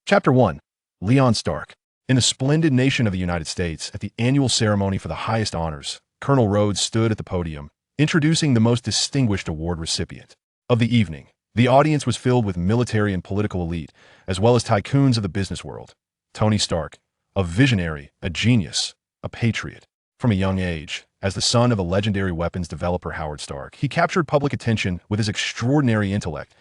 Chapter 1. Leon Stark. In the splendid nation of the United States, at the annual ceremony for the highest honors, Colonel Rhodes stood at the podium, introducing the most distinguished award recipient of the evening. The audience was filled with military and political elite, as well as tycoons of the business world. Tony Stark, a visionary, a genius, a patriot. From a young age, as the son of a legendary weapons developer Howard Stark, he captured public attention with his extraordinary intellect.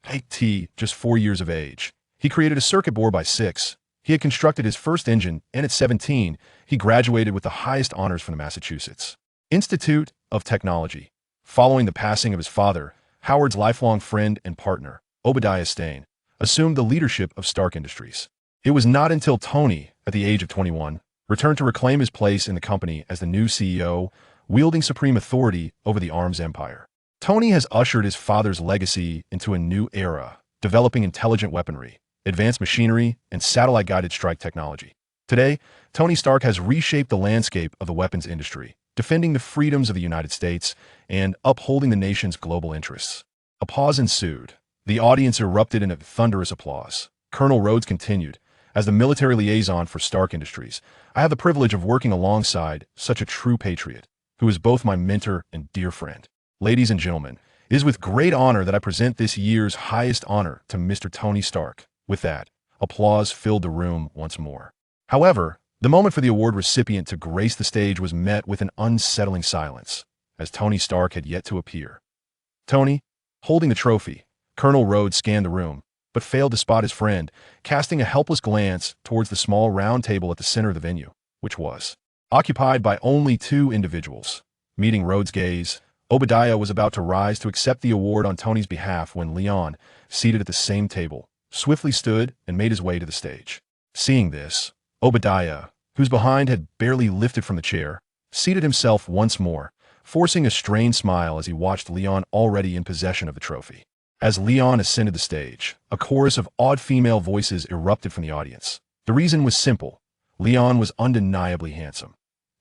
At just 4 years of age, he created a circuit board by 6. He had constructed his first engine, and at 17, he graduated with the highest honors from the Massachusetts Institute of Technology. Following the passing of his father, Howard's lifelong friend and partner, Obadiah Stane, assumed the leadership of Stark Industries. It was not until Tony, at the age of 21, returned to reclaim his place in the company as the new CEO, wielding supreme authority over the arms empire. Tony has ushered his father's legacy into a new era, developing intelligent weaponry, advanced machinery, and satellite-guided strike technology. Today, Tony Stark has reshaped the landscape of the weapons industry, defending the freedoms of the United States and upholding the nation's global interests. A pause ensued. The audience erupted in a thunderous applause. Colonel Rhodes continued, "As the military liaison for Stark Industries, I have the privilege of working alongside such a true patriot, who is both my mentor and dear friend. Ladies and gentlemen, it is with great honor that I present this year's highest honor to Mr. Tony Stark." With that, applause filled the room once more. However, the moment for the award recipient to grace the stage was met with an unsettling silence, as Tony Stark had yet to appear. Tony, holding the trophy, Colonel Rhodes scanned the room, but failed to spot his friend, casting a helpless glance towards the small round table at the center of the venue, which was occupied by only 2 individuals. Meeting Rhodes' gaze, Obadiah was about to rise to accept the award on Tony's behalf when Leon, seated at the same table, swiftly stood and made his way to the stage. Seeing this, Obadiah, whose behind had barely lifted from the chair, seated himself once more, forcing a strained smile as he watched Leon already in possession of the trophy. As Leon ascended the stage, a chorus of awed female voices erupted from the audience. The reason was simple. Leon was undeniably handsome,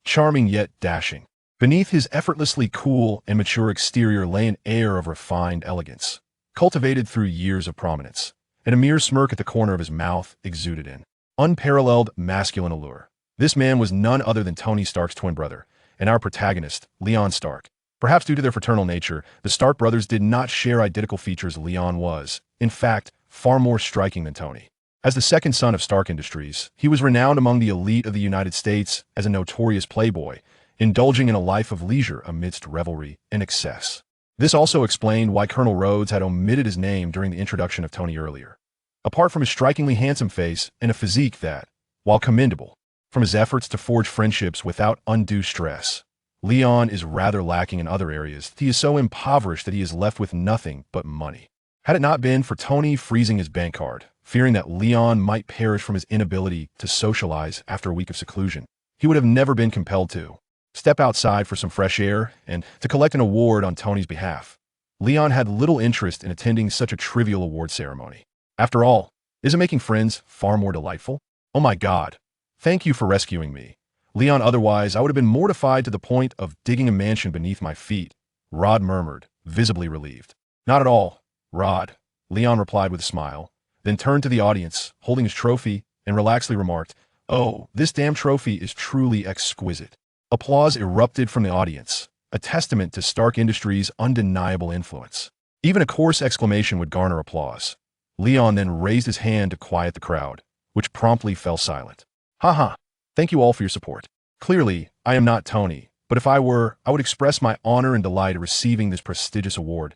charming yet dashing. Beneath his effortlessly cool and mature exterior lay an air of refined elegance, cultivated through years of prominence, and a mere smirk at the corner of his mouth exuded an unparalleled masculine allure. This man was none other than Tony Stark's twin brother, and our protagonist, Leon Stark. Perhaps due to their fraternal nature, the Stark brothers did not share identical features. Leon was, in fact, far more striking than Tony. As the second son of Stark Industries, he was renowned among the elite of the United States as a notorious playboy, indulging in a life of leisure amidst revelry and excess. This also explained why Colonel Rhodes had omitted his name during the introduction of Tony earlier. Apart from his strikingly handsome face and a physique that, while commendable, from his efforts to forge friendships without undue stress, Leon is rather lacking in other areas. He is so impoverished that he is left with nothing but money. Had it not been for Tony freezing his bank card, fearing that Leon might perish from his inability to socialize after a week of seclusion, he would have never been compelled to step outside for some fresh air and to collect an award on Tony's behalf. Leon had little interest in attending such a trivial award ceremony. After all, isn't making friends far more delightful? Oh my God, thank you for rescuing me, Leon. Otherwise, I would have been mortified to the point of digging a mansion beneath my feet, Rod murmured, visibly relieved. Not at all, Rod, Leon replied with a smile, then turned to the audience, holding his trophy, and relaxedly remarked, "Oh, this damn trophy is truly exquisite." Applause erupted from the audience, a testament to Stark Industries' undeniable influence. Even a coarse exclamation would garner applause. Leon then raised his hand to quiet the crowd, which promptly fell silent. "Haha, thank you all for your support. Clearly, I am not Tony, but if I were, I would express my honor and delight at receiving this prestigious award.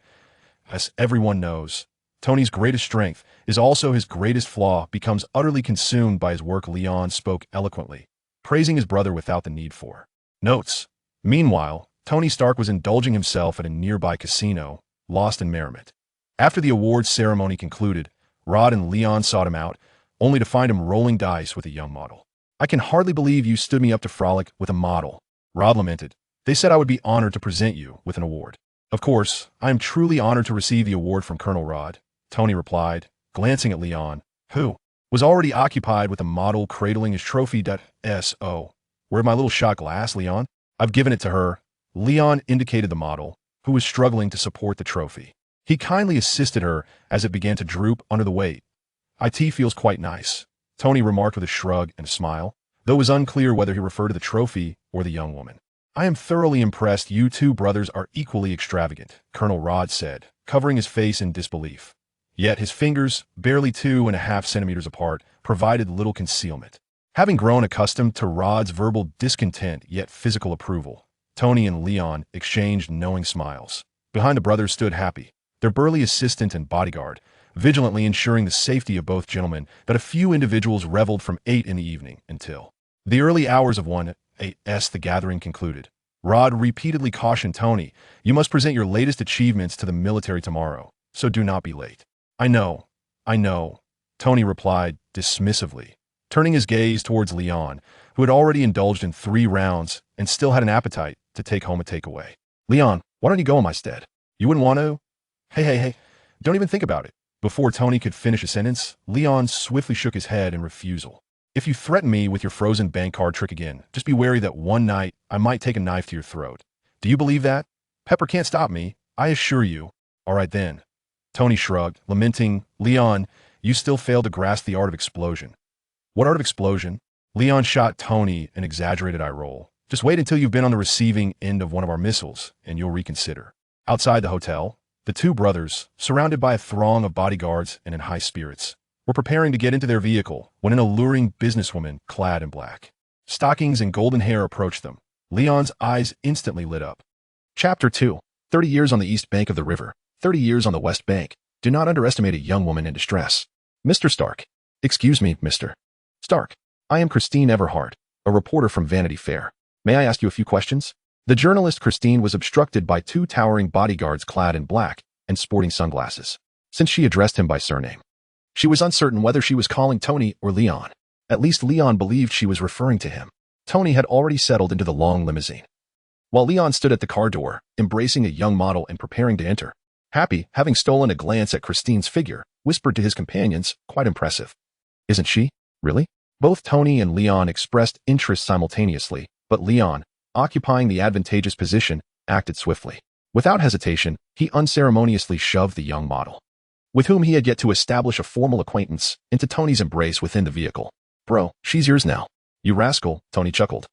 As everyone knows, Tony's greatest strength is also his greatest flaw. Becomes utterly consumed by his work." Leon spoke eloquently, praising his brother without the need for notes. Meanwhile, Tony Stark was indulging himself at a nearby casino, lost in merriment. After the awards ceremony concluded, Rod and Leon sought him out, only to find him rolling dice with a young model. "I can hardly believe you stood me up to frolic with a model," Rod lamented. "They said I would be honored to present you with an award." "Of course, I am truly honored to receive the award from Colonel Rod," Tony replied, glancing at Leon, who was already occupied with a model cradling his trophy. "So, where's my little shot glass, Leon?" "I've given it to her." Leon indicated the model, who was struggling to support the trophy. He kindly assisted her as it began to droop under the weight. IT feels quite nice, Tony remarked with a shrug and a smile, though it was unclear whether he referred to the trophy or the young woman. I am thoroughly impressed you two brothers are equally extravagant, Colonel Rod said, covering his face in disbelief. Yet his fingers, barely 2.5 centimeters apart, provided little concealment. Having grown accustomed to Rod's verbal discontent yet physical approval, Tony and Leon exchanged knowing smiles. Behind the brothers stood Happy, their burly assistant and bodyguard, vigilantly ensuring the safety of both gentlemen, but a few individuals reveled from 8 in the evening until the early hours of 1 a.m. The gathering concluded. Rod repeatedly cautioned Tony, "You must present your latest achievements to the military tomorrow, so do not be late." I know, Tony replied dismissively, turning his gaze towards Leon, who had already indulged in 3 rounds and still had an appetite to take home a takeaway. "Leon, why don't you go in my stead? You wouldn't want to?" Hey, don't even think about it." Before Tony could finish a sentence, Leon swiftly shook his head in refusal. "If you threaten me with your frozen bank card trick again, just be wary that one night I might take a knife to your throat. Do you believe that? Pepper can't stop me, I assure you." "All right then." Tony shrugged, lamenting, "Leon, you still fail to grasp the art of explosion." "What art of explosion?" Leon shot Tony an exaggerated eye roll. "Just wait until you've been on the receiving end of one of our missiles, and you'll reconsider." Outside the hotel, the two brothers, surrounded by a throng of bodyguards and in high spirits, were preparing to get into their vehicle when an alluring businesswoman clad in black stockings and golden hair approached them. Leon's eyes instantly lit up. Chapter 2. 30 years on the east bank of the river, 30 years on the west bank. Do not underestimate a young woman in distress. Mr. Stark. Excuse me, Mr. Stark. I am Christine Everhart, a reporter from Vanity Fair. May I ask you a few questions? The journalist Christine was obstructed by 2 towering bodyguards clad in black and sporting sunglasses, since she addressed him by surname. She was uncertain whether she was calling Tony or Leon. At least Leon believed she was referring to him. Tony had already settled into the long limousine, while Leon stood at the car door, embracing a young model and preparing to enter. Happy, having stolen a glance at Christine's figure, whispered to his companions, "Quite impressive." "Isn't she? Really?" Both Tony and Leon expressed interest simultaneously, but Leon, occupying the advantageous position, acted swiftly. Without hesitation, he unceremoniously shoved the young model, with whom he had yet to establish a formal acquaintance, into Tony's embrace within the vehicle. "Bro, she's yours now." "You rascal," Tony chuckled,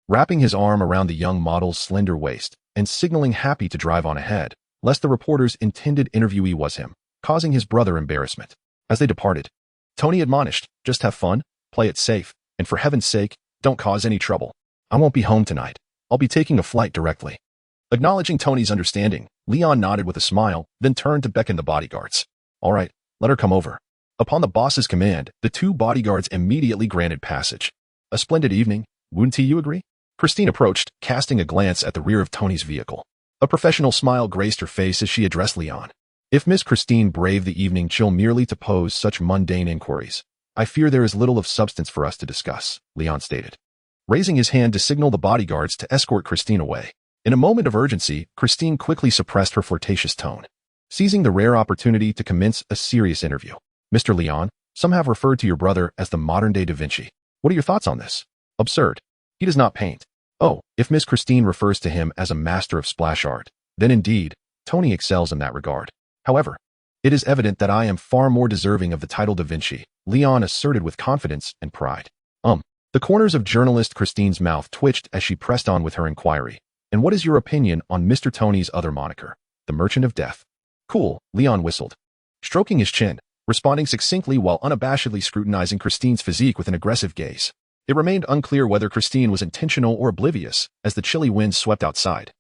wrapping his arm around the young model's slender waist and signaling Happy to drive on ahead, lest the reporter's intended interviewee was him, causing his brother embarrassment. As they departed, Tony admonished, "Just have fun, play it safe, and for heaven's sake, don't cause any trouble. I won't be home tonight. I'll be taking a flight directly." Acknowledging Tony's understanding, Leon nodded with a smile, then turned to beckon the bodyguards. "All right, let her come over." Upon the boss's command, the 2 bodyguards immediately granted passage. "A splendid evening, wouldn't you agree?" Christine approached, casting a glance at the rear of Tony's vehicle. A professional smile graced her face as she addressed Leon. "If Miss Christine braved the evening chill merely to pose such mundane inquiries, I fear there is little of substance for us to discuss," Leon stated, raising his hand to signal the bodyguards to escort Christine away. In a moment of urgency, Christine quickly suppressed her flirtatious tone, seizing the rare opportunity to commence a serious interview. "Mr. Leon, some have referred to your brother as the modern-day Da Vinci. What are your thoughts on this?" "Absurd. He does not paint." "Oh, if Miss Christine refers to him as a master of splash art, then indeed, Tony excels in that regard. However, it is evident that I am far more deserving of the title Da Vinci," Leon asserted with confidence and pride. The corners of journalist Christine's mouth twitched as she pressed on with her inquiry. "And what is your opinion on Mr. Tony's other moniker, the Merchant of Death?" "Cool," Leon whistled, stroking his chin, responding succinctly while unabashedly scrutinizing Christine's physique with an aggressive gaze. It remained unclear whether Christine was intentional or oblivious as the chilly wind swept outside.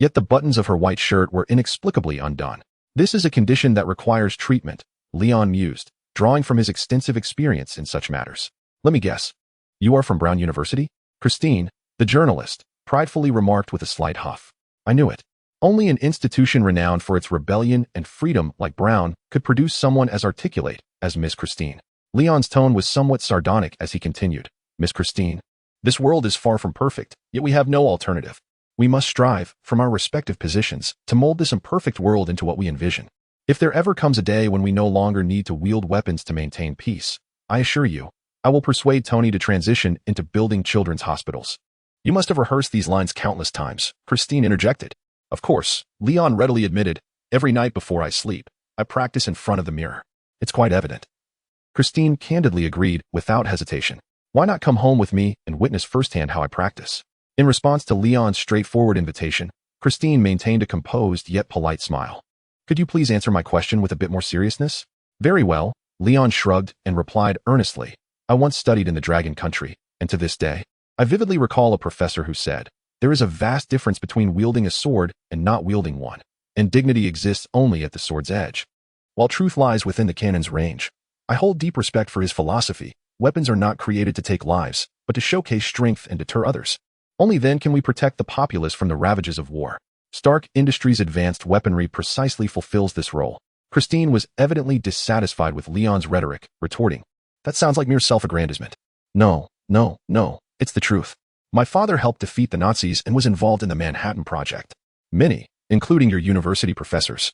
Yet the buttons of her white shirt were inexplicably undone. "This is a condition that requires treatment," Leon mused, drawing from his extensive experience in such matters. "Let me guess. You are from Brown University?" Christine, the journalist, pridefully remarked with a slight huff. "I knew it. Only an institution renowned for its rebellion and freedom like Brown could produce someone as articulate as Miss Christine." Leon's tone was somewhat sardonic as he continued. "Miss Christine, this world is far from perfect, yet we have no alternative. We must strive, from our respective positions, to mold this imperfect world into what we envision. If there ever comes a day when we no longer need to wield weapons to maintain peace, I assure you, I will persuade Tony to transition into building children's hospitals." "You must have rehearsed these lines countless times," Christine interjected. "Of course," Leon readily admitted. "Every night before I sleep, I practice in front of the mirror. It's quite evident." Christine candidly agreed without hesitation. Why not come home with me and witness firsthand how I practice? In response to Leon's straightforward invitation, Christine maintained a composed yet polite smile. Could you please answer my question with a bit more seriousness? Very well, Leon shrugged and replied earnestly. I once studied in the Dragon Country, and to this day, I vividly recall a professor who said, there is a vast difference between wielding a sword and not wielding one, and dignity exists only at the sword's edge. While truth lies within the cannon's range, I hold deep respect for his philosophy. Weapons are not created to take lives, but to showcase strength and deter others. Only then can we protect the populace from the ravages of war. Stark Industries' advanced weaponry precisely fulfills this role. Christine was evidently dissatisfied with Leon's rhetoric, retorting, that sounds like mere self-aggrandizement. No, it's the truth. My father helped defeat the Nazis and was involved in the Manhattan Project. Many, including your university professors,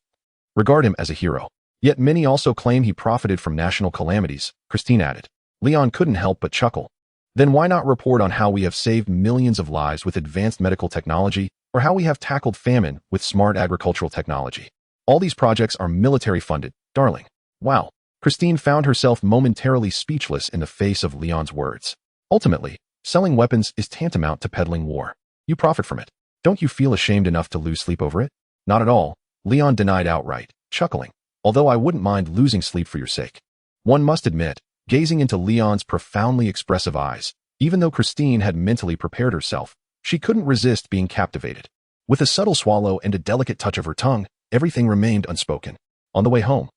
regard him as a hero. Yet many also claim he profited from national calamities, Christine added. Leon couldn't help but chuckle. Then why not report on how we have saved millions of lives with advanced medical technology, or how we have tackled famine with smart agricultural technology? All these projects are military-funded, darling. Wow. Christine found herself momentarily speechless in the face of Leon's words. Ultimately, selling weapons is tantamount to peddling war. You profit from it. Don't you feel ashamed enough to lose sleep over it? Not at all, Leon denied outright, chuckling. Although I wouldn't mind losing sleep for your sake. One must admit, gazing into Leon's profoundly expressive eyes, even though Christine had mentally prepared herself, she couldn't resist being captivated. With a subtle swallow and a delicate touch of her tongue, everything remained unspoken. On the way home,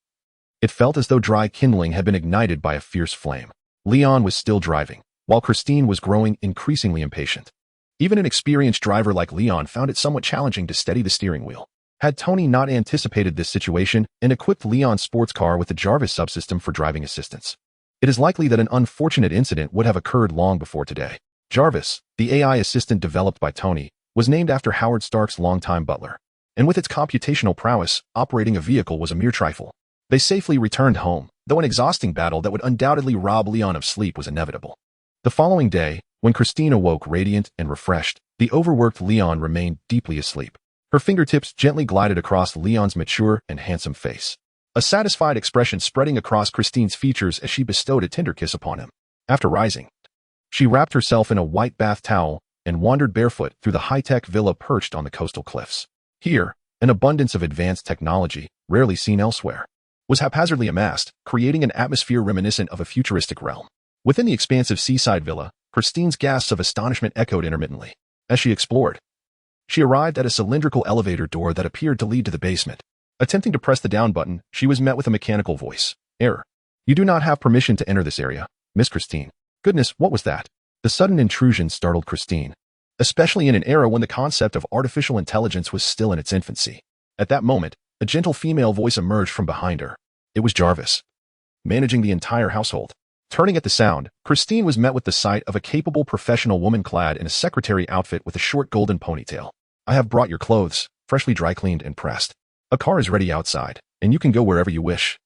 it felt as though dry kindling had been ignited by a fierce flame. Leon was still driving, while Christine was growing increasingly impatient. Even an experienced driver like Leon found it somewhat challenging to steady the steering wheel. Had Tony not anticipated this situation and equipped Leon's sports car with the Jarvis subsystem for driving assistance, it is likely that an unfortunate incident would have occurred long before today. Jarvis, the AI assistant developed by Tony, was named after Howard Stark's longtime butler, and with its computational prowess, operating a vehicle was a mere trifle. They safely returned home, though an exhausting battle that would undoubtedly rob Leon of sleep was inevitable. The following day, when Christine awoke radiant and refreshed, the overworked Leon remained deeply asleep. Her fingertips gently glided across Leon's mature and handsome face, a satisfied expression spreading across Christine's features as she bestowed a tender kiss upon him. After rising, she wrapped herself in a white bath towel and wandered barefoot through the high-tech villa perched on the coastal cliffs. Here, an abundance of advanced technology, rarely seen elsewhere, was haphazardly amassed, creating an atmosphere reminiscent of a futuristic realm. Within the expansive seaside villa, Christine's gasps of astonishment echoed intermittently. As she explored, she arrived at a cylindrical elevator door that appeared to lead to the basement. Attempting to press the down button, she was met with a mechanical voice. Error. You do not have permission to enter this area, Miss Christine. Goodness, what was that? The sudden intrusion startled Christine, especially in an era when the concept of artificial intelligence was still in its infancy. At that moment, a gentle female voice emerged from behind her. It was Jarvis, managing the entire household. Turning at the sound, Christine was met with the sight of a capable professional woman clad in a secretary outfit with a short golden ponytail. I have brought your clothes, freshly dry cleaned and pressed. A car is ready outside, and you can go wherever you wish,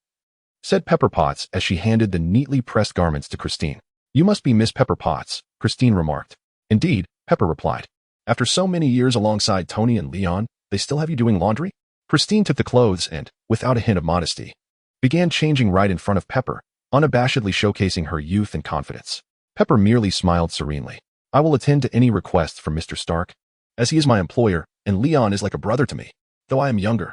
said Pepper Potts as she handed the neatly pressed garments to Christine. You must be Miss Pepper Potts, Christine remarked. Indeed, Pepper replied. After so many years alongside Tony and Leon, they still have you doing laundry? Christine took the clothes and, without a hint of modesty, began changing right in front of Pepper, unabashedly showcasing her youth and confidence. Pepper merely smiled serenely. I will attend to any requests from Mr. Stark, as he is my employer, and Leon is like a brother to me, though I am younger.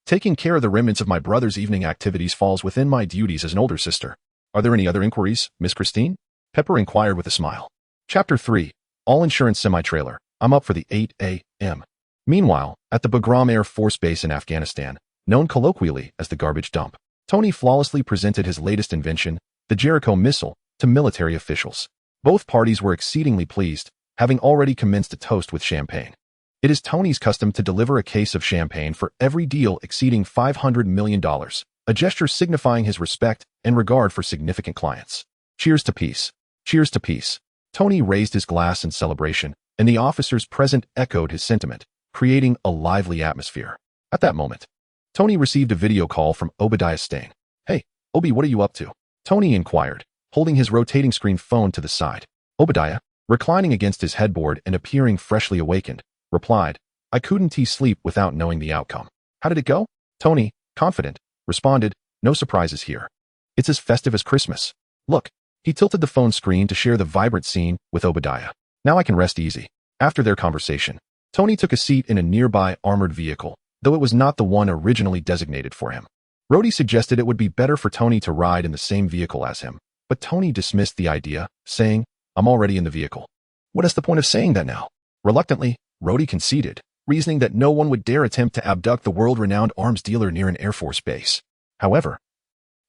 Taking care of the remnants of my brother's evening activities falls within my duties as an older sister. Are there any other inquiries, Miss Christine? Pepper inquired with a smile. Chapter 3. All Insurance Semi-Trailer. I'm up for the 8 a.m. Meanwhile, at the Bagram Air Force Base in Afghanistan, known colloquially as the garbage dump, Tony flawlessly presented his latest invention, the Jericho missile, to military officials. Both parties were exceedingly pleased, having already commenced a toast with champagne. It is Tony's custom to deliver a case of champagne for every deal exceeding $500 million, a gesture signifying his respect and regard for significant clients. Cheers to peace. Cheers to peace. Tony raised his glass in celebration, and the officers present echoed his sentiment, creating a lively atmosphere. At that moment, Tony received a video call from Obadiah Stane. Hey, Obi, what are you up to? Tony inquired, holding his rotating screen phone to the side. Obadiah, reclining against his headboard and appearing freshly awakened, replied, I couldn't sleep without knowing the outcome. How did it go? Tony, confident, responded, no surprises here. It's as festive as Christmas. Look, he tilted the phone screen to share the vibrant scene with Obadiah. Now I can rest easy. After their conversation, Tony took a seat in a nearby armored vehicle, though it was not the one originally designated for him. Rhodey suggested it would be better for Tony to ride in the same vehicle as him, but Tony dismissed the idea, saying, I'm already in the vehicle. What is the point of saying that now? Reluctantly, Rhodey conceded, reasoning that no one would dare attempt to abduct the world-renowned arms dealer near an Air Force base. However,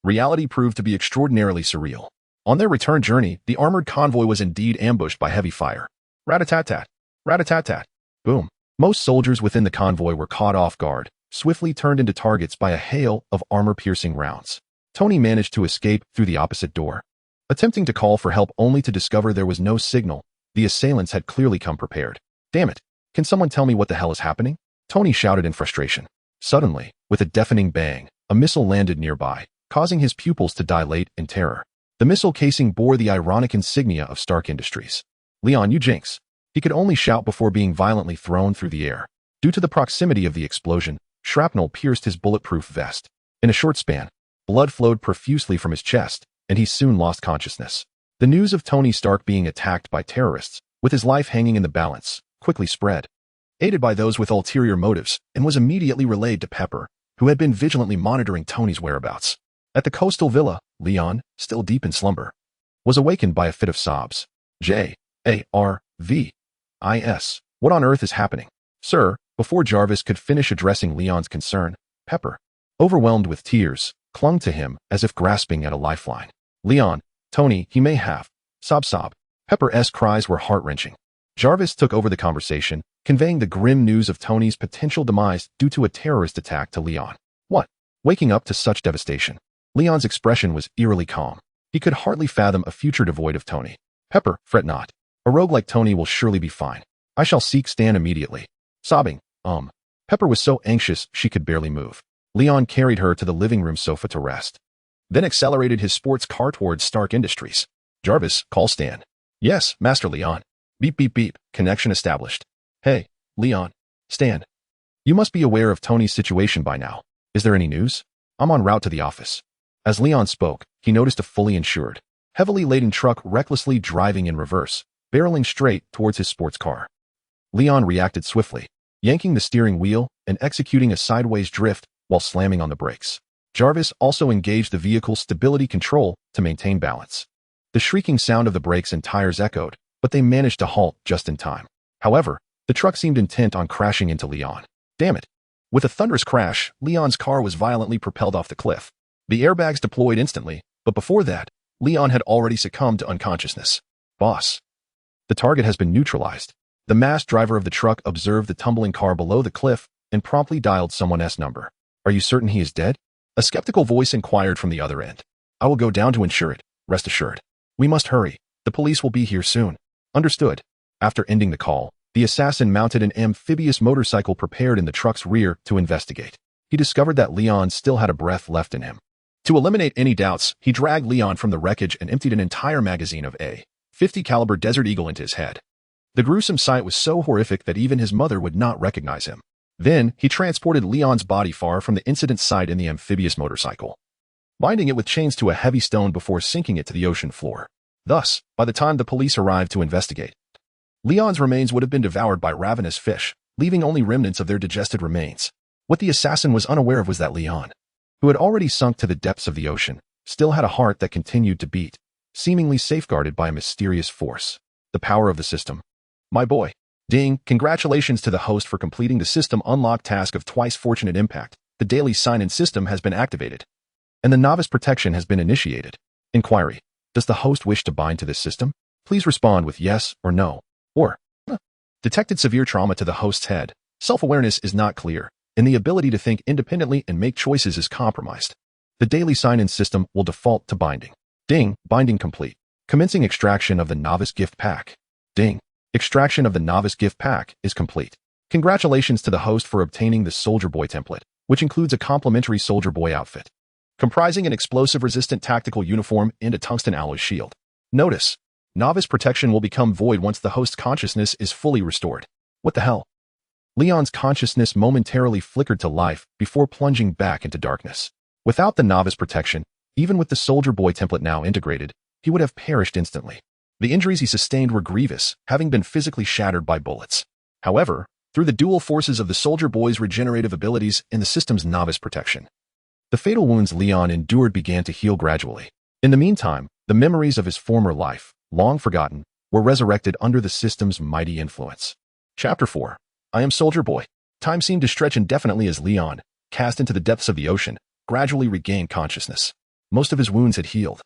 reality proved to be extraordinarily surreal. On their return journey, the armored convoy was indeed ambushed by heavy fire. Rat-a-tat-tat, rat-a-tat-tat, boom. Most soldiers within the convoy were caught off guard, swiftly turned into targets by a hail of armor-piercing rounds. Tony managed to escape through the opposite door. Attempting to call for help only to discover there was no signal, the assailants had clearly come prepared. Damn it! Can someone tell me what the hell is happening? Tony shouted in frustration. Suddenly, with a deafening bang, a missile landed nearby, causing his pupils to dilate in terror. The missile casing bore the ironic insignia of Stark Industries. Leon, you jinx! He could only shout before being violently thrown through the air. Due to the proximity of the explosion, shrapnel pierced his bulletproof vest. In a short span, blood flowed profusely from his chest, and he soon lost consciousness. The news of Tony Stark being attacked by terrorists, with his life hanging in the balance, quickly spread, aided by those with ulterior motives, and was immediately relayed to Pepper, who had been vigilantly monitoring Tony's whereabouts. At the coastal villa, Leon, still deep in slumber, was awakened by a fit of sobs. Jarvis, what on earth is happening? Sir, before Jarvis could finish addressing Leon's concern, Pepper, overwhelmed with tears, clung to him as if grasping at a lifeline. Leon, Tony, he may have. Sob. Pepper's cries were heart-wrenching. Jarvis took over the conversation, conveying the grim news of Tony's potential demise due to a terrorist attack to Leon. What? Waking up to such devastation. Leon's expression was eerily calm. He could hardly fathom a future devoid of Tony. Pepper, fret not. A rogue like Tony will surely be fine. I shall seek Stan immediately. Sobbing, Pepper was so anxious she could barely move. Leon carried her to the living room sofa to rest, then accelerated his sports car towards Stark Industries. Jarvis, call Stan. Yes, Master Leon. Beep, beep, beep. Connection established. Hey, Leon. Stan. You must be aware of Tony's situation by now. Is there any news? I'm en route to the office. As Leon spoke, he noticed a fully insured, heavily laden truck recklessly driving in reverse, barreling straight towards his sports car. Leon reacted swiftly, yanking the steering wheel and executing a sideways drift while slamming on the brakes. Jarvis also engaged the vehicle's stability control to maintain balance. The shrieking sound of the brakes and tires echoed, but they managed to halt just in time. However, the truck seemed intent on crashing into Leon. Damn it! With a thunderous crash, Leon's car was violently propelled off the cliff. The airbags deployed instantly, but before that, Leon had already succumbed to unconsciousness. Boss. The target has been neutralized. The masked driver of the truck observed the tumbling car below the cliff and promptly dialed someone's number. Are you certain he is dead? A skeptical voice inquired from the other end. I will go down to ensure it, rest assured. We must hurry. The police will be here soon. Understood. After ending the call, the assassin mounted an amphibious motorcycle prepared in the truck's rear to investigate. He discovered that Leon still had a breath left in him. To eliminate any doubts, he dragged Leon from the wreckage and emptied an entire magazine of a .50 caliber Desert Eagle into his head. The gruesome sight was so horrific that even his mother would not recognize him. Then, he transported Leon's body far from the incident site in the amphibious motorcycle, binding it with chains to a heavy stone before sinking it to the ocean floor. Thus, by the time the police arrived to investigate, Leon's remains would have been devoured by ravenous fish, leaving only remnants of their digested remains. What the assassin was unaware of was that Leon, who had already sunk to the depths of the ocean, still had a heart that continued to beat, seemingly safeguarded by a mysterious force. The power of the system. My boy. Ding, congratulations to the host for completing the system unlock task of twice fortunate impact. The daily sign-in system has been activated, and the novice protection has been initiated. Inquiry. Does the host wish to bind to this system? Please respond with yes or no, or detected severe trauma to the host's head. Self-awareness is not clear, and the ability to think independently and make choices is compromised. The daily sign-in system will default to binding. Ding, binding complete. Commencing extraction of the novice gift pack. Ding. Extraction of the novice gift pack is complete. Congratulations to the host for obtaining the Soldier Boy template, which includes a complimentary Soldier Boy outfit, comprising an explosive-resistant tactical uniform and a tungsten alloy shield. Notice, novice protection will become void once the host's consciousness is fully restored. What the hell? Leon's consciousness momentarily flickered to life before plunging back into darkness. Without the novice protection, Even with the Soldier Boy template now integrated, he would have perished instantly. The injuries he sustained were grievous, having been physically shattered by bullets. However, through the dual forces of the Soldier Boy's regenerative abilities and the system's novice protection, the fatal wounds Leon endured began to heal gradually. In the meantime, the memories of his former life, long forgotten, were resurrected under the system's mighty influence. Chapter 4. I Am Soldier Boy. Time seemed to stretch indefinitely as Leon, cast into the depths of the ocean, gradually regained consciousness. Most of his wounds had healed,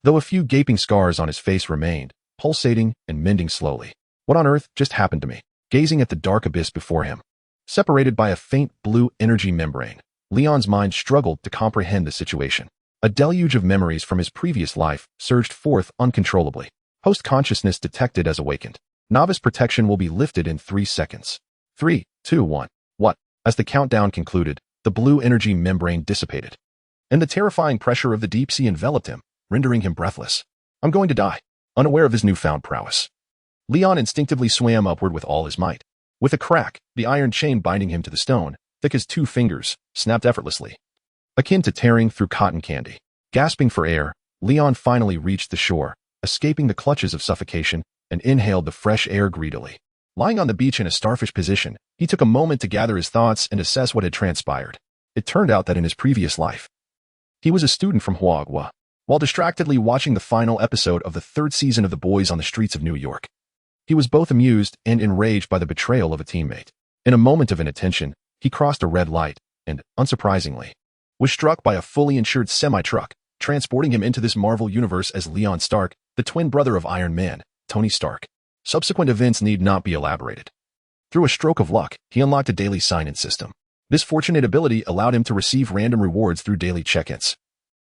though a few gaping scars on his face remained, pulsating and mending slowly. What on earth just happened to me? Gazing at the dark abyss before him, separated by a faint blue energy membrane, Leon's mind struggled to comprehend the situation. A deluge of memories from his previous life surged forth uncontrollably. Post-consciousness detected as awakened. Novice protection will be lifted in 3 seconds. 3, 2, 1. What? As the countdown concluded, the blue energy membrane dissipated, and the terrifying pressure of the deep sea enveloped him, rendering him breathless. I'm going to die. Unaware of his newfound prowess, Leon instinctively swam upward with all his might. With a crack, the iron chain binding him to the stone, thick as 2 fingers, snapped effortlessly, akin to tearing through cotton candy. Gasping for air, Leon finally reached the shore, escaping the clutches of suffocation, and inhaled the fresh air greedily. Lying on the beach in a starfish position, he took a moment to gather his thoughts and assess what had transpired. It turned out that in his previous life, he was a student from Huagua. While distractedly watching the final episode of the 3rd season of The Boys on the streets of New York, he was both amused and enraged by the betrayal of a teammate. In a moment of inattention, he crossed a red light and, unsurprisingly, was struck by a fully insured semi-truck, transporting him into this Marvel universe as Leon Stark, the twin brother of Iron Man, Tony Stark. Subsequent events need not be elaborated. Through a stroke of luck, he unlocked a daily sign-in system. This fortunate ability allowed him to receive random rewards through daily check-ins,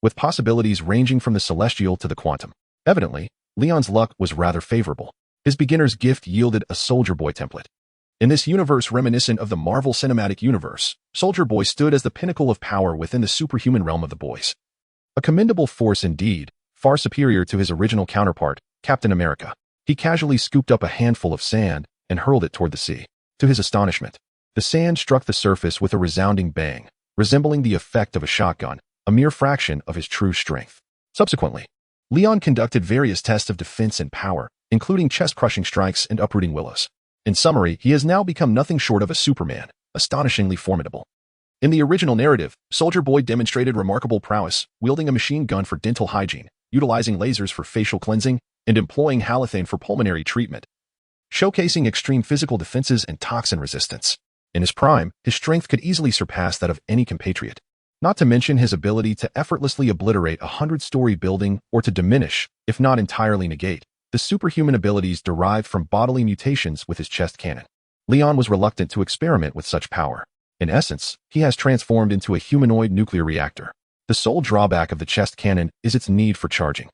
with possibilities ranging from the celestial to the quantum. Evidently, Leon's luck was rather favorable. His beginner's gift yielded a Soldier Boy template. In this universe reminiscent of the Marvel Cinematic Universe, Soldier Boy stood as the pinnacle of power within the superhuman realm of the boys. A commendable force indeed, far superior to his original counterpart, Captain America. He casually scooped up a handful of sand and hurled it toward the sea. To his astonishment, the sand struck the surface with a resounding bang, resembling the effect of a shotgun, a mere fraction of his true strength. Subsequently, Leon conducted various tests of defense and power, including chest-crushing strikes and uprooting willows. In summary, he has now become nothing short of a Superman, astonishingly formidable. In the original narrative, Soldier Boy demonstrated remarkable prowess, wielding a machine gun for dental hygiene, utilizing lasers for facial cleansing, and employing halothane for pulmonary treatment, showcasing extreme physical defenses and toxin resistance. In his prime, his strength could easily surpass that of any compatriot, not to mention his ability to effortlessly obliterate a 100-story building or to diminish, if not entirely negate, the superhuman abilities derived from bodily mutations with his chest cannon. Leon was reluctant to experiment with such power. In essence, he has transformed into a humanoid nuclear reactor. The sole drawback of the chest cannon is its need for charging.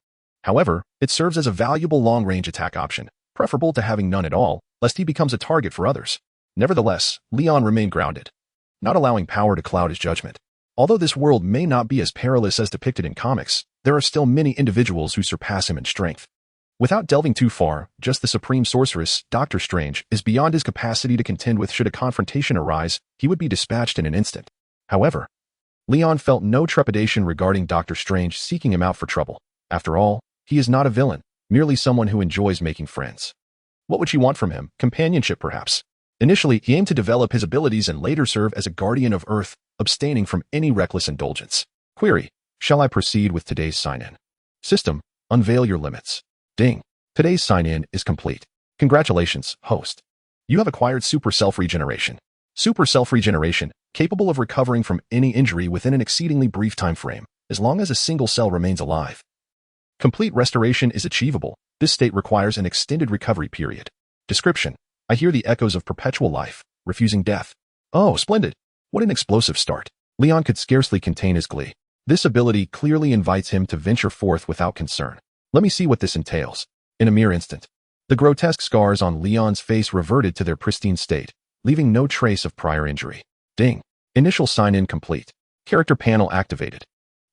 However, it serves as a valuable long-range attack option, preferable to having none at all, lest he becomes a target for others. Nevertheless, Leon remained grounded, not allowing power to cloud his judgment. Although this world may not be as perilous as depicted in comics, there are still many individuals who surpass him in strength. Without delving too far, just the supreme sorceress, Doctor Strange, is beyond his capacity to contend with. Should a confrontation arise, he would be dispatched in an instant. However, Leon felt no trepidation regarding Doctor Strange seeking him out for trouble. After all, he is not a villain, merely someone who enjoys making friends. What would she want from him? Companionship, perhaps. Initially, he aimed to develop his abilities and later serve as a guardian of Earth, abstaining from any reckless indulgence. Query: shall I proceed with today's sign-in? System: unveil your limits. Ding. Today's sign-in is complete. Congratulations, host. You have acquired Super Self-Regeneration. Super Self-Regeneration, capable of recovering from any injury within an exceedingly brief time frame, as long as a single cell remains alive. Complete restoration is achievable. This state requires an extended recovery period. Description: I hear the echoes of perpetual life, refusing death. Oh, splendid. What an explosive start. Leon could scarcely contain his glee. This ability clearly invites him to venture forth without concern. Let me see what this entails. In a mere instant, the grotesque scars on Leon's face reverted to their pristine state, leaving no trace of prior injury. Ding. Initial sign-in complete. Character panel activated.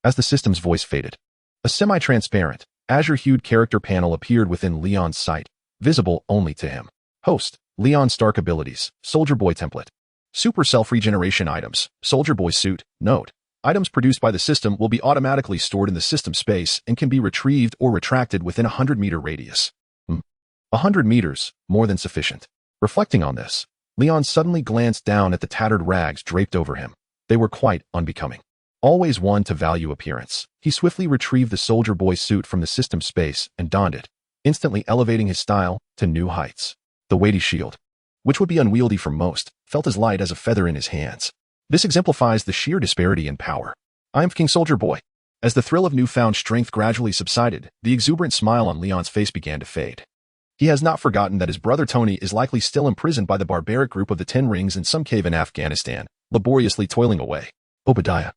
As the system's voice faded, a semi-transparent, azure-hued character panel appeared within Leon's sight, visible only to him. Host: Leon Stark abilities, Soldier Boy template. Super Self-Regeneration items, Soldier Boy suit. Note: Items produced by the system will be automatically stored in the system space and can be retrieved or retracted within a 100-meter radius. 100 meters, more than sufficient. Reflecting on this, Leon suddenly glanced down at the tattered rags draped over him. They were quite unbecoming. Always one to value appearance, he swiftly retrieved the soldier boy suit from the system space and donned it, instantly elevating his style to new heights. The weighty shield, which would be unwieldy for most, felt as light as a feather in his hands. This exemplifies the sheer disparity in power. I am King Soldier Boy. As the thrill of newfound strength gradually subsided, the exuberant smile on Leon's face began to fade. He has not forgotten that his brother Tony is likely still imprisoned by the barbaric group of the Ten Rings in some cave in Afghanistan, laboriously toiling away. Obadiah.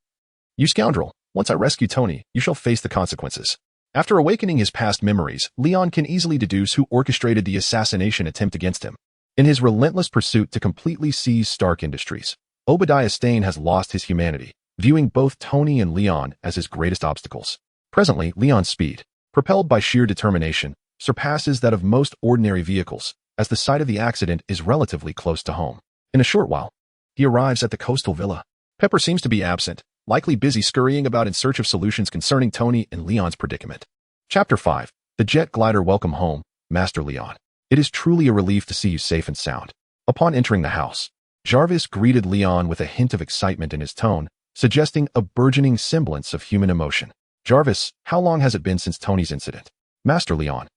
You scoundrel, once I rescue Tony, you shall face the consequences. After awakening his past memories, Leon can easily deduce who orchestrated the assassination attempt against him. In his relentless pursuit to completely seize Stark Industries, Obadiah Stane has lost his humanity, viewing both Tony and Leon as his greatest obstacles. Presently, Leon's speed, propelled by sheer determination, surpasses that of most ordinary vehicles, as the site of the accident is relatively close to home. In a short while, he arrives at the coastal villa. Pepper seems to be absent, likely busy scurrying about in search of solutions concerning Tony and Leon's predicament. Chapter 5. The Jet Glider. Welcome home, Master Leon. It is truly a relief to see you safe and sound. Upon entering the house, Jarvis greeted Leon with a hint of excitement in his tone, suggesting a burgeoning semblance of human emotion. Jarvis, how long has it been since Tony's incident? Master Leon.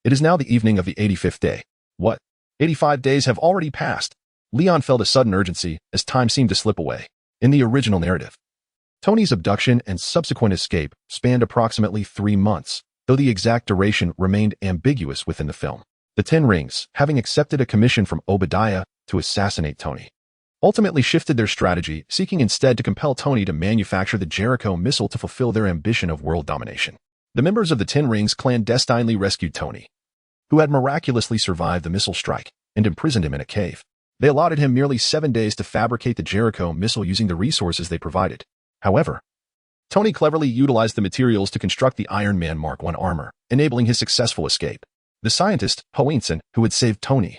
It is now the evening of the 85th day. What? 85 days have already passed. Leon felt a sudden urgency as time seemed to slip away. In the original narrative, Tony's abduction and subsequent escape spanned approximately 3 months, though the exact duration remained ambiguous within the film. The Ten Rings, having accepted a commission from Obadiah to assassinate Tony, ultimately shifted their strategy, seeking instead to compel Tony to manufacture the Jericho missile to fulfill their ambition of world domination. The members of the Ten Rings clandestinely rescued Tony, who had miraculously survived the missile strike, and imprisoned him in a cave. They allotted him merely 7 days to fabricate the Jericho missile using the resources they provided. However, Tony cleverly utilized the materials to construct the Iron Man Mark I armor, enabling his successful escape. The scientist, Odinson, who had saved Tony,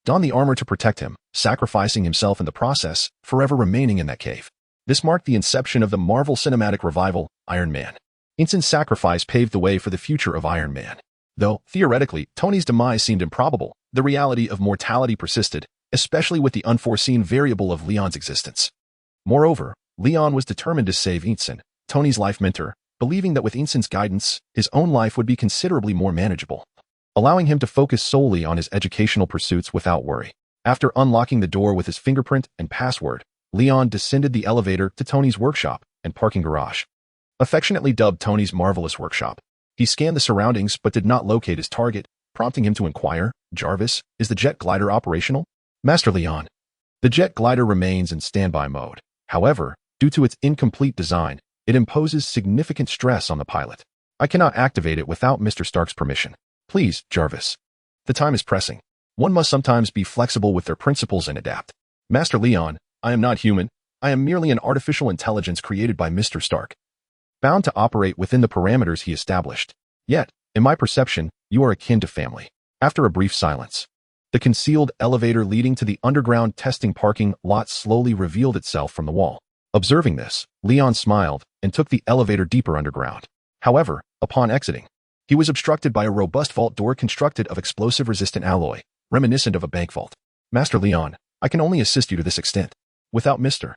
donned the armor to protect him, sacrificing himself in the process, forever remaining in that cave. This marked the inception of the Marvel Cinematic Revival, Iron Man. Inson's sacrifice paved the way for the future of Iron Man. Though, theoretically, Tony's demise seemed improbable, the reality of mortality persisted, especially with the unforeseen variable of Leon's existence. Moreover, Leon was determined to save Odinson, Tony's life mentor, believing that with Inson's guidance, his own life would be considerably more manageable, allowing him to focus solely on his educational pursuits without worry. After unlocking the door with his fingerprint and password, Leon descended the elevator to Tony's workshop and parking garage. Affectionately dubbed Tony's Marvelous Workshop, he scanned the surroundings but did not locate his target, prompting him to inquire, Jarvis, is the jet glider operational? Master Leon. The jet glider remains in standby mode. However, due to its incomplete design, it imposes significant stress on the pilot. I cannot activate it without Mr. Stark's permission. Please, Jarvis. The time is pressing. One must sometimes be flexible with their principles and adapt. Master Leon, I am not human. I am merely an artificial intelligence created by Mr. Stark, bound to operate within the parameters he established. Yet, in my perception, you are akin to family. After a brief silence, the concealed elevator leading to the underground testing parking lot slowly revealed itself from the wall. Observing this, Leon smiled and took the elevator deeper underground. However, upon exiting, he was obstructed by a robust vault door constructed of explosive-resistant alloy, reminiscent of a bank vault. Master Leon, I can only assist you to this extent. Without Mr.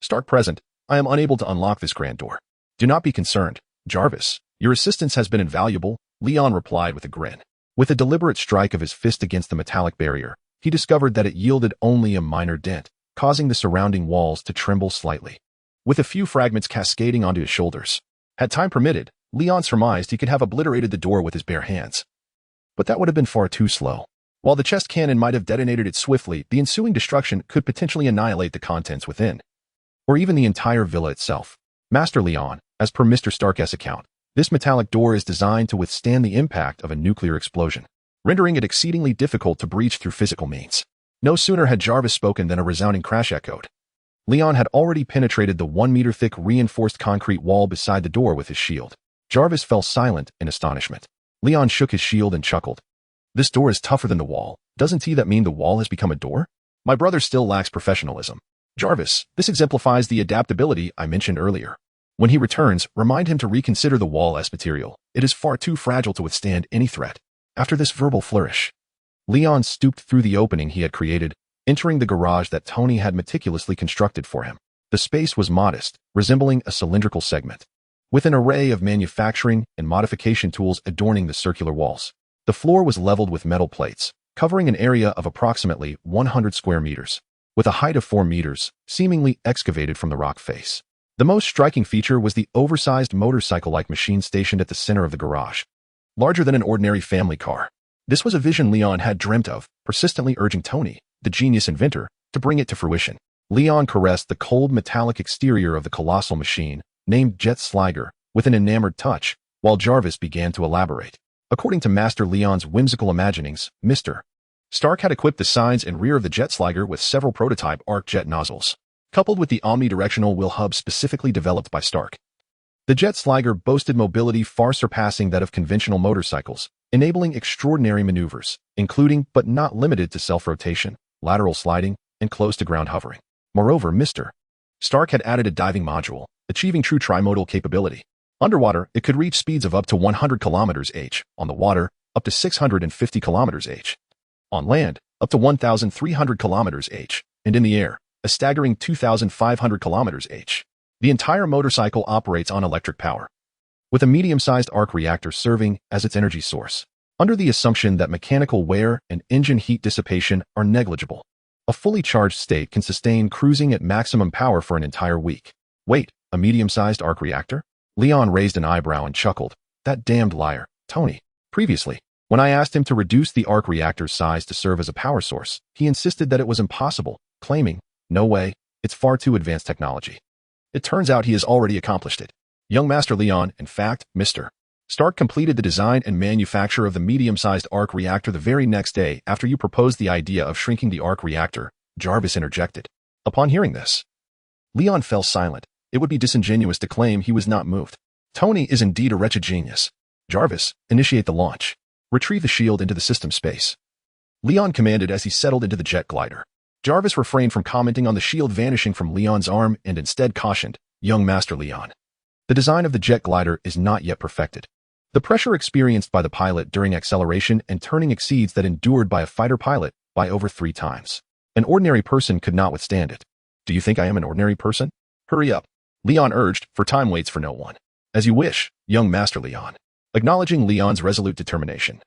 Stark present, I am unable to unlock this grand door. Do not be concerned, Jarvis. Your assistance has been invaluable, Leon replied with a grin. With a deliberate strike of his fist against the metallic barrier, he discovered that it yielded only a minor dent, causing the surrounding walls to tremble slightly, with a few fragments cascading onto his shoulders. Had time permitted, Leon surmised he could have obliterated the door with his bare hands. But that would have been far too slow. While the chest cannon might have detonated it swiftly, the ensuing destruction could potentially annihilate the contents within, or even the entire villa itself. Master Leon, as per Mr. Stark's account, this metallic door is designed to withstand the impact of a nuclear explosion, rendering it exceedingly difficult to breach through physical means. No sooner had Jarvis spoken than a resounding crash echoed. Leon had already penetrated the 1-meter-thick reinforced concrete wall beside the door with his shield. Jarvis fell silent in astonishment. Leon shook his shield and chuckled. This door is tougher than the wall. Doesn't that mean the wall has become a door? My brother still lacks professionalism. Jarvis, this exemplifies the adaptability I mentioned earlier. When he returns, remind him to reconsider the wall as material. It is far too fragile to withstand any threat. After this verbal flourish, Leon stooped through the opening he had created, entering the garage that Tony had meticulously constructed for him. The space was modest, resembling a cylindrical segment, with an array of manufacturing and modification tools adorning the circular walls. The floor was leveled with metal plates, covering an area of approximately 100 square meters, with a height of 4 meters, seemingly excavated from the rock face. The most striking feature was the oversized motorcycle-like machine stationed at the center of the garage, larger than an ordinary family car. This was a vision Leon had dreamt of, persistently urging Tony, the genius inventor, to bring it to fruition. Leon caressed the cold metallic exterior of the colossal machine, named Jet Sliger, with an enamored touch, while Jarvis began to elaborate. According to Master Leon's whimsical imaginings, Mr. Stark had equipped the sides and rear of the Jet Sliger with several prototype arc jet nozzles, coupled with the omnidirectional wheel hub specifically developed by Stark. The Jet Sliger boasted mobility far surpassing that of conventional motorcycles, enabling extraordinary maneuvers, including but not limited to self-rotation, lateral sliding, and close-to-ground hovering. Moreover, Mr. Stark had added a diving module, achieving true trimodal capability. Underwater, it could reach speeds of up to 100 km/h, on the water, up to 650 km/h, on land, up to 1,300 km/h, and in the air, a staggering 2,500 km/h. The entire motorcycle operates on electric power, with a medium-sized arc reactor serving as its energy source, under the assumption that mechanical wear and engine heat dissipation are negligible. A fully charged state can sustain cruising at maximum power for an entire week. Wait, a medium-sized arc reactor? Leon raised an eyebrow and chuckled. That damned liar, Tony. Previously, when I asked him to reduce the arc reactor's size to serve as a power source, he insisted that it was impossible, claiming, no way, it's far too advanced technology. It turns out he has already accomplished it. Young Master Leon, in fact, Mr. Stark completed the design and manufacture of the medium-sized arc reactor the very next day after you proposed the idea of shrinking the arc reactor, Jarvis interjected. Upon hearing this, Leon fell silent. It would be disingenuous to claim he was not moved. Tony is indeed a wretched genius. Jarvis, initiate the launch. Retrieve the shield into the system space. Leon commanded as he settled into the jet glider. Jarvis refrained from commenting on the shield vanishing from Leon's arm and instead cautioned, Young Master Leon, the design of the jet glider is not yet perfected. The pressure experienced by the pilot during acceleration and turning exceeds that endured by a fighter pilot by over 3 times. An ordinary person could not withstand it. Do you think I am an ordinary person? Hurry up, Leon urged, for time waits for no one. As you wish, young Master Leon. Acknowledging Leon's resolute determination,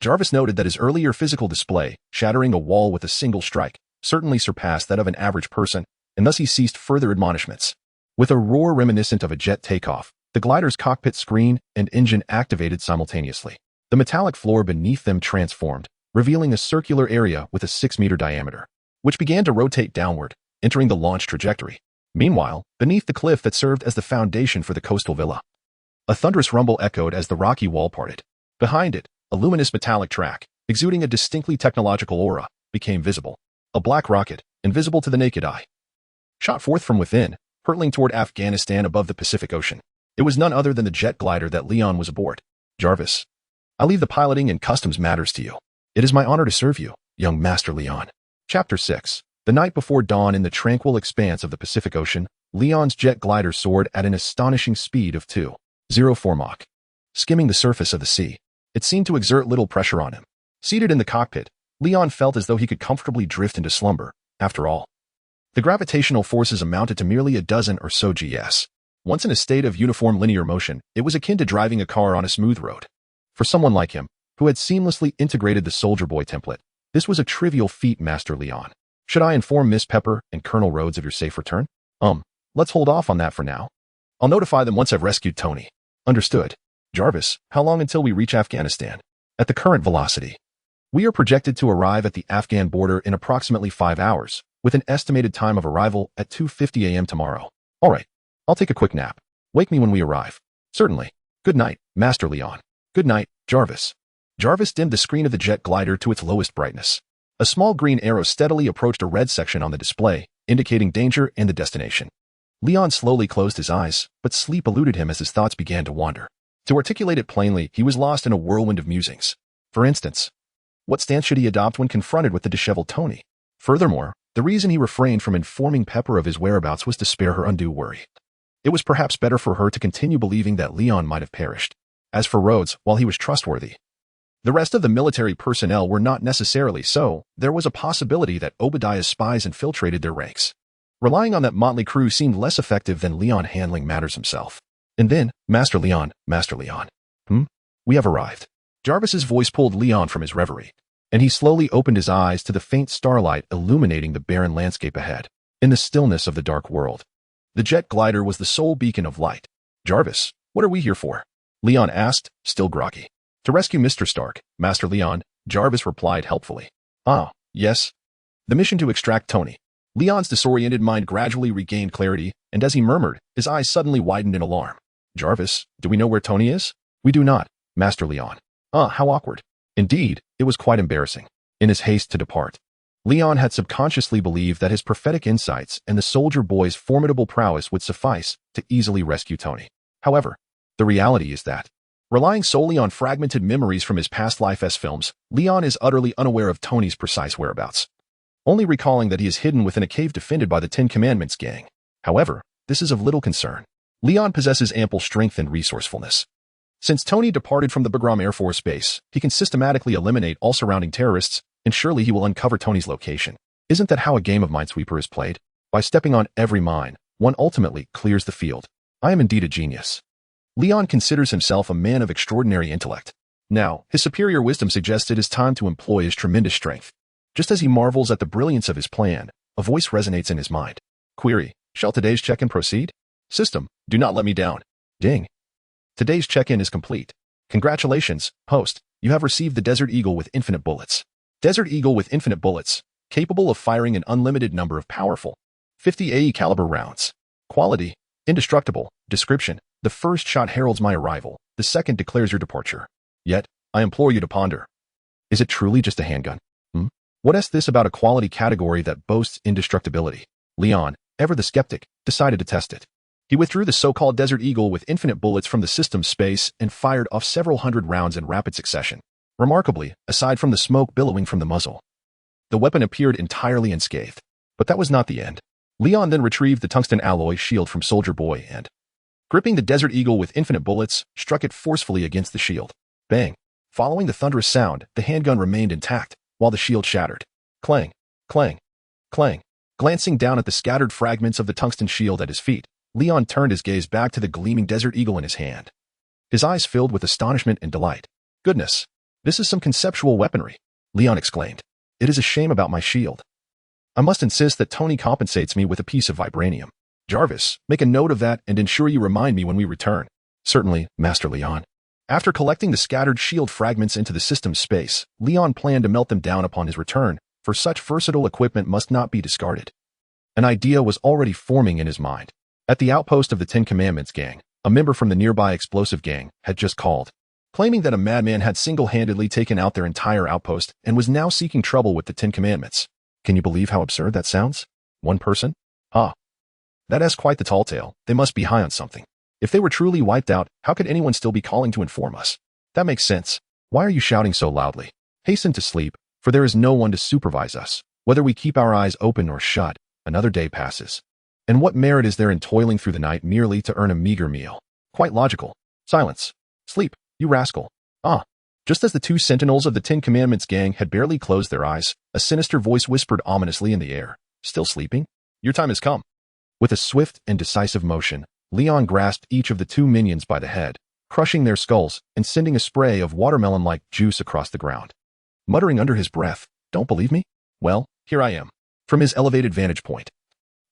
Jarvis noted that his earlier physical display, shattering a wall with a single strike, certainly surpassed that of an average person, and thus he ceased further admonishments. With a roar reminiscent of a jet takeoff, the glider's cockpit screen and engine activated simultaneously. The metallic floor beneath them transformed, revealing a circular area with a 6-meter diameter, which began to rotate downward, entering the launch trajectory. Meanwhile, beneath the cliff that served as the foundation for the coastal villa, a thunderous rumble echoed as the rocky wall parted. Behind it, a luminous metallic track, exuding a distinctly technological aura, became visible. A black rocket, invisible to the naked eye, shot forth from within, hurtling toward Afghanistan above the Pacific Ocean. It was none other than the jet glider that Leon was aboard. Jarvis, I leave the piloting and customs matters to you. It is my honor to serve you, young Master Leon. Chapter 6. The night before dawn in the tranquil expanse of the Pacific Ocean, Leon's jet glider soared at an astonishing speed of 2.04 Mach, skimming the surface of the sea. It seemed to exert little pressure on him. Seated in the cockpit, Leon felt as though he could comfortably drift into slumber. After all, the gravitational forces amounted to merely a dozen or so Gs. Once in a state of uniform linear motion, it was akin to driving a car on a smooth road. For someone like him, who had seamlessly integrated the Soldier Boy template, this was a trivial feat, Master Leon. Should I inform Miss Pepper and Colonel Rhodes of your safe return? Let's hold off on that for now. I'll notify them once I've rescued Tony. Understood. Jarvis, how long until we reach Afghanistan? At the current velocity, we are projected to arrive at the Afghan border in approximately 5 hours, with an estimated time of arrival at 2:50 a.m. tomorrow. All right, I'll take a quick nap. Wake me when we arrive. Certainly. Good night, Master Leon. Good night, Jarvis. Jarvis dimmed the screen of the jet glider to its lowest brightness. A small green arrow steadily approached a red section on the display, indicating danger and the destination. Leon slowly closed his eyes, but sleep eluded him as his thoughts began to wander. To articulate it plainly, he was lost in a whirlwind of musings. For instance, what stance should he adopt when confronted with the disheveled Tony? Furthermore, The reason he refrained from informing Pepper of his whereabouts was to spare her undue worry. It was perhaps better for her to continue believing that Leon might have perished. As for Rhodes, while he was trustworthy, the rest of the military personnel were not necessarily so. There was a possibility that Obadiah's spies infiltrated their ranks. Relying on that motley crew seemed less effective than Leon handling matters himself. And then, Master Leon. We have arrived. Jarvis's voice pulled Leon from his reverie, and he slowly opened his eyes to the faint starlight illuminating the barren landscape ahead. In the stillness of the dark world, the jet glider was the sole beacon of light. Jarvis, what are we here for? Leon asked, still groggy. To rescue Mr. Stark, Master Leon, Jarvis replied helpfully. Ah, yes. The mission to extract Tony. Leon's disoriented mind gradually regained clarity, and as he murmured, his eyes suddenly widened in alarm. Jarvis, do we know where Tony is? We do not, Master Leon. Ah, how awkward. Indeed, it was quite embarrassing. In his haste to depart, Leon had subconsciously believed that his prophetic insights and the soldier boy's formidable prowess would suffice to easily rescue Tony. However, the reality is that, relying solely on fragmented memories from his past life as films, Leon is utterly unaware of Tony's precise whereabouts, only recalling that he is hidden within a cave defended by the Ten Commandments gang. However, this is of little concern. Leon possesses ample strength and resourcefulness. Since Tony departed from the Bagram Air Force Base, he can systematically eliminate all surrounding terrorists, and surely he will uncover Tony's location. Isn't that how a game of Minesweeper is played? By stepping on every mine, one ultimately clears the field. I am indeed a genius. Leon considers himself a man of extraordinary intellect. Now, his superior wisdom suggests it is time to employ his tremendous strength. Just as he marvels at the brilliance of his plan, a voice resonates in his mind. Query, shall today's check-in proceed? System, do not let me down. Ding. Today's check-in is complete. Congratulations, host. You have received the Desert Eagle with infinite bullets. Desert Eagle with infinite bullets, capable of firing an unlimited number of powerful 50 AE caliber rounds. Quality, indestructible. Description, the first shot heralds my arrival, the second declares your departure. Yet, I implore you to ponder. Is it truly just a handgun? What is this about a quality category that boasts indestructibility? Leon, ever the skeptic, decided to test it. He withdrew the so-called Desert Eagle with infinite bullets from the system's space and fired off several hundred rounds in rapid succession. Remarkably, aside from the smoke billowing from the muzzle, the weapon appeared entirely unscathed. But that was not the end. Leon then retrieved the tungsten alloy shield from Soldier Boy and, gripping the Desert Eagle with infinite bullets, struck it forcefully against the shield. Bang! Following the thunderous sound, the handgun remained intact, while the shield shattered. Clang, clang, clang. Glancing down at the scattered fragments of the tungsten shield at his feet, Leon turned his gaze back to the gleaming Desert Eagle in his hand. His eyes filled with astonishment and delight. Goodness, this is some conceptual weaponry, Leon exclaimed. It is a shame about my shield. I must insist that Tony compensates me with a piece of vibranium. Jarvis, make a note of that and ensure you remind me when we return. Certainly, Master Leon. After collecting the scattered shield fragments into the system's space, Leon planned to melt them down upon his return, for such versatile equipment must not be discarded. An idea was already forming in his mind. At the outpost of the Ten Commandments gang, a member from the nearby explosive gang had just called, claiming that a madman had single-handedly taken out their entire outpost and was now seeking trouble with the Ten Commandments. Can you believe how absurd that sounds? One person? Ah. That is quite the tall tale. They must be high on something. If they were truly wiped out, how could anyone still be calling to inform us? That makes sense. Why are you shouting so loudly? Hasten to sleep, for there is no one to supervise us. Whether we keep our eyes open or shut, another day passes. And what merit is there in toiling through the night merely to earn a meager meal? Quite logical. Silence. Sleep, you rascal. Ah. Just as the two sentinels of the Ten Commandments gang had barely closed their eyes, a sinister voice whispered ominously in the air. Still sleeping? Your time has come. With a swift and decisive motion, Leon grasped each of the two minions by the head, crushing their skulls and sending a spray of watermelon-like juice across the ground. Muttering under his breath, "Don't believe me? Well, here I am." From his elevated vantage point,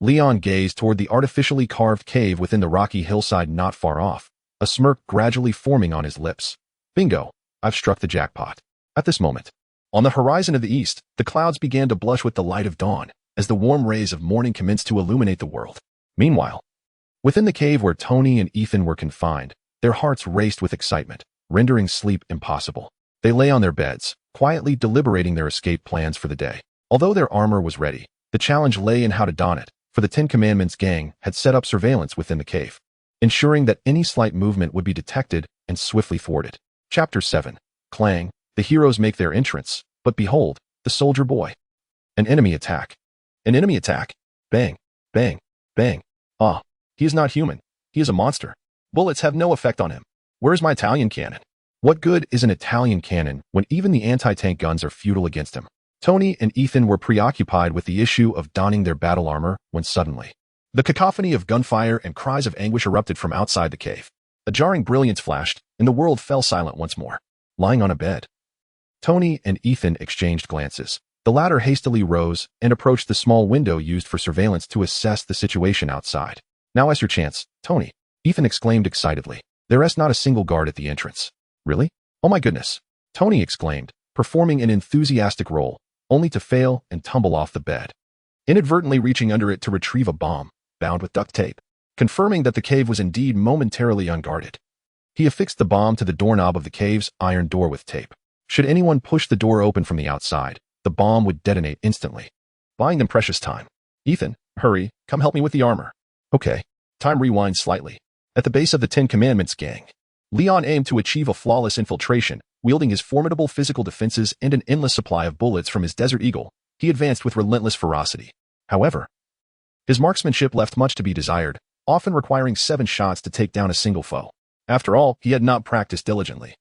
Leon gazed toward the artificially carved cave within the rocky hillside not far off, a smirk gradually forming on his lips. Bingo, I've struck the jackpot. At this moment, on the horizon of the east, the clouds began to blush with the light of dawn, as the warm rays of morning commenced to illuminate the world. Meanwhile, within the cave where Tony and Ethan were confined, their hearts raced with excitement, rendering sleep impossible. They lay on their beds, quietly deliberating their escape plans for the day. Although their armor was ready, the challenge lay in how to don it, for the Ten Commandments gang had set up surveillance within the cave, ensuring that any slight movement would be detected and swiftly thwarted. Chapter 7. Clang. The heroes make their entrance, but behold, the soldier boy. An enemy attack. An enemy attack. Bang, bang, bang. Ah, he is not human. He is a monster. Bullets have no effect on him. Where's my Italian cannon? What good is an Italian cannon when even the anti-tank guns are futile against him? Tony and Ethan were preoccupied with the issue of donning their battle armor when suddenly, the cacophony of gunfire and cries of anguish erupted from outside the cave. A jarring brilliance flashed, and the world fell silent once more. Lying on a bed, Tony and Ethan exchanged glances. The latter hastily rose and approached the small window used for surveillance to assess the situation outside. Now is your chance, Tony, Ethan exclaimed excitedly. There is not a single guard at the entrance. Really? Oh my goodness, Tony exclaimed, performing an enthusiastic roll, only to fail and tumble off the bed, inadvertently reaching under it to retrieve a bomb, bound with duct tape, confirming that the cave was indeed momentarily unguarded. He affixed the bomb to the doorknob of the cave's iron door with tape. Should anyone push the door open from the outside, the bomb would detonate instantly, buying them precious time. Ethan, hurry, come help me with the armor. Okay. Time rewinds slightly. At the base of the Ten Commandments gang, Leon aimed to achieve a flawless infiltration, wielding his formidable physical defenses and an endless supply of bullets from his Desert Eagle. He advanced with relentless ferocity. However, his marksmanship left much to be desired, often requiring 7 shots to take down a single foe. After all, he had not practiced diligently.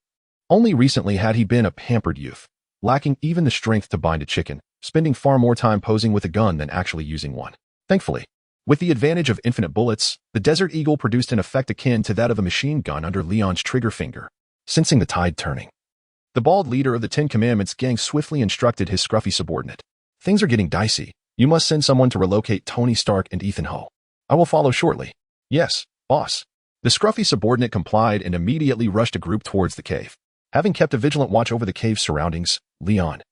Only recently had he been a pampered youth, lacking even the strength to bind a chicken, spending far more time posing with a gun than actually using one. Thankfully, with the advantage of infinite bullets, the Desert Eagle produced an effect akin to that of a machine gun under Leon's trigger finger. Sensing the tide turning, the bald leader of the Ten Commandments gang swiftly instructed his scruffy subordinate. Things are getting dicey. You must send someone to relocate Tony Stark and Ethan Hull. I will follow shortly. Yes, boss. The scruffy subordinate complied and immediately rushed a group towards the cave. Having kept a vigilant watch over the cave's surroundings, Leon,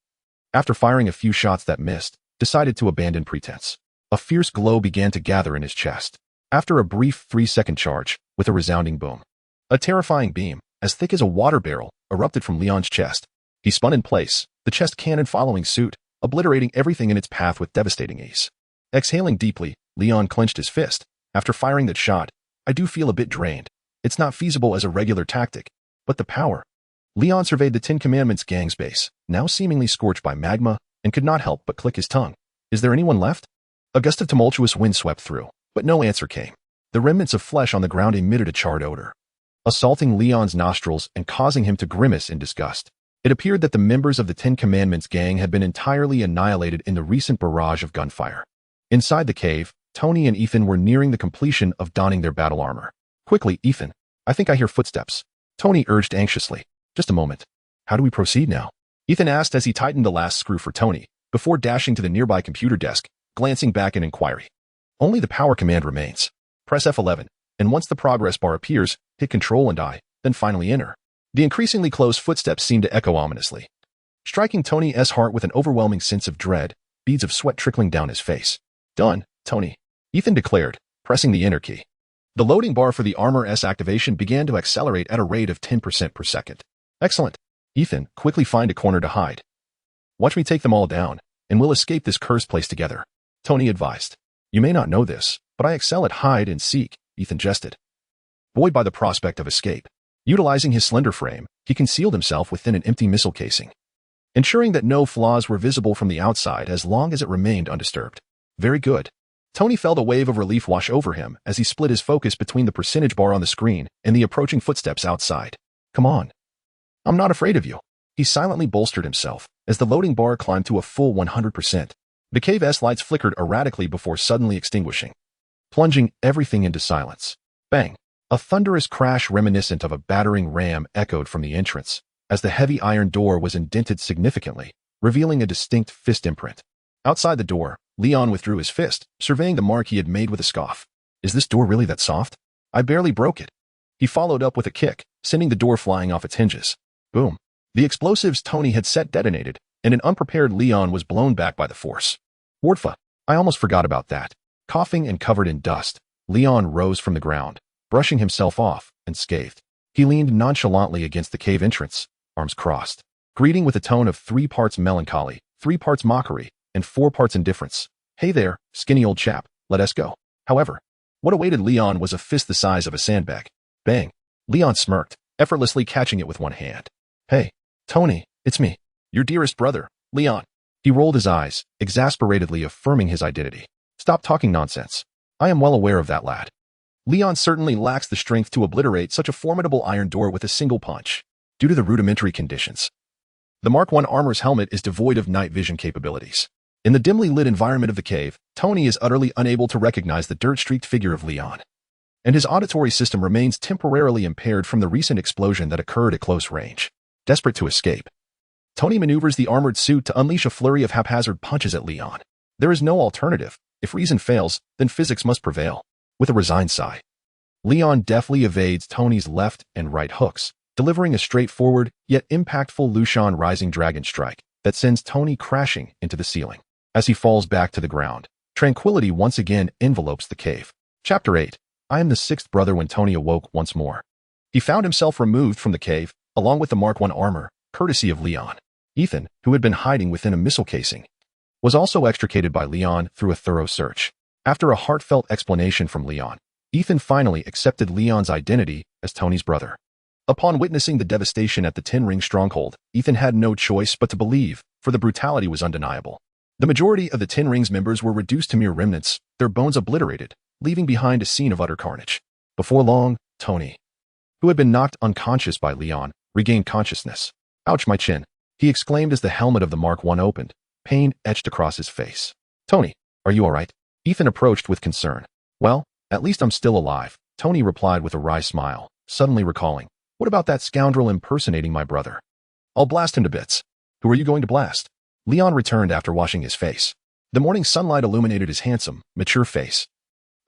after firing a few shots that missed, decided to abandon pretense. A fierce glow began to gather in his chest. After a brief 3-second charge, with a resounding boom, a terrifying beam, as thick as a water barrel, erupted from Leon's chest. He spun in place, the chest cannon following suit, obliterating everything in its path with devastating ease. Exhaling deeply, Leon clenched his fist. After firing that shot, I do feel a bit drained. It's not feasible as a regular tactic, but the power. Leon surveyed the Ten Commandments gang's base, now seemingly scorched by magma, and could not help but click his tongue. Is there anyone left? A gust of tumultuous wind swept through, but no answer came. The remnants of flesh on the ground emitted a charred odor, assaulting Leon's nostrils and causing him to grimace in disgust. It appeared that the members of the Ten Commandments gang had been entirely annihilated in the recent barrage of gunfire. Inside the cave, Tony and Ethan were nearing the completion of donning their battle armor. Quickly, Ethan. I think I hear footsteps. Tony urged anxiously. Just a moment. How do we proceed now? Ethan asked as he tightened the last screw for Tony, before dashing to the nearby computer desk, glancing back in inquiry. Only the power command remains. Press F11, and once the progress bar appears, hit Control and I, then finally enter. The increasingly close footsteps seemed to echo ominously, striking Tony's heart with an overwhelming sense of dread, beads of sweat trickling down his face. Done, Tony, Ethan declared, pressing the enter key. The loading bar for the armor's activation began to accelerate at a rate of 10% per second. Excellent. Ethan, quickly find a corner to hide. Watch me take them all down, and we'll escape this cursed place together, Tony advised. You may not know this, but I excel at hide and seek, Ethan jested, buoyed by the prospect of escape. Utilizing his slender frame, he concealed himself within an empty missile casing, ensuring that no flaws were visible from the outside as long as it remained undisturbed. Very good. Tony felt a wave of relief wash over him as he split his focus between the percentage bar on the screen and the approaching footsteps outside. Come on. I'm not afraid of you. He silently bolstered himself as the loading bar climbed to a full 100%. The cave's lights flickered erratically before suddenly extinguishing, plunging everything into silence. Bang! A thunderous crash reminiscent of a battering ram echoed from the entrance as the heavy iron door was indented significantly, revealing a distinct fist imprint. Outside the door, Leon withdrew his fist, surveying the mark he had made with a scoff. Is this door really that soft? I barely broke it. He followed up with a kick, sending the door flying off its hinges. Boom. The explosives Tony had set detonated, and an unprepared Leon was blown back by the force. Wardfa, I almost forgot about that. Coughing and covered in dust, Leon rose from the ground, brushing himself off, and scathed. He leaned nonchalantly against the cave entrance, arms crossed, greeting with a tone of 3 parts melancholy, 3 parts mockery, and 4 parts indifference. Hey there, skinny old chap, let us go. However, what awaited Leon was a fist the size of a sandbag. Bang! Leon smirked, effortlessly catching it with one hand. Hey, Tony, it's me, your dearest brother, Leon. He rolled his eyes, exasperatedly affirming his identity. Stop talking nonsense. I am well aware of that, lad. Leon certainly lacks the strength to obliterate such a formidable iron door with a single punch, due to the rudimentary conditions. The Mark I armor's helmet is devoid of night vision capabilities. In the dimly lit environment of the cave, Tony is utterly unable to recognize the dirt-streaked figure of Leon. And his auditory system remains temporarily impaired from the recent explosion that occurred at close range. Desperate to escape, Tony maneuvers the armored suit to unleash a flurry of haphazard punches at Leon. There is no alternative. If reason fails, then physics must prevail. With a resigned sigh, Leon deftly evades Tony's left and right hooks, delivering a straightforward, yet impactful Lucian Rising Dragon strike that sends Tony crashing into the ceiling. As he falls back to the ground, tranquility once again envelopes the cave. Chapter 8. I am the sixth brother. When Tony awoke once more, he found himself removed from the cave, along with the Mark I armor, courtesy of Leon. Ethan, who had been hiding within a missile casing, was also extricated by Leon through a thorough search. After a heartfelt explanation from Leon, Ethan finally accepted Leon's identity as Tony's brother. Upon witnessing the devastation at the Ten Ring stronghold, Ethan had no choice but to believe, for the brutality was undeniable. The majority of the Ten Ring's members were reduced to mere remnants, their bones obliterated, leaving behind a scene of utter carnage. Before long, Tony, who had been knocked unconscious by Leon, regained consciousness. Ouch, my chin, he exclaimed as the helmet of the Mark I opened, pain etched across his face. Tony, are you all right? Ethan approached with concern. Well, at least I'm still alive, Tony replied with a wry smile, suddenly recalling. What about that scoundrel impersonating my brother? I'll blast him to bits. Who are you going to blast? Leon returned after washing his face. The morning sunlight illuminated his handsome, mature face,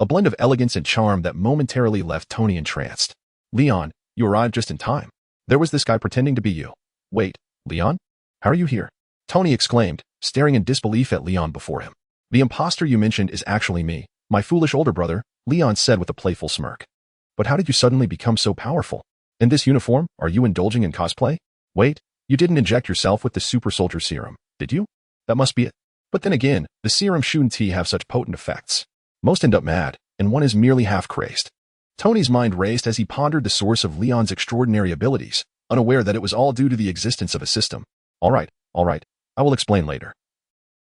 a blend of elegance and charm that momentarily left Tony entranced. Leon, you arrived just in time. There was this guy pretending to be you. Wait, Leon? How are you here? Tony exclaimed, staring in disbelief at Leon before him. The imposter you mentioned is actually me, my foolish older brother, Leon said with a playful smirk. But how did you suddenly become so powerful? In this uniform, are you indulging in cosplay? Wait, you didn't inject yourself with the super soldier serum, did you? That must be it. But then again, the serum shouldn't have such potent effects. Most end up mad, and one is merely half crazed. Tony's mind raced as he pondered the source of Leon's extraordinary abilities, unaware that it was all due to the existence of a system. All right, I will explain later.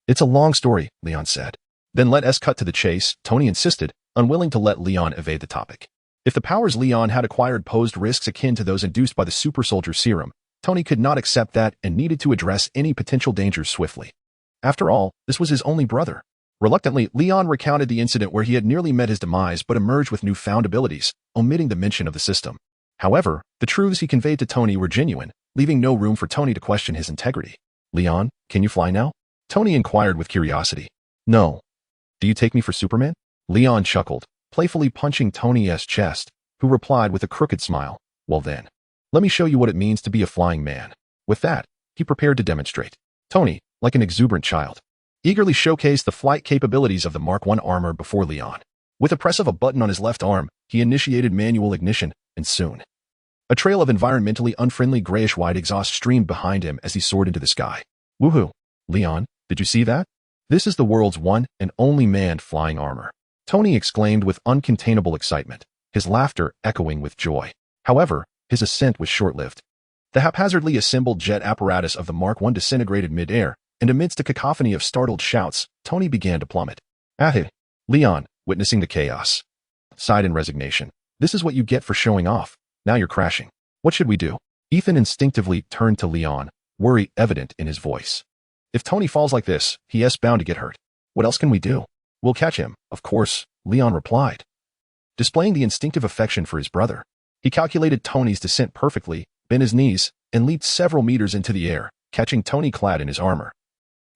It's a long story, Leon said. Then let us cut to the chase, Tony insisted, unwilling to let Leon evade the topic. If the powers Leon had acquired posed risks akin to those induced by the super soldier serum, Tony could not accept that and needed to address any potential dangers swiftly. After all, this was his only brother. Reluctantly, Leon recounted the incident where he had nearly met his demise but emerged with newfound abilities, omitting the mention of the system. However, the truths he conveyed to Tony were genuine, leaving no room for Tony to question his integrity. Leon, can you fly now? Tony inquired with curiosity. No. Do you take me for Superman? Leon chuckled, playfully punching Tony's chest, who replied with a crooked smile. Well then, let me show you what it means to be a flying man. With that, he prepared to demonstrate. Tony, like an exuberant child, eagerly showcased the flight capabilities of the Mark I armor before Leon. With a press of a button on his left arm, he initiated manual ignition, and soon, a trail of environmentally unfriendly grayish-white exhaust streamed behind him as he soared into the sky. Woohoo! Leon, did you see that? This is the world's one and only manned flying armor. Tony exclaimed with uncontainable excitement, his laughter echoing with joy. However, his ascent was short-lived. The haphazardly assembled jet apparatus of the Mark I disintegrated mid-air, and amidst a cacophony of startled shouts, Tony began to plummet. Aheh! Leon, witnessing the chaos, sighed in resignation. This is what you get for showing off. Now you're crashing. What should we do? Ethan instinctively turned to Leon, worry evident in his voice. If Tony falls like this, he is bound to get hurt. What else can we do? We'll catch him, of course, Leon replied, displaying the instinctive affection for his brother. He calculated Tony's descent perfectly, bent his knees, and leaped several meters into the air, catching Tony clad in his armor,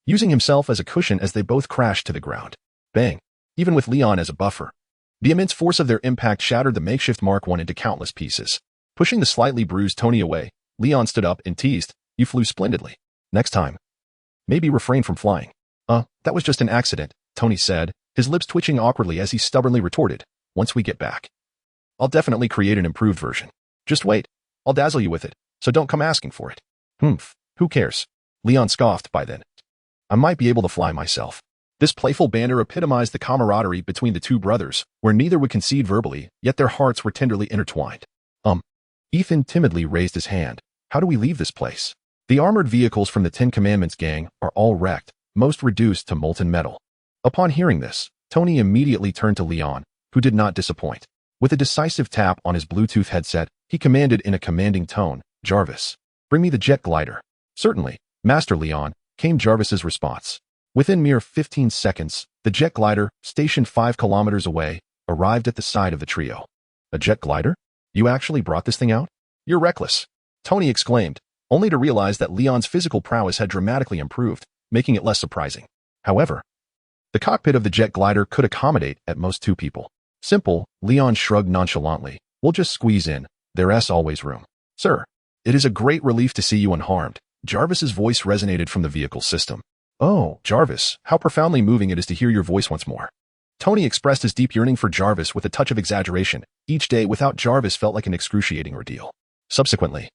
using himself as a cushion as they both crashed to the ground. Bang! Even with Leon as a buffer, the immense force of their impact shattered the makeshift Mark I into countless pieces. Pushing the slightly bruised Tony away, Leon stood up and teased, "You flew splendidly. Next time, maybe refrain from flying." That was just an accident, Tony said, his lips twitching awkwardly as he stubbornly retorted, "Once we get back, I'll definitely create an improved version. Just wait, I'll dazzle you with it, so don't come asking for it." "Humph, who cares?" Leon scoffed. By then, I might be able to fly myself. This playful banter epitomized the camaraderie between the two brothers, where neither would concede verbally, yet their hearts were tenderly intertwined. Ethan timidly raised his hand. How do we leave this place? The armored vehicles from the Ten Commandments gang are all wrecked, most reduced to molten metal. Upon hearing this, Tony immediately turned to Leon, who did not disappoint. With a decisive tap on his Bluetooth headset, he commanded in a commanding tone, "Jarvis, bring me the jet glider." "Certainly, Master Leon," came Jarvis's response. Within mere 15 seconds, the jet glider, stationed 5 kilometers away, arrived at the side of the trio. "A jet glider? You actually brought this thing out? You're reckless," Tony exclaimed, only to realize that Leon's physical prowess had dramatically improved, making it less surprising. However, the cockpit of the jet glider could accommodate at most 2 people. "Simple," Leon shrugged nonchalantly. "We'll just squeeze in. There's always room." "Sir, it is a great relief to see you unharmed." Jarvis's voice resonated from the vehicle system. "Oh, Jarvis, how profoundly moving it is to hear your voice once more." Tony expressed his deep yearning for Jarvis with a touch of exaggeration. Each day without Jarvis felt like an excruciating ordeal. Subsequently,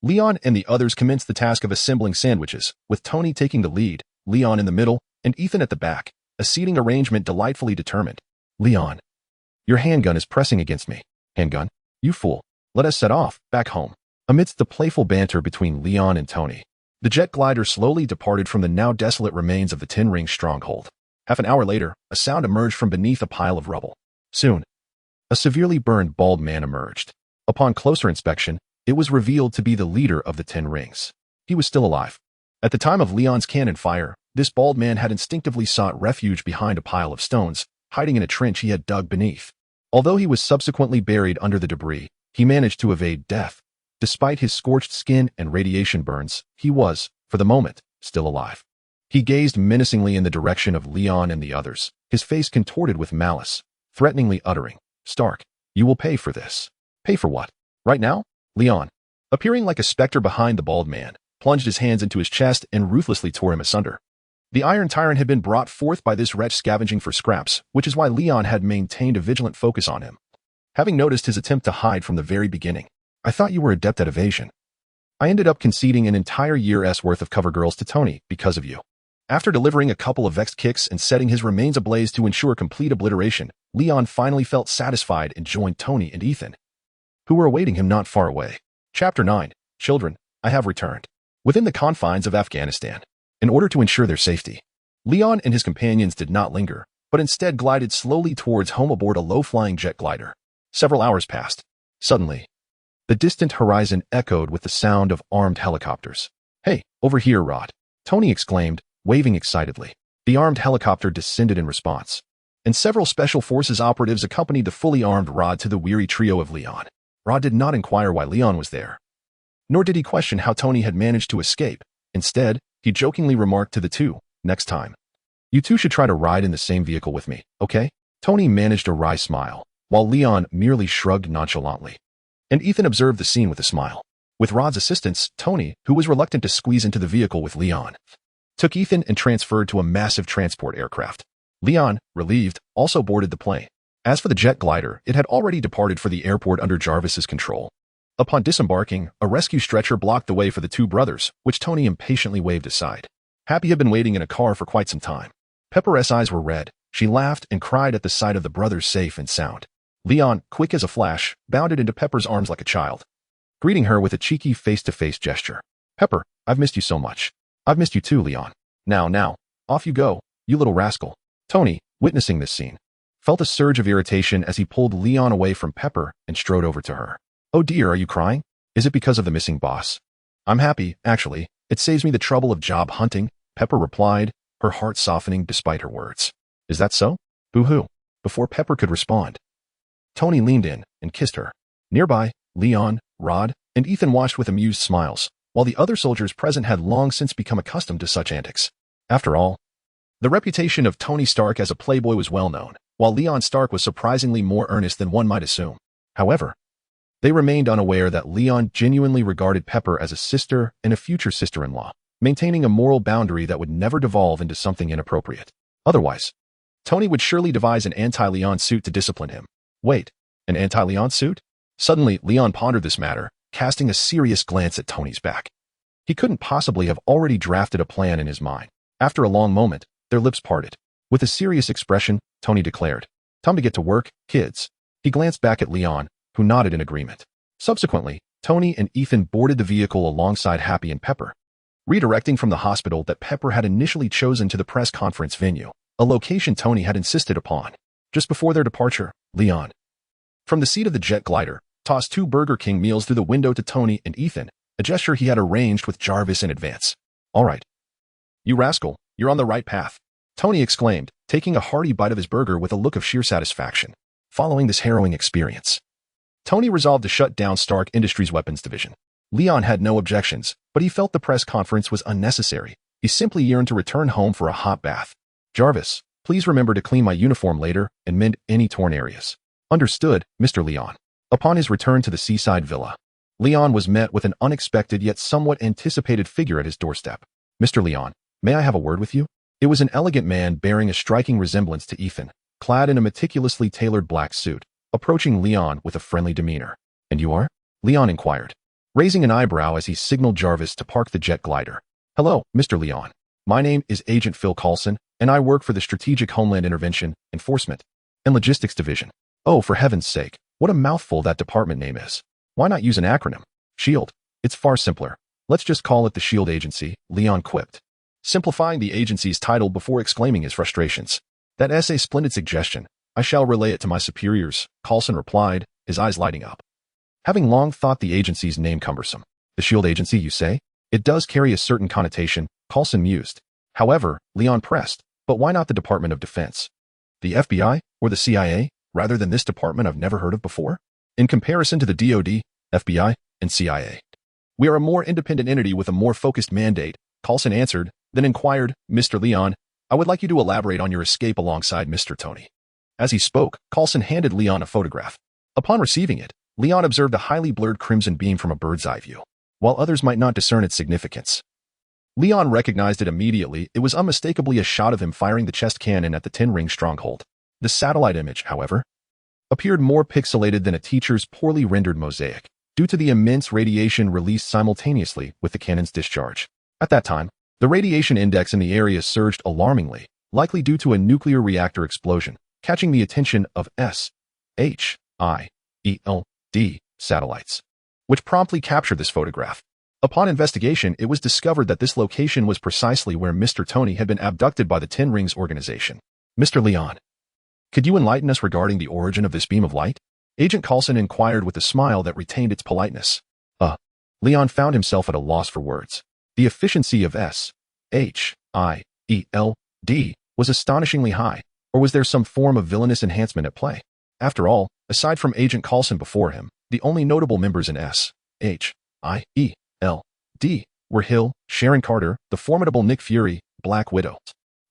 Leon and the others commenced the task of assembling sandwiches, with Tony taking the lead, Leon in the middle, and Ethan at the back, a seating arrangement delightfully determined. "Leon, your handgun is pressing against me." "Handgun? You fool. Let us set off, back home." Amidst the playful banter between Leon and Tony, the jet glider slowly departed from the now desolate remains of the Tin Ring stronghold. Half an hour later, a sound emerged from beneath a pile of rubble. Soon, a severely burned bald man emerged. Upon closer inspection, it was revealed to be the leader of the Ten Rings. He was still alive. At the time of Leon's cannon fire, this bald man had instinctively sought refuge behind a pile of stones, hiding in a trench he had dug beneath. Although he was subsequently buried under the debris, he managed to evade death. Despite his scorched skin and radiation burns, he was, for the moment, still alive. He gazed menacingly in the direction of Leon and the others, his face contorted with malice, threateningly uttering, "Stark, you will pay for this." "Pay for what? Right now?" Leon, appearing like a specter behind the bald man, plunged his hands into his chest and ruthlessly tore him asunder. The Iron Tyrant had been brought forth by this wretch scavenging for scraps, which is why Leon had maintained a vigilant focus on him. Having noticed his attempt to hide from the very beginning, "I thought you were adept at evasion. I ended up conceding an entire year's worth of cover girls to Tony because of you." After delivering a couple of vexed kicks and setting his remains ablaze to ensure complete obliteration, Leon finally felt satisfied and joined Tony and Ethan, who were awaiting him not far away. Chapter 9. Children, I have returned. Within the confines of Afghanistan, in order to ensure their safety, Leon and his companions did not linger, but instead glided slowly towards home aboard a low-flying jet glider. Several hours passed. Suddenly, the distant horizon echoed with the sound of armed helicopters. "Hey, over here, Rod," Tony exclaimed, waving excitedly. The armed helicopter descended in response, and several Special Forces operatives accompanied the fully armed Rod to the weary trio of Leon. Rod did not inquire why Leon was there, nor did he question how Tony had managed to escape. Instead, he jokingly remarked to the two, "Next time, you two should try to ride in the same vehicle with me, okay?" Tony managed a wry smile, while Leon merely shrugged nonchalantly. And Ethan observed the scene with a smile. With Rod's assistance, Tony, who was reluctant to squeeze into the vehicle with Leon, took Ethan and transferred to a massive transport aircraft. Leon, relieved, also boarded the plane. As for the jet glider, it had already departed for the airport under Jarvis's control. Upon disembarking, a rescue stretcher blocked the way for the two brothers, which Tony impatiently waved aside. Happy had been waiting in a car for quite some time. Pepper's eyes were red. She laughed and cried at the sight of the brothers safe and sound. Leon, quick as a flash, bounded into Pepper's arms like a child, greeting her with a cheeky face-to-face gesture. "Pepper, I've missed you so much." "I've missed you too, Leon. Now, off you go, you little rascal." Tony, witnessing this scene, felt a surge of irritation as he pulled Leon away from Pepper and strode over to her. "Oh dear, are you crying? Is it because of the missing boss?" "I'm happy, actually. It saves me the trouble of job hunting," Pepper replied, her heart softening despite her words. "Is that so? Boo-hoo." Before Pepper could respond, Tony leaned in and kissed her. Nearby, Leon, Rod, and Ethan watched with amused smiles, while the other soldiers present had long since become accustomed to such antics. After all, the reputation of Tony Stark as a playboy was well known, while Leon Stark was surprisingly more earnest than one might assume. However, they remained unaware that Leon genuinely regarded Pepper as a sister and a future sister-in-law, maintaining a moral boundary that would never devolve into something inappropriate. Otherwise, Tony would surely devise an anti-Leon suit to discipline him. Wait, an anti-Leon suit? Suddenly, Leon pondered this matter, casting a serious glance at Tony's back. He couldn't possibly have already drafted a plan in his mind. After a long moment, their lips parted. With a serious expression, Tony declared, "Time to get to work, kids." He glanced back at Leon, who nodded in agreement. Subsequently, Tony and Ethan boarded the vehicle alongside Happy and Pepper, redirecting from the hospital that Pepper had initially chosen to the press conference venue, a location Tony had insisted upon. Just before their departure, Leon, from the seat of the jet glider, tossed 2 Burger King meals through the window to Tony and Ethan, a gesture he had arranged with Jarvis in advance. "All right. You rascal, you're on the right path," Tony exclaimed, taking a hearty bite of his burger with a look of sheer satisfaction. Following this harrowing experience, Tony resolved to shut down Stark Industries' weapons division. Leon had no objections, but he felt the press conference was unnecessary. He simply yearned to return home for a hot bath. "Jarvis, please remember to clean my uniform later and mend any torn areas." "Understood, Mr. Leon." Upon his return to the seaside villa, Leon was met with an unexpected yet somewhat anticipated figure at his doorstep. "Mr. Leon, may I have a word with you?" It was an elegant man bearing a striking resemblance to Ethan, clad in a meticulously tailored black suit, approaching Leon with a friendly demeanor. "And you are?" Leon inquired, raising an eyebrow as he signaled Jarvis to park the jet glider. "Hello, Mr. Leon. My name is Agent Phil Coulson, and I work for the Strategic Homeland Intervention, Enforcement, and Logistics Division." "Oh, for heaven's sake, what a mouthful that department name is. Why not use an acronym? SHIELD. It's far simpler. Let's just call it the SHIELD Agency," Leon quipped, simplifying the agency's title before exclaiming his frustrations. "That's a splendid suggestion. I shall relay it to my superiors," Coulson replied, his eyes lighting up. Having long thought the agency's name cumbersome. "The SHIELD Agency, you say? It does carry a certain connotation," Coulson mused. However, Leon pressed, "But why not the Department of Defense? The FBI or the CIA, rather than this department I've never heard of before? In comparison to the DoD, FBI, and CIA, we are a more independent entity with a more focused mandate," Coulson answered, then inquired, "Mr. Leon, I would like you to elaborate on your escape alongside Mr. Tony." As he spoke, Coulson handed Leon a photograph. Upon receiving it, Leon observed a highly blurred crimson beam from a bird's eye view, while others might not discern its significance. Leon recognized it immediately. It was unmistakably a shot of him firing the chest cannon at the Ten-Ring stronghold. The satellite image, however, appeared more pixelated than a teacher's poorly rendered mosaic, due to the immense radiation released simultaneously with the cannon's discharge. At that time, the radiation index in the area surged alarmingly, likely due to a nuclear reactor explosion, catching the attention of SHIELD satellites, which promptly captured this photograph. Upon investigation, it was discovered that this location was precisely where Mr. Tony had been abducted by the Ten Rings organization. "Mr. Leon, could you enlighten us regarding the origin of this beam of light?" Agent Coulson inquired with a smile that retained its politeness. Leon found himself at a loss for words. The efficiency of SHIELD was astonishingly high, or was there some form of villainous enhancement at play? After all, aside from Agent Coulson before him, the only notable members in SHIELD were Hill, Sharon Carter, the formidable Nick Fury, Black Widow,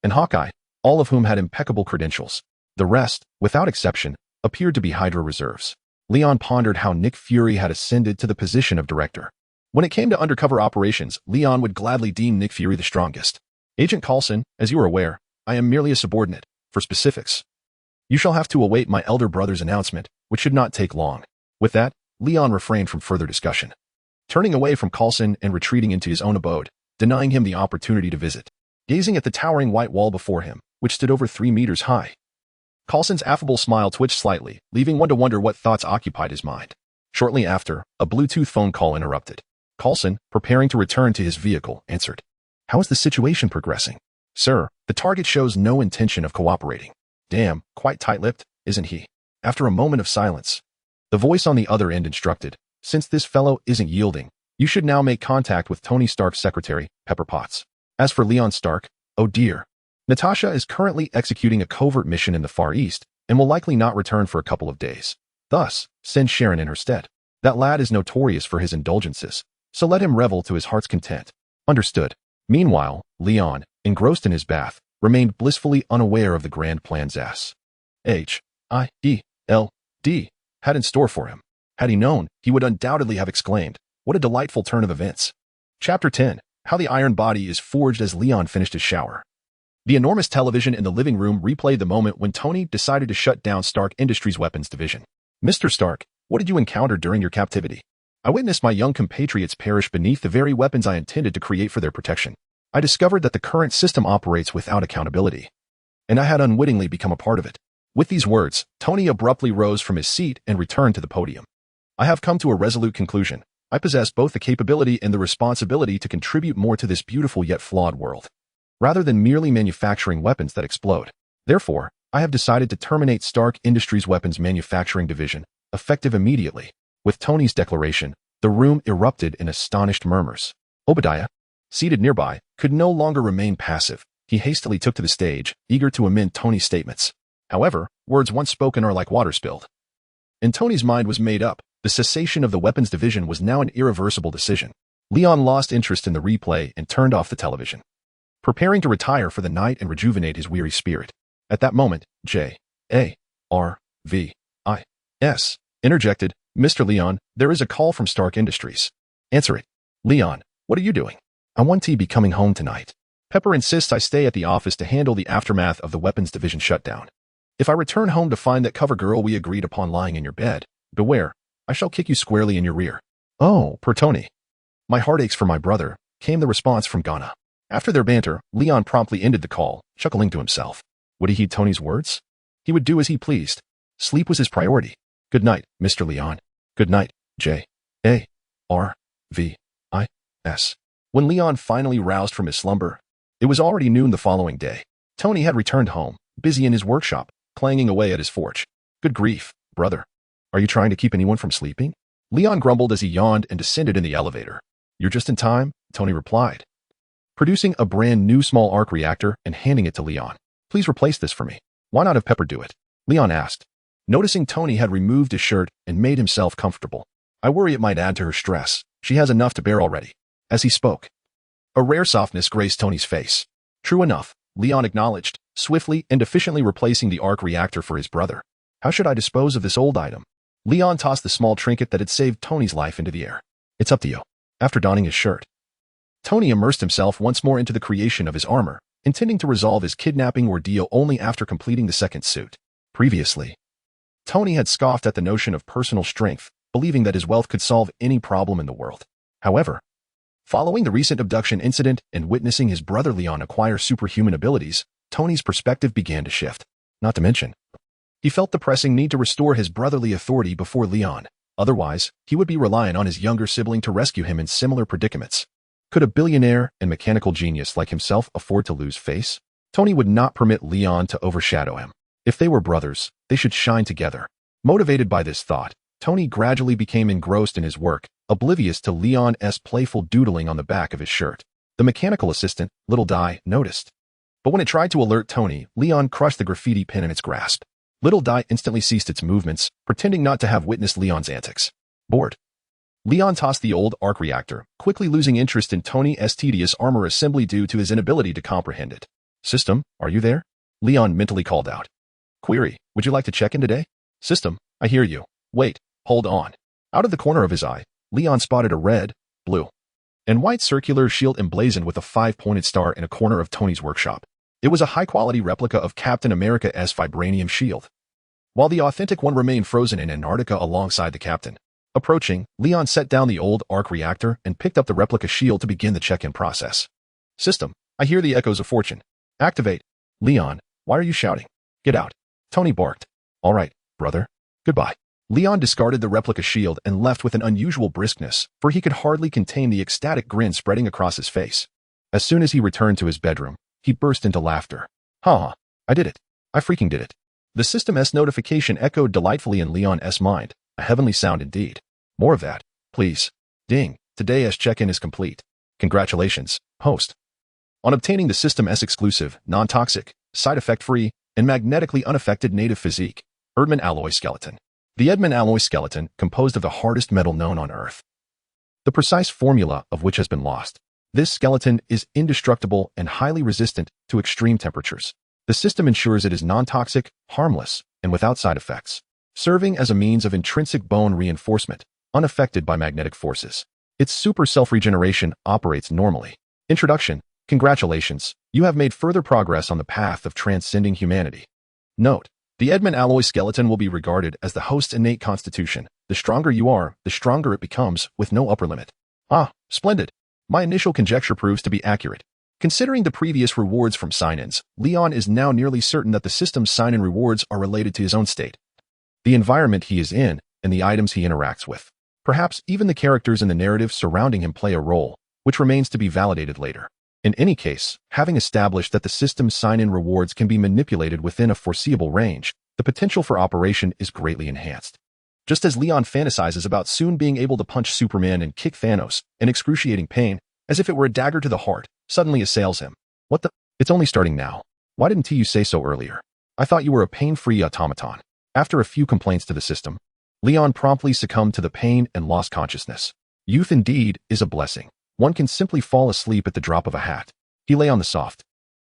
and Hawkeye, all of whom had impeccable credentials. The rest, without exception, appeared to be Hydra reserves. Leon pondered how Nick Fury had ascended to the position of director. When it came to undercover operations, Leon would gladly deem Nick Fury the strongest. "Agent Coulson, as you are aware, I am merely a subordinate. For specifics, you shall have to await my elder brother's announcement, which should not take long." With that, Leon refrained from further discussion, turning away from Coulson and retreating into his own abode, denying him the opportunity to visit. Gazing at the towering white wall before him, which stood over 3 meters high, Coulson's affable smile twitched slightly, leaving one to wonder what thoughts occupied his mind. Shortly after, a Bluetooth phone call interrupted. Coulson, preparing to return to his vehicle, answered. "How is the situation progressing?" "Sir, the target shows no intention of cooperating." "Damn, quite tight-lipped, isn't he?" After a moment of silence, the voice on the other end instructed, "Since this fellow isn't yielding, you should now make contact with Tony Stark's secretary, Pepper Potts. As for Leon Stark, oh dear. Natasha is currently executing a covert mission in the Far East and will likely not return for a couple of days. Thus, send Sharon in her stead. That lad is notorious for his indulgences, so let him revel to his heart's content." "Understood." Meanwhile, Leon, engrossed in his bath, remained blissfully unaware of the grand plans SHIELD had in store for him. Had he known, he would undoubtedly have exclaimed, "What a delightful turn of events." Chapter 10. How the Iron Body is Forged. As Leon finished his shower, the enormous television in the living room replayed the moment when Tony decided to shut down Stark Industries' weapons division. "Mr. Stark, what did you encounter during your captivity?" "I witnessed my young compatriots perish beneath the very weapons I intended to create for their protection. I discovered that the current system operates without accountability, and I had unwittingly become a part of it." With these words, Tony abruptly rose from his seat and returned to the podium. "I have come to a resolute conclusion. I possess both the capability and the responsibility to contribute more to this beautiful yet flawed world, rather than merely manufacturing weapons that explode. Therefore, I have decided to terminate Stark Industries' weapons manufacturing division, effective immediately. With Tony's declaration, the room erupted in astonished murmurs. Obadiah, seated nearby, could no longer remain passive. He hastily took to the stage, eager to amend Tony's statements. However, words once spoken are like water spilled. And Tony's mind was made up. The cessation of the weapons division was now an irreversible decision. Leon lost interest in the replay and turned off the television, preparing to retire for the night and rejuvenate his weary spirit. At that moment, J.A.R.V.I.S. interjected, "Mr. Leon, there is a call from Stark Industries." "Answer it." "Leon, what are you doing?" "I want to be coming home tonight. Pepper insists I stay at the office to handle the aftermath of the weapons division shutdown. If I return home to find that cover girl we agreed upon lying in your bed, beware, I shall kick you squarely in your rear." "Oh, per Tony. My heart aches for my brother," came the response from Ghana. After their banter, Leon promptly ended the call, chuckling to himself. Would he heed Tony's words? He would do as he pleased. Sleep was his priority. "Good night, Mr. Leon." "Good night, J.A.R.V.I.S." When Leon finally roused from his slumber, it was already noon the following day. Tony had returned home, busy in his workshop, clanging away at his forge. "Good grief, brother. Are you trying to keep anyone from sleeping?" Leon grumbled as he yawned and descended in the elevator. "You're just in time," Tony replied, producing a brand new small arc reactor and handing it to Leon. "Please replace this for me." "Why not have Pepper do it?" Leon asked, noticing Tony had removed his shirt and made himself comfortable. "I worry it might add to her stress. She has enough to bear already." As he spoke, a rare softness graced Tony's face. "True enough," Leon acknowledged, swiftly and efficiently replacing the arc reactor for his brother. "How should I dispose of this old item?" Leon tossed the small trinket that had saved Tony's life into the air. "It's up to you." After donning his shirt, Tony immersed himself once more into the creation of his armor, intending to resolve his kidnapping ordeal only after completing the second suit. Previously, Tony had scoffed at the notion of personal strength, believing that his wealth could solve any problem in the world. However, following the recent abduction incident and witnessing his brother Leon acquire superhuman abilities, Tony's perspective began to shift. Not to mention, he felt the pressing need to restore his brotherly authority before Leon. Otherwise, he would be reliant on his younger sibling to rescue him in similar predicaments. Could a billionaire and mechanical genius like himself afford to lose face? Tony would not permit Leon to overshadow him. If they were brothers, they should shine together. Motivated by this thought, Tony gradually became engrossed in his work, oblivious to Leon's playful doodling on the back of his shirt. The mechanical assistant, Little Di, noticed. But when it tried to alert Tony, Leon crushed the graffiti pen in its grasp. Little Di instantly ceased its movements, pretending not to have witnessed Leon's antics. Bored, Leon tossed the old arc reactor, quickly losing interest in Tony's tedious armor assembly due to his inability to comprehend it. "System, are you there?" Leon mentally called out. "Query, would you like to check in today?" "System, I hear you. Wait, hold on." Out of the corner of his eye, Leon spotted a red, blue, and white circular shield emblazoned with a 5-pointed star in a corner of Tony's workshop. It was a high-quality replica of Captain America's vibranium shield, while the authentic one remained frozen in Antarctica alongside the captain. Approaching, Leon set down the old arc reactor and picked up the replica shield to begin the check-in process. "System, I hear the echoes of fortune. Activate." "Leon, why are you shouting? Get out." Tony barked. "All right, brother. Goodbye." Leon discarded the replica shield and left with an unusual briskness, for he could hardly contain the ecstatic grin spreading across his face. As soon as he returned to his bedroom, he burst into laughter. "Ha! I did it. I freaking did it." The system's notification echoed delightfully in Leon's mind, a heavenly sound indeed. "More of that, please." Ding, today's check-in is complete. Congratulations, host, on obtaining the system's exclusive, non-toxic, side effect-free, and magnetically unaffected native physique, Erdman alloy skeleton. The Erdman alloy skeleton, composed of the hardest metal known on Earth, the precise formula of which has been lost. This skeleton is indestructible and highly resistant to extreme temperatures. The system ensures it is non-toxic, harmless, and without side effects, serving as a means of intrinsic bone reinforcement, unaffected by magnetic forces. Its super self-regeneration operates normally. Introduction. Congratulations, you have made further progress on the path of transcending humanity. Note, the Erdman alloy skeleton will be regarded as the host's innate constitution. The stronger you are, the stronger it becomes, with no upper limit. Ah, splendid. My initial conjecture proves to be accurate. Considering the previous rewards from sign-ins, Leon is now nearly certain that the system's sign-in rewards are related to his own state, the environment he is in, and the items he interacts with. Perhaps even the characters in the narrative surrounding him play a role, which remains to be validated later. In any case, having established that the system's sign-in rewards can be manipulated within a foreseeable range, the potential for operation is greatly enhanced. Just as Leon fantasizes about soon being able to punch Superman and kick Thanos, an excruciating pain, as if it were a dagger to the heart, suddenly assails him. What the? It's only starting now. Why didn't you say so earlier? I thought you were a pain-free automaton. After a few complaints to the system, Leon promptly succumbed to the pain and lost consciousness. Youth indeed is a blessing. One can simply fall asleep at the drop of a hat. He lay on the soft,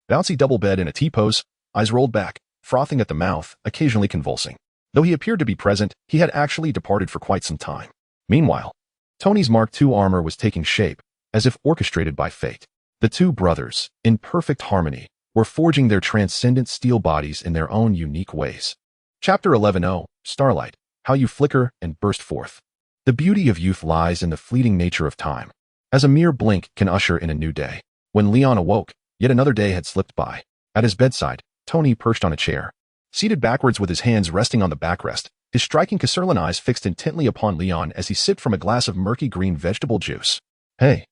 bouncy double bed in a T-pose, eyes rolled back, frothing at the mouth, occasionally convulsing. Though he appeared to be present, he had actually departed for quite some time. Meanwhile, Tony's Mark II armor was taking shape, as if orchestrated by fate. The two brothers, in perfect harmony, were forging their transcendent steel bodies in their own unique ways. Chapter 11:0, Starlight, How You Flicker and Burst Forth. The beauty of youth lies in the fleeting nature of time, as a mere blink can usher in a new day. When Leon awoke, yet another day had slipped by. At his bedside, Tony perched on a chair, seated backwards with his hands resting on the backrest, his striking Caserlan eyes fixed intently upon Leon as he sipped from a glass of murky green vegetable juice. Hey,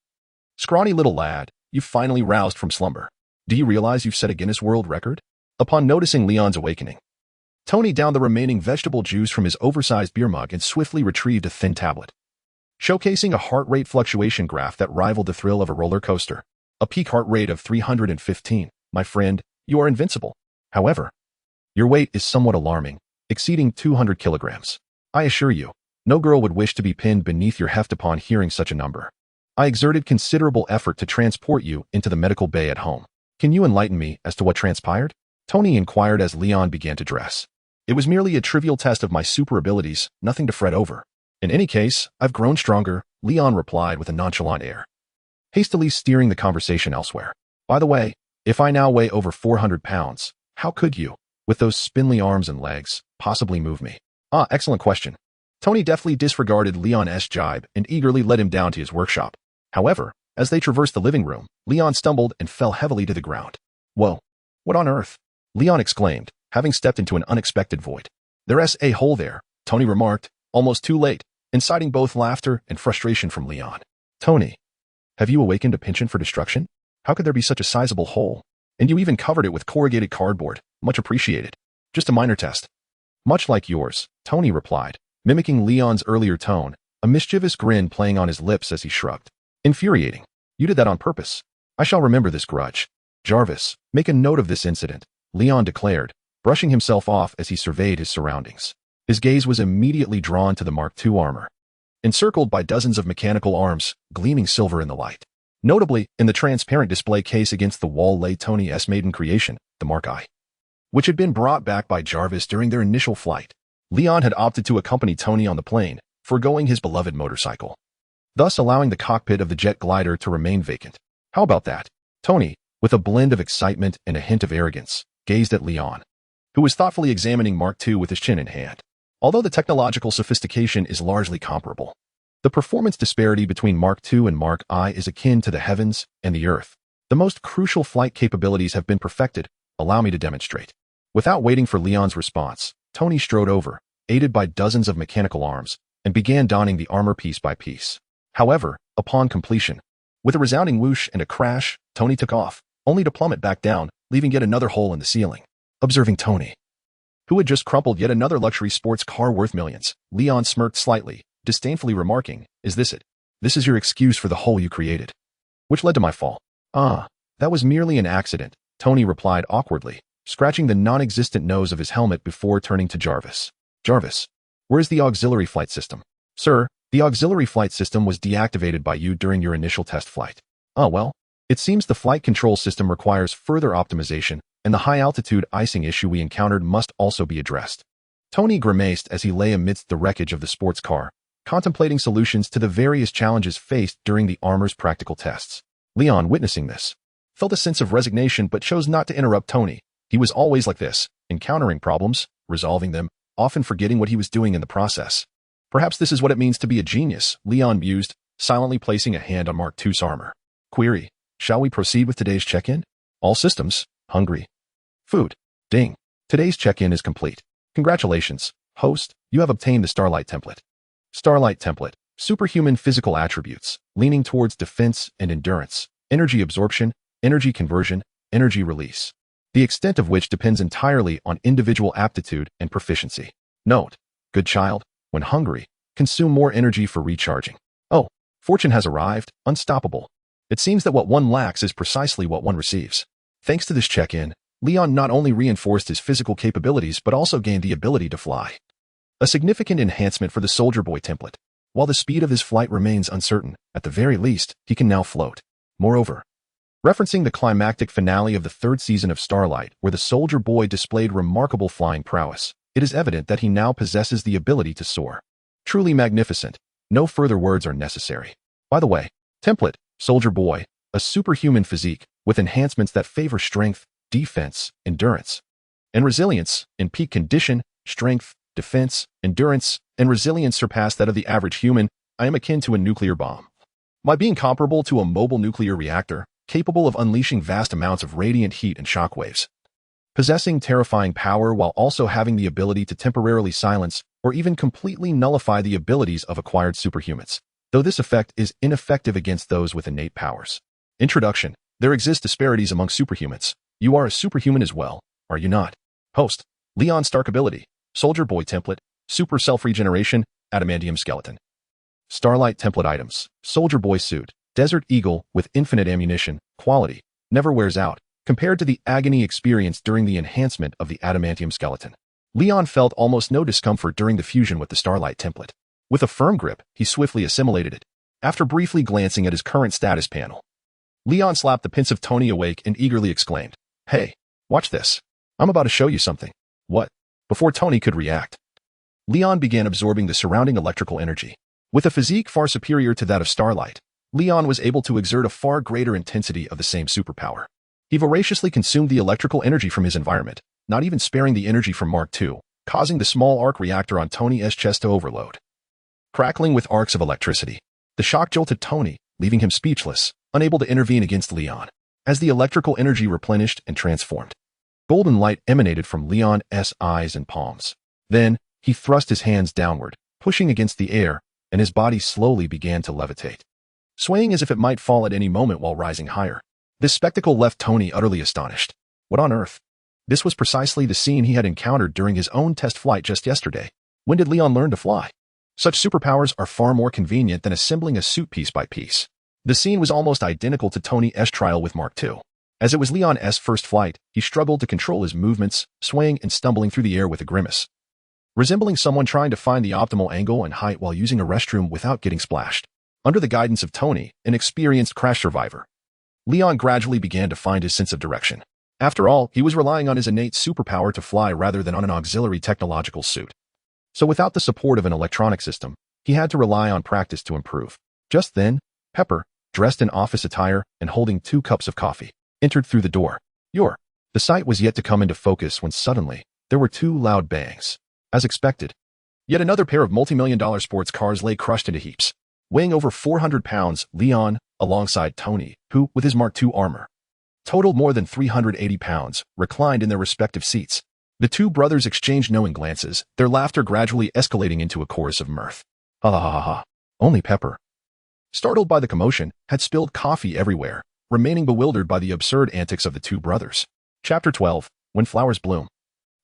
scrawny little lad, you've finally roused from slumber. Do you realize you've set a Guinness World Record? Upon noticing Leon's awakening, Tony downed the remaining vegetable juice from his oversized beer mug and swiftly retrieved a thin tablet, showcasing a heart rate fluctuation graph that rivaled the thrill of a roller coaster. A peak heart rate of 315. My friend, you are invincible. However, your weight is somewhat alarming, exceeding 200 kilograms. I assure you, no girl would wish to be pinned beneath your heft upon hearing such a number. I exerted considerable effort to transport you into the medical bay at home. Can you enlighten me as to what transpired? Tony inquired as Leon began to dress. It was merely a trivial test of my super abilities, nothing to fret over. In any case, I've grown stronger, Leon replied with a nonchalant air, hastily steering the conversation elsewhere. By the way, if I now weigh over 400 pounds, how could you, with those spindly arms and legs, possibly move me? Ah, excellent question. Tony deftly disregarded Leon's jibe and eagerly led him down to his workshop. However, as they traversed the living room, Leon stumbled and fell heavily to the ground. Whoa, what on earth? Leon exclaimed, having stepped into an unexpected void. There's a hole there, Tony remarked, almost too late, inciting both laughter and frustration from Leon. Tony, have you awakened a penchant for destruction? How could there be such a sizable hole? And you even covered it with corrugated cardboard. Much appreciated. Just a minor test. Much like yours, Tony replied, mimicking Leon's earlier tone, a mischievous grin playing on his lips as he shrugged. Infuriating. You did that on purpose. I shall remember this grudge. Jarvis, make a note of this incident, Leon declared, brushing himself off as he surveyed his surroundings. His gaze was immediately drawn to the Mark II armor, encircled by dozens of mechanical arms, gleaming silver in the light. Notably, in the transparent display case against the wall lay Tony's maiden creation, the Mark I, which had been brought back by Jarvis during their initial flight. Leon had opted to accompany Tony on the plane, foregoing his beloved motorcycle, thus allowing the cockpit of the jet glider to remain vacant. How about that? Tony, with a blend of excitement and a hint of arrogance, gazed at Leon, who was thoughtfully examining Mark II with his chin in hand. Although the technological sophistication is largely comparable, the performance disparity between Mark II and Mark I is akin to the heavens and the earth. The most crucial flight capabilities have been perfected. Allow me to demonstrate. Without waiting for Leon's response, Tony strode over, aided by dozens of mechanical arms, and began donning the armor piece by piece. However, upon completion, with a resounding whoosh and a crash, Tony took off, only to plummet back down, leaving yet another hole in the ceiling. Observing Tony, who had just crumpled yet another luxury sports car worth millions, Leon smirked slightly, disdainfully remarking, "Is this it? This is your excuse for the hole you created, which led to my fall." "Ah, that was merely an accident," Tony replied awkwardly, scratching the non-existent nose of his helmet before turning to Jarvis. "Jarvis, where's the auxiliary flight system?" "Sir, the auxiliary flight system was deactivated by you during your initial test flight." "Ah, well, it seems the flight control system requires further optimization, and the high-altitude icing issue we encountered must also be addressed." Tony grimaced as he lay amidst the wreckage of the sports car, contemplating solutions to the various challenges faced during the armor's practical tests. Leon, witnessing this, felt a sense of resignation but chose not to interrupt Tony. He was always like this, encountering problems, resolving them, often forgetting what he was doing in the process. Perhaps this is what it means to be a genius, Leon mused, silently placing a hand on Mark II's armor. Query, shall we proceed with today's check-in? All systems, hungry. Food. Ding. Today's check-in is complete. Congratulations, host, you have obtained the Starlight template. Starlight template, Superhuman physical attributes, leaning towards defense and endurance, energy absorption, energy conversion, energy release. The extent of which depends entirely on individual aptitude and proficiency. Note, good child, when hungry, consume more energy for recharging. Oh, fortune has arrived, unstoppable. It seems that what one lacks is precisely what one receives. Thanks to this check-in, Leon not only reinforced his physical capabilities but also gained the ability to fly. A significant enhancement for the Soldier Boy template. While the speed of his flight remains uncertain, at the very least, he can now float. Moreover, referencing the climactic finale of the third season of Starlight, where the Soldier Boy displayed remarkable flying prowess, it is evident that he now possesses the ability to soar. Truly magnificent. No further words are necessary. By the way, template, Soldier Boy, a superhuman physique, with enhancements that favor strength, defense, endurance, and resilience. In peak condition, strength, defense, endurance, and resilience surpass that of the average human. I am akin to a nuclear bomb. My being comparable to a mobile nuclear reactor, capable of unleashing vast amounts of radiant heat and shockwaves. Possessing terrifying power while also having the ability to temporarily silence or even completely nullify the abilities of acquired superhumans, though this effect is ineffective against those with innate powers. Introduction. There exist disparities among superhumans. You are a superhuman as well, are you not? Host. Leon Stark ability. Soldier Boy template. Super self-regeneration. Adamantium skeleton. Starlight template items. Soldier Boy suit. Desert Eagle with infinite ammunition. Quality. Never wears out. Compared to the agony experienced during the enhancement of the adamantium skeleton, Leon felt almost no discomfort during the fusion with the Starlight template. With a firm grip, he swiftly assimilated it. After briefly glancing at his current status panel, Leon slapped the pensive Tony awake and eagerly exclaimed, "Hey, watch this. I'm about to show you something." "What?" Before Tony could react, Leon began absorbing the surrounding electrical energy. With a physique far superior to that of Starlight, Leon was able to exert a far greater intensity of the same superpower. He voraciously consumed the electrical energy from his environment, not even sparing the energy from Mark II, causing the small arc reactor on Tony's chest to overload. Crackling with arcs of electricity, the shock jolted Tony, leaving him speechless, unable to intervene against Leon. As the electrical energy replenished and transformed, golden light emanated from Leon's eyes and palms. Then, he thrust his hands downward, pushing against the air, and his body slowly began to levitate, swaying as if it might fall at any moment while rising higher. This spectacle left Tony utterly astonished. What on earth? This was precisely the scene he had encountered during his own test flight just yesterday. When did Leon learn to fly? Such superpowers are far more convenient than assembling a suit piece by piece. The scene was almost identical to Tony's trial with Mark II. As it was Leon's first flight, he struggled to control his movements, swaying and stumbling through the air with a grimace, resembling someone trying to find the optimal angle and height while using a restroom without getting splashed. Under the guidance of Tony, an experienced crash survivor, Leon gradually began to find his sense of direction. After all, he was relying on his innate superpower to fly rather than on an auxiliary technological suit. So without the support of an electronic system, he had to rely on practice to improve. Just then, Pepper, dressed in office attire and holding 2 cups of coffee, entered through the door. The sight was yet to come into focus when suddenly, there were 2 loud bangs. As expected, yet another pair of multi-million-dollar sports cars lay crushed into heaps. Weighing over 400 pounds, Leon, alongside Tony, who, with his Mark II armor, totaled more than 380 pounds, reclined in their respective seats. The 2 brothers exchanged knowing glances, their laughter gradually escalating into a chorus of mirth. Ha ha ha ha. Only Pepper, startled by the commotion, had spilled coffee everywhere, remaining bewildered by the absurd antics of the 2 brothers. Chapter 12. When Flowers Bloom.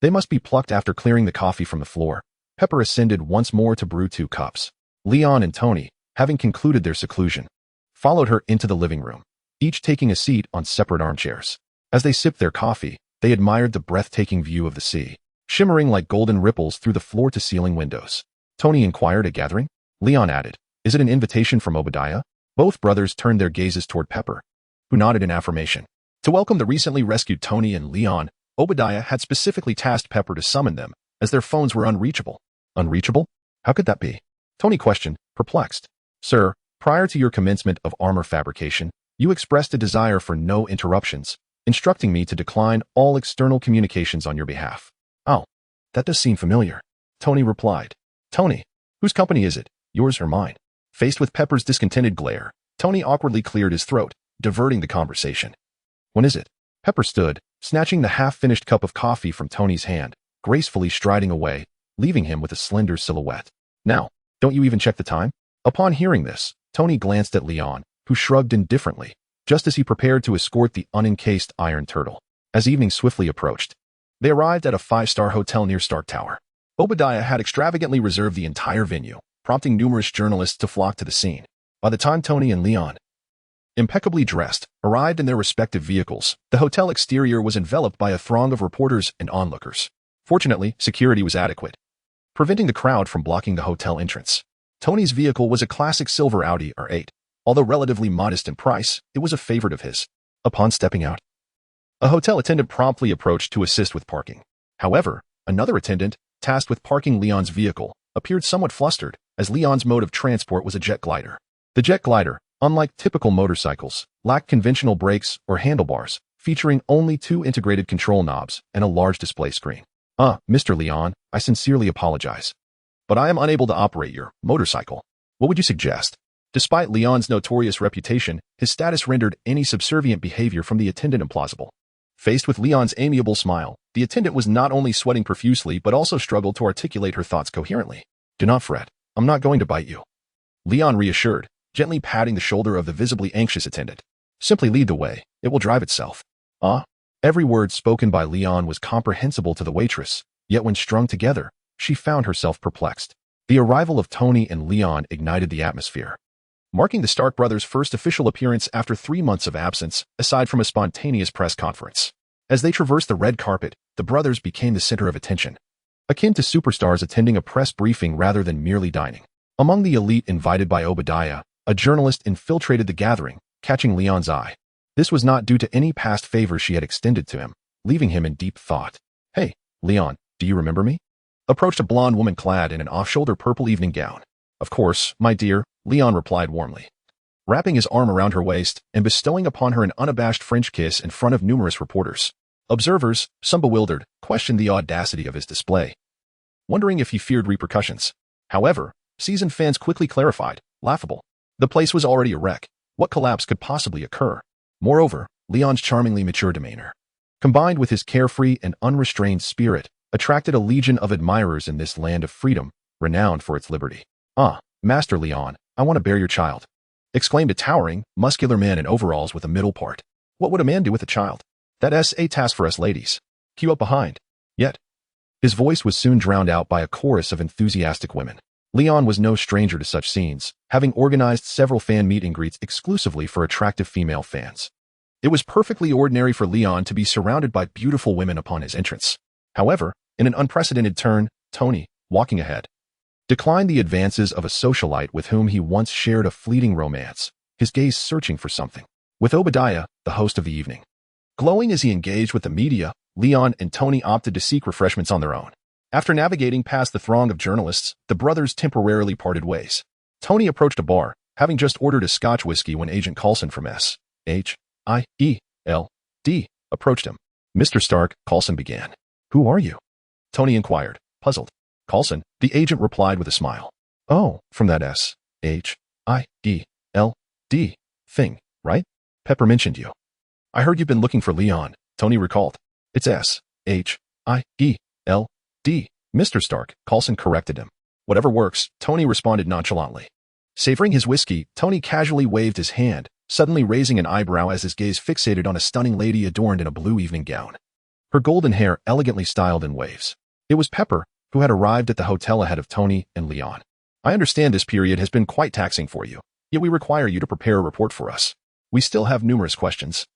They must be plucked. After clearing the coffee from the floor, Pepper ascended once more to brew 2 cups. Leon and Tony, having concluded their seclusion, followed her into the living room, each taking a seat on separate armchairs. As they sipped their coffee, they admired the breathtaking view of the sea, shimmering like golden ripples through the floor-to-ceiling windows. Tony inquired, "A gathering?" Leon added, "Is it an invitation from Obadiah?" Both brothers turned their gazes toward Pepper, who nodded in affirmation. To welcome the recently rescued Tony and Leon, Obadiah had specifically tasked Pepper to summon them, as their phones were unreachable. Unreachable? How could that be? Tony questioned, perplexed. "Sir, prior to your commencement of armor fabrication, you expressed a desire for no interruptions, instructing me to decline all external communications on your behalf." "Oh, that does seem familiar," Tony replied. "Tony, whose company is it, yours or mine?" Faced with Pepper's discontented glare, Tony awkwardly cleared his throat, diverting the conversation. "When is it?" Pepper stood, snatching the half-finished cup of coffee from Tony's hand, gracefully striding away, leaving him with a slender silhouette. "Now, don't you even check the time?" Upon hearing this, Tony glanced at Leon, who shrugged indifferently, just as he prepared to escort the unencased Iron Turtle. As evening swiftly approached, they arrived at a 5-star hotel near Stark Tower. Obadiah had extravagantly reserved the entire venue, prompting numerous journalists to flock to the scene. By the time Tony and Leon, impeccably dressed, arrived in their respective vehicles, the hotel exterior was enveloped by a throng of reporters and onlookers. Fortunately, security was adequate, preventing the crowd from blocking the hotel entrance. Tony's vehicle was a classic silver Audi R8. Although relatively modest in price, it was a favorite of his. Upon stepping out, a hotel attendant promptly approached to assist with parking. However, another attendant, tasked with parking Leon's vehicle, appeared somewhat flustered, as Leon's mode of transport was a jet glider. The jet glider, unlike typical motorcycles, lacked conventional brakes or handlebars, featuring only 2 integrated control knobs and a large display screen. Mr. Leon, I sincerely apologize, but I am unable to operate your motorcycle. What would you suggest? Despite Leon's notorious reputation, his status rendered any subservient behavior from the attendant implausible. Faced with Leon's amiable smile, the attendant was not only sweating profusely but also struggled to articulate her thoughts coherently. Do not fret. I'm not going to bite you. Leon reassured, gently patting the shoulder of the visibly anxious attendant. Simply lead the way. It will drive itself. Every word spoken by Leon was comprehensible to the waitress, yet when strung together, she found herself perplexed. The arrival of Tony and Leon ignited the atmosphere, marking the Stark brothers' first official appearance after 3 months of absence, aside from a spontaneous press conference. As they traversed the red carpet, the brothers became the center of attention, akin to superstars attending a press briefing rather than merely dining. Among the elite invited by Obadiah, a journalist infiltrated the gathering, catching Leon's eye. This was not due to any past favors she had extended to him, leaving him in deep thought. Hey, Leon, do you remember me? Approached a blonde woman clad in an off-shoulder purple evening gown. Of course, my dear, Leon replied warmly, wrapping his arm around her waist and bestowing upon her an unabashed French kiss in front of numerous reporters. Observers, some bewildered, questioned the audacity of his display, wondering if he feared repercussions. However, seasoned fans quickly clarified, laughable. The place was already a wreck. What collapse could possibly occur? Moreover, Leon's charmingly mature demeanor, combined with his carefree and unrestrained spirit, attracted a legion of admirers in this land of freedom, renowned for its liberty. Master Leon, I want to bear your child, exclaimed a towering, muscular man in overalls with a middle part. What would a man do with a child? That's a task for us ladies. Queue up behind. Yet, his voice was soon drowned out by a chorus of enthusiastic women. Leon was no stranger to such scenes, having organized several fan meet and greets exclusively for attractive female fans. It was perfectly ordinary for Leon to be surrounded by beautiful women upon his entrance. However, in an unprecedented turn, Tony, walking ahead, declined the advances of a socialite with whom he once shared a fleeting romance, his gaze searching for something. With Obadiah, the host of the evening, glowing as he engaged with the media, Leon and Tony opted to seek refreshments on their own. After navigating past the throng of journalists, the brothers temporarily parted ways. Tony approached a bar, having just ordered a Scotch whiskey when Agent Coulson from S.H.I.E.L.D. approached him. Mr. Stark, Coulson began. Who are you? Tony inquired, puzzled. Coulson, the agent replied with a smile. Oh, from that S.H.I.E.L.D. thing, right? Pepper mentioned you. I heard you've been looking for Leon, Tony recalled. It's S.H.I.E.L.D. Mr. Stark, Coulson corrected him. Whatever works, Tony responded nonchalantly. Savoring his whiskey, Tony casually waved his hand, suddenly raising an eyebrow as his gaze fixated on a stunning lady adorned in a blue evening gown, her golden hair elegantly styled in waves. It was Pepper, who had arrived at the hotel ahead of Tony and Leon. I understand this period has been quite taxing for you, yet we require you to prepare a report for us. We still have numerous questions,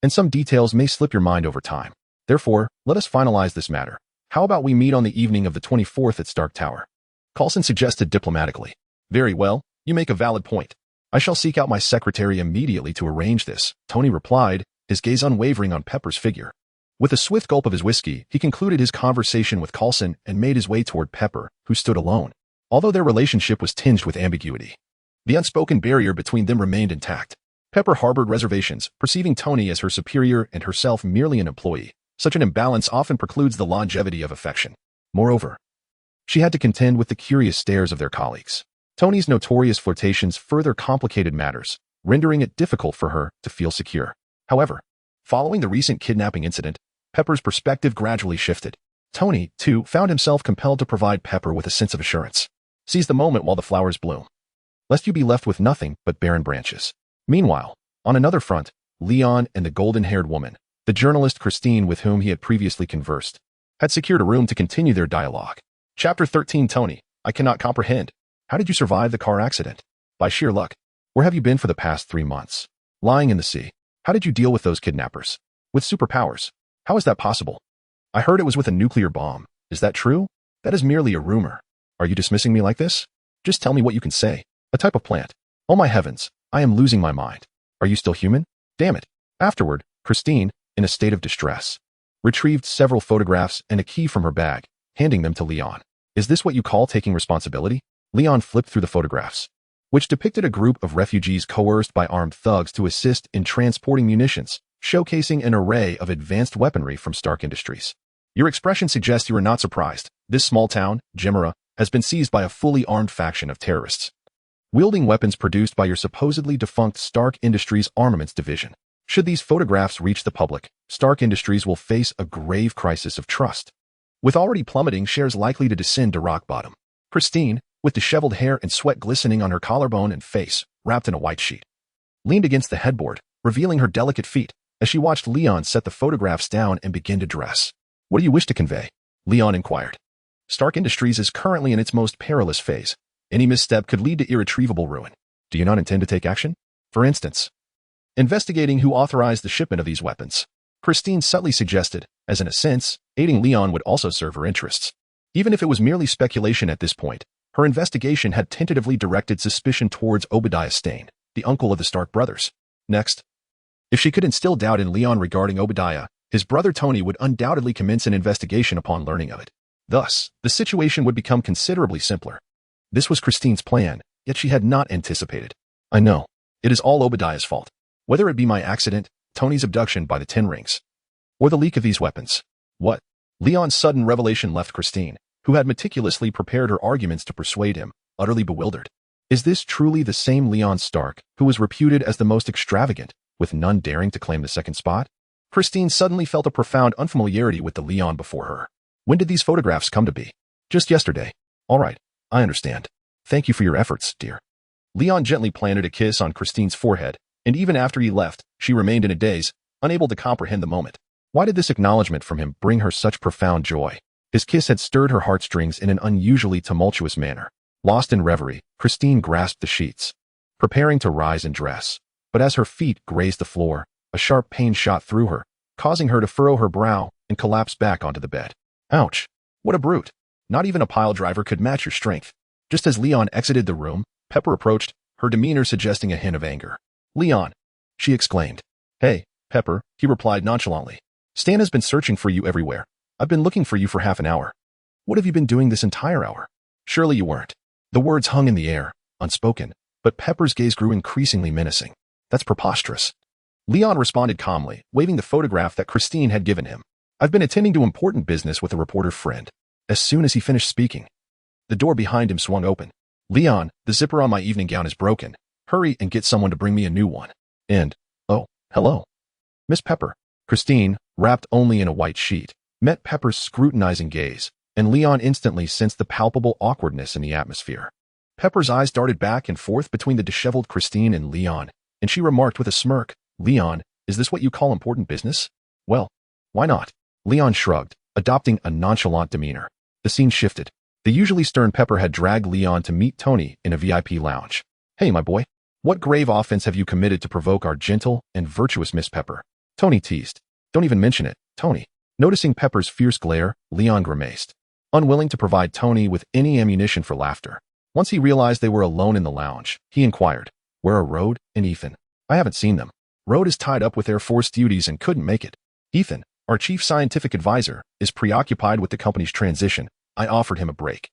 and some details may slip your mind over time. Therefore, let us finalize this matter. How about we meet on the evening of the 24th at Stark Tower? Coulson suggested diplomatically. Very well, you make a valid point. I shall seek out my secretary immediately to arrange this, Tony replied, his gaze unwavering on Pepper's figure. With a swift gulp of his whiskey, he concluded his conversation with Coulson and made his way toward Pepper, who stood alone. Although their relationship was tinged with ambiguity, the unspoken barrier between them remained intact. Pepper harbored reservations, perceiving Tony as her superior and herself merely an employee. Such an imbalance often precludes the longevity of affection. Moreover, she had to contend with the curious stares of their colleagues. Tony's notorious flirtations further complicated matters, rendering it difficult for her to feel secure. However, following the recent kidnapping incident, Pepper's perspective gradually shifted. Tony, too, found himself compelled to provide Pepper with a sense of assurance. Seize the moment while the flowers bloom. lest you be left with nothing but barren branches. Meanwhile, on another front, Leon and the golden-haired woman, the journalist Christine with whom he had previously conversed, had secured a room to continue their dialogue. Chapter 13. Tony, I cannot comprehend. How did you survive the car accident? By sheer luck. Where have you been for the past 3 months? Lying in the sea. How did you deal with those kidnappers? With superpowers. How is that possible? I heard it was with a nuclear bomb. Is that true? That is merely a rumor. Are you dismissing me like this? Just tell me what you can say. A type of plant. Oh my heavens, I am losing my mind. Are you still human? Damn it. Afterward, Christine, in a state of distress, retrieved several photographs and a key from her bag, handing them to Leon. Is this what you call taking responsibility? Leon flipped through the photographs, which depicted a group of refugees coerced by armed thugs to assist in transporting munitions, showcasing an array of advanced weaponry from Stark Industries. Your expression suggests you are not surprised. This small town, Gemera, has been seized by a fully armed faction of terrorists, wielding weapons produced by your supposedly defunct Stark Industries armaments division. Should these photographs reach the public, Stark Industries will face a grave crisis of trust, with already plummeting shares likely to descend to rock bottom. Christine, with disheveled hair and sweat glistening on her collarbone and face, wrapped in a white sheet, leaned against the headboard, revealing her delicate feet, as she watched Leon set the photographs down and begin to dress. What do you wish to convey? Leon inquired. Stark Industries is currently in its most perilous phase. Any misstep could lead to irretrievable ruin. Do you not intend to take action? For instance, investigating who authorized the shipment of these weapons. Christine subtly suggested, as in a sense, aiding Leon would also serve her interests. Even if it was merely speculation at this point, her investigation had tentatively directed suspicion towards Obadiah Stane, the uncle of the Stark brothers. Next, if she could instill doubt in Leon regarding Obadiah, his brother Tony would undoubtedly commence an investigation upon learning of it. Thus, the situation would become considerably simpler. This was Christine's plan, yet she had not anticipated. I know. It is all Obadiah's fault. Whether it be my accident, Tony's abduction by the Ten Rings, or the leak of these weapons. What? Leon's sudden revelation left Christine, who had meticulously prepared her arguments to persuade him, utterly bewildered. Is this truly the same Leon Stark, who was reputed as the most extravagant, with none daring to claim the second spot? Christine suddenly felt a profound unfamiliarity with the Leon before her. When did these photographs come to be? Just yesterday. All right, I understand. Thank you for your efforts, dear. Leon gently planted a kiss on Christine's forehead, and even after he left, she remained in a daze, unable to comprehend the moment. Why did this acknowledgement from him bring her such profound joy? His kiss had stirred her heartstrings in an unusually tumultuous manner. Lost in reverie, Christine grasped the sheets, preparing to rise and dress. But as her feet grazed the floor, a sharp pain shot through her, causing her to furrow her brow and collapse back onto the bed. Ouch! What a brute! Not even a pile driver could match your strength. Just as Leon exited the room, Pepper approached, her demeanor suggesting a hint of anger. Leon! She exclaimed. Hey, Pepper, he replied nonchalantly. Stan has been searching for you everywhere. I've been looking for you for half an hour. What have you been doing this entire hour? Surely you weren't. The words hung in the air, unspoken, but Pepper's gaze grew increasingly menacing. That's preposterous. Leon responded calmly, waving the photograph that Christine had given him. I've been attending to important business with a reporter friend. As soon as he finished speaking, the door behind him swung open. Leon, the zipper on my evening gown is broken. Hurry and get someone to bring me a new one. And, oh, hello. Miss Pepper. Christine, wrapped only in a white sheet, met Pepper's scrutinizing gaze, and Leon instantly sensed the palpable awkwardness in the atmosphere. Pepper's eyes darted back and forth between the disheveled Christine and Leon, and she remarked with a smirk, Leon, is this what you call important business? Well, why not? Leon shrugged, adopting a nonchalant demeanor. The scene shifted. The usually stern Pepper had dragged Leon to meet Tony in a VIP lounge. Hey, my boy, what grave offense have you committed to provoke our gentle and virtuous Miss Pepper? Tony teased. Don't even mention it, Tony. Noticing Pepper's fierce glare, Leon grimaced, unwilling to provide Tony with any ammunition for laughter. Once he realized they were alone in the lounge, he inquired, where are Rode and Ethan? I haven't seen them. Rode is tied up with Air Force duties and couldn't make it. Ethan, our chief scientific advisor, is preoccupied with the company's transition. I offered him a break,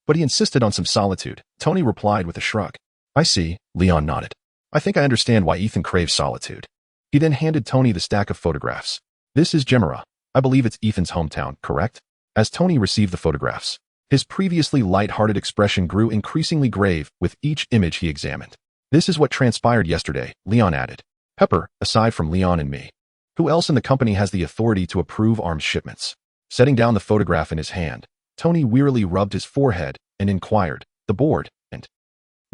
but he insisted on some solitude. Tony replied with a shrug. I see, Leon nodded. I think I understand why Ethan craves solitude. He then handed Tony the stack of photographs. This is Gemera. I believe it's Ethan's hometown, correct? As Tony received the photographs, his previously light-hearted expression grew increasingly grave with each image he examined. This is what transpired yesterday, Leon added. Pepper, aside from Leon and me, who else in the company has the authority to approve arms shipments? Setting down the photograph in his hand, Tony wearily rubbed his forehead and inquired, the board, and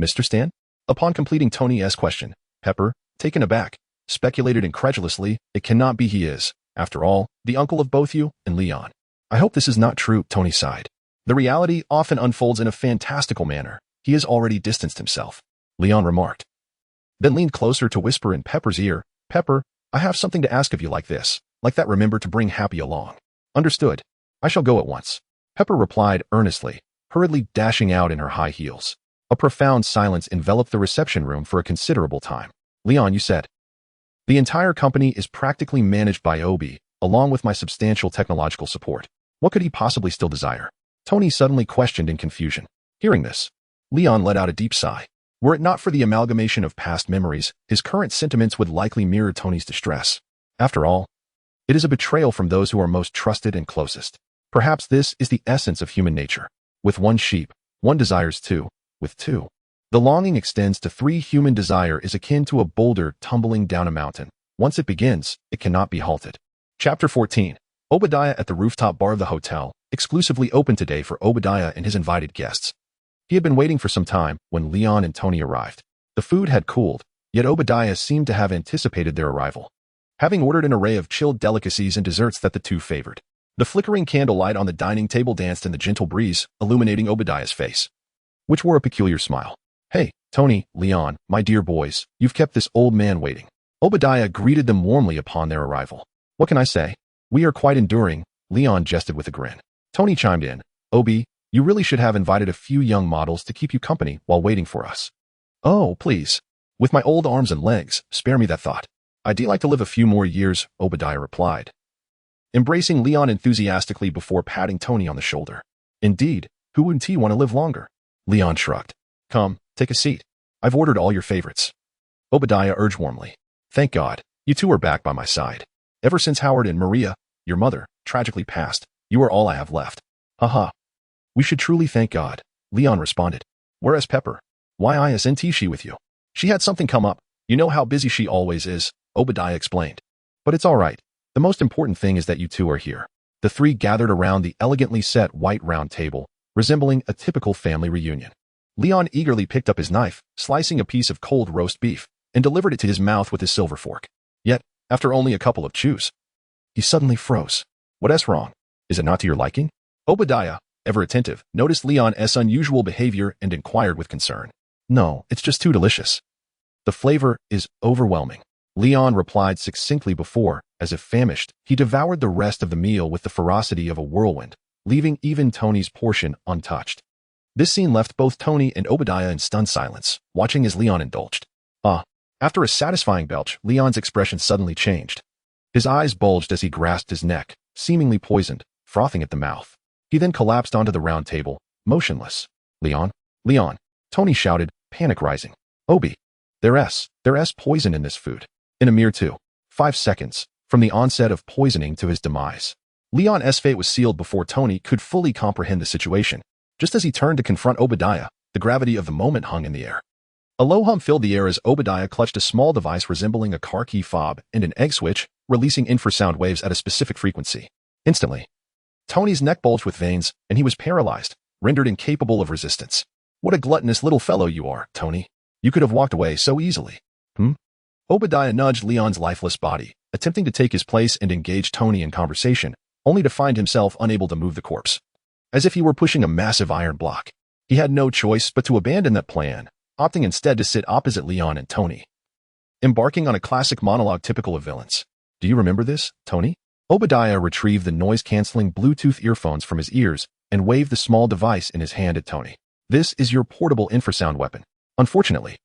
Mr. Stan? Upon completing Tony's question, Pepper, taken aback, speculated incredulously, it cannot be he is, after all, the uncle of both you and Leon. I hope this is not true, Tony sighed. The reality often unfolds in a fantastical manner. He has already distanced himself, Leon remarked. Then leaned closer to whisper in Pepper's ear, Pepper, I have something to ask of you like this, like that remember to bring Happy along. Understood. I shall go at once. Pepper replied earnestly, hurriedly dashing out in her high heels. A profound silence enveloped the reception room for a considerable time. Leon, you said. The entire company is practically managed by Obi, along with my substantial technological support. What could he possibly still desire? Tony suddenly questioned in confusion. Hearing this, Leon let out a deep sigh. Were it not for the amalgamation of past memories, his current sentiments would likely mirror Tony's distress. After all, it is a betrayal from those who are most trusted and closest. Perhaps this is the essence of human nature. With one sheep, one desires two. With two, the longing extends to three. Human desire is akin to a boulder tumbling down a mountain. Once it begins, it cannot be halted. Chapter 14. Obadiah at the rooftop bar of the hotel, exclusively open today for Obadiah and his invited guests. He had been waiting for some time when Leon and Tony arrived. The food had cooled, yet Obadiah seemed to have anticipated their arrival, having ordered an array of chilled delicacies and desserts that the two favored. The flickering candlelight on the dining table danced in the gentle breeze, illuminating Obadiah's face, which wore a peculiar smile. Hey, Tony, Leon, my dear boys, you've kept this old man waiting. Obadiah greeted them warmly upon their arrival. What can I say? We are quite enduring, Leon jested with a grin. Tony chimed in. Obi, you really should have invited a few young models to keep you company while waiting for us. Oh, please. With my old arms and legs, spare me that thought. I'd like to live a few more years, Obadiah replied, embracing Leon enthusiastically before patting Tony on the shoulder. Indeed, who wouldn't he want to live longer? Leon shrugged. Come, take a seat. I've ordered all your favorites. Obadiah urged warmly. Thank God, you two are back by my side. Ever since Howard and Maria, your mother, tragically passed, you are all I have left. Haha. We should truly thank God, Leon responded. Whereas Pepper? Why isn't she with you? She had something come up. You know how busy she always is, Obadiah explained. But it's all right. The most important thing is that you two are here. The three gathered around the elegantly set white round table, resembling a typical family reunion. Leon eagerly picked up his knife, slicing a piece of cold roast beef, and delivered it to his mouth with his silver fork. Yet, after only a couple of chews, he suddenly froze. What's wrong? Is it not to your liking? Obadiah, ever attentive, noticed Leon's unusual behavior and inquired with concern. No, it's just too delicious. The flavor is overwhelming, Leon replied succinctly before, as if famished, he devoured the rest of the meal with the ferocity of a whirlwind, leaving even Tony's portion untouched. This scene left both Tony and Obadiah in stunned silence, watching as Leon indulged. After a satisfying belch, Leon's expression suddenly changed. His eyes bulged as he grasped his neck, seemingly poisoned, frothing at the mouth. He then collapsed onto the round table, motionless. Leon? Leon! Tony shouted, panic rising. Obi! There's poison in this food. In a mere 5 seconds, from the onset of poisoning to his demise, Leon's fate was sealed before Tony could fully comprehend the situation. Just as he turned to confront Obadiah, the gravity of the moment hung in the air. A low hum filled the air as Obadiah clutched a small device resembling a car key fob and an egg switch, releasing infrasound waves at a specific frequency. Instantly, Tony's neck bulged with veins, and he was paralyzed, rendered incapable of resistance. What a gluttonous little fellow you are, Tony. You could have walked away so easily. Obadiah nudged Leon's lifeless body, attempting to take his place and engage Tony in conversation, only to find himself unable to move the corpse. As if he were pushing a massive iron block. He had no choice but to abandon that plan, opting instead to sit opposite Leon and Tony, embarking on a classic monologue typical of villains. Do you remember this, Tony? Obadiah retrieved the noise-canceling Bluetooth earphones from his ears and waved the small device in his hand at Tony. This is your portable infrasound weapon. Unfortunately,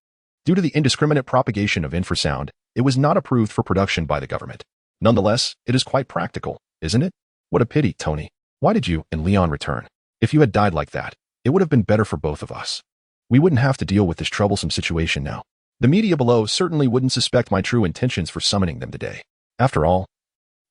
due to the indiscriminate propagation of infrasound, it was not approved for production by the government. Nonetheless, it is quite practical, isn't it? What a pity, Tony. Why did you and Leon return? If you had died like that, it would have been better for both of us. We wouldn't have to deal with this troublesome situation now. The media below certainly wouldn't suspect my true intentions for summoning them today. After all,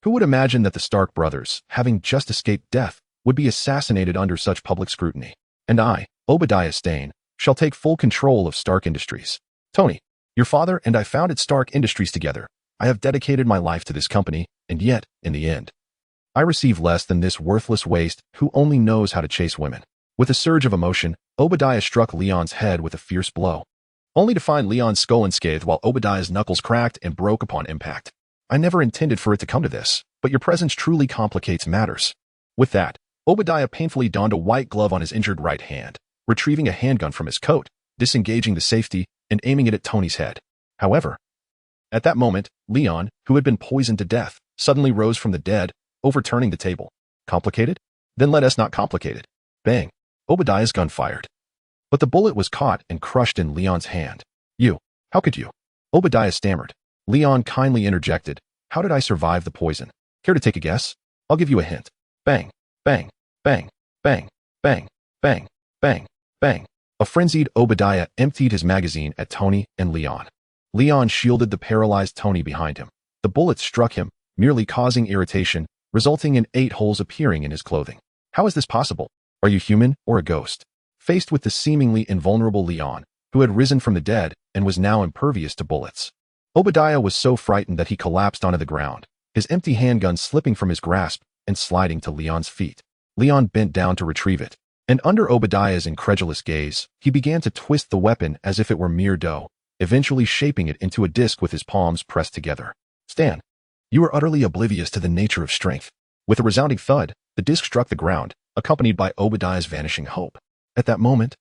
who would imagine that the Stark brothers, having just escaped death, would be assassinated under such public scrutiny? And I, Obadiah Stane, shall take full control of Stark Industries. Tony, your father and I founded Stark Industries together. I have dedicated my life to this company, and yet, in the end, I receive less than this worthless waste who only knows how to chase women. With a surge of emotion, Obadiah struck Leon's head with a fierce blow, only to find Leon's skull unscathed while Obadiah's knuckles cracked and broke upon impact. I never intended for it to come to this, but your presence truly complicates matters. With that, Obadiah painfully donned a white glove on his injured right hand, retrieving a handgun from his coat, disengaging the safety, and aiming it at Tony's head. However, at that moment, Leon, who had been poisoned to death, suddenly rose from the dead, overturning the table. Complicated? Then let us not complicate it. Bang. Obadiah's gun fired. But the bullet was caught and crushed in Leon's hand. How could you? Obadiah stammered. Leon kindly interjected. How did I survive the poison? Care to take a guess? I'll give you a hint. Bang, bang, bang, bang, bang, bang, bang, bang. A frenzied Obadiah emptied his magazine at Tony and Leon. Leon shielded the paralyzed Tony behind him. The bullet struck him, merely causing irritation, resulting in 8 holes appearing in his clothing. How is this possible? Are you human or a ghost? Faced with the seemingly invulnerable Leon, who had risen from the dead and was now impervious to bullets, Obadiah was so frightened that he collapsed onto the ground, his empty handgun slipping from his grasp and sliding to Leon's feet. Leon bent down to retrieve it, and under Obadiah's incredulous gaze, he began to twist the weapon as if it were mere dough, eventually shaping it into a disc with his palms pressed together. Stan, you are utterly oblivious to the nature of strength. With a resounding thud, the disc struck the ground, accompanied by Obadiah's vanishing hope. At that moment,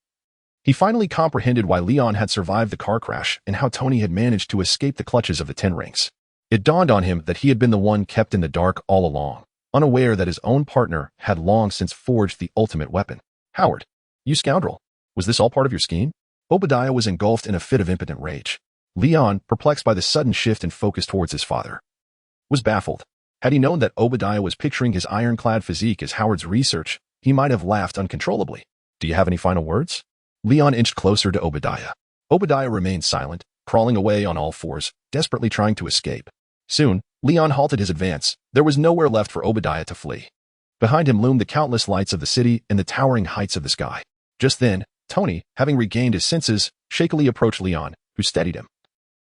he finally comprehended why Leon had survived the car crash and how Tony had managed to escape the clutches of the Ten Rings. It dawned on him that he had been the one kept in the dark all along, unaware that his own partner had long since forged the ultimate weapon. Howard, you scoundrel. Was this all part of your scheme? Obadiah was engulfed in a fit of impotent rage. Leon, perplexed by the sudden shift in focus towards his father, was baffled. Had he known that Obadiah was picturing his ironclad physique as Howard's research, he might have laughed uncontrollably. Do you have any final words? Leon inched closer to Obadiah. Obadiah remained silent, crawling away on all fours, desperately trying to escape. Soon, Leon halted his advance. There was nowhere left for Obadiah to flee. Behind him loomed the countless lights of the city and the towering heights of the sky. Just then, Tony, having regained his senses, shakily approached Leon, who steadied him,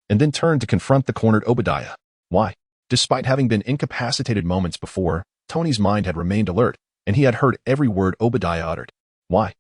and then turned to confront the cornered Obadiah. Why? Despite having been incapacitated moments before, Tony's mind had remained alert, and he had heard every word Obadiah uttered. Why?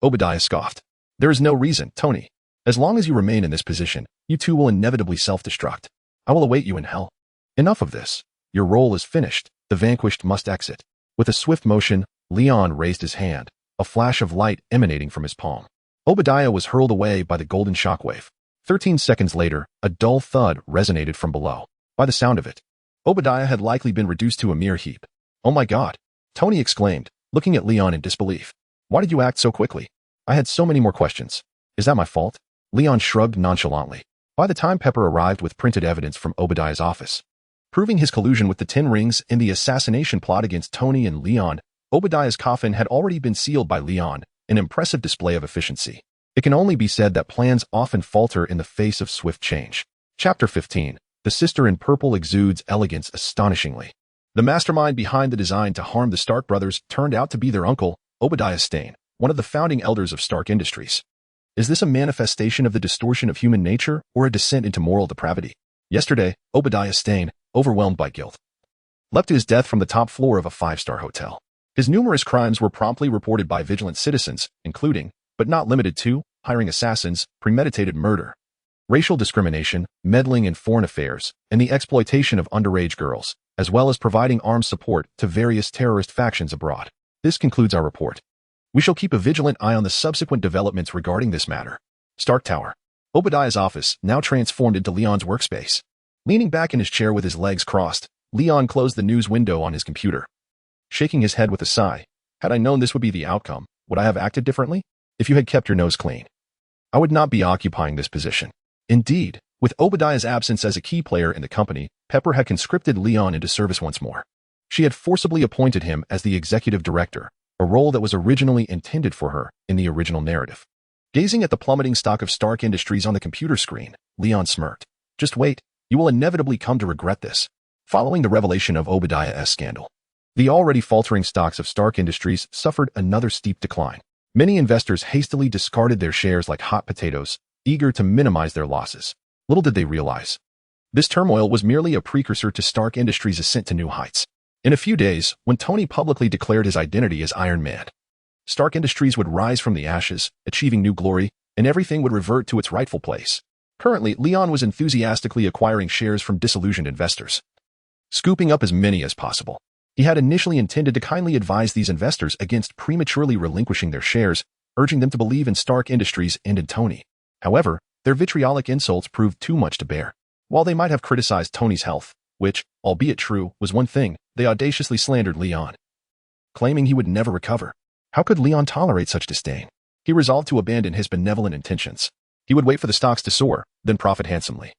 Obadiah scoffed. There is no reason, Tony. As long as you remain in this position, you two will inevitably self-destruct. I will await you in hell. Enough of this. Your role is finished. The vanquished must exit. With a swift motion, Leon raised his hand, a flash of light emanating from his palm. Obadiah was hurled away by the golden shockwave. 13 seconds later, a dull thud resonated from below. By the sound of it, Obadiah had likely been reduced to a mere heap. Oh my God! Tony exclaimed, looking at Leon in disbelief. Why did you act so quickly? I had so many more questions. Is that my fault? Leon shrugged nonchalantly. By the time Pepper arrived with printed evidence from Obadiah's office, proving his collusion with the Ten Rings in the assassination plot against Tony and Leon, Obadiah's coffin had already been sealed by Leon, an impressive display of efficiency. It can only be said that plans often falter in the face of swift change. Chapter 15. The Sister in Purple exudes elegance astonishingly. The mastermind behind the design to harm the Stark brothers turned out to be their uncle, Obadiah Stane, one of the founding elders of Stark Industries. Is this a manifestation of the distortion of human nature or a descent into moral depravity? Yesterday, Obadiah Stane, overwhelmed by guilt, leapt to his death from the top floor of a 5-star hotel. His numerous crimes were promptly reported by vigilant citizens, including, but not limited to, hiring assassins, premeditated murder, racial discrimination, meddling in foreign affairs, and the exploitation of underage girls, as well as providing armed support to various terrorist factions abroad. This concludes our report. We shall keep a vigilant eye on the subsequent developments regarding this matter. Stark Tower. Obadiah's office, now transformed into Leon's workspace. Leaning back in his chair with his legs crossed, Leon closed the news window on his computer. Shaking his head with a sigh, had I known this would be the outcome, would I have acted differently? If you had kept your nose clean, I would not be occupying this position. Indeed, with Obadiah's absence as a key player in the company, Pepper had conscripted Leon into service once more. She had forcibly appointed him as the executive director, a role that was originally intended for her in the original narrative. Gazing at the plummeting stock of Stark Industries on the computer screen, Leon smirked. Just wait, you will inevitably come to regret this. Following the revelation of Obadiah's scandal, the already faltering stocks of Stark Industries suffered another steep decline. Many investors hastily discarded their shares like hot potatoes, eager to minimize their losses. Little did they realize, this turmoil was merely a precursor to Stark Industries' ascent to new heights. In a few days, when Tony publicly declared his identity as Iron Man, Stark Industries would rise from the ashes, achieving new glory, and everything would revert to its rightful place. Currently, Leon was enthusiastically acquiring shares from disillusioned investors, scooping up as many as possible. He had initially intended to kindly advise these investors against prematurely relinquishing their shares, urging them to believe in Stark Industries and in Tony. However, their vitriolic insults proved too much to bear. While they might have criticized Tony's health, which, albeit true, was one thing, they audaciously slandered Leon, claiming he would never recover. How could Leon tolerate such disdain? He resolved to abandon his benevolent intentions. He would wait for the stocks to soar, then profit handsomely,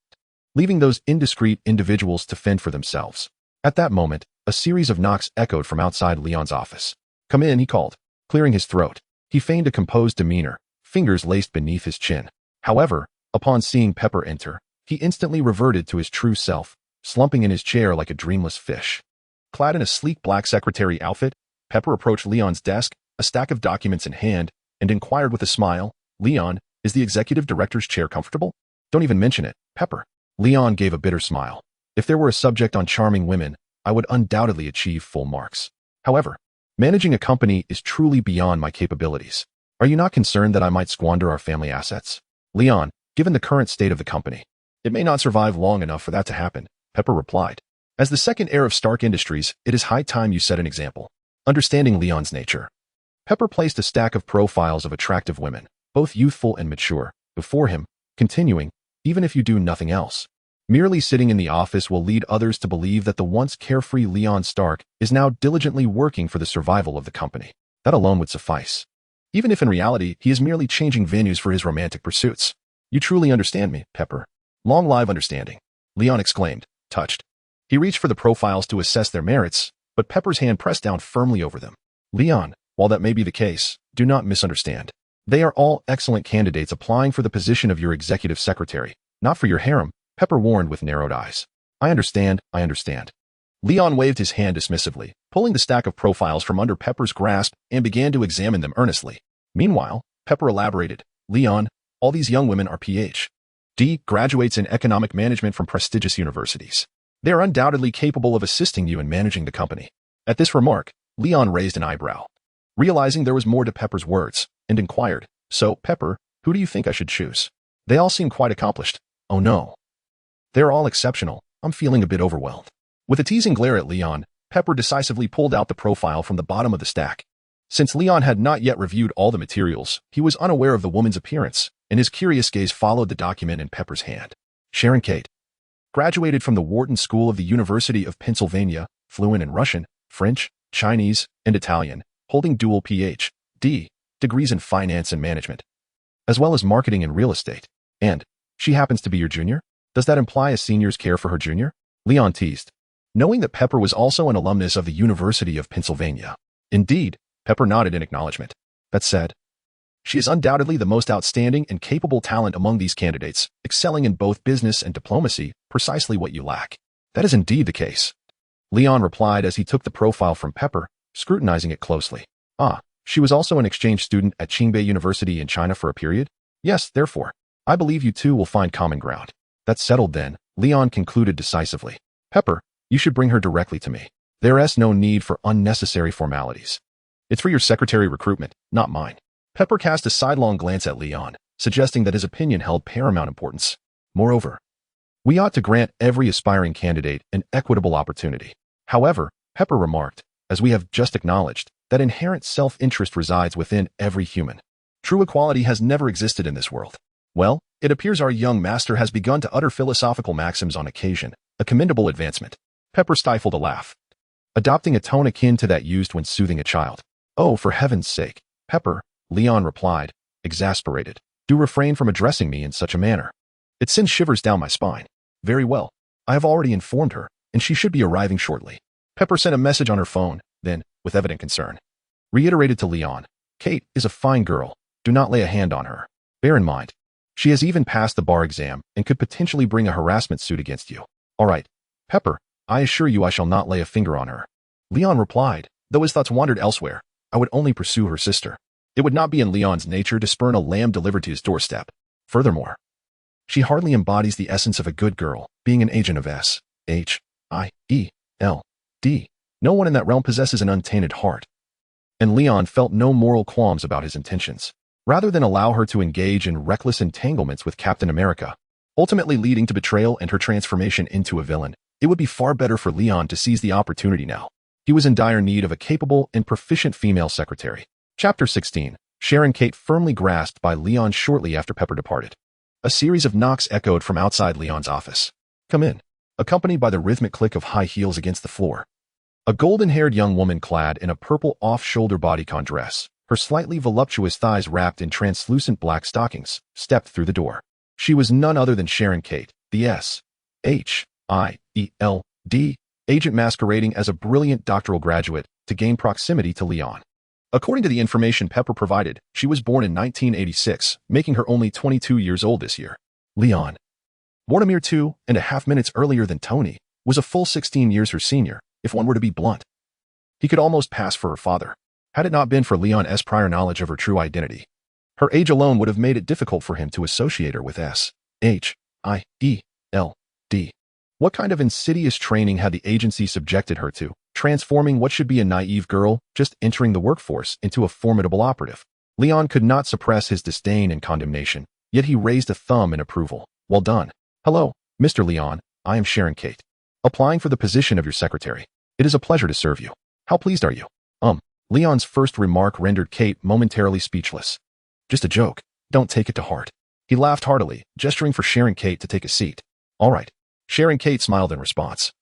leaving those indiscreet individuals to fend for themselves. At that moment, a series of knocks echoed from outside Leon's office. "Come in," he called, clearing his throat. He feigned a composed demeanor, fingers laced beneath his chin. However, upon seeing Pepper enter, he instantly reverted to his true self, slumping in his chair like a dreamless fish. Clad in a sleek black secretary outfit, Pepper approached Leon's desk, a stack of documents in hand, and inquired with a smile, "Leon, is the executive director's chair comfortable?" "Don't even mention it, Pepper." Leon gave a bitter smile. "If there were a subject on charming women, I would undoubtedly achieve full marks. However, managing a company is truly beyond my capabilities. Are you not concerned that I might squander our family assets?" "Leon, given the current state of the company, it may not survive long enough for that to happen," Pepper replied. "As the second heir of Stark Industries, it is high time you set an example." Understanding Leon's nature, Pepper placed a stack of profiles of attractive women, both youthful and mature, before him, continuing, "Even if you do nothing else, merely sitting in the office will lead others to believe that the once carefree Leon Stark is now diligently working for the survival of the company. That alone would suffice. Even if in reality he is merely changing venues for his romantic pursuits. You truly understand me, Pepper." "Long live understanding," Leon exclaimed, touched. He reached for the profiles to assess their merits, but Pepper's hand pressed down firmly over them. "Leon, while that may be the case, do not misunderstand. They are all excellent candidates applying for the position of your executive secretary, not for your harem," Pepper warned with narrowed eyes. I understand. Leon waved his hand dismissively, pulling the stack of profiles from under Pepper's grasp and began to examine them earnestly. Meanwhile, Pepper elaborated, "Leon, all these young women are Ph.D. graduates in economic management from prestigious universities. They are undoubtedly capable of assisting you in managing the company." At this remark, Leon raised an eyebrow, realizing there was more to Pepper's words, and inquired, "So, Pepper, who do you think I should choose? They all seem quite accomplished." "Oh no. They're all exceptional. I'm feeling a bit overwhelmed." With a teasing glare at Leon, Pepper decisively pulled out the profile from the bottom of the stack. Since Leon had not yet reviewed all the materials, he was unaware of the woman's appearance, and his curious gaze followed the document in Pepper's hand. Sharon Kate. Graduated from the Wharton School of the University of Pennsylvania, fluent in Russian, French, Chinese, and Italian, holding dual Ph.D. degrees in finance and management, as well as marketing and real estate. And she happens to be your junior? Does that imply a senior's care for her junior? Leon teased, knowing that Pepper was also an alumnus of the University of Pennsylvania. Indeed, Pepper nodded in acknowledgement. That said, she is undoubtedly the most outstanding and capable talent among these candidates, excelling in both business and diplomacy, precisely what you lack. That is indeed the case, Leon replied as he took the profile from Pepper, scrutinizing it closely. "Ah, she was also an exchange student at Qingbei University in China for a period? Yes, therefore, I believe you two will find common ground." "That's settled then," Leon concluded decisively. "Pepper, you should bring her directly to me. There is no need for unnecessary formalities. It's for your secretary recruitment, not mine." Pepper cast a sidelong glance at Leon, suggesting that his opinion held paramount importance. "Moreover, we ought to grant every aspiring candidate an equitable opportunity." However, Pepper remarked, as we have just acknowledged, that inherent self-interest resides within every human. True equality has never existed in this world. Well, it appears our young master has begun to utter philosophical maxims on occasion, a commendable advancement. Pepper stifled a laugh, adopting a tone akin to that used when soothing a child. "Oh, for heaven's sake, Pepper," Leon replied, exasperated. "Do refrain from addressing me in such a manner. It sends shivers down my spine." "Very well. I have already informed her, and she should be arriving shortly." Pepper sent a message on her phone, then, with evident concern, reiterated to Leon, "Kate is a fine girl. Do not lay a hand on her. Bear in mind, she has even passed the bar exam and could potentially bring a harassment suit against you." "All right, Pepper, I assure you I shall not lay a finger on her," Leon replied, though his thoughts wandered elsewhere. "I would only pursue her sister. It would not be in Leon's nature to spurn a lamb delivered to his doorstep. Furthermore, she hardly embodies the essence of a good girl, being an agent of S.H.I.E.L.D. No one in that realm possesses an untainted heart." and Leon felt no moral qualms about his intentions. Rather than allow her to engage in reckless entanglements with Captain America, ultimately leading to betrayal and her transformation into a villain, it would be far better for Leon to seize the opportunity now. He was in dire need of a capable and proficient female secretary. Chapter 16. Sharon Kate firmly grasped by Leon shortly after Pepper departed. A series of knocks echoed from outside Leon's office. "Come in," accompanied by the rhythmic click of high heels against the floor. A golden-haired young woman clad in a purple off-shoulder bodycon dress, her slightly voluptuous thighs wrapped in translucent black stockings, stepped through the door. She was none other than Sharon Kate, the S.H.I.E.L.D. agent masquerading as a brilliant doctoral graduate to gain proximity to Leon. According to the information Pepper provided, she was born in 1986, making her only 22 years old this year. Leon, born a mere 2.5 minutes earlier than Tony, was a full 16 years her senior, if one were to be blunt. He could almost pass for her father, had it not been for Leon's prior knowledge of her true identity. Her age alone would have made it difficult for him to associate her with S.H.I.E.L.D. What kind of insidious training had the agency subjected her to, transforming what should be a naive girl just entering the workforce into a formidable operative? Leon could not suppress his disdain and condemnation, yet he raised a thumb in approval. "Well done. Hello, Mr. Leon, I am Sharon Kate, applying for the position of your secretary. It is a pleasure to serve you. How pleased are you?" Leon's first remark rendered Kate momentarily speechless. "Just a joke. Don't take it to heart." He laughed heartily, gesturing for Sharon Kate to take a seat. "All right." Sharon Kate smiled in response,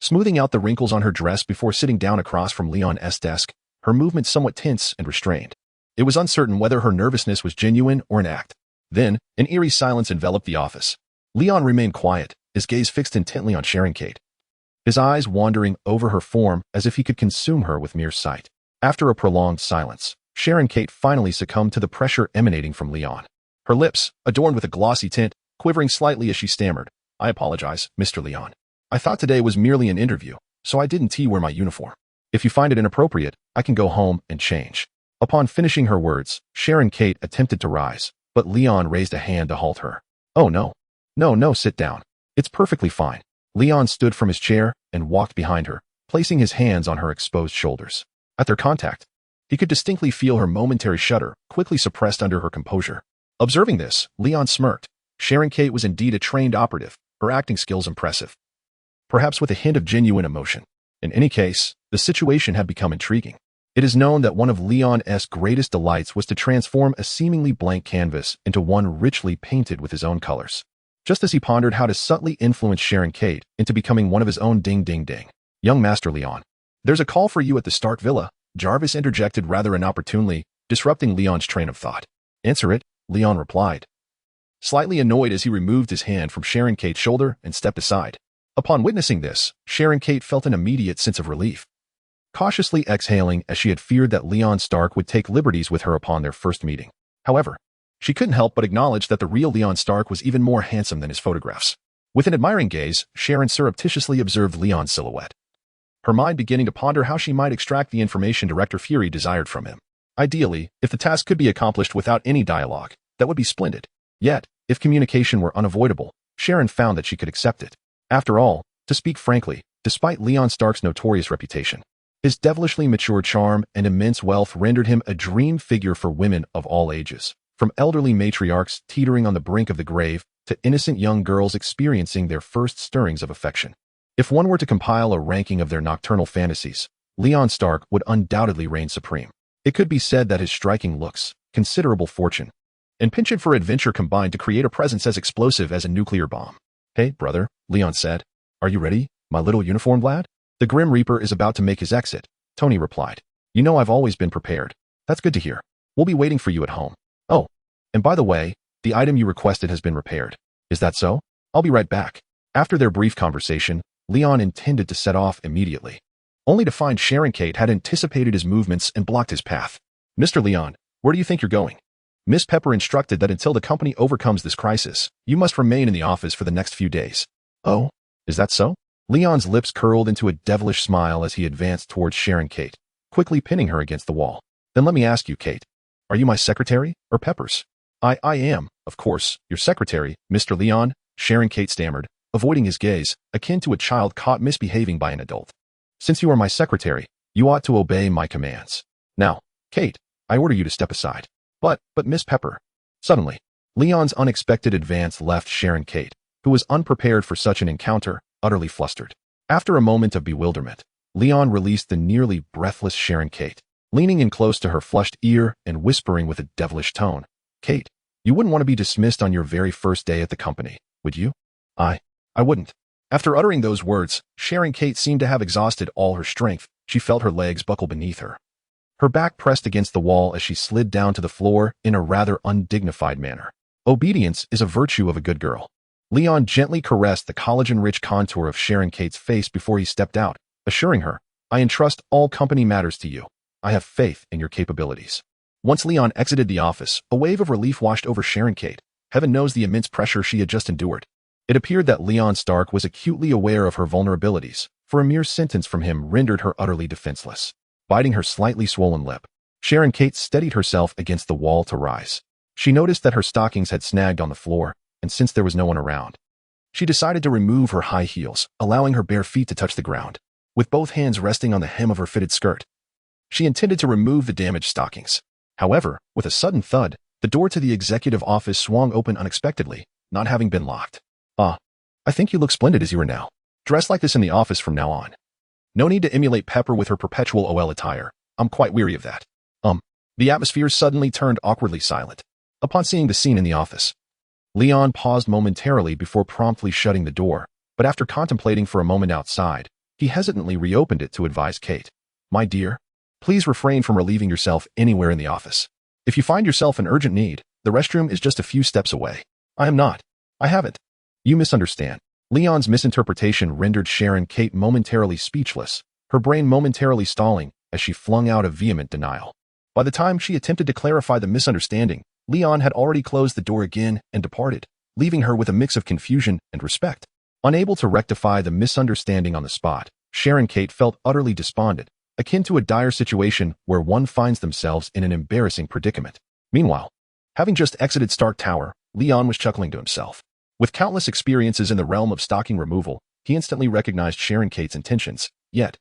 smoothing out the wrinkles on her dress before sitting down across from Leon's desk, her movements somewhat tense and restrained. It was uncertain whether her nervousness was genuine or an act. Then, an eerie silence enveloped the office. Leon remained quiet, his gaze fixed intently on Sharon Kate, his eyes wandering over her form as if he could consume her with mere sight. After a prolonged silence, Sharon Kate finally succumbed to the pressure emanating from Leon. Her lips, adorned with a glossy tint, quivering slightly as she stammered, "I apologize, Mr. Leon. I thought today was merely an interview, so I didn't wear my uniform. If you find it inappropriate, I can go home and change." Upon finishing her words, Sharon Kate attempted to rise, but Leon raised a hand to halt her. "Oh no. No, sit down. It's perfectly fine." Leon stood from his chair and walked behind her, placing his hands on her exposed shoulders. At their contact, he could distinctly feel her momentary shudder, quickly suppressed under her composure. Observing this, Leon smirked. Sharon Kate was indeed a trained operative, her acting skills impressive, perhaps with a hint of genuine emotion. In any case, the situation had become intriguing. It is known that one of Leon's greatest delights was to transform a seemingly blank canvas into one richly painted with his own colors. Just as he pondered how to subtly influence Sharon Kate into becoming one of his own ding-ding-ding. "Young Master Leon, there's a call for you at the Stark Villa," Jarvis interjected rather inopportunely, disrupting Leon's train of thought. "Answer it," Leon replied, slightly annoyed as he removed his hand from Sharon Kate's shoulder and stepped aside. Upon witnessing this, Sharon Kate felt an immediate sense of relief, cautiously exhaling as she had feared that Leon Stark would take liberties with her upon their first meeting. However, she couldn't help but acknowledge that the real Leon Stark was even more handsome than his photographs. With an admiring gaze, Sharon surreptitiously observed Leon's silhouette, her mind beginning to ponder how she might extract the information Director Fury desired from him. Ideally, if the task could be accomplished without any dialogue, that would be splendid. Yet, if communication were unavoidable, Sharon found that she could accept it. After all, to speak frankly, despite Leon Stark's notorious reputation, his devilishly mature charm and immense wealth rendered him a dream figure for women of all ages, from elderly matriarchs teetering on the brink of the grave to innocent young girls experiencing their first stirrings of affection. If one were to compile a ranking of their nocturnal fantasies, Leon Stark would undoubtedly reign supreme. It could be said that his striking looks, considerable fortune, and penchant for adventure combined to create a presence as explosive as a nuclear bomb. "Hey, brother," Leon said. "Are you ready, my little uniformed lad?" "The Grim Reaper is about to make his exit," Tony replied. "You know I've always been prepared." "That's good to hear. We'll be waiting for you at home. Oh, and by the way, the item you requested has been repaired. Is that so? I'll be right back." After their brief conversation, Leon intended to set off immediately, only to find Sharon Kate had anticipated his movements and blocked his path. "Mr. Leon, where do you think you're going?" "Miss Pepper instructed that until the company overcomes this crisis, you must remain in the office for the next few days." "Oh, is that so?" Leon's lips curled into a devilish smile as he advanced towards Sharon Kate, quickly pinning her against the wall. "Then let me ask you, Kate, are you my secretary or Pepper's?" I am, of course, your secretary, Mr. Leon," Sharon Kate stammered, avoiding his gaze, akin to a child caught misbehaving by an adult. "Since you are my secretary, you ought to obey my commands." Now, Kate, I order you to step aside. But Miss Pepper. Suddenly, Leon's unexpected advance left Sharon Kate, who was unprepared for such an encounter, utterly flustered. After a moment of bewilderment, Leon released the nearly breathless Sharon Kate, leaning in close to her flushed ear and whispering with a devilish tone, Kate, you wouldn't want to be dismissed on your very first day at the company, would you? I wouldn't. After uttering those words, Sharon Kate seemed to have exhausted all her strength. She felt her legs buckle beneath her. Her back pressed against the wall as she slid down to the floor in a rather undignified manner. Obedience is a virtue of a good girl. Leon gently caressed the collagen-rich contour of Sharon Kate's face before he stepped out, assuring her, I entrust all company matters to you. I have faith in your capabilities. Once Leon exited the office, a wave of relief washed over Sharon Kate. Heaven knows the immense pressure she had just endured. It appeared that Leon Stark was acutely aware of her vulnerabilities, for a mere sentence from him rendered her utterly defenseless. Biting her slightly swollen lip, Sharon Kate steadied herself against the wall to rise. She noticed that her stockings had snagged on the floor, and since there was no one around, she decided to remove her high heels, allowing her bare feet to touch the ground. With both hands resting on the hem of her fitted skirt, she intended to remove the damaged stockings. However, with a sudden thud, the door to the executive office swung open unexpectedly, not having been locked. I think you look splendid as you are now. Dress like this in the office from now on. No need to emulate Pepper with her perpetual OL attire. I'm quite weary of that. The atmosphere suddenly turned awkwardly silent. Upon seeing the scene in the office, Leon paused momentarily before promptly shutting the door, but after contemplating for a moment outside, he hesitantly reopened it to advise Kate, My dear, please refrain from relieving yourself anywhere in the office. If you find yourself in urgent need, the restroom is just a few steps away. I haven't. You misunderstand. Leon's misinterpretation rendered Sharon Kate momentarily speechless, her brain momentarily stalling as she flung out a vehement denial. By the time she attempted to clarify the misunderstanding, Leon had already closed the door again and departed, leaving her with a mix of confusion and respect. Unable to rectify the misunderstanding on the spot, Sharon Kate felt utterly despondent, akin to a dire situation where one finds themselves in an embarrassing predicament. Meanwhile, having just exited Stark Tower, Leon was chuckling to himself. With countless experiences in the realm of stocking removal, he instantly recognized Sharon Kate's intentions, yet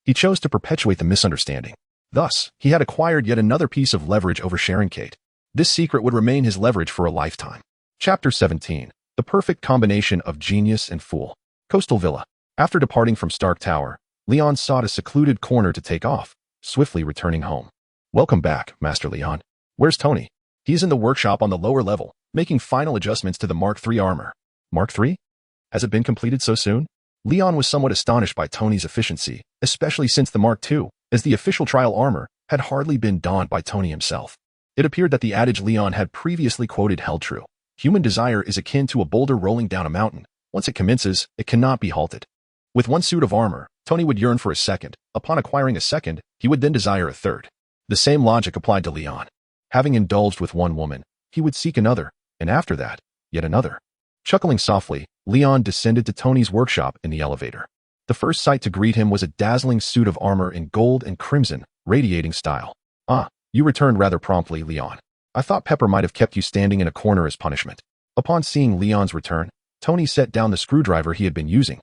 he chose to perpetuate the misunderstanding. Thus, he had acquired yet another piece of leverage over Sharon Kate. This secret would remain his leverage for a lifetime. Chapter 17. The perfect combination of genius and fool. Coastal Villa. After departing from Stark Tower, Leon sought a secluded corner to take off, swiftly returning home. Welcome back, Master Leon. Where's Tony? He's in the workshop on the lower level, making final adjustments to the Mark III armor. Mark III? Has it been completed so soon? Leon was somewhat astonished by Tony's efficiency, especially since the Mark II, as the official trial armor, had hardly been donned by Tony himself. It appeared that the adage Leon had previously quoted held true. Human desire is akin to a boulder rolling down a mountain. Once it commences, it cannot be halted. With one suit of armor, Tony would yearn for a second. Upon acquiring a second, he would then desire a third. The same logic applied to Leon. Having indulged with one woman, he would seek another, and after that, yet another. Chuckling softly, Leon descended to Tony's workshop in the elevator. The first sight to greet him was a dazzling suit of armor in gold and crimson, radiating style. You returned rather promptly, Leon. I thought Pepper might have kept you standing in a corner as punishment. Upon seeing Leon's return, Tony set down the screwdriver he had been using,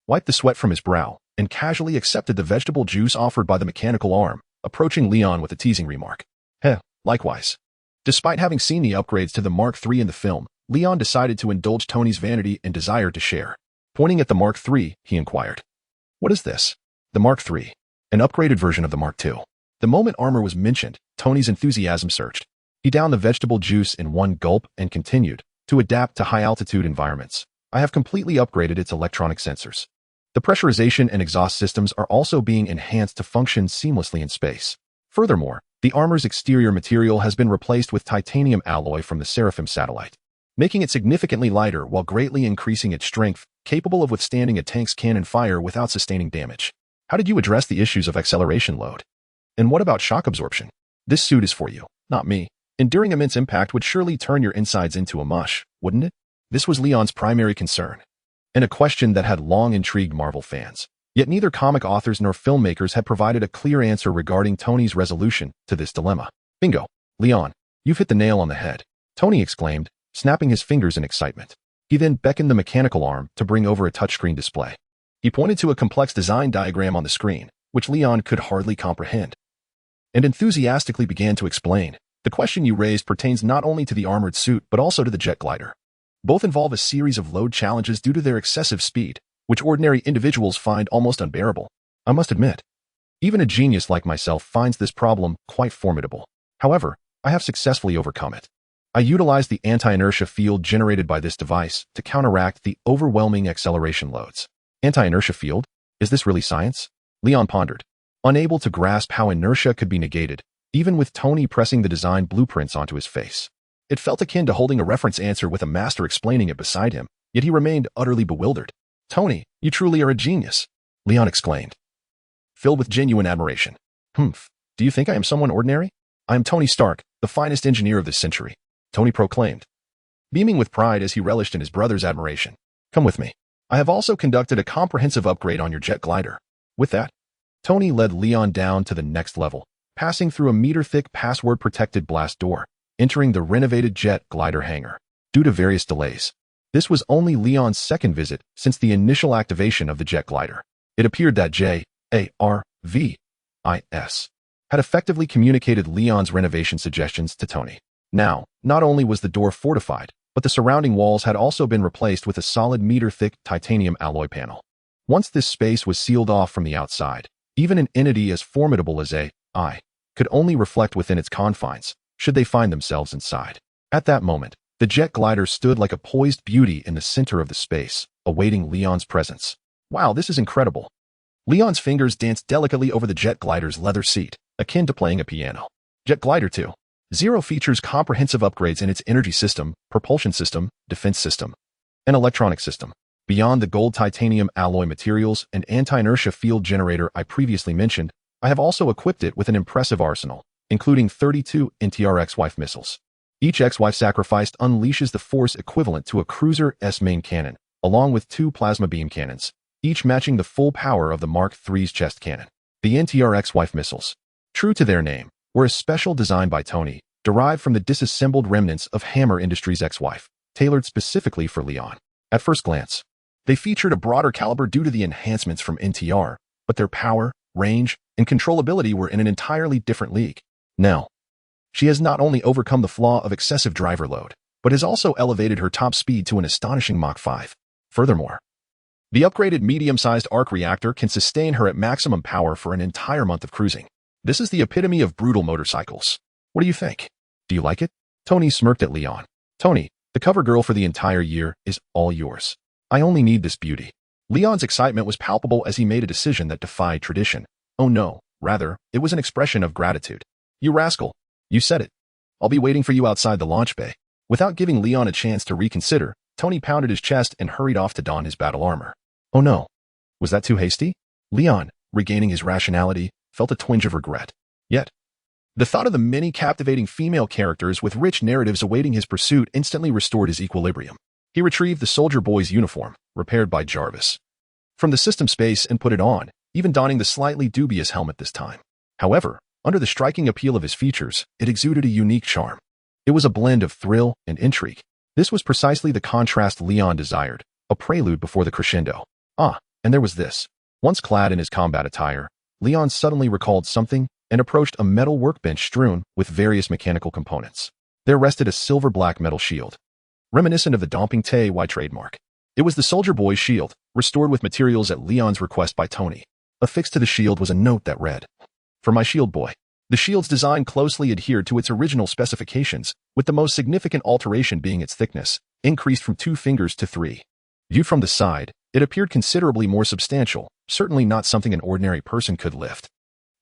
wiped the sweat from his brow, and casually accepted the vegetable juice offered by the mechanical arm, approaching Leon with a teasing remark. Likewise. Despite having seen the upgrades to the Mark III in the film, Leon decided to indulge Tony's vanity and desire to share. Pointing at the Mark III, he inquired, What is this? The Mark III. An upgraded version of the Mark II. The moment armor was mentioned, Tony's enthusiasm surged. He downed the vegetable juice in one gulp and continued, To adapt to high-altitude environments, I have completely upgraded its electronic sensors. The pressurization and exhaust systems are also being enhanced to function seamlessly in space. Furthermore, the armor's exterior material has been replaced with titanium alloy from the Seraphim satellite, making it significantly lighter while greatly increasing its strength, capable of withstanding a tank's cannon fire without sustaining damage. How did you address the issues of acceleration load? And what about shock absorption? This suit is for you, not me. Enduring immense impact would surely turn your insides into a mush, wouldn't it? This was Leon's primary concern, and a question that had long intrigued Marvel fans. Yet neither comic authors nor filmmakers had provided a clear answer regarding Tony's resolution to this dilemma. Bingo! Leon, you've hit the nail on the head, Tony exclaimed, snapping his fingers in excitement. He then beckoned the mechanical arm to bring over a touchscreen display. He pointed to a complex design diagram on the screen, which Leon could hardly comprehend. and enthusiastically began to explain. The question you raised pertains not only to the armored suit but also to the jet glider. Both involve a series of load challenges due to their excessive speed, which ordinary individuals find almost unbearable. I must admit, even a genius like myself finds this problem quite formidable. However, I have successfully overcome it. I utilized the anti-inertia field generated by this device to counteract the overwhelming acceleration loads. Anti-inertia field? Is this really science? Leon pondered, unable to grasp how inertia could be negated, even with Tony pressing the design blueprints onto his face. It felt akin to holding a reference answer with a master explaining it beside him, yet he remained utterly bewildered. Tony, you truly are a genius, Leon exclaimed, filled with genuine admiration. Do you think I am someone ordinary? I am Tony Stark, the finest engineer of this century, Tony proclaimed, beaming with pride as he relished in his brother's admiration. Come with me. I have also conducted a comprehensive upgrade on your jet glider. With that, Tony led Leon down to the next level, passing through a meter-thick password-protected blast door, entering the renovated jet glider hangar. Due to various delays, this was only Leon's second visit since the initial activation of the jet glider. It appeared that Arvis had effectively communicated Leon's renovation suggestions to Tony. Now, not only was the door fortified, but the surrounding walls had also been replaced with a solid meter-thick titanium alloy panel. Once this space was sealed off from the outside, even an entity as formidable as AI could only reflect within its confines, should they find themselves inside. At that moment, the jet glider stood like a poised beauty in the center of the space, awaiting Leon's presence. Wow, this is incredible. Leon's fingers danced delicately over the jet glider's leather seat, akin to playing a piano. Jet Glider 2.0 features comprehensive upgrades in its energy system, propulsion system, defense system, and electronic system. Beyond the gold titanium alloy materials and anti-inertia field generator I previously mentioned, I have also equipped it with an impressive arsenal, including 32 NTR X-Wife missiles. Each X-Wife sacrificed unleashes the force equivalent to a cruiser-S main cannon, along with 2 plasma beam cannons, each matching the full power of the Mark III's chest cannon. The NTR X-Wife missiles, true to their name, were a special design by Tony, derived from the disassembled remnants of Hammer Industries' X-Wife, tailored specifically for Leon. At first glance, they featured a broader caliber due to the enhancements from NTR, but their power, range, and controllability were in an entirely different league. Now, she has not only overcome the flaw of excessive driver load, but has also elevated her top speed to an astonishing Mach 5. Furthermore, the upgraded medium-sized arc reactor can sustain her at maximum power for an entire month of cruising. This is the epitome of brutal motorcycles. What do you think? Do you like it? Tony smirked at Leon. Tony, the cover girl for the entire year is all yours. I only need this beauty. Leon's excitement was palpable as he made a decision that defied tradition. Oh no, rather, it was an expression of gratitude. You rascal. You said it. I'll be waiting for you outside the launch bay. Without giving Leon a chance to reconsider, Tony pounded his chest and hurried off to don his battle armor. Oh no. Was that too hasty? Leon, regaining his rationality, felt a twinge of regret. Yet, the thought of the many captivating female characters with rich narratives awaiting his pursuit instantly restored his equilibrium. He retrieved the soldier boy's uniform, repaired by Jarvis, from the system space and put it on, even donning the slightly dubious helmet this time. However, under the striking appeal of his features, it exuded a unique charm. It was a blend of thrill and intrigue. This was precisely the contrast Leon desired, a prelude before the crescendo. And there was this. Once clad in his combat attire, Leon suddenly recalled something and approached a metal workbench strewn with various mechanical components. There rested a silver-black metal shield, reminiscent of the Domping Tay Y trademark. It was the Soldier Boy's shield, restored with materials at Leon's request by Tony. Affixed to the shield was a note that read, "For my shield boy." The shield's design closely adhered to its original specifications, with the most significant alteration being its thickness, increased from 2 fingers to 3. Viewed from the side, it appeared considerably more substantial, certainly not something an ordinary person could lift.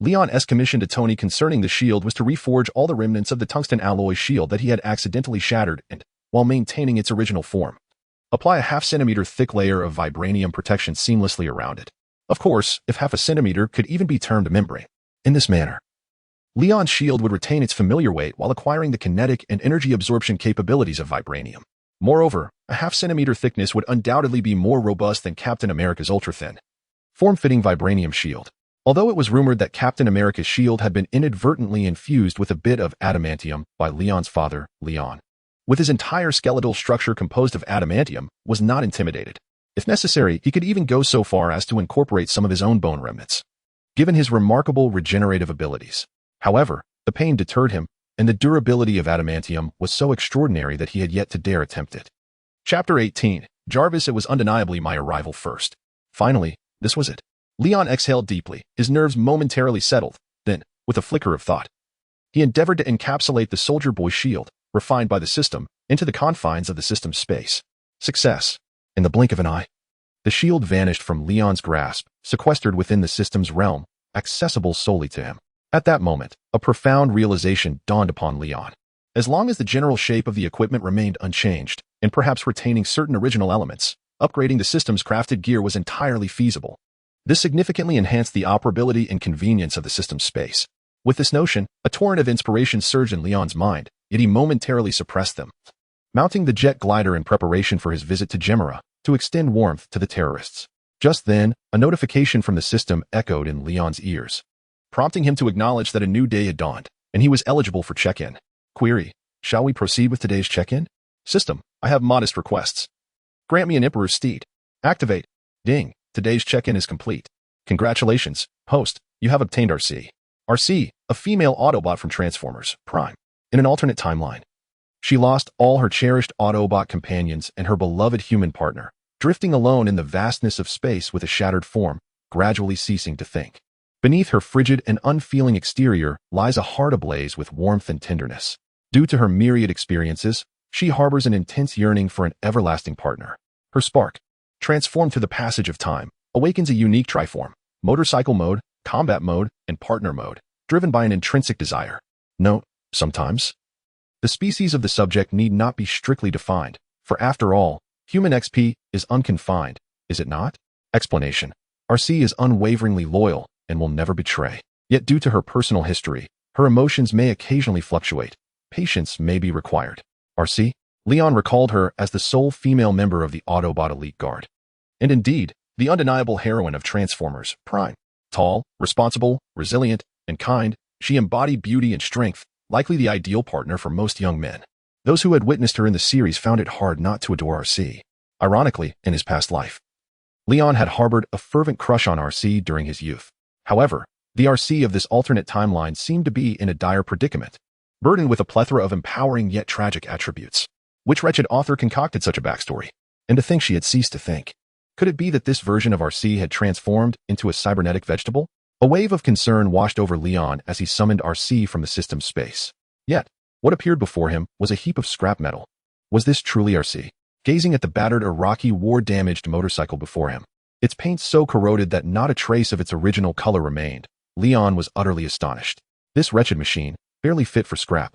Leon's commission to Tony concerning the shield was to reforge all the remnants of the tungsten alloy shield that he had accidentally shattered and, while maintaining its original form, apply a half-centimeter thick layer of vibranium protection seamlessly around it. Of course, if half a centimeter could even be termed a membrane. In this manner, Leon's shield would retain its familiar weight while acquiring the kinetic and energy absorption capabilities of vibranium. Moreover, a half-centimeter thickness would undoubtedly be more robust than Captain America's ultra-thin, form-fitting vibranium shield. Although it was rumored that Captain America's shield had been inadvertently infused with a bit of adamantium by Leon's father, Leon, with his entire skeletal structure composed of adamantium, was not intimidated. If necessary, he could even go so far as to incorporate some of his own bone remnants. Given his remarkable regenerative abilities, However, the pain deterred him, and the durability of adamantium was so extraordinary that he had yet to dare attempt it. Chapter 18. Jarvis, it was undeniably my arrival first. Finally, this was it. Leon exhaled deeply, his nerves momentarily settled. Then, with a flicker of thought, he endeavored to encapsulate the Soldier Boy shield, refined by the system, into the confines of the system's space. Success. In the blink of an eye, the shield vanished from Leon's grasp, sequestered within the system's realm, accessible solely to him. At that moment, a profound realization dawned upon Leon. As long as the general shape of the equipment remained unchanged, and perhaps retaining certain original elements, upgrading the system's crafted gear was entirely feasible. This significantly enhanced the operability and convenience of the system's space. With this notion, a torrent of inspiration surged in Leon's mind, yet he momentarily suppressed them. Mounting the jet glider in preparation for his visit to Gemera, to extend warmth to the terrorists. Just then, a notification from the system echoed in Leon's ears, prompting him to acknowledge that a new day had dawned, and he was eligible for check-in. Query: shall we proceed with today's check-in? System: I have modest requests. Grant me an Emperor's steed. Activate. Ding. Today's check-in is complete. Congratulations, host. You have obtained Arcee. Arcee, a female Autobot from Transformers Prime. In an alternate timeline, she lost all her cherished Autobot companions and her beloved human partner, drifting alone in the vastness of space with a shattered form, gradually ceasing to think. Beneath her frigid and unfeeling exterior lies a heart ablaze with warmth and tenderness. Due to her myriad experiences, she harbors an intense yearning for an everlasting partner. Her spark, transformed through the passage of time, awakens a unique triform: motorcycle mode, combat mode, and partner mode, driven by an intrinsic desire. Note: sometimes the species of the subject need not be strictly defined, for after all, human XP is unconfined, is it not? Explanation: Arcee is unwaveringly loyal and will never betray. Yet due to her personal history, her emotions may occasionally fluctuate. Patience may be required. Arcee? Leon recalled her as the sole female member of the Autobot Elite Guard. And indeed, the undeniable heroine of Transformers Prime. Tall, responsible, resilient, and kind, she embodied beauty and strength, likely the ideal partner for most young men. Those who had witnessed her in the series found it hard not to adore Arcee. Ironically, in his past life, Leon had harbored a fervent crush on Arcee during his youth. However, the Arcee of this alternate timeline seemed to be in a dire predicament, burdened with a plethora of empowering yet tragic attributes. Which wretched author concocted such a backstory? And to think she had ceased to think. Could it be that this version of Arcee had transformed into a cybernetic vegetable? A wave of concern washed over Leon as he summoned Arcee from the system's space. Yet, what appeared before him was a heap of scrap metal. Was this truly Arcee? Gazing at the battered Iraqi war-damaged motorcycle before him, its paint so corroded that not a trace of its original color remained, Leon was utterly astonished. This wretched machine, barely fit for scrap,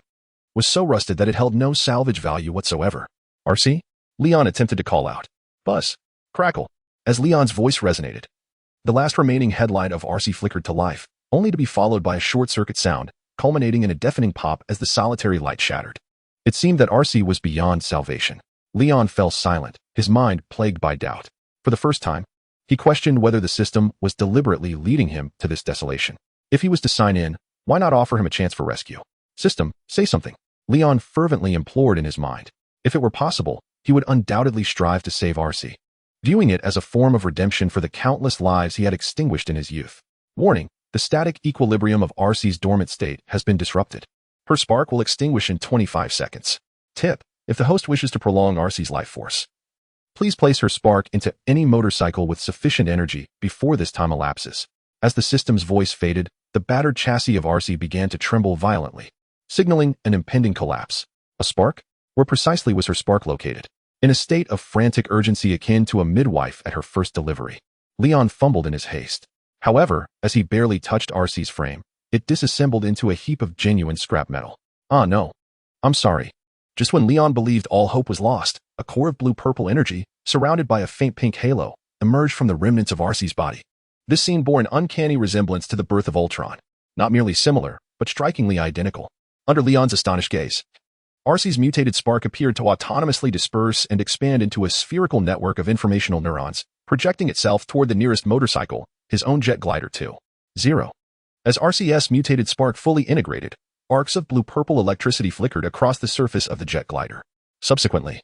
was so rusted that it held no salvage value whatsoever. Arcee? Leon attempted to call out. Buzz. Crackle. As Leon's voice resonated, the last remaining headlight of Arcee flickered to life, only to be followed by a short-circuit sound, culminating in a deafening pop as the solitary light shattered. It seemed that Arcee was beyond salvation. Leon fell silent, his mind plagued by doubt. For the first time, he questioned whether the system was deliberately leading him to this desolation. If he was to sign in, why not offer him a chance for rescue? System, say something. Leon fervently implored in his mind. If it were possible, he would undoubtedly strive to save Arcee, viewing it as a form of redemption for the countless lives he had extinguished in his youth. Warning: the static equilibrium of Arcee's dormant state has been disrupted. Her spark will extinguish in 25 seconds. Tip: if the host wishes to prolong Arcee's life force, please place her spark into any motorcycle with sufficient energy before this time elapses. As the system's voice faded, the battered chassis of Arcee began to tremble violently, signaling an impending collapse. A spark? Where precisely was her spark located? In a state of frantic urgency akin to a midwife at her first delivery, Leon fumbled in his haste. However, as he barely touched Arcee's frame, it disassembled into a heap of genuine scrap metal. Ah no. I'm sorry. Just when Leon believed all hope was lost, a core of blue-purple energy, surrounded by a faint pink halo, emerged from the remnants of Arcee's body. This scene bore an uncanny resemblance to the birth of Ultron. Not merely similar, but strikingly identical. Under Leon's astonished gaze, Arcee's mutated spark appeared to autonomously disperse and expand into a spherical network of informational neurons, projecting itself toward the nearest motorcycle, his own jet glider 2.0. As Arcee's mutated spark fully integrated, arcs of blue-purple electricity flickered across the surface of the jet glider. Subsequently,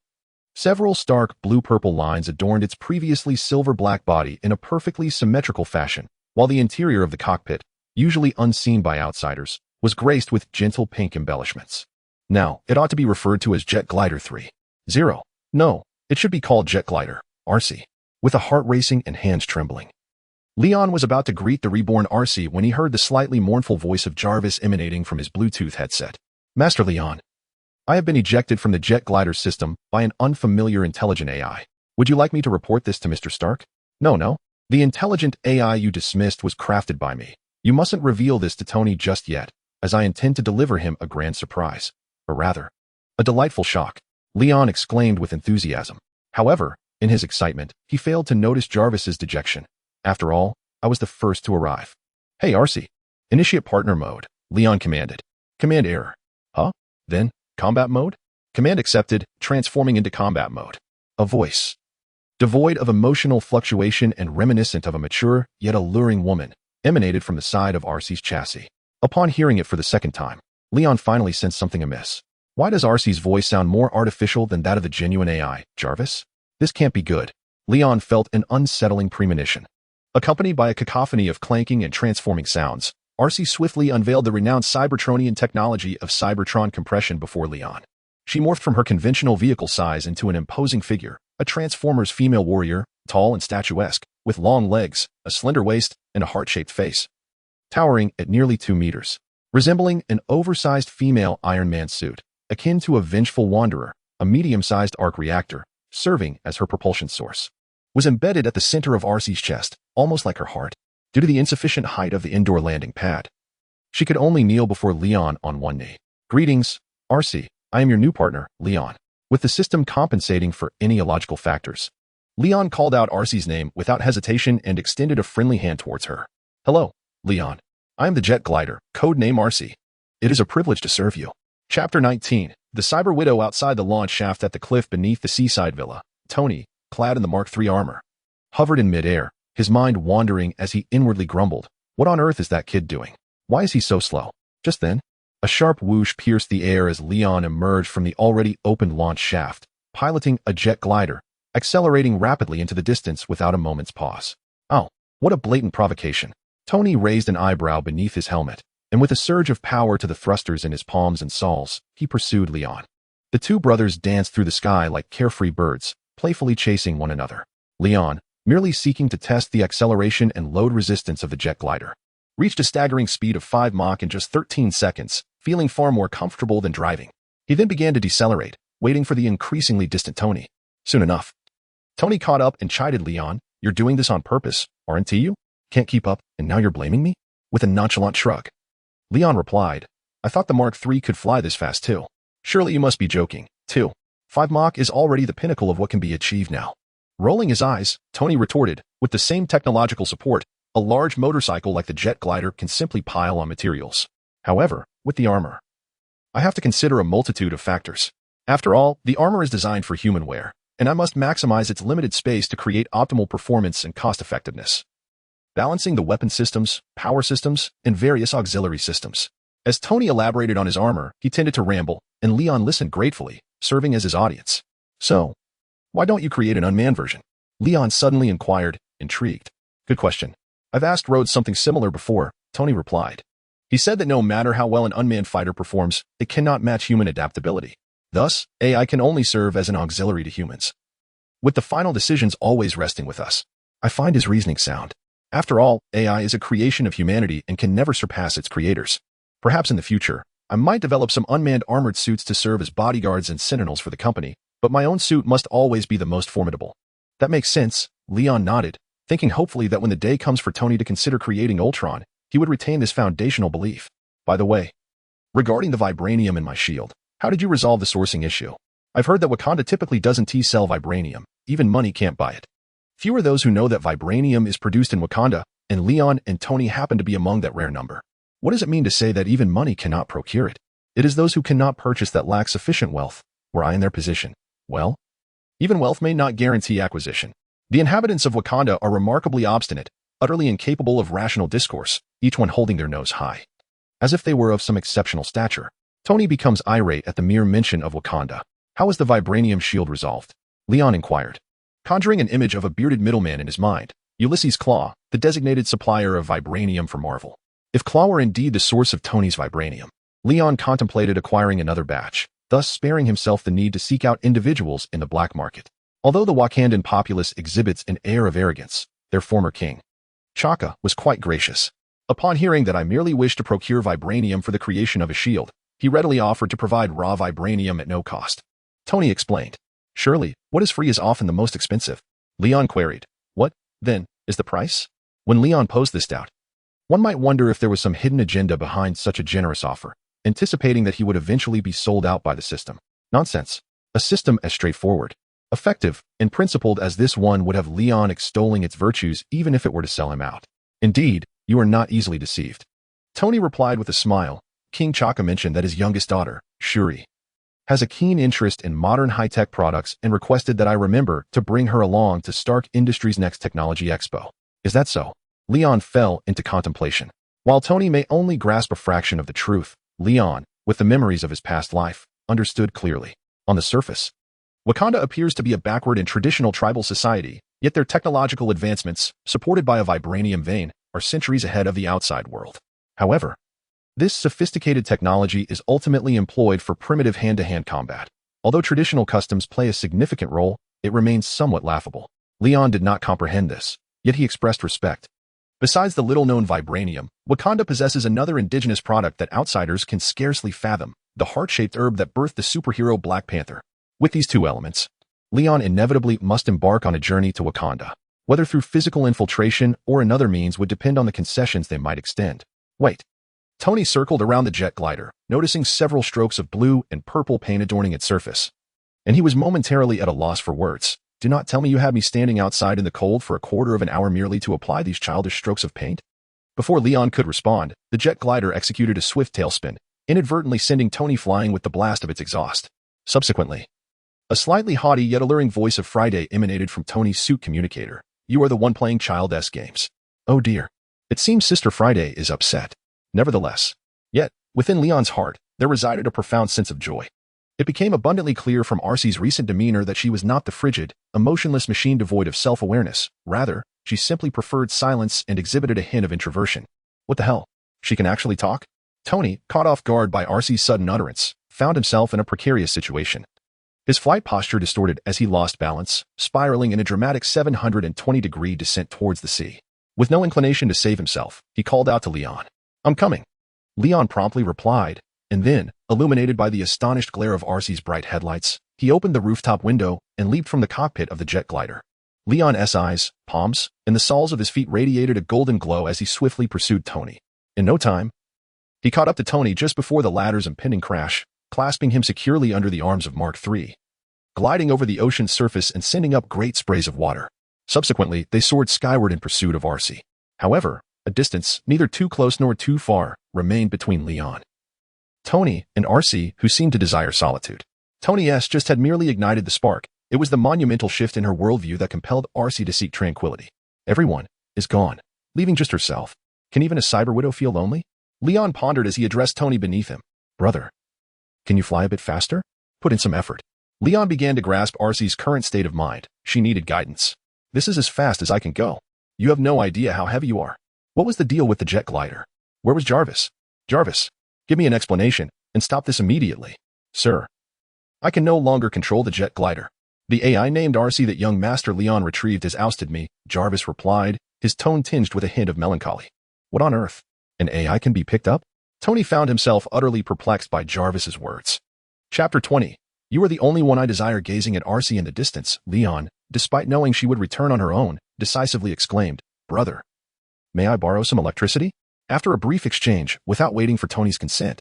several stark blue-purple lines adorned its previously silver-black body in a perfectly symmetrical fashion, while the interior of the cockpit, usually unseen by outsiders, was graced with gentle pink embellishments. Now, it ought to be referred to as Jet Glider 3.0. No, it should be called Jet Glider, Arcee, with a heart racing and hands trembling. Leon was about to greet the reborn Arcee when he heard the slightly mournful voice of Jarvis emanating from his Bluetooth headset. Master Leon, I have been ejected from the Jet Glider system by an unfamiliar intelligent AI. Would you like me to report this to Mr. Stark? No. The intelligent AI you dismissed was crafted by me. You mustn't reveal this to Tony just yet, as I intend to deliver him a grand surprise. Or rather, a delightful shock, Leon exclaimed with enthusiasm. However, in his excitement, he failed to notice Jarvis's dejection. After all, I was the first to arrive. Hey, Arcee. Initiate partner mode, Leon commanded. Command error. Huh? Then, combat mode? Command accepted, transforming into combat mode. A voice, devoid of emotional fluctuation and reminiscent of a mature, yet alluring woman, emanated from the side of Arcee's chassis. Upon hearing it for the second time, Leon finally sensed something amiss. Why does Arcee's voice sound more artificial than that of the genuine AI, Jarvis? This can't be good. Leon felt an unsettling premonition. Accompanied by a cacophony of clanking and transforming sounds, Arcee swiftly unveiled the renowned Cybertronian technology of Cybertron compression before Leon. She morphed from her conventional vehicle size into an imposing figure, a Transformer's female warrior, tall and statuesque, with long legs, a slender waist, and a heart-shaped face. Towering at nearly 2 meters, resembling an oversized female Iron Man suit, akin to a vengeful wanderer, a medium-sized arc reactor, serving as her propulsion source, was embedded at the center of Arcee's chest, almost like her heart, due to the insufficient height of the indoor landing pad. She could only kneel before Leon on one knee. Greetings, Arcee. I am your new partner, Leon. With the system compensating for any illogical factors, Leon called out Arcee's name without hesitation and extended a friendly hand towards her. Hello, Leon. I am the Jet Glider, codename Arcee. It is a privilege to serve you. Chapter 19. The Cyber Widow outside the launch shaft at the cliff beneath the seaside villa. Tony, clad in the Mark III armor, hovered in midair, his mind wandering as he inwardly grumbled. What on earth is that kid doing? Why is he so slow? Just then, a sharp whoosh pierced the air as Leon emerged from the already opened launch shaft, piloting a jet glider, accelerating rapidly into the distance without a moment's pause. Oh, what a blatant provocation. Tony raised an eyebrow beneath his helmet, and with a surge of power to the thrusters in his palms and soles, he pursued Leon. The two brothers danced through the sky like carefree birds, playfully chasing one another. Leon, merely seeking to test the acceleration and load resistance of the jet glider, reached a staggering speed of 5 Mach in just 13 seconds, feeling far more comfortable than driving. He then began to decelerate, waiting for the increasingly distant Tony. Soon enough, Tony caught up and chided Leon. You're doing this on purpose, aren't you? Can't keep up, and now you're blaming me? With a nonchalant shrug. Leon replied, I thought the Mark III could fly this fast too. Surely you must be joking, too. 5 Mach is already the pinnacle of what can be achieved now. Rolling his eyes, Tony retorted, with the same technological support, a large motorcycle like the jet glider can simply pile on materials. However, with the armor, I have to consider a multitude of factors. After all, the armor is designed for human wear, and I must maximize its limited space to create optimal performance and cost-effectiveness. Balancing the weapon systems, power systems, and various auxiliary systems. As Tony elaborated on his armor, he tended to ramble, and Leon listened gratefully, serving as his audience. So, why don't you create an unmanned version? Leon suddenly inquired, intrigued. Good question. I've asked Rhodes something similar before, Tony replied. He said that no matter how well an unmanned fighter performs, it cannot match human adaptability. Thus, AI can only serve as an auxiliary to humans, with the final decisions always resting with us. I find his reasoning sound. After all, AI is a creation of humanity and can never surpass its creators. Perhaps in the future, I might develop some unmanned armored suits to serve as bodyguards and sentinels for the company, but my own suit must always be the most formidable. That makes sense, Leon nodded, thinking hopefully that when the day comes for Tony to consider creating Ultron, he would retain this foundational belief. By the way, regarding the vibranium in my shield, how did you resolve the sourcing issue? I've heard that Wakanda typically doesn't sell vibranium. Even money can't buy it. Few are those who know that vibranium is produced in Wakanda, and Leon and Tony happen to be among that rare number. What does it mean to say that even money cannot procure it? It is those who cannot purchase that lack sufficient wealth. Were I in their position, well, even wealth may not guarantee acquisition. The inhabitants of Wakanda are remarkably obstinate, utterly incapable of rational discourse, each one holding their nose high, as if they were of some exceptional stature. Tony becomes irate at the mere mention of Wakanda. How is the vibranium shield resolved? Leon inquired, conjuring an image of a bearded middleman in his mind, Ulysses Claw, the designated supplier of vibranium for Marvel. If claw were indeed the source of Tony's vibranium, Leon contemplated acquiring another batch, thus sparing himself the need to seek out individuals in the black market. Although the Wakandan populace exhibits an air of arrogance, their former king, Chaka, was quite gracious. Upon hearing that I merely wished to procure vibranium for the creation of a shield, he readily offered to provide raw vibranium at no cost. Tony explained. Surely, what is free is often the most expensive. Leon queried. What, then, is the price? When Leon posed this doubt, one might wonder if there was some hidden agenda behind such a generous offer, anticipating that he would eventually be sold out by the system. Nonsense. A system as straightforward, effective, and principled as this one would have Leon extolling its virtues even if it were to sell him out. Indeed, you are not easily deceived. Tony replied with a smile. King Chaka mentioned that his youngest daughter, Shuri, has a keen interest in modern high-tech products and requested that I remember to bring her along to Stark Industries' next Technology Expo. Is that so? Leon fell into contemplation. While Tony may only grasp a fraction of the truth, Leon, with the memories of his past life, understood clearly. On the surface, Wakanda appears to be a backward and traditional tribal society, yet their technological advancements, supported by a vibranium vein, are centuries ahead of the outside world. However, this sophisticated technology is ultimately employed for primitive hand-to-hand combat. Although traditional customs play a significant role, it remains somewhat laughable. Leon did not comprehend this, yet he expressed respect. Besides the little-known vibranium, Wakanda possesses another indigenous product that outsiders can scarcely fathom, the heart-shaped herb that birthed the superhero Black Panther. With these two elements, Leon inevitably must embark on a journey to Wakanda. Whether through physical infiltration or another means would depend on the concessions they might extend. Wait. Tony circled around the jet glider, noticing several strokes of blue and purple paint adorning its surface. And he was momentarily at a loss for words. Do not tell me you had me standing outside in the cold for a quarter of an hour merely to apply these childish strokes of paint? Before Leon could respond, the jet glider executed a swift tailspin, inadvertently sending Tony flying with the blast of its exhaust. Subsequently, a slightly haughty yet alluring voice of Friday emanated from Tony's suit communicator. You are the one playing Child-esque games. Oh dear. It seems Sister Friday is upset. Nevertheless, yet, within Leon's heart, there resided a profound sense of joy. It became abundantly clear from Arcee's recent demeanor that she was not the frigid, emotionless machine devoid of self-awareness. Rather, she simply preferred silence and exhibited a hint of introversion. What the hell? She can actually talk? Tony, caught off guard by Arcee's sudden utterance, found himself in a precarious situation. His flight posture distorted as he lost balance, spiraling in a dramatic 720-degree descent towards the sea. With no inclination to save himself, he called out to Leon. I'm coming. Leon promptly replied, and then, illuminated by the astonished glare of Arcee's bright headlights, he opened the rooftop window and leaped from the cockpit of the jet glider. Leon's eyes, palms, and the soles of his feet radiated a golden glow as he swiftly pursued Tony. In no time, he caught up to Tony just before the latter's impending crash, clasping him securely under the arms of Mark III, gliding over the ocean's surface and sending up great sprays of water. Subsequently, they soared skyward in pursuit of Arcee. However, a distance, neither too close nor too far, remained between Leon, Tony, and Arcee, who seemed to desire solitude. Tony's just had merely ignited the spark. It was the monumental shift in her worldview that compelled Arcee to seek tranquility. Everyone is gone, leaving just herself. Can even a cyber widow feel lonely? Leon pondered as he addressed Tony beneath him. Brother, can you fly a bit faster? Put in some effort. Leon began to grasp Arcee's current state of mind. She needed guidance. This is as fast as I can go. You have no idea how heavy you are. What was the deal with the jet glider? Where was Jarvis? Jarvis, give me an explanation, and stop this immediately. Sir, I can no longer control the jet glider. The AI named Arcee that young Master Leon retrieved has ousted me, Jarvis replied, his tone tinged with a hint of melancholy. What on earth? An AI can be picked up? Tony found himself utterly perplexed by Jarvis's words. Chapter 20. You are the only one I desire. Gazing at Arcee in the distance, Leon, despite knowing she would return on her own, decisively exclaimed, Brother, may I borrow some electricity? After a brief exchange, without waiting for Tony's consent,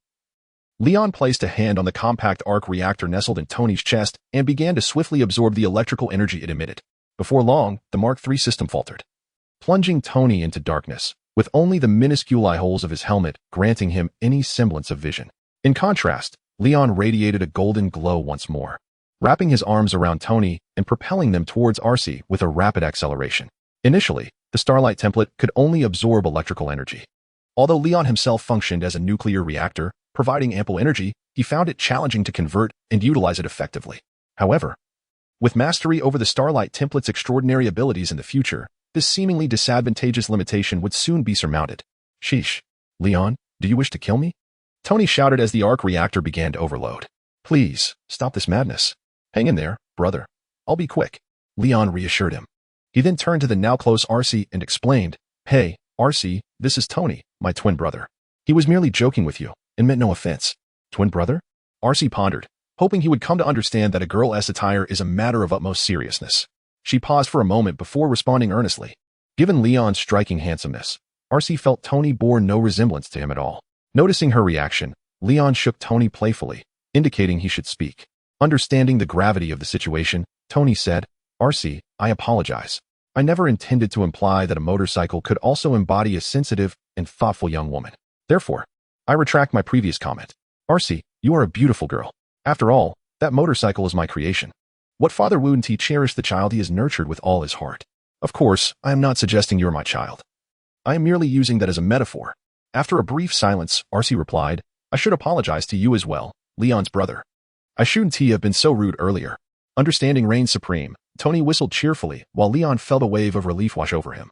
Leon placed a hand on the compact arc reactor nestled in Tony's chest and began to swiftly absorb the electrical energy it emitted. Before long, the Mark III system faltered, plunging Tony into darkness, with only the minuscule eye holes of his helmet granting him any semblance of vision. In contrast, Leon radiated a golden glow once more, wrapping his arms around Tony and propelling them towards Arcee with a rapid acceleration. Initially, the Starlight template could only absorb electrical energy. Although Leon himself functioned as a nuclear reactor, providing ample energy, he found it challenging to convert and utilize it effectively. However, with mastery over the Starlight template's extraordinary abilities in the future, this seemingly disadvantageous limitation would soon be surmounted. Sheesh. Leon, do you wish to kill me? Tony shouted as the arc reactor began to overload. Please, stop this madness. Hang in there, brother. I'll be quick. Leon reassured him. He then turned to the now close Arcee and explained, Hey, Arcee, this is Tony, my twin brother. He was merely joking with you, and meant no offense. Twin brother? Arcee pondered, hoping he would come to understand that a girl's attire is a matter of utmost seriousness. She paused for a moment before responding earnestly. Given Leon's striking handsomeness, Arcee felt Tony bore no resemblance to him at all. Noticing her reaction, Leon shook Tony playfully, indicating he should speak. Understanding the gravity of the situation, Tony said, Arcee, I apologize. I never intended to imply that a motorcycle could also embody a sensitive and thoughtful young woman. Therefore, I retract my previous comment. Arcee, you are a beautiful girl. After all, that motorcycle is my creation. What father wouldn't he cherish the child he has nurtured with all his heart? Of course, I am not suggesting you're my child. I am merely using that as a metaphor. After a brief silence, Arcee replied, I should apologize to you as well, Leon's brother. I shouldn't have been so rude earlier. Understanding reigned supreme, Tony whistled cheerfully while Leon felt a wave of relief wash over him,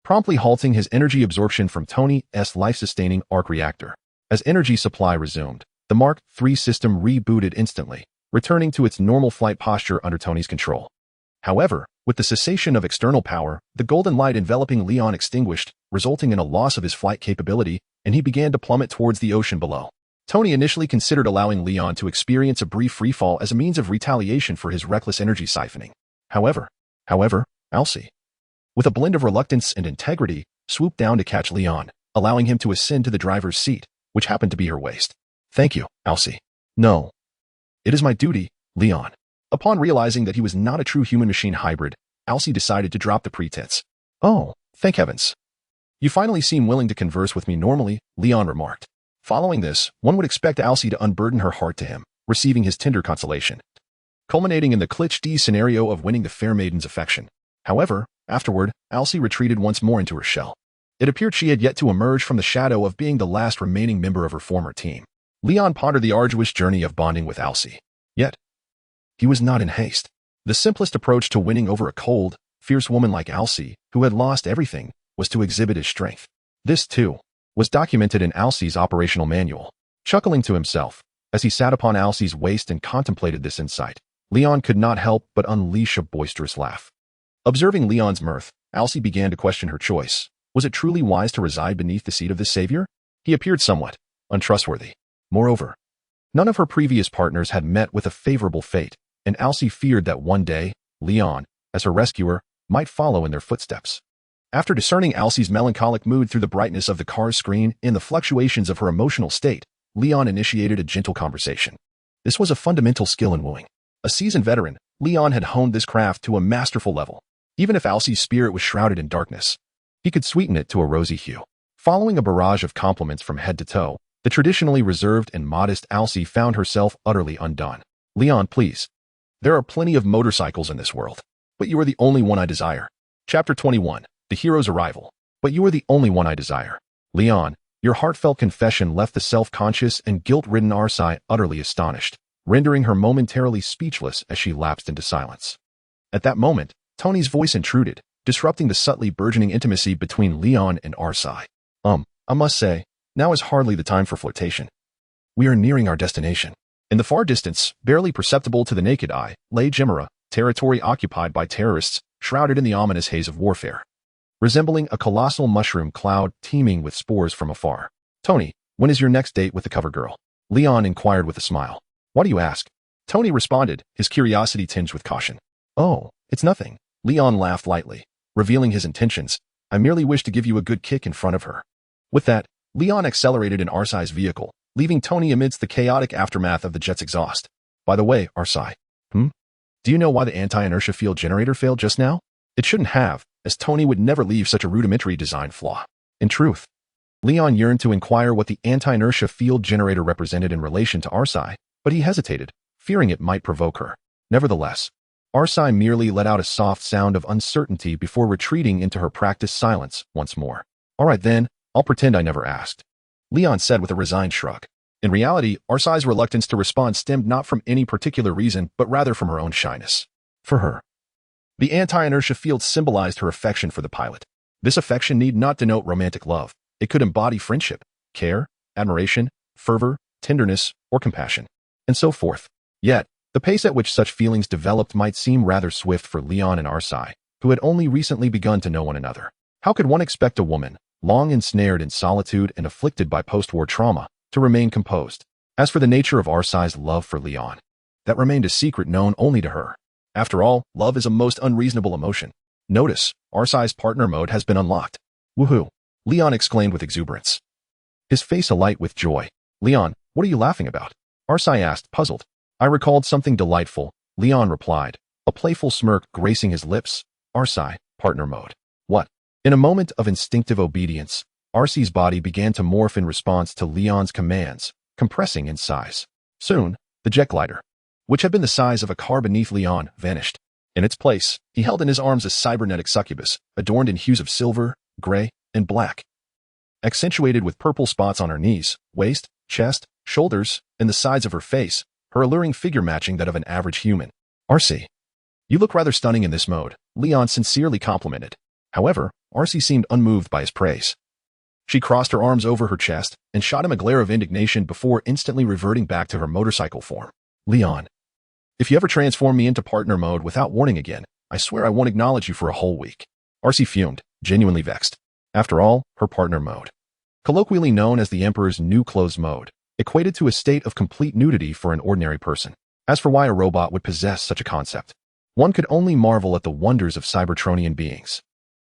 promptly halting his energy absorption from Tony's life-sustaining arc reactor. As energy supply resumed, the Mark III system rebooted instantly, returning to its normal flight posture under Tony's control. However, with the cessation of external power, the golden light enveloping Leon extinguished, resulting in a loss of his flight capability, and he began to plummet towards the ocean below. Tony initially considered allowing Leon to experience a brief freefall as a means of retaliation for his reckless energy siphoning. However, Arcee, with a blend of reluctance and integrity, swooped down to catch Leon, allowing him to ascend to the driver's seat, which happened to be her waist. Thank you, Arcee. No. It is my duty, Leon. Upon realizing that he was not a true human-machine hybrid, Arcee decided to drop the pretense. Oh, thank heavens. You finally seem willing to converse with me normally, Leon remarked. Following this, one would expect Arcee to unburden her heart to him, receiving his tender consolation, culminating in the cliché scenario of winning the fair maiden's affection. However, afterward, Arcee retreated once more into her shell. It appeared she had yet to emerge from the shadow of being the last remaining member of her former team. Leon pondered the arduous journey of bonding with Arcee. Yet, he was not in haste. The simplest approach to winning over a cold, fierce woman like Arcee, who had lost everything, was to exhibit his strength. This, too, was documented in Arcee's operational manual. Chuckling to himself, as he sat upon Arcee's waist and contemplated this insight, Leon could not help but unleash a boisterous laugh. Observing Leon's mirth, Arcee began to question her choice. Was it truly wise to reside beneath the seat of this savior? He appeared somewhat untrustworthy. Moreover, none of her previous partners had met with a favorable fate, and Arcee feared that one day, Leon, as her rescuer, might follow in their footsteps. After discerning Arcee's melancholic mood through the brightness of the car's screen and the fluctuations of her emotional state, Leon initiated a gentle conversation. This was a fundamental skill in wooing. A seasoned veteran, Leon had honed this craft to a masterful level. Even if Arcee's spirit was shrouded in darkness, he could sweeten it to a rosy hue. Following a barrage of compliments from head to toe, the traditionally reserved and modest Arcee found herself utterly undone. Leon, please. There are plenty of motorcycles in this world, but you are the only one I desire. Chapter 21. The hero's arrival. But you are the only one I desire. Leon, your heartfelt confession left the self-conscious and guilt-ridden Arcee utterly astonished, rendering her momentarily speechless as she lapsed into silence. At that moment, Tony's voice intruded, disrupting the subtly burgeoning intimacy between Leon and Arcee. I must say, now is hardly the time for flirtation. We are nearing our destination. In the far distance, barely perceptible to the naked eye, lay Gemera, territory occupied by terrorists, shrouded in the ominous haze of warfare, resembling a colossal mushroom cloud teeming with spores from afar. Tony, when is your next date with the cover girl? Leon inquired with a smile. Why do you ask? Tony responded, his curiosity tinged with caution. Oh, it's nothing. Leon laughed lightly, revealing his intentions. I merely wish to give you a good kick in front of her. With that, Leon accelerated in Arcee's vehicle, leaving Tony amidst the chaotic aftermath of the jet's exhaust. By the way, Arcee. Do you know why the anti-inertia field generator failed just now? It shouldn't have, as Tony would never leave such a rudimentary design flaw. In truth, Leon yearned to inquire what the anti-inertia field generator represented in relation to Arcee, but he hesitated, fearing it might provoke her. Nevertheless, Arcee merely let out a soft sound of uncertainty before retreating into her practiced silence once more. All right then, I'll pretend I never asked, Leon said with a resigned shrug. In reality, Arcee's reluctance to respond stemmed not from any particular reason, but rather from her own shyness. For her, the anti-inertia field symbolized her affection for the pilot. This affection need not denote romantic love. It could embody friendship, care, admiration, fervor, tenderness, or compassion, and so forth. Yet, the pace at which such feelings developed might seem rather swift for Leon and Arcee, who had only recently begun to know one another. How could one expect a woman, long ensnared in solitude and afflicted by post-war trauma, to remain composed? As for the nature of Arcee's love for Leon, that remained a secret known only to her. After all, love is a most unreasonable emotion. Notice, Arcee's partner mode has been unlocked. Woohoo! Leon exclaimed with exuberance, his face alight with joy. Leon, what are you laughing about? Arcee asked, puzzled. I recalled something delightful, Leon replied, a playful smirk gracing his lips. Arcee, partner mode. What? In a moment of instinctive obedience, Arcee's body began to morph in response to Leon's commands, compressing in size. Soon, the jet glider, which had been the size of a car beneath Leon, vanished. In its place, he held in his arms a cybernetic succubus, adorned in hues of silver, gray, and black, accentuated with purple spots on her knees, waist, chest, shoulders, and the sides of her face, her alluring figure matching that of an average human. Arcee, you look rather stunning in this mode, Leon sincerely complimented. However, Arcee seemed unmoved by his praise. She crossed her arms over her chest and shot him a glare of indignation before instantly reverting back to her motorcycle form. Leon, if you ever transform me into partner mode without warning again, I swear I won't acknowledge you for a whole week. Arcee fumed, genuinely vexed. After all, her partner mode, colloquially known as the Emperor's new clothes mode, equated to a state of complete nudity for an ordinary person. As for why a robot would possess such a concept, one could only marvel at the wonders of Cybertronian beings.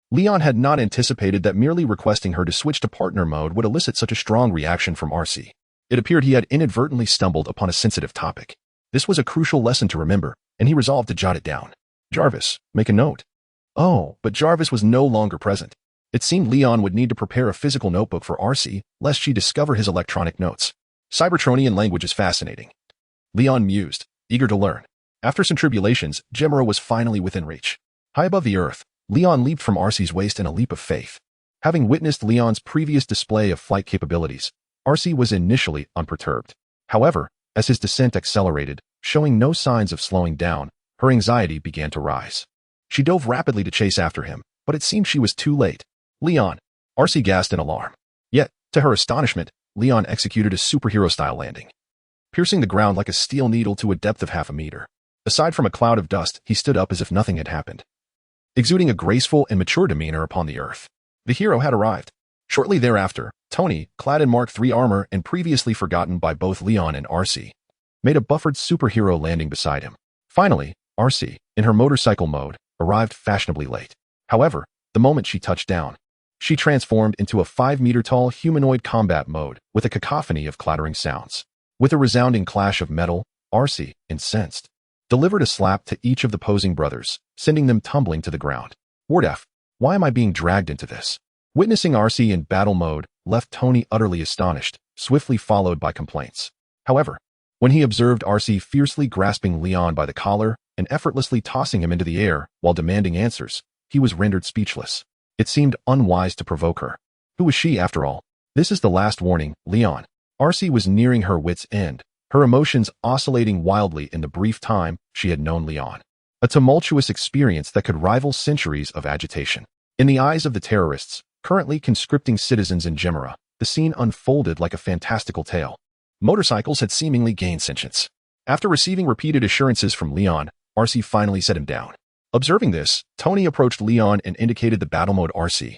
Leon had not anticipated that merely requesting her to switch to partner mode would elicit such a strong reaction from Arcee. It appeared he had inadvertently stumbled upon a sensitive topic. This was a crucial lesson to remember, and he resolved to jot it down. Jarvis, make a note. Oh, but Jarvis was no longer present. It seemed Leon would need to prepare a physical notebook for Arcee, lest she discover his electronic notes. Cybertronian language is fascinating. Leon mused, eager to learn. After some tribulations, Gemera was finally within reach. High above the earth, Leon leaped from Arcee's waist in a leap of faith. Having witnessed Leon's previous display of flight capabilities, Arcee was initially unperturbed. However, as his descent accelerated, showing no signs of slowing down, her anxiety began to rise. She dove rapidly to chase after him, but it seemed she was too late. Leon, Arcee gasped in alarm. Yet, to her astonishment, Leon executed a superhero-style landing, piercing the ground like a steel needle to a depth of half a meter. Aside from a cloud of dust, he stood up as if nothing had happened, exuding a graceful and mature demeanor upon the earth. The hero had arrived. Shortly thereafter, Tony, clad in Mark III armor and previously forgotten by both Leon and Arcee, made a buffered superhero landing beside him. Finally, Arcee, in her motorcycle mode, arrived fashionably late. However, the moment she touched down, she transformed into a 5-meter-tall humanoid combat mode with a cacophony of clattering sounds. With a resounding clash of metal, Arcee, incensed, delivered a slap to each of the posing brothers, sending them tumbling to the ground. Ward F, why am I being dragged into this? Witnessing Arcee in battle mode left Tony utterly astonished, swiftly followed by complaints. However, when he observed Arcee fiercely grasping Leon by the collar and effortlessly tossing him into the air while demanding answers, he was rendered speechless. It seemed unwise to provoke her. Who was she, after all? This is the last warning, Leon. Arcee was nearing her wit's end, her emotions oscillating wildly in the brief time she had known Leon. A tumultuous experience that could rival centuries of agitation. In the eyes of the terrorists, currently conscripting citizens in Gemera, the scene unfolded like a fantastical tale. Motorcycles had seemingly gained sentience. After receiving repeated assurances from Leon, Arcee finally set him down. Observing this, Tony approached Leon and indicated the battle mode Arcee,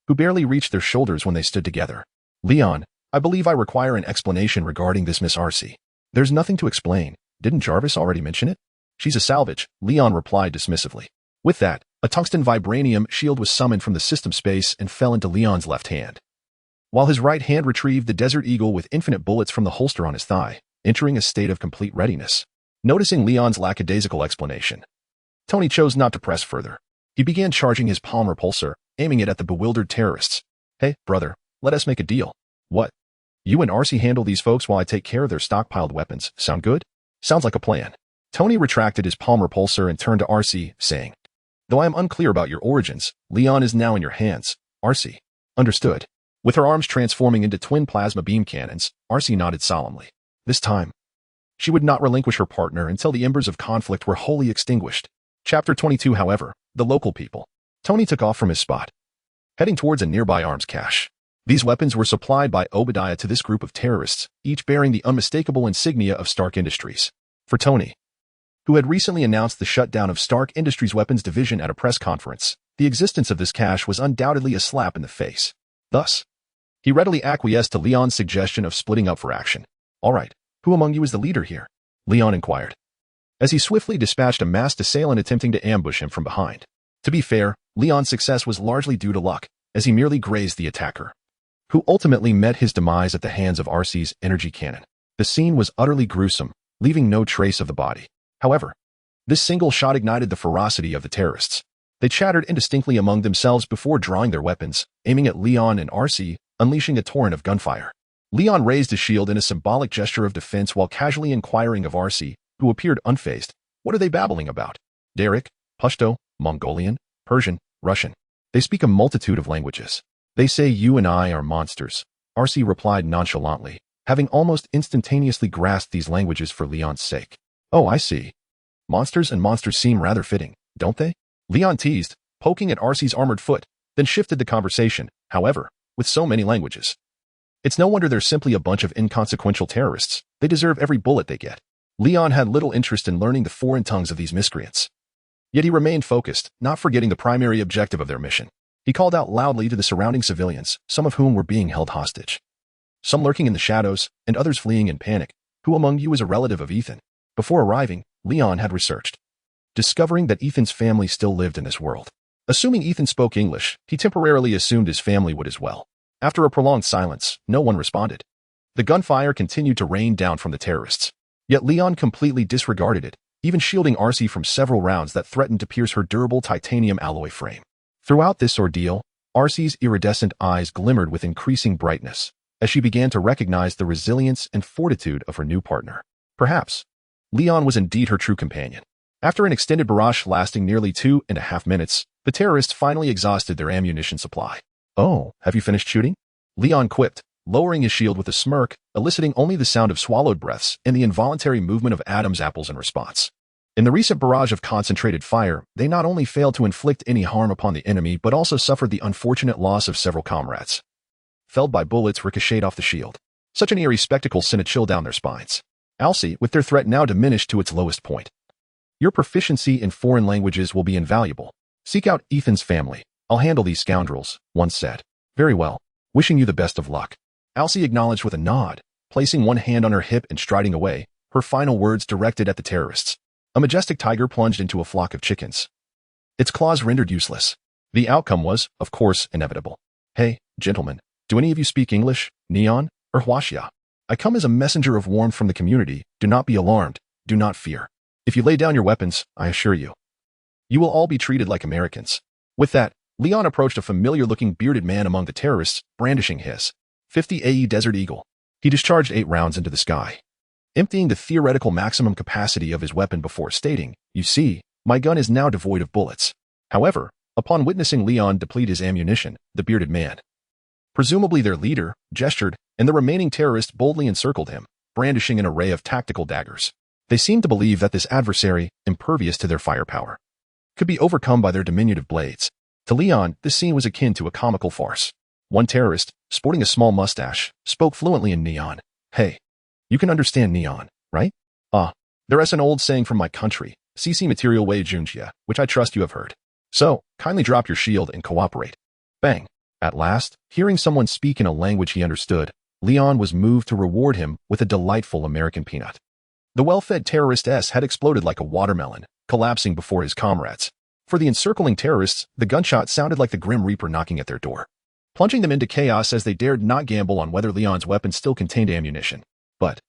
who barely reached their shoulders when they stood together. Leon, I believe I require an explanation regarding this Miss Arcee. There's nothing to explain. Didn't Jarvis already mention it? She's a salvage, Leon replied dismissively. With that, a tungsten vibranium shield was summoned from the system space and fell into Leon's left hand, while his right hand retrieved the Desert Eagle with infinite bullets from the holster on his thigh, entering a state of complete readiness. Noticing Leon's lackadaisical explanation, Tony chose not to press further. He began charging his palm repulsor, aiming it at the bewildered terrorists. Hey, brother, let us make a deal. What? You and Arcee handle these folks while I take care of their stockpiled weapons. Sound good? Sounds like a plan. Tony retracted his palm repulsor and turned to Arcee, saying, Though I am unclear about your origins, Leon is now in your hands. Arcee. Understood. With her arms transforming into twin plasma beam cannons, Arcee nodded solemnly. This time, she would not relinquish her partner until the embers of conflict were wholly extinguished. Chapter 22, however, the local people. Tony took off from his spot, heading towards a nearby arms cache. These weapons were supplied by Obadiah to this group of terrorists, each bearing the unmistakable insignia of Stark Industries. For Tony, who had recently announced the shutdown of Stark Industries' weapons division at a press conference, the existence of this cache was undoubtedly a slap in the face. Thus, he readily acquiesced to Leon's suggestion of splitting up for action. "All right, who among you is the leader here?" Leon inquired, as he swiftly dispatched a masked assailant attempting to ambush him from behind. To be fair, Leon's success was largely due to luck, as he merely grazed the attacker, who ultimately met his demise at the hands of Arcee's energy cannon. The scene was utterly gruesome, leaving no trace of the body. However, this single shot ignited the ferocity of the terrorists. They chattered indistinctly among themselves before drawing their weapons, aiming at Leon and Arcee, unleashing a torrent of gunfire. Leon raised his shield in a symbolic gesture of defense while casually inquiring of Arcee, who appeared unfazed. "What are they babbling about?" "Derek, Pashto, Mongolian, Persian, Russian. They speak a multitude of languages. They say you and I are monsters," Arcee replied nonchalantly, having almost instantaneously grasped these languages for Leon's sake. "Oh, I see. Monsters and monsters seem rather fitting, don't they?" Leon teased, poking at Arcee's armored foot, then shifted the conversation. "However, with so many languages, it's no wonder they're simply a bunch of inconsequential terrorists. They deserve every bullet they get." Leon had little interest in learning the foreign tongues of these miscreants. Yet he remained focused, not forgetting the primary objective of their mission. He called out loudly to the surrounding civilians, some of whom were being held hostage, some lurking in the shadows, and others fleeing in panic. "Who among you is a relative of Ethan?" Before arriving, Leon had researched, discovering that Ethan's family still lived in this world. Assuming Ethan spoke English, he temporarily assumed his family would as well. After a prolonged silence, no one responded. The gunfire continued to rain down from the terrorists. Yet Leon completely disregarded it, even shielding Arcee from several rounds that threatened to pierce her durable titanium alloy frame. Throughout this ordeal, Arcee's iridescent eyes glimmered with increasing brightness, as she began to recognize the resilience and fortitude of her new partner. Perhaps Leon was indeed her true companion. After an extended barrage lasting nearly 2.5 minutes, the terrorists finally exhausted their ammunition supply. "Oh, have you finished shooting?" Leon quipped, lowering his shield with a smirk, eliciting only the sound of swallowed breaths and the involuntary movement of Adam's apples in response. In the recent barrage of concentrated fire, they not only failed to inflict any harm upon the enemy but also suffered the unfortunate loss of several comrades, felled by bullets ricocheted off the shield. Such an eerie spectacle sent a chill down their spines. Arcee, with their threat now diminished to its lowest point. "Your proficiency in foreign languages will be invaluable. Seek out Ethan's family. I'll handle these scoundrels," one said. "Very well. Wishing you the best of luck." Arcee acknowledged with a nod, placing one hand on her hip and striding away, her final words directed at the terrorists. A majestic tiger plunged into a flock of chickens, its claws rendered useless. The outcome was, of course, inevitable. "Hey, gentlemen, do any of you speak English, Neon, or Huaxia? I come as a messenger of warmth from the community. Do not be alarmed. Do not fear. If you lay down your weapons, I assure you, you will all be treated like Americans." With that, Leon approached a familiar-looking bearded man among the terrorists, brandishing his .50 AE Desert Eagle. He discharged 8 rounds into the sky, emptying the theoretical maximum capacity of his weapon before stating, "You see, my gun is now devoid of bullets." However, upon witnessing Leon deplete his ammunition, the bearded man, presumably their leader, gestured, and the remaining terrorists boldly encircled him, brandishing an array of tactical daggers. They seemed to believe that this adversary, impervious to their firepower, could be overcome by their diminutive blades. To Leon, this scene was akin to a comical farce. One terrorist, sporting a small mustache, spoke fluently in Neon. "Hey, you can understand Neon, right? There's an old saying from my country, CC material way junjia, which I trust you have heard. So, kindly drop your shield and cooperate." Bang. At last, hearing someone speak in a language he understood, Leon was moved to reward him with a delightful American peanut. The well-fed terrorist had exploded like a watermelon, collapsing before his comrades. For the encircling terrorists, the gunshot sounded like the Grim Reaper knocking at their door, plunging them into chaos as they dared not gamble on whether Leon's weapon still contained ammunition. But,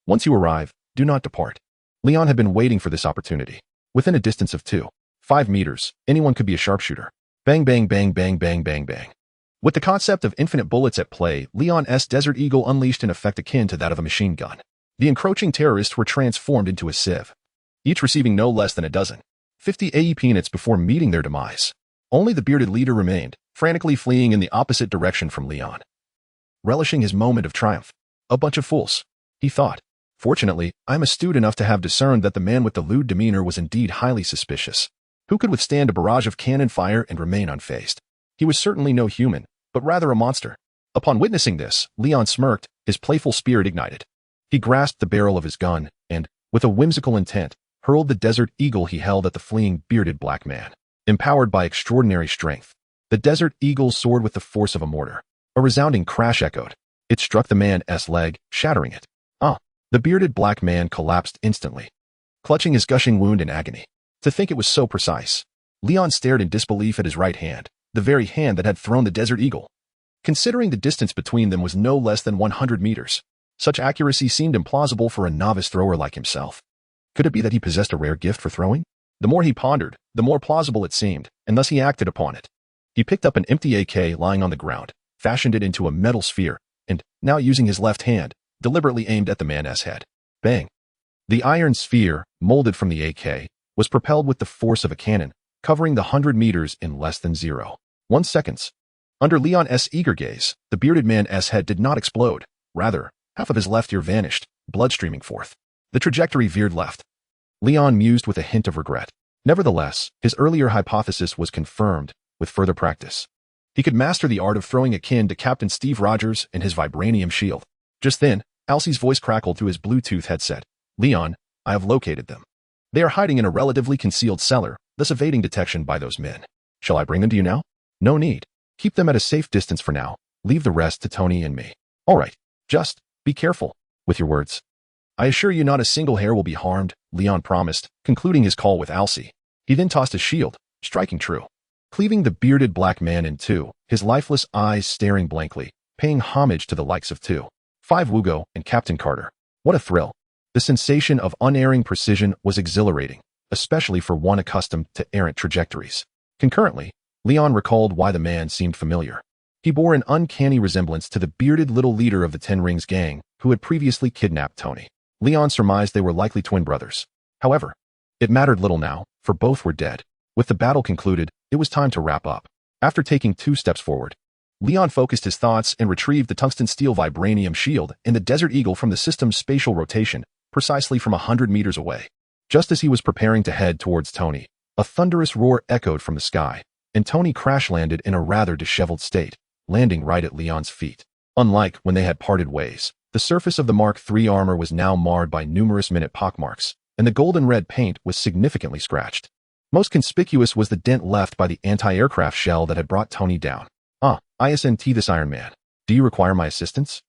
once you arrive, do not depart. Leon had been waiting for this opportunity. Within a distance of 2.5 meters, anyone could be a sharpshooter. Bang, bang, bang, bang, bang, bang, bang. With the concept of infinite bullets at play, Leon's Desert Eagle unleashed an effect akin to that of a machine gun. The encroaching terrorists were transformed into a sieve, each receiving no less than a dozen .50 AE peanuts before meeting their demise. Only the bearded leader remained, frantically fleeing in the opposite direction from Leon, relishing his moment of triumph. "A bunch of fools," he thought. Fortunately, I'm astute enough to have discerned that the man with the lewd demeanor was indeed highly suspicious. Who could withstand a barrage of cannon fire and remain unfazed? He was certainly no human, but rather a monster. Upon witnessing this, Leon smirked, his playful spirit ignited. He grasped the barrel of his gun and, with a whimsical intent, hurled the desert eagle he held at the fleeing bearded black man. Empowered by extraordinary strength, the desert eagle soared with the force of a mortar. A resounding crash echoed. It struck the man's leg, shattering it. The bearded black man collapsed instantly, clutching his gushing wound in agony. To think it was so precise. Leon stared in disbelief at his right hand, the very hand that had thrown the desert eagle. Considering the distance between them was no less than 100 meters, such accuracy seemed implausible for a novice thrower like himself. Could it be that he possessed a rare gift for throwing? The more he pondered, the more plausible it seemed, and thus he acted upon it. He picked up an empty AK lying on the ground, fashioned it into a metal sphere, and, now using his left hand, deliberately aimed at the man's head. Bang! The iron sphere, molded from the AK, was propelled with the force of a cannon, covering the 100 meters in less than 0.1 seconds. Under Leon's eager gaze, the bearded man's head did not explode. Rather, half of his left ear vanished, blood streaming forth. The trajectory veered left. Leon mused with a hint of regret. Nevertheless, his earlier hypothesis was confirmed with further practice. He could master the art of throwing akin to Captain Steve Rogers and his vibranium shield. Just then, Arcee's voice crackled through his Bluetooth headset. Leon, I have located them. They are hiding in a relatively concealed cellar, thus evading detection by those men. Shall I bring them to you now? No need. Keep them at a safe distance for now. Leave the rest to Tony and me. All right. Just be careful with your words. I assure you not a single hair will be harmed, Leon promised, concluding his call with Arcee. He then tossed his shield, striking true, cleaving the bearded black man in two, his lifeless eyes staring blankly, paying homage to the likes of 2.5 Wugo and Captain Carter. What a thrill. The sensation of unerring precision was exhilarating, especially for one accustomed to errant trajectories. Concurrently, Leon recalled why the man seemed familiar. He bore an uncanny resemblance to the bearded little leader of the Ten Rings gang who had previously kidnapped Tony. Leon surmised they were likely twin brothers. However, it mattered little now, for both were dead. With the battle concluded, it was time to wrap up. After taking 2 steps forward, Leon focused his thoughts and retrieved the tungsten steel vibranium shield and the Desert Eagle from the system's spatial rotation, precisely from 100 meters away. Just as he was preparing to head towards Tony, a thunderous roar echoed from the sky, and Tony crash-landed in a rather disheveled state, landing right at Leon's feet. Unlike when they had parted ways, the surface of the Mark III armor was now marred by numerous minute pockmarks, and the golden red paint was significantly scratched. Most conspicuous was the dent left by the anti-aircraft shell that had brought Tony down. ISNT this Iron Man. Do you require my assistance?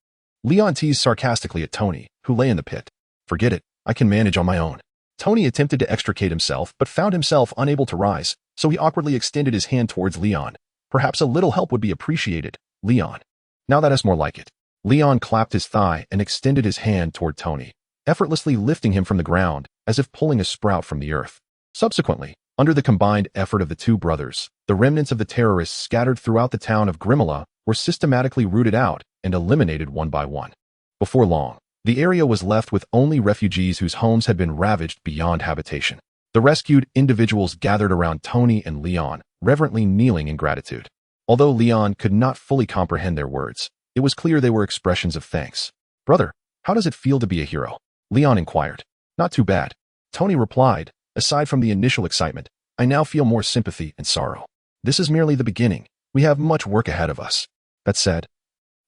Leon teased sarcastically at Tony, who lay in the pit. Forget it, I can manage on my own. Tony attempted to extricate himself but found himself unable to rise, so he awkwardly extended his hand towards Leon. Perhaps a little help would be appreciated, Leon. Now that is more like it. Leon clapped his thigh and extended his hand toward Tony, effortlessly lifting him from the ground, as if pulling a sprout from the earth. Subsequently, under the combined effort of the two brothers, the remnants of the terrorists scattered throughout the town of Grimala were systematically rooted out and eliminated one by one. Before long, the area was left with only refugees whose homes had been ravaged beyond habitation. The rescued individuals gathered around Tony and Leon, reverently kneeling in gratitude. Although Leon could not fully comprehend their words, it was clear they were expressions of thanks. Brother, how does it feel to be a hero? Leon inquired. Not too bad. Tony replied. Aside from the initial excitement, I now feel more sympathy and sorrow. This is merely the beginning. We have much work ahead of us. That said,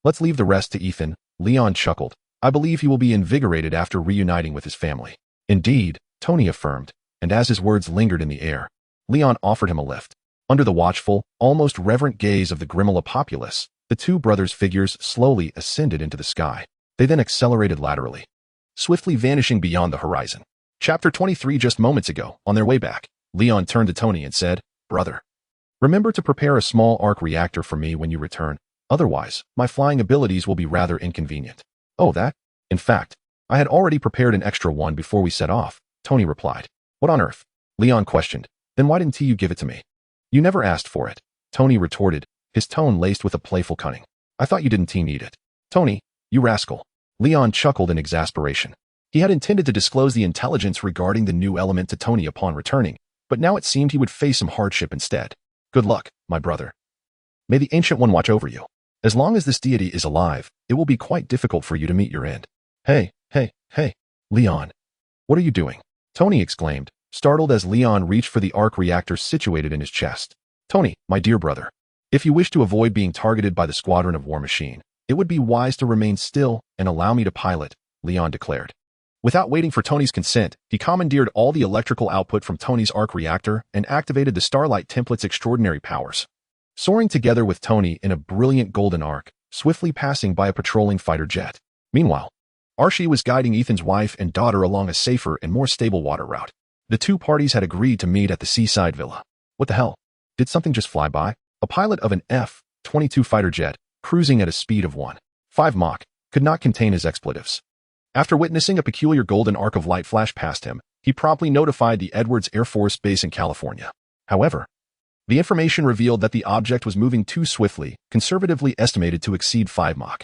let's leave the rest to Ethan. Leon chuckled. I believe he will be invigorated after reuniting with his family. Indeed, Tony affirmed, and as his words lingered in the air, Leon offered him a lift. Under the watchful, almost reverent gaze of the Grimala populace, the two brothers' figures slowly ascended into the sky. They then accelerated laterally, swiftly vanishing beyond the horizon. Chapter 23. Just moments ago, on their way back, Leon turned to Tony and said, Brother, remember to prepare a small arc reactor for me when you return. Otherwise, my flying abilities will be rather inconvenient. Oh, that? In fact, I had already prepared an extra one before we set off, Tony replied. What on earth? Leon questioned. Then why didn't you give it to me? You never asked for it, Tony retorted, his tone laced with a playful cunning. I thought you didn't need it. Tony, you rascal. Leon chuckled in exasperation. He had intended to disclose the intelligence regarding the new element to Tony upon returning, but now it seemed he would face some hardship instead. Good luck, my brother. May the Ancient One watch over you. As long as this deity is alive, it will be quite difficult for you to meet your end. Hey, Leon. What are you doing? Tony exclaimed, startled as Leon reached for the arc reactor situated in his chest. Tony, my dear brother. If you wish to avoid being targeted by the squadron of War Machine, it would be wise to remain still and allow me to pilot, Leon declared. Without waiting for Tony's consent, he commandeered all the electrical output from Tony's arc reactor and activated the Starlight template's extraordinary powers. Soaring together with Tony in a brilliant golden arc, swiftly passing by a patrolling fighter jet. Meanwhile, Arcee was guiding Ethan's wife and daughter along a safer and more stable water route. The two parties had agreed to meet at the seaside villa. What the hell? Did something just fly by? A pilot of an F-22 fighter jet, cruising at a speed of 1.5 Mach, could not contain his expletives. After witnessing a peculiar golden arc of light flash past him, he promptly notified the Edwards Air Force Base in California. However, the information revealed that the object was moving too swiftly, conservatively estimated to exceed 5 Mach.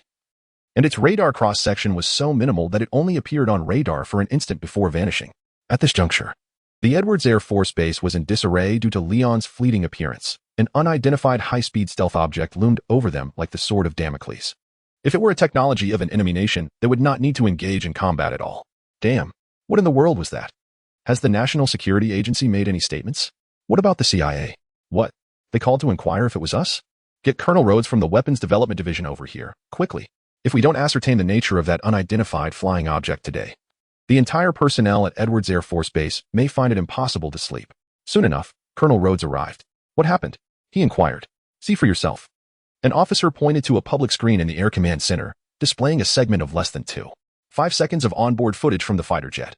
And its radar cross-section was so minimal that it only appeared on radar for an instant before vanishing. At this juncture, the Edwards Air Force Base was in disarray due to Leon's fleeting appearance. An unidentified high-speed stealth object loomed over them like the sword of Damocles. If it were a technology of an enemy nation, they would not need to engage in combat at all. Damn, what in the world was that? Has the National Security Agency made any statements? What about the CIA? What? They called to inquire if it was us? Get Colonel Rhodes from the Weapons Development Division over here, quickly. If we don't ascertain the nature of that unidentified flying object today, the entire personnel at Edwards Air Force Base may find it impossible to sleep. Soon enough, Colonel Rhodes arrived. What happened? He inquired. See for yourself. An officer pointed to a public screen in the Air Command Center, displaying a segment of less than 2.5 seconds of onboard footage from the fighter jet,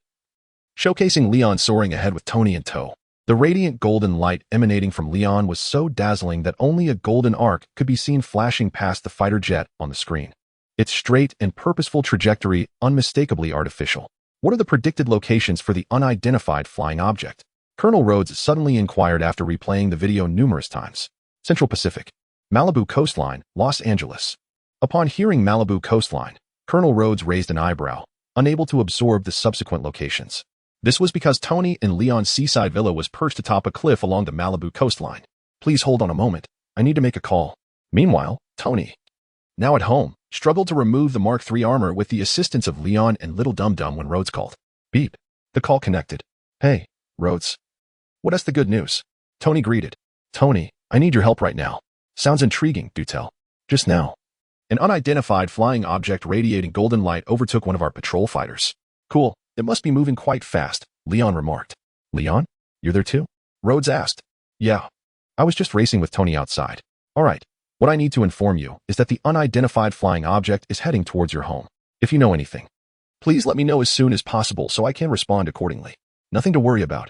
showcasing Leon soaring ahead with Tony in tow. The radiant golden light emanating from Leon was so dazzling that only a golden arc could be seen flashing past the fighter jet on the screen. Its straight and purposeful trajectory unmistakably artificial. What are the predicted locations for the unidentified flying object? Colonel Rhodes suddenly inquired after replaying the video numerous times. Central Pacific, Malibu coastline, Los Angeles. Upon hearing Malibu coastline, Colonel Rhodes raised an eyebrow, unable to absorb the subsequent locations. This was because Tony and Leon's seaside villa was perched atop a cliff along the Malibu coastline. Please hold on a moment. I need to make a call. Meanwhile, Tony, now at home, struggled to remove the Mark III armor with the assistance of Leon and Little Dum Dum when Rhodes called. Beep. The call connected. Hey, Rhodes. What's the good news? Tony greeted. Tony, I need your help right now. Sounds intriguing, do tell. Just now, an unidentified flying object radiating golden light overtook one of our patrol fighters. Cool. It must be moving quite fast, Leon remarked. Leon? You're there too? Rhodes asked. Yeah. I was just racing with Tony outside. All right. What I need to inform you is that the unidentified flying object is heading towards your home. If you know anything, please let me know as soon as possible so I can respond accordingly. Nothing to worry about.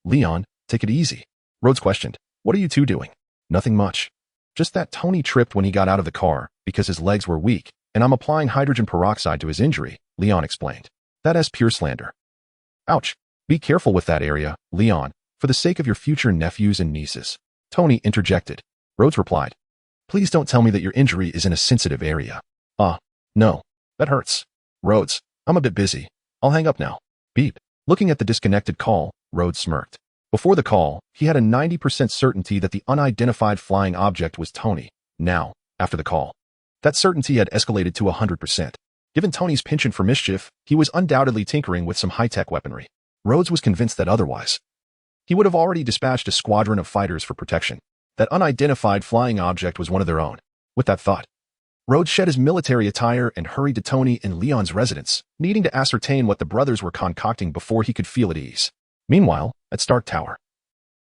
Leon, take it easy. Rhodes questioned. What are you two doing? Nothing much. Just that Tony tripped when he got out of the car because his legs were weak, and I'm applying hydrogen peroxide to his injury, Leon explained. That is pure slander. Ouch. Be careful with that area, Leon, for the sake of your future nephews and nieces. Tony interjected. Rhodes replied. Please don't tell me that your injury is in a sensitive area. No. That hurts. Rhodes, I'm a bit busy. I'll hang up now. Beep. Looking at the disconnected call, Rhodes smirked. Before the call, he had a 90% certainty that the unidentified flying object was Tony. Now, after the call, that certainty had escalated to 100%. Given Tony's penchant for mischief, he was undoubtedly tinkering with some high-tech weaponry. Rhodes was convinced that otherwise. He would have already dispatched a squadron of fighters for protection. That unidentified flying object was one of their own. With that thought, Rhodes shed his military attire and hurried to Tony and Leon's residence, needing to ascertain what the brothers were concocting before he could feel at ease. Meanwhile, at Stark Tower,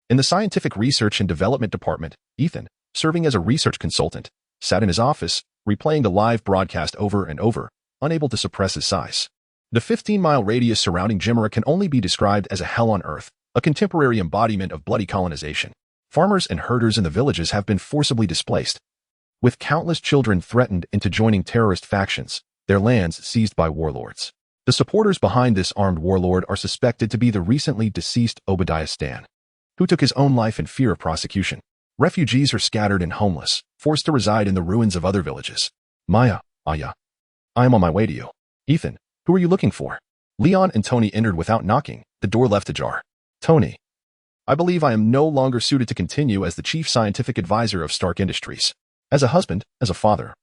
in the Scientific Research and Development Department, Ethan, serving as a research consultant, sat in his office, replaying the live broadcast over and over, unable to suppress his sighs. The 15-mile radius surrounding Jimera can only be described as a hell on earth, a contemporary embodiment of bloody colonization. Farmers and herders in the villages have been forcibly displaced, with countless children threatened into joining terrorist factions, their lands seized by warlords. The supporters behind this armed warlord are suspected to be the recently deceased Obadiah Stan, who took his own life in fear of prosecution. Refugees are scattered and homeless, forced to reside in the ruins of other villages. Maya, Aya, I am on my way to you. Ethan, who are you looking for? Leon and Tony entered without knocking, the door left ajar. Tony, I believe I am no longer suited to continue as the chief scientific advisor of Stark Industries. As a husband, as a father,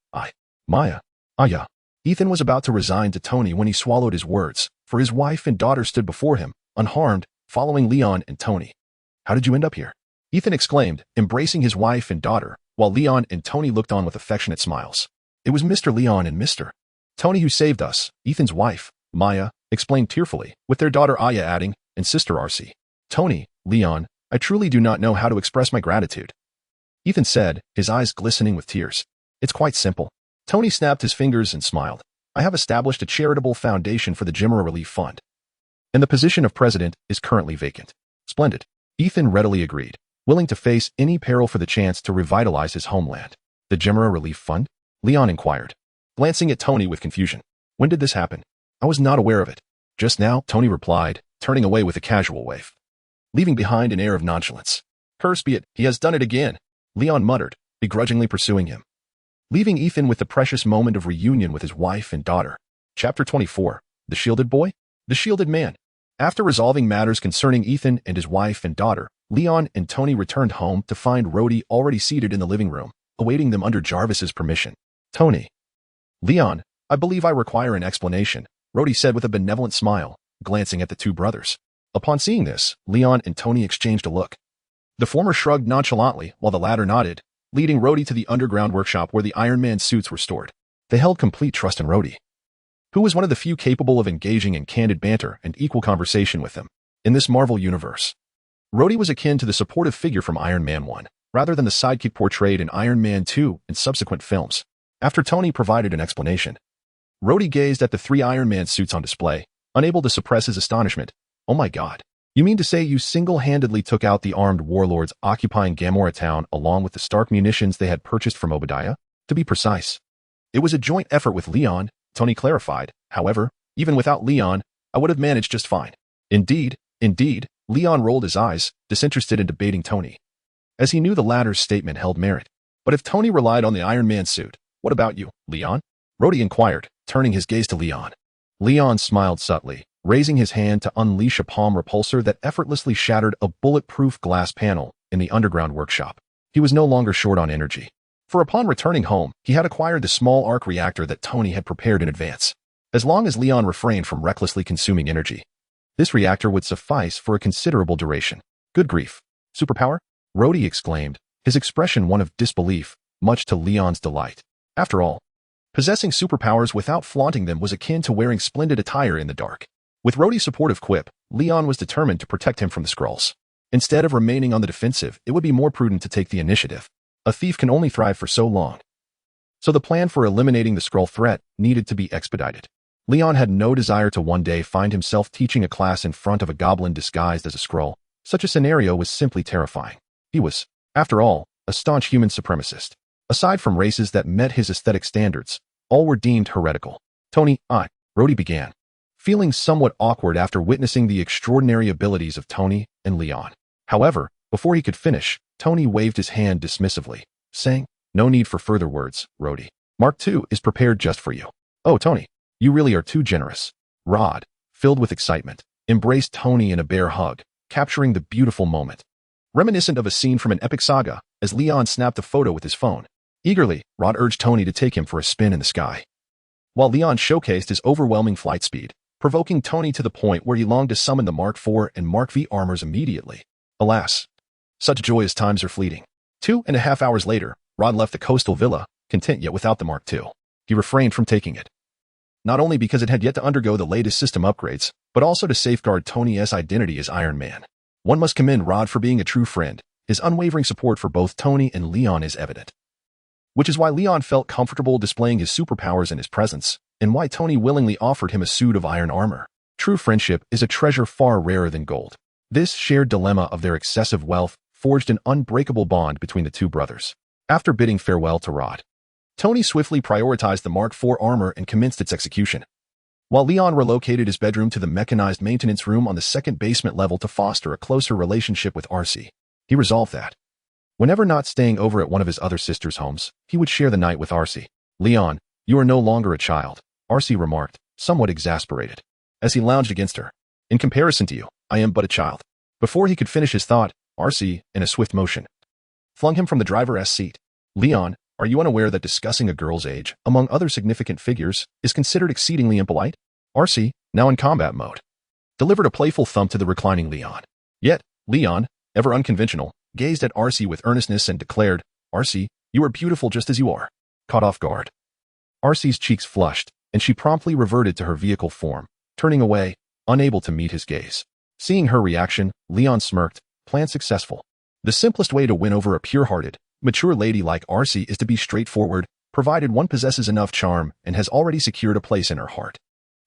Maya, Aya. Ethan was about to resign to Tony when he swallowed his words, for his wife and daughter stood before him, unharmed, following Leon and Tony. How did you end up here? Ethan exclaimed, embracing his wife and daughter, while Leon and Tony looked on with affectionate smiles. It was Mr. Leon and Mr. Tony who saved us, Ethan's wife, Maya, explained tearfully, with their daughter Aya adding, and sister Arcee. Tony, Leon, I truly do not know how to express my gratitude. Ethan said, his eyes glistening with tears. It's quite simple. Tony snapped his fingers and smiled. I have established a charitable foundation for the Gemera Relief Fund, and the position of president is currently vacant. Splendid. Ethan readily agreed, willing to face any peril for the chance to revitalize his homeland. The Gemera Relief Fund? Leon inquired, glancing at Tony with confusion. When did this happen? I was not aware of it. Just now, Tony replied, turning away with a casual wave, leaving behind an air of nonchalance. Curse be it, he has done it again, Leon muttered, begrudgingly pursuing him, leaving Ethan with the precious moment of reunion with his wife and daughter. Chapter 24. The Shielded Boy? The Shielded Man. After resolving matters concerning Ethan and his wife and daughter, Leon and Tony returned home to find Rhodey already seated in the living room, awaiting them under Jarvis's permission. Tony. Leon, I believe I require an explanation, Rhodey said with a benevolent smile, glancing at the two brothers. Upon seeing this, Leon and Tony exchanged a look. The former shrugged nonchalantly while the latter nodded, leading Rhodey to the underground workshop where the Iron Man suits were stored. They held complete trust in Rhodey, who was one of the few capable of engaging in candid banter and equal conversation with them. In this Marvel universe, Rhodey was akin to the supportive figure from Iron Man 1, rather than the sidekick portrayed in Iron Man 2 and subsequent films. After Tony provided an explanation, Rhodey gazed at the three Iron Man suits on display, unable to suppress his astonishment. Oh my god. You mean to say you single-handedly took out the armed warlords occupying Gamora Town along with the Stark munitions they had purchased from Obadiah? To be precise, it was a joint effort with Leon, Tony clarified. However, even without Leon, I would have managed just fine. Indeed, Leon rolled his eyes, disinterested in debating Tony, as he knew the latter's statement held merit. But if Tony relied on the Iron Man suit, what about you, Leon? Rhodey inquired, turning his gaze to Leon. Leon smiled subtly, raising his hand to unleash a palm repulsor that effortlessly shattered a bulletproof glass panel in the underground workshop. He was no longer short on energy, for upon returning home, he had acquired the small arc reactor that Tony had prepared in advance. As long as Leon refrained from recklessly consuming energy, this reactor would suffice for a considerable duration. Good grief. Superpower? Rhodey exclaimed, his expression one of disbelief, much to Leon's delight. After all, possessing superpowers without flaunting them was akin to wearing splendid attire in the dark. With Rhodey's supportive quip, Leon was determined to protect him from the Skrulls. Instead of remaining on the defensive, it would be more prudent to take the initiative. A thief can only thrive for so long. So the plan for eliminating the Skrull threat needed to be expedited. Leon had no desire to one day find himself teaching a class in front of a goblin disguised as a Skrull. Such a scenario was simply terrifying. He was, after all, a staunch human supremacist. Aside from races that met his aesthetic standards, all were deemed heretical. Rhodey began, feeling somewhat awkward after witnessing the extraordinary abilities of Tony and Leon. However, before he could finish, Tony waved his hand dismissively, saying, No need for further words, Rhodey. Mark II is prepared just for you. Oh, Tony, you really are too generous. Rod, filled with excitement, embraced Tony in a bear hug, capturing the beautiful moment, reminiscent of a scene from an epic saga, as Leon snapped a photo with his phone. Eagerly, Rod urged Tony to take him for a spin in the sky, while Leon showcased his overwhelming flight speed, provoking Tony to the point where he longed to summon the Mark IV and Mark V armors immediately. Alas, such joyous times are fleeting. 2.5 hours later, Rod left the coastal villa, content yet without the Mark II. He refrained from taking it, not only because it had yet to undergo the latest system upgrades, but also to safeguard Tony's identity as Iron Man. One must commend Rod for being a true friend. His unwavering support for both Tony and Leon is evident, which is why Leon felt comfortable displaying his superpowers in his presence, and why Tony willingly offered him a suit of iron armor. True friendship is a treasure far rarer than gold. This shared dilemma of their excessive wealth forged an unbreakable bond between the two brothers. After bidding farewell to Rod, Tony swiftly prioritized the Mark IV armor and commenced its execution, while Leon relocated his bedroom to the mechanized maintenance room on the second basement level to foster a closer relationship with Arcee. He resolved that, whenever not staying over at one of his other sisters' homes, he would share the night with Arcee. Leon, you are no longer a child, Arcee remarked, somewhat exasperated, as he lounged against her. In comparison to you, I am but a child. Before he could finish his thought, Arcee, in a swift motion, flung him from the driver's seat. Leon, are you unaware that discussing a girl's age, among other significant figures, is considered exceedingly impolite? Arcee, now in combat mode, delivered a playful thump to the reclining Leon. Yet, Leon, ever unconventional, gazed at Arcee with earnestness and declared, Arcee, You are beautiful just as you are. Caught off guard. Arcee's cheeks flushed, and she promptly reverted to her vehicle form, turning away, unable to meet his gaze. Seeing her reaction, Leon smirked, plan successful. The simplest way to win over a pure-hearted, mature lady like Arcee is to be straightforward, provided one possesses enough charm and has already secured a place in her heart.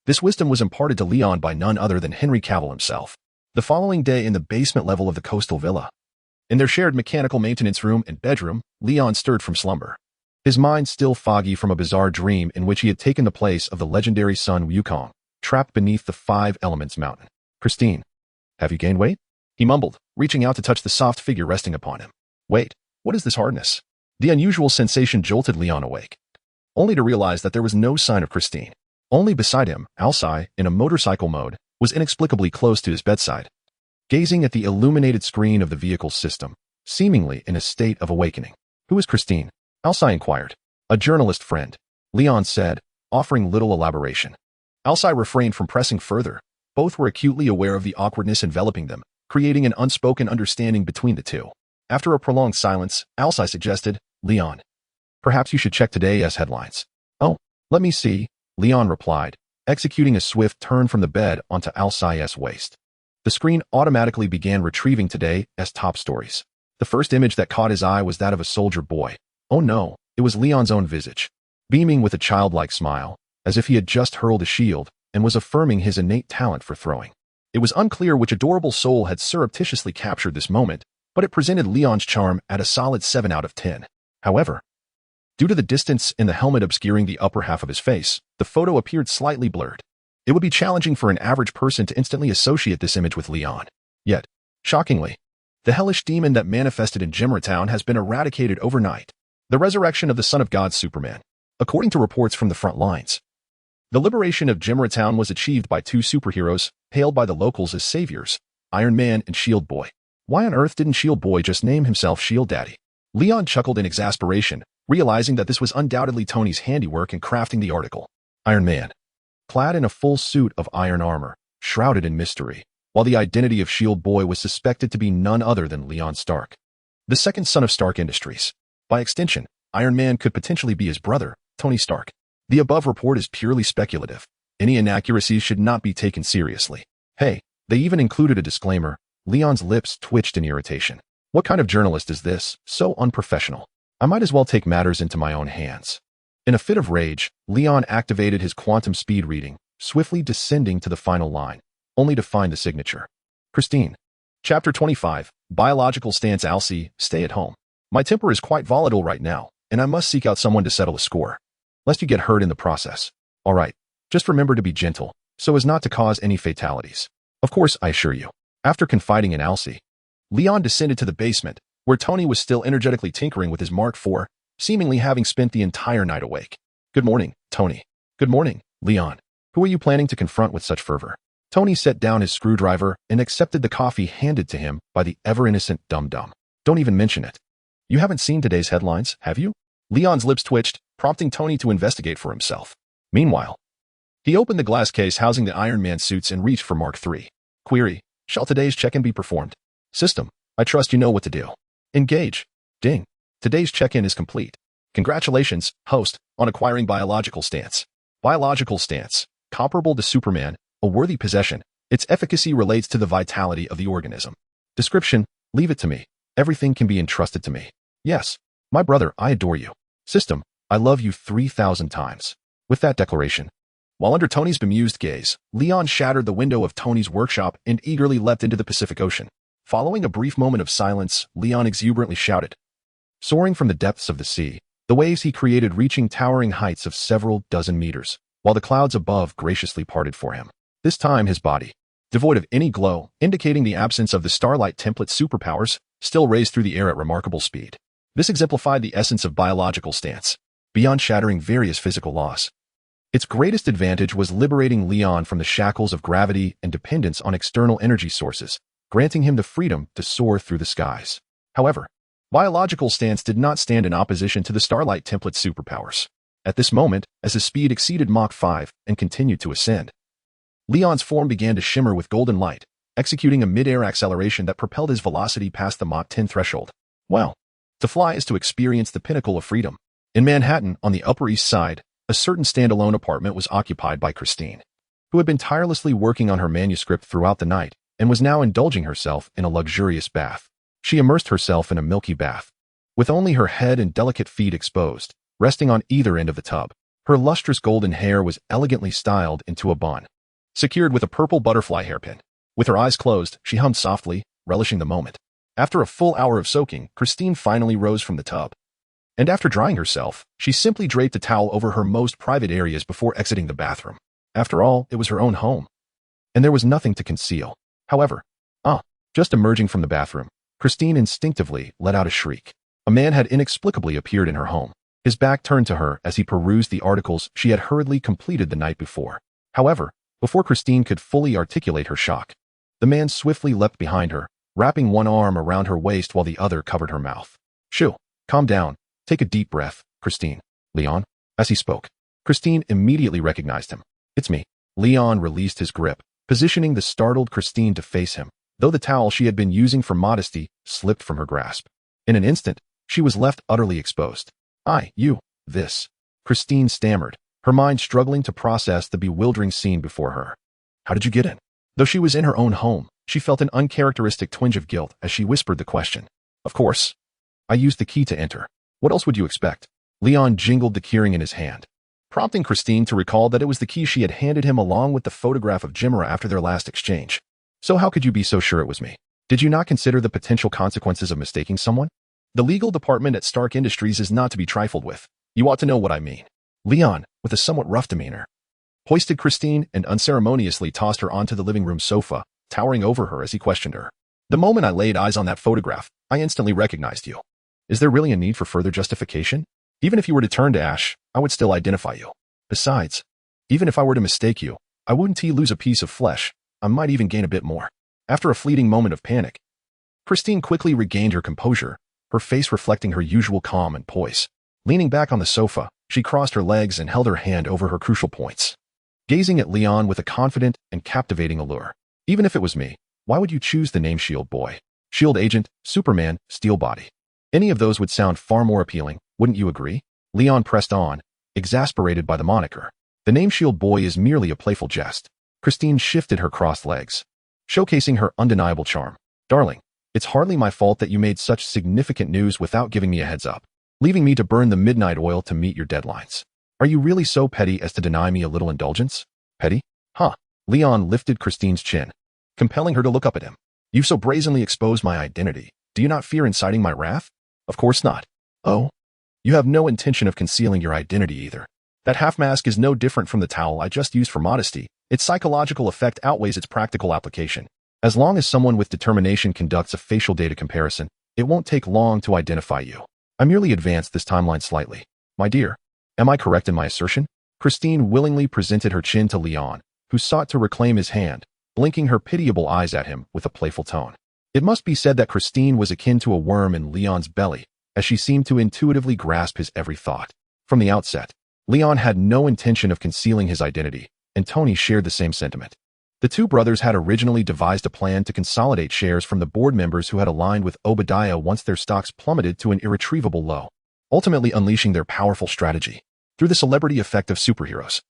This wisdom was imparted to Leon by none other than Henry Cavill himself. The following day in the basement level of the coastal villa. In their shared mechanical maintenance room and bedroom, Leon stirred from slumber. His mind still foggy from a bizarre dream in which he had taken the place of the legendary son Wukong, trapped beneath the Five Elements mountain. Christine, have you gained weight? He mumbled, reaching out to touch the soft figure resting upon him. Wait, what is this hardness? The unusual sensation jolted Leon awake, only to realize that there was no sign of Christine. Only beside him, Arcee, in a motorcycle mode, was inexplicably close to his bedside, gazing at the illuminated screen of the vehicle's system, seemingly in a state of awakening. Who is Christine? Arcee inquired. A journalist friend, Leon said, offering little elaboration. Arcee refrained from pressing further. Both were acutely aware of the awkwardness enveloping them, creating an unspoken understanding between the two. After a prolonged silence, Arcee suggested, Leon, perhaps you should check today's headlines. Oh, let me see, Leon replied, executing a swift turn from the bed onto Arcee's waist. The screen automatically began retrieving today's top stories. The first image that caught his eye was that of a soldier boy. Oh no, it was Leon's own visage, beaming with a childlike smile, as if he had just hurled a shield and was affirming his innate talent for throwing. It was unclear which adorable soul had surreptitiously captured this moment, but it presented Leon's charm at a solid 7 out of 10. However, due to the distance in the helmet obscuring the upper half of his face, the photo appeared slightly blurred. It would be challenging for an average person to instantly associate this image with Leon. Yet, shockingly, the hellish demon that manifested in Town has been eradicated overnight. The resurrection of the Son of God Superman. According to reports from the front lines, the liberation of Town was achieved by two superheroes, hailed by the locals as saviors, Iron Man and Shield Boy. Why on earth didn't Shield Boy just name himself Shield Daddy? Leon chuckled in exasperation, realizing that this was undoubtedly Tony's handiwork in crafting the article. Iron Man, clad in a full suit of iron armor, shrouded in mystery, while the identity of Shield Boy was suspected to be none other than Leon Stark, the second son of Stark Industries. By extension, Iron Man could potentially be his brother, Tony Stark. The above report is purely speculative. Any inaccuracies should not be taken seriously. Hey, they even included a disclaimer. Leon's lips twitched in irritation. What kind of journalist is this? So unprofessional. I might as well take matters into my own hands. In a fit of rage, Leon activated his quantum speed reading, swiftly descending to the final line, only to find the signature. Christine. Chapter 25, Biological Stance. Arcee, stay at home. My temper is quite volatile right now, and I must seek out someone to settle a score, lest you get hurt in the process. All right, just remember to be gentle, so as not to cause any fatalities. Of course, I assure you. After confiding in Arcee, Leon descended to the basement, where Tony was still energetically tinkering with his Mark IV, seemingly having spent the entire night awake. Good morning, Tony. Good morning, Leon. Who are you planning to confront with such fervor? Tony set down his screwdriver and accepted the coffee handed to him by the ever-innocent dum-dum. Don't even mention it. You haven't seen today's headlines, have you? Leon's lips twitched, prompting Tony to investigate for himself. Meanwhile, he opened the glass case housing the Iron Man suits and reached for Mark III. Query, shall today's check-in be performed? System, I trust you know what to do. Engage. Ding. Today's check-in is complete. Congratulations, host, on acquiring Biological Stance. Biological Stance, comparable to Superman, a worthy possession. Its efficacy relates to the vitality of the organism. Description, leave it to me. Everything can be entrusted to me. Yes, my brother, I adore you. System, I love you 3,000 times. With that declaration, while under Tony's bemused gaze, Leon shattered the window of Tony's workshop and eagerly leapt into the Pacific Ocean. Following a brief moment of silence, Leon exuberantly shouted. Soaring from the depths of the sea, the waves he created reaching towering heights of several dozen meters, while the clouds above graciously parted for him. This time his body, devoid of any glow, indicating the absence of the Starlight template superpowers, still raised through the air at remarkable speed. This exemplified the essence of Biological Stance, beyond shattering various physical laws. Its greatest advantage was liberating Leon from the shackles of gravity and dependence on external energy sources, granting him the freedom to soar through the skies. However, Biological Stance did not stand in opposition to the Starlight template superpowers. At this moment, as his speed exceeded Mach 5 and continued to ascend, Leon's form began to shimmer with golden light, executing a mid-air acceleration that propelled his velocity past the Mach 10 threshold. Well, To fly is to experience the pinnacle of freedom. In Manhattan, on the Upper East Side, a certain standalone apartment was occupied by Christine, who had been tirelessly working on her manuscript throughout the night and was now indulging herself in a luxurious bath. She immersed herself in a milky bath, with only her head and delicate feet exposed, resting on either end of the tub. Her lustrous golden hair was elegantly styled into a bun, secured with a purple butterfly hairpin. With her eyes closed, she hummed softly, relishing the moment. After a full hour of soaking, Christine finally rose from the tub. And after drying herself, she simply draped a towel over her most private areas before exiting the bathroom. After all, it was her own home, and there was nothing to conceal. However, just emerging from the bathroom, Christine instinctively let out a shriek. A man had inexplicably appeared in her home, his back turned to her as he perused the articles she had hurriedly completed the night before. However, before Christine could fully articulate her shock, the man swiftly leapt behind her, wrapping one arm around her waist while the other covered her mouth. Shoo, calm down, take a deep breath, Christine. Leon. As he spoke, Christine immediately recognized him. It's me. Leon released his grip, positioning the startled Christine to face him, though the towel she had been using for modesty slipped from her grasp. In an instant, she was left utterly exposed. This. Christine stammered, her mind struggling to process the bewildering scene before her. How did you get in? Though she was in her own home, she felt an uncharacteristic twinge of guilt as she whispered the question. Of course. I used the key to enter. What else would you expect? Leon jingled the keyring in his hand, prompting Christine to recall that it was the key she had handed him along with the photograph of Jimra after their last exchange. So how could you be so sure it was me? Did you not consider the potential consequences of mistaking someone? The legal department at Stark Industries is not to be trifled with. You ought to know what I mean. Leon, with a somewhat rough demeanor, hoisted Christine and unceremoniously tossed her onto the living room sofa, towering over her as he questioned her. The moment I laid eyes on that photograph, I instantly recognized you. Is there really a need for further justification? Even if you were to turn to ash, I would still identify you. Besides, even if I were to mistake you, I wouldn't lose a piece of flesh. I might even gain a bit more. After a fleeting moment of panic, Christine quickly regained her composure, her face reflecting her usual calm and poise. Leaning back on the sofa, she crossed her legs and held her hand over her crucial points, gazing at Leon with a confident and captivating allure. Even if it was me, why would you choose the name Shield Boy? Shield Agent, Superman, Steel Body. Any of those would sound far more appealing, wouldn't you agree? Leon pressed on, exasperated by the moniker. The name Shield Boy is merely a playful jest. Christine shifted her crossed legs, showcasing her undeniable charm. Darling, it's hardly my fault that you made such significant news without giving me a heads up, leaving me to burn the midnight oil to meet your deadlines. Are you really so petty as to deny me a little indulgence? Petty? Huh. Leon lifted Christine's chin, compelling her to look up at him. You've so brazenly exposed my identity. Do you not fear inciting my wrath? Of course not. Oh? You have no intention of concealing your identity either. That half mask is no different from the towel I just used for modesty. Its psychological effect outweighs its practical application. As long as someone with determination conducts a facial data comparison, it won't take long to identify you. I merely advanced this timeline slightly. My dear, am I correct in my assertion? Christine willingly presented her chin to Leon, who sought to reclaim his hand, blinking her pitiable eyes at him with a playful tone. It must be said that Christine was akin to a worm in Leon's belly, as she seemed to intuitively grasp his every thought. From the outset, Leon had no intention of concealing his identity, and Tony shared the same sentiment. The two brothers had originally devised a plan to consolidate shares from the board members who had aligned with Obadiah once their stocks plummeted to an irretrievable low, ultimately unleashing their powerful strategy through the celebrity effect of superheroes.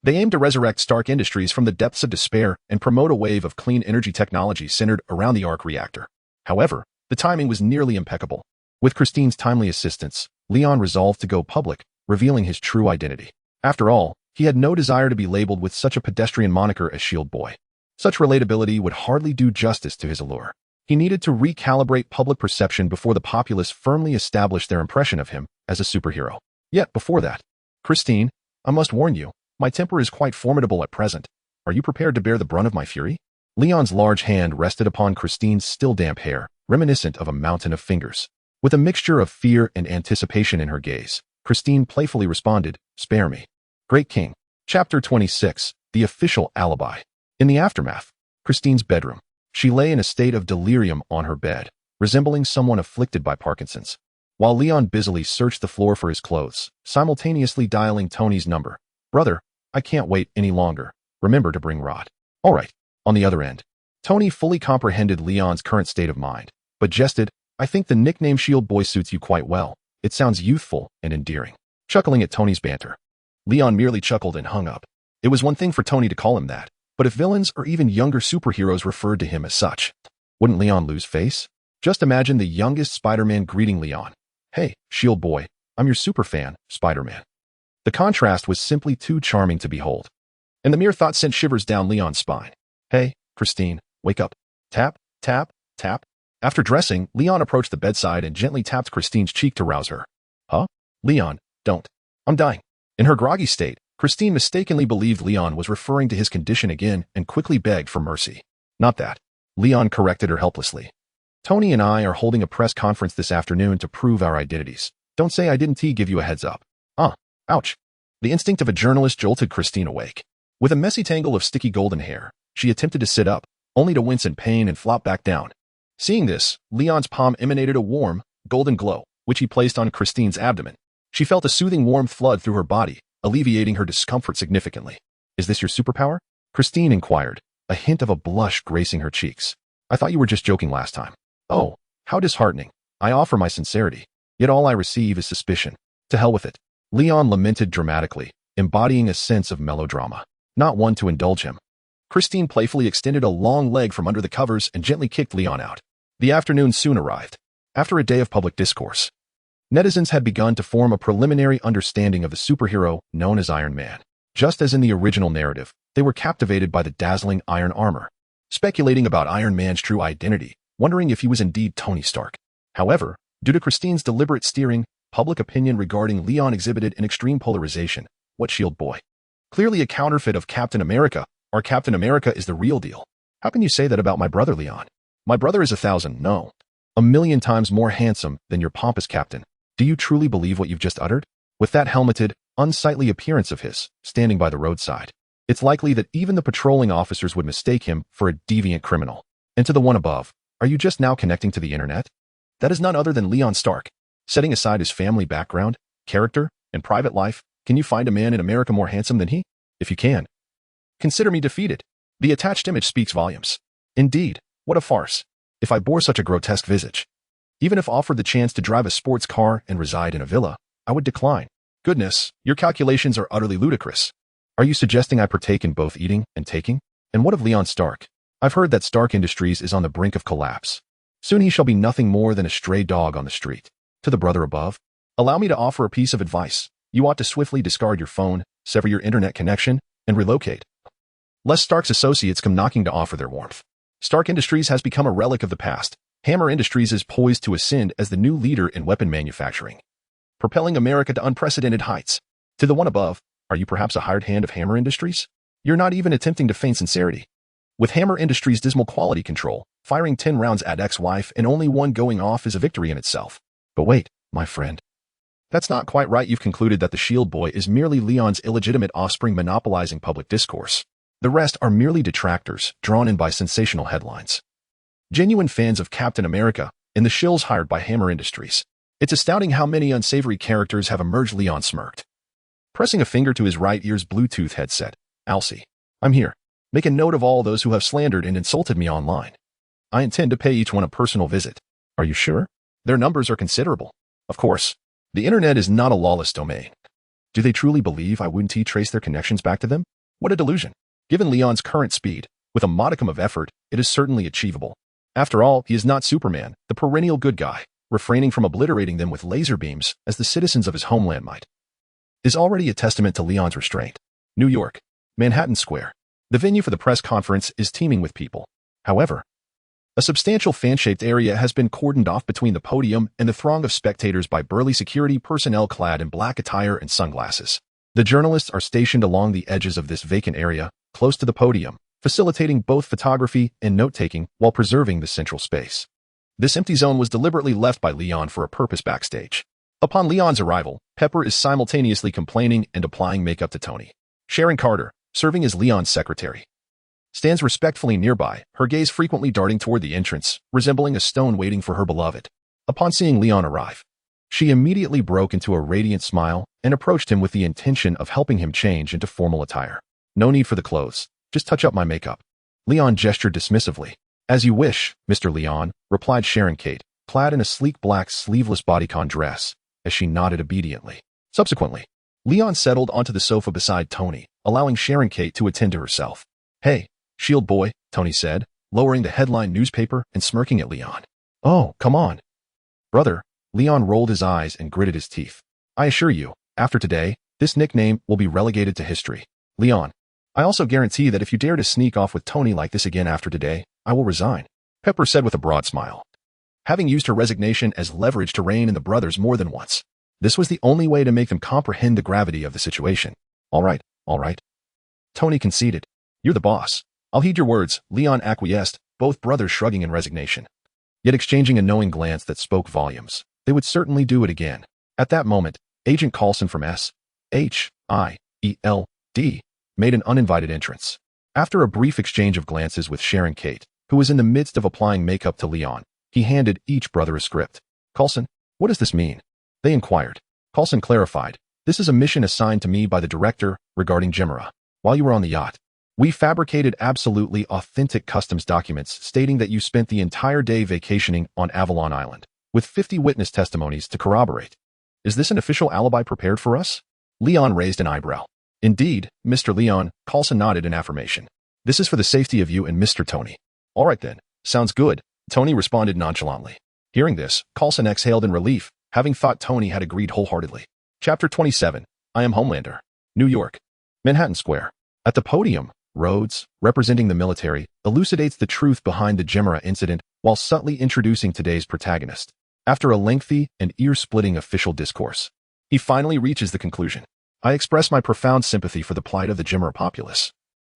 They aimed to resurrect Stark Industries from the depths of despair and promote a wave of clean energy technology centered around the arc reactor. However, the timing was nearly impeccable. With Christine's timely assistance, Leon resolved to go public, revealing his true identity. After all, he had no desire to be labeled with such a pedestrian moniker as Shield Boy. Such relatability would hardly do justice to his allure. He needed to recalibrate public perception before the populace firmly established their impression of him as a superhero. Yet before that, Christine, I must warn you, my temper is quite formidable at present. Are you prepared to bear the brunt of my fury? Leon's large hand rested upon Christine's still damp hair, reminiscent of a mountain of fingers. With a mixture of fear and anticipation in her gaze, Christine playfully responded, "Spare me." Great King. Chapter 26, The Official Alibi. In the aftermath, Christine's bedroom. She lay in a state of delirium on her bed, resembling someone afflicted by Parkinson's, while Leon busily searched the floor for his clothes, simultaneously dialing Tony's number. "Brother, I can't wait any longer. Remember to bring Rod." "All right." On the other end, Tony fully comprehended Leon's current state of mind, but jested, I think the nickname Shield Boy suits you quite well. It sounds youthful and endearing. Chuckling at Tony's banter, Leon merely chuckled and hung up. It was one thing for Tony to call him that, but if villains or even younger superheroes referred to him as such, wouldn't Leon lose face? Just imagine the youngest Spider-Man greeting Leon. Hey, Shield Boy, I'm your super fan, Spider-Man. The contrast was simply too charming to behold, and the mere thought sent shivers down Leon's spine. Hey, Christine, wake up. Tap, tap, tap. After dressing, Leon approached the bedside and gently tapped Christine's cheek to rouse her. Huh? Leon, don't. I'm dying. In her groggy state, Christine mistakenly believed Leon was referring to his condition again and quickly begged for mercy. Not that. Leon corrected her helplessly. Tony and I are holding a press conference this afternoon to prove our identities. Don't say I didn't give you a heads up. Ouch. The instinct of a journalist jolted Christine awake. With a messy tangle of sticky golden hair, she attempted to sit up, only to wince in pain and flop back down. Seeing this, Leon's palm emanated a warm, golden glow, which he placed on Christine's abdomen. She felt a soothing warmth flood through her body, alleviating her discomfort significantly. Is this your superpower? Christine inquired, a hint of a blush gracing her cheeks. I thought you were just joking last time. Oh, how disheartening. I offer my sincerity, yet all I receive is suspicion. To hell with it. Leon lamented dramatically, embodying a sense of melodrama, not one to indulge him. Christine playfully extended a long leg from under the covers and gently kicked Leon out. The afternoon soon arrived. After a day of public discourse, netizens had begun to form a preliminary understanding of the superhero known as Iron Man. Just as in the original narrative, they were captivated by the dazzling iron armor, speculating about Iron Man's true identity, wondering if he was indeed Tony Stark. However, due to Christine's deliberate steering, public opinion regarding Leon exhibited an extreme polarization. What Shield Boy? Clearly a counterfeit of Captain America, or Captain America is the real deal. How can you say that about my brother Leon? My brother is 1,000 times more handsome than your pompous captain. Do you truly believe what you've just uttered? With that helmeted, unsightly appearance of his, standing by the roadside, it's likely that even the patrolling officers would mistake him for a deviant criminal. And to the one above, are you just now connecting to the internet? That is none other than Leon Stark. Setting aside his family background, character, and private life, can you find a man in America more handsome than he? If you can, consider me defeated. The attached image speaks volumes. Indeed, what a farce. If I bore such a grotesque visage, even if offered the chance to drive a sports car and reside in a villa, I would decline. Goodness, your calculations are utterly ludicrous. Are you suggesting I partake in both eating and taking? And what of Leon Stark? I've heard that Stark Industries is on the brink of collapse. Soon he shall be nothing more than a stray dog on the street. To the brother above, allow me to offer a piece of advice. You ought to swiftly discard your phone, sever your internet connection, and relocate. Lest Stark's associates come knocking to offer their warmth. Stark Industries has become a relic of the past. Hammer Industries is poised to ascend as the new leader in weapon manufacturing, propelling America to unprecedented heights. To the one above, are you perhaps a hired hand of Hammer Industries? You're not even attempting to feign sincerity. With Hammer Industries' dismal quality control, firing 10 rounds at ex-wife and only one going off is a victory in itself. But wait, my friend. That's not quite right. You've concluded that the Shield Boy is merely Leon's illegitimate offspring monopolizing public discourse. The rest are merely detractors, drawn in by sensational headlines. Genuine fans of Captain America, and the shills hired by Hammer Industries. It's astounding how many unsavory characters have emerged. Leon smirked, pressing a finger to his right ear's Bluetooth headset. Arcee, I'm here. Make a note of all those who have slandered and insulted me online. I intend to pay each one a personal visit. Are you sure? Their numbers are considerable. Of course, the internet is not a lawless domain. Do they truly believe I wouldn't trace their connections back to them? What a delusion. Given Leon's current speed, with a modicum of effort, it is certainly achievable. After all, he is not Superman, the perennial good guy, refraining from obliterating them with laser beams as the citizens of his homeland might. Is already a testament to Leon's restraint. New York, Manhattan Square. The venue for the press conference is teeming with people. However, a substantial fan-shaped area has been cordoned off between the podium and the throng of spectators by burly security personnel clad in black attire and sunglasses. The journalists are stationed along the edges of this vacant area, close to the podium, facilitating both photography and note-taking while preserving the central space. This empty zone was deliberately left by Leon for a purpose backstage. Upon Leon's arrival, Pepper is simultaneously complaining and applying makeup to Tony. Sharon Carter, serving as Leon's secretary, stands respectfully nearby, her gaze frequently darting toward the entrance, resembling a stone waiting for her beloved. Upon seeing Leon arrive, she immediately broke into a radiant smile and approached him with the intention of helping him change into formal attire. No need for the clothes. Just touch up my makeup. Leon gestured dismissively. As you wish, Mr. Leon, replied Sharon Kate, clad in a sleek black sleeveless bodycon dress, as she nodded obediently. Subsequently, Leon settled onto the sofa beside Tony, allowing Sharon Kate to attend to herself. "Hey, Shield boy," Tony said, lowering the headline newspaper and smirking at Leon. "Oh, come on, brother." Leon rolled his eyes and gritted his teeth. "I assure you, after today, this nickname will be relegated to history. Leon, I also guarantee that if you dare to sneak off with Tony like this again after today, I will resign," Pepper said with a broad smile. Having used her resignation as leverage to rein in the brothers more than once, this was the only way to make them comprehend the gravity of the situation. All right, Tony conceded. "You're the boss. I'll heed your words," Leon acquiesced, both brothers shrugging in resignation, yet exchanging a knowing glance that spoke volumes. They would certainly do it again. At that moment, Agent Coulson from SHIELD made an uninvited entrance. After a brief exchange of glances with Sharon Kate, who was in the midst of applying makeup to Leon, he handed each brother a script. "Coulson, what does this mean?" they inquired. Coulson clarified, "This is a mission assigned to me by the director regarding Gemera. While you were on the yacht, we fabricated absolutely authentic customs documents stating that you spent the entire day vacationing on Avalon Island, with 50 witness testimonies to corroborate. Is this an official alibi prepared for us?" Leon raised an eyebrow. "Indeed, Mr. Leon," Coulson nodded in affirmation. "This is for the safety of you and Mr. Tony." "All right then, sounds good," Tony responded nonchalantly. Hearing this, Coulson exhaled in relief, having thought Tony had agreed wholeheartedly. Chapter 27, I Am Homelander. New York. Manhattan Square. At the podium, Rhodes, representing the military, elucidates the truth behind the Gemera incident while subtly introducing today's protagonist. After a lengthy and ear-splitting official discourse, he finally reaches the conclusion. "I express my profound sympathy for the plight of the Gemera populace.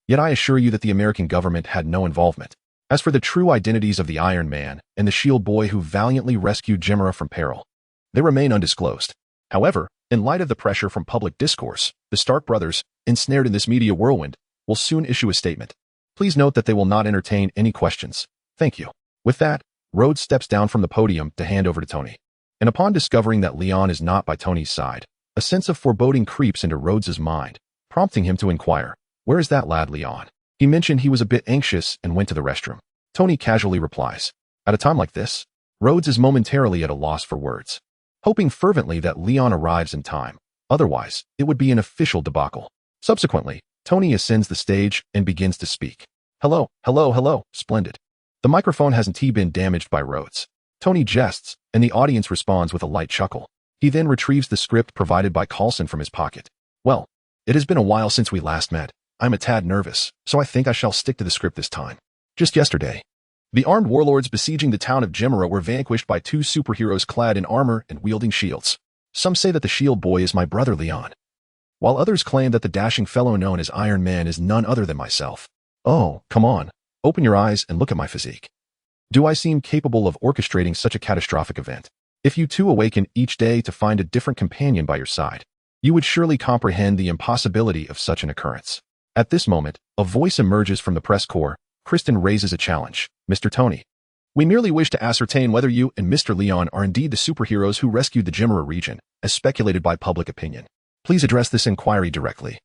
Yet I assure you that the American government had no involvement. As for the true identities of the Iron Man and the Shield boy who valiantly rescued Gemera from peril, they remain undisclosed. However, in light of the pressure from public discourse, the Stark brothers, ensnared in this media whirlwind, will soon issue a statement. Please note that they will not entertain any questions. Thank you." With that, Rhodes steps down from the podium to hand over to Tony. And upon discovering that Leon is not by Tony's side, a sense of foreboding creeps into Rhodes's mind, prompting him to inquire, "Where is that lad, Leon?" He mentioned he was a bit anxious and went to the restroom. Tony casually replies. At a time like this, Rhodes is momentarily at a loss for words, hoping fervently that Leon arrives in time. Otherwise, it would be an official debacle. Subsequently, Tony ascends the stage and begins to speak. Hello, splendid." The microphone hasn't been damaged by Rhodes. Tony jests, and the audience responds with a light chuckle. He then retrieves the script provided by Coulson from his pocket. "Well, it has been a while since we last met. I'm a tad nervous, so I think I shall stick to the script this time. Just yesterday, the armed warlords besieging the town of Gemera were vanquished by two superheroes clad in armor and wielding shields. Some say that the Shield boy is my brother Leon, while others claim that the dashing fellow known as Iron Man is none other than myself. Oh, come on, open your eyes and look at my physique. Do I seem capable of orchestrating such a catastrophic event? If you too awaken each day to find a different companion by your side, you would surely comprehend the impossibility of such an occurrence." At this moment, a voice emerges from the press corps. Kristen raises a challenge. "Mr. Tony, we merely wish to ascertain whether you and Mr. Leon are indeed the superheroes who rescued the Gemera region, as speculated by public opinion. Please address this inquiry directly,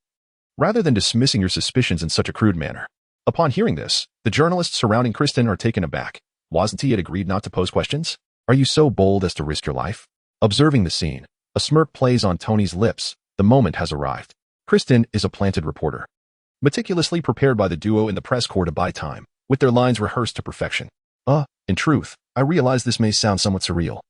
rather than dismissing your suspicions in such a crude manner." Upon hearing this, the journalists surrounding Kristen are taken aback. Wasn't he had agreed not to pose questions? Are you so bold as to risk your life? Observing the scene, a smirk plays on Tony's lips. The moment has arrived. Kristen is a planted reporter, meticulously prepared by the duo in the press corps to buy time, with their lines rehearsed to perfection. In truth, I realize this may sound somewhat surreal,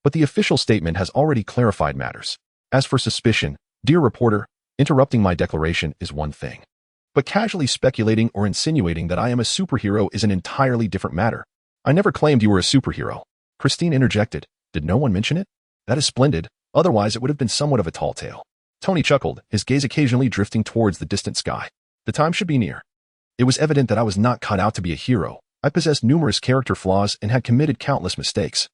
but the official statement has already clarified matters. As for suspicion, dear reporter, interrupting my declaration is one thing, but casually speculating or insinuating that I am a superhero is an entirely different matter. I never claimed you were a superhero." Christine interjected. "Did no one mention it? That is splendid, otherwise it would have been somewhat of a tall tale." Tony chuckled, his gaze occasionally drifting towards the distant sky. "The time should be near. It was evident that I was not cut out to be a hero. I possessed numerous character flaws and had committed countless mistakes,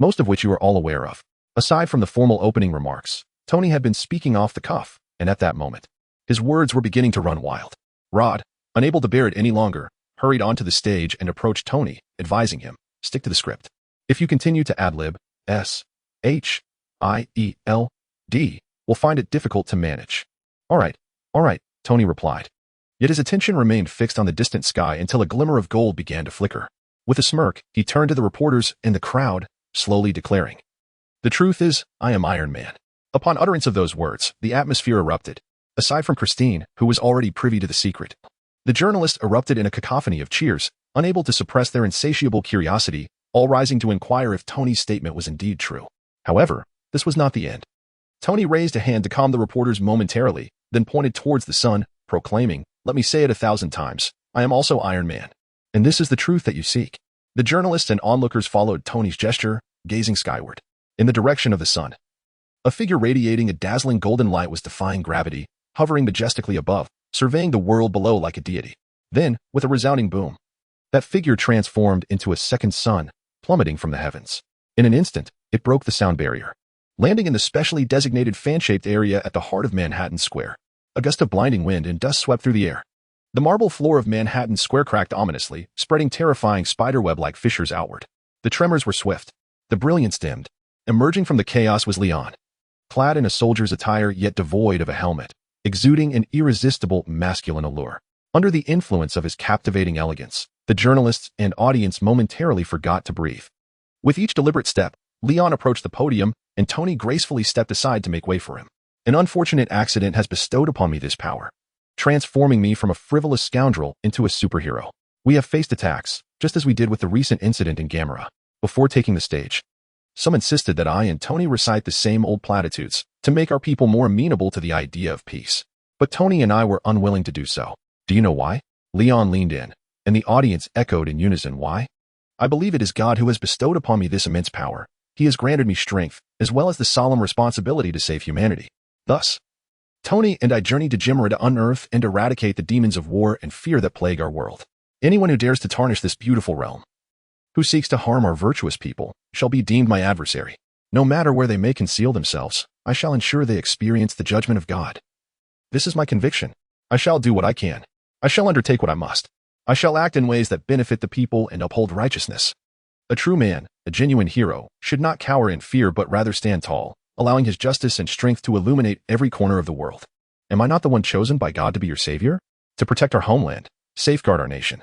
most of which you are all aware of." Aside from the formal opening remarks, Tony had been speaking off the cuff, and at that moment, his words were beginning to run wild. Rod, unable to bear it any longer, hurried onto the stage and approached Tony, advising him, "Stick to the script. If you continue to ad-lib, SHIELD will find it difficult to manage." All right, Tony replied. Yet his attention remained fixed on the distant sky until a glimmer of gold began to flicker. With a smirk, he turned to the reporters and the crowd. slowly declaring, "The truth is, I am Iron Man." Upon utterance of those words, the atmosphere erupted, aside from Christine, who was already privy to the secret. The journalists erupted in a cacophony of cheers, unable to suppress their insatiable curiosity, all rising to inquire if Tony's statement was indeed true. However, this was not the end. Tony raised a hand to calm the reporters momentarily, then pointed towards the sun, proclaiming, "Let me say it 1,000 times, I am also Iron Man. And this is the truth that you seek." The journalists and onlookers followed Tony's gesture, gazing skyward, in the direction of the sun. A figure radiating a dazzling golden light was defying gravity, hovering majestically above, surveying the world below like a deity. Then, with a resounding boom, that figure transformed into a second sun, plummeting from the heavens. In an instant, it broke the sound barrier, landing in the specially designated fan-shaped area at the heart of Manhattan Square. A gust of blinding wind and dust swept through the air. The marble floor of Manhattan Square cracked ominously, spreading terrifying spiderweb-like fissures outward. The tremors were swift. The brilliance dimmed. Emerging from the chaos was Leon, clad in a soldier's attire yet devoid of a helmet, exuding an irresistible masculine allure. Under the influence of his captivating elegance, the journalists and audience momentarily forgot to breathe. With each deliberate step, Leon approached the podium, and Tony gracefully stepped aside to make way for him. "An unfortunate accident has bestowed upon me this power, transforming me from a frivolous scoundrel into a superhero. We have faced attacks, just as we did with the recent incident in Gamera." Before taking the stage, some insisted that I and Tony recite the same old platitudes to make our people more amenable to the idea of peace. But Tony and I were unwilling to do so. "Do you know why?" Leon leaned in, and the audience echoed in unison, "Why?" "I believe it is God who has bestowed upon me this immense power. He has granted me strength, as well as the solemn responsibility to save humanity. Thus, Tony and I journeyed to Gamera to unearth and eradicate the demons of war and fear that plague our world. Anyone who dares to tarnish this beautiful realm, who seeks to harm our virtuous people, shall be deemed my adversary. No matter where they may conceal themselves, I shall ensure they experience the judgment of God. This is my conviction. I shall do what I can. I shall undertake what I must. I shall act in ways that benefit the people and uphold righteousness. A true man, a genuine hero, should not cower in fear but rather stand tall, allowing his justice and strength to illuminate every corner of the world. Am I not the one chosen by God to be your savior? To protect our homeland, safeguard our nation,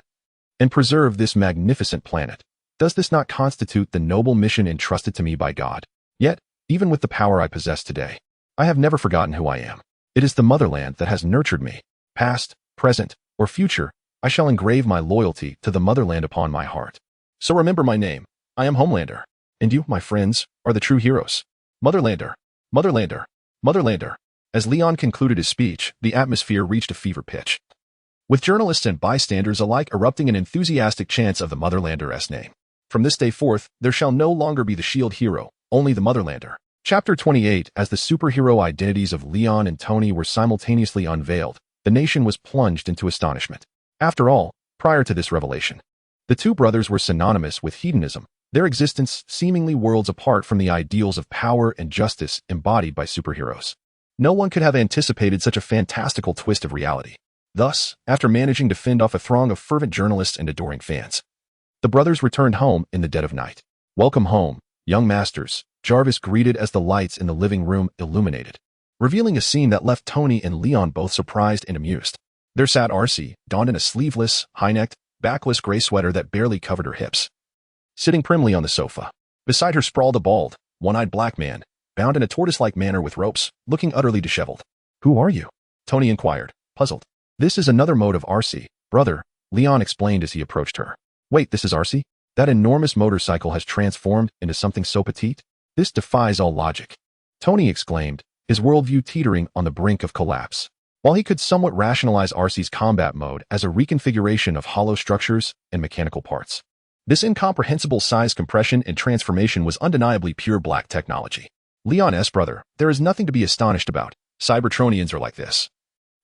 and preserve this magnificent planet? Does this not constitute the noble mission entrusted to me by God? Yet, even with the power I possess today, I have never forgotten who I am. It is the motherland that has nurtured me. Past, present, or future, I shall engrave my loyalty to the motherland upon my heart. So remember my name. I am Homelander. And you, my friends, are the true heroes. Motherlander, Motherlander, Motherlander. As Leon concluded his speech, the atmosphere reached a fever pitch, with journalists and bystanders alike erupting in enthusiastic chants of the Motherlander's name. From this day forth, there shall no longer be the shield hero, only the Motherlander. Chapter 28. As the superhero identities of Leon and Tony were simultaneously unveiled, the nation was plunged into astonishment. After all, prior to this revelation, the two brothers were synonymous with hedonism, their existence seemingly worlds apart from the ideals of power and justice embodied by superheroes. No one could have anticipated such a fantastical twist of reality. Thus, after managing to fend off a throng of fervent journalists and adoring fans, the brothers returned home in the dead of night. "Welcome home, young masters," Jarvis greeted as the lights in the living room illuminated, revealing a scene that left Tony and Leon both surprised and amused. There sat Arcee, donned in a sleeveless, high-necked, backless gray sweater that barely covered her hips, sitting primly on the sofa. Beside her sprawled a bald, one-eyed black man, bound in a tortoise-like manner with ropes, looking utterly disheveled. "Who are you?" Tony inquired, puzzled. "This is another mode of Arcee, brother," Leon explained as he approached her. "Wait, this is Arcee? That enormous motorcycle has transformed into something so petite? This defies all logic," Tony exclaimed, his worldview teetering on the brink of collapse. While he could somewhat rationalize Arcee's combat mode as a reconfiguration of hollow structures and mechanical parts, this incomprehensible size compression and transformation was undeniably pure black technology. "Leon's brother, there is nothing to be astonished about. Cybertronians are like this."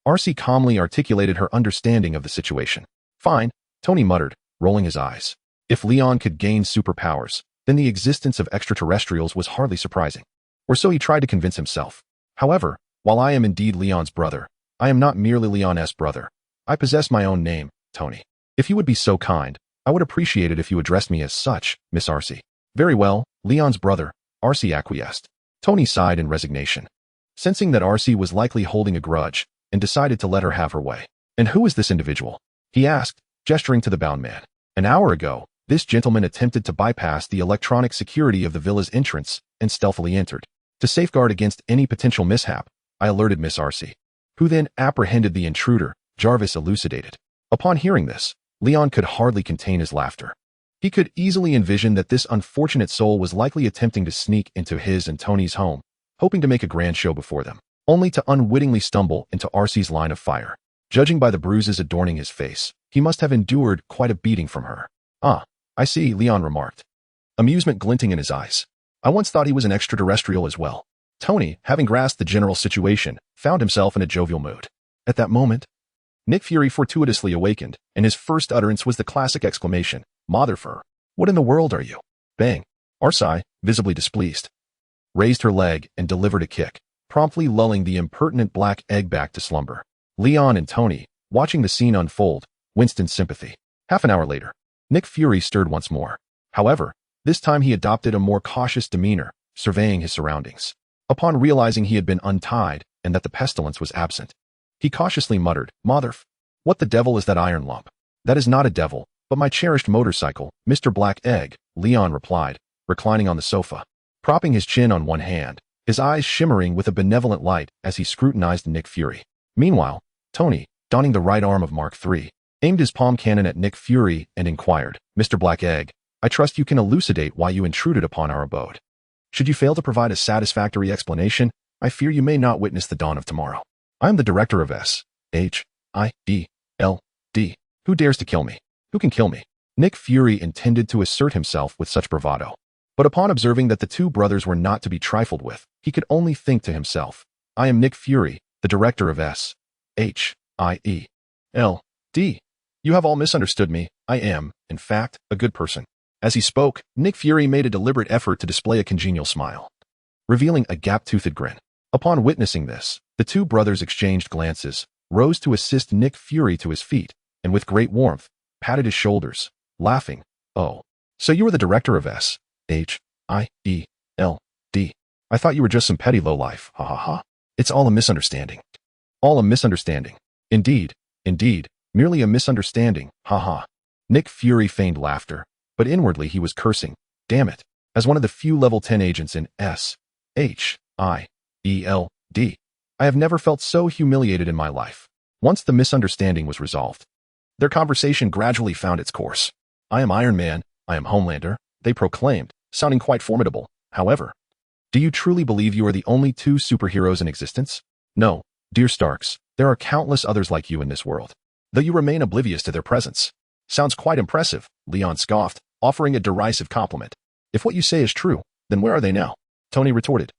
Arcee calmly articulated her understanding of the situation. "Fine," Tony muttered, rolling his eyes. If Leon could gain superpowers, then the existence of extraterrestrials was hardly surprising. Or so he tried to convince himself. However, while I am indeed Leon's brother, I am not merely Leon's brother. I possess my own name, Tony. If you would be so kind, I would appreciate it if you addressed me as such, Miss Arcee. "Very well, Leon's brother," Arcee acquiesced. Tony sighed in resignation, sensing that Arcee was likely holding a grudge, and decided to let her have her way. "And who is this individual?" he asked, gesturing to the bound man. "An hour ago, This gentleman attempted to bypass the electronic security of the villa's entrance and stealthily entered. To safeguard against any potential mishap, I alerted Miss Arcee, who then apprehended the intruder, Jarvis elucidated. Upon hearing this, Leon could hardly contain his laughter. He could easily envision that this unfortunate soul was likely attempting to sneak into his and Tony's home, hoping to make a grand show before them, only to unwittingly stumble into Arcee's line of fire. Judging by the bruises adorning his face, he must have endured quite a beating from her. "Ah, I see," Leon remarked, amusement glinting in his eyes. "I once thought he was an extraterrestrial as well." Tony, having grasped the general situation, found himself in a jovial mood. At that moment, Nick Fury fortuitously awakened, and his first utterance was the classic exclamation, "Motherfucker, what in the world are you?" Bang! Arcee, visibly displeased, raised her leg and delivered a kick, promptly lulling the impertinent black egg back to slumber. Leon and Tony, watching the scene unfold, winced in sympathy. Half an hour later, Nick Fury stirred once more. However, this time he adopted a more cautious demeanor, surveying his surroundings. Upon realizing he had been untied and that the pestilence was absent, he cautiously muttered, "What the devil is that iron lump?" "That is not a devil, but my cherished motorcycle, Mr. Black Egg," Leon replied, reclining on the sofa, propping his chin on one hand, his eyes shimmering with a benevolent light as he scrutinized Nick Fury. Meanwhile, Tony, donning the right arm of Mark III, aimed his palm cannon at Nick Fury and inquired, "Mr. Black Egg, I trust you can elucidate why you intruded upon our abode. Should you fail to provide a satisfactory explanation, I fear you may not witness the dawn of tomorrow. I am the director of S.H.I.E.L.D. Who dares to kill me? Who can kill me?" Nick Fury intended to assert himself with such bravado, but upon observing that the two brothers were not to be trifled with, he could only think to himself, "I am Nick Fury, the director of S.H.I.E.L.D. You have all misunderstood me. I am, in fact, a good person." As he spoke, Nick Fury made a deliberate effort to display a congenial smile, revealing a gap-toothed grin. Upon witnessing this, the two brothers exchanged glances, rose to assist Nick Fury to his feet, and with great warmth, patted his shoulders, laughing, "Oh, so you were the director of S.H.I.E.L.D. I thought you were just some petty lowlife, ha ha ha. It's all a misunderstanding." "All a misunderstanding. Indeed, merely a misunderstanding, ha ha." Nick Fury feigned laughter, but inwardly he was cursing, "Damn it, as one of the few level 10 agents in S.H.I.E.L.D., I have never felt so humiliated in my life." Once the misunderstanding was resolved, their conversation gradually found its course. "I am Iron Man, I am Homelander," they proclaimed, sounding quite formidable. "However, do you truly believe you are the only two superheroes in existence? No, dear Starks, there are countless others like you in this world, though you remain oblivious to their presence." "Sounds quite impressive," Leon scoffed, offering a derisive compliment. "If what you say is true, then where are they now?" Tony retorted,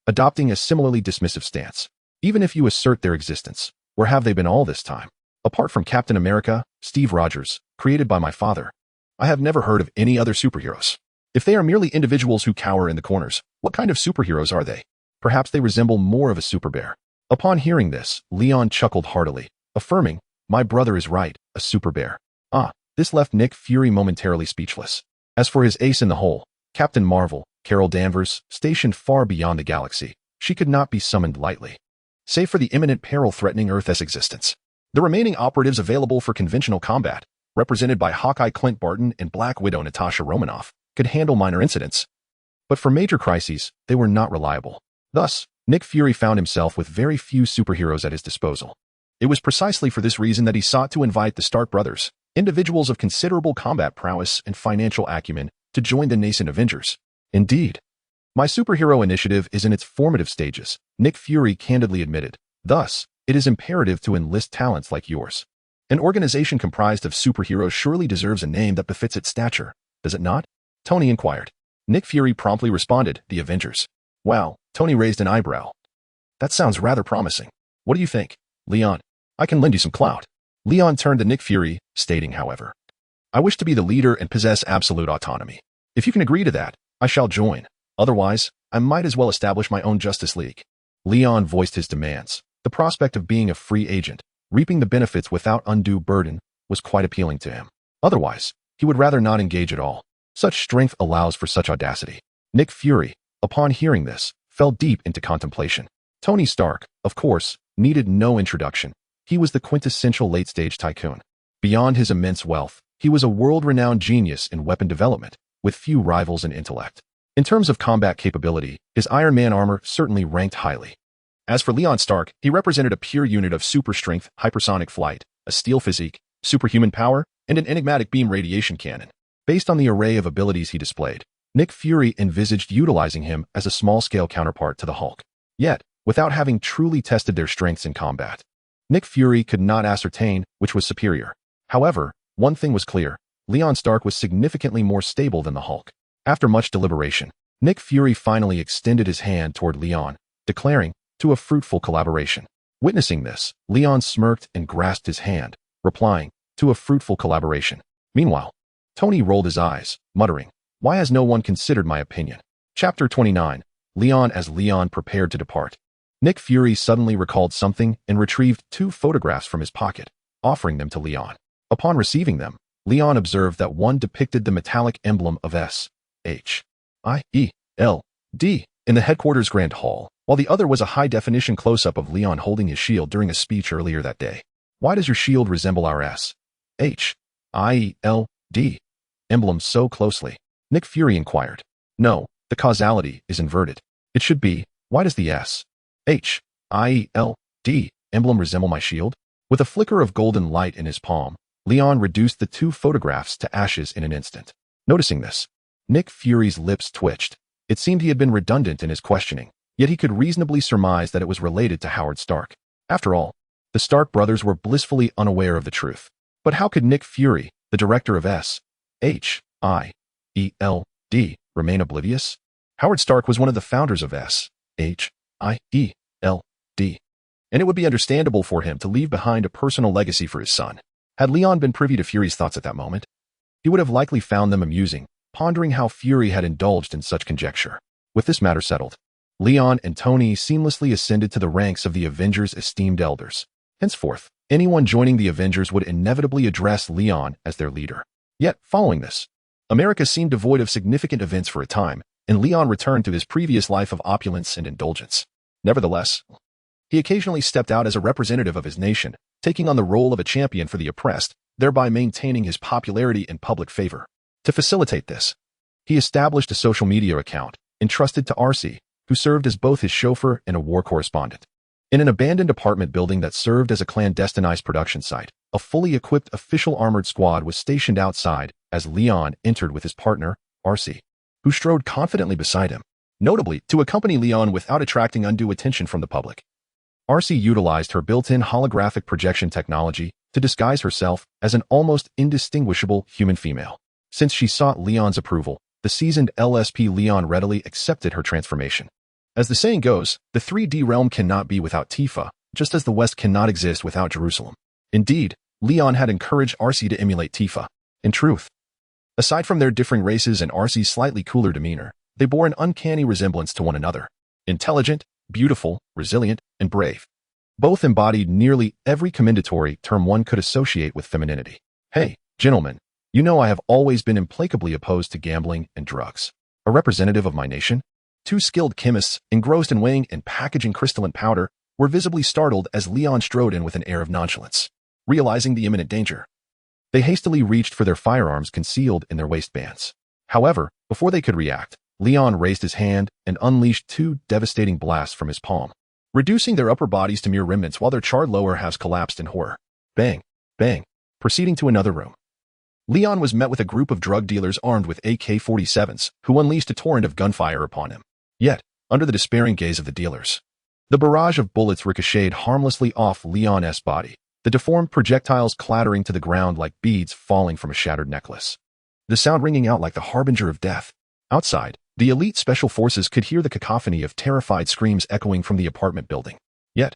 adopting a similarly dismissive stance. "Even if you assert their existence, where have they been all this time? Apart from Captain America, Steve Rogers, created by my father, I have never heard of any other superheroes. If they are merely individuals who cower in the corners, what kind of superheroes are they? Perhaps they resemble more of a super bear." Upon hearing this, Leon chuckled heartily, affirming, "My brother is right, a super bear." This left Nick Fury momentarily speechless. As for his ace in the hole, Captain Marvel, Carol Danvers, stationed far beyond the galaxy, she could not be summoned lightly. Save for the imminent peril threatening Earth's existence, the remaining operatives available for conventional combat, represented by Hawkeye Clint Barton and Black Widow Natasha Romanoff, could handle minor incidents. But for major crises, they were not reliable. Thus, Nick Fury found himself with very few superheroes at his disposal. It was precisely for this reason that he sought to invite the Stark brothers, individuals of considerable combat prowess and financial acumen, to join the nascent Avengers. "Indeed, my superhero initiative is in its formative stages," Nick Fury candidly admitted. "Thus, it is imperative to enlist talents like yours. An organization comprised of superheroes surely deserves a name that befits its stature, does it not?" Tony inquired. Nick Fury promptly responded, "The Avengers." "Wow," Tony raised an eyebrow. "That sounds rather promising. What do you think, Leon? I can lend you some clout." Leon turned to Nick Fury, stating, however, "I wish to be the leader and possess absolute autonomy. If you can agree to that, I shall join. Otherwise, I might as well establish my own Justice League." Leon voiced his demands. The prospect of being a free agent, reaping the benefits without undue burden, was quite appealing to him. Otherwise, he would rather not engage at all. Such strength allows for such audacity. Nick Fury, upon hearing this, fell deep into contemplation. Tony Stark, of course, needed no introduction. He was the quintessential late-stage tycoon. Beyond his immense wealth, He was a world-renowned genius in weapon development, with few rivals in intellect. In terms of combat capability, his Iron Man armor certainly ranked highly. As for Leon Stark, he represented a pure unit of super strength, hypersonic flight, a steel physique, superhuman power, and an enigmatic beam radiation cannon. Based on the array of abilities he displayed, Nick Fury envisaged utilizing him as a small-scale counterpart to the Hulk. Yet, without having truly tested their strengths in combat, Nick Fury could not ascertain which was superior. However, one thing was clear: Leon Stark was significantly more stable than the Hulk. After much deliberation, Nick Fury finally extended his hand toward Leon, declaring, "To a fruitful collaboration." Witnessing this, Leon smirked and grasped his hand, replying, "To a fruitful collaboration." Meanwhile, Tony rolled his eyes, muttering, "Why has no one considered my opinion?" Chapter 29. Leon. As Leon prepared to depart, Nick Fury suddenly recalled something and retrieved 2 photographs from his pocket, offering them to Leon. Upon receiving them, Leon observed that one depicted the metallic emblem of S.H.I.E.L.D. in the headquarters Grand Hall, while the other was a high-definition close-up of Leon holding his shield during a speech earlier that day. "Why does your shield resemble our S.H.I.E.L.D. emblem so closely?" Nick Fury inquired. "No, the causality is inverted. It should be, why does the S.H.I.E.L.D. emblem resemble my shield?" With a flicker of golden light in his palm, Leon reduced the 2 photographs to ashes in an instant. Noticing this, Nick Fury's lips twitched. It seemed he had been redundant in his questioning, yet he could reasonably surmise that it was related to Howard Stark. After all, the Stark brothers were blissfully unaware of the truth. But how could Nick Fury, the director of S.H.I.E.L.D., remain oblivious? Howard Stark was one of the founders of S.H.I.E.L.D., and it would be understandable for him to leave behind a personal legacy for his son. Had Leon been privy to Fury's thoughts at that moment, he would have likely found them amusing, pondering how Fury had indulged in such conjecture. With this matter settled, Leon and Tony seamlessly ascended to the ranks of the Avengers' esteemed elders. Henceforth, anyone joining the Avengers would inevitably address Leon as their leader. Yet, following this, America seemed devoid of significant events for a time, and Leon returned to his previous life of opulence and indulgence. Nevertheless, he occasionally stepped out as a representative of his nation, taking on the role of a champion for the oppressed, thereby maintaining his popularity and public favor. To facilitate this, he established a social media account, entrusted to Arcee, who served as both his chauffeur and a war correspondent. In an abandoned apartment building that served as a clandestinized production site, a fully equipped official armored squad was stationed outside as Leon entered with his partner, Arcee, who strode confidently beside him, notably to accompany Leon without attracting undue attention from the public. Arcee utilized her built-in holographic projection technology to disguise herself as an almost indistinguishable human female. Since she sought Leon's approval, the seasoned LSP Leon readily accepted her transformation. As the saying goes, the 3D realm cannot be without Tifa, just as the West cannot exist without Jerusalem. Indeed, Leon had encouraged Arcee to emulate Tifa. In truth, aside from their differing races and Arcee's slightly cooler demeanor, they bore an uncanny resemblance to one another. Intelligent, beautiful, resilient, and brave. Both embodied nearly every commendatory term one could associate with femininity. "Hey, gentlemen, you know I have always been implacably opposed to gambling and drugs. A representative of my nation?" 2 skilled chemists, engrossed in weighing and packaging crystalline powder, were visibly startled as Leon strode in with an air of nonchalance. Realizing the imminent danger, they hastily reached for their firearms concealed in their waistbands. However, before they could react, Leon raised his hand and unleashed 2 devastating blasts from his palm, reducing their upper bodies to mere remnants while their charred lower halves collapsed in horror. Bang, bang. Proceeding to another room, Leon was met with a group of drug dealers armed with AK-47s, who unleashed a torrent of gunfire upon him. Yet, under the despairing gaze of the dealers, the barrage of bullets ricocheted harmlessly off Leon's body, the deformed projectiles clattering to the ground like beads falling from a shattered necklace, the sound ringing out like the harbinger of death. Outside, the elite special forces could hear the cacophony of terrified screams echoing from the apartment building. Yet,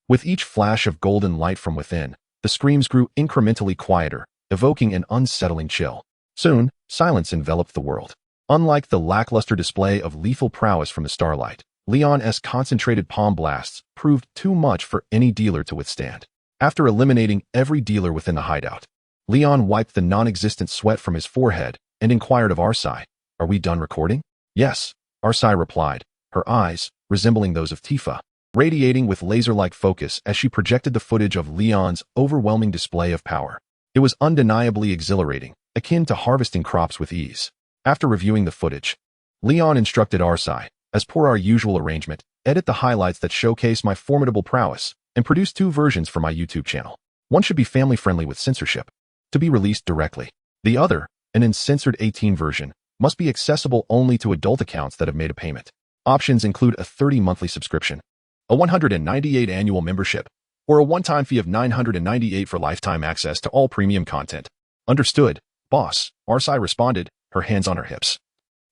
with each flash of golden light from within, the screams grew incrementally quieter, evoking an unsettling chill. Soon, silence enveloped the world. Unlike the lackluster display of lethal prowess from the starlight, Leon's concentrated palm blasts proved too much for any dealer to withstand. After eliminating every dealer within the hideout, Leon wiped the non-existent sweat from his forehead and inquired of Arcee, "Are we done recording?" "Yes," Arcee replied, her eyes, resembling those of Tifa, radiating with laser-like focus as she projected the footage of Leon's overwhelming display of power. It was undeniably exhilarating, akin to harvesting crops with ease. After reviewing the footage, Leon instructed Arcee, as per our usual arrangement, edit the highlights that showcase my formidable prowess, and produce 2 versions for my YouTube channel. One should be family-friendly with censorship, to be released directly. The other, an uncensored 18 version, must be accessible only to adult accounts that have made a payment. Options include a 30 monthly subscription, a 198 annual membership, or a one-time fee of $998 for lifetime access to all premium content. Understood, boss, Arcee responded, her hands on her hips,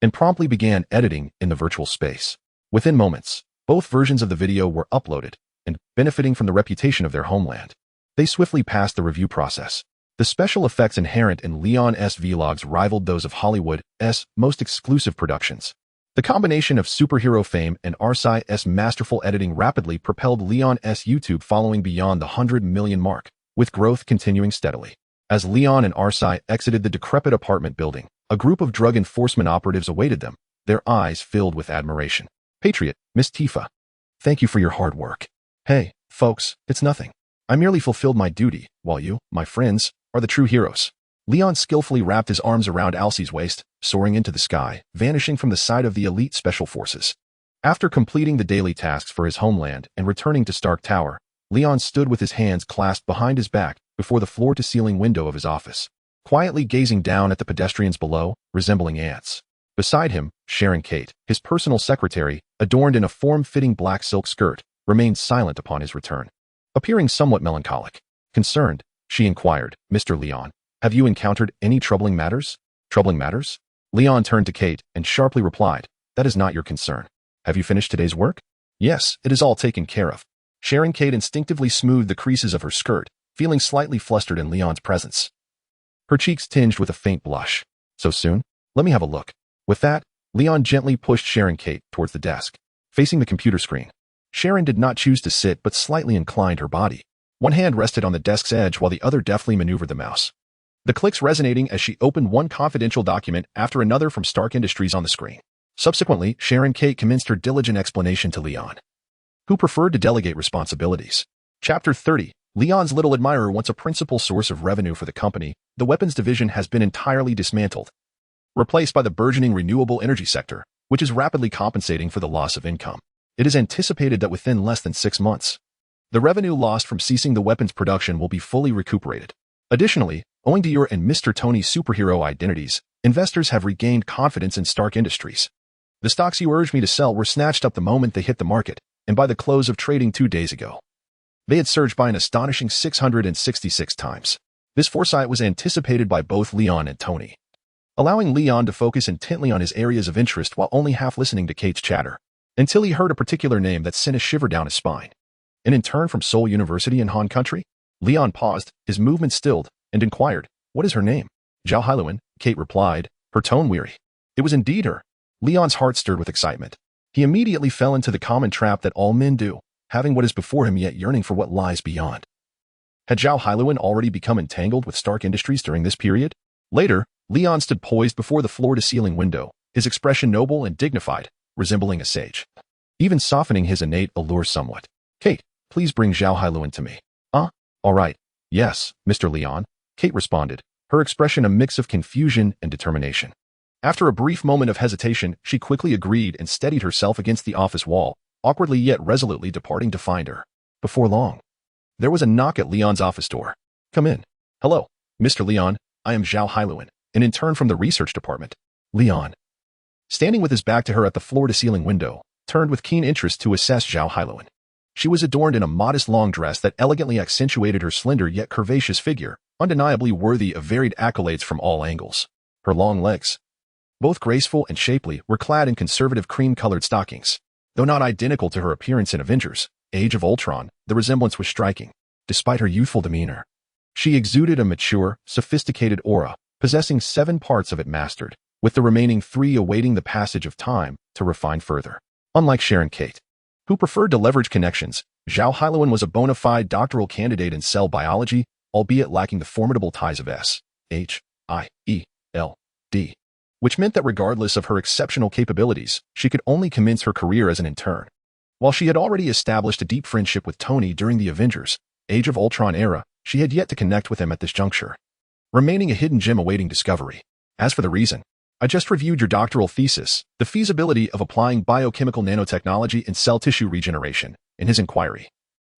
and promptly began editing in the virtual space. Within moments, both versions of the video were uploaded, and, benefiting from the reputation of their homeland, they swiftly passed the review process. The special effects inherent in Leon's vlogs rivaled those of Hollywood's most exclusive productions. The combination of superhero fame and Arcee's masterful editing rapidly propelled Leon's YouTube following beyond the 100 million mark, with growth continuing steadily. As Leon and Arcee exited the decrepit apartment building, a group of drug enforcement operatives awaited them, their eyes filled with admiration. Patriot, Miss Tifa, thank you for your hard work. Hey, folks, it's nothing. I merely fulfilled my duty, while you, my friends, are the true heroes. Leon skillfully wrapped his arms around Arcee's waist, soaring into the sky, vanishing from the sight of the elite special forces. After completing the daily tasks for his homeland and returning to Stark Tower, Leon stood with his hands clasped behind his back before the floor-to-ceiling window of his office, quietly gazing down at the pedestrians below, resembling ants. Beside him, Sharon Kate, his personal secretary, adorned in a form-fitting black silk skirt, remained silent upon his return. Appearing somewhat melancholic, concerned, she inquired, Mr. Leon, have you encountered any troubling matters? Troubling matters? Leon turned to Kate and sharply replied, that is not your concern. Have you finished today's work? Yes, it is all taken care of. Sharon Kate instinctively smoothed the creases of her skirt, feeling slightly flustered in Leon's presence. Her cheeks tinged with a faint blush. So soon? Let me have a look. With that, Leon gently pushed Sharon Kate towards the desk, facing the computer screen. Sharon did not choose to sit but slightly inclined her body. One hand rested on the desk's edge while the other deftly maneuvered the mouse. The clicks resonating as she opened one confidential document after another from Stark Industries on the screen. Subsequently, Sharon Kate commenced her diligent explanation to Leon, who preferred to delegate responsibilities. Chapter 30. Leon's little admirer, once a principal source of revenue for the company, the weapons division has been entirely dismantled, replaced by the burgeoning renewable energy sector, which is rapidly compensating for the loss of income. It is anticipated that within less than 6 months, the revenue lost from ceasing the weapons production will be fully recuperated. Additionally, owing to your and Mr. Tony's superhero identities, investors have regained confidence in Stark Industries. The stocks you urged me to sell were snatched up the moment they hit the market, and by the close of trading 2 days ago, they had surged by an astonishing 666 times. This foresight was anticipated by both Leon and Tony, allowing Leon to focus intently on his areas of interest while only half listening to Kate's chatter, until he heard a particular name that sent a shiver down his spine. An intern from Seoul University in Han Country? Leon paused, his movement stilled, and inquired, what is her name? Zhao Hailuan, Kate replied, her tone weary. It was indeed her. Leon's heart stirred with excitement. He immediately fell into the common trap that all men do, having what is before him yet yearning for what lies beyond. Had Zhao Hailuan already become entangled with Stark Industries during this period? Later, Leon stood poised before the floor-to-ceiling window, his expression noble and dignified, resembling a sage, even softening his innate allure somewhat. Kate, please bring Zhao Hailuan to me. All right. Yes, Mr. Leon, Kate responded, her expression a mix of confusion and determination. After a brief moment of hesitation, she quickly agreed and steadied herself against the office wall, awkwardly yet resolutely departing to find her. Before long, there was a knock at Leon's office door. Come in. Hello, Mr. Leon, I am Zhao Hailuan, an intern from the research department. Leon, standing with his back to her at the floor-to-ceiling window, turned with keen interest to assess Zhao Hailuan. She was adorned in a modest long dress that elegantly accentuated her slender yet curvaceous figure, undeniably worthy of varied accolades from all angles. Her long legs, both graceful and shapely, were clad in conservative cream-colored stockings. Though not identical to her appearance in Avengers: Age of Ultron, the resemblance was striking. Despite her youthful demeanor, she exuded a mature, sophisticated aura, possessing 7 parts of it mastered, with the remaining 3 awaiting the passage of time to refine further. Unlike Sharon Kate, who preferred to leverage connections, Zhao Hailuan was a bona fide doctoral candidate in cell biology, albeit lacking the formidable ties of S.H.I.E.L.D., which meant that regardless of her exceptional capabilities, she could only commence her career as an intern. While she had already established a deep friendship with Tony during the Avengers: Age of Ultron era, she had yet to connect with him at this juncture. remaining a hidden gem awaiting discovery. As for the reason, I just reviewed your doctoral thesis, the feasibility of applying biochemical nanotechnology in cell tissue regeneration, in his inquiry.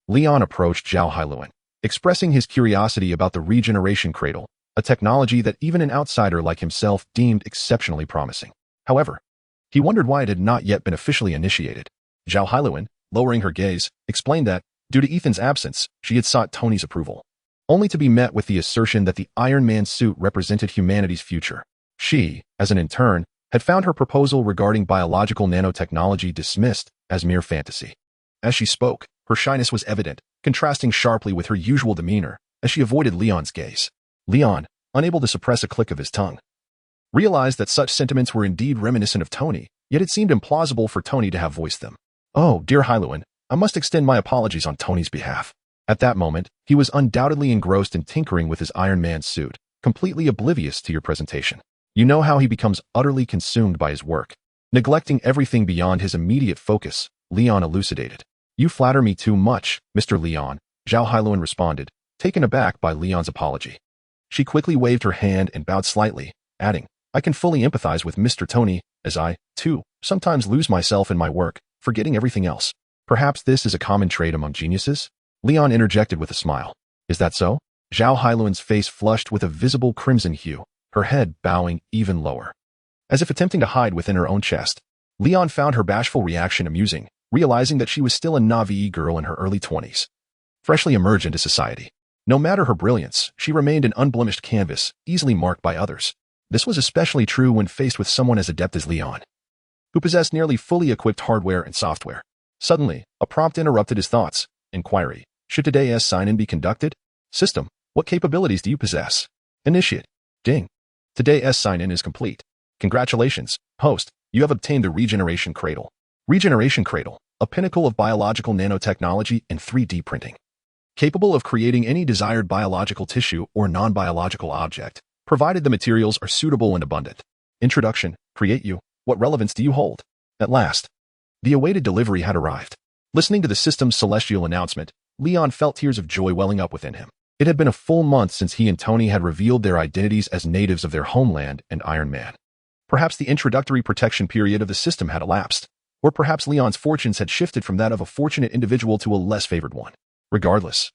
Leon approached Zhao Hailuan, expressing his curiosity about the regeneration cradle, a technology that even an outsider like himself deemed exceptionally promising. However, he wondered why it had not yet been officially initiated. Zhao Hailuan, lowering her gaze, explained that, due to Ethan's absence, she had sought Tony's approval, only to be met with the assertion that the Iron Man suit represented humanity's future. She, as an intern, had found her proposal regarding biological nanotechnology dismissed as mere fantasy. As she spoke, her shyness was evident, contrasting sharply with her usual demeanor, as she avoided Leon's gaze. Leon, unable to suppress a click of his tongue, realized that such sentiments were indeed reminiscent of Tony, yet it seemed implausible for Tony to have voiced them. "Oh, dear Hailuan, I must extend my apologies on Tony's behalf." At that moment, he was undoubtedly engrossed in tinkering with his Iron Man suit, completely oblivious to your presentation. You know how he becomes utterly consumed by his work, neglecting everything beyond his immediate focus, Leon elucidated. "You flatter me too much, Mr. Leon," Zhao Hailuan responded, taken aback by Leon's apology. She quickly waved her hand and bowed slightly, adding, "I can fully empathize with Mr. Tony, as I, too, sometimes lose myself in my work, forgetting everything else. Perhaps this is a common trait among geniuses?" Leon interjected with a smile. "Is that so?" Zhao Hailuan's face flushed with a visible crimson hue, her head bowing even lower, as if attempting to hide within her own chest. Leon found her bashful reaction amusing, realizing that she was still a Na'vi girl in her early 20s, freshly emerged into society. No matter her brilliance, she remained an unblemished canvas, easily marked by others. This was especially true when faced with someone as adept as Leon, who possessed nearly fully equipped hardware and software. Suddenly, a prompt interrupted his thoughts. Inquiry: should today's sign-in be conducted? System: what capabilities do you possess? Initiate: ding. Today's sign-in is complete. Congratulations, host, you have obtained the Regeneration Cradle. Regeneration Cradle, a pinnacle of biological nanotechnology and 3D printing, capable of creating any desired biological tissue or non-biological object, provided the materials are suitable and abundant. Introduction: create you. What relevance do you hold? At last, the awaited delivery had arrived. Listening to the system's celestial announcement, Leon felt tears of joy welling up within him. It had been a full month since he and Tony had revealed their identities as natives of their homeland and Iron Man. Perhaps the introductory protection period of the system had elapsed, or perhaps Leon's fortunes had shifted from that of a fortunate individual to a less favored one. Regardless,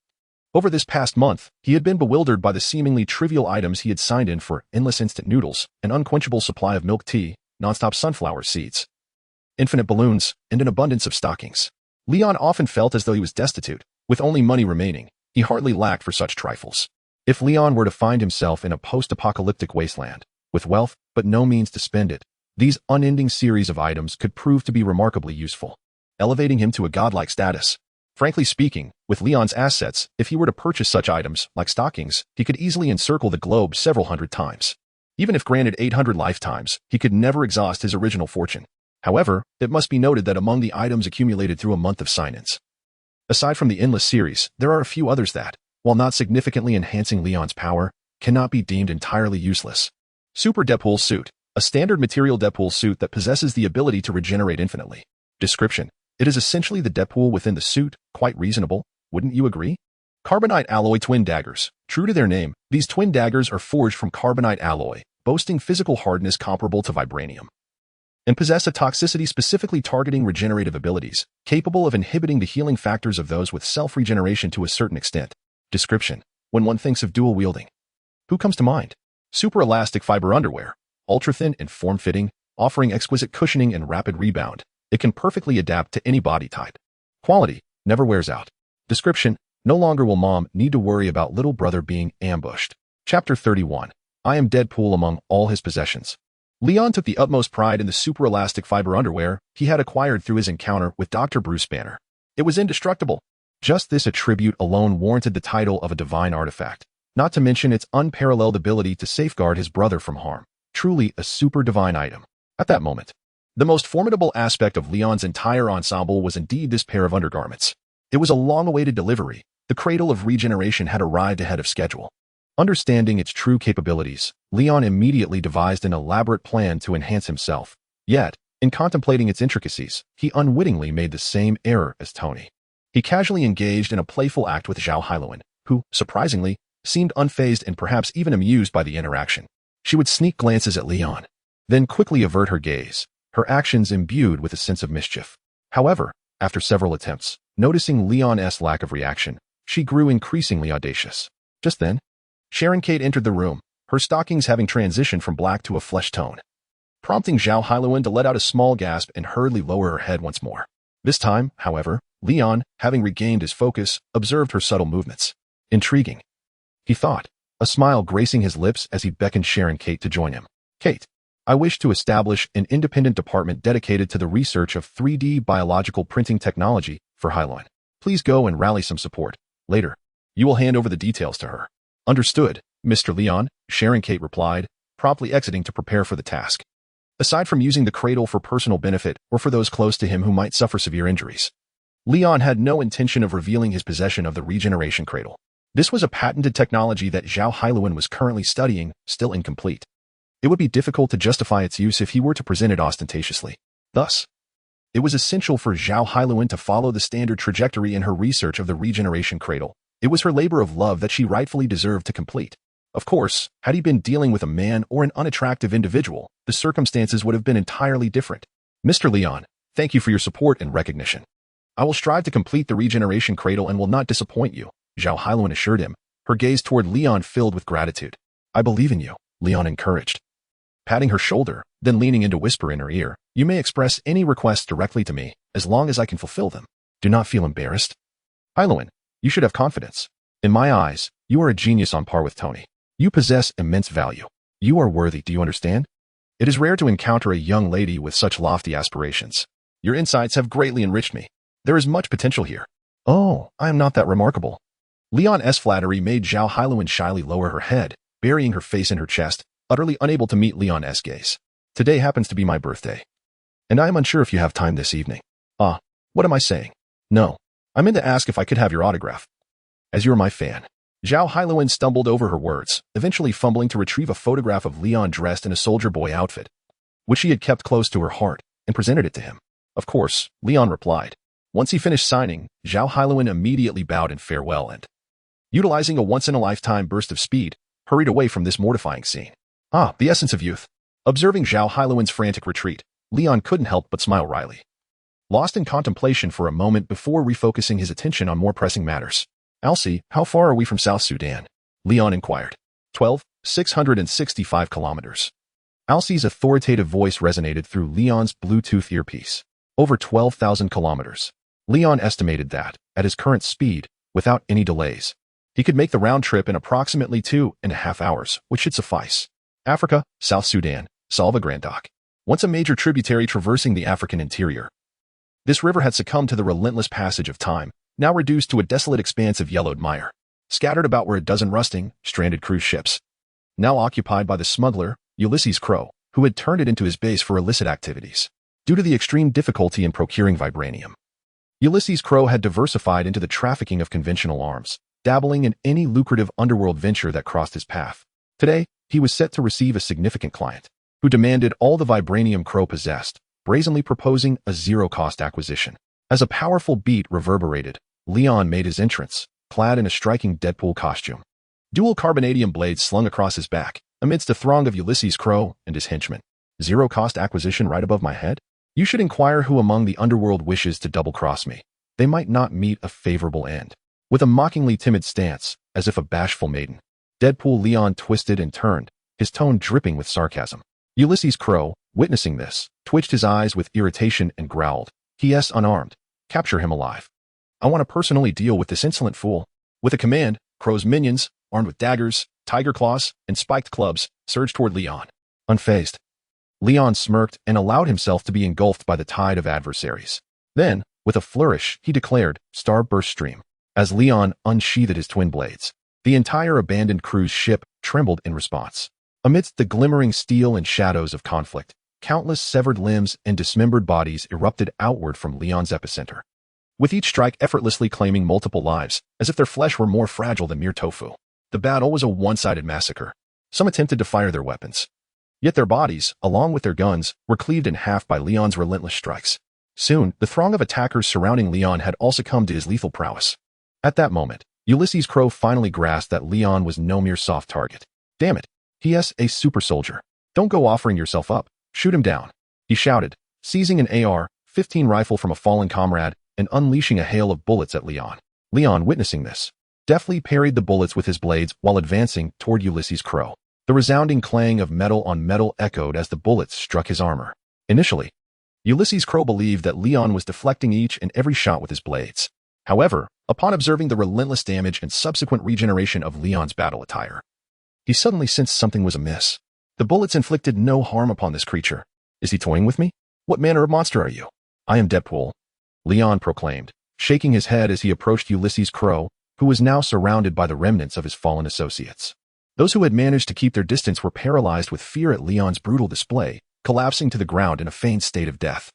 over this past month, he had been bewildered by the seemingly trivial items he had signed in for: endless instant noodles, an unquenchable supply of milk tea, nonstop sunflower seeds, infinite balloons, and an abundance of stockings. Leon often felt as though he was destitute, with only money remaining. He hardly lacked for such trifles. If Leon were to find himself in a post-apocalyptic wasteland, with wealth but no means to spend it, these unending series of items could prove to be remarkably useful, elevating him to a godlike status. Frankly speaking, with Leon's assets, if he were to purchase such items, like stockings, he could easily encircle the globe several hundred times. Even if granted 800 lifetimes, he could never exhaust his original fortune. However, it must be noted that among the items accumulated through a month of sign-ins, aside from the endless series, there are a few others that, while not significantly enhancing Leon's power, cannot be deemed entirely useless. Super Deadpool Suit, a standard material Deadpool suit that possesses the ability to regenerate infinitely. Description: it is essentially the Deadpool within the suit, quite reasonable, wouldn't you agree? Carbonite alloy twin daggers. True to their name, these twin daggers are forged from carbonite alloy, boasting physical hardness comparable to vibranium, and possess a toxicity specifically targeting regenerative abilities, capable of inhibiting the healing factors of those with self-regeneration to a certain extent. Description: when one thinks of dual wielding, who comes to mind? Super elastic fiber underwear, ultra-thin and form-fitting, offering exquisite cushioning and rapid rebound. It can perfectly adapt to any body type. Quality: never wears out. Description: no longer will mom need to worry about little brother being ambushed. Chapter 31. I am Deadpool among all his possessions. Leon took the utmost pride in the super elastic fiber underwear he had acquired through his encounter with Dr. Bruce Banner. It was indestructible. Just this attribute alone warranted the title of a divine artifact, not to mention its unparalleled ability to safeguard his brother from harm. Truly a super divine item. At that moment, the most formidable aspect of Leon's entire ensemble was indeed this pair of undergarments. It was a long-awaited delivery. The cradle of regeneration had arrived ahead of schedule. Understanding its true capabilities, Leon immediately devised an elaborate plan to enhance himself. Yet, in contemplating its intricacies, he unwittingly made the same error as Tony. He casually engaged in a playful act with Zhao Hailuan, who, surprisingly, seemed unfazed and perhaps even amused by the interaction. She would sneak glances at Leon, then quickly avert her gaze, her actions imbued with a sense of mischief. However, after several attempts, noticing Leon's lack of reaction, she grew increasingly audacious. Just then, Sharon Kate entered the room, her stockings having transitioned from black to a flesh tone, prompting Zhao Hailuan to let out a small gasp and hurriedly lower her head once more. This time, however, Leon, having regained his focus, observed her subtle movements. Intriguing, he thought, a smile gracing his lips as he beckoned Sharon Kate to join him. Kate, I wish to establish an independent department dedicated to the research of 3D biological printing technology for Hailuan. Please go and rally some support. Later, you will hand over the details to her. Understood, Mr. Leon, Sharon Kate replied, promptly exiting to prepare for the task. Aside from using the cradle for personal benefit or for those close to him who might suffer severe injuries, Leon had no intention of revealing his possession of the regeneration cradle. This was a patented technology that Zhao Hailuan was currently studying, still incomplete. It would be difficult to justify its use if he were to present it ostentatiously. Thus, it was essential for Zhao Hailuan to follow the standard trajectory in her research of the regeneration cradle. It was her labor of love that she rightfully deserved to complete. Of course, had he been dealing with a man or an unattractive individual, the circumstances would have been entirely different. Mr. Leon, thank you for your support and recognition. I will strive to complete the regeneration cradle and will not disappoint you, Zhao Hailuan assured him, her gaze toward Leon filled with gratitude. I believe in you, Leon encouraged, patting her shoulder, then leaning in to whisper in her ear, you may express any requests directly to me, as long as I can fulfill them. Do not feel embarrassed. Hailuan, you should have confidence. In my eyes, you are a genius on par with Tony. You possess immense value. You are worthy, do you understand? It is rare to encounter a young lady with such lofty aspirations. Your insights have greatly enriched me. There is much potential here. Oh, I am not that remarkable. Leon's flattery made Zhao Hailuan shyly lower her head, burying her face in her chest, utterly unable to meet Leon's gaze. Today happens to be my birthday, and I am unsure if you have time this evening. Ah, what am I saying? No, I meant to ask if I could have your autograph. As you're my fan. Zhao Hailuan stumbled over her words, eventually fumbling to retrieve a photograph of Leon dressed in a soldier boy outfit, which she had kept close to her heart, and presented it to him. Of course, Leon replied. Once he finished signing, Zhao Hailuan immediately bowed in farewell and, utilizing a once-in-a-lifetime burst of speed, hurried away from this mortifying scene. Ah, the essence of youth. Observing Zhao Hailuan's frantic retreat, Leon couldn't help but smile wryly, lost in contemplation for a moment before refocusing his attention on more pressing matters. Arcee, how far are we from South Sudan? Leon inquired. 665 kilometers. Arcee's authoritative voice resonated through Leon's Bluetooth earpiece. Over 12,000 kilometers. Leon estimated that, at his current speed, without any delays, he could make the round trip in approximately 2.5 hours, which should suffice. Africa, South Sudan, Salva Grandoc. Once a major tributary traversing the African interior, this river had succumbed to the relentless passage of time, now reduced to a desolate expanse of yellowed mire, scattered about were a dozen rusting, stranded cruise ships, now occupied by the smuggler, Ulysses Crow, who had turned it into his base for illicit activities. Due to the extreme difficulty in procuring vibranium, Ulysses Crow had diversified into the trafficking of conventional arms, dabbling in any lucrative underworld venture that crossed his path. Today, he was set to receive a significant client, who demanded all the vibranium Crow possessed, brazenly proposing a zero-cost acquisition. As a powerful beat reverberated, Leon made his entrance, clad in a striking Deadpool costume. Dual carbonadium blades slung across his back, amidst a throng of Ulysses Crow and his henchmen. Zero-cost acquisition right above my head? You should inquire who among the underworld wishes to double-cross me. They might not meet a favorable end. With a mockingly timid stance, as if a bashful maiden, Deadpool Leon twisted and turned, his tone dripping with sarcasm. Ulysses Crow, witnessing this, twitched his eyes with irritation and growled. He is unarmed. Capture him alive. I want to personally deal with this insolent fool. With a command, Crow's minions, armed with daggers, tiger claws, and spiked clubs, surged toward Leon. Unfazed, Leon smirked and allowed himself to be engulfed by the tide of adversaries. Then, with a flourish, he declared, Starburst Stream. As Leon unsheathed his twin blades, the entire abandoned cruise ship trembled in response. Amidst the glimmering steel and shadows of conflict, countless severed limbs and dismembered bodies erupted outward from Leon's epicenter, with each strike effortlessly claiming multiple lives, as if their flesh were more fragile than mere tofu. The battle was a one-sided massacre. Some attempted to fire their weapons, yet their bodies, along with their guns, were cleaved in half by Leon's relentless strikes. Soon, the throng of attackers surrounding Leon had all succumbed to his lethal prowess. At that moment, Ulysses Crow finally grasped that Leon was no mere soft target. Damn it. He is a super soldier. Don't go offering yourself up. Shoot him down, he shouted, seizing an AR-15 rifle from a fallen comrade and unleashing a hail of bullets at Leon. Leon, witnessing this, deftly parried the bullets with his blades while advancing toward Ulysses Crow. The resounding clang of metal on metal echoed as the bullets struck his armor. Initially, Ulysses Crow believed that Leon was deflecting each and every shot with his blades. However, upon observing the relentless damage and subsequent regeneration of Leon's battle attire, he suddenly sensed something was amiss. The bullets inflicted no harm upon this creature. Is he toying with me? What manner of monster are you? I am Deadpool, Leon proclaimed, shaking his head as he approached Ulysses Crow, who was now surrounded by the remnants of his fallen associates. Those who had managed to keep their distance were paralyzed with fear at Leon's brutal display, collapsing to the ground in a feigned state of death.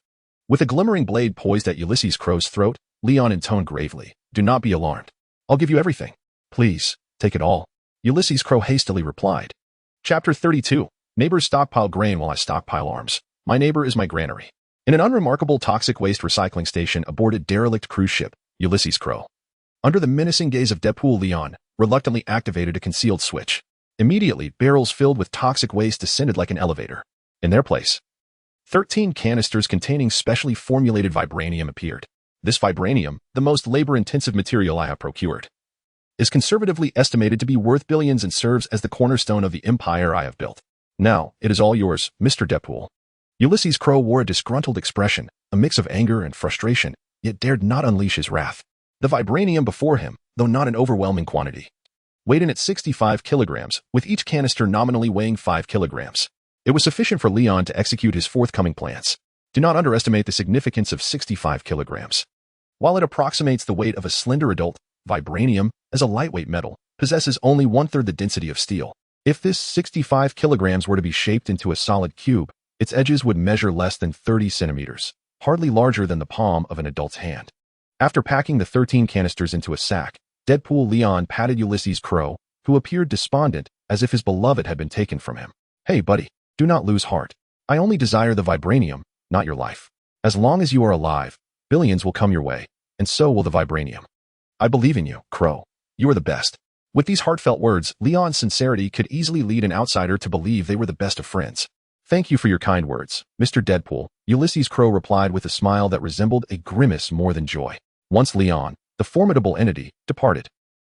With a glimmering blade poised at Ulysses Crow's throat, Leon intoned gravely, "Do not be alarmed. I'll give you everything. Please, take it all." Ulysses Crow hastily replied. Chapter 32. Neighbors stockpile grain while I stockpile arms. My neighbor is my granary. In an unremarkable toxic waste recycling station aboard a derelict cruise ship, Ulysses Crow, under the menacing gaze of Deadpool, Leon reluctantly activated a concealed switch. Immediately, barrels filled with toxic waste descended like an elevator. In their place, 13 canisters containing specially formulated vibranium appeared. This vibranium, the most labor-intensive material I have procured, is conservatively estimated to be worth billions and serves as the cornerstone of the empire I have built. Now, it is all yours, Mr. Deadpool. Ulysses Crow wore a disgruntled expression, a mix of anger and frustration, yet dared not unleash his wrath. The vibranium before him, though not in overwhelming quantity, weighed in at 65 kilograms, with each canister nominally weighing 5 kilograms. It was sufficient for Leon to execute his forthcoming plans. Do not underestimate the significance of 65 kilograms. While it approximates the weight of a slender adult, vibranium, as a lightweight metal, possesses only one-third the density of steel. If this 65 kilograms were to be shaped into a solid cube, its edges would measure less than 30 centimeters, hardly larger than the palm of an adult's hand. After packing the 13 canisters into a sack, Deadpool Leon patted Ulysses Crow, who appeared despondent, as if his beloved had been taken from him. Hey, buddy, do not lose heart. I only desire the vibranium, not your life. As long as you are alive, billions will come your way, and so will the vibranium. I believe in you, Crow. You are the best. With these heartfelt words, Leon's sincerity could easily lead an outsider to believe they were the best of friends. Thank you for your kind words, Mr. Deadpool, Ulysses Crow replied with a smile that resembled a grimace more than joy. Once Leon, the formidable entity, departed,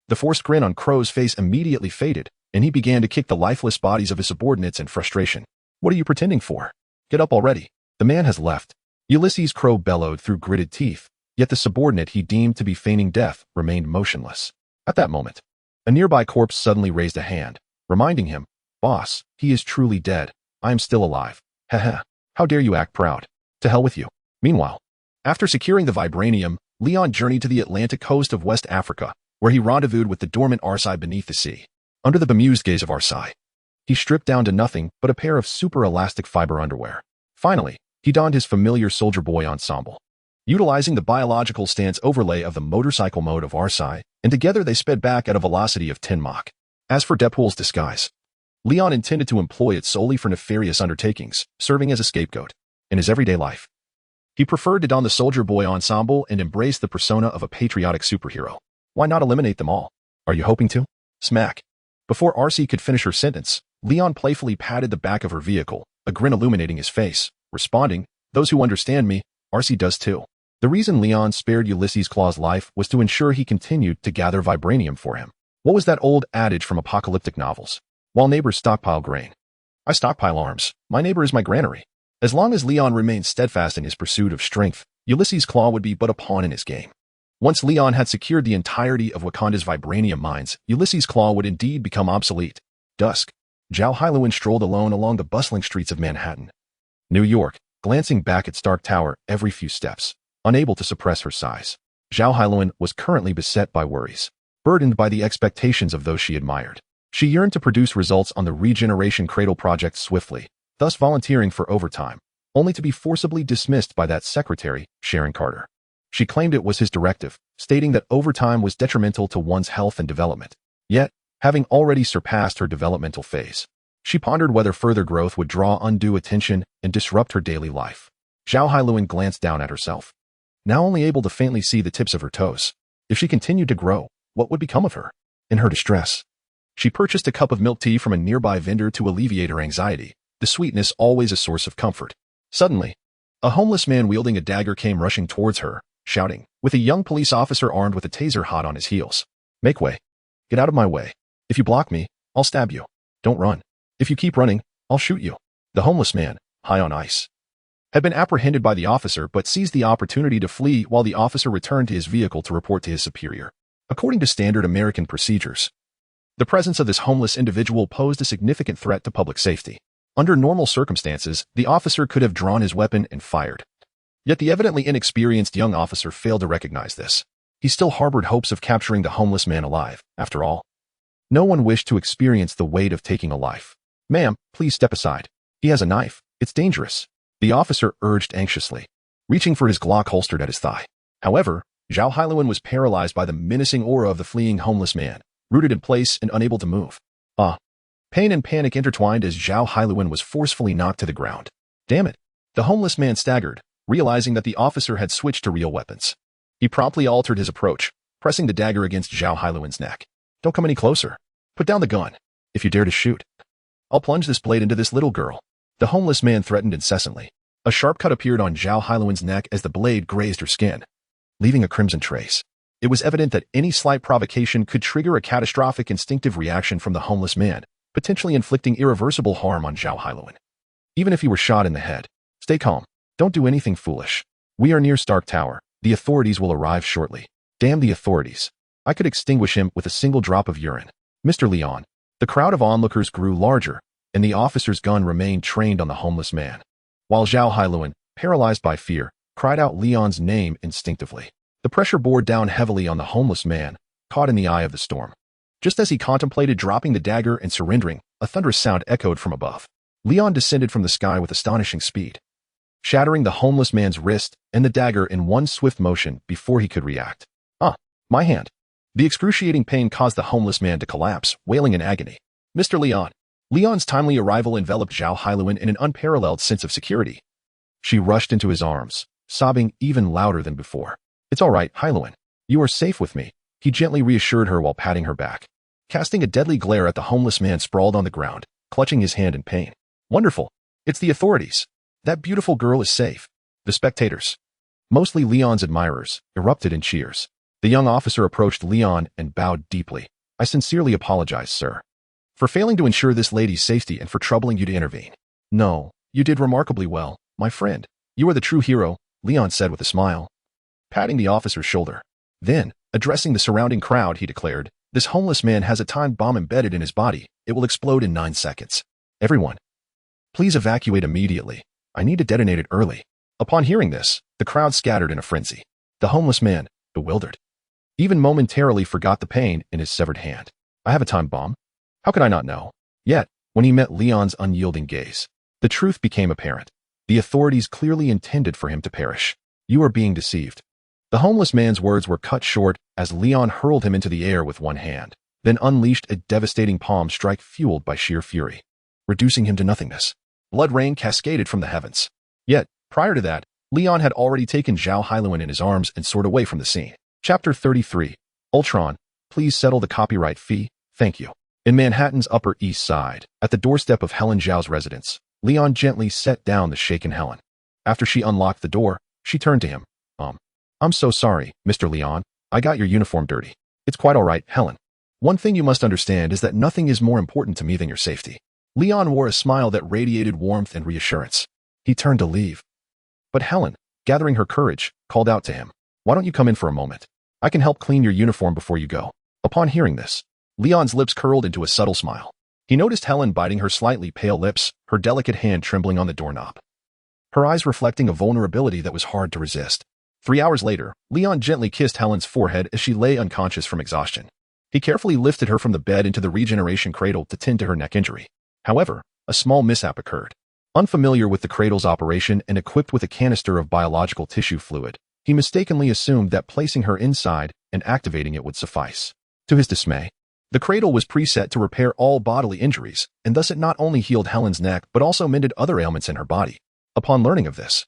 the forced grin on Crow's face immediately faded, and he began to kick the lifeless bodies of his subordinates in frustration. What are you pretending for? Get up already. The man has left. Ulysses Crow bellowed through gritted teeth, yet the subordinate he deemed to be feigning death remained motionless. At that moment, a nearby corpse suddenly raised a hand, reminding him, "Boss, he is truly dead. I am still alive. Heh. How dare you act proud? To hell with you." Meanwhile, after securing the vibranium, Leon journeyed to the Atlantic coast of West Africa, where he rendezvoused with the dormant Arcee beneath the sea. Under the bemused gaze of Arcee, he stripped down to nothing but a pair of super elastic fiber underwear. Finally, he donned his familiar soldier boy ensemble, utilizing the biological stance overlay of the motorcycle mode of Arcee, and together they sped back at a velocity of 10 Mach. As for Deadpool's disguise, Leon intended to employ it solely for nefarious undertakings, serving as a scapegoat. In his everyday life, he preferred to don the soldier boy ensemble and embrace the persona of a patriotic superhero. Why not eliminate them all? Are you hoping to? Smack. Before Arcee could finish her sentence, Leon playfully patted the back of her vehicle, a grin illuminating his face, responding, "Those who understand me, Arcee does too." The reason Leon spared Ulysses Claw's life was to ensure he continued to gather vibranium for him. What was that old adage from apocalyptic novels? While neighbors stockpile grain, I stockpile arms. My neighbor is my granary. As long as Leon remained steadfast in his pursuit of strength, Ulysses Claw would be but a pawn in his game. Once Leon had secured the entirety of Wakanda's vibranium mines, Ulysses Claw would indeed become obsolete. Dusk. Zhao Hailuan strolled alone along the bustling streets of Manhattan, New York, glancing back at Stark Tower every few steps. Unable to suppress her sighs, Zhao Hailuan was currently beset by worries, burdened by the expectations of those she admired. She yearned to produce results on the regeneration cradle project swiftly, thus volunteering for overtime, only to be forcibly dismissed by that secretary, Sharon Carter. She claimed it was his directive, stating that overtime was detrimental to one's health and development. Yet, having already surpassed her developmental phase, she pondered whether further growth would draw undue attention and disrupt her daily life. Zhao Hailuan glanced down at herself, now only able to faintly see the tips of her toes. If she continued to grow, What would become of her? In her distress, she purchased a cup of milk tea from a nearby vendor to alleviate her anxiety, the sweetness always a source of comfort. Suddenly, a homeless man wielding a dagger came rushing towards her, shouting, with a young police officer armed with a taser hot on his heels. Make way. Get out of my way. If you block me, I'll stab you. Don't run. If you keep running, I'll shoot you. The homeless man, high on ice, had been apprehended by the officer but seized the opportunity to flee while the officer returned to his vehicle to report to his superior. According to standard American procedures, the presence of this homeless individual posed a significant threat to public safety. Under normal circumstances, the officer could have drawn his weapon and fired. Yet the evidently inexperienced young officer failed to recognize this. He still harbored hopes of capturing the homeless man alive, after all. No one wished to experience the weight of taking a life. Ma'am, please step aside. He has a knife. It's dangerous, the officer urged anxiously, reaching for his Glock holstered at his thigh. However, Zhao Hailuan was paralyzed by the menacing aura of the fleeing homeless man, rooted in place and unable to move. Pain and panic intertwined as Zhao Hailuan was forcefully knocked to the ground. Damn it. The homeless man staggered, realizing that the officer had switched to real weapons. He promptly altered his approach, pressing the dagger against Zhao Hailuan's neck. Don't come any closer. Put down the gun. If you dare to shoot, I'll plunge this blade into this little girl. The homeless man threatened incessantly. A sharp cut appeared on Zhao Hailuan's neck as the blade grazed her skin, leaving a crimson trace. It was evident that any slight provocation could trigger a catastrophic instinctive reaction from the homeless man, potentially inflicting irreversible harm on Zhao Hailuan. Even if he were shot in the head, stay calm. Don't do anything foolish. We are near Stark Tower. The authorities will arrive shortly. Damn the authorities. I could extinguish him with a single drop of urine. Mr. Leon. The crowd of onlookers grew larger, and the officer's gun remained trained on the homeless man, while Zhao Hailuan, paralyzed by fear, cried out Leon's name instinctively. The pressure bore down heavily on the homeless man, caught in the eye of the storm. Just as he contemplated dropping the dagger and surrendering, a thunderous sound echoed from above. Leon descended from the sky with astonishing speed, shattering the homeless man's wrist and the dagger in one swift motion before he could react. My hand. The excruciating pain caused the homeless man to collapse, wailing in agony. Mr. Leon. Leon's timely arrival enveloped Zhao Hailuan in an unparalleled sense of security. She rushed into his arms, sobbing even louder than before. It's all right, Hailuan. You are safe with me, he gently reassured her while patting her back, casting a deadly glare at the homeless man sprawled on the ground, clutching his hand in pain. Wonderful. It's the authorities. That beautiful girl is safe. The spectators, mostly Leon's admirers, erupted in cheers. The young officer approached Leon and bowed deeply. I sincerely apologize, sir, for failing to ensure this lady's safety and for troubling you to intervene. No, you did remarkably well, my friend. You are the true hero, Leon said with a smile, patting the officer's shoulder. Then, addressing the surrounding crowd, he declared, this homeless man has a time bomb embedded in his body. It will explode in 9 seconds. Everyone, please evacuate immediately. I need to detonate it early. Upon hearing this, the crowd scattered in a frenzy. The homeless man, bewildered, even momentarily forgot the pain in his severed hand. I have a time bomb? How could I not know? Yet, when he met Leon's unyielding gaze, the truth became apparent. The authorities clearly intended for him to perish. You are being deceived. The homeless man's words were cut short as Leon hurled him into the air with one hand, then unleashed a devastating palm strike fueled by sheer fury, reducing him to nothingness. Blood rain cascaded from the heavens. Yet, prior to that, Leon had already taken Zhao Hailuan in his arms and soared away from the scene. Chapter 33. Ultron, please settle the copyright fee, thank you. In Manhattan's Upper East Side, at the doorstep of Helen Zhao's residence, Leon gently set down the shaken Helen. After she unlocked the door, she turned to him. I'm so sorry, Mr. Leon. I got your uniform dirty. It's quite all right, Helen. One thing you must understand is that nothing is more important to me than your safety. Leon wore a smile that radiated warmth and reassurance. He turned to leave, but Helen, gathering her courage, called out to him. Why don't you come in for a moment? I can help clean your uniform before you go. Upon hearing this, Leon's lips curled into a subtle smile. He noticed Helen biting her slightly pale lips, her delicate hand trembling on the doorknob, her eyes reflecting a vulnerability that was hard to resist. 3 hours later, Leon gently kissed Helen's forehead as she lay unconscious from exhaustion. He carefully lifted her from the bed into the regeneration cradle to tend to her neck injury. However, a small mishap occurred. Unfamiliar with the cradle's operation and equipped with a canister of biological tissue fluid, he mistakenly assumed that placing her inside and activating it would suffice. To his dismay, the cradle was preset to repair all bodily injuries, and thus it not only healed Helen's neck but also mended other ailments in her body. Upon learning of this,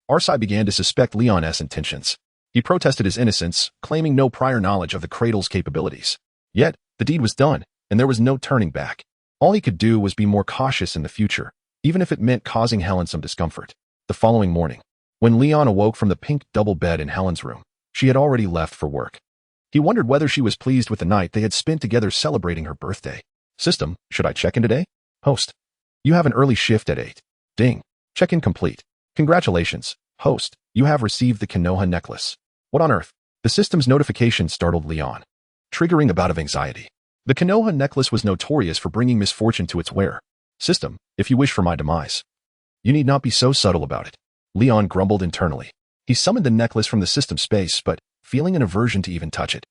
Arcee began to suspect Leon's intentions. He protested his innocence, claiming no prior knowledge of the cradle's capabilities. Yet, the deed was done, and there was no turning back. All he could do was be more cautious in the future, even if it meant causing Helen some discomfort. The following morning, when Leon awoke from the pink double bed in Helen's room, she had already left for work. He wondered whether she was pleased with the night they had spent together celebrating her birthday. System, should I check in today? Host, you have an early shift at 8. Ding. Check-in complete. Congratulations. Host, you have received the Konoha necklace. What on earth? The system's notification startled Leon, triggering a bout of anxiety. The Konoha necklace was notorious for bringing misfortune to its wearer. System, if you wish for my demise, you need not be so subtle about it. Leon grumbled internally. He summoned the necklace from the system space, but, feeling an aversion to even touch it,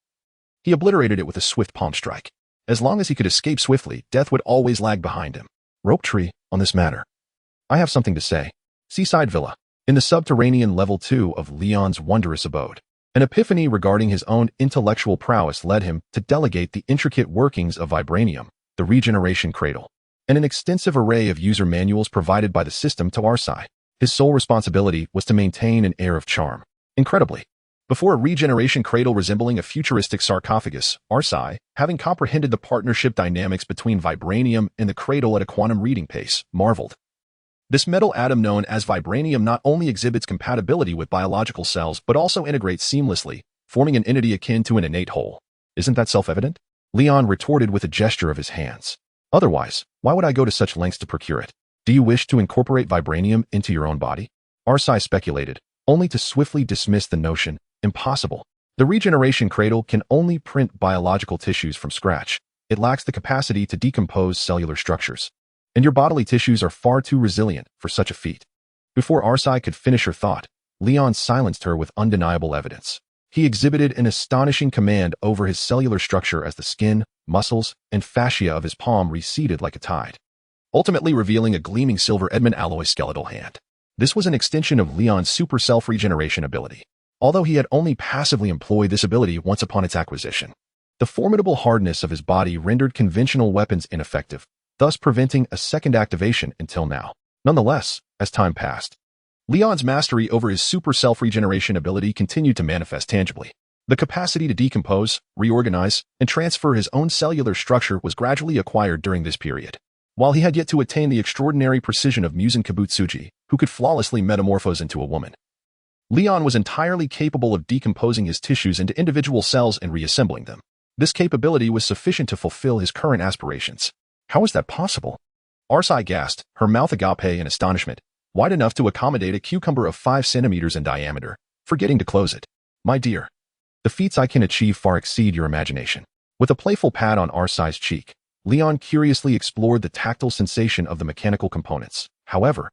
he obliterated it with a swift palm strike. As long as he could escape swiftly, death would always lag behind him. Rope tree, on this matter. I have something to say. Seaside Villa. In the subterranean level 2 of Leon's wondrous abode, an epiphany regarding his own intellectual prowess led him to delegate the intricate workings of Vibranium, the regeneration cradle, and an extensive array of user manuals provided by the system to Arcee. His sole responsibility was to maintain an air of charm. Incredibly, before a regeneration cradle resembling a futuristic sarcophagus, Arcee, having comprehended the partnership dynamics between Vibranium and the cradle at a quantum reading pace, marveled. This metal atom known as Vibranium not only exhibits compatibility with biological cells but also integrates seamlessly, forming an entity akin to an innate whole. Isn't that self-evident? Leon retorted with a gesture of his hands. Otherwise, why would I go to such lengths to procure it? Do you wish to incorporate Vibranium into your own body? Arcee speculated, only to swiftly dismiss the notion. Impossible. The regeneration cradle can only print biological tissues from scratch. It lacks the capacity to decompose cellular structures. And your bodily tissues are far too resilient for such a feat. Before Arcee could finish her thought, Leon silenced her with undeniable evidence. He exhibited an astonishing command over his cellular structure as the skin, muscles, and fascia of his palm receded like a tide, ultimately revealing a gleaming silver Edmund alloy skeletal hand. This was an extension of Leon's super self-regeneration ability, although he had only passively employed this ability once upon its acquisition. The formidable hardness of his body rendered conventional weapons ineffective, thus preventing a second activation until now. Nonetheless, as time passed, Leon's mastery over his super self-regeneration ability continued to manifest tangibly. The capacity to decompose, reorganize, and transfer his own cellular structure was gradually acquired during this period. While he had yet to attain the extraordinary precision of Muzan Kibutsuji, who could flawlessly metamorphose into a woman, Leon was entirely capable of decomposing his tissues into individual cells and reassembling them. This capability was sufficient to fulfill his current aspirations. How is that possible? Arcee gasped, her mouth agape in astonishment, wide enough to accommodate a cucumber of 5 centimeters in diameter, forgetting to close it. My dear, the feats I can achieve far exceed your imagination. With a playful pat on Arcee's cheek, Leon curiously explored the tactile sensation of the mechanical components. However,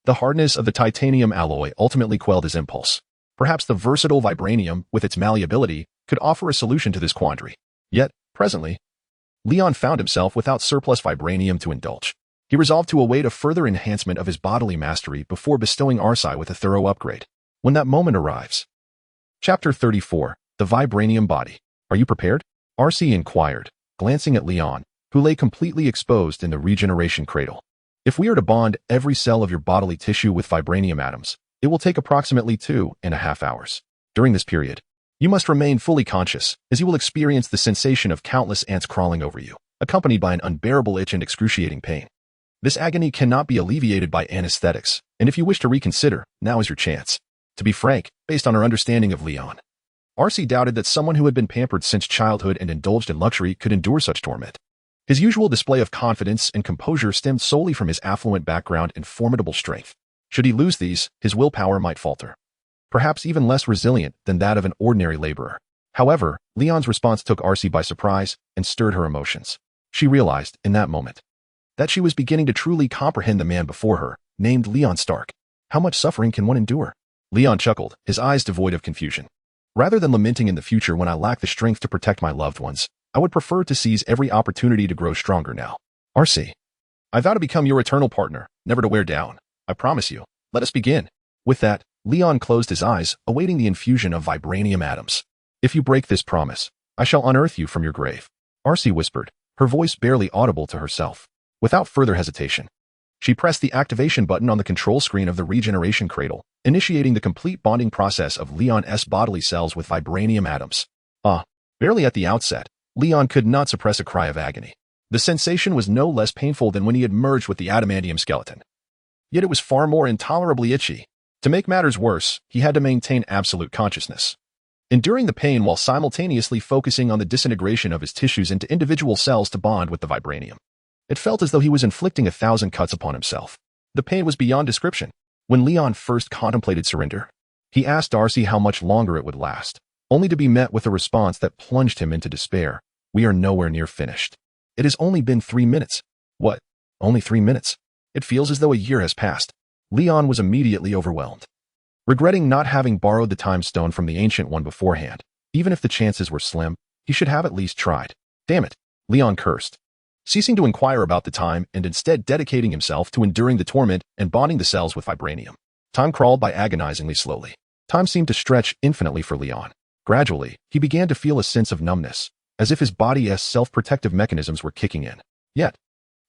the hardness of the titanium alloy ultimately quelled his impulse. Perhaps the versatile Vibranium, with its malleability, could offer a solution to this quandary. Yet, presently, Leon found himself without surplus Vibranium to indulge. He resolved to await a further enhancement of his bodily mastery before bestowing Arcee with a thorough upgrade. When that moment arrives. Chapter 34. The Vibranium Body. Are you prepared? Arcee inquired, glancing at Leon, who lay completely exposed in the regeneration cradle. If we are to bond every cell of your bodily tissue with Vibranium atoms, it will take approximately 2.5 hours. During this period, you must remain fully conscious, as you will experience the sensation of countless ants crawling over you, accompanied by an unbearable itch and excruciating pain. This agony cannot be alleviated by anesthetics, and if you wish to reconsider, now is your chance. To be frank, based on her understanding of Leon, Arcee doubted that someone who had been pampered since childhood and indulged in luxury could endure such torment. His usual display of confidence and composure stemmed solely from his affluent background and formidable strength. Should he lose these, his willpower might falter, perhaps even less resilient than that of an ordinary laborer. However, Leon's response took Arcee by surprise and stirred her emotions. She realized, in that moment, that she was beginning to truly comprehend the man before her, named Leon Stark. How much suffering can one endure? Leon chuckled, his eyes devoid of confusion. Rather than lamenting in the future when I lack the strength to protect my loved ones, I would prefer to seize every opportunity to grow stronger now. Arcee, I vow to become your eternal partner, never to wear down. I promise you. Let us begin. With that, Leon closed his eyes, awaiting the infusion of Vibranium atoms. If you break this promise, I shall unearth you from your grave. Arcee whispered, her voice barely audible to herself. Without further hesitation, She pressed the activation button on the control screen of the regeneration cradle, initiating the complete bonding process of Leon's bodily cells with vibranium atoms. Barely at the outset, Leon could not suppress a cry of agony. The sensation was no less painful than when he had merged with the adamantium skeleton. Yet it was far more intolerably itchy. To make matters worse, he had to maintain absolute consciousness, enduring the pain while simultaneously focusing on the disintegration of his tissues into individual cells to bond with the vibranium. It felt as though he was inflicting 1,000 cuts upon himself. The pain was beyond description. When Leon first contemplated surrender, he asked Arcee how much longer it would last, only to be met with a response that plunged him into despair. "We are nowhere near finished. It has only been 3 minutes. What? Only 3 minutes? It feels as though a year has passed." Leon was immediately overwhelmed, regretting not having borrowed the time stone from the Ancient One beforehand. Even if the chances were slim, he should have at least tried. Damn it, Leon cursed, ceasing to inquire about the time and instead dedicating himself to enduring the torment and bonding the cells with vibranium. Time crawled by agonizingly slowly. Time seemed to stretch infinitely for Leon. Gradually, he began to feel a sense of numbness, as if his body's self-protective mechanisms were kicking in. Yet,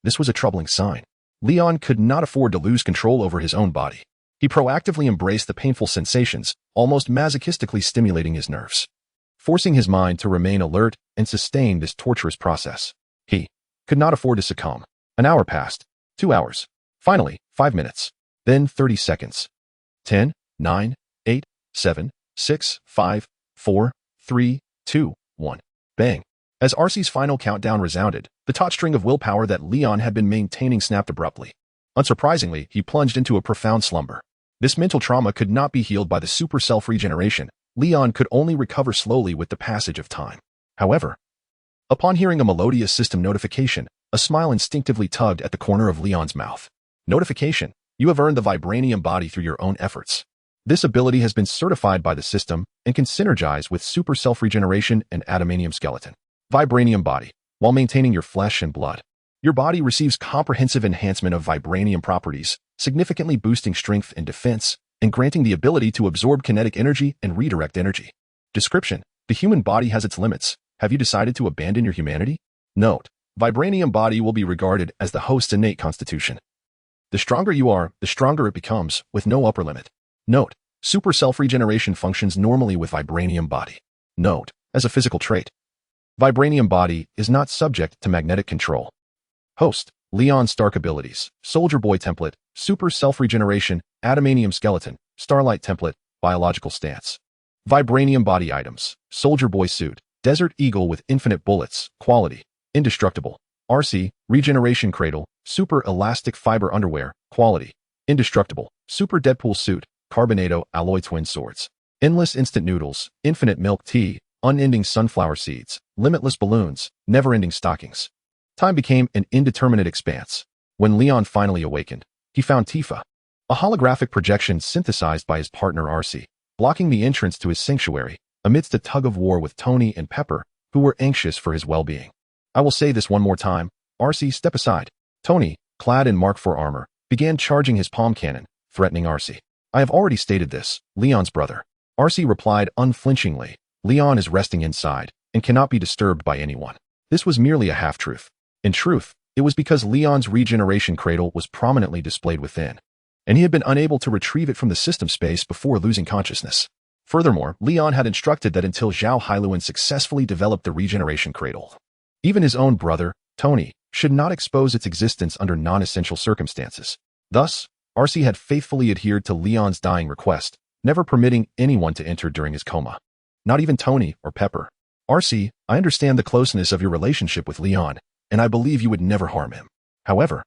this was a troubling sign. Leon could not afford to lose control over his own body. He proactively embraced the painful sensations, almost masochistically stimulating his nerves, forcing his mind to remain alert and sustain this torturous process. He could not afford to succumb. An hour passed, 2 hours, finally, 5 minutes, then 30 seconds. 10, 9, 8, 7, 6, 5, 4, 3, 2, 1. Bang. As Arcee's final countdown resounded, the taut string of willpower that Leon had been maintaining snapped abruptly. Unsurprisingly, he plunged into a profound slumber. This mental trauma could not be healed by the super self-regeneration. Leon could only recover slowly with the passage of time. However, upon hearing a melodious system notification, a smile instinctively tugged at the corner of Leon's mouth. Notification: you have earned the vibranium body through your own efforts. This ability has been certified by the system and can synergize with super self-regeneration and adamantium skeleton. Vibranium body. While maintaining your flesh and blood, your body receives comprehensive enhancement of vibranium properties, significantly boosting strength and defense, and granting the ability to absorb kinetic energy and redirect energy. Description: the human body has its limits. Have you decided to abandon your humanity? Note: vibranium body will be regarded as the host's innate constitution. The stronger you are, the stronger it becomes, with no upper limit. Note: super self-regeneration functions normally with vibranium body. Note: as a physical trait, vibranium body is not subject to magnetic control. Host: Leon Stark abilities: Soldier Boy template, super self-regeneration, adamantium skeleton, Starlight template, biological stance. Vibranium body items: Soldier Boy suit, Desert Eagle with infinite bullets, quality, indestructible. Arcee, regeneration cradle, super elastic fiber underwear, quality, indestructible. Super Deadpool suit, Carbonado alloy twin swords. Endless instant noodles, infinite milk tea, unending sunflower seeds, limitless balloons, never-ending stockings. Time became an indeterminate expanse. When Leon finally awakened, he found Tifa, a holographic projection synthesized by his partner Arcee, blocking the entrance to his sanctuary amidst a tug-of-war with Tony and Pepper, who were anxious for his well-being. "I will say this one more time. Arcee, step aside." Tony, clad in Mark IV armor, began charging his palm cannon, threatening Arcee. "I have already stated this, Leon's brother." Arcee replied unflinchingly, "Leon is resting inside and cannot be disturbed by anyone." This was merely a half-truth. In truth, it was because Leon's regeneration cradle was prominently displayed within, and he had been unable to retrieve it from the system space before losing consciousness. Furthermore, Leon had instructed that until Zhao Hailuan successfully developed the regeneration cradle, even his own brother, Tony, should not expose its existence under non-essential circumstances. Thus, Arcee had faithfully adhered to Leon's dying request, never permitting anyone to enter during his coma. Not even Tony or Pepper. "Arcee, I understand the closeness of your relationship with Leon, and I believe you would never harm him. However,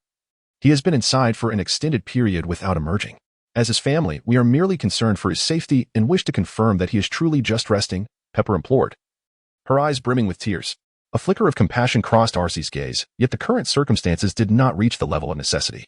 he has been inside for an extended period without emerging. As his family, we are merely concerned for his safety and wish to confirm that he is truly just resting," Pepper implored, her eyes brimming with tears. A flicker of compassion crossed Arcee's gaze, yet the current circumstances did not reach the level of necessity.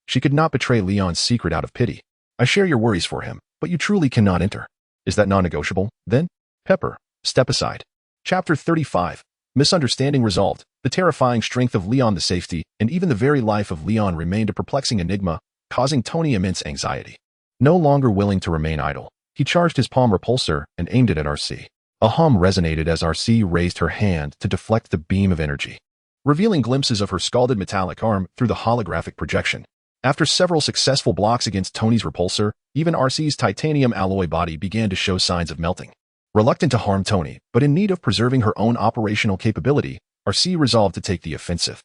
She could not betray Leon's secret out of pity. "I share your worries for him, but you truly cannot enter. Is that non-negotiable, then?" Pepper, step aside. Chapter 35. Misunderstanding resolved. The terrifying strength of Leon, the safety, and even the very life of Leon remained a perplexing enigma, causing Tony immense anxiety. No longer willing to remain idle, he charged his palm repulsor and aimed it at Arcee. A hum resonated as Arcee raised her hand to deflect the beam of energy. revealing glimpses of her scalded metallic arm through the holographic projection. After several successful blocks against Tony's repulsor, even Arcee's titanium alloy body began to show signs of melting. Reluctant to harm Tony, but in need of preserving her own operational capability, Arcee resolved to take the offensive,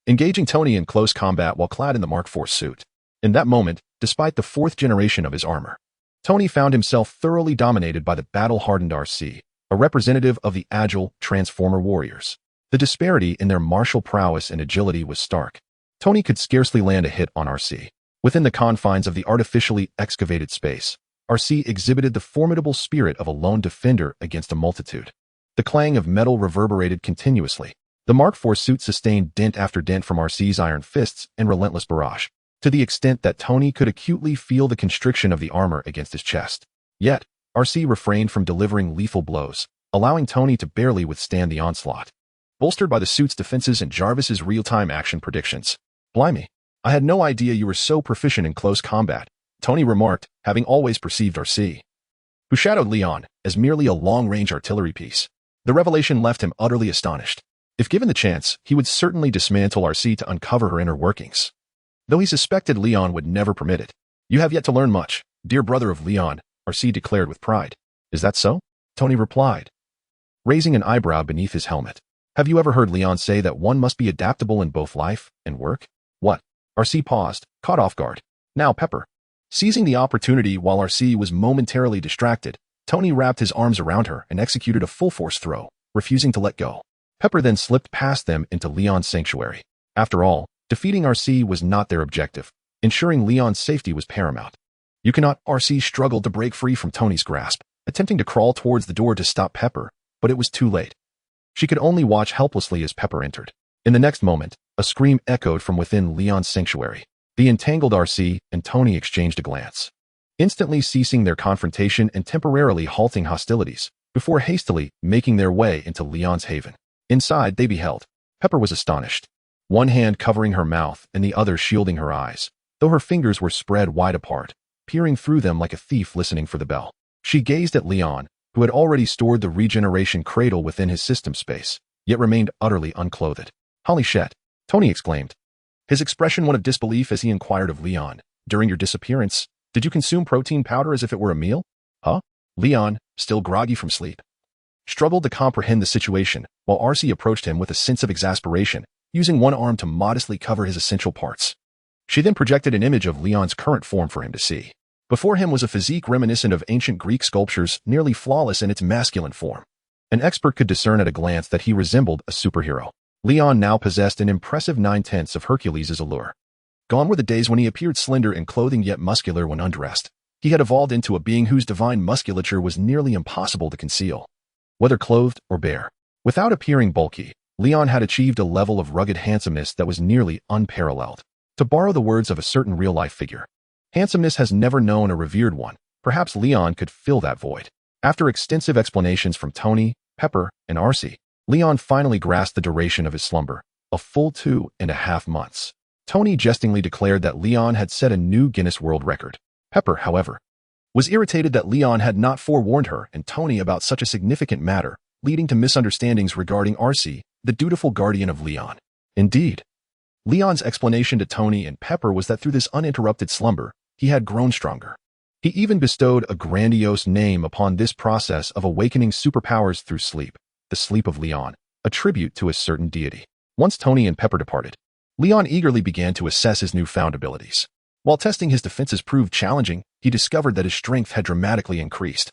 engaging Tony in close combat while clad in the Mark IV suit. In that moment, despite the fourth generation of his armor, Tony found himself thoroughly dominated by the battle-hardened Arcee, a representative of the agile Transformer warriors. The disparity in their martial prowess and agility was stark. Tony could scarcely land a hit on Arcee. Within the confines of the artificially excavated space, Arcee exhibited the formidable spirit of a lone defender against a multitude. The clang of metal reverberated continuously. The Mark IV suit sustained dent after dent from Arcee's iron fists and relentless barrage, to the extent that Tony could acutely feel the constriction of the armor against his chest. Yet, Arcee refrained from delivering lethal blows, allowing Tony to barely withstand the onslaught. Bolstered by the suit's defenses and Jarvis's real-time action predictions. "Blimey, I had no idea you were so proficient in close combat," Tony remarked, having always perceived Arcee, who shadowed Leon, as merely a long-range artillery piece. The revelation left him utterly astonished. If given the chance, he would certainly dismantle Arcee to uncover her inner workings, though he suspected Leon would never permit it. "You have yet to learn much, dear brother of Leon," Arcee declared with pride. "Is that so?" Tony replied, raising an eyebrow beneath his helmet. "Have you ever heard Leon say that one must be adaptable in both life and work?" "What?" Arcee paused, caught off guard. "Now, Pepper." Seizing the opportunity while Arcee was momentarily distracted, Tony wrapped his arms around her and executed a full-force throw, refusing to let go. Pepper then slipped past them into Leon's sanctuary. After all, defeating Arcee was not their objective. Ensuring Leon's safety was paramount. "You cannot." Arcee struggled to break free from Tony's grasp, attempting to crawl towards the door to stop Pepper, but it was too late. She could only watch helplessly as Pepper entered. In the next moment, a scream echoed from within Leon's sanctuary. The entangled Arcee and Tony exchanged a glance, instantly ceasing their confrontation and temporarily halting hostilities, before hastily making their way into Leon's haven. Inside, they beheld. Pepper was astonished, one hand covering her mouth and the other shielding her eyes, though her fingers were spread wide apart, peering through them like a thief listening for the bell. She gazed at Leon, who had already stored the regeneration cradle within his system space, yet remained utterly unclothed. "Holy shit!" Tony exclaimed, his expression one of disbelief as he inquired of Leon. "During your disappearance, did you consume protein powder as if it were a meal?" "Huh?" Leon, still groggy from sleep, struggled to comprehend the situation, while Arcee approached him with a sense of exasperation, using one arm to modestly cover his essential parts. She then projected an image of Leon's current form for him to see. Before him was a physique reminiscent of ancient Greek sculptures, nearly flawless in its masculine form. An expert could discern at a glance that he resembled a superhero. Leon now possessed an impressive 9/10 of Hercules' allure. Gone were the days when he appeared slender in clothing yet muscular when undressed. He had evolved into a being whose divine musculature was nearly impossible to conceal, whether clothed or bare. Without appearing bulky, Leon had achieved a level of rugged handsomeness that was nearly unparalleled. To borrow the words of a certain real-life figure, "Handsomeness has never known a revered one." Perhaps Leon could fill that void. After extensive explanations from Tony, Pepper, and Arcee, Leon finally grasped the duration of his slumber, a full 2.5 months. Tony jestingly declared that Leon had set a new Guinness World Record. Pepper, however, was irritated that Leon had not forewarned her and Tony about such a significant matter, leading to misunderstandings regarding Arcee, the dutiful guardian of Leon. Indeed, Leon's explanation to Tony and Pepper was that through this uninterrupted slumber, he had grown stronger. He even bestowed a grandiose name upon this process of awakening superpowers through sleep, the sleep of Leon, a tribute to a certain deity. Once Tony and Pepper departed, Leon eagerly began to assess his newfound abilities. While testing his defenses proved challenging, he discovered that his strength had dramatically increased.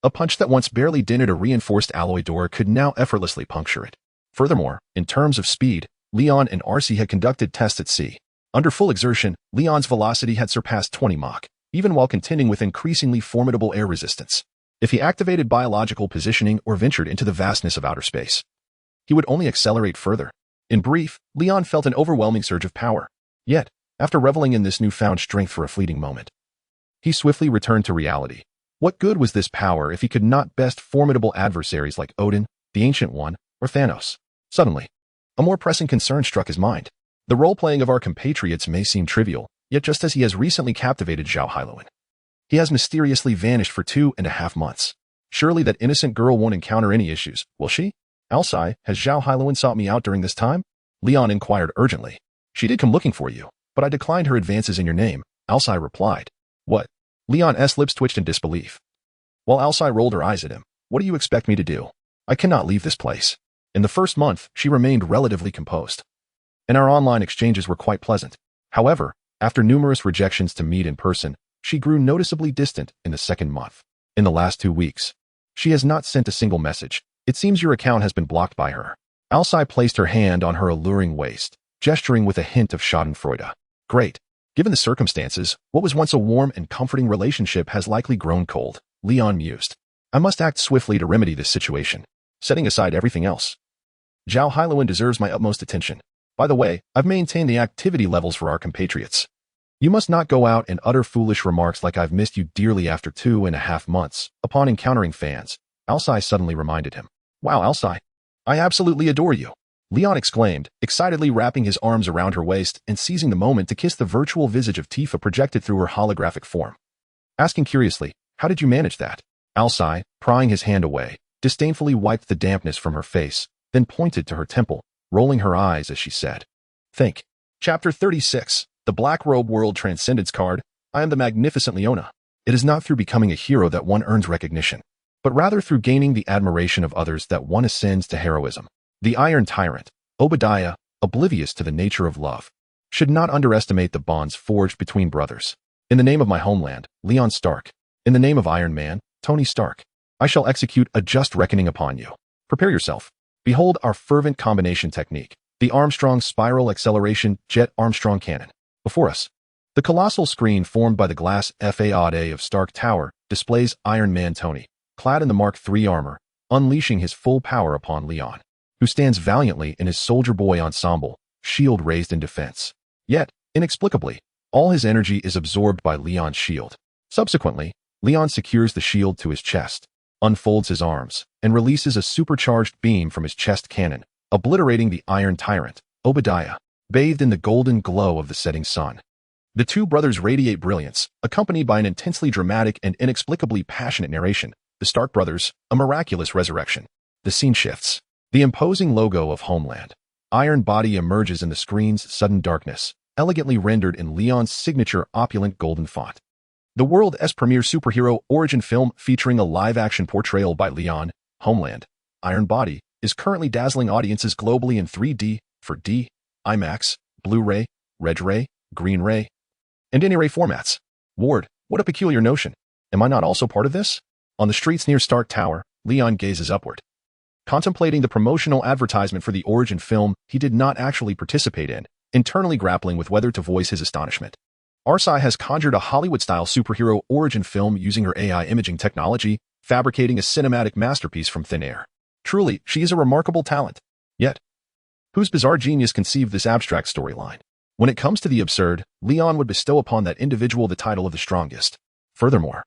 A punch that once barely dented a reinforced alloy door could now effortlessly puncture it. Furthermore, in terms of speed, Leon and Arcee had conducted tests at sea. Under full exertion, Leon's velocity had surpassed 20 Mach, even while contending with increasingly formidable air resistance. If he activated biological positioning or ventured into the vastness of outer space, he would only accelerate further. In brief, Leon felt an overwhelming surge of power. Yet, after reveling in this newfound strength for a fleeting moment, he swiftly returned to reality. What good was this power if he could not best formidable adversaries like Odin, the Ancient One, or Thanos? Suddenly, a more pressing concern struck his mind. The role-playing of our compatriots may seem trivial, yet just as he has recently captivated Zhao Hailuan, he has mysteriously vanished for 2.5 months. Surely that innocent girl won't encounter any issues, will she? Alcei, has Zhao Hailuan sought me out during this time? Leon inquired urgently. She did come looking for you, but I declined her advances in your name, Alcei replied. What? Leon's lips twitched in disbelief. While Alcei rolled her eyes at him, what do you expect me to do? I cannot leave this place. In the first month, she remained relatively composed, and our online exchanges were quite pleasant. However, after numerous rejections to meet in person, she grew noticeably distant in the second month. In the last 2 weeks, she has not sent a single message. It seems your account has been blocked by her. Alcei placed her hand on her alluring waist, gesturing with a hint of schadenfreude. Great. Given the circumstances, what was once a warm and comforting relationship has likely grown cold, Leon mused. I must act swiftly to remedy this situation, setting aside everything else. Zhao Hailuan deserves my utmost attention. By the way, I've maintained the activity levels for our compatriots. You must not go out and utter foolish remarks like I've missed you dearly after 2.5 months. Upon encountering fans, Alcei suddenly reminded him. Wow, Alcei, I absolutely adore you, Leon exclaimed, excitedly wrapping his arms around her waist and seizing the moment to kiss the virtual visage of Tifa projected through her holographic form. Asking curiously, how did you manage that? Alcei, prying his hand away, disdainfully wiped the dampness from her face, then pointed to her temple, rolling her eyes as she said, Think. Chapter 36, The Black Robe World Transcendence Card. I am the magnificent Leona. It is not through becoming a hero that one earns recognition, but rather through gaining the admiration of others that one ascends to heroism. The Iron Tyrant, Obadiah, oblivious to the nature of love, should not underestimate the bonds forged between brothers. In the name of my homeland, Leon Stark. In the name of Iron Man, Tony Stark. I shall execute a just reckoning upon you. Prepare yourself. Behold our fervent combination technique, the Armstrong Spiral Acceleration Jet Armstrong Cannon. Before us, the colossal screen formed by the glass facade of Stark Tower displays Iron Man Tony, clad in the Mark III armor, unleashing his full power upon Leon, who stands valiantly in his soldier boy ensemble, shield raised in defense. Yet, inexplicably, all his energy is absorbed by Leon's shield. Subsequently, Leon secures the shield to his chest, unfolds his arms, and releases a supercharged beam from his chest cannon, obliterating the Iron Tyrant, Obadiah, bathed in the golden glow of the setting sun. The two brothers radiate brilliance, accompanied by an intensely dramatic and inexplicably passionate narration. The Stark brothers, a miraculous resurrection. The scene shifts. The imposing logo of Homeland, Iron Body, emerges in the screen's sudden darkness, elegantly rendered in Leon's signature opulent golden font. The world's premier superhero origin film featuring a live-action portrayal by Leon, Homeland, Iron Body, is currently dazzling audiences globally in 3D, 4D, IMAX, Blu-ray, Red Ray, Green Ray, and Any-Ray formats. Ward, what a peculiar notion. Am I not also part of this? On the streets near Stark Tower, Leon gazes upward, contemplating the promotional advertisement for the origin film he did not actually participate in, internally grappling with whether to voice his astonishment. Arcee has conjured a Hollywood-style superhero origin film using her AI imaging technology, fabricating a cinematic masterpiece from thin air. Truly, she is a remarkable talent. Yet, whose bizarre genius conceived this abstract storyline? When it comes to the absurd, Leon would bestow upon that individual the title of the strongest. Furthermore,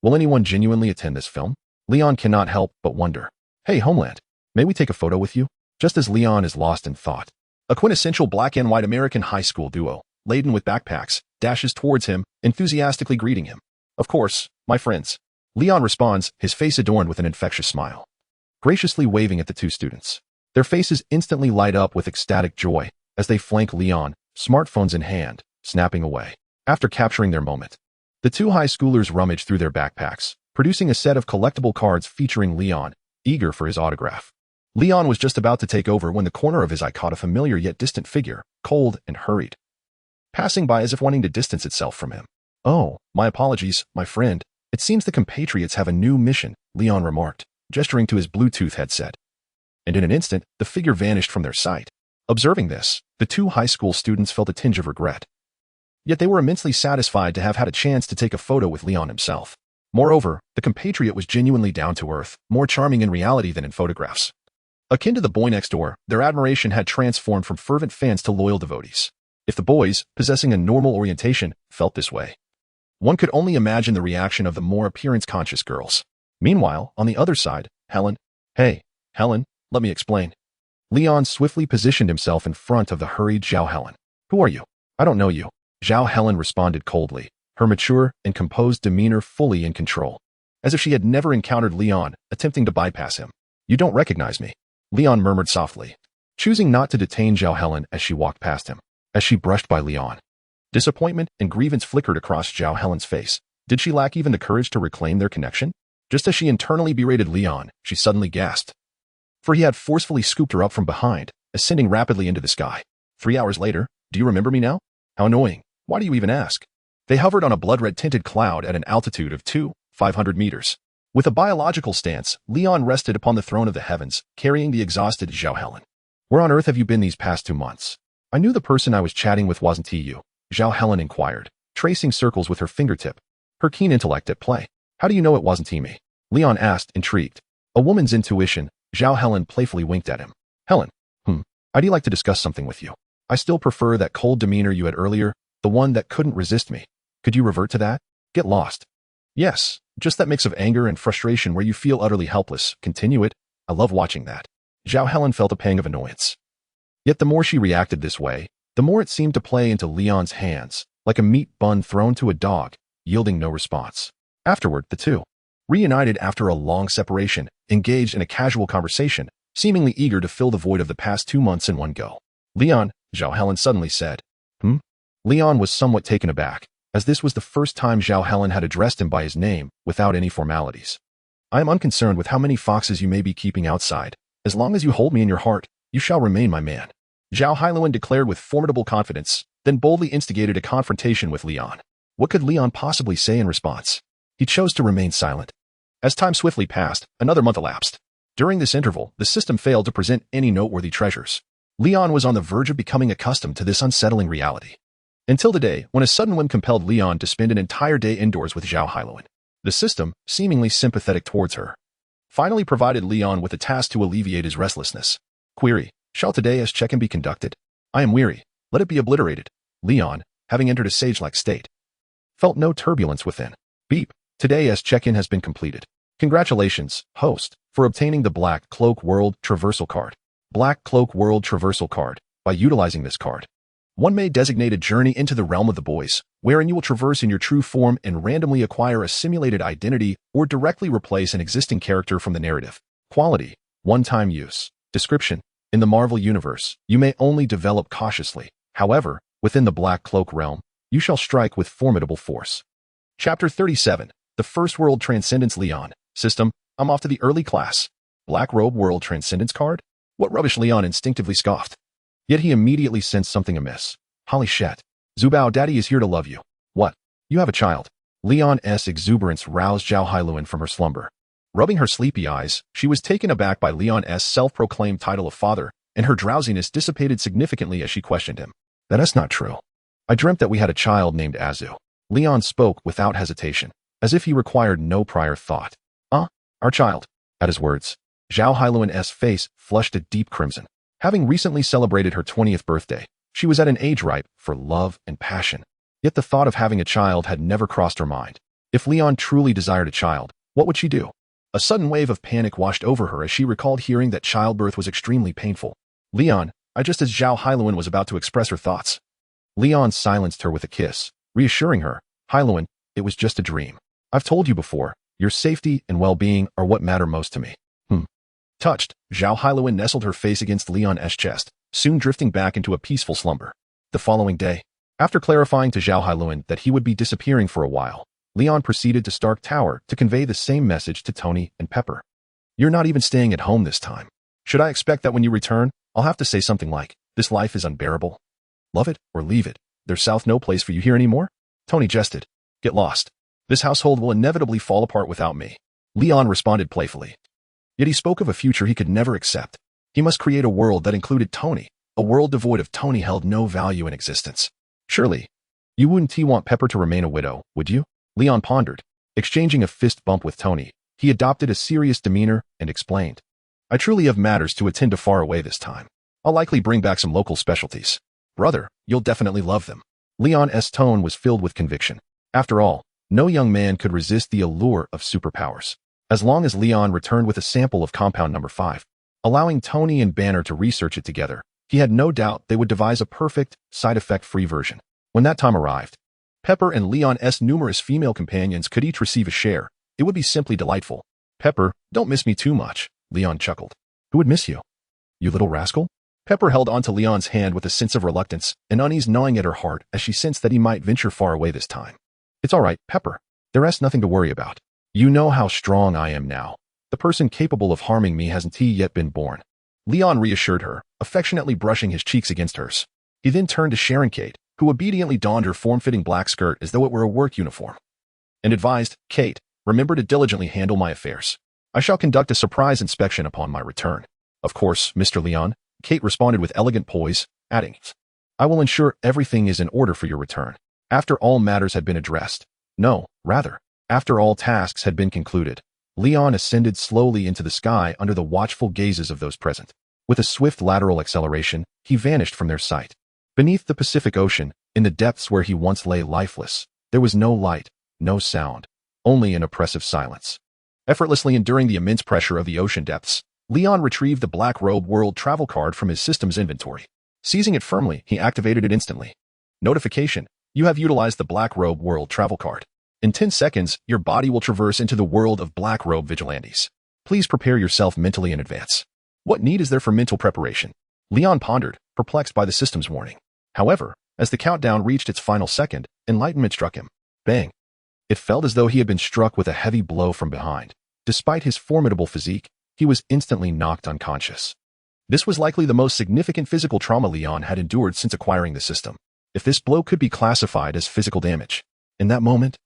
will anyone genuinely attend this film? Leon cannot help but wonder. Hey, Homeland, may we take a photo with you? Just as Leon is lost in thought, a quintessential black and white American high school duo, laden with backpacks, dashes towards him, enthusiastically greeting him. Of course, my friends. Leon responds, his face adorned with an infectious smile, graciously waving at the two students. Their faces instantly light up with ecstatic joy as they flank Leon, smartphones in hand, snapping away. After capturing their moment, the two high schoolers rummage through their backpacks, producing a set of collectible cards featuring Leon, eager for his autograph. Leon was just about to take over when the corner of his eye caught a familiar yet distant figure, cold and hurried, passing by as if wanting to distance itself from him. Oh, my apologies, my friend. It seems the compatriots have a new mission, Leon remarked, gesturing to his Bluetooth headset. And in an instant, the figure vanished from their sight. Observing this, the two high school students felt a tinge of regret. Yet they were immensely satisfied to have had a chance to take a photo with Leon himself. Moreover, the compatriot was genuinely down to earth, more charming in reality than in photographs. Akin to the boy next door, their admiration had transformed from fervent fans to loyal devotees. If the boys, possessing a normal orientation, felt this way, one could only imagine the reaction of the more appearance-conscious girls. Meanwhile, on the other side, Helen. Hey, Helen, let me explain. Leon swiftly positioned himself in front of the hurried Zhao Helen. Who are you? I don't know you. Zhao Helen responded coldly, her mature and composed demeanor fully in control, as if she had never encountered Leon, attempting to bypass him. You don't recognize me. Leon murmured softly, choosing not to detain Zhao Helen as she walked past him. As she brushed by Leon, disappointment and grievance flickered across Zhao Helen's face. Did she lack even the courage to reclaim their connection? Just as she internally berated Leon, she suddenly gasped. For he had forcefully scooped her up from behind, ascending rapidly into the sky. 3 hours later, do you remember me now? How annoying. Why do you even ask? They hovered on a blood-red tinted cloud at an altitude of 500 meters. With a biological stance, Leon rested upon the throne of the heavens, carrying the exhausted Zhao Helen. Where on earth have you been these past 2 months? I knew the person I was chatting with wasn't you, Zhao Helen inquired, tracing circles with her fingertip, her keen intellect at play. How do you know it wasn't me? Leon asked, intrigued. A woman's intuition, Zhao Helen playfully winked at him. Helen, I'd like to discuss something with you. I still prefer that cold demeanor you had earlier, the one that couldn't resist me. Could you revert to that? Get lost. Yes, just that mix of anger and frustration where you feel utterly helpless. Continue it. I love watching that. Zhao Helen felt a pang of annoyance. Yet the more she reacted this way, the more it seemed to play into Leon's hands, like a meat bun thrown to a dog, yielding no response. Afterward, the two, reunited after a long separation, engaged in a casual conversation, seemingly eager to fill the void of the past 2 months in one go. Leon, Zhao Helen suddenly said. Leon was somewhat taken aback, as this was the first time Zhao Helen had addressed him by his name, without any formalities. I am unconcerned with how many foxes you may be keeping outside. As long as you hold me in your heart, you shall remain my man. Zhao Hailuan declared with formidable confidence, then boldly instigated a confrontation with Leon. What could Leon possibly say in response? He chose to remain silent. As time swiftly passed, another month elapsed. During this interval, the system failed to present any noteworthy treasures. Leon was on the verge of becoming accustomed to this unsettling reality. Until the day when a sudden whim compelled Leon to spend an entire day indoors with Zhao Hailuan. The system, seemingly sympathetic towards her, finally provided Leon with a task to alleviate his restlessness. Query, shall today's check-in be conducted? I am weary. Let it be obliterated. Leon, having entered a sage-like state, felt no turbulence within. Beep. Today's check-in has been completed. Congratulations, host, for obtaining the Black Cloak World Traversal card. Black Cloak World Traversal card. By utilizing this card, one may designate a journey into the realm of the boys, wherein you will traverse in your true form and randomly acquire a simulated identity or directly replace an existing character from the narrative. Quality, one-time use. Description, in the Marvel Universe, you may only develop cautiously. However, within the Black Cloak realm, you shall strike with formidable force. Chapter 37, The First World Transcendence Leon. System, I'm off to the early class. Black Robe World Transcendence card? What rubbish, Leon instinctively scoffed. Yet he immediately sensed something amiss. Holy shit. Zubao, Daddy is here to love you. What? You have a child. Leon's exuberance roused Zhao Hailuan from her slumber. Rubbing her sleepy eyes, she was taken aback by Leon's self-proclaimed title of father, and her drowsiness dissipated significantly as she questioned him. That is not true. I dreamt that we had a child named Azu. Leon spoke without hesitation, as if he required no prior thought. Our child. At his words, Zhao Hailuan's face flushed a deep crimson. Having recently celebrated her 20th birthday, she was at an age ripe for love and passion. Yet the thought of having a child had never crossed her mind. If Leon truly desired a child, what would she do? A sudden wave of panic washed over her as she recalled hearing that childbirth was extremely painful. Leon, just as Zhao Hailuan was about to express her thoughts. Leon silenced her with a kiss, reassuring her, Hailuan, it was just a dream. I've told you before, your safety and well-being are what matter most to me. Touched, Zhao Hailuan nestled her face against Leon's chest, soon drifting back into a peaceful slumber. The following day, after clarifying to Zhao Hailuan that he would be disappearing for a while, Leon proceeded to Stark Tower to convey the same message to Tony and Pepper. You're not even staying at home this time. Should I expect that when you return, I'll have to say something like, this life is unbearable? Love it or leave it. There's no place for you here anymore? Tony jested. Get lost. This household will inevitably fall apart without me. Leon responded playfully. Yet he spoke of a future he could never accept. He must create a world that included Tony. A world devoid of Tony held no value in existence. Surely, you wouldn't want Pepper to remain a widow, would you? Leon pondered. Exchanging a fist bump with Tony, he adopted a serious demeanor and explained. I truly have matters to attend to far away this time. I'll likely bring back some local specialties. Brother, you'll definitely love them. Leon's tone was filled with conviction. After all, no young man could resist the allure of superpowers. As long as Leon returned with a sample of compound number 5, allowing Tony and Banner to research it together, he had no doubt they would devise a perfect, side-effect-free version. When that time arrived, Pepper and Leon's numerous female companions could each receive a share. It would be simply delightful. Pepper, don't miss me too much, Leon chuckled. Who would miss you? You little rascal? Pepper held onto Leon's hand with a sense of reluctance and unease gnawing at her heart as she sensed that he might venture far away this time. It's all right, Pepper. There's nothing to worry about. You know how strong I am now. The person capable of harming me hasn't yet been born. Leon reassured her, affectionately brushing his cheeks against hers. He then turned to Sharon Kate, who obediently donned her form-fitting black skirt as though it were a work uniform, and advised, Kate, remember to diligently handle my affairs. I shall conduct a surprise inspection upon my return. Of course, Mr. Leon, Kate responded with elegant poise, adding, I will ensure everything is in order for your return. After all matters had been addressed. No, rather, after all tasks had been concluded, Leon ascended slowly into the sky under the watchful gazes of those present. With a swift lateral acceleration, he vanished from their sight. Beneath the Pacific Ocean, in the depths where he once lay lifeless, there was no light, no sound, only an oppressive silence. Effortlessly enduring the immense pressure of the ocean depths, Leon retrieved the Black Robe World travel card from his system's inventory. Seizing it firmly, he activated it instantly. Notification: you have utilized the Black Robe World travel card. In 10 seconds, your body will traverse into the world of Black Robe vigilantes. Please prepare yourself mentally in advance. What need is there for mental preparation? Leon pondered, perplexed by the system's warning. However, as the countdown reached its final second, enlightenment struck him. Bang! It felt as though he had been struck with a heavy blow from behind. Despite his formidable physique, he was instantly knocked unconscious. This was likely the most significant physical trauma Leon had endured since acquiring the system, if this blow could be classified as physical damage. In that moment,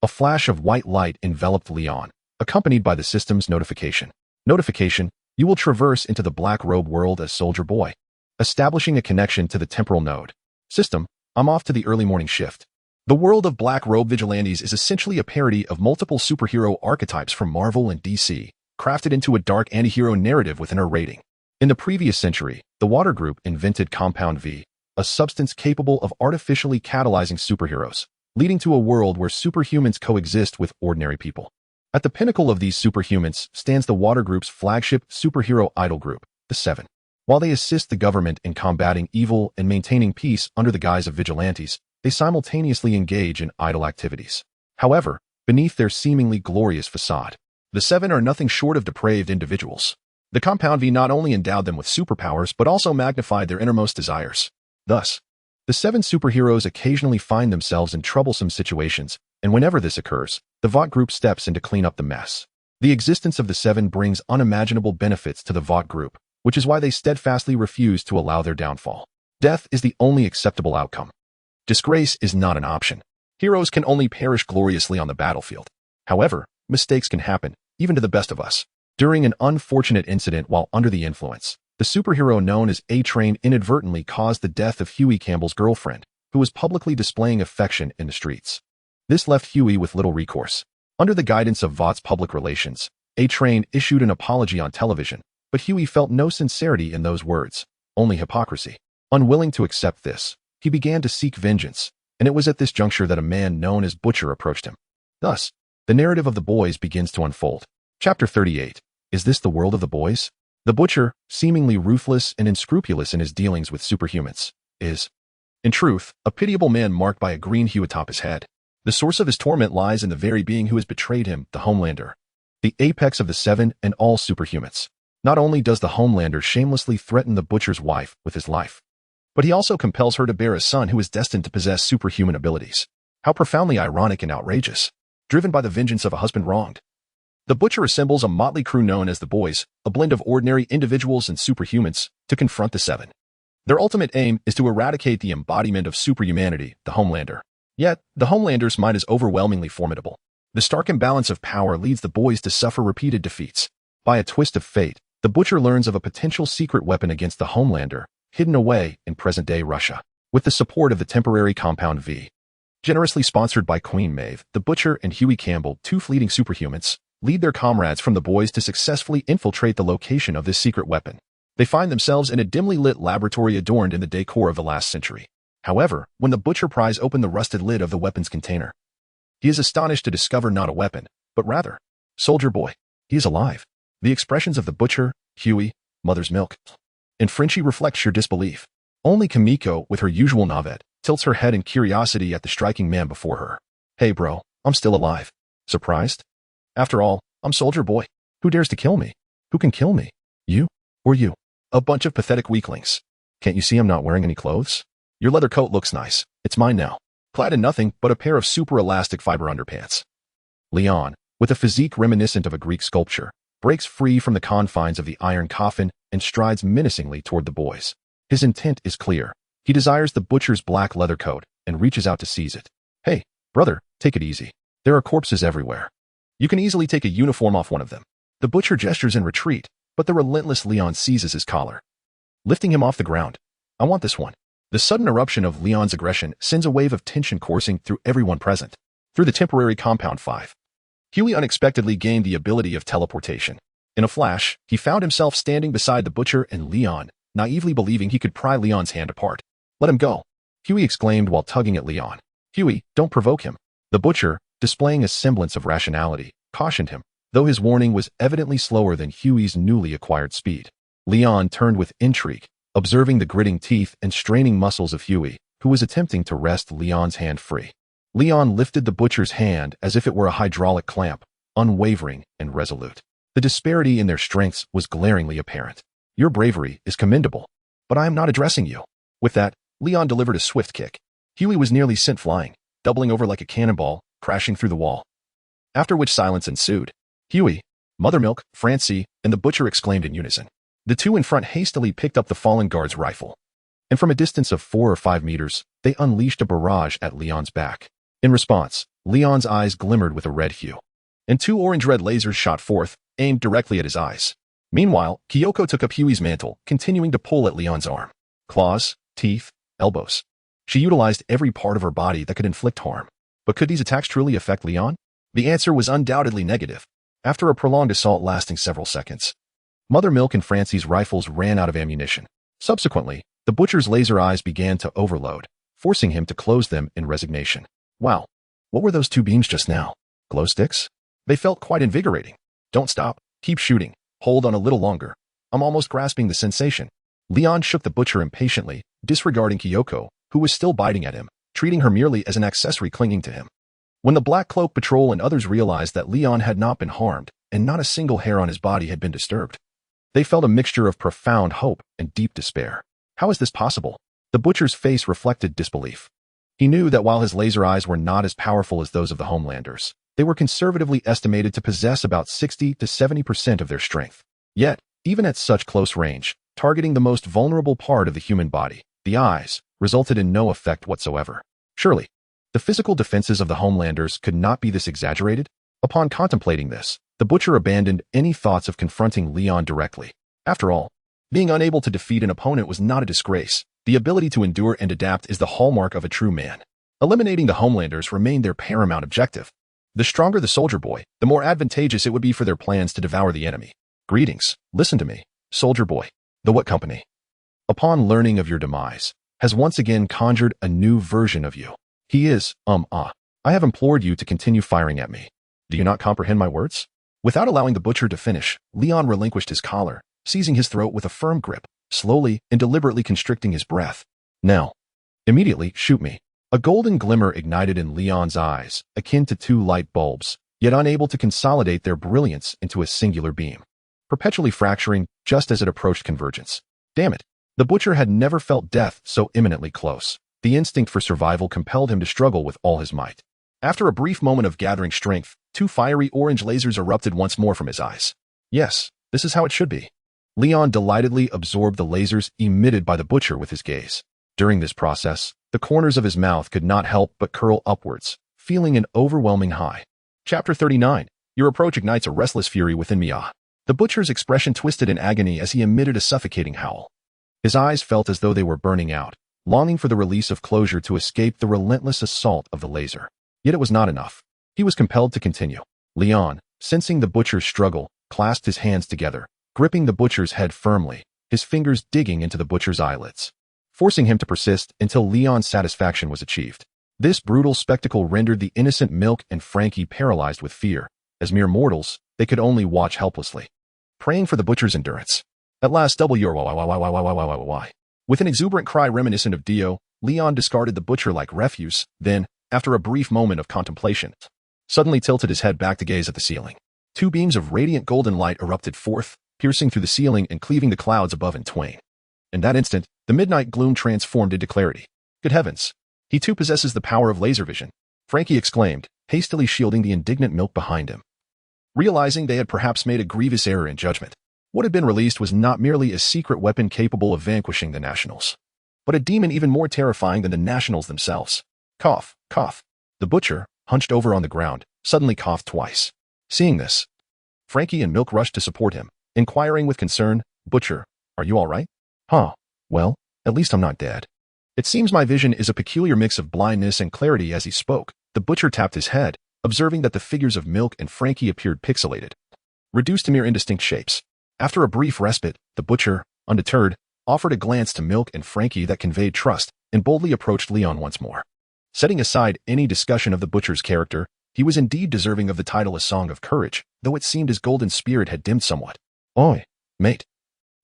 a flash of white light enveloped Leon, accompanied by the system's notification. Notification: you will traverse into the Black Robe world as Soldier Boy. Establishing a connection to the temporal node. System: I'm off to the early morning shift. The world of Black Robe vigilantes is essentially a parody of multiple superhero archetypes from Marvel and DC, crafted into a dark antihero narrative within a rating. In the previous century, the Water Group invented Compound V, a substance capable of artificially catalyzing superheroes, leading to a world where superhumans coexist with ordinary people. At the pinnacle of these superhumans stands the Water Group's flagship superhero idol group, the Seven. While they assist the government in combating evil and maintaining peace under the guise of vigilantes, they simultaneously engage in idle activities. However, beneath their seemingly glorious facade, the Seven are nothing short of depraved individuals. The Compound V not only endowed them with superpowers but also magnified their innermost desires. Thus, the Seven superheroes occasionally find themselves in troublesome situations, and whenever this occurs, the Vought Group steps in to clean up the mess. The existence of the Seven brings unimaginable benefits to the Vought Group, which is why they steadfastly refuse to allow their downfall. Death is the only acceptable outcome. Disgrace is not an option. Heroes can only perish gloriously on the battlefield. However, mistakes can happen, even to the best of us. During an unfortunate incident while under the influence, the superhero known as A-Train inadvertently caused the death of Huey Campbell's girlfriend, who was publicly displaying affection in the streets. This left Huey with little recourse. Under the guidance of Vought's public relations, A-Train issued an apology on television, but Huey felt no sincerity in those words, only hypocrisy. Unwilling to accept this, he began to seek vengeance, and it was at this juncture that a man known as Butcher approached him. Thus, the narrative of the boys begins to unfold. Chapter 38. Is this the world of the boys? The Butcher, seemingly ruthless and unscrupulous in his dealings with superhumans, is, in truth, a pitiable man marked by a green hue atop his head. The source of his torment lies in the very being who has betrayed him, the Homelander, the apex of the Seven and all superhumans. Not only does the Homelander shamelessly threaten the Butcher's wife with his life, but he also compels her to bear a son who is destined to possess superhuman abilities. How profoundly ironic and outrageous. Driven by the vengeance of a husband wronged, the Butcher assembles a motley crew known as the Boys, a blend of ordinary individuals and superhumans, to confront the Seven. Their ultimate aim is to eradicate the embodiment of superhumanity, the Homelander. Yet, the Homelander's might is overwhelmingly formidable. The stark imbalance of power leads the Boys to suffer repeated defeats. By a twist of fate, the Butcher learns of a potential secret weapon against the Homelander, hidden away in present-day Russia. With the support of the temporary Compound V, generously sponsored by Queen Maeve, the Butcher and Huey Campbell, two fleeting superhumans, lead their comrades from the Boys to successfully infiltrate the location of this secret weapon. They find themselves in a dimly lit laboratory adorned in the decor of the last century. However, when the Butcher pries open the rusted lid of the weapon's container, he is astonished to discover not a weapon, but rather, Soldier Boy. He is alive. The expressions of the Butcher, Huey, Mother's Milk, and Frenchie reflect sheer disbelief. Only Kimiko, with her usual navette, tilts her head in curiosity at the striking man before her. Hey bro, I'm still alive. Surprised? After all, I'm Soldier Boy. Who dares to kill me? Who can kill me? You? Or you? A bunch of pathetic weaklings. Can't you see I'm not wearing any clothes? Your leather coat looks nice. It's mine now. Clad in nothing but a pair of super elastic fiber underpants. Leon, with a physique reminiscent of a Greek sculpture, breaks free from the confines of the iron coffin and strides menacingly toward the boys. His intent is clear. He desires the butcher's black leather coat and reaches out to seize it. Hey, brother, take it easy. There are corpses everywhere. You can easily take a uniform off one of them. The butcher gestures in retreat, but the relentless Leon seizes his collar, lifting him off the ground. I want this one. The sudden eruption of Leon's aggression sends a wave of tension coursing through everyone present. Through the temporary compound 5. Huey unexpectedly gained the ability of teleportation. In a flash, he found himself standing beside the butcher and Leon, naively believing he could pry Leon's hand apart. Let him go, Huey exclaimed while tugging at Leon. Huey, don't provoke him. The butcher, displaying a semblance of rationality, cautioned him, though his warning was evidently slower than Huey's newly acquired speed. Leon turned with intrigue, observing the gritting teeth and straining muscles of Huey, who was attempting to wrest Leon's hand free. Leon lifted the butcher's hand as if it were a hydraulic clamp, unwavering and resolute. The disparity in their strengths was glaringly apparent. Your bravery is commendable, but I am not addressing you. With that, Leon delivered a swift kick. Huey was nearly sent flying, doubling over like a cannonball, crashing through the wall. After which silence ensued. Huey, Mothermilk, Francie, and the butcher exclaimed in unison. The two in front hastily picked up the fallen guard's rifle, and from a distance of 4 or 5 meters, they unleashed a barrage at Leon's back. In response, Leon's eyes glimmered with a red hue, and 2 orange-red lasers shot forth, aimed directly at his eyes. Meanwhile, Kyoko took up Huey's mantle, continuing to pull at Leon's arm. Claws, teeth, elbows. She utilized every part of her body that could inflict harm. But could these attacks truly affect Leon? The answer was undoubtedly negative. After a prolonged assault lasting several seconds, Mothermilk and Francie's rifles ran out of ammunition. Subsequently, the butcher's laser eyes began to overload, forcing him to close them in resignation. Wow, what were those 2 beams just now? Glow sticks? They felt quite invigorating. Don't stop. Keep shooting. Hold on a little longer. I'm almost grasping the sensation. Leon shook the butcher impatiently, disregarding Kyoko, who was still biting at him, treating her merely as an accessory clinging to him. When the Black Cloak Patrol and others realized that Leon had not been harmed, and not a single hair on his body had been disturbed, they felt a mixture of profound hope and deep despair. How is this possible? The butcher's face reflected disbelief. He knew that while his laser eyes were not as powerful as those of the Homelanders, they were conservatively estimated to possess about 60 to 70% of their strength. Yet, even at such close range, targeting the most vulnerable part of the human body, the eyes, resulted in no effect whatsoever. Surely, the physical defenses of the Homelanders could not be this exaggerated? Upon contemplating this, the butcher abandoned any thoughts of confronting Leon directly. After all, being unable to defeat an opponent was not a disgrace. The ability to endure and adapt is the hallmark of a true man. Eliminating the Homelanders remained their paramount objective. The stronger the soldier boy, the more advantageous it would be for their plans to devour the enemy. Greetings, listen to me, soldier boy. The What Company, upon learning of your demise, has once again conjured a new version of you. He is, I have implored you to continue firing at me. Do you not comprehend my words? Without allowing the butcher to finish, Leon relinquished his collar, seizing his throat with a firm grip, slowly and deliberately constricting his breath. Now, immediately, shoot me. A golden glimmer ignited in Leon's eyes, akin to 2 light bulbs, yet unable to consolidate their brilliance into a singular beam, perpetually fracturing just as it approached convergence. Damn it! The butcher had never felt death so imminently close. The instinct for survival compelled him to struggle with all his might. After a brief moment of gathering strength, 2 fiery orange lasers erupted once more from his eyes. Yes, this is how it should be. Leon delightedly absorbed the lasers emitted by the butcher with his gaze. During this process, the corners of his mouth could not help but curl upwards, feeling an overwhelming high. Chapter 39. Your approach ignites a restless fury within me. The butcher's expression twisted in agony as he emitted a suffocating howl. His eyes felt as though they were burning out, longing for the release of closure to escape the relentless assault of the laser. Yet it was not enough. He was compelled to continue. Leon, sensing the butcher's struggle, clasped his hands together, gripping the butcher's head firmly, his fingers digging into the butcher's eyelids, forcing him to persist until Leon's satisfaction was achieved. This brutal spectacle rendered the innocent Milk and Frankie paralyzed with fear. As mere mortals, they could only watch helplessly, praying for the butcher's endurance. At last, why. With an exuberant cry reminiscent of Dio, Leon discarded the butcher like refuse, then, after a brief moment of contemplation, suddenly tilted his head back to gaze at the ceiling. 2 beams of radiant golden light erupted forth, piercing through the ceiling and cleaving the clouds above in twain. In that instant, the midnight gloom transformed into clarity. Good heavens! He too possesses the power of laser vision, Frankie exclaimed, hastily shielding the indignant Milk behind him. Realizing they had perhaps made a grievous error in judgment, what had been released was not merely a secret weapon capable of vanquishing the Nationals, but a demon even more terrifying than the Nationals themselves. Cough, cough. The butcher, hunched over on the ground, suddenly coughed twice. Seeing this, Frankie and Milk rushed to support him, inquiring with concern, "Butcher, are you all right?" "Huh. Well, at least I'm not dead." "It seems my vision is a peculiar mix of blindness and clarity." As he spoke, the butcher tapped his head, observing that the figures of Milk and Frankie appeared pixelated, reduced to mere indistinct shapes. After a brief respite, the butcher, undeterred, offered a glance to Milk and Frankie that conveyed trust and boldly approached Leon once more. Setting aside any discussion of the butcher's character, he was indeed deserving of the title A Song of Courage, though it seemed his golden spirit had dimmed somewhat. "Oi, mate.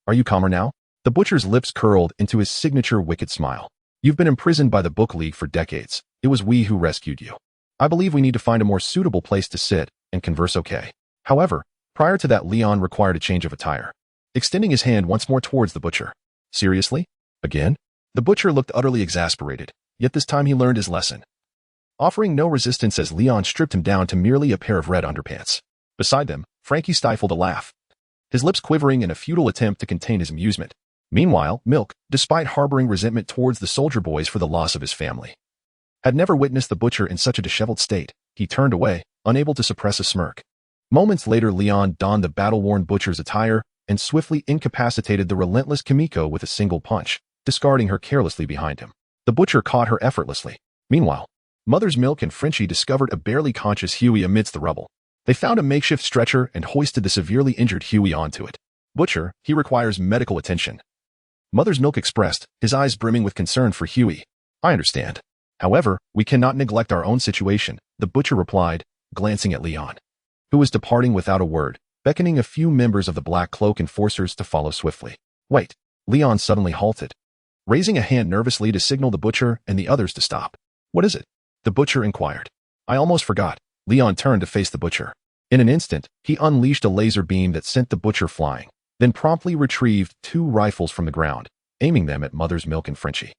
Are you calmer now?" The butcher's lips curled into his signature wicked smile. "You've been imprisoned by the Book League for decades. It was we who rescued you. I believe we need to find a more suitable place to sit and converse, okay?" However, prior to that, Leon required a change of attire, extending his hand once more towards the butcher. "Seriously? Again?" The butcher looked utterly exasperated, yet this time he learned his lesson, offering no resistance as Leon stripped him down to merely a pair of red underpants. Beside them, Frankie stifled a laugh, his lips quivering in a futile attempt to contain his amusement. Meanwhile, Milk, despite harboring resentment towards the soldier boys for the loss of his family, had never witnessed the butcher in such a disheveled state. He turned away, unable to suppress a smirk. Moments later, Leon donned the battle-worn butcher's attire and swiftly incapacitated the relentless Kimiko with a single punch, discarding her carelessly behind him. The butcher caught her effortlessly. Meanwhile, Mothers Milk and Frenchie discovered a barely conscious Huey amidst the rubble. They found a makeshift stretcher and hoisted the severely injured Huey onto it. "Butcher, he requires medical attention," Mother's Milk expressed, his eyes brimming with concern for Huey. "I understand. However, we cannot neglect our own situation," the butcher replied, glancing at Leon, who was departing without a word, beckoning a few members of the Black Cloak enforcers to follow swiftly. "Wait." Leon suddenly halted, raising a hand nervously to signal the butcher and the others to stop. "What is it?" the butcher inquired. "I almost forgot." Leon turned to face the butcher. In an instant, he unleashed a laser beam that sent the butcher flying, then promptly retrieved 2 rifles from the ground, aiming them at Mother's Milk and Frenchie,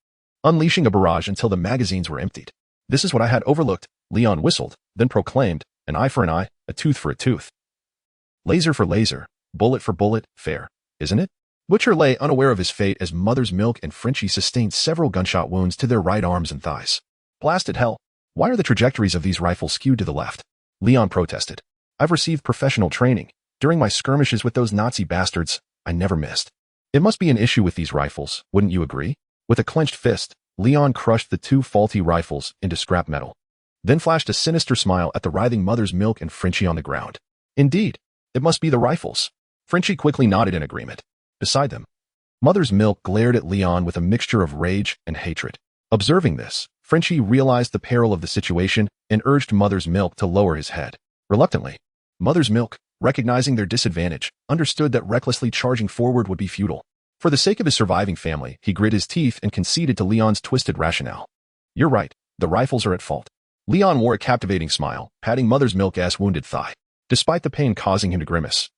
unleashing a barrage until the magazines were emptied. "This is what I had overlooked," Leon whistled, then proclaimed, "An eye for an eye, a tooth for a tooth. Laser for laser, bullet for bullet, fair, isn't it?" Butcher lay unaware of his fate as Mother's Milk and Frenchie sustained several gunshot wounds to their right arms and thighs. "Blasted hell, why are the trajectories of these rifles skewed to the left?" Leon protested. "I've received professional training. During my skirmishes with those Nazi bastards, I never missed. It must be an issue with these rifles, wouldn't you agree?" With a clenched fist, Leon crushed the 2 faulty rifles into scrap metal, then flashed a sinister smile at the writhing Mother's Milk and Frenchie on the ground. "Indeed, it must be the rifles." Frenchie quickly nodded in agreement. Beside them, Mother's Milk glared at Leon with a mixture of rage and hatred. Observing this, Frenchie realized the peril of the situation and urged Mother's Milk to lower his head. Reluctantly, Mother's Milk, recognizing their disadvantage, understood that recklessly charging forward would be futile. For the sake of his surviving family, he grit his teeth and conceded to Leon's twisted rationale. "You're right, the rifles are at fault." Leon wore a captivating smile, patting Mother's Milk's wounded thigh, despite the pain causing him to grimace.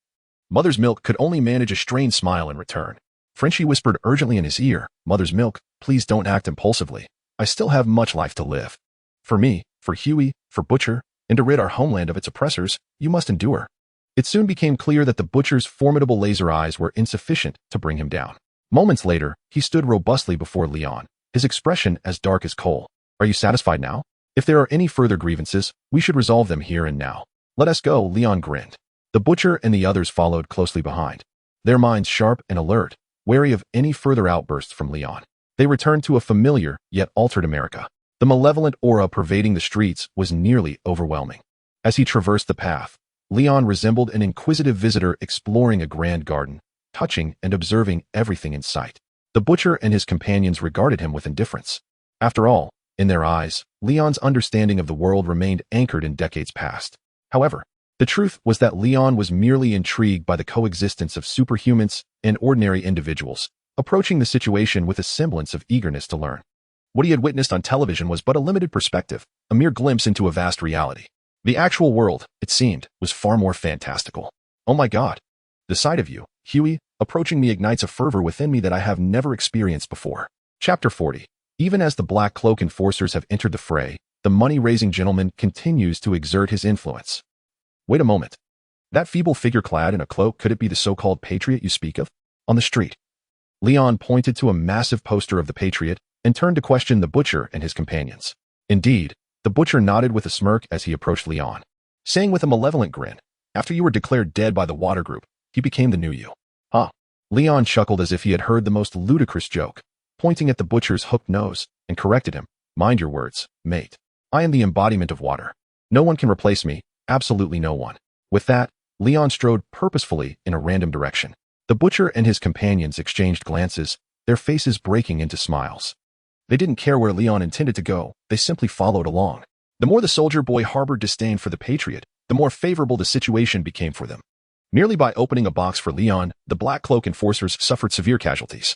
Mother's Milk could only manage a strained smile in return. Frenchie whispered urgently in his ear, "Mother's Milk, please don't act impulsively. I still have much life to live. For me, for Huey, for Butcher, and to rid our homeland of its oppressors, you must endure." It soon became clear that the butcher's formidable laser eyes were insufficient to bring him down. Moments later, he stood robustly before Leon, his expression as dark as coal. "Are you satisfied now? If there are any further grievances, we should resolve them here and now. Let us go." Leon grinned. The butcher and the others followed closely behind, their minds sharp and alert, wary of any further outbursts from Leon. They returned to a familiar, yet altered America. The malevolent aura pervading the streets was nearly overwhelming. As he traversed the path, Leon resembled an inquisitive visitor exploring a grand garden, touching and observing everything in sight. The butcher and his companions regarded him with indifference. After all, in their eyes, Leon's understanding of the world remained anchored in decades past. However, the truth was that Leon was merely intrigued by the coexistence of superhumans and ordinary individuals, approaching the situation with a semblance of eagerness to learn. What he had witnessed on television was but a limited perspective, a mere glimpse into a vast reality. The actual world, it seemed, was far more fantastical. "Oh my God. The sight of you," Huey, approaching me ignites a fervor within me that I have never experienced before. Chapter 40. Even as the Black Cloak enforcers have entered the fray, the money-raising gentleman continues to exert his influence. Wait a moment. That feeble figure clad in a cloak, could it be the so-called Patriot you speak of? On the street. Leon pointed to a massive poster of the Patriot and turned to question the butcher and his companions. Indeed, the butcher nodded with a smirk as he approached Leon, saying with a malevolent grin, "After you were declared dead by the water group, he became the new you." Huh. Leon chuckled as if he had heard the most ludicrous joke, pointing at the butcher's hooked nose, and corrected him. "Mind your words, mate. I am the embodiment of water. No one can replace me, absolutely no one." With that, Leon strode purposefully in a random direction. The butcher and his companions exchanged glances, their faces breaking into smiles. They didn't care where Leon intended to go, they simply followed along. The more the soldier boy harbored disdain for the Patriot, the more favorable the situation became for them. Merely by opening a box for Leon, the Black Cloak enforcers suffered severe casualties,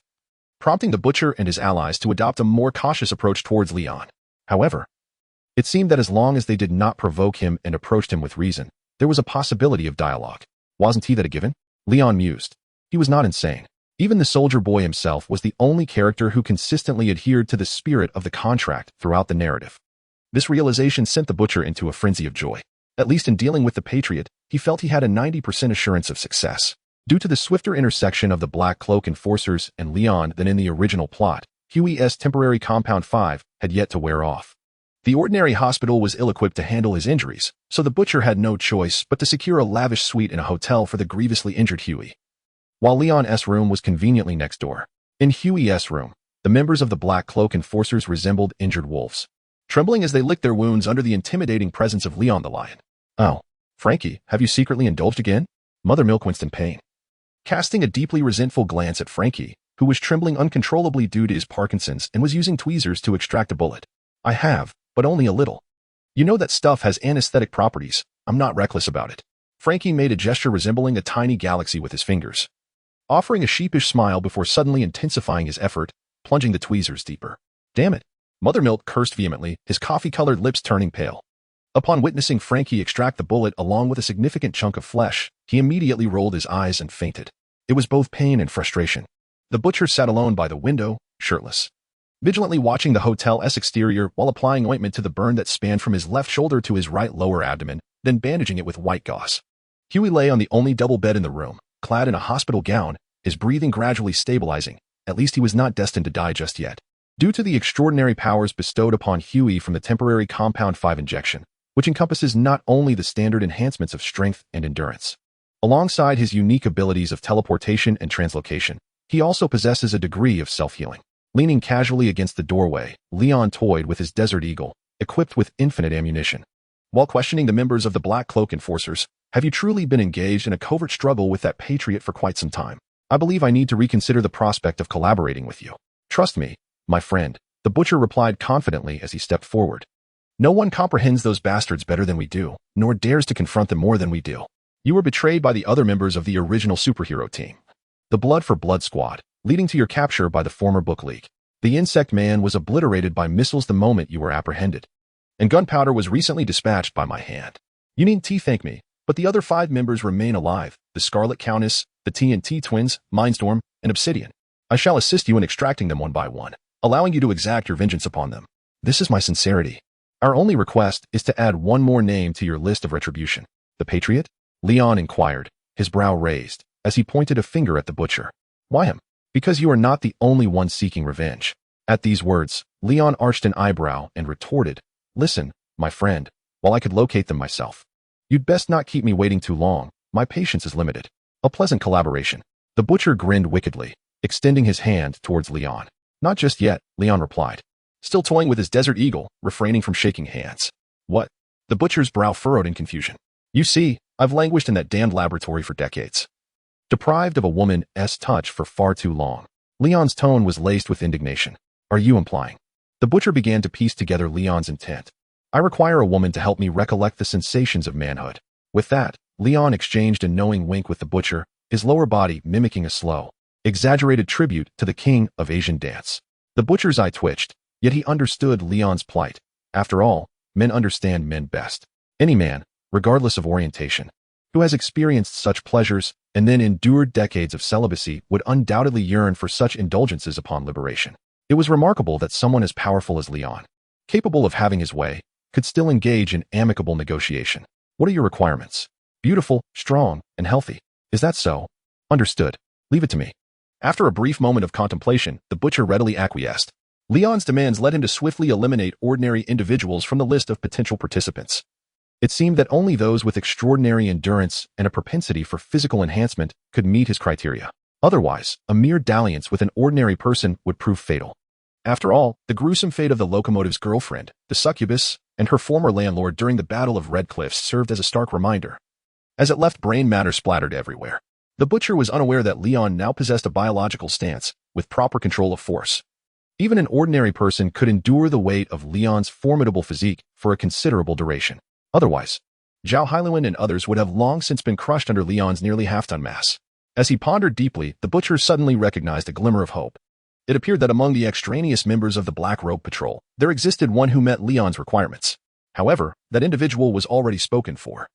prompting the butcher and his allies to adopt a more cautious approach towards Leon. However, it seemed that as long as they did not provoke him and approached him with reason, there was a possibility of dialogue. Wasn't he that a given? Leon mused. He was not insane. Even the soldier boy himself was the only character who consistently adhered to the spirit of the contract throughout the narrative. This realization sent the butcher into a frenzy of joy. At least in dealing with the Patriot, he felt he had a 90% assurance of success. Due to the swifter intersection of the Black Cloak enforcers and Leon than in the original plot, Huey's temporary Compound 5 had yet to wear off. The ordinary hospital was ill-equipped to handle his injuries, so the butcher had no choice but to secure a lavish suite in a hotel for the grievously injured Huey. While Leon's room was conveniently next door. In Huey's room, the members of the Black Cloak enforcers resembled injured wolves, trembling as they licked their wounds under the intimidating presence of Leon the Lion. "Oh, Frankie, have you secretly indulged again?" Mother Milk winced in pain, casting a deeply resentful glance at Frankie, who was trembling uncontrollably due to his Parkinson's and was using tweezers to extract a bullet. "I have, but only a little. You know that stuff has anesthetic properties. I'm not reckless about it." Frankie made a gesture resembling a tiny galaxy with his fingers, offering a sheepish smile before suddenly intensifying his effort, plunging the tweezers deeper. "Damn it." Mother Milk cursed vehemently, his coffee-colored lips turning pale. Upon witnessing Frankie extract the bullet along with a significant chunk of flesh, he immediately rolled his eyes and fainted. It was both pain and frustration. The butcher sat alone by the window, shirtless, vigilantly watching the hotel's exterior while applying ointment to the burn that spanned from his left shoulder to his right lower abdomen, then bandaging it with white gauze. Huey lay on the only double bed in the room, clad in a hospital gown, his breathing gradually stabilizing. At least he was not destined to die just yet. Due to the extraordinary powers bestowed upon Huey from the temporary Compound 5 injection, which encompasses not only the standard enhancements of strength and endurance, alongside his unique abilities of teleportation and translocation, he also possesses a degree of self-healing. Leaning casually against the doorway, Leon toyed with his Desert Eagle, equipped with infinite ammunition. While questioning the members of the Black Cloak enforcers, "Have you truly been engaged in a covert struggle with that Patriot for quite some time? I believe I need to reconsider the prospect of collaborating with you." "Trust me, my friend," the butcher replied confidently as he stepped forward. "No one comprehends those bastards better than we do, nor dares to confront them more than we do. You were betrayed by the other members of the original superhero team, the Blood for Blood Squad, leading to your capture by the former Book League. The Insect Man was obliterated by missiles the moment you were apprehended, and gunpowder was recently dispatched by my hand. You needn't thank me, but the other 5 members remain alive, the Scarlet Countess, the TNT Twins, Mindstorm, and Obsidian. I shall assist you in extracting them one by one, allowing you to exact your vengeance upon them. This is my sincerity. Our only request is to add one more name to your list of retribution." "The Patriot?" Leon inquired, his brow raised, as he pointed a finger at the butcher. "Why him?" "Because you are not the only one seeking revenge." At these words, Leon arched an eyebrow and retorted, "Listen, my friend, while I could locate them myself, you'd best not keep me waiting too long. My patience is limited." "A pleasant collaboration." The butcher grinned wickedly, extending his hand towards Leon. "Not just yet," Leon replied, still toying with his Desert Eagle, refraining from shaking hands. "What?" The butcher's brow furrowed in confusion. "You see, I've languished in that damned laboratory for decades, deprived of a woman's touch for far too long." Leon's tone was laced with indignation. "Are you implying?" The butcher began to piece together Leon's intent. "I require a woman to help me recollect the sensations of manhood." With that, Leon exchanged a knowing wink with the butcher, his lower body mimicking a slow, exaggerated tribute to the king of Asian dance. The butcher's eye twitched, yet he understood Leon's plight. After all, men understand men best. Any man, regardless of orientation, who has experienced such pleasures and then endured decades of celibacy would undoubtedly yearn for such indulgences upon liberation. It was remarkable that someone as powerful as Leon, capable of having his way, could still engage in amicable negotiation. What are your requirements? Beautiful, strong, and healthy. Is that so? Understood. Leave it to me. After a brief moment of contemplation, the butcher readily acquiesced. Leon's demands led him to swiftly eliminate ordinary individuals from the list of potential participants. It seemed that only those with extraordinary endurance and a propensity for physical enhancement could meet his criteria. Otherwise, a mere dalliance with an ordinary person would prove fatal. After all, the gruesome fate of the locomotive's girlfriend, the succubus, and her former landlord during the Battle of Red Cliffs served as a stark reminder, as it left brain matter splattered everywhere. The butcher was unaware that Leon now possessed a biological stance, with proper control of force. Even an ordinary person could endure the weight of Leon's formidable physique for a considerable duration. Otherwise, Zhao Hailuan and others would have long since been crushed under Leon's nearly half-ton mass. As he pondered deeply, the butcher suddenly recognized a glimmer of hope. It appeared that among the extraneous members of the Black Robe Patrol, there existed one who met Leon's requirements. However, that individual was already spoken for.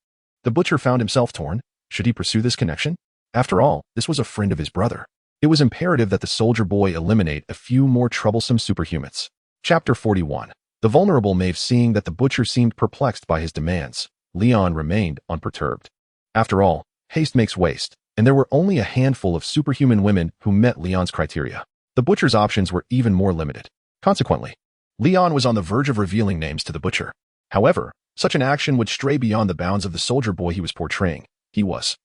The butcher found himself torn. Should he pursue this connection? After all, this was a friend of his brother. It was imperative that the soldier boy eliminate a few more troublesome superhumans. Chapter 41. The vulnerable Maeve. Seeing that the butcher seemed perplexed by his demands, Leon remained unperturbed. After all, haste makes waste, and there were only a handful of superhuman women who met Leon's criteria. The butcher's options were even more limited. Consequently, Leon was on the verge of revealing names to the butcher. However, such an action would stray beyond the bounds of the soldier boy he was portraying. He was,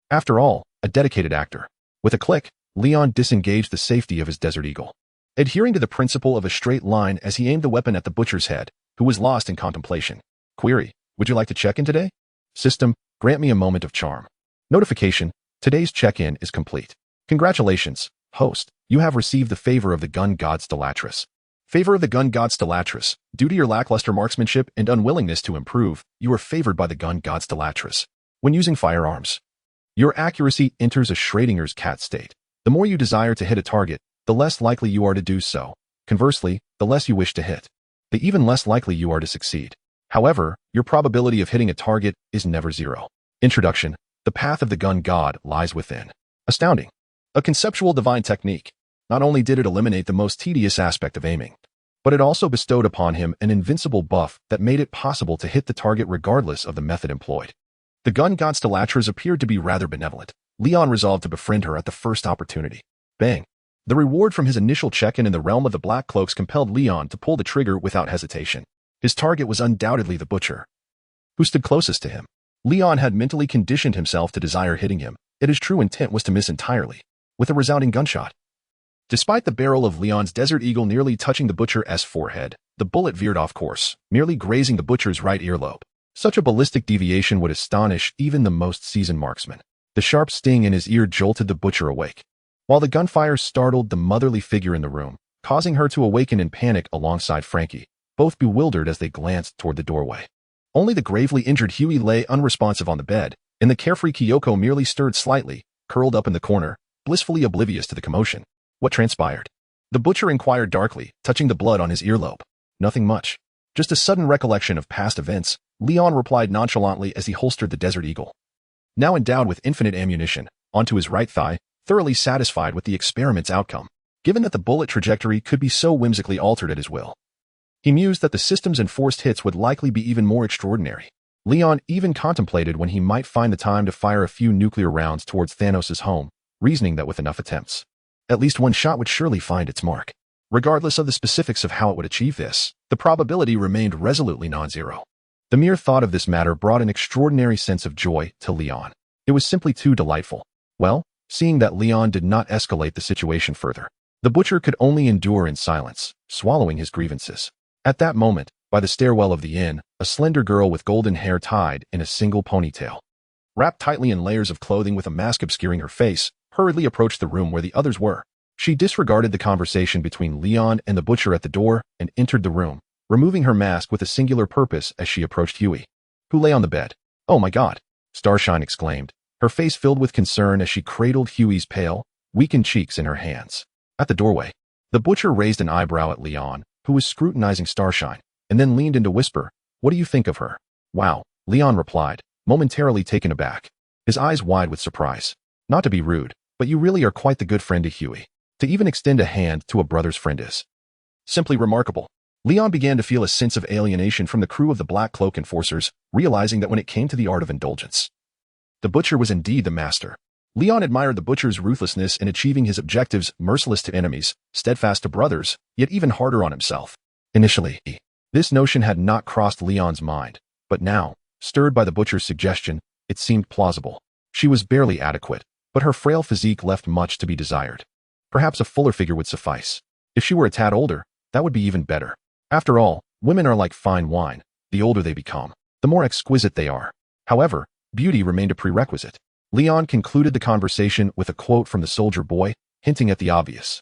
after all, a dedicated actor. With a click, Leon disengaged the safety of his Desert Eagle, adhering to the principle of a straight line as he aimed the weapon at the butcher's head, who was lost in contemplation. Query: would you like to check in today? System, grant me a moment of charm. Notification: today's check-in is complete. Congratulations, host. You have received the favor of the gun god Stellatrus. Favor of the gun god Stellatrus. Due to your lackluster marksmanship and unwillingness to improve, you are favored by the gun god Stellatrus. When using firearms, your accuracy enters a Schrodinger's cat state. The more you desire to hit a target, the less likely you are to do so. Conversely, the less you wish to hit, the even less likely you are to succeed. However, your probability of hitting a target is never zero. Introduction: the path of the gun god lies within. Astounding. A conceptual divine technique. Not only did it eliminate the most tedious aspect of aiming, but it also bestowed upon him an invincible buff that made it possible to hit the target regardless of the method employed. The gun god Stellatrus appeared to be rather benevolent. Leon resolved to befriend her at the first opportunity. Bang. The reward from his initial check-in in the realm of the Black Cloaks compelled Leon to pull the trigger without hesitation. His target was undoubtedly the butcher, who stood closest to him. Leon had mentally conditioned himself to desire hitting him, yet his true intent was to miss entirely, with a resounding gunshot. Despite the barrel of Leon's Desert Eagle nearly touching the butcher's forehead, the bullet veered off course, merely grazing the butcher's right earlobe. Such a ballistic deviation would astonish even the most seasoned marksman. The sharp sting in his ear jolted the butcher awake, while the gunfire startled the motherly figure in the room, causing her to awaken in panic alongside Frankie, both bewildered as they glanced toward the doorway. Only the gravely injured Huey lay unresponsive on the bed, and the carefree Kyoko merely stirred slightly, curled up in the corner, blissfully oblivious to the commotion. What transpired? The butcher inquired darkly, touching the blood on his earlobe. Nothing much. Just a sudden recollection of past events, Leon replied nonchalantly as he holstered the Desert Eagle, now endowed with infinite ammunition, onto his right thigh, thoroughly satisfied with the experiment's outcome, given that the bullet trajectory could be so whimsically altered at his will. He mused that the system's enforced hits would likely be even more extraordinary. Leon even contemplated when he might find the time to fire a few nuclear rounds towards Thanos' home, reasoning that with enough attempts, at least one shot would surely find its mark. Regardless of the specifics of how it would achieve this, the probability remained resolutely non-zero. The mere thought of this matter brought an extraordinary sense of joy to Leon. It was simply too delightful. Well, seeing that Leon did not escalate the situation further, the butcher could only endure in silence, swallowing his grievances. At that moment, by the stairwell of the inn, a slender girl with golden hair tied in a single ponytail, wrapped tightly in layers of clothing with a mask obscuring her face, hurriedly approached the room where the others were. She disregarded the conversation between Leon and the butcher at the door and entered the room, removing her mask with a singular purpose as she approached Huey, who lay on the bed. "Oh my God!" Starshine exclaimed, her face filled with concern as she cradled Huey's pale, weakened cheeks in her hands. At the doorway, the butcher raised an eyebrow at Leon, who was scrutinizing Starshine, and then leaned in to whisper, "What do you think of her?" "Wow," Leon replied, momentarily taken aback. his eyes wide with surprise. Not to be rude, but you really are quite the good friend to Huey. To even extend a hand to a brother's friend is simply remarkable. Leon began to feel a sense of alienation from the crew of the Black Cloak Enforcers, realizing that when it came to the art of indulgence, the Butcher was indeed the master. Leon admired the Butcher's ruthlessness in achieving his objectives, merciless to enemies, steadfast to brothers, yet even harder on himself. Initially, this notion had not crossed Leon's mind, but now, stirred by the Butcher's suggestion, it seemed plausible. She was barely adequate, but her frail physique left much to be desired. Perhaps a fuller figure would suffice. If she were a tad older, that would be even better. After all, women are like fine wine. The older they become, the more exquisite they are. However, beauty remained a prerequisite. Leon concluded the conversation with a quote from the soldier boy, hinting at the obvious.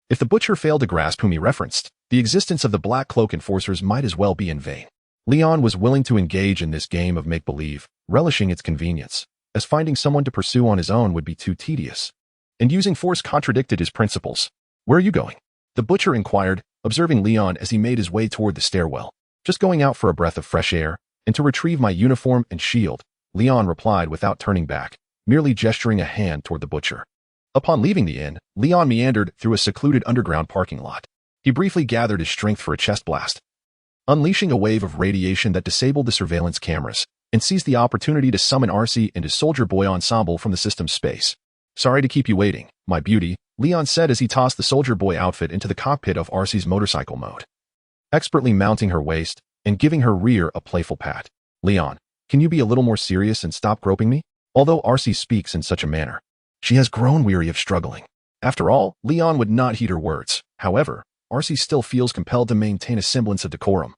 If the Butcher failed to grasp whom he referenced, the existence of the Black Cloak Enforcers might as well be in vain. Leon was willing to engage in this game of make-believe, relishing its convenience, as finding someone to pursue on his own would be too tedious. And using force contradicted his principles. Where are you going? The Butcher inquired, observing Leon as he made his way toward the stairwell. Just going out for a breath of fresh air, and to retrieve my uniform and shield, Leon replied without turning back, merely gesturing a hand toward the Butcher. Upon leaving the inn, Leon meandered through a secluded underground parking lot. He briefly gathered his strength for a chest blast, unleashing a wave of radiation that disabled the surveillance cameras, and seized the opportunity to summon Arcee and his soldier boy ensemble from the system's space. Sorry to keep you waiting, my beauty, Leon said as he tossed the soldier boy outfit into the cockpit of Arcee's motorcycle mode, expertly mounting her waist and giving her rear a playful pat. Leon, can you be a little more serious and stop groping me? Although Arcee speaks in such a manner, she has grown weary of struggling. After all, Leon would not heed her words. However, Arcee still feels compelled to maintain a semblance of decorum,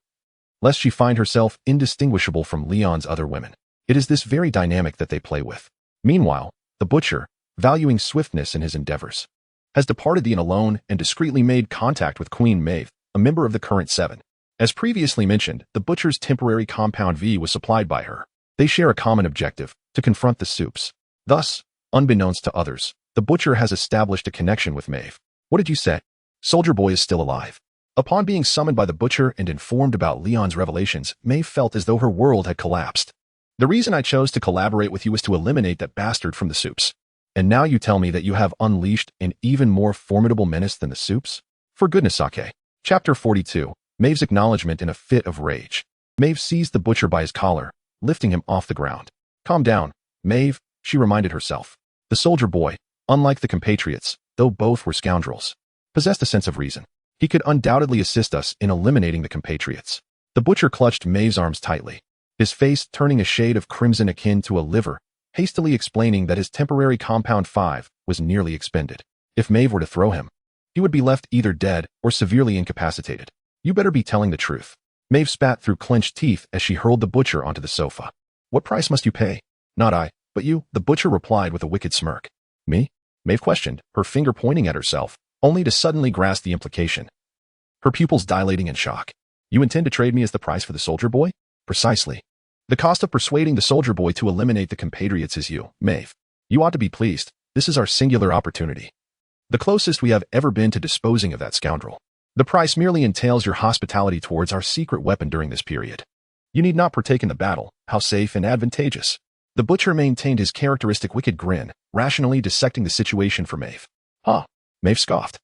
lest she find herself indistinguishable from Leon's other women. It is this very dynamic that they play with. Meanwhile, the Butcher, valuing swiftness in his endeavors, has departed the inn alone and discreetly made contact with Queen Maeve, a member of the current Seven. As previously mentioned, the Butcher's temporary compound V was supplied by her. They share a common objective, to confront the Supes. Thus, unbeknownst to others, the Butcher has established a connection with Maeve. What did you say? Soldier Boy is still alive. Upon being summoned by the Butcher and informed about Leon's revelations, Maeve felt as though her world had collapsed. The reason I chose to collaborate with you was to eliminate that bastard from the Supes. And now you tell me that you have unleashed an even more formidable menace than the Supes? For goodness sake. Chapter 42. Maeve's acknowledgement in a fit of rage. Maeve seized the Butcher by his collar, lifting him off the ground. Calm down, Maeve, she reminded herself. The soldier boy, unlike the compatriots, though both were scoundrels, possessed a sense of reason. He could undoubtedly assist us in eliminating the compatriots. The Butcher clutched Maeve's arms tightly, his face turning a shade of crimson akin to a liver, hastily explaining that his temporary Compound 5 was nearly expended. If Maeve were to throw him, he would be left either dead or severely incapacitated. You better be telling the truth. Maeve spat through clenched teeth as she hurled the Butcher onto the sofa. What price must you pay? Not I, but you, the Butcher replied with a wicked smirk. Me? Maeve questioned, her finger pointing at herself, only to suddenly grasp the implication, her pupils dilating in shock. You intend to trade me as the price for the soldier boy? Precisely. The cost of persuading the soldier boy to eliminate the compatriots is you, Maeve. You ought to be pleased. This is our singular opportunity. The closest we have ever been to disposing of that scoundrel. The price merely entails your hospitality towards our secret weapon during this period. You need not partake in the battle. How safe and advantageous. The Butcher maintained his characteristic wicked grin, rationally dissecting the situation for Maeve. Huh. Maeve scoffed,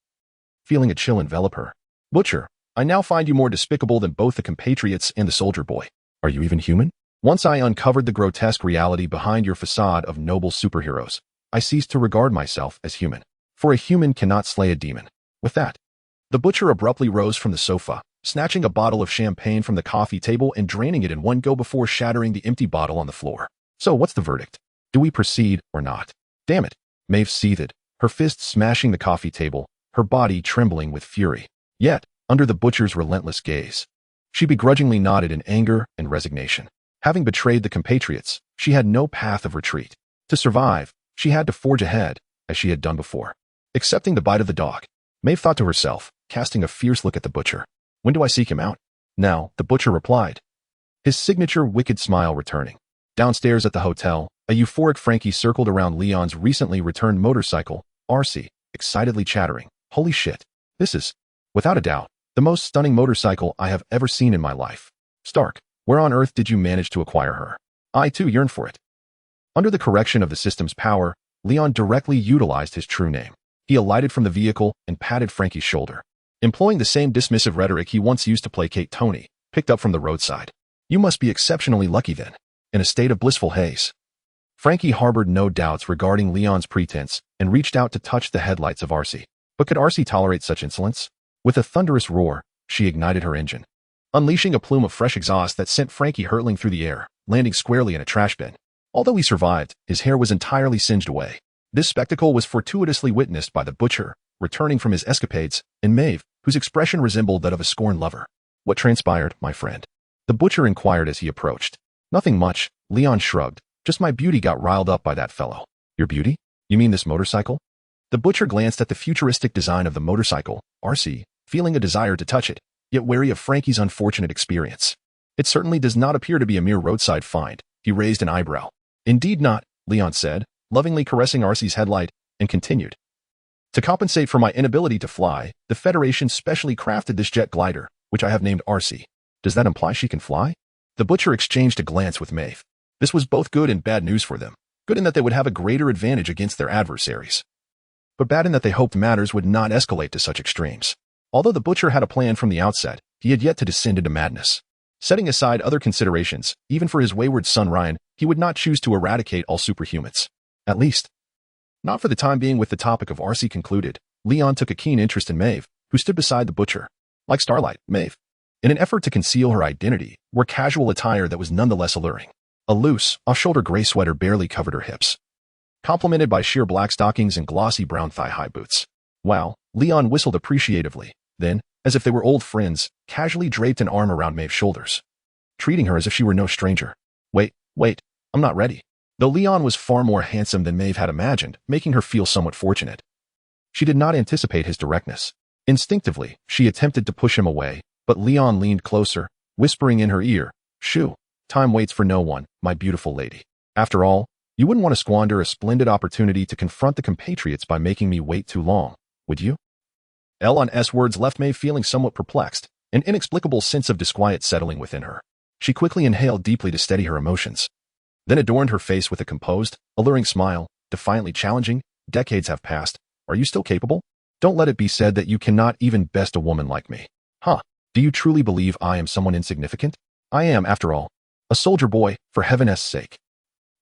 feeling a chill envelop her. Butcher, I now find you more despicable than both the compatriots and the soldier boy. Are you even human? Once I uncovered the grotesque reality behind your facade of noble superheroes, I ceased to regard myself as human. For a human cannot slay a demon. With that, the Butcher abruptly rose from the sofa, snatching a bottle of champagne from the coffee table and draining it in one go before shattering the empty bottle on the floor. So what's the verdict? Do we proceed or not? Damn it. Maeve seethed, her fists smashing the coffee table, her body trembling with fury. Yet, under the Butcher's relentless gaze, she begrudgingly nodded in anger and resignation. Having betrayed the compatriots, she had no path of retreat. To survive, she had to forge ahead, as she had done before. Accepting the bite of the dog, Maeve thought to herself, casting a fierce look at the Butcher. When do I seek him out? Now, the Butcher replied, his signature wicked smile returning. Downstairs at the hotel, a euphoric Frankie circled around Leon's recently returned motorcycle, Arcee, excitedly chattering. Holy shit. This is, without a doubt, the most stunning motorcycle I have ever seen in my life. Stark, where on earth did you manage to acquire her? I too yearn for it. Under the correction of the system's power, Leon directly utilized his true name. He alighted from the vehicle and patted Frankie's shoulder, employing the same dismissive rhetoric he once used to placate Tony, picked up from the roadside. You must be exceptionally lucky then, in a state of blissful haze. Frankie harbored no doubts regarding Leon's pretense and reached out to touch the headlights of Arcee. But could Arcee tolerate such insolence? With a thunderous roar, she ignited her engine, unleashing a plume of fresh exhaust that sent Frankie hurtling through the air, landing squarely in a trash bin. Although he survived, his hair was entirely singed away. This spectacle was fortuitously witnessed by the butcher, returning from his escapades, and Maeve, whose expression resembled that of a scorned lover. What transpired, my friend? The butcher inquired as he approached. Nothing much, Leon shrugged. Just my beauty got riled up by that fellow. Your beauty? You mean this motorcycle? The butcher glanced at the futuristic design of the motorcycle, Arcee, feeling a desire to touch it, yet wary of Frankie's unfortunate experience. It certainly does not appear to be a mere roadside find. He raised an eyebrow. Indeed not, Leon said, lovingly caressing Arcee's headlight, and continued. To compensate for my inability to fly, the Federation specially crafted this jet glider, which I have named Arcee. Does that imply she can fly? The butcher exchanged a glance with Maeve. This was both good and bad news for them. Good in that they would have a greater advantage against their adversaries, but bad in that they hoped matters would not escalate to such extremes. Although the butcher had a plan from the outset, he had yet to descend into madness. Setting aside other considerations, even for his wayward son Ryan, he would not choose to eradicate all superhumans. At least, not for the time being. With the topic of Arcee concluded, Leon took a keen interest in Maeve, who stood beside the butcher. Like Starlight, Maeve, in an effort to conceal her identity, wore casual attire that was nonetheless alluring. A loose, off-shoulder gray sweater barely covered her hips, complemented by sheer black stockings and glossy brown thigh-high boots. Wow, Leon whistled appreciatively, then, as if they were old friends, casually draped an arm around Maeve's shoulders, treating her as if she were no stranger. Wait, I'm not ready. Though Leon was far more handsome than Maeve had imagined, making her feel somewhat fortunate. She did not anticipate his directness. Instinctively, she attempted to push him away, but Leon leaned closer, whispering in her ear, Shoo, time waits for no one, my beautiful lady. After all, you wouldn't want to squander a splendid opportunity to confront the compatriots by making me wait too long, would you? L.on.'s words left Maeve feeling somewhat perplexed, an inexplicable sense of disquiet settling within her. She quickly inhaled deeply to steady her emotions, then adorned her face with a composed, alluring smile, defiantly challenging, decades have passed. Are you still capable? Don't let it be said that you cannot even best a woman like me. Huh? Do you truly believe I am someone insignificant? I am, after all, a soldier boy, for heaven's sake.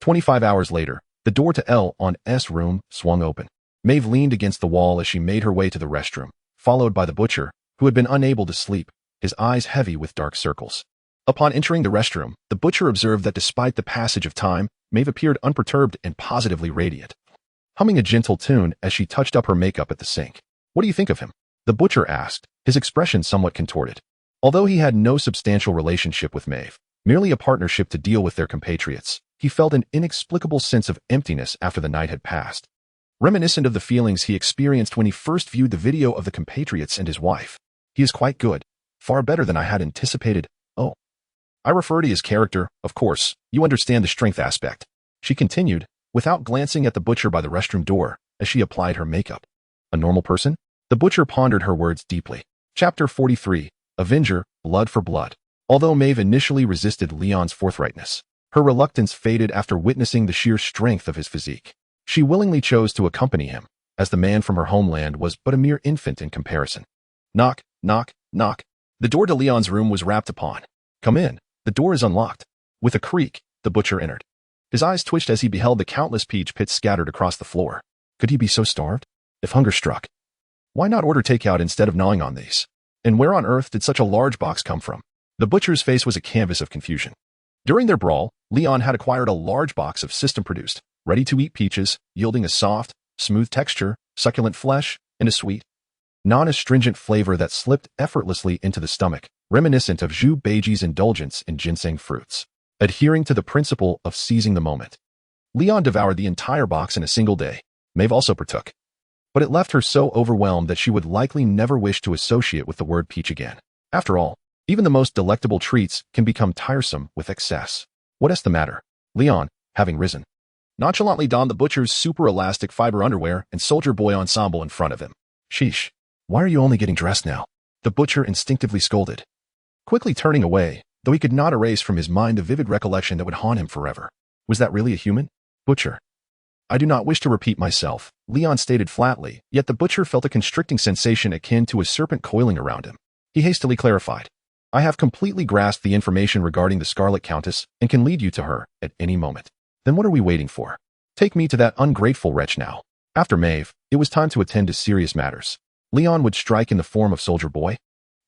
25 hours later, the door to L.on.'s room swung open. Maeve leaned against the wall as she made her way to the restroom, followed by the butcher, who had been unable to sleep, his eyes heavy with dark circles. Upon entering the restroom, the butcher observed that despite the passage of time, Maeve appeared unperturbed and positively radiant, humming a gentle tune as she touched up her makeup at the sink. What do you think of him? The butcher asked, his expression somewhat contorted. Although he had no substantial relationship with Maeve, merely a partnership to deal with their compatriots, he felt an inexplicable sense of emptiness after the night had passed, reminiscent of the feelings he experienced when he first viewed the video of the compatriots and his wife. He is quite good, far better than I had anticipated. Oh, I refer to his character, of course, you understand the strength aspect, she continued, without glancing at the butcher by the restroom door, as she applied her makeup. A normal person? The butcher pondered her words deeply. Chapter 43, Avenger, Blood for Blood. Although Maeve initially resisted Leon's forthrightness, her reluctance faded after witnessing the sheer strength of his physique. She willingly chose to accompany him, as the man from her homeland was but a mere infant in comparison. Knock, knock, knock. The door to Leon's room was rapped upon. Come in. The door is unlocked. With a creak, the butcher entered. His eyes twitched as he beheld the countless peach pits scattered across the floor. Could he be so starved? If hunger struck, why not order takeout instead of gnawing on these? And where on earth did such a large box come from? The butcher's face was a canvas of confusion. During their brawl, Leon had acquired a large box of system-produced, ready-to-eat peaches, yielding a soft, smooth texture, succulent flesh, and a sweet, non-astringent flavor that slipped effortlessly into the stomach, reminiscent of Zhu Beiji's indulgence in ginseng fruits. Adhering to the principle of seizing the moment, Leon devoured the entire box in a single day. Maeve also partook, but it left her so overwhelmed that she would likely never wish to associate with the word peach again. After all, even the most delectable treats can become tiresome with excess. What is the matter? Leon, having risen, nonchalantly donned the butcher's super elastic fiber underwear and soldier boy ensemble in front of him. Sheesh, why are you only getting dressed now? The butcher instinctively scolded, quickly turning away, though he could not erase from his mind the vivid recollection that would haunt him forever. Was that really a human? Butcher. I do not wish to repeat myself, Leon stated flatly, yet the Butcher felt a constricting sensation akin to a serpent coiling around him. He hastily clarified. I have completely grasped the information regarding the Scarlet Countess and can lead you to her at any moment. Then what are we waiting for? Take me to that ungrateful wretch now. After Maeve, it was time to attend to serious matters. Leon would strike in the form of Soldier Boy,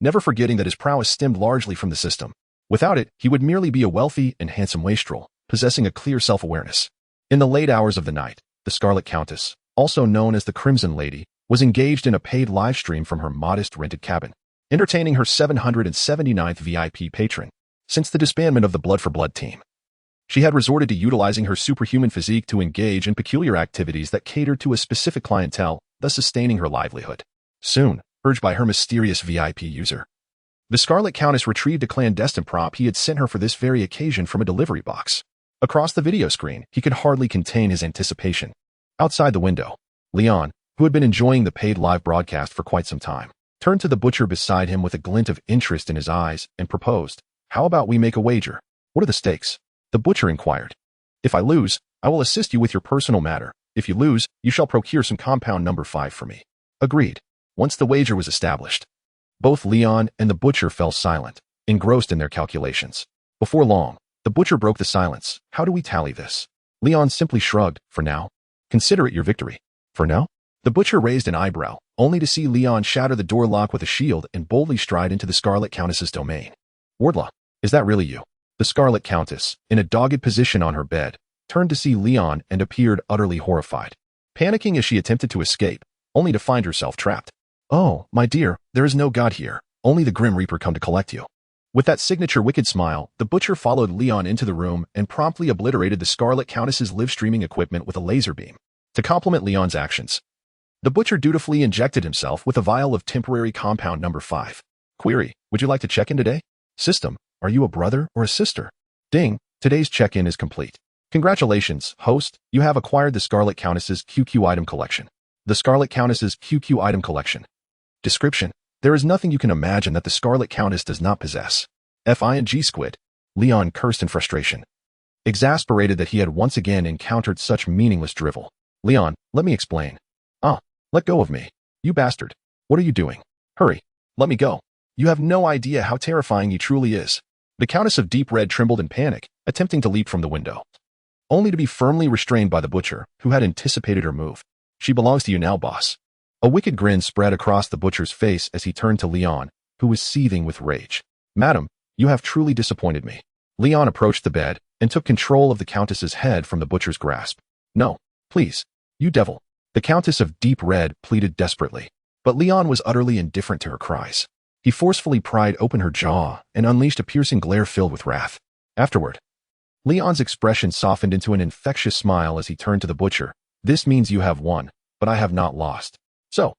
never forgetting that his prowess stemmed largely from the system. Without it, he would merely be a wealthy and handsome wastrel, possessing a clear self-awareness. In the late hours of the night, the Scarlet Countess, also known as the Crimson Lady, was engaged in a paid live stream from her modest rented cabin, entertaining her 779th VIP patron since the disbandment of the Blood for Blood team. She had resorted to utilizing her superhuman physique to engage in peculiar activities that catered to a specific clientele, thus sustaining her livelihood. Soon, urged by her mysterious VIP user, the Scarlet Countess retrieved a clandestine prop he had sent her for this very occasion from a delivery box. Across the video screen, he could hardly contain his anticipation. Outside the window, Leon, who had been enjoying the paid live broadcast for quite some time, turned to the Butcher beside him with a glint of interest in his eyes and proposed, How about we make a wager? What are the stakes? The Butcher inquired. If I lose, I will assist you with your personal matter. If you lose, you shall procure some compound number 5 for me. Agreed. Once the wager was established, both Leon and the Butcher fell silent, engrossed in their calculations. Before long, the Butcher broke the silence. How do we tally this? Leon simply shrugged. For now. Consider it your victory. For now? The Butcher raised an eyebrow, only to see Leon shatter the door lock with a shield and boldly stride into the Scarlet Countess's domain. Wardlaw, is that really you? The Scarlet Countess, in a dogged position on her bed, turned to see Leon and appeared utterly horrified, panicking as she attempted to escape, only to find herself trapped. Oh, my dear, there is no God here. Only the Grim Reaper come to collect you. With that signature wicked smile, the Butcher followed Leon into the room and promptly obliterated the Scarlet Countess's live-streaming equipment with a laser beam. To complement Leon's actions, the Butcher dutifully injected himself with a vial of temporary compound number 5. Query, would you like to check in today? System, are you a brother or a sister? Ding, today's check-in is complete. Congratulations, host, you have acquired the Scarlet Countess's QQ item collection. The Scarlet Countess's QQ item collection. Description, there is nothing you can imagine that the Scarlet Countess does not possess. F-I-N-G squid. Leon cursed in frustration, exasperated that he had once again encountered such meaningless drivel. Leon, let me explain. Let go of me. You bastard. What are you doing? Hurry. Let me go. You have no idea how terrifying he truly is. The Countess of Deep Red trembled in panic, attempting to leap from the window, only to be firmly restrained by the Butcher, who had anticipated her move. She belongs to you now, boss. A wicked grin spread across the Butcher's face as he turned to Leon, who was seething with rage. Madam, you have truly disappointed me. Leon approached the bed and took control of the Countess's head from the Butcher's grasp. No, please, you devil. The Countess of Deep Red pleaded desperately, but Leon was utterly indifferent to her cries. He forcefully pried open her jaw and unleashed a piercing glare filled with wrath. Afterward, Leon's expression softened into an infectious smile as he turned to the Butcher. This means you have won, but I have not lost. So,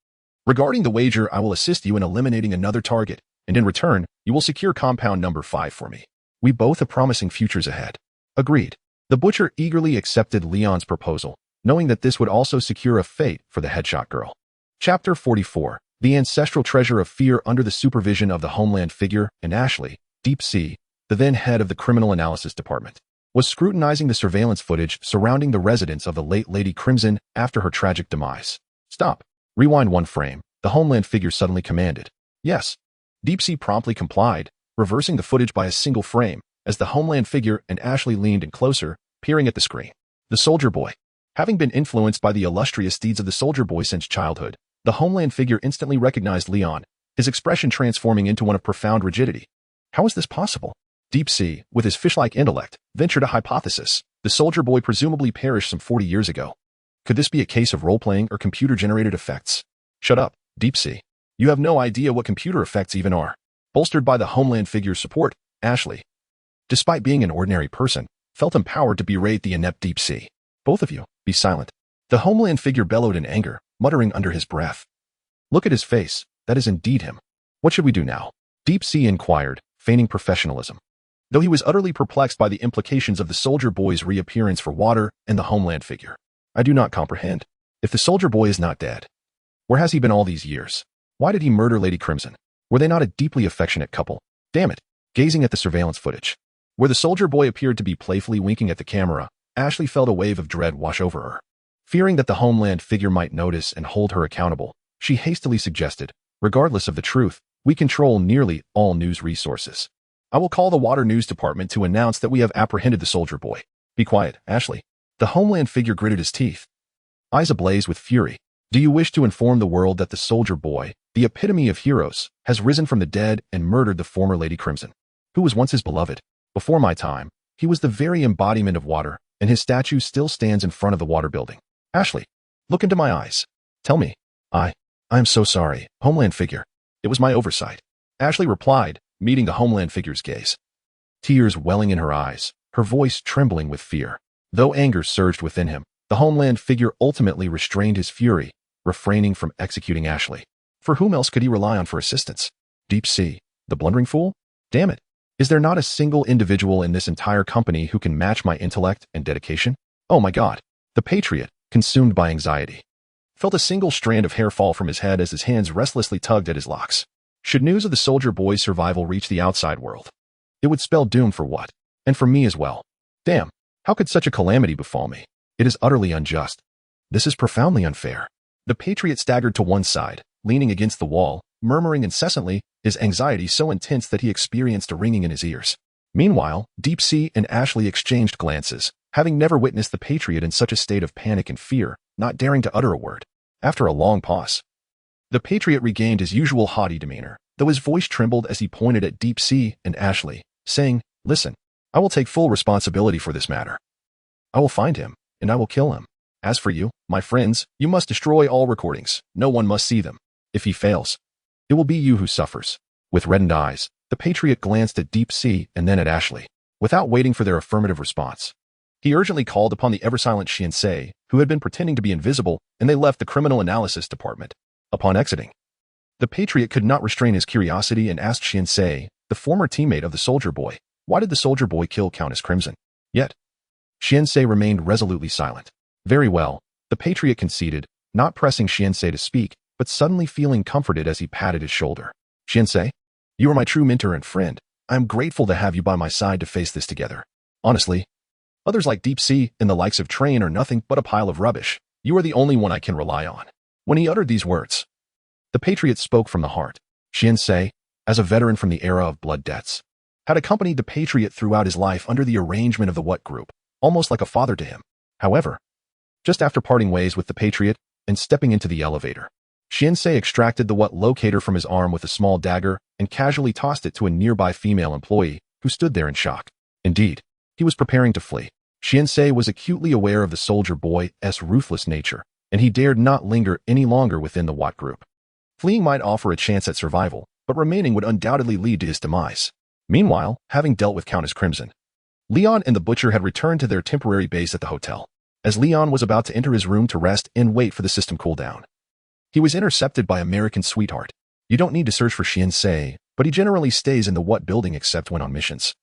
regarding the wager, I will assist you in eliminating another target, and in return, you will secure compound number 5 for me. We both have promising futures ahead. Agreed. The Butcher eagerly accepted Leon's proposal, knowing that this would also secure a fate for the headshot girl. Chapter 44. The Ancestral Treasure of Fear. Under the supervision of the Homeland figure, and Ashley, Deep Sea, the then head of the Criminal Analysis Department, was scrutinizing the surveillance footage surrounding the residence of the late Lady Crimson after her tragic demise. Stop. Rewind 1 frame, the Homeland figure suddenly commanded. Yes. Deep Sea promptly complied, reversing the footage by a single frame, as the Homeland figure and Ashley leaned in closer, peering at the screen. The Soldier Boy. Having been influenced by the illustrious deeds of the Soldier Boy since childhood, the Homeland figure instantly recognized Leon, his expression transforming into one of profound rigidity. How is this possible? Deep Sea, with his fish-like intellect, ventured a hypothesis. The Soldier Boy presumably perished some 40 years ago. Could this be a case of role-playing or computer-generated effects? Shut up, Deep Sea. You have no idea what computer effects even are. Bolstered by the Homeland figure's support, Ashley, despite being an ordinary person, felt empowered to berate the inept Deep Sea. Both of you, be silent. The Homeland figure bellowed in anger, muttering under his breath. Look at his face, that is indeed him. What should we do now? Deep Sea inquired, feigning professionalism, though he was utterly perplexed by the implications of the Soldier Boy's reappearance for water and the Homeland figure. I do not comprehend. If the Soldier Boy is not dead, where has he been all these years? Why did he murder Lady Crimson? Were they not a deeply affectionate couple? Damn it. Gazing at the surveillance footage, where the Soldier Boy appeared to be playfully winking at the camera, Ashley felt a wave of dread wash over her. Fearing that the Homeland figure might notice and hold her accountable, she hastily suggested, regardless of the truth, we control nearly all news resources. I will call the Water News Department to announce that we have apprehended the soldier boy. Be quiet, Ashley. The Homeland figure gritted his teeth, eyes ablaze with fury. Do you wish to inform the world that the soldier boy, the epitome of heroes, has risen from the dead and murdered the former Lady Crimson, who was once his beloved? Before my time, he was the very embodiment of water, and his statue still stands in front of the water building. Ashley, look into my eyes. Tell me. I am so sorry, Homeland figure. It was my oversight. Ashley replied, meeting the Homeland figure's gaze. Tears welling in her eyes, her voice trembling with fear. Though anger surged within him, the Homeland figure ultimately restrained his fury, refraining from executing Ashley. For whom else could he rely on for assistance? Deep Sea, the blundering fool? Damn it. Is there not a single individual in this entire company who can match my intellect and dedication? Oh my God. The Patriot, consumed by anxiety, felt a single strand of hair fall from his head as his hands restlessly tugged at his locks. Should news of the soldier boy's survival reach the outside world, it would spell doom for what? And for me as well. Damn, how could such a calamity befall me? It is utterly unjust. This is profoundly unfair. The Patriot staggered to one side, leaning against the wall, murmuring incessantly, his anxiety so intense that he experienced a ringing in his ears. Meanwhile, Deep Sea and Ashley exchanged glances, having never witnessed the Patriot in such a state of panic and fear, not daring to utter a word. After a long pause, the Patriot regained his usual haughty demeanor, though his voice trembled as he pointed at Deep Sea and Ashley, saying, Listen, I will take full responsibility for this matter. I will find him, and I will kill him. As for you, my friends, you must destroy all recordings. No one must see them. If he fails, it will be you who suffers. With reddened eyes, the Patriot glanced at Deep Sea and then at Ashley. Without waiting for their affirmative response, he urgently called upon the ever-silent Shinsei, who had been pretending to be invisible, and they left the criminal analysis department. Upon exiting, the Patriot could not restrain his curiosity and asked Shinsei, the former teammate of the soldier boy, why did the soldier boy kill Countess Crimson? Yet, Shinsei remained resolutely silent. Very well, the Patriot conceded, not pressing Shinsei to speak, but suddenly feeling comforted as he patted his shoulder. Shinsei, you are my true mentor and friend. I am grateful to have you by my side to face this together. Honestly, others like Deep Sea and the likes of Train are nothing but a pile of rubbish. You are the only one I can rely on. When he uttered these words, the Patriot spoke from the heart. Shinsei, as a veteran from the era of blood debts, had accompanied the Patriot throughout his life under the arrangement of the What Group, almost like a father to him. However, just after parting ways with the Patriot and stepping into the elevator, Shinsei extracted the What locator from his arm with a small dagger and casually tossed it to a nearby female employee who stood there in shock. Indeed, he was preparing to flee. Shinsei was acutely aware of the soldier boy's ruthless nature, and he dared not linger any longer within the What Group. Fleeing might offer a chance at survival, but remaining would undoubtedly lead to his demise. Meanwhile, having dealt with Countess Crimson, Leon and the Butcher had returned to their temporary base at the hotel. As Leon was about to enter his room to rest and wait for the system cooldown, he was intercepted by American Sweetheart. You don't need to search for Shinsei, but he generally stays in the What building except when on missions,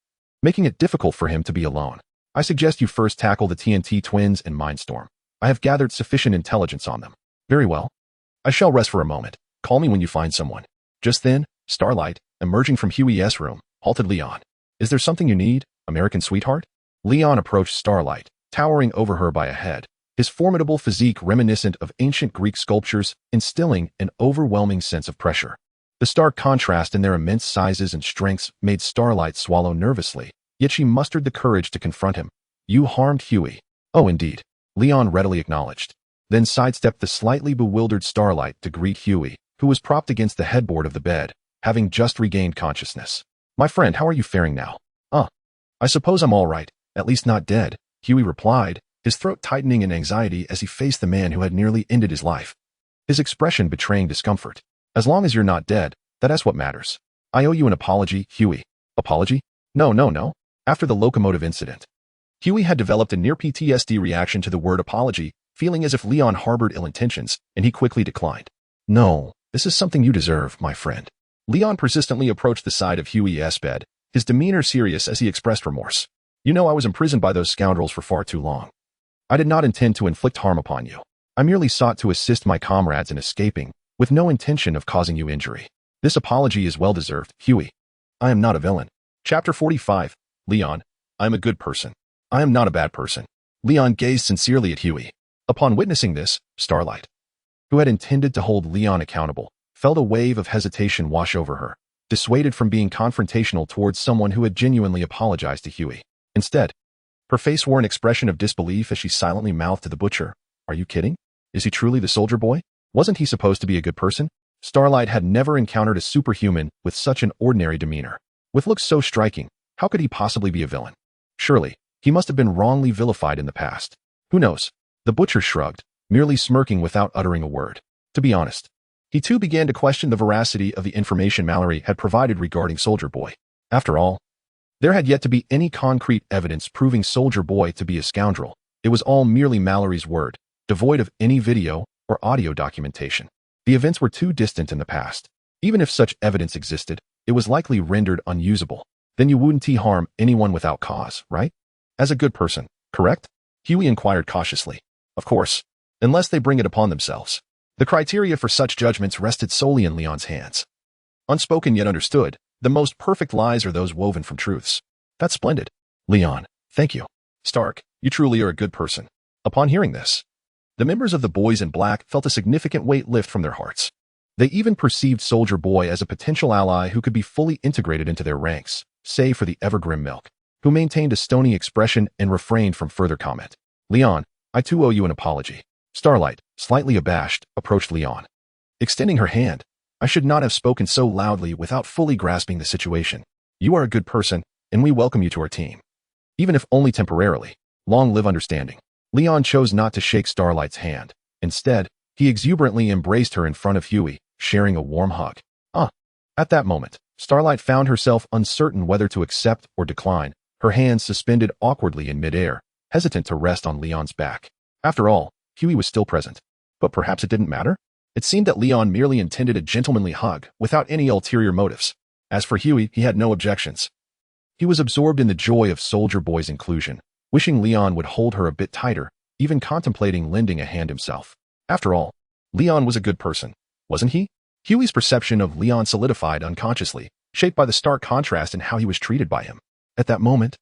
making it difficult for him to be alone. I suggest you first tackle the TNT twins and Mindstorm. I have gathered sufficient intelligence on them. Very well. I shall rest for a moment. Call me when you find someone. Just then, Starlight, emerging from Huey's room, halted Leon. Is there something you need, American Sweetheart? Leon approached Starlight, towering over her by a head, his formidable physique reminiscent of ancient Greek sculptures, instilling an overwhelming sense of pressure. The stark contrast in their immense sizes and strengths made Starlight swallow nervously, yet she mustered the courage to confront him. You harmed Huey. Oh, indeed. Leon readily acknowledged, then sidestepped the slightly bewildered Starlight to greet Huey, who was propped against the headboard of the bed, having just regained consciousness. My friend, how are you faring now? I suppose I'm all right, at least not dead, Huey replied, his throat tightening in anxiety as he faced the man who had nearly ended his life, his expression betraying discomfort. As long as you're not dead, that's what matters. I owe you an apology, Huey. Apology? No. After the locomotive incident, Huey had developed a near PTSD reaction to the word apology, feeling as if Leon harbored ill intentions, and he quickly declined. No, this is something you deserve, my friend. Leon persistently approached the side of Huey's bed, his demeanor serious as he expressed remorse. You know I was imprisoned by those scoundrels for far too long. I did not intend to inflict harm upon you. I merely sought to assist my comrades in escaping, with no intention of causing you injury. This apology is well-deserved, Huey. I am not a villain. Chapter 45. Leon, I am a good person. I am not a bad person. Leon gazed sincerely at Huey. Upon witnessing this, Starlight, who had intended to hold Leon accountable, felt a wave of hesitation wash over her, dissuaded from being confrontational towards someone who had genuinely apologized to Huey. Instead, her face wore an expression of disbelief as she silently mouthed to the butcher, "Are you kidding? Is he truly the soldier boy? Wasn't he supposed to be a good person?" Starlight had never encountered a superhuman with such an ordinary demeanor. With looks so striking, how could he possibly be a villain? Surely, he must have been wrongly vilified in the past. Who knows? The butcher shrugged, merely smirking without uttering a word. To be honest, he too began to question the veracity of the information Mallory had provided regarding Soldier Boy. After all, there had yet to be any concrete evidence proving Soldier Boy to be a scoundrel. It was all merely Mallory's word, devoid of any video or audio documentation. The events were too distant in the past. Even if such evidence existed, it was likely rendered unusable. Then you wouldn't harm anyone without cause, right? As a good person, correct? Huey inquired cautiously. Of course, unless they bring it upon themselves. The criteria for such judgments rested solely in Leon's hands. Unspoken yet understood, the most perfect lies are those woven from truths. That's splendid. Leon, thank you. Stark, you truly are a good person. Upon hearing this, the members of the Boys in Black felt a significant weight lift from their hearts. They even perceived Soldier Boy as a potential ally who could be fully integrated into their ranks, save for the Evergrim Milk, who maintained a stony expression and refrained from further comment. Leon, I too owe you an apology. Starlight, slightly abashed, approached Leon. Extending her hand, I should not have spoken so loudly without fully grasping the situation. You are a good person, and we welcome you to our team. Even if only temporarily. Long live understanding. Leon chose not to shake Starlight's hand. Instead, he exuberantly embraced her in front of Huey, sharing a warm hug. At that moment, Starlight found herself uncertain whether to accept or decline, her hands suspended awkwardly in midair, hesitant to rest on Leon's back. After all, Huey was still present. But perhaps it didn't matter? It seemed that Leon merely intended a gentlemanly hug, without any ulterior motives. As for Huey, he had no objections. He was absorbed in the joy of Soldier Boy's inclusion, wishing Leon would hold her a bit tighter, even contemplating lending a hand himself. After all, Leon was a good person, wasn't he? Huey's perception of Leon solidified unconsciously, shaped by the stark contrast in how he was treated by him. At that moment,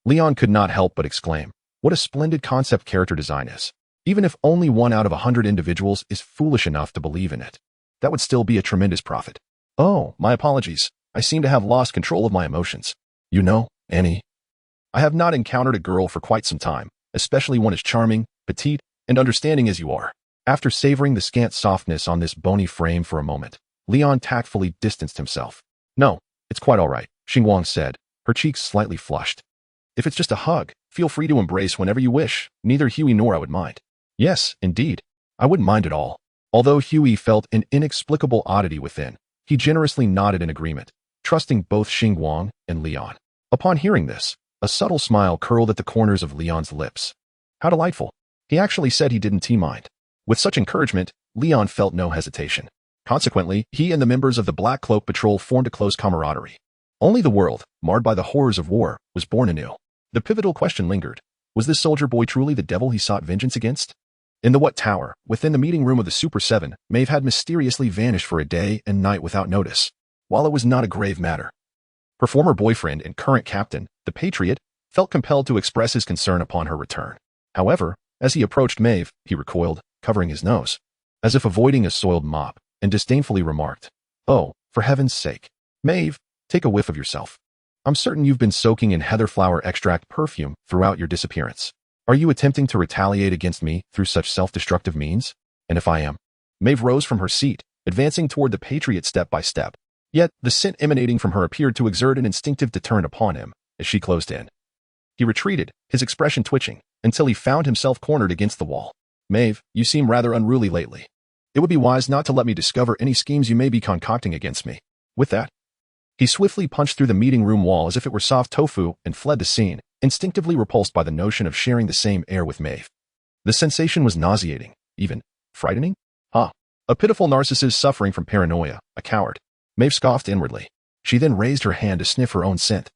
Leon could not help but exclaim, what a splendid concept character design is. Even if only 1 out of 100 individuals is foolish enough to believe in it, that would still be a tremendous profit. Oh, my apologies. I seem to have lost control of my emotions. You know, Annie, I have not encountered a girl for quite some time, especially one as charming, petite, and understanding as you are. After savoring the scant softness on this bony frame for a moment, Leon tactfully distanced himself. No, it's quite all right, Xinguang said, her cheeks slightly flushed. If it's just a hug, feel free to embrace whenever you wish. Neither Huey nor I would mind. Yes, indeed. I wouldn't mind at all. Although Huey felt an inexplicable oddity within, he generously nodded in agreement, trusting both Xinguang and Leon. Upon hearing this, a subtle smile curled at the corners of Leon's lips. How delightful. He actually said he didn't mind. With such encouragement, Leon felt no hesitation. Consequently, he and the members of the Black Cloak Patrol formed a close camaraderie. Only the world, marred by the horrors of war, was born anew. The pivotal question lingered. Was this Soldier Boy truly the devil he sought vengeance against? In the What Tower, within the meeting room of the Super 7, Maeve had mysteriously vanished for a day and night without notice. While it was not a grave matter, her former boyfriend and current captain, the Patriot, felt compelled to express his concern upon her return. However, as he approached Maeve, he recoiled, covering his nose, as if avoiding a soiled mop, and disdainfully remarked, "Oh, for heaven's sake. Maeve, take a whiff of yourself. I'm certain you've been soaking in heatherflower extract perfume throughout your disappearance. Are you attempting to retaliate against me through such self-destructive means? And if I am?" Maeve rose from her seat, advancing toward the Patriot step by step. Yet, the scent emanating from her appeared to exert an instinctive deterrent upon him, as she closed in. He retreated, his expression twitching, until he found himself cornered against the wall. "Maeve, you seem rather unruly lately. It would be wise not to let me discover any schemes you may be concocting against me." With that, he swiftly punched through the meeting room wall as if it were soft tofu and fled the scene, instinctively repulsed by the notion of sharing the same air with Maeve. The sensation was nauseating, even frightening. A pitiful narcissist suffering from paranoia, a coward. Maeve scoffed inwardly. She then raised her hand to sniff her own scent.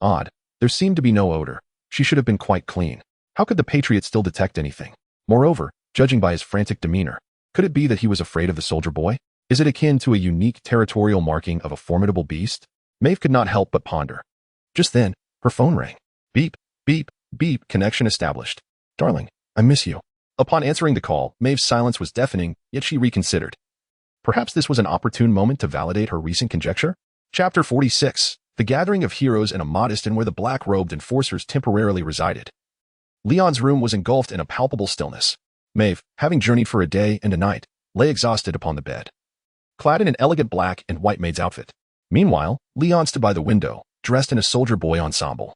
Odd, there seemed to be no odor. She should have been quite clean. How could the Patriot still detect anything? Moreover, judging by his frantic demeanor, could it be that he was afraid of the Soldier Boy? Is it akin to a unique territorial marking of a formidable beast? Maeve could not help but ponder. Just then, her phone rang. Beep, beep, beep, connection established. Darling, I miss you. Upon answering the call, Maeve's silence was deafening, yet she reconsidered. Perhaps this was an opportune moment to validate her recent conjecture? Chapter 46. The Gathering of Heroes in a Modest and where the black-robed enforcers temporarily resided. Leon's room was engulfed in a palpable stillness. Maeve, having journeyed for a day and a night, lay exhausted upon the bed, clad in an elegant black and white maid's outfit. Meanwhile, Leon stood by the window, dressed in a soldier boy ensemble,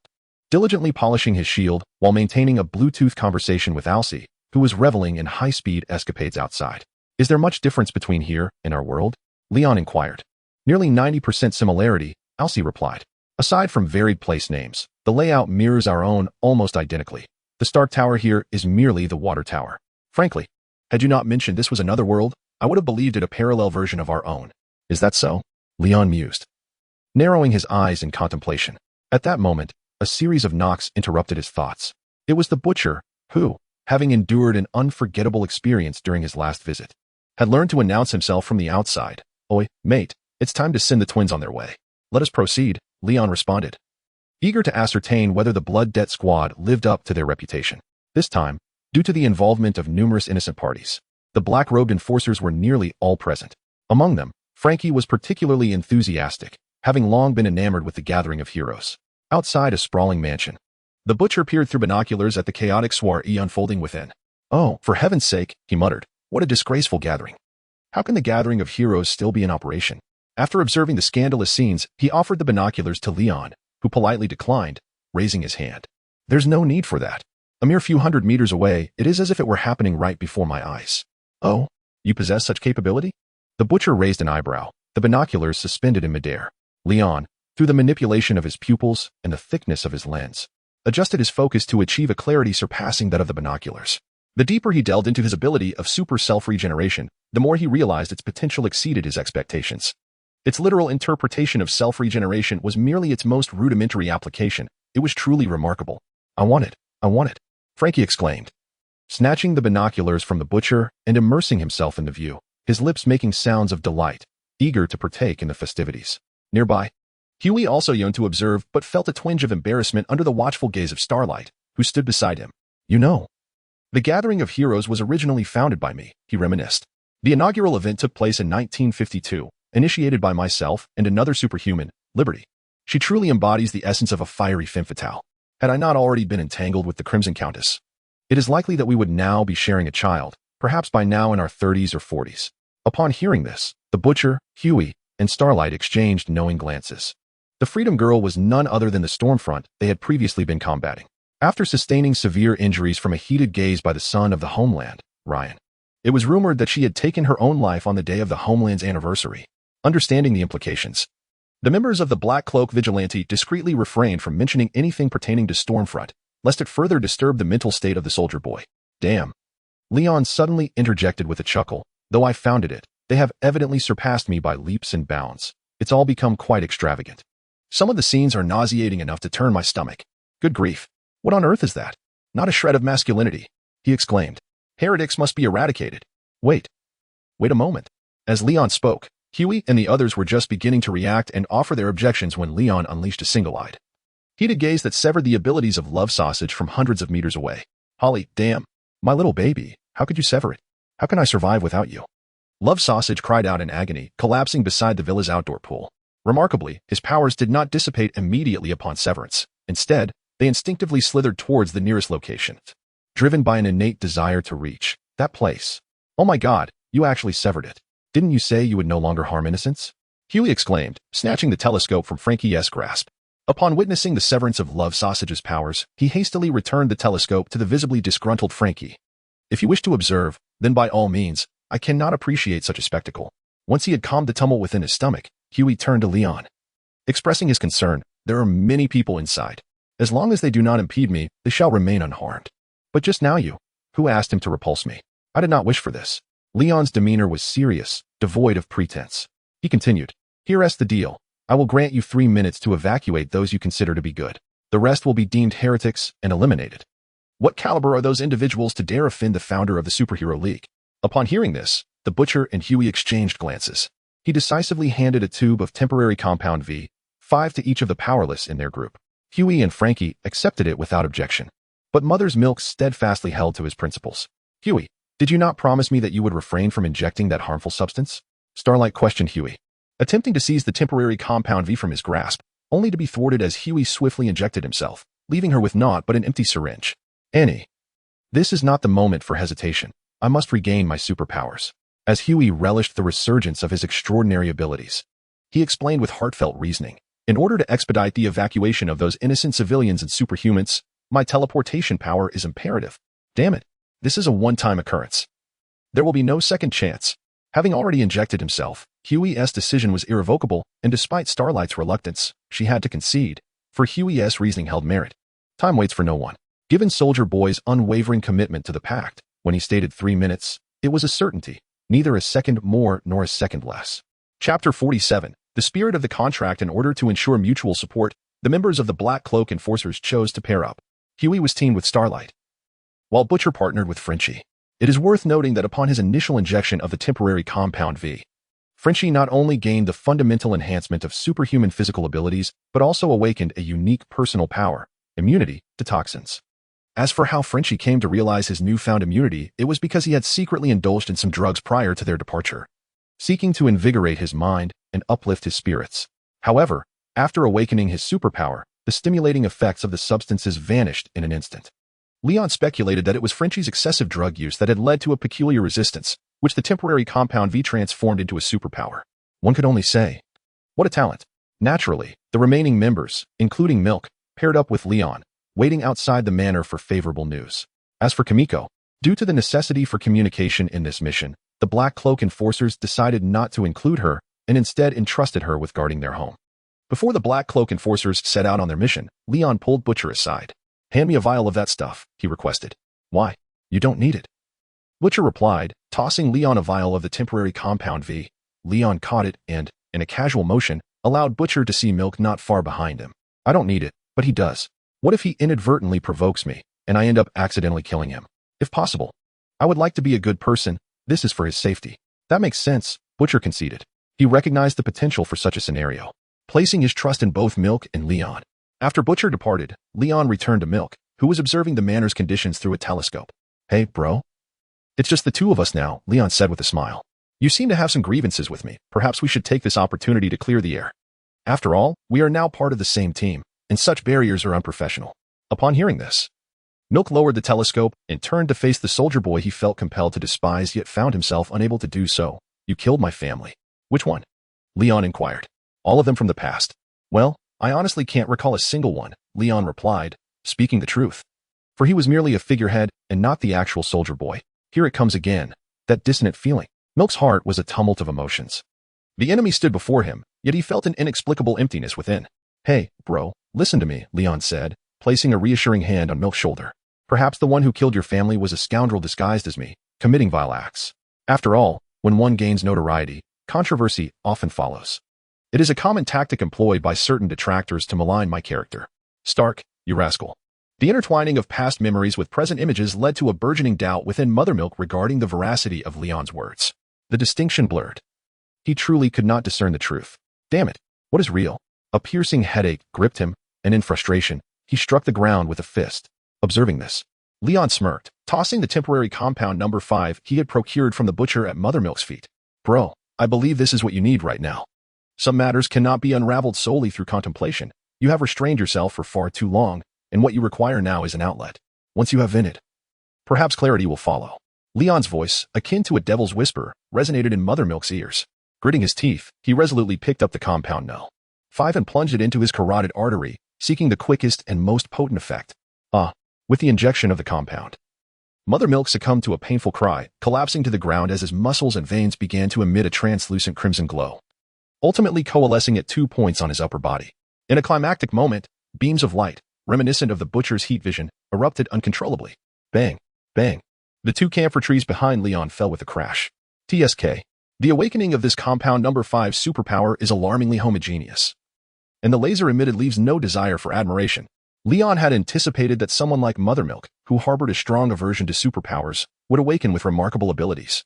diligently polishing his shield while maintaining a Bluetooth conversation with Arcee, who was reveling in high-speed escapades outside. Is there much difference between here and our world? Leon inquired. Nearly 90% similarity, Arcee replied. Aside from varied place names, the layout mirrors our own almost identically. The Stark Tower here is merely the Water Tower. Frankly, had you not mentioned this was another world, I would have believed it a parallel version of our own. Is that so? Leon mused, narrowing his eyes in contemplation. At that moment, a series of knocks interrupted his thoughts. It was the butcher, who, having endured an unforgettable experience during his last visit, had learned to announce himself from the outside. Oi, mate, it's time to send the twins on their way. Let us proceed, Leon responded, eager to ascertain whether the Blood Debt Squad lived up to their reputation. This time, due to the involvement of numerous innocent parties, the black-robed enforcers were nearly all present. Among them, Frankie was particularly enthusiastic, having long been enamored with the Gathering of Heroes. Outside a sprawling mansion, the butcher peered through binoculars at the chaotic soiree unfolding within. Oh, for heaven's sake, he muttered, what a disgraceful gathering. How can the Gathering of Heroes still be in operation? After observing the scandalous scenes, he offered the binoculars to Leon, who politely declined, raising his hand. There's no need for that. A mere few hundred meters away, it is as if it were happening right before my eyes. Oh, you possess such capability? The butcher raised an eyebrow, the binoculars suspended in midair. Leon, through the manipulation of his pupils and the thickness of his lens, adjusted his focus to achieve a clarity surpassing that of the binoculars. The deeper he delved into his ability of super self-regeneration, the more he realized its potential exceeded his expectations. Its literal interpretation of self-regeneration was merely its most rudimentary application. It was truly remarkable. I want it, Frankie exclaimed, snatching the binoculars from the butcher and immersing himself in the view, his lips making sounds of delight, eager to partake in the festivities. Nearby, Huey also yearned to observe but felt a twinge of embarrassment under the watchful gaze of Starlight, who stood beside him. You know, the Gathering of Heroes was originally founded by me, he reminisced. The inaugural event took place in 1952, initiated by myself and another superhuman, Liberty. She truly embodies the essence of a fiery femme fatale. Had I not already been entangled with the Crimson Countess, it is likely that we would now be sharing a child, perhaps by now in our 30s or 40s. Upon hearing this, the butcher, Huey, and Starlight exchanged knowing glances. The Freedom Girl was none other than the Stormfront they had previously been combating. After sustaining severe injuries from a heated gaze by the son of the homeland, Ryan, it was rumored that she had taken her own life on the day of the homeland's anniversary. Understanding the implications, the members of the Black Cloak Vigilante discreetly refrained from mentioning anything pertaining to Stormfront, lest it further disturb the mental state of the soldier boy. Damn. Leon suddenly interjected with a chuckle. Though I founded it, they have evidently surpassed me by leaps and bounds. It's all become quite extravagant. Some of the scenes are nauseating enough to turn my stomach. Good grief. What on earth is that? Not a shred of masculinity, he exclaimed. Heretics must be eradicated. Wait a moment. As Leon spoke, Huey and the others were just beginning to react and offer their objections when Leon unleashed a single-eyed, heated gaze that severed the abilities of Love Sausage from hundreds of meters away. Holly, damn. My little baby, how could you sever it? How can I survive without you? Love Sausage cried out in agony, collapsing beside the villa's outdoor pool. Remarkably, his powers did not dissipate immediately upon severance. Instead, they instinctively slithered towards the nearest location, driven by an innate desire to reach that place. Oh my God, you actually severed it. Didn't you say you would no longer harm innocents? Huey exclaimed, snatching the telescope from Frankie's grasp. Upon witnessing the severance of Love Sausage's powers, he hastily returned the telescope to the visibly disgruntled Frankie. If you wish to observe, then by all means, I cannot appreciate such a spectacle. Once he had calmed the tumult within his stomach, Huey turned to Leon, expressing his concern. There are many people inside. As long as they do not impede me, they shall remain unharmed. But just now who asked him to repulse me? I did not wish for this. Leon's demeanor was serious, devoid of pretense. He continued, here rests the deal. I will grant you 3 minutes to evacuate those you consider to be good. The rest will be deemed heretics and eliminated. What caliber are those individuals to dare offend the founder of the Superhero League? Upon hearing this, the butcher and Huey exchanged glances. He decisively handed a tube of temporary compound V, 5 to each of the powerless in their group. Huey and Frankie accepted it without objection. But Mother's Milk steadfastly held to his principles. Huey, did you not promise me that you would refrain from injecting that harmful substance? Starlight questioned Huey, attempting to seize the temporary compound V from his grasp, only to be thwarted as Huey swiftly injected himself, leaving her with naught but an empty syringe. Annie, this is not the moment for hesitation. I must regain my superpowers. As Huey relished the resurgence of his extraordinary abilities, he explained with heartfelt reasoning, in order to expedite the evacuation of those innocent civilians and superhumans, my teleportation power is imperative. Damn it, this is a one-time occurrence. There will be no second chance. Having already injected himself, Huey's decision was irrevocable, and despite Starlight's reluctance, she had to concede, for Huey's reasoning held merit. Time waits for no one. Given Soldier Boy's unwavering commitment to the pact, when he stated 3 minutes, it was a certainty, neither a second more nor a second less. Chapter 47. The spirit of the contract. In order to ensure mutual support, the members of the Black Cloak Enforcers chose to pair up. Huey was teamed with Starlight, while Butcher partnered with Frenchie. It is worth noting that upon his initial injection of the temporary compound V, Frenchie not only gained the fundamental enhancement of superhuman physical abilities, but also awakened a unique personal power, immunity to toxins. As for how Frenchie came to realize his newfound immunity, it was because he had secretly indulged in some drugs prior to their departure, seeking to invigorate his mind and uplift his spirits. However, after awakening his superpower, the stimulating effects of the substances vanished in an instant. Leon speculated that it was Frenchie's excessive drug use that had led to a peculiar resistance, which the temporary compound V transformed into a superpower. One could only say, what a talent. Naturally, the remaining members, including Milk, paired up with Leon, waiting outside the manor for favorable news. As for Kimiko, due to the necessity for communication in this mission, the Black Cloak Enforcers decided not to include her and instead entrusted her with guarding their home. Before the Black Cloak Enforcers set out on their mission, Leon pulled Butcher aside. Hand me a vial of that stuff, he requested. Why? You don't need it. Butcher replied, tossing Leon a vial of the temporary compound V. Leon caught it and, in a casual motion, allowed Butcher to see Milk not far behind him. I don't need it, but he does. What if he inadvertently provokes me, and I end up accidentally killing him? If possible. I would like to be a good person. This is for his safety. That makes sense, Butcher conceded. He recognized the potential for such a scenario, placing his trust in both Milk and Leon. After Butcher departed, Leon returned to Milk, who was observing the manor's conditions through a telescope. Hey, bro. It's just the two of us now, Leon said with a smile. You seem to have some grievances with me. Perhaps we should take this opportunity to clear the air. After all, we are now part of the same team, and such barriers are unprofessional. Upon hearing this, Milk lowered the telescope and turned to face the soldier boy he felt compelled to despise yet found himself unable to do so. You killed my family. Which one? Leon inquired. All of them from the past. Well, I honestly can't recall a single one, Leon replied, speaking the truth. For he was merely a figurehead and not the actual soldier boy. Here it comes again, that dissonant feeling. Milk's heart was a tumult of emotions. The enemy stood before him, yet he felt an inexplicable emptiness within. Hey, bro, listen to me, Leon said, placing a reassuring hand on Milk's shoulder. Perhaps the one who killed your family was a scoundrel disguised as me, committing vile acts. After all, when one gains notoriety, controversy often follows. It is a common tactic employed by certain detractors to malign my character. Stark, you rascal. The intertwining of past memories with present images led to a burgeoning doubt within Mother Milk regarding the veracity of Leon's words. The distinction blurred. He truly could not discern the truth. Damn it, what is real? A piercing headache gripped him, and in frustration, he struck the ground with a fist. Observing this, Leon smirked, tossing the temporary compound number 5 he had procured from the butcher at Mother Milk's feet. Bro, I believe this is what you need right now. Some matters cannot be unraveled solely through contemplation. You have restrained yourself for far too long, and what you require now is an outlet. Once you have in it, perhaps clarity will follow. Leon's voice, akin to a devil's whisper, resonated in Mother Milk's ears. Gritting his teeth, he resolutely picked up the compound No. 5 and plunged it into his carotid artery, seeking the quickest and most potent effect. With the injection of the compound. Mother Milk succumbed to a painful cry, collapsing to the ground as his muscles and veins began to emit a translucent crimson glow, ultimately coalescing at 2 points on his upper body. In a climactic moment, beams of light, reminiscent of the butcher's heat vision, erupted uncontrollably. Bang, bang. The 2 camphor trees behind Leon fell with a crash. TSK. The awakening of this compound number 5 superpower is alarmingly homogeneous, and the laser emitted leaves no desire for admiration. Leon had anticipated that someone like Mother Milk, who harbored a strong aversion to superpowers, would awaken with remarkable abilities,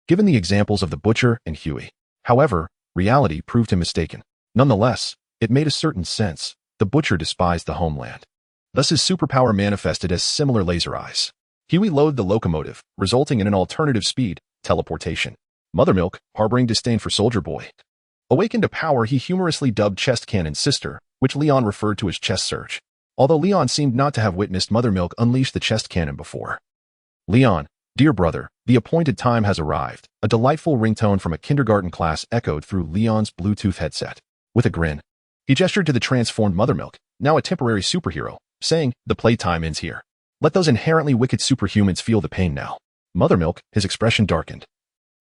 given the examples of the Butcher and Huey. However, reality proved him mistaken. Nonetheless, it made a certain sense. The Butcher despised the homeland. Thus his superpower manifested as similar laser eyes. Huey loathed the locomotive, resulting in an alternative speed, teleportation. Mothermilk, harboring disdain for Soldier Boy, awakened a power he humorously dubbed Chest Cannon's sister, which Leon referred to as Chest Surge. Although Leon seemed not to have witnessed Mothermilk unleash the chest cannon before. Leon, dear brother, the appointed time has arrived. A delightful ringtone from a kindergarten class echoed through Leon's Bluetooth headset. With a grin, he gestured to the transformed Mothermilk, now a temporary superhero, saying, the playtime ends here. Let those inherently wicked superhumans feel the pain now. Mothermilk, his expression darkened,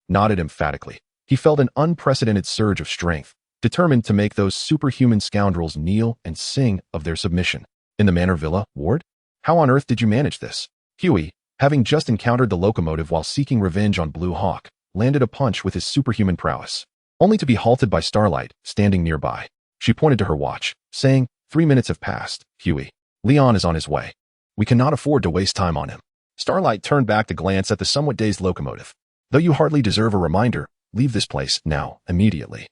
nodded emphatically. He felt an unprecedented surge of strength, determined to make those superhuman scoundrels kneel and sing of their submission. In the Manor Villa, Ward? How on earth did you manage this? Huey, having just encountered the locomotive while seeking revenge on Blue Hawk, landed a punch with his superhuman prowess, only to be halted by Starlight, standing nearby. She pointed to her watch, saying, 3 minutes have passed, Huey. Leon is on his way. We cannot afford to waste time on him. Starlight turned back to glance at the somewhat dazed locomotive. Though you hardly deserve a reminder, leave this place, now, immediately.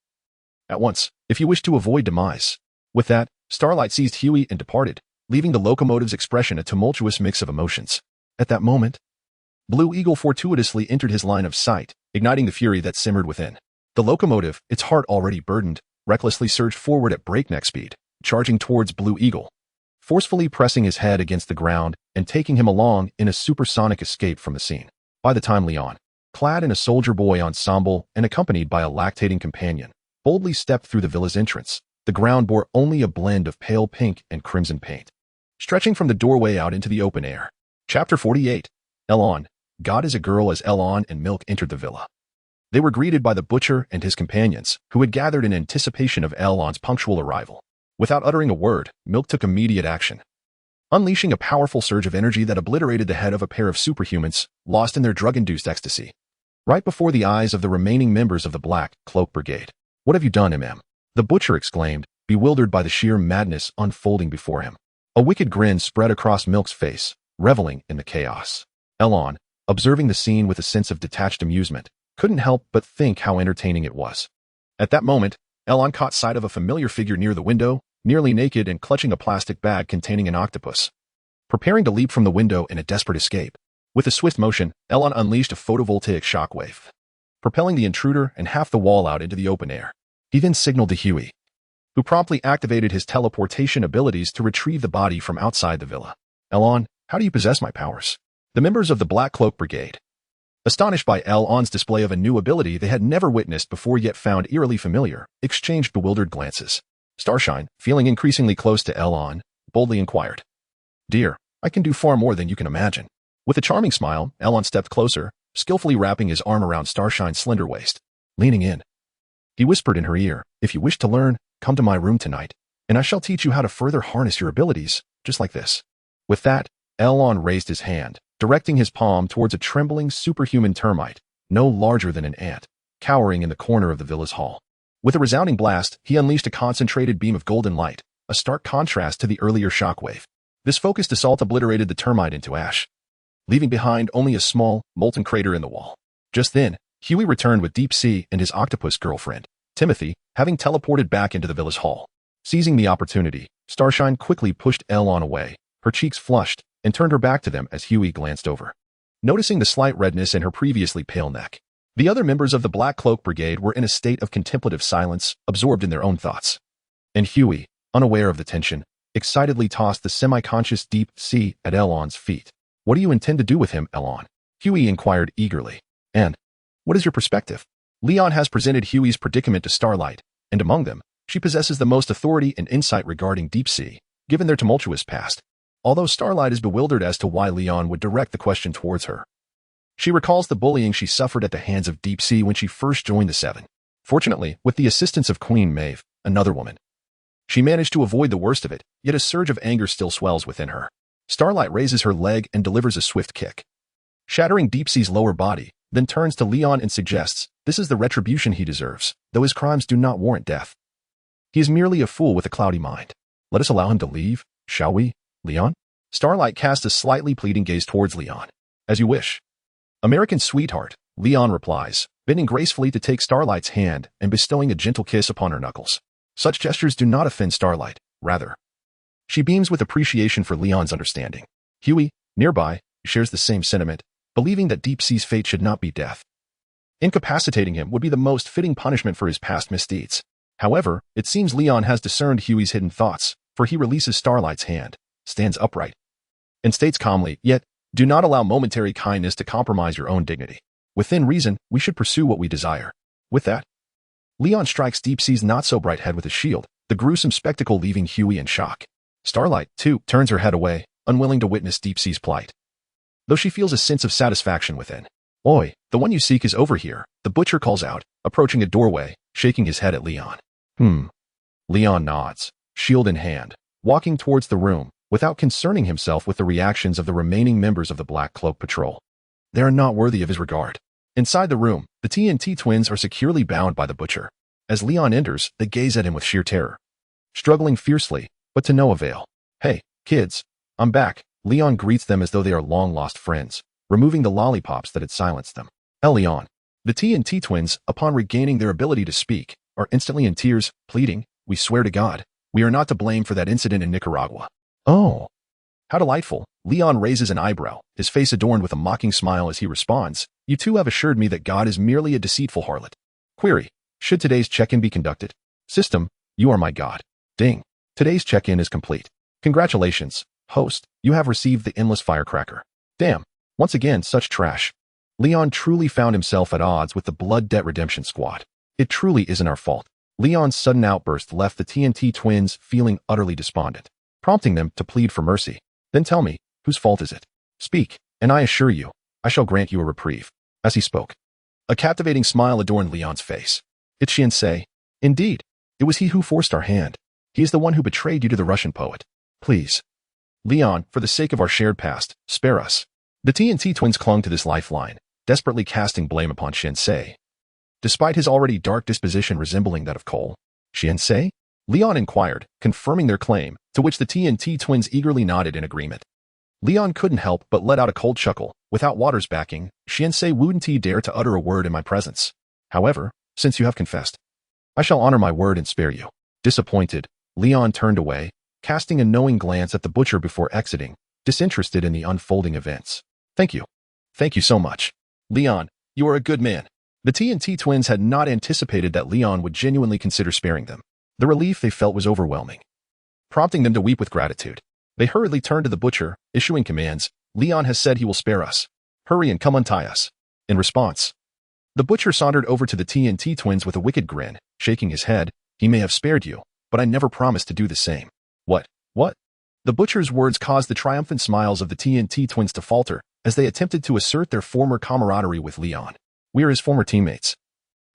At once, if you wish to avoid demise. With that, Starlight seized Huey and departed, leaving the locomotive's expression a tumultuous mix of emotions. At that moment, Blue Eagle fortuitously entered his line of sight, igniting the fury that simmered within. The locomotive, its heart already burdened, recklessly surged forward at breakneck speed, charging towards Blue Eagle, forcefully pressing his head against the ground and taking him along in a supersonic escape from the scene. By the time Leon, clad in a Soldier Boy ensemble and accompanied by a lactating companion, boldly stepped through the villa's entrance, the ground bore only a blend of pale pink and crimson paint, stretching from the doorway out into the open air. Chapter 48. Elon, God is a Girl. As Elon and Milk entered the villa, they were greeted by the butcher and his companions, who had gathered in anticipation of Elon's punctual arrival. Without uttering a word, Milk took immediate action, unleashing a powerful surge of energy that obliterated the head of a pair of superhumans, lost in their drug-induced ecstasy, right before the eyes of the remaining members of the Black Cloak Brigade. What have you done, MM? The butcher exclaimed, bewildered by the sheer madness unfolding before him. A wicked grin spread across Milk's face, reveling in the chaos. Elon, observing the scene with a sense of detached amusement, couldn't help but think how entertaining it was. At that moment, Elon caught sight of a familiar figure near the window, nearly naked and clutching a plastic bag containing an octopus, preparing to leap from the window in a desperate escape. With a swift motion, Elon unleashed a photovoltaic shockwave, propelling the intruder and half the wall out into the open air. He then signaled to Huey, who promptly activated his teleportation abilities to retrieve the body from outside the villa. Elon, how do you possess my powers? The members of the Black Cloak Brigade, astonished by Elon's display of a new ability they had never witnessed before yet found eerily familiar, exchanged bewildered glances. Starshine, feeling increasingly close to Elon, boldly inquired, Dear, I can do far more than you can imagine. With a charming smile, Elon stepped closer, skillfully wrapping his arm around Starshine's slender waist. Leaning in, he whispered in her ear, If you wish to learn, come to my room tonight, and I shall teach you how to further harness your abilities, just like this. With that, Elon raised his hand, directing his palm towards a trembling superhuman termite, no larger than an ant, cowering in the corner of the villa's hall. With a resounding blast, he unleashed a concentrated beam of golden light, a stark contrast to the earlier shockwave. This focused assault obliterated the termite into ash, leaving behind only a small, molten crater in the wall. Just then, Huey returned with Deep Sea and his octopus girlfriend, Timothy, having teleported back into the villa's hall. Seizing the opportunity, Starshine quickly pushed Elon away, her cheeks flushed, and turned her back to them as Huey glanced over, noticing the slight redness in her previously pale neck. The other members of the Black Cloak Brigade were in a state of contemplative silence, absorbed in their own thoughts. And Huey, unaware of the tension, excitedly tossed the semi-conscious Deep Sea at Elon's feet. What do you intend to do with him, Elon? Huey inquired eagerly. And what is your perspective? Leon has presented Huey's predicament to Starlight, and among them, she possesses the most authority and insight regarding Deep Sea, given their tumultuous past. Although Starlight is bewildered as to why Leon would direct the question towards her. She recalls the bullying she suffered at the hands of Deep Sea when she first joined the Seven. Fortunately, with the assistance of Queen Maeve, another woman, she managed to avoid the worst of it, yet a surge of anger still swells within her. Starlight raises her leg and delivers a swift kick, shattering Deep Sea's lower body, then turns to Leon and suggests, this is the retribution he deserves, though his crimes do not warrant death. He is merely a fool with a cloudy mind. Let us allow him to leave, shall we, Leon? Starlight casts a slightly pleading gaze towards Leon. As you wish. American sweetheart, Leon replies, bending gracefully to take Starlight's hand and bestowing a gentle kiss upon her knuckles. Such gestures do not offend Starlight, rather, She beams with appreciation for Leon's understanding. Huey, nearby, shares the same sentiment, believing that Deep Sea's fate should not be death. Incapacitating him would be the most fitting punishment for his past misdeeds. However, it seems Leon has discerned Huey's hidden thoughts, for he releases Starlight's hand, stands upright, and states calmly, "Yet, do not allow momentary kindness to compromise your own dignity. Within reason, we should pursue what we desire." With that, Leon strikes Deep Sea's not-so-bright head with his shield, the gruesome spectacle leaving Huey in shock. Starlight, too, turns her head away, unwilling to witness Deep Sea's plight, though she feels a sense of satisfaction within. "Oi, the one you seek is over here," the butcher calls out, approaching a doorway, shaking his head at Leon. Leon nods, shield in hand, walking towards the room, without concerning himself with the reactions of the remaining members of the Black Cloak Patrol. They are not worthy of his regard. Inside the room, the TNT twins are securely bound by the butcher. As Leon enters, they gaze at him with sheer terror, struggling fiercely, but to no avail. "Hey, kids, I'm back," Leon greets them as though they are long-lost friends, removing the lollipops that had silenced them. Leon. The TNT twins, upon regaining their ability to speak, are instantly in tears, pleading, "We swear to God, we are not to blame for that incident in Nicaragua." "Oh, how delightful." Leon raises an eyebrow, his face adorned with a mocking smile as he responds, "You two have assured me that God is merely a deceitful harlot." Query, should today's check-in be conducted? System, you are my God. Ding. Today's check-in is complete. Congratulations, host, you have received the endless firecracker. Damn, once again such trash. Leon truly found himself at odds with the Blood Debt Redemption Squad. It truly isn't our fault. Leon's sudden outburst left the TNT twins feeling utterly despondent, prompting them to plead for mercy. "Then tell me, whose fault is it? Speak, and I assure you, I shall grant you a reprieve." As he spoke, a captivating smile adorned Leon's face. "It's Shinsei. Indeed, it was he who forced our hand. He is the one who betrayed you to the Russian poet. Please, Leon, for the sake of our shared past, spare us." The TNT twins clung to this lifeline, desperately casting blame upon Shinsei. Despite his already dark disposition resembling that of coal. "Shinsei?" Leon inquired, confirming their claim, to which the TNT twins eagerly nodded in agreement. Leon couldn't help but let out a cold chuckle. Without Water's backing, Shinsei wouldn't dare to utter a word in my presence. However, since you have confessed, I shall honor my word and spare you. Disappointed, Leon turned away, casting a knowing glance at the butcher before exiting, disinterested in the unfolding events. Thank you. Thank you so much. Leon, you are a good man." The TNT twins had not anticipated that Leon would genuinely consider sparing them. The relief they felt was overwhelming, prompting them to weep with gratitude. They hurriedly turned to the butcher, issuing commands. "Leon has said he will spare us. Hurry and come untie us." In response, the butcher sauntered over to the TNT twins with a wicked grin, shaking his head. "He may have spared you, but I never promised to do the same." What? The butcher's words caused the triumphant smiles of the TNT twins to falter as they attempted to assert their former camaraderie with Leon. "We are his former teammates.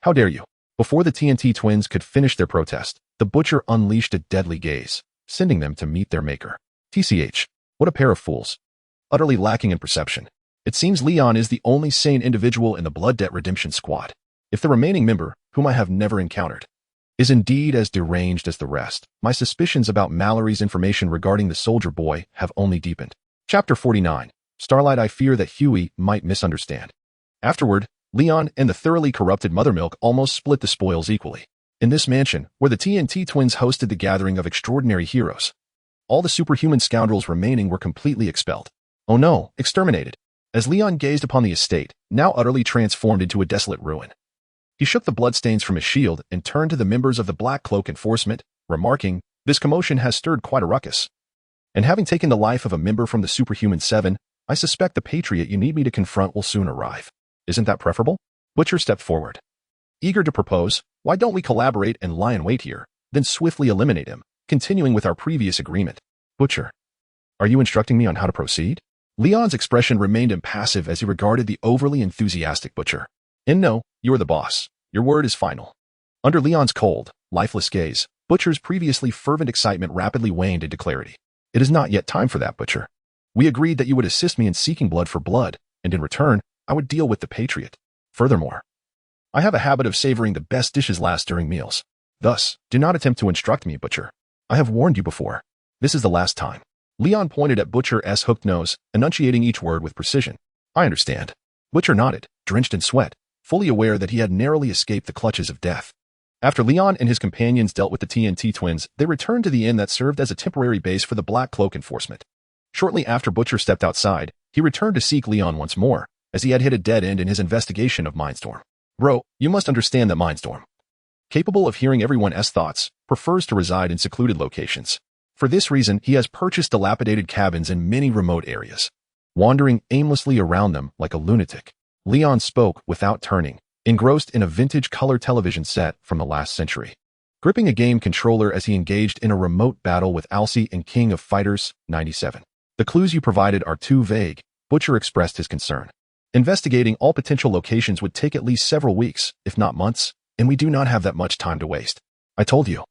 How dare you?" Before the TNT twins could finish their protest, the butcher unleashed a deadly gaze, sending them to meet their maker. TCH, what a pair of fools. Utterly lacking in perception. It seems Leon is the only sane individual in the Blood Debt Redemption Squad. If the remaining member, whom I have never encountered, is indeed as deranged as the rest, my suspicions about Mallory's information regarding the soldier boy have only deepened. Chapter 49. Starlight. I fear that Huey might misunderstand. Afterward, Leon and the thoroughly corrupted Mothermilk almost split the spoils equally. In this mansion, where the TNT twins hosted the gathering of extraordinary heroes, all the superhuman scoundrels remaining were completely expelled. Oh no, exterminated. As Leon gazed upon the estate, now utterly transformed into a desolate ruin, he shook the bloodstains from his shield and turned to the members of the Black Cloak Enforcement, remarking, "This commotion has stirred quite a ruckus. And having taken the life of a member from the Superhuman 7, I suspect the patriot you need me to confront will soon arrive. Isn't that preferable?" Butcher stepped forward, eager to propose, "Why don't we collaborate and lie in wait here, then swiftly eliminate him, continuing with our previous agreement?" Butcher, are you instructing me on how to proceed? Leon's expression remained impassive as he regarded the overly enthusiastic butcher. No, you are the boss. Your word is final. Under Leon's cold, lifeless gaze, Butcher's previously fervent excitement rapidly waned into clarity. "It is not yet time for that, Butcher. We agreed that you would assist me in seeking blood for blood, and in return, I would deal with the patriot. Furthermore, I have a habit of savoring the best dishes last during meals. Thus, do not attempt to instruct me, Butcher. I have warned you before. This is the last time." Leon pointed at Butcher's hooked nose, enunciating each word with precision. "I understand." Butcher nodded, drenched in sweat, fully aware that he had narrowly escaped the clutches of death. After Leon and his companions dealt with the TNT twins, they returned to the inn that served as a temporary base for the Black Cloak enforcement. Shortly after Butcher stepped outside, he returned to seek Leon once more, as he had hit a dead end in his investigation of Mindstorm. Bro, you must understand that Mindstorm, capable of hearing everyone's thoughts, prefers to reside in secluded locations. For this reason, he has purchased dilapidated cabins in many remote areas, wandering aimlessly around them like a lunatic. Leon spoke without turning, engrossed in a vintage color television set from the last century, gripping a game controller as he engaged in a remote battle with Arcee and King of Fighters 97. The clues you provided are too vague, Butcher expressed his concern. Investigating all potential locations would take at least several weeks, if not months, and we do not have that much time to waste. I told you.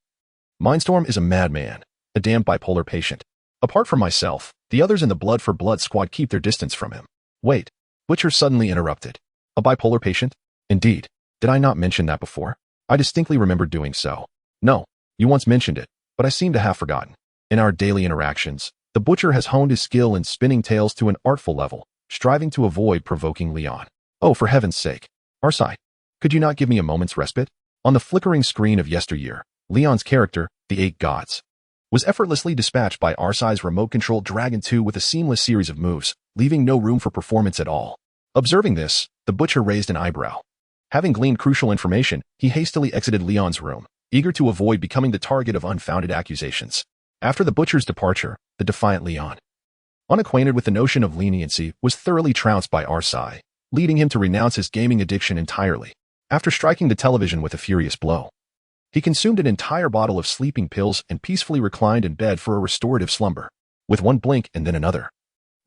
Mindstorm is a madman, a damn bipolar patient. Apart from myself, the others in the Blood for Blood squad keep their distance from him. Wait, Butcher suddenly interrupted. A bipolar patient? Indeed. Did I not mention that before? I distinctly remember doing so. No, you once mentioned it, but I seem to have forgotten. In our daily interactions, the Butcher has honed his skill in spinning tales to an artful level, striving to avoid provoking Leon. Oh, for heaven's sake. Arcee, could you not give me a moment's respite? On the flickering screen of yesteryear, Leon's character, the Eight Gods, was effortlessly dispatched by Arcee's remote-controlled Dragon 2 with a seamless series of moves, leaving no room for performance at all. Observing this, the Butcher raised an eyebrow. Having gleaned crucial information, he hastily exited Leon's room, eager to avoid becoming the target of unfounded accusations. After the Butcher's departure, the defiant Leon, unacquainted with the notion of leniency, was thoroughly trounced by Arcee, leading him to renounce his gaming addiction entirely. After striking the television with a furious blow, he consumed an entire bottle of sleeping pills and peacefully reclined in bed for a restorative slumber. With one blink and then another,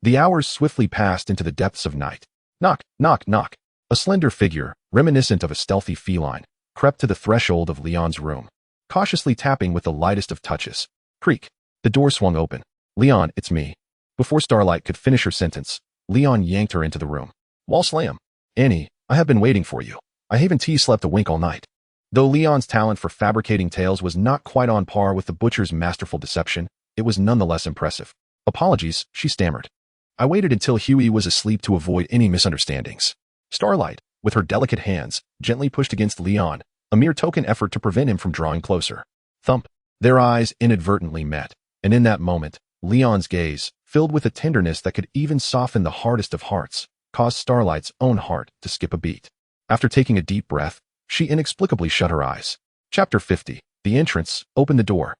the hours swiftly passed into the depths of night. Knock, knock, knock. A slender figure, reminiscent of a stealthy feline, crept to the threshold of Leon's room, cautiously tapping with the lightest of touches. Creak. The door swung open. Leon, it's me. Before Starlight could finish her sentence, Leon yanked her into the room. Wall slam. Annie, I have been waiting for you. I haven't slept a wink all night. Though Leon's talent for fabricating tales was not quite on par with the Butcher's masterful deception, it was nonetheless impressive. Apologies, she stammered. I waited until Huey was asleep to avoid any misunderstandings. Starlight, with her delicate hands, gently pushed against Leon, a mere token effort to prevent him from drawing closer. Thump. Their eyes inadvertently met, and in that moment, Leon's gaze, filled with a tenderness that could even soften the hardest of hearts, caused Starlight's own heart to skip a beat. After taking a deep breath, she inexplicably shut her eyes. Chapter 50. The entrance opened the door.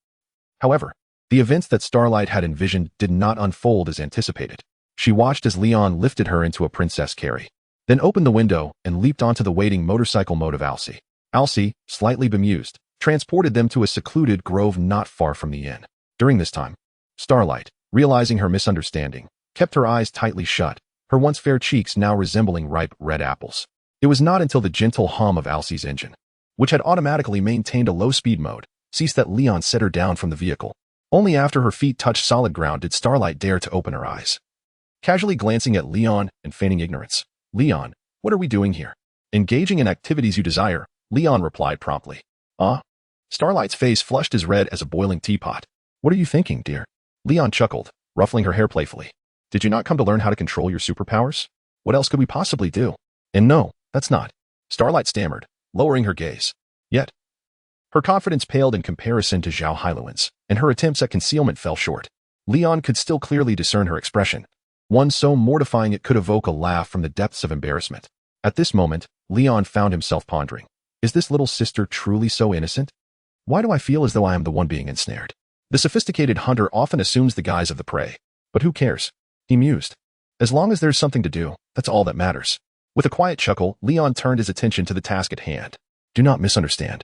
However, the events that Starlight had envisioned did not unfold as anticipated. She watched as Leon lifted her into a princess carry, then opened the window and leaped onto the waiting motorcycle mode of Arcee. Arcee, slightly bemused, transported them to a secluded grove not far from the inn. During this time, Starlight, realizing her misunderstanding, kept her eyes tightly shut, her once fair cheeks now resembling ripe red apples. It was not until the gentle hum of Arcee's engine, which had automatically maintained a low-speed mode, ceased that Leon set her down from the vehicle. Only after her feet touched solid ground did Starlight dare to open her eyes. Casually glancing at Leon and feigning ignorance. Leon, what are we doing here? Engaging in activities you desire, Leon replied promptly. Starlight's face flushed as red as a boiling teapot. What are you thinking, dear? Leon chuckled, ruffling her hair playfully. Did you not come to learn how to control your superpowers? What else could we possibly do? And no, that's not. Starlight stammered, lowering her gaze. Yet, her confidence paled in comparison to Zhao Hailuan's, and her attempts at concealment fell short. Leon could still clearly discern her expression, one so mortifying it could evoke a laugh from the depths of embarrassment. At this moment, Leon found himself pondering. Is this little sister truly so innocent? Why do I feel as though I am the one being ensnared? The sophisticated hunter often assumes the guise of the prey. But who cares? He mused. As long as there's something to do, that's all that matters. With a quiet chuckle, Leon turned his attention to the task at hand. Do not misunderstand.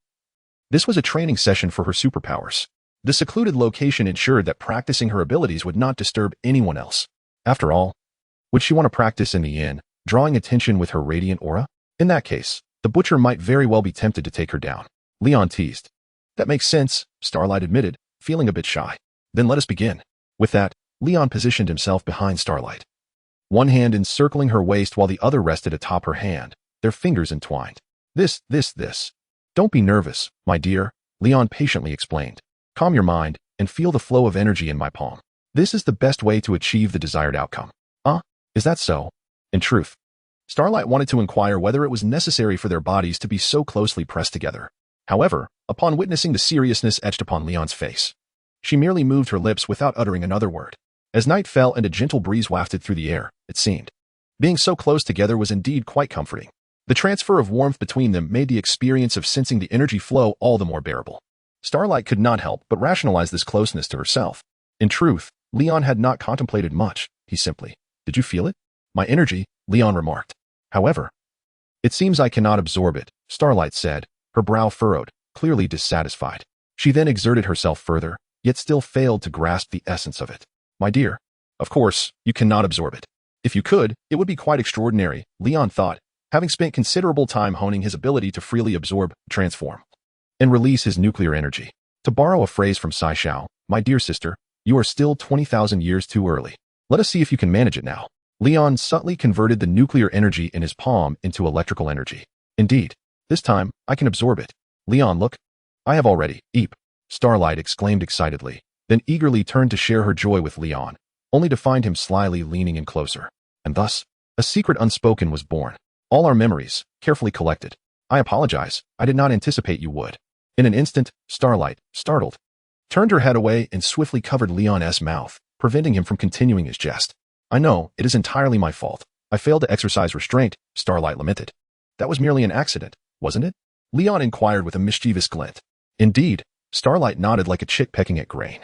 This was a training session for her superpowers. The secluded location ensured that practicing her abilities would not disturb anyone else. After all, would she want to practice in the inn, drawing attention with her radiant aura? In that case, the Butcher might very well be tempted to take her down. Leon teased. That makes sense, Starlight admitted, feeling a bit shy. Then let us begin. With that, Leon positioned himself behind Starlight, one hand encircling her waist while the other rested atop her hand, their fingers entwined. This. Don't be nervous, my dear, Leon patiently explained. Calm your mind and feel the flow of energy in my palm. This is the best way to achieve the desired outcome. Is that so? In truth, Starlight wanted to inquire whether it was necessary for their bodies to be so closely pressed together. However, upon witnessing the seriousness etched upon Leon's face, she merely moved her lips without uttering another word. As night fell and a gentle breeze wafted through the air, it seemed being so close together was indeed quite comforting. The transfer of warmth between them made the experience of sensing the energy flow all the more bearable. Starlight could not help but rationalize this closeness to herself. In truth, Leon had not contemplated much. He simply, "Did you feel it?" "My energy," Leon remarked. "However, it seems I cannot absorb it," Starlight said, her brow furrowed, clearly dissatisfied. She then exerted herself further, yet still failed to grasp the essence of it. "My dear, of course, you cannot absorb it. If you could, it would be quite extraordinary," Leon thought, having spent considerable time honing his ability to freely absorb, transform, and release his nuclear energy. To borrow a phrase from Sai Xiao, "My dear sister, you are still 20,000 years too early. Let us see if you can manage it now." Leon subtly converted the nuclear energy in his palm into electrical energy. "Indeed, this time, I can absorb it. Leon, look. I have already." "Eep," Starlight exclaimed excitedly, then eagerly turned to share her joy with Leon, only to find him slyly leaning in closer. And thus, a secret unspoken was born. "All our memories, carefully collected. I apologize, I did not anticipate you would." In an instant, Starlight, startled, turned her head away and swiftly covered Leon's mouth, preventing him from continuing his jest. "I know, it is entirely my fault. I failed to exercise restraint," Starlight lamented. "That was merely an accident, wasn't it?" Leon inquired with a mischievous glint. "Indeed," Starlight nodded like a chick pecking at grain,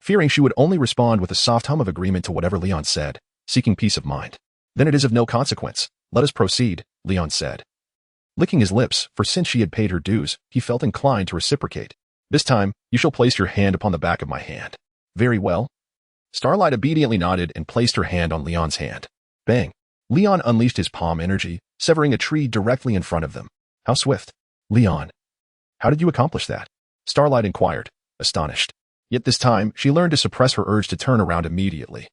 fearing she would only respond with a soft hum of agreement to whatever Leon said, seeking peace of mind. "Then it is of no consequence. Let us proceed," Leon said, licking his lips, for since she had paid her dues, he felt inclined to reciprocate. "This time, you shall place your hand upon the back of my hand." "Very well." Starlight obediently nodded and placed her hand on Leon's hand. Bang! Leon unleashed his palm energy, severing a tree directly in front of them. "How swift." "Leon, how did you accomplish that?" Starlight inquired, astonished. Yet this time, she learned to suppress her urge to turn around immediately,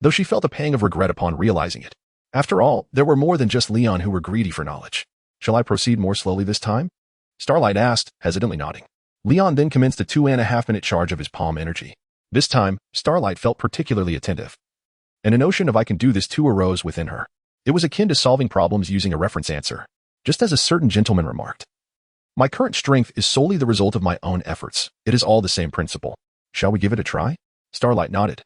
though she felt a pang of regret upon realizing it. After all, there were more than just Leon who were greedy for knowledge. "Shall I proceed more slowly this time?" Starlight asked, hesitantly nodding. Leon then commenced a 2.5-minute charge of his palm energy. This time, Starlight felt particularly attentive, and a notion of "I can do this too" arose within her. It was akin to solving problems using a reference answer, just as a certain gentleman remarked. "My current strength is solely the result of my own efforts. It is all the same principle. Shall we give it a try?" Starlight nodded,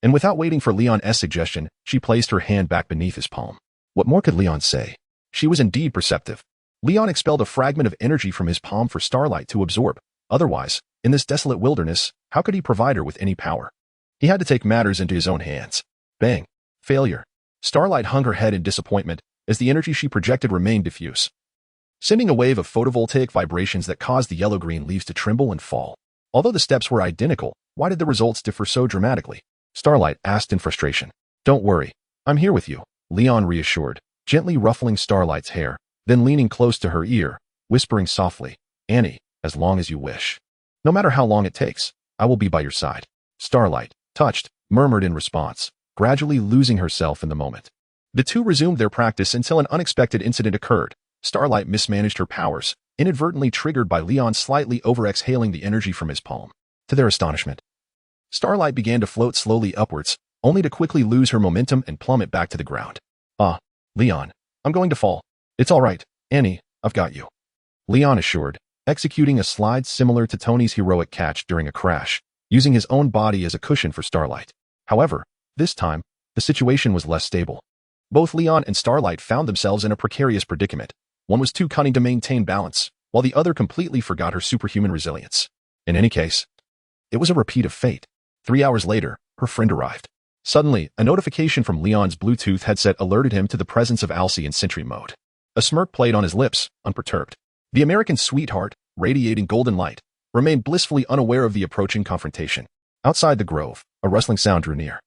and without waiting for Leon's suggestion, she placed her hand back beneath his palm. What more could Leon say? She was indeed perceptive. Leon expelled a fragment of energy from his palm for Starlight to absorb. Otherwise, in this desolate wilderness, how could he provide her with any power? He had to take matters into his own hands. Bang! Failure. Starlight hung her head in disappointment, as the energy she projected remained diffuse, sending a wave of photovoltaic vibrations that caused the yellow-green leaves to tremble and fall. Although the steps were identical, why did the results differ so dramatically? Starlight asked in frustration. "Don't worry, I'm here with you," Leon reassured, gently ruffling Starlight's hair, then leaning close to her ear, whispering softly, "Annie, as long as you wish. No matter how long it takes, I will be by your side." Starlight, touched, murmured in response, gradually losing herself in the moment. The two resumed their practice until an unexpected incident occurred. Starlight mismanaged her powers, inadvertently triggered by Leon slightly over-exhaling the energy from his palm. To their astonishment, Starlight began to float slowly upwards, only to quickly lose her momentum and plummet back to the ground. "Ah, Leon, I'm going to fall." "It's all right, Annie, I've got you," Leon assured, executing a slide similar to Tony's heroic catch during a crash, using his own body as a cushion for Starlight. However, this time, the situation was less stable. Both Leon and Starlight found themselves in a precarious predicament. One was too cunning to maintain balance, while the other completely forgot her superhuman resilience. In any case, it was a repeat of fate. 3 hours later, her friend arrived. Suddenly, a notification from Leon's Bluetooth headset alerted him to the presence of Arcee in sentry mode. A smirk played on his lips, unperturbed. The American sweetheart, radiating golden light, remained blissfully unaware of the approaching confrontation. Outside the grove, a rustling sound drew near.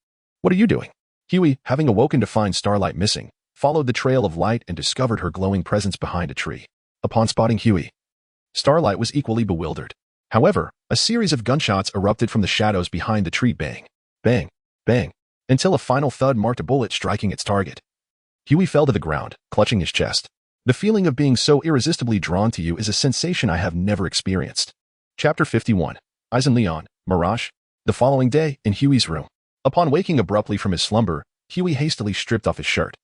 "What are you doing?" Huey, having awoken to find Starlight missing, followed the trail of light and discovered her glowing presence behind a tree. Upon spotting Huey, Starlight was equally bewildered. However, a series of gunshots erupted from the shadows behind the tree. Bang, bang, bang, until a final thud marked a bullet striking its target. Huey fell to the ground, clutching his chest. "The feeling of being so irresistibly drawn to you is a sensation I have never experienced." Chapter 51. Eisen Leon, Mirage. The following day, in Huey's room. Upon waking abruptly from his slumber, Huey hastily stripped off his shirt,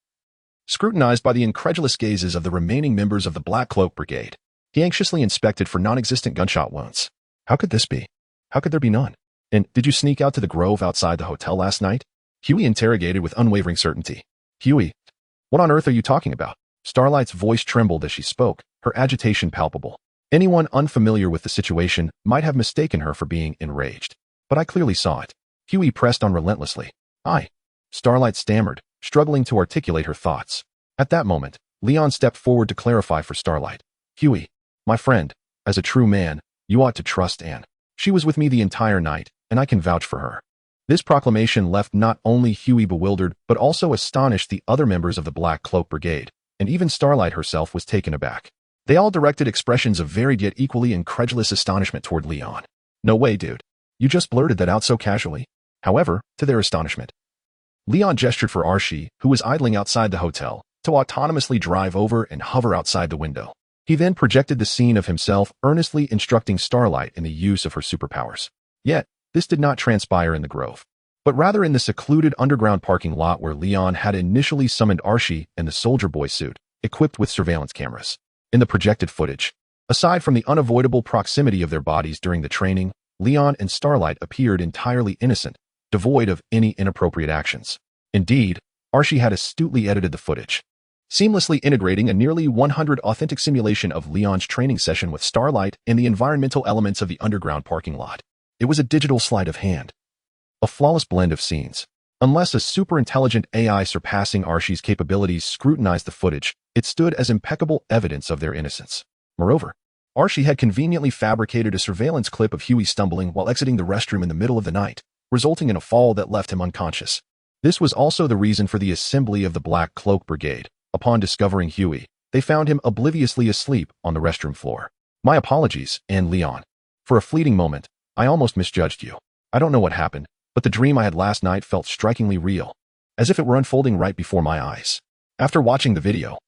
scrutinized by the incredulous gazes of the remaining members of the Black Cloak Brigade. He anxiously inspected for non-existent gunshot wounds. How could this be? How could there be none? And did you sneak out to the grove outside the hotel last night? Huey interrogated with unwavering certainty. Huey, what on earth are you talking about? Starlight's voice trembled as she spoke, her agitation palpable. Anyone unfamiliar with the situation might have mistaken her for being enraged. But I clearly saw it. Huey pressed on relentlessly. Starlight stammered, struggling to articulate her thoughts. At that moment, Leon stepped forward to clarify for Starlight. Huey, my friend, as a true man, you ought to trust Anne. She was with me the entire night, and I can vouch for her. This proclamation left not only Huey bewildered, but also astonished the other members of the Black Cloak Brigade, and even Starlight herself was taken aback. They all directed expressions of varied yet equally incredulous astonishment toward Leon. No way, dude. You just blurted that out so casually. However, to their astonishment, Leon gestured for Arcee, who was idling outside the hotel, to autonomously drive over and hover outside the window. He then projected the scene of himself earnestly instructing Starlight in the use of her superpowers. Yet, this did not transpire in the grove, but rather in the secluded underground parking lot where Leon had initially summoned Arcee in the soldier boy suit, equipped with surveillance cameras. In the projected footage, aside from the unavoidable proximity of their bodies during the training, Leon and Starlight appeared entirely innocent, devoid of any inappropriate actions. Indeed, Arcee had astutely edited the footage, seamlessly integrating a nearly 100 authentic simulation of Leon's training session with Starlight and the environmental elements of the underground parking lot. It was a digital sleight of hand, a flawless blend of scenes. Unless a super-intelligent AI surpassing Arcee's capabilities scrutinized the footage, it stood as impeccable evidence of their innocence. Moreover, Arcee had conveniently fabricated a surveillance clip of Huey stumbling while exiting the restroom in the middle of the night, resulting in a fall that left him unconscious. This was also the reason for the assembly of the Black Cloak Brigade. Upon discovering Huey, they found him obliviously asleep on the restroom floor. My apologies, and Leon. For a fleeting moment, I almost misjudged you. I don't know what happened, but the dream I had last night felt strikingly real, as if it were unfolding right before my eyes. After watching the video,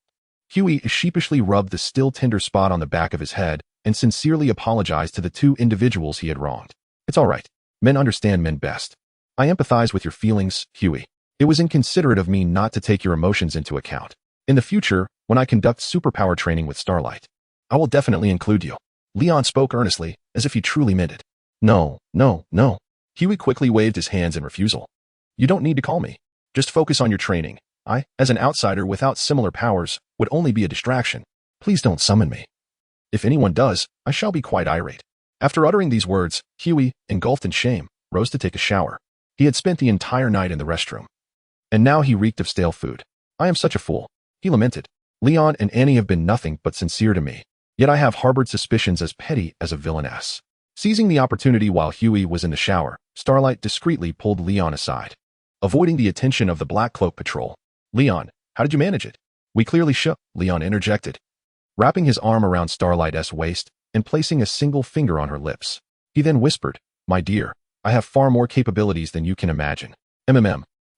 Huey sheepishly rubbed the still tender spot on the back of his head and sincerely apologized to the two individuals he had wronged. It's all right. Men understand men best. I empathize with your feelings, Huey. It was inconsiderate of me not to take your emotions into account. In the future, when I conduct superpower training with Starlight, I will definitely include you. Leon spoke earnestly, as if he truly meant it. No. Huey quickly waved his hands in refusal. You don't need to call me. Just focus on your training. I, as an outsider without similar powers, would only be a distraction. Please don't summon me. If anyone does, I shall be quite irate. After uttering these words, Huey, engulfed in shame, rose to take a shower. He had spent the entire night in the restroom, and now he reeked of stale food. I am such a fool, he lamented. Leon and Annie have been nothing but sincere to me, yet I have harbored suspicions as petty as a villainess. Seizing the opportunity while Huey was in the shower, Starlight discreetly pulled Leon aside, avoiding the attention of the Black Cloak Patrol. Leon, how did you manage it? We clearly shook, Leon interjected, wrapping his arm around Starlight's waist and placing a single finger on her lips. He then whispered, My dear, I have far more capabilities than you can imagine.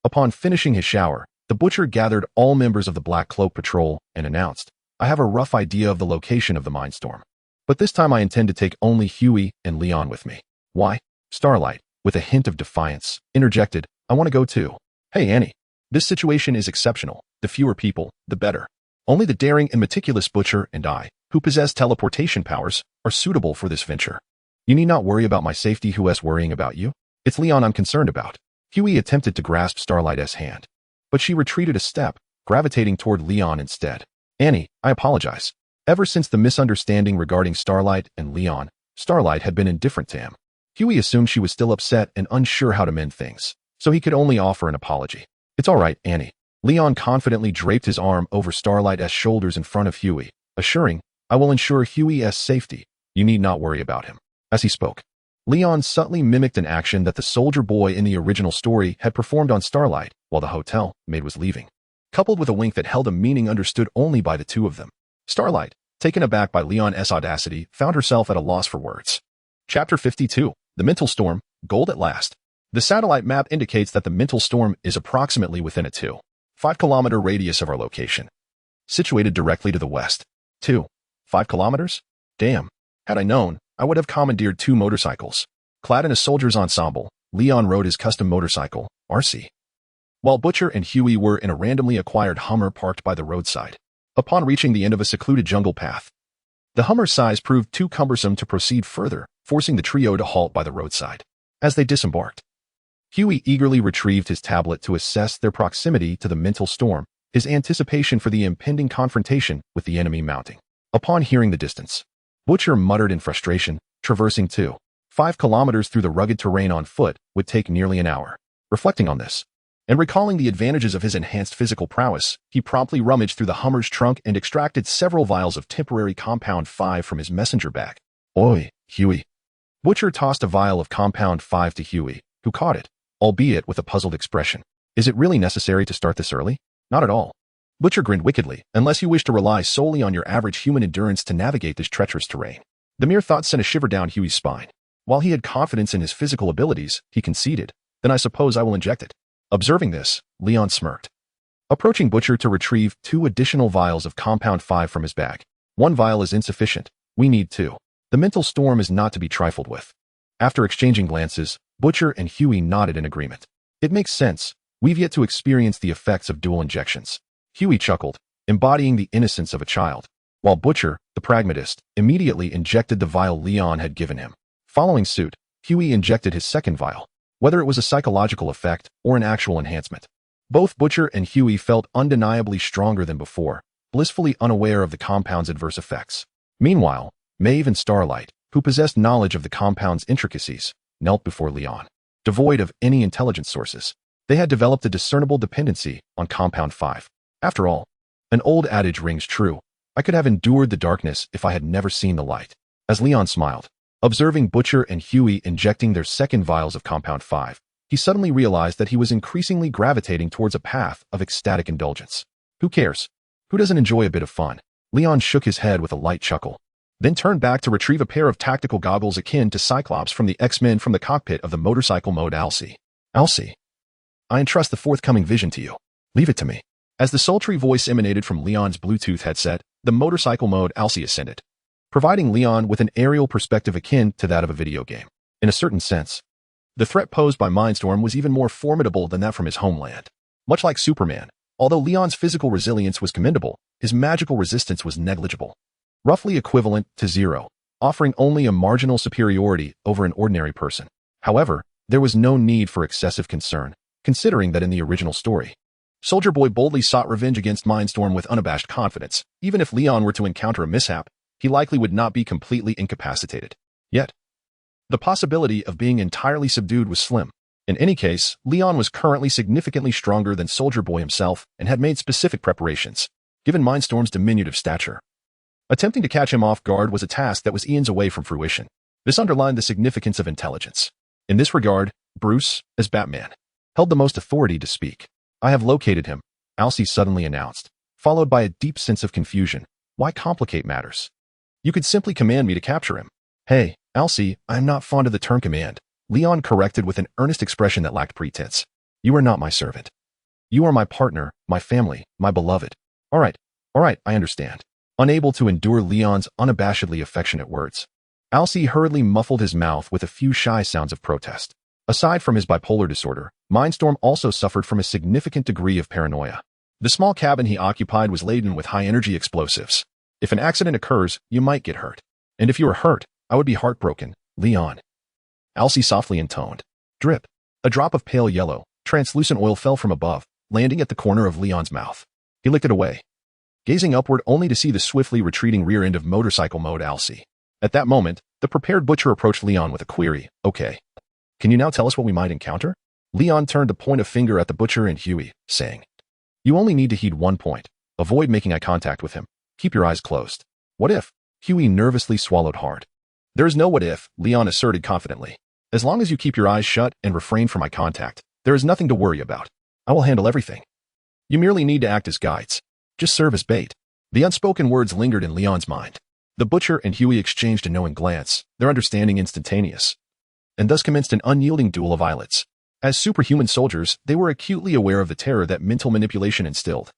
Upon finishing his shower, the Butcher gathered all members of the Black Cloak Patrol and announced, I have a rough idea of the location of the Mindstorm, but this time I intend to take only Huey and Leon with me. Why? Starlight, with a hint of defiance, interjected, I want to go too. Hey Annie, this situation is exceptional. The fewer people, the better. Only the daring and meticulous Butcher and I, who possess teleportation powers, are suitable for this venture. You need not worry about my safety. Who's worrying about you? It's Leon I'm concerned about. Huey attempted to grasp Starlight's hand, but she retreated a step, gravitating toward Leon instead. Annie, I apologize. Ever since the misunderstanding regarding Starlight and Leon, Starlight had been indifferent to him. Huey assumed she was still upset and unsure how to mend things, so he could only offer an apology. It's all right, Annie. Leon confidently draped his arm over Starlight's shoulders in front of Huey, assuring, I will ensure Huey's safety. You need not worry about him. As he spoke, Leon subtly mimicked an action that the soldier boy in the original story had performed on Starlight while the hotel maid was leaving, coupled with a wink that held a meaning understood only by the two of them. Starlight, taken aback by Leon's audacity, found herself at a loss for words. Chapter 52, The Mental Storm, Gold at Last. The satellite map indicates that the mental storm is approximately within a 2.5-kilometer radius of our location, situated directly to the west. 2.5 kilometers? Damn. Had I known, I would have commandeered 2 motorcycles. Clad in a soldier's ensemble, Leon rode his custom motorcycle, Arcee, while Butcher and Huey were in a randomly acquired Hummer parked by the roadside. Upon reaching the end of a secluded jungle path, The Hummer's size proved too cumbersome to proceed further, forcing the trio to halt by the roadside. As they disembarked, Huey eagerly retrieved his tablet to assess their proximity to the mental storm, his anticipation for the impending confrontation with the enemy mounting. Upon hearing the distance, Butcher muttered in frustration, traversing 5 kilometers through the rugged terrain on foot would take nearly an hour. Reflecting on this, and recalling the advantages of his enhanced physical prowess, he promptly rummaged through the Hummer's trunk and extracted several vials of temporary Compound 5 from his messenger bag. "Oi, Huey." Butcher tossed a vial of Compound 5 to Huey, who caught it, albeit with a puzzled expression. "Is it really necessary to start this early?" "Not at all." Butcher grinned wickedly, "unless you wish to rely solely on your average human endurance to navigate this treacherous terrain." The mere thought sent a shiver down Huey's spine. While he had confidence in his physical abilities, he conceded, "Then I suppose I will inject it." Observing this, Leon smirked, approaching Butcher to retrieve 2 additional vials of Compound 5 from his bag. "1 vial is insufficient. We need 2. The mental storm is not to be trifled with." After exchanging glances, Butcher and Huey nodded in agreement. "It makes sense. We've yet to experience the effects of dual injections." Huey chuckled, embodying the innocence of a child, while Butcher, the pragmatist, immediately injected the vial Leon had given him. Following suit, Huey injected his second vial, whether it was a psychological effect or an actual enhancement. Both Butcher and Huey felt undeniably stronger than before, blissfully unaware of the compound's adverse effects. Meanwhile, Maeve and Starlight, who possessed knowledge of the compound's intricacies, knelt before Leon. Devoid of any intelligence sources, they had developed a discernible dependency on Compound 5. After all, an old adage rings true: "I could have endured the darkness if I had never seen the light." As Leon smiled, observing Butcher and Huey injecting their second vials of Compound 5, he suddenly realized that he was increasingly gravitating towards a path of ecstatic indulgence. Who cares? Who doesn't enjoy a bit of fun? Leon shook his head with a light chuckle, then turned back to retrieve a pair of tactical goggles akin to Cyclops from the X-Men from the cockpit of the motorcycle mode Arcee. "Arcee, I entrust the forthcoming vision to you. Leave it to me." As the sultry voice emanated from Leon's Bluetooth headset, the motorcycle mode Arcee ascended, providing Leon with an aerial perspective akin to that of a video game. In a certain sense, the threat posed by Mindstorm was even more formidable than that from his homeland. Much like Superman, although Leon's physical resilience was commendable, his magical resistance was negligible, roughly equivalent to 0, offering only a marginal superiority over an ordinary person. However, there was no need for excessive concern, considering that in the original story, Soldier Boy boldly sought revenge against Mindstorm with unabashed confidence. Even if Leon were to encounter a mishap, he likely would not be completely incapacitated. Yet, the possibility of being entirely subdued was slim. In any case, Leon was currently significantly stronger than Soldier Boy himself and had made specific preparations, given Mindstorm's diminutive stature. Attempting to catch him off guard was a task that was eons away from fruition. This underlined the significance of intelligence. In this regard, Bruce, as Batman, held the most authority to speak. "I have located him," Arcee suddenly announced, followed by a deep sense of confusion. "Why complicate matters? You could simply command me to capture him." "Hey, Arcee, I am not fond of the term command," Leon corrected with an earnest expression that lacked pretense. "You are not my servant. You are my partner, my family, my beloved." All right, I understand." Unable to endure Leon's unabashedly affectionate words, Arcee hurriedly muffled his mouth with a few shy sounds of protest. Aside from his bipolar disorder, Mindstorm also suffered from a significant degree of paranoia. The small cabin he occupied was laden with high-energy explosives. If an accident occurs, you might get hurt. And if you were hurt, I would be heartbroken, Leon. Arcee softly intoned. Drip. A drop of pale yellow, translucent oil fell from above, landing at the corner of Leon's mouth. He licked it away, gazing upward only to see the swiftly retreating rear end of motorcycle mode Arcee. At that moment, the prepared Butcher approached Leon with a query. "Okay. Can you now tell us what we might encounter?" Leon turned to point a finger at the Butcher and Huey, saying, "You only need to heed one point. Avoid making eye contact with him. Keep your eyes closed." "What if?" Huey nervously swallowed hard. "There is no what if," Leon asserted confidently. "As long as you keep your eyes shut and refrain from eye contact, there is nothing to worry about. I will handle everything. You merely need to act as guides. Just serve as bait." The unspoken words lingered in Leon's mind. The Butcher and Huey exchanged a knowing glance, their understanding instantaneous, and thus commenced an unyielding duel of eyelids. As superhuman soldiers, they were acutely aware of the terror that mental manipulation instilled,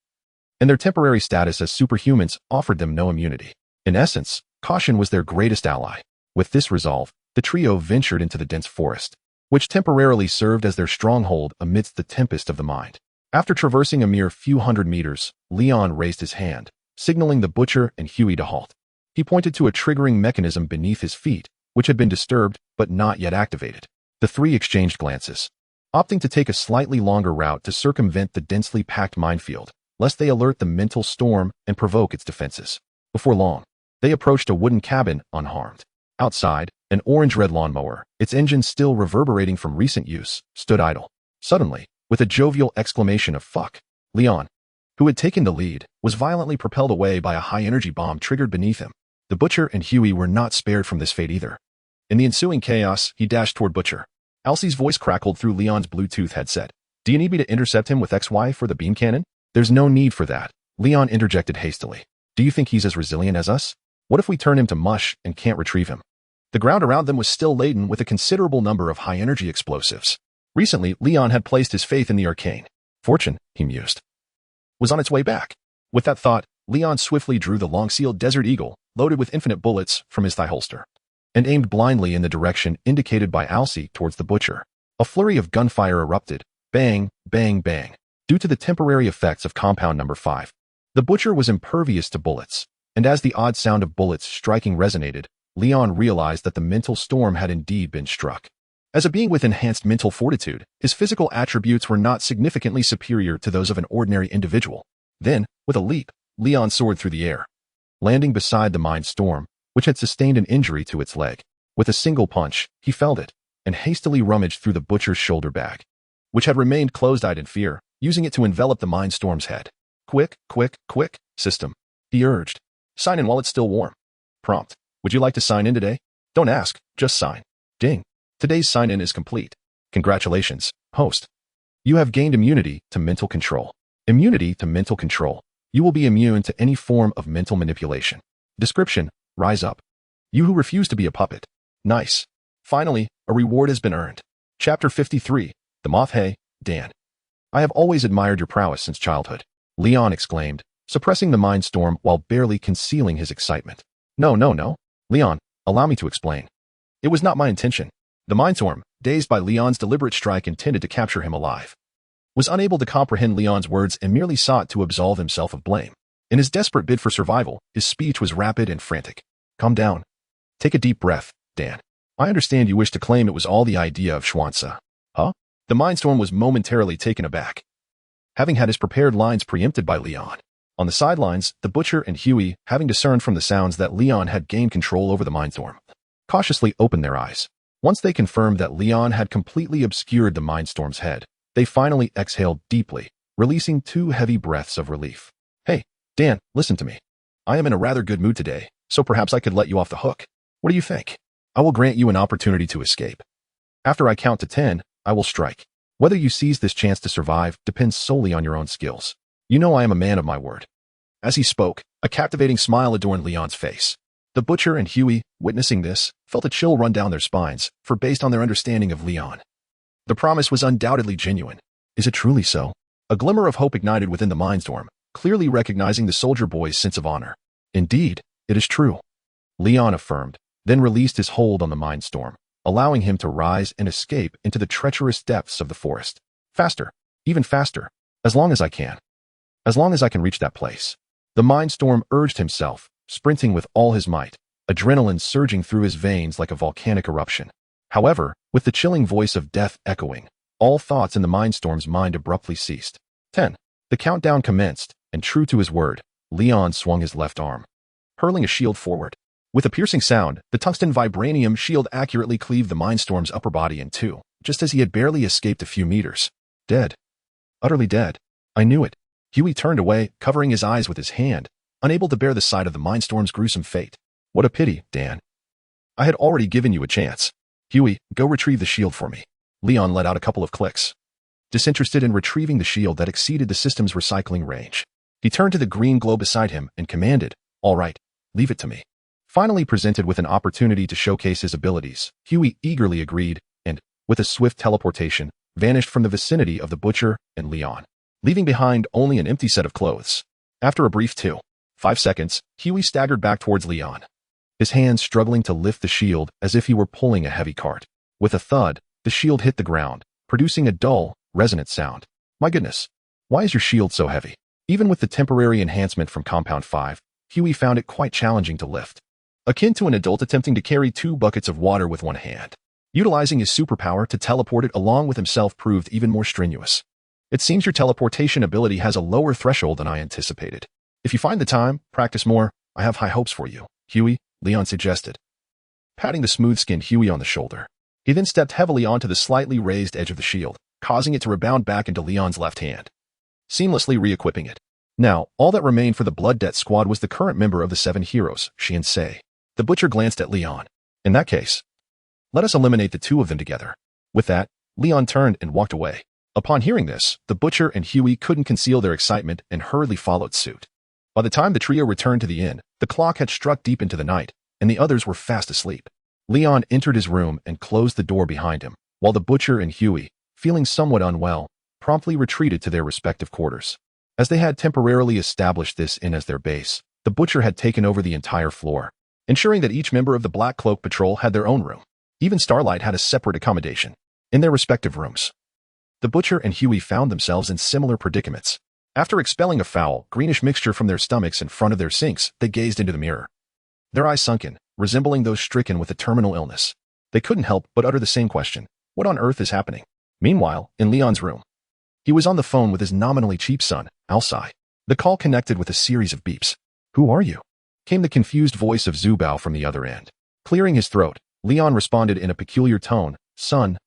and their temporary status as superhumans offered them no immunity. In essence, caution was their greatest ally. With this resolve, the trio ventured into the dense forest, which temporarily served as their stronghold amidst the tempest of the mind. After traversing a mere few hundred meters, Leon raised his hand, signaling the Butcher and Huey to halt. He pointed to a triggering mechanism beneath his feet, which had been disturbed but not yet activated. The three exchanged glances, opting to take a slightly longer route to circumvent the densely packed minefield, lest they alert the mental storm and provoke its defenses. Before long, they approached a wooden cabin unharmed. Outside, an orange-red lawnmower, its engine still reverberating from recent use, stood idle. Suddenly, with a jovial exclamation of "fuck," Leon, who had taken the lead, was violently propelled away by a high-energy bomb triggered beneath him. The Butcher and Huey were not spared from this fate either. In the ensuing chaos, he dashed toward Butcher. Arcee's voice crackled through Leon's Bluetooth headset. "Do you need me to intercept him with XY for the beam cannon?" "There's no need for that," Leon interjected hastily. "Do you think he's as resilient as us? What if we turn him to mush and can't retrieve him?" The ground around them was still laden with a considerable number of high-energy explosives. Recently, Leon had placed his faith in the arcane. Fortune, he mused, was on its way back. With that thought, Leon swiftly drew the long-sealed Desert Eagle, loaded with infinite bullets, from his thigh holster, and aimed blindly in the direction indicated by Arcee towards the Butcher. A flurry of gunfire erupted. Bang, bang, bang. Due to the temporary effects of compound number 5, the Butcher was impervious to bullets, and as the odd sound of bullets striking resonated, Leon realized that the mental storm had indeed been struck. As a being with enhanced mental fortitude, his physical attributes were not significantly superior to those of an ordinary individual. Then, with a leap, Leon soared through the air, landing beside the mind storm, which had sustained an injury to its leg. With a single punch, he felled it, and hastily rummaged through the Butcher's shoulder bag, which had remained closed-eyed in fear, using it to envelop the mind storm's head. "Quick, quick, quick, system," he urged. "Sign in while it's still warm." Prompt: "Would you like to sign in today?" "Don't ask, just sign." Ding. "Today's sign-in is complete. Congratulations, host. You have gained immunity to mental control." Immunity to mental control. You will be immune to any form of mental manipulation. Description: rise up. You who refuse to be a puppet. Nice. Finally, a reward has been earned. Chapter 53, The Moth. "Hey, Dan. I have always admired your prowess since childhood," Leon exclaimed, suppressing the mind storm while barely concealing his excitement. No, Leon, allow me to explain. It was not my intention." The mind storm, dazed by Leon's deliberate strike intended to capture him alive, was unable to comprehend Leon's words and merely sought to absolve himself of blame. In his desperate bid for survival, his speech was rapid and frantic. "Calm down. Take a deep breath, Dan. I understand you wish to claim it was all the idea of Schwanza." "Huh?" The mindstorm was momentarily taken aback, having had his prepared lines preempted by Leon. On the sidelines, the Butcher and Huey, having discerned from the sounds that Leon had gained control over the mindstorm, cautiously opened their eyes. Once they confirmed that Leon had completely obscured the mindstorm's head, they finally exhaled deeply, releasing 2 heavy breaths of relief. "Hey, Dan, listen to me. I am in a rather good mood today, so perhaps I could let you off the hook. What do you think? I will grant you an opportunity to escape. After I count to 10, I will strike. Whether you seize this chance to survive depends solely on your own skills. You know I am a man of my word." As he spoke, a captivating smile adorned Leon's face. The Butcher and Huey, witnessing this, felt a chill run down their spines, for based on their understanding of Leon, the promise was undoubtedly genuine. Is it truly so? A glimmer of hope ignited within the mindstorm, clearly recognizing the soldier boy's sense of honor. "Indeed, it is true," Leon affirmed, then released his hold on the mindstorm, allowing him to rise and escape into the treacherous depths of the forest. "Faster, even faster, as long as I can. As long as I can reach that place." The mindstorm urged himself, sprinting with all his might, adrenaline surging through his veins like a volcanic eruption. However, with the chilling voice of death echoing, all thoughts in the mindstorm's mind abruptly ceased. 10. The countdown commenced, and true to his word, Leon swung his left arm, hurling a shield forward. With a piercing sound, the tungsten vibranium shield accurately cleaved the mindstorm's upper body in 2, just as he had barely escaped a few meters. Dead. Utterly dead. I knew it. Huey turned away, covering his eyes with his hand, unable to bear the sight of the mindstorm's gruesome fate. "What a pity, Dan. I had already given you a chance. Huey, go retrieve the shield for me." Leon let out a couple of clicks, disinterested in retrieving the shield that exceeded the system's recycling range. He turned to the green glow beside him and commanded, "All right, leave it to me." Finally presented with an opportunity to showcase his abilities, Huey eagerly agreed and, with a swift teleportation, vanished from the vicinity of the Butcher and Leon, leaving behind only an empty set of clothes. After a brief 5 seconds, Huey staggered back towards Leon, his hands struggling to lift the shield as if he were pulling a heavy cart. With a thud, the shield hit the ground, producing a dull, resonant sound. "My goodness, why is your shield so heavy?" Even with the temporary enhancement from Compound 5, Huey found it quite challenging to lift. akin to an adult attempting to carry 2 buckets of water with one hand. Utilizing his superpower to teleport it along with himself proved even more strenuous. It seems your teleportation ability has a lower threshold than I anticipated. If you find the time, practice more, I have high hopes for you, Huey, Leon suggested, patting the smooth-skinned Huey on the shoulder. He then stepped heavily onto the slightly raised edge of the shield, causing it to rebound back into Leon's left hand, seamlessly re-equipping it. Now, all that remained for the Blood Debt Squad was the current member of the 7 heroes, she and Say. The Butcher glanced at Leon. In that case, let us eliminate the 2 of them together. With that, Leon turned and walked away. Upon hearing this, the Butcher and Huey couldn't conceal their excitement and hurriedly followed suit. By the time the trio returned to the inn, the clock had struck deep into the night, and the others were fast asleep. Leon entered his room and closed the door behind him, while the Butcher and Huey, feeling somewhat unwell, promptly retreated to their respective quarters. As they had temporarily established this inn as their base, the Butcher had taken over the entire floor, ensuring that each member of the Black Cloak Patrol had their own room. Even Starlight had a separate accommodation, in their respective rooms. The Butcher and Huey found themselves in similar predicaments. After expelling a foul, greenish mixture from their stomachs in front of their sinks, they gazed into the mirror. Their eyes sunken, resembling those stricken with a terminal illness. They couldn't help but utter the same question. What on earth is happening? Meanwhile, in Leon's room, he was on the phone with his nominally cheap son, Arcee. The call connected with a series of beeps. Who are you? Came the confused voice of Zubao from the other end. Clearing his throat, Leon responded in a peculiar tone. Son,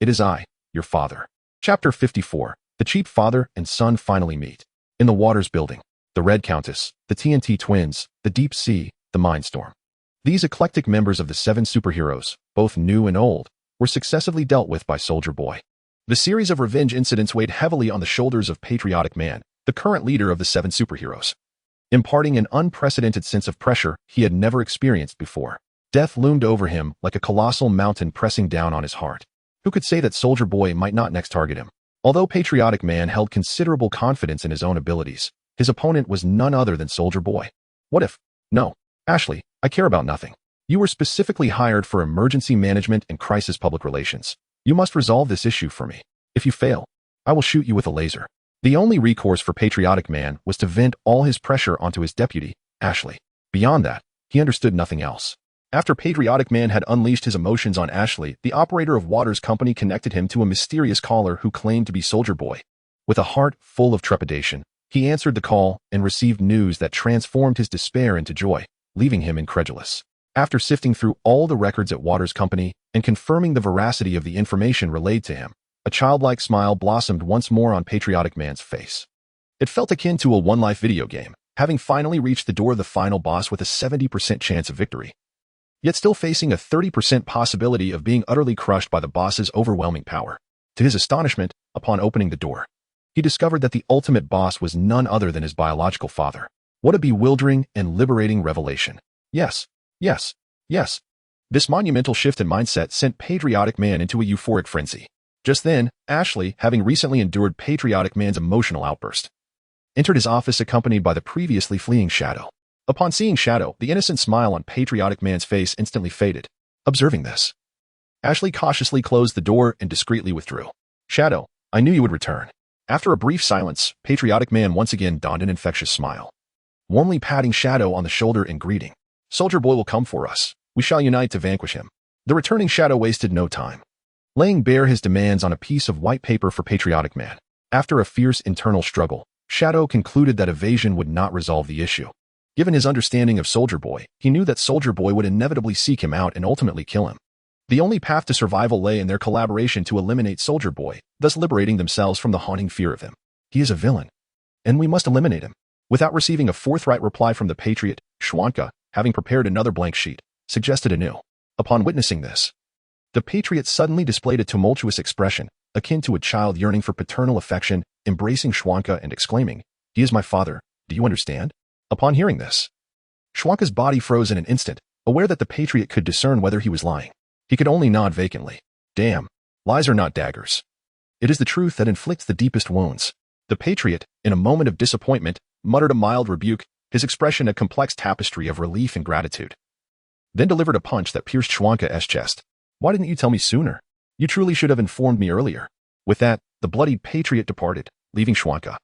it is I, your father. Chapter 54. The cheap father and son finally meet. In the Waters building, the Red Countess, the TNT twins, the Deep Sea, the Mindstorm. These eclectic members of the 7 superheroes, both new and old, were successively dealt with by Soldier Boy. The series of revenge incidents weighed heavily on the shoulders of Patriotic Man, the current leader of the 7 superheroes, imparting an unprecedented sense of pressure he had never experienced before. Death loomed over him like a colossal mountain pressing down on his heart. Who could say that Soldier Boy might not next target him? Although Patriotic Man held considerable confidence in his own abilities, his opponent was none other than Soldier Boy. What if? No. Ashley, I care about nothing. You were specifically hired for emergency management and crisis public relations. You must resolve this issue for me. If you fail, I will shoot you with a laser. The only recourse for Patriotic Man was to vent all his pressure onto his deputy, Ashley. Beyond that, he understood nothing else. After Patriotic Man had unleashed his emotions on Ashley, the operator of Waters Company connected him to a mysterious caller who claimed to be Soldier Boy. With a heart full of trepidation, he answered the call and received news that transformed his despair into joy, leaving him incredulous. After sifting through all the records at Waters Company and confirming the veracity of the information relayed to him, a childlike smile blossomed once more on Patriotic Man's face. It felt akin to a one-life video game, having finally reached the door of the final boss with a 70% chance of victory, yet still facing a 30% possibility of being utterly crushed by the boss's overwhelming power. To his astonishment, upon opening the door, he discovered that the ultimate boss was none other than his biological father. What a bewildering and liberating revelation. Yes. This monumental shift in mindset sent Patriotic Man into a euphoric frenzy. Just then, Ashley, having recently endured Patriotic Man's emotional outburst, entered his office accompanied by the previously fleeing Shadow. Upon seeing Shadow, the innocent smile on Patriotic Man's face instantly faded. Observing this, Ashley cautiously closed the door and discreetly withdrew. Shadow, I knew you would return. After a brief silence, Patriotic Man once again donned an infectious smile, warmly patting Shadow on the shoulder in greeting. Soldier Boy will come for us. We shall unite to vanquish him. The returning Shadow wasted no time, laying bare his demands on a piece of white paper for Patriotic Man. After a fierce internal struggle, Shadow concluded that evasion would not resolve the issue. Given his understanding of Soldier Boy, he knew that Soldier Boy would inevitably seek him out and ultimately kill him. The only path to survival lay in their collaboration to eliminate Soldier Boy, thus liberating themselves from the haunting fear of him. He is a villain, and we must eliminate him. Without receiving a forthright reply from the Patriot, Schwanka, having prepared another blank sheet, suggested anew. Upon witnessing this, the Patriot suddenly displayed a tumultuous expression, akin to a child yearning for paternal affection, embracing Schwanka and exclaiming, "He is my father, do you understand?" Upon hearing this, Schwanka's body froze in an instant, aware that the Patriot could discern whether he was lying. He could only nod vacantly. Damn, lies are not daggers. It is the truth that inflicts the deepest wounds. The Patriot, in a moment of disappointment, muttered a mild rebuke, his expression a complex tapestry of relief and gratitude. Then delivered a punch that pierced Schwanka's chest. Why didn't you tell me sooner? You truly should have informed me earlier. With that, the bloodied Patriot departed, leaving Schwanka,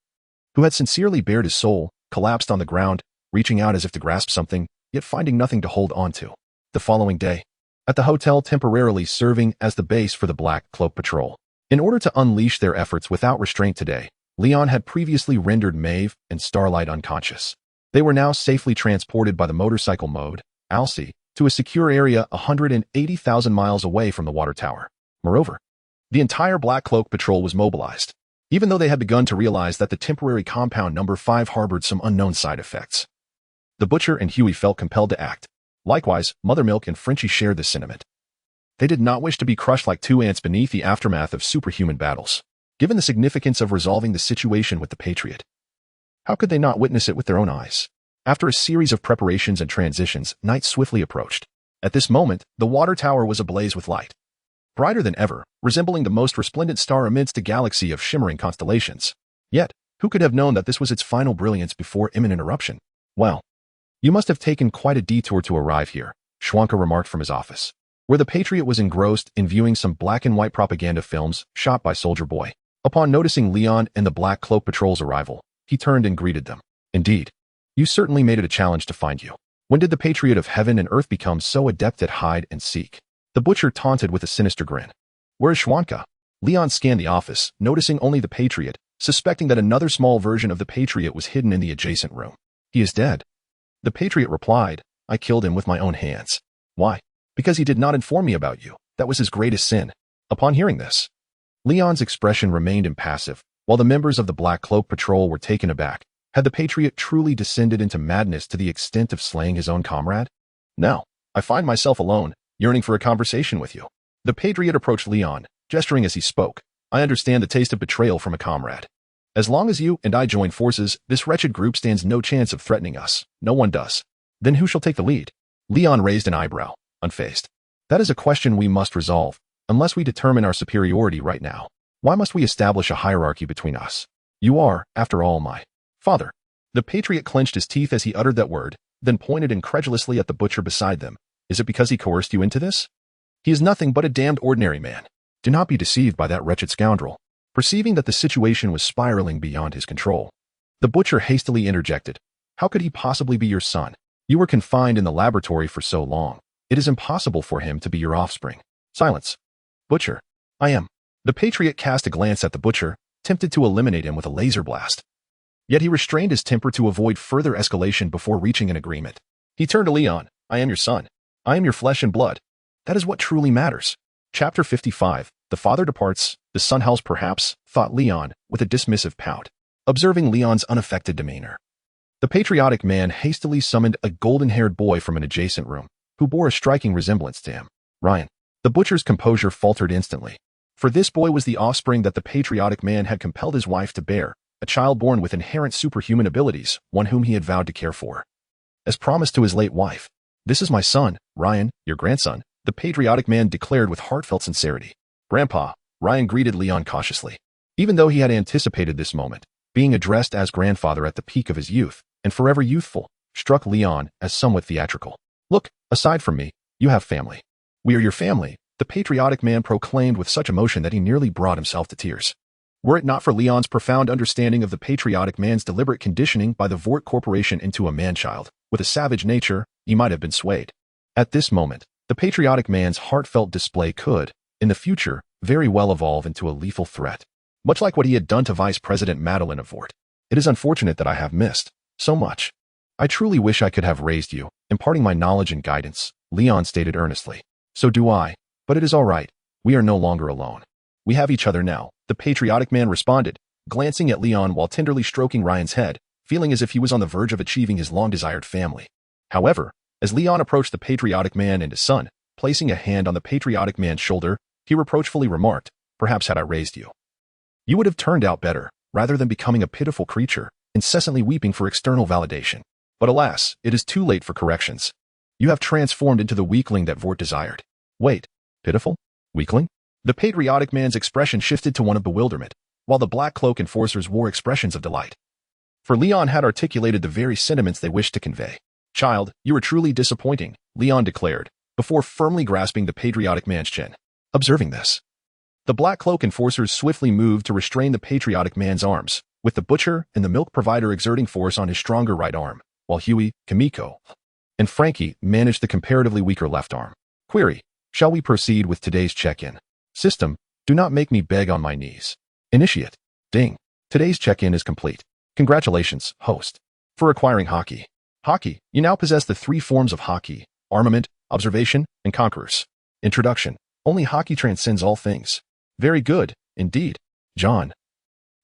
who had sincerely bared his soul, collapsed on the ground, reaching out as if to grasp something, yet finding nothing to hold on to. The following day, at the hotel temporarily serving as the base for the Black Cloak Patrol. In order to unleash their efforts without restraint today, Leon had previously rendered Maeve and Starlight unconscious. They were now safely transported by the motorcycle mode, Arcee, to a secure area 180,000 miles away from the water tower. Moreover, the entire Black Cloak Patrol was mobilized, even though they had begun to realize that the temporary compound number 5 harbored some unknown side effects. The Butcher and Huey felt compelled to act. Likewise, Mother Milk and Frenchie shared this sentiment. They did not wish to be crushed like 2 ants beneath the aftermath of superhuman battles. Given the significance of resolving the situation with the Patriot, how could they not witness it with their own eyes? After a series of preparations and transitions, night swiftly approached. At this moment, the water tower was ablaze with light, brighter than ever, resembling the most resplendent star amidst a galaxy of shimmering constellations. Yet, who could have known that this was its final brilliance before imminent eruption? Well, you must have taken quite a detour to arrive here, Schwanka remarked from his office, where the Patriot was engrossed in viewing some black and white propaganda films shot by Soldier Boy. Upon noticing Leon and the Black Cloak Patrol's arrival, he turned and greeted them. Indeed, you certainly made it a challenge to find you. When did the Patriot of heaven and earth become so adept at hide and seek? The Butcher taunted with a sinister grin. Where is Schwanka? Leon scanned the office, noticing only the Patriot, suspecting that another small version of the Patriot was hidden in the adjacent room. He is dead. The Patriot replied, I killed him with my own hands. Why? Because he did not inform me about you. That was his greatest sin. Upon hearing this, Leon's expression remained impassive, while the members of the Black Cloak Patrol were taken aback. Had the Patriot truly descended into madness to the extent of slaying his own comrade? Now, I find myself alone, yearning for a conversation with you. The Patriot approached Leon, gesturing as he spoke. I understand the taste of betrayal from a comrade. As long as you and I join forces, this wretched group stands no chance of threatening us. No one does. Then who shall take the lead? Leon raised an eyebrow, unfazed. That is a question we must resolve, unless we determine our superiority right now. Why must we establish a hierarchy between us? You are, after all, my father. The Patriot clenched his teeth as he uttered that word, then pointed incredulously at the Butcher beside them. Is it because he coerced you into this? He is nothing but a damned ordinary man. Do not be deceived by that wretched scoundrel. Perceiving that the situation was spiraling beyond his control, the Butcher hastily interjected. How could he possibly be your son? You were confined in the laboratory for so long. It is impossible for him to be your offspring. Silence. Butcher. I am. The Patriot cast a glance at the Butcher, tempted to eliminate him with a laser blast. Yet he restrained his temper to avoid further escalation before reaching an agreement. He turned to Leon. I am your son. I am your flesh and blood. That is what truly matters. Chapter 55. The father departs, the son howls perhaps, thought Leon, with a dismissive pout, observing Leon's unaffected demeanor. The patriotic man hastily summoned a golden-haired boy from an adjacent room, who bore a striking resemblance to him. Ryan. The Butcher's composure faltered instantly. For this boy was the offspring that the patriotic man had compelled his wife to bear, a child born with inherent superhuman abilities, one whom he had vowed to care for. As promised to his late wife, this is my son, Ryan, your grandson, the patriotic man declared with heartfelt sincerity. Grandpa, Ryan greeted Leon cautiously. Even though he had anticipated this moment, being addressed as grandfather at the peak of his youth, and forever youthful, struck Leon as somewhat theatrical. Look, aside from me, you have family. We are your family, the patriotic man proclaimed with such emotion that he nearly brought himself to tears. Were it not for Leon's profound understanding of the patriotic man's deliberate conditioning by the Vought Corporation into a man-child, with a savage nature, he might have been swayed. At this moment, the patriotic man's heartfelt display could, in the future, very well evolve into a lethal threat. Much like what he had done to Vice President Madeline of Vought. It is unfortunate that I have missed so much. I truly wish I could have raised you, imparting my knowledge and guidance, Leon stated earnestly. So do I, but it is all right. We are no longer alone. We have each other now, the patriotic man responded, glancing at Leon while tenderly stroking Ryan's head, feeling as if he was on the verge of achieving his long-desired family. However, as Leon approached the patriotic man and his son, placing a hand on the patriotic man's shoulder, he reproachfully remarked, perhaps had I raised you, you would have turned out better, rather than becoming a pitiful creature, incessantly weeping for external validation. But alas, it is too late for corrections. You have transformed into the weakling that Vought desired. Wait, pitiful? Weakling? The patriotic man's expression shifted to one of bewilderment, while the Black Cloak enforcers wore expressions of delight. For Leon had articulated the very sentiments they wished to convey. Child, you are truly disappointing, Leon declared, before firmly grasping the patriotic man's chin. Observing this, the Black Cloak enforcers swiftly moved to restrain the patriotic man's arms, with the Butcher and the milk provider exerting force on his stronger right arm, while Huey, Kimiko, and Frankie managed the comparatively weaker left arm. Query: shall we proceed with today's check-in? System: do not make me beg on my knees. Initiate: ding. Today's check-in is complete. Congratulations, host, for acquiring Haki. Haki, you now possess the 3 forms of Haki: armament, observation, and conquerors. Introduction: only Haki transcends all things. Very good, indeed, John.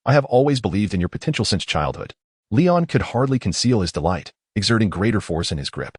I have always believed in your potential since childhood. Leon could hardly conceal his delight, exerting greater force in his grip.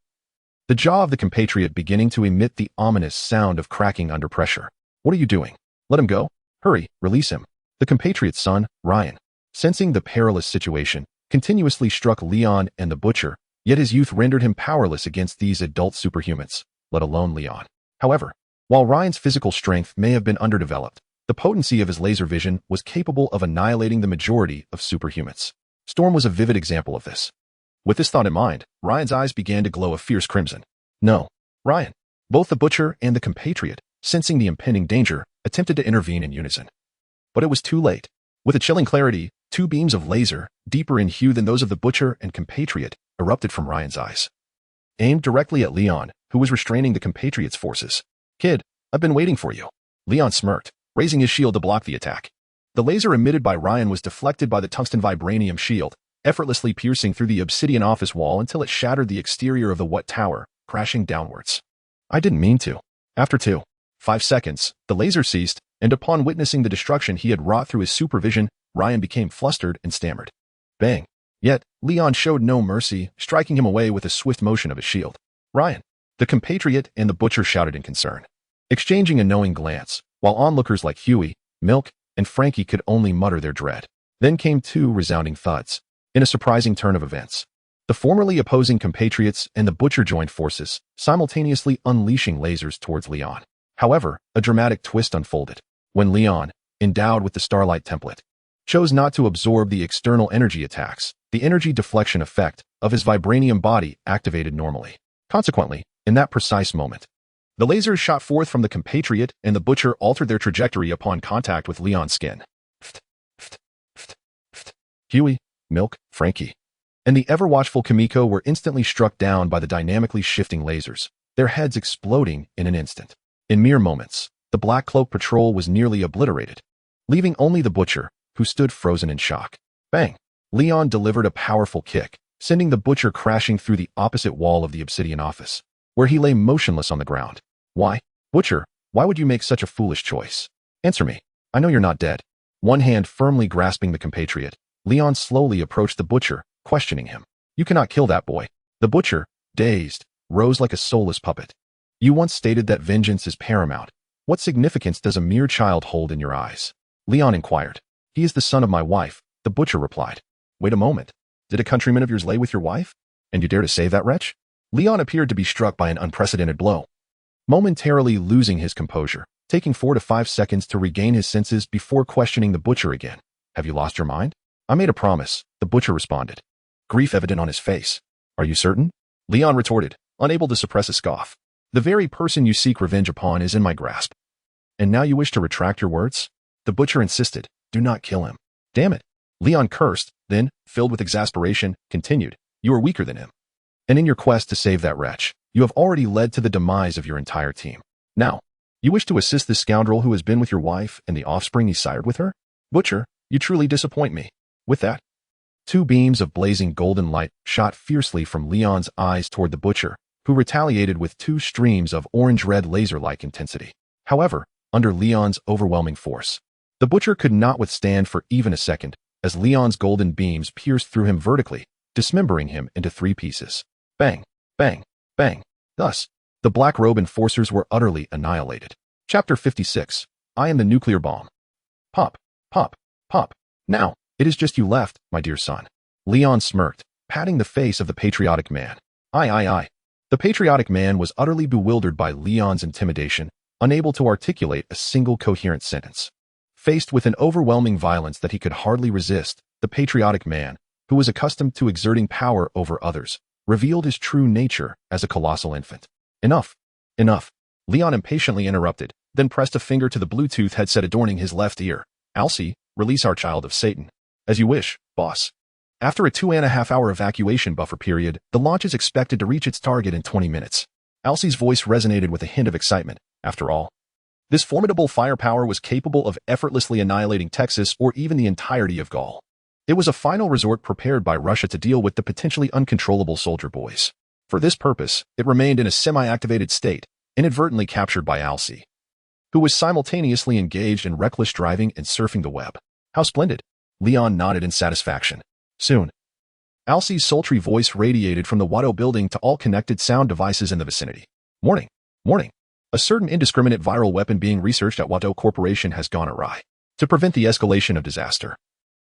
The jaw of the compatriot beginning to emit the ominous sound of cracking under pressure. What are you doing? Let him go. Hurry, release him. The compatriot's son, Ryan, sensing the perilous situation, continuously struck Leon and the butcher, yet his youth rendered him powerless against these adult superhumans, let alone Leon. However, while Ryan's physical strength may have been underdeveloped, the potency of his laser vision was capable of annihilating the majority of superhumans. Storm was a vivid example of this. With this thought in mind, Ryan's eyes began to glow a fierce crimson. No, Ryan. Both the butcher and the compatriot, sensing the impending danger, attempted to intervene in unison. But it was too late. With a chilling clarity, 2 beams of laser, deeper in hue than those of the butcher and compatriot, erupted from Ryan's eyes. Aimed directly at Leon, who was restraining the compatriot's forces. Kid, I've been waiting for you. Leon smirked, raising his shield to block the attack. The laser emitted by Ryan was deflected by the tungsten vibranium shield, effortlessly piercing through the obsidian office wall until it shattered the exterior of the What Tower, crashing downwards. I didn't mean to. After 5 seconds, the laser ceased, and upon witnessing the destruction he had wrought through his supervision, Ryan became flustered and stammered. Bang. Yet, Leon showed no mercy, striking him away with a swift motion of his shield. Ryan. The compatriot and the butcher shouted in concern, exchanging a knowing glance, while onlookers like Huey, Milk, and Frankie could only mutter their dread. Then came 2 resounding thuds. In a surprising turn of events, the formerly opposing compatriots and the butcher joined forces, simultaneously unleashing lasers towards Leon. However, a dramatic twist unfolded. When Leon, endowed with the Starlight template, chose not to absorb the external energy attacks, the energy deflection effect of his vibranium body activated normally. Consequently, in that precise moment, the lasers shot forth from the compatriot and the butcher altered their trajectory upon contact with Leon's skin. Huey, Milk, Frankie, and the ever-watchful Kimiko were instantly struck down by the dynamically shifting lasers, their heads exploding in an instant. In mere moments, the Black Cloak Patrol was nearly obliterated, leaving only the butcher, who stood frozen in shock. Bang! Leon delivered a powerful kick, sending the butcher crashing through the opposite wall of the obsidian office, where he lay motionless on the ground. Why? Butcher, why would you make such a foolish choice? Answer me. I know you're not dead. One hand firmly grasping the compatriot, Leon slowly approached the butcher, questioning him. You cannot kill that boy. The butcher, dazed, rose like a soulless puppet. You once stated that vengeance is paramount. What significance does a mere child hold in your eyes? Leon inquired. He is the son of my wife, the butcher replied. Wait a moment. Did a countryman of yours lay with your wife? And you dare to save that wretch? Leon appeared to be struck by an unprecedented blow, momentarily losing his composure, taking 4 to 5 seconds to regain his senses before questioning the butcher again. Have you lost your mind? I made a promise, the butcher responded, grief evident on his face. Are you certain? Leon retorted, unable to suppress a scoff. The very person you seek revenge upon is in my grasp. And now you wish to retract your words? The butcher insisted. Do not kill him. Damn it. Leon cursed, then, filled with exasperation, continued. You are weaker than him. And in your quest to save that wretch, you have already led to the demise of your entire team. Now, you wish to assist this scoundrel who has been with your wife and the offspring he sired with her? Butcher, you truly disappoint me. With that, 2 beams of blazing golden light shot fiercely from Leon's eyes toward the butcher, who retaliated with 2 streams of orange-red laser-like intensity. However, under Leon's overwhelming force, the butcher could not withstand for even a second, as Leon's golden beams pierced through him vertically, dismembering him into 3 pieces. Bang, bang, bang. Thus, the Black Robe enforcers were utterly annihilated. Chapter 56. I am the nuclear bomb. Pop, pop, pop. Now, it is just you left, my dear son. Leon smirked, patting the face of the patriotic man. Aye. The patriotic man was utterly bewildered by Leon's intimidation, unable to articulate a single coherent sentence. Faced with an overwhelming violence that he could hardly resist, the patriotic man, who was accustomed to exerting power over others, revealed his true nature as a colossal infant. Enough. Leon impatiently interrupted, then pressed a finger to the Bluetooth headset adorning his left ear. Arcee, release our child of Satan. As you wish, boss. After a 2.5-hour evacuation buffer period, the launch is expected to reach its target in 20 minutes. Arcee's voice resonated with a hint of excitement. After all, this formidable firepower was capable of effortlessly annihilating Texas or even the entirety of Gaul. It was a final resort prepared by Russia to deal with the potentially uncontrollable soldier boys. For this purpose, it remained in a semi-activated state, inadvertently captured by Arcee, who was simultaneously engaged in reckless driving and surfing the web. How splendid! Leon nodded in satisfaction. Soon, Arcee's sultry voice radiated from the Wanda building to all connected sound devices in the vicinity. Warning! Warning! A certain indiscriminate viral weapon being researched at Wanda Corporation has gone awry. To prevent the escalation of disaster,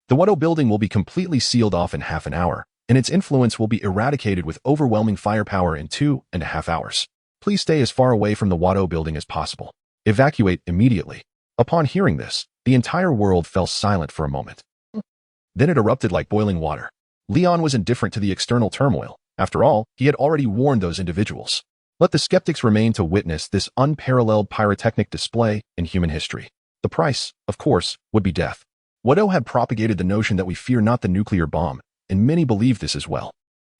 the Wanda building will be completely sealed off in half an hour, and its influence will be eradicated with overwhelming firepower in 2.5 hours. Please stay as far away from the Wanda building as possible. Evacuate immediately. Upon hearing this, the entire world fell silent for a moment. Then it erupted like boiling water. Leon was indifferent to the external turmoil. After all, he had already warned those individuals. Let the skeptics remain to witness this unparalleled pyrotechnic display in human history. The price, of course, would be death. Wanda had propagated the notion that we fear not the nuclear bomb, and many believe this as well.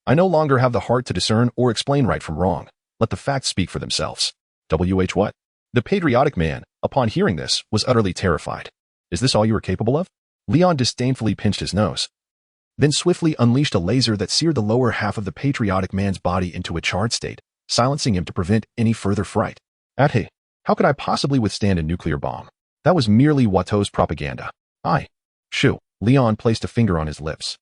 I no longer have the heart to discern or explain right from wrong. Let the facts speak for themselves. What? The patriotic man, upon hearing this, was utterly terrified. Is this all you are capable of? Leon disdainfully pinched his nose, then swiftly unleashed a laser that seared the lower half of the patriotic man's body into a charred state, silencing him to prevent any further fright. Hey, how could I possibly withstand a nuclear bomb? That was merely Watteau's propaganda. Shoo. Leon placed a finger on his lips,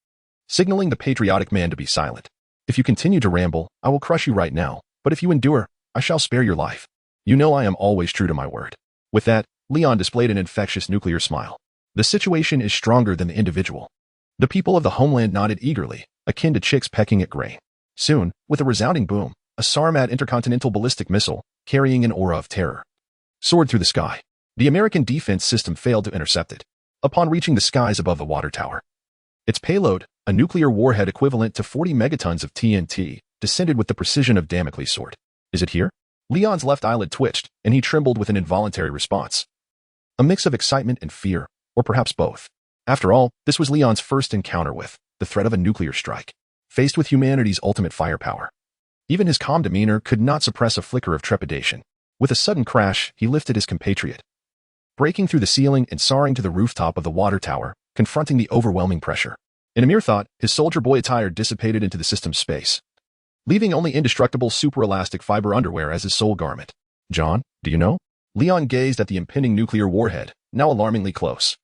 signaling the patriotic man to be silent. If you continue to ramble, I will crush you right now, but if you endure, I shall spare your life. You know I am always true to my word. With that, Leon displayed an infectious nuclear smile. The situation is stronger than the individual. The people of the homeland nodded eagerly, akin to chicks pecking at grain. Soon, with a resounding boom, a Sarmat intercontinental ballistic missile, carrying an aura of terror, soared through the sky. The American defense system failed to intercept it. Upon reaching the skies above the water tower, its payload, a nuclear warhead equivalent to 40 megatons of TNT, descended with the precision of Damocles' sword. Is it here? Leon's left eyelid twitched, and he trembled with an involuntary response. A mix of excitement and fear, or perhaps both. After all, this was Leon's first encounter with the threat of a nuclear strike, faced with humanity's ultimate firepower. Even his calm demeanor could not suppress a flicker of trepidation. With a sudden crash, he lifted his compatriot, breaking through the ceiling and soaring to the rooftop of the water tower, confronting the overwhelming pressure. In a mere thought, his soldier boy attire dissipated into the system's space, leaving only indestructible super-elastic fiber underwear as his sole garment. John, do you know? Leon gazed at the impending nuclear warhead, now alarmingly close.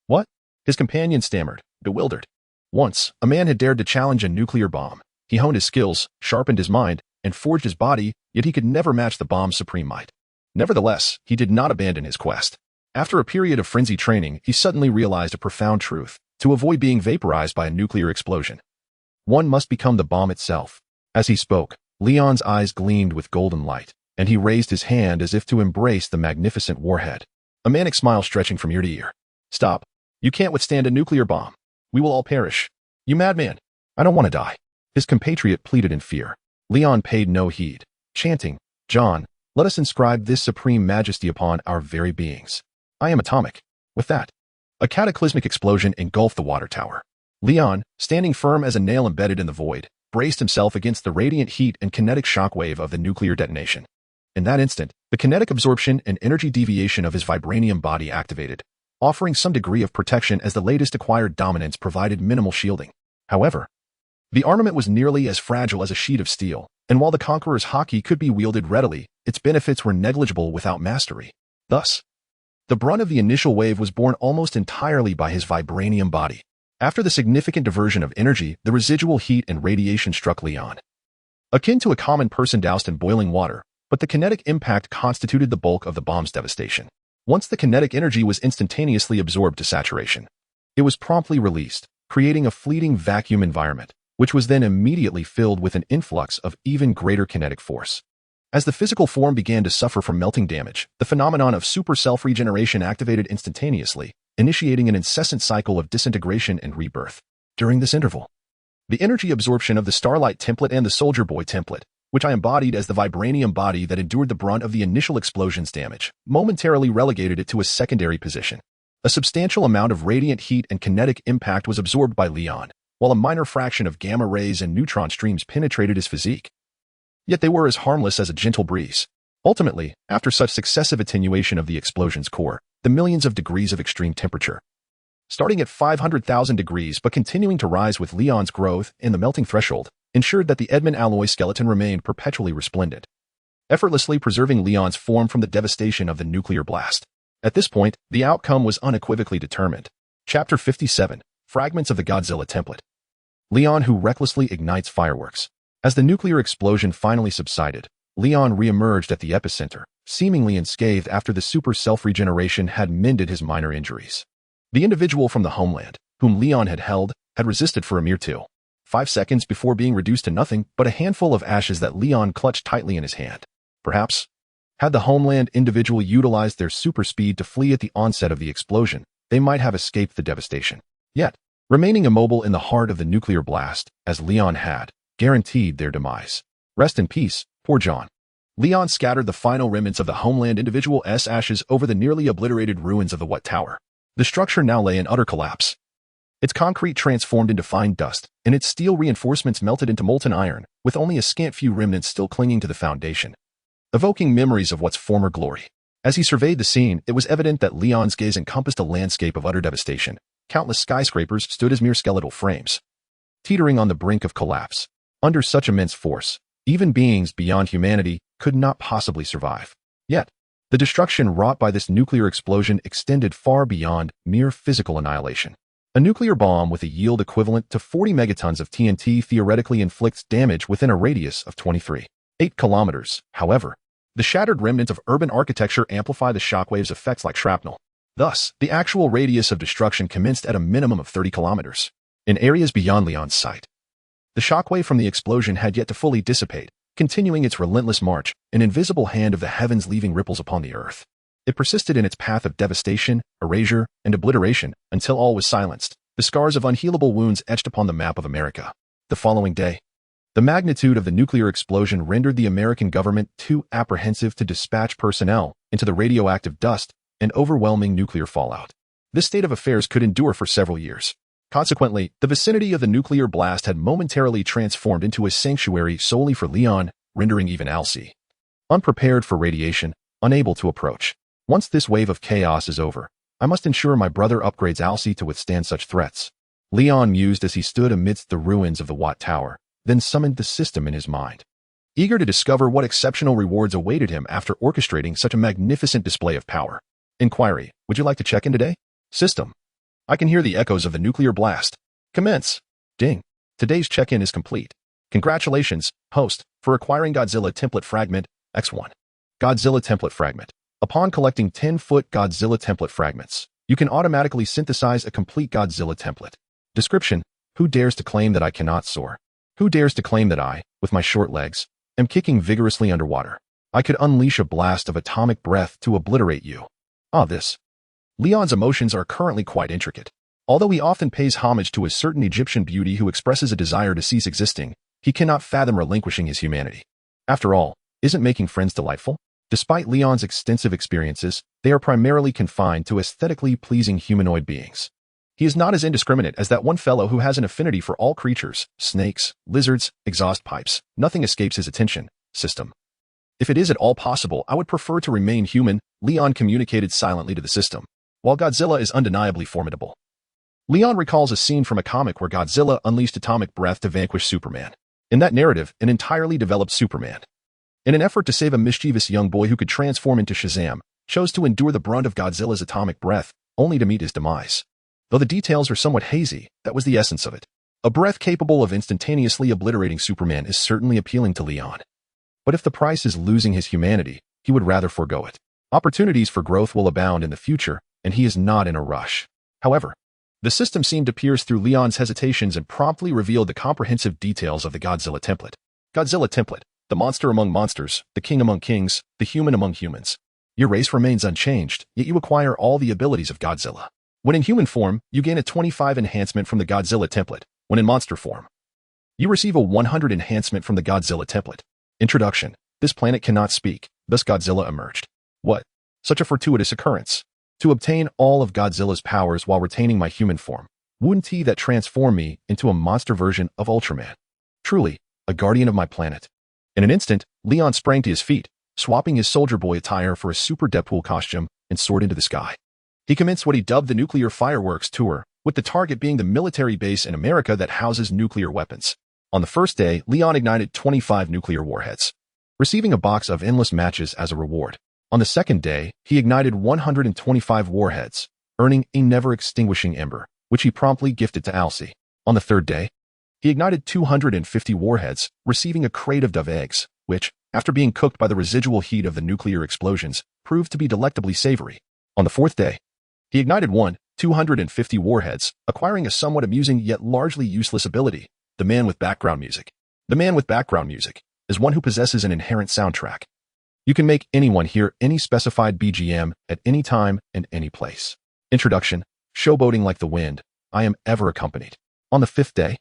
What? His companion stammered, bewildered. Once, a man had dared to challenge a nuclear bomb. He honed his skills, sharpened his mind, and forged his body, yet he could never match the bomb's supreme might. Nevertheless, he did not abandon his quest. After a period of frenzied training, he suddenly realized a profound truth. To avoid being vaporized by a nuclear explosion, one must become the bomb itself. As he spoke, Leon's eyes gleamed with golden light, and he raised his hand as if to embrace the magnificent warhead, a manic smile stretching from ear to ear. Stop. You can't withstand a nuclear bomb. We will all perish. You madman. I don't want to die. His compatriot pleaded in fear. Leon paid no heed, chanting, John, let us inscribe this supreme majesty upon our very beings. I am atomic. With that, a cataclysmic explosion engulfed the water tower. Leon, standing firm as a nail embedded in the void, braced himself against the radiant heat and kinetic shockwave of the nuclear detonation. In that instant, the kinetic absorption and energy deviation of his vibranium body activated, offering some degree of protection as the latest acquired dominance provided minimal shielding. However, the armament was nearly as fragile as a sheet of steel, and while the Conqueror's hockey could be wielded readily, its benefits were negligible without mastery. Thus, the brunt of the initial wave was borne almost entirely by his vibranium body. After the significant diversion of energy, the residual heat and radiation struck Leon, akin to a common person doused in boiling water, but the kinetic impact constituted the bulk of the bomb's devastation. Once the kinetic energy was instantaneously absorbed to saturation, it was promptly released, creating a fleeting vacuum environment, which was then immediately filled with an influx of even greater kinetic force. As the physical form began to suffer from melting damage, the phenomenon of super self-regeneration activated instantaneously, initiating an incessant cycle of disintegration and rebirth. During this interval, the energy absorption of the Starlight template and the Soldier Boy template, which I embodied as the vibranium body that endured the brunt of the initial explosion's damage, momentarily relegated it to a secondary position. A substantial amount of radiant heat and kinetic impact was absorbed by Leon, while a minor fraction of gamma rays and neutron streams penetrated his physique. Yet they were as harmless as a gentle breeze. Ultimately, after such successive attenuation of the explosion's core, the millions of degrees of extreme temperature, starting at 500,000 degrees but continuing to rise with Leon's growth and the melting threshold, ensured that the Edmund alloy skeleton remained perpetually resplendent, effortlessly preserving Leon's form from the devastation of the nuclear blast. At this point, the outcome was unequivocally determined. Chapter 57, Fragments of the Godzilla Template. Leon who recklessly ignites fireworks. As the nuclear explosion finally subsided, Leon re-emerged at the epicenter, seemingly unscathed after the super self-regeneration had mended his minor injuries. The individual from the homeland, whom Leon had held, had resisted for a mere 5 seconds before being reduced to nothing but a handful of ashes that Leon clutched tightly in his hand. Perhaps, had the homeland individual utilized their super speed to flee at the onset of the explosion, they might have escaped the devastation. Yet, remaining immobile in the heart of the nuclear blast, as Leon had, guaranteed their demise. Rest in peace, poor John. Leon scattered the final remnants of the homeland individual's ashes over the nearly obliterated ruins of the Watt Tower. The structure now lay in utter collapse. Its concrete transformed into fine dust, and its steel reinforcements melted into molten iron, with only a scant few remnants still clinging to the foundation, evoking memories of what's former glory. As he surveyed the scene, it was evident that Leon's gaze encompassed a landscape of utter devastation. Countless skyscrapers stood as mere skeletal frames, teetering on the brink of collapse. Under such immense force, even beings beyond humanity could not possibly survive. Yet, the destruction wrought by this nuclear explosion extended far beyond mere physical annihilation. A nuclear bomb with a yield equivalent to 40 megatons of TNT theoretically inflicts damage within a radius of 23.8 kilometers. However, the shattered remnants of urban architecture amplify the shockwave's effects like shrapnel. Thus, the actual radius of destruction commenced at a minimum of 30 kilometers. In areas beyond Leon's sight, the shockwave from the explosion had yet to fully dissipate, continuing its relentless march, an invisible hand of the heavens leaving ripples upon the earth. It persisted in its path of devastation, erasure, and obliteration until all was silenced, the scars of unhealable wounds etched upon the map of America. The following day, the magnitude of the nuclear explosion rendered the American government too apprehensive to dispatch personnel into the radioactive dust and overwhelming nuclear fallout. This state of affairs could endure for several years. Consequently, the vicinity of the nuclear blast had momentarily transformed into a sanctuary solely for Leon, rendering even Arcee unprepared for radiation, unable to approach. Once this wave of chaos is over, I must ensure my brother upgrades Arcee to withstand such threats. Leon mused as he stood amidst the ruins of the Watt Tower, then summoned the system in his mind. Eager to discover what exceptional rewards awaited him after orchestrating such a magnificent display of power. Inquiry, would you like to check in today? System. I can hear the echoes of the nuclear blast. Commence. Ding. Today's check-in is complete. Congratulations, host, for acquiring Godzilla Template Fragment, X1. Godzilla Template Fragment. Upon collecting 10-foot Godzilla Template Fragments, you can automatically synthesize a complete Godzilla template. Description: who dares to claim that I cannot soar? Who dares to claim that I, with my short legs, am kicking vigorously underwater? I could unleash a blast of atomic breath to obliterate you. This. Leon's emotions are currently quite intricate. Although he often pays homage to a certain Egyptian beauty who expresses a desire to cease existing, he cannot fathom relinquishing his humanity. After all, isn't making friends delightful? Despite Leon's extensive experiences, they are primarily confined to aesthetically pleasing humanoid beings. He is not as indiscriminate as that one fellow who has an affinity for all creatures, snakes, lizards, exhaust pipes. Nothing escapes his attention. System. If it is at all possible, I would prefer to remain human, Leon communicated silently to the system. While Godzilla is undeniably formidable, Leon recalls a scene from a comic where Godzilla unleashed atomic breath to vanquish Superman. In that narrative, an entirely developed Superman, in an effort to save a mischievous young boy who could transform into Shazam, chose to endure the brunt of Godzilla's atomic breath, only to meet his demise. Though the details are somewhat hazy, that was the essence of it. A breath capable of instantaneously obliterating Superman is certainly appealing to Leon. But if the price is losing his humanity, he would rather forego it. Opportunities for growth will abound in the future, and he is not in a rush. However, the system seemed to pierce through Leon's hesitations and promptly revealed the comprehensive details of the Godzilla template. Godzilla template, the monster among monsters, the king among kings, the human among humans. Your race remains unchanged, yet you acquire all the abilities of Godzilla. When in human form, you gain a 25 enhancement from the Godzilla template. When in monster form, you receive a 100 enhancement from the Godzilla template. Introduction. This planet cannot speak, thus Godzilla emerged. What? Such a fortuitous occurrence. To obtain all of Godzilla's powers while retaining my human form, Wouldn't that transform me into a monster version of Ultraman? Truly, a guardian of my planet. In an instant, Leon sprang to his feet, swapping his soldier boy attire for a super Deadpool costume and soared into the sky. He commenced what he dubbed the nuclear fireworks tour, with the target being the military base in America that houses nuclear weapons. On the first day, Leon ignited 25 nuclear warheads, receiving a box of endless matches as a reward. On the second day, he ignited 125 warheads, earning a never-extinguishing ember, which he promptly gifted to Arcee. On the third day, he ignited 250 warheads, receiving a crate of dove eggs, which, after being cooked by the residual heat of the nuclear explosions, proved to be delectably savory. On the fourth day, he ignited 250 warheads, acquiring a somewhat amusing yet largely useless ability, the man with background music. The man with background music is one who possesses an inherent soundtrack. You can make anyone hear any specified BGM at any time and any place. Introduction: showboating like the wind, I am ever accompanied. On the fifth day,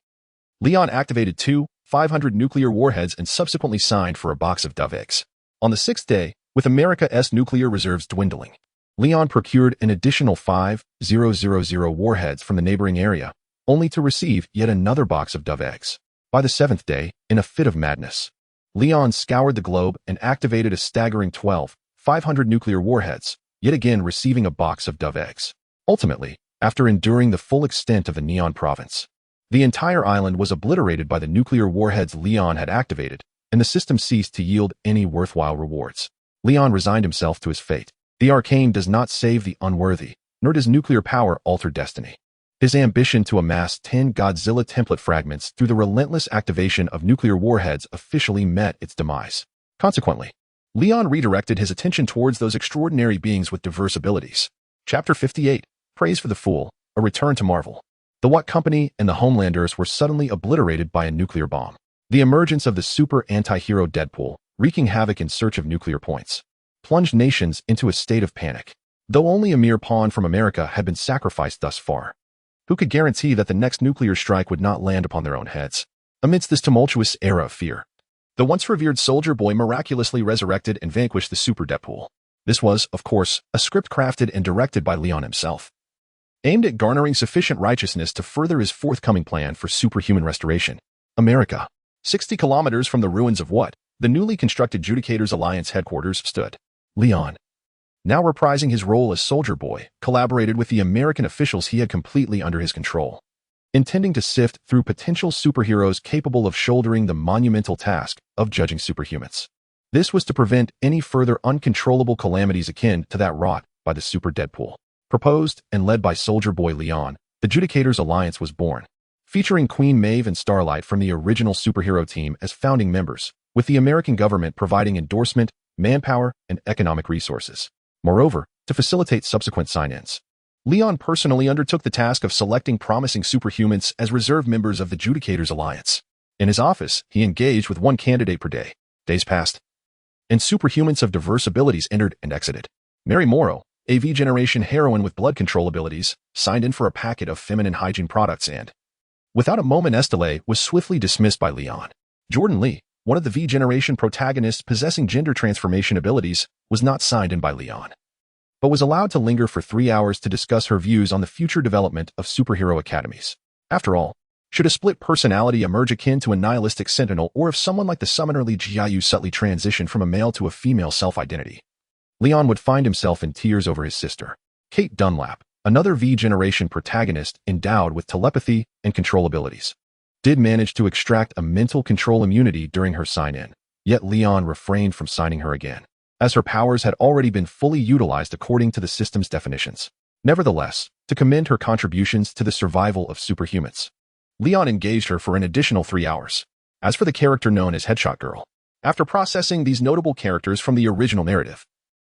Leon activated 500 nuclear warheads and subsequently signed for a box of dove eggs. On the sixth day, with America's nuclear reserves dwindling, Leon procured an additional 5,000 warheads from the neighboring area, only to receive yet another box of dove eggs. By the seventh day, in a fit of madness, Leon scoured the globe and activated a staggering 500 nuclear warheads, yet again receiving a box of dove eggs. Ultimately, after enduring the full extent of the Neon Province, the entire island was obliterated by the nuclear warheads Leon had activated, and the system ceased to yield any worthwhile rewards. Leon resigned himself to his fate. The arcane does not save the unworthy, nor does nuclear power alter destiny. His ambition to amass 10 Godzilla template fragments through the relentless activation of nuclear warheads officially met its demise. Consequently, Leon redirected his attention towards those extraordinary beings with diverse abilities. Chapter 58, Praise for the Fool, A Return to Marvel. The What Company and the Homelanders were suddenly obliterated by a nuclear bomb. The emergence of the super anti-hero Deadpool, wreaking havoc in search of nuclear points, plunged nations into a state of panic. Though only a mere pawn from America had been sacrificed thus far, who could guarantee that the next nuclear strike would not land upon their own heads? Amidst this tumultuous era of fear, the once revered soldier boy miraculously resurrected and vanquished the Super Deadpool. This was, of course, a script crafted and directed by Leon himself, aimed at garnering sufficient righteousness to further his forthcoming plan for superhuman restoration. America, 60 kilometers from the ruins of what the newly constructed Judicators Alliance headquarters stood. Leon, now reprising his role as soldier boy, collaborated with the American officials he had completely under his control, intending to sift through potential superheroes capable of shouldering the monumental task of judging superhumans. This was to prevent any further uncontrollable calamities akin to that wrought by the Super Deadpool. Proposed and led by soldier boy Leon, the Judicators Alliance was born, featuring Queen Maeve and Starlight from the original superhero team as founding members, with the American government providing endorsement, manpower, and economic resources. Moreover, to facilitate subsequent sign-ins, Leon personally undertook the task of selecting promising superhumans as reserve members of the Judicators Alliance. In his office, he engaged with one candidate per day. Days passed, and superhumans of diverse abilities entered and exited. Mary Morrow, a regeneration heroine with blood control abilities, signed in for a packet of feminine hygiene products and, without a moment's delay, was swiftly dismissed by Leon. Jordan Lee, one of the regeneration protagonists possessing gender transformation abilities, was not signed in by Leon, but was allowed to linger for 3 hours to discuss her views on the future development of superhero academies. After all, should a split personality emerge akin to a nihilistic sentinel, or if someone like the summoner Lee Jiayu subtly transition from a male to a female self-identity, Leon would find himself in tears over his sister, Kate Dunlap, another V-generation protagonist endowed with telepathy and control abilities, did manage to extract a mental control immunity during her sign-in, yet Leon refrained from signing her again, as her powers had already been fully utilized according to the system's definitions. Nevertheless, to commend her contributions to the survival of superhumans, Leon engaged her for an additional 3 hours. As for the character known as Headshot Girl, after processing these notable characters from the original narrative,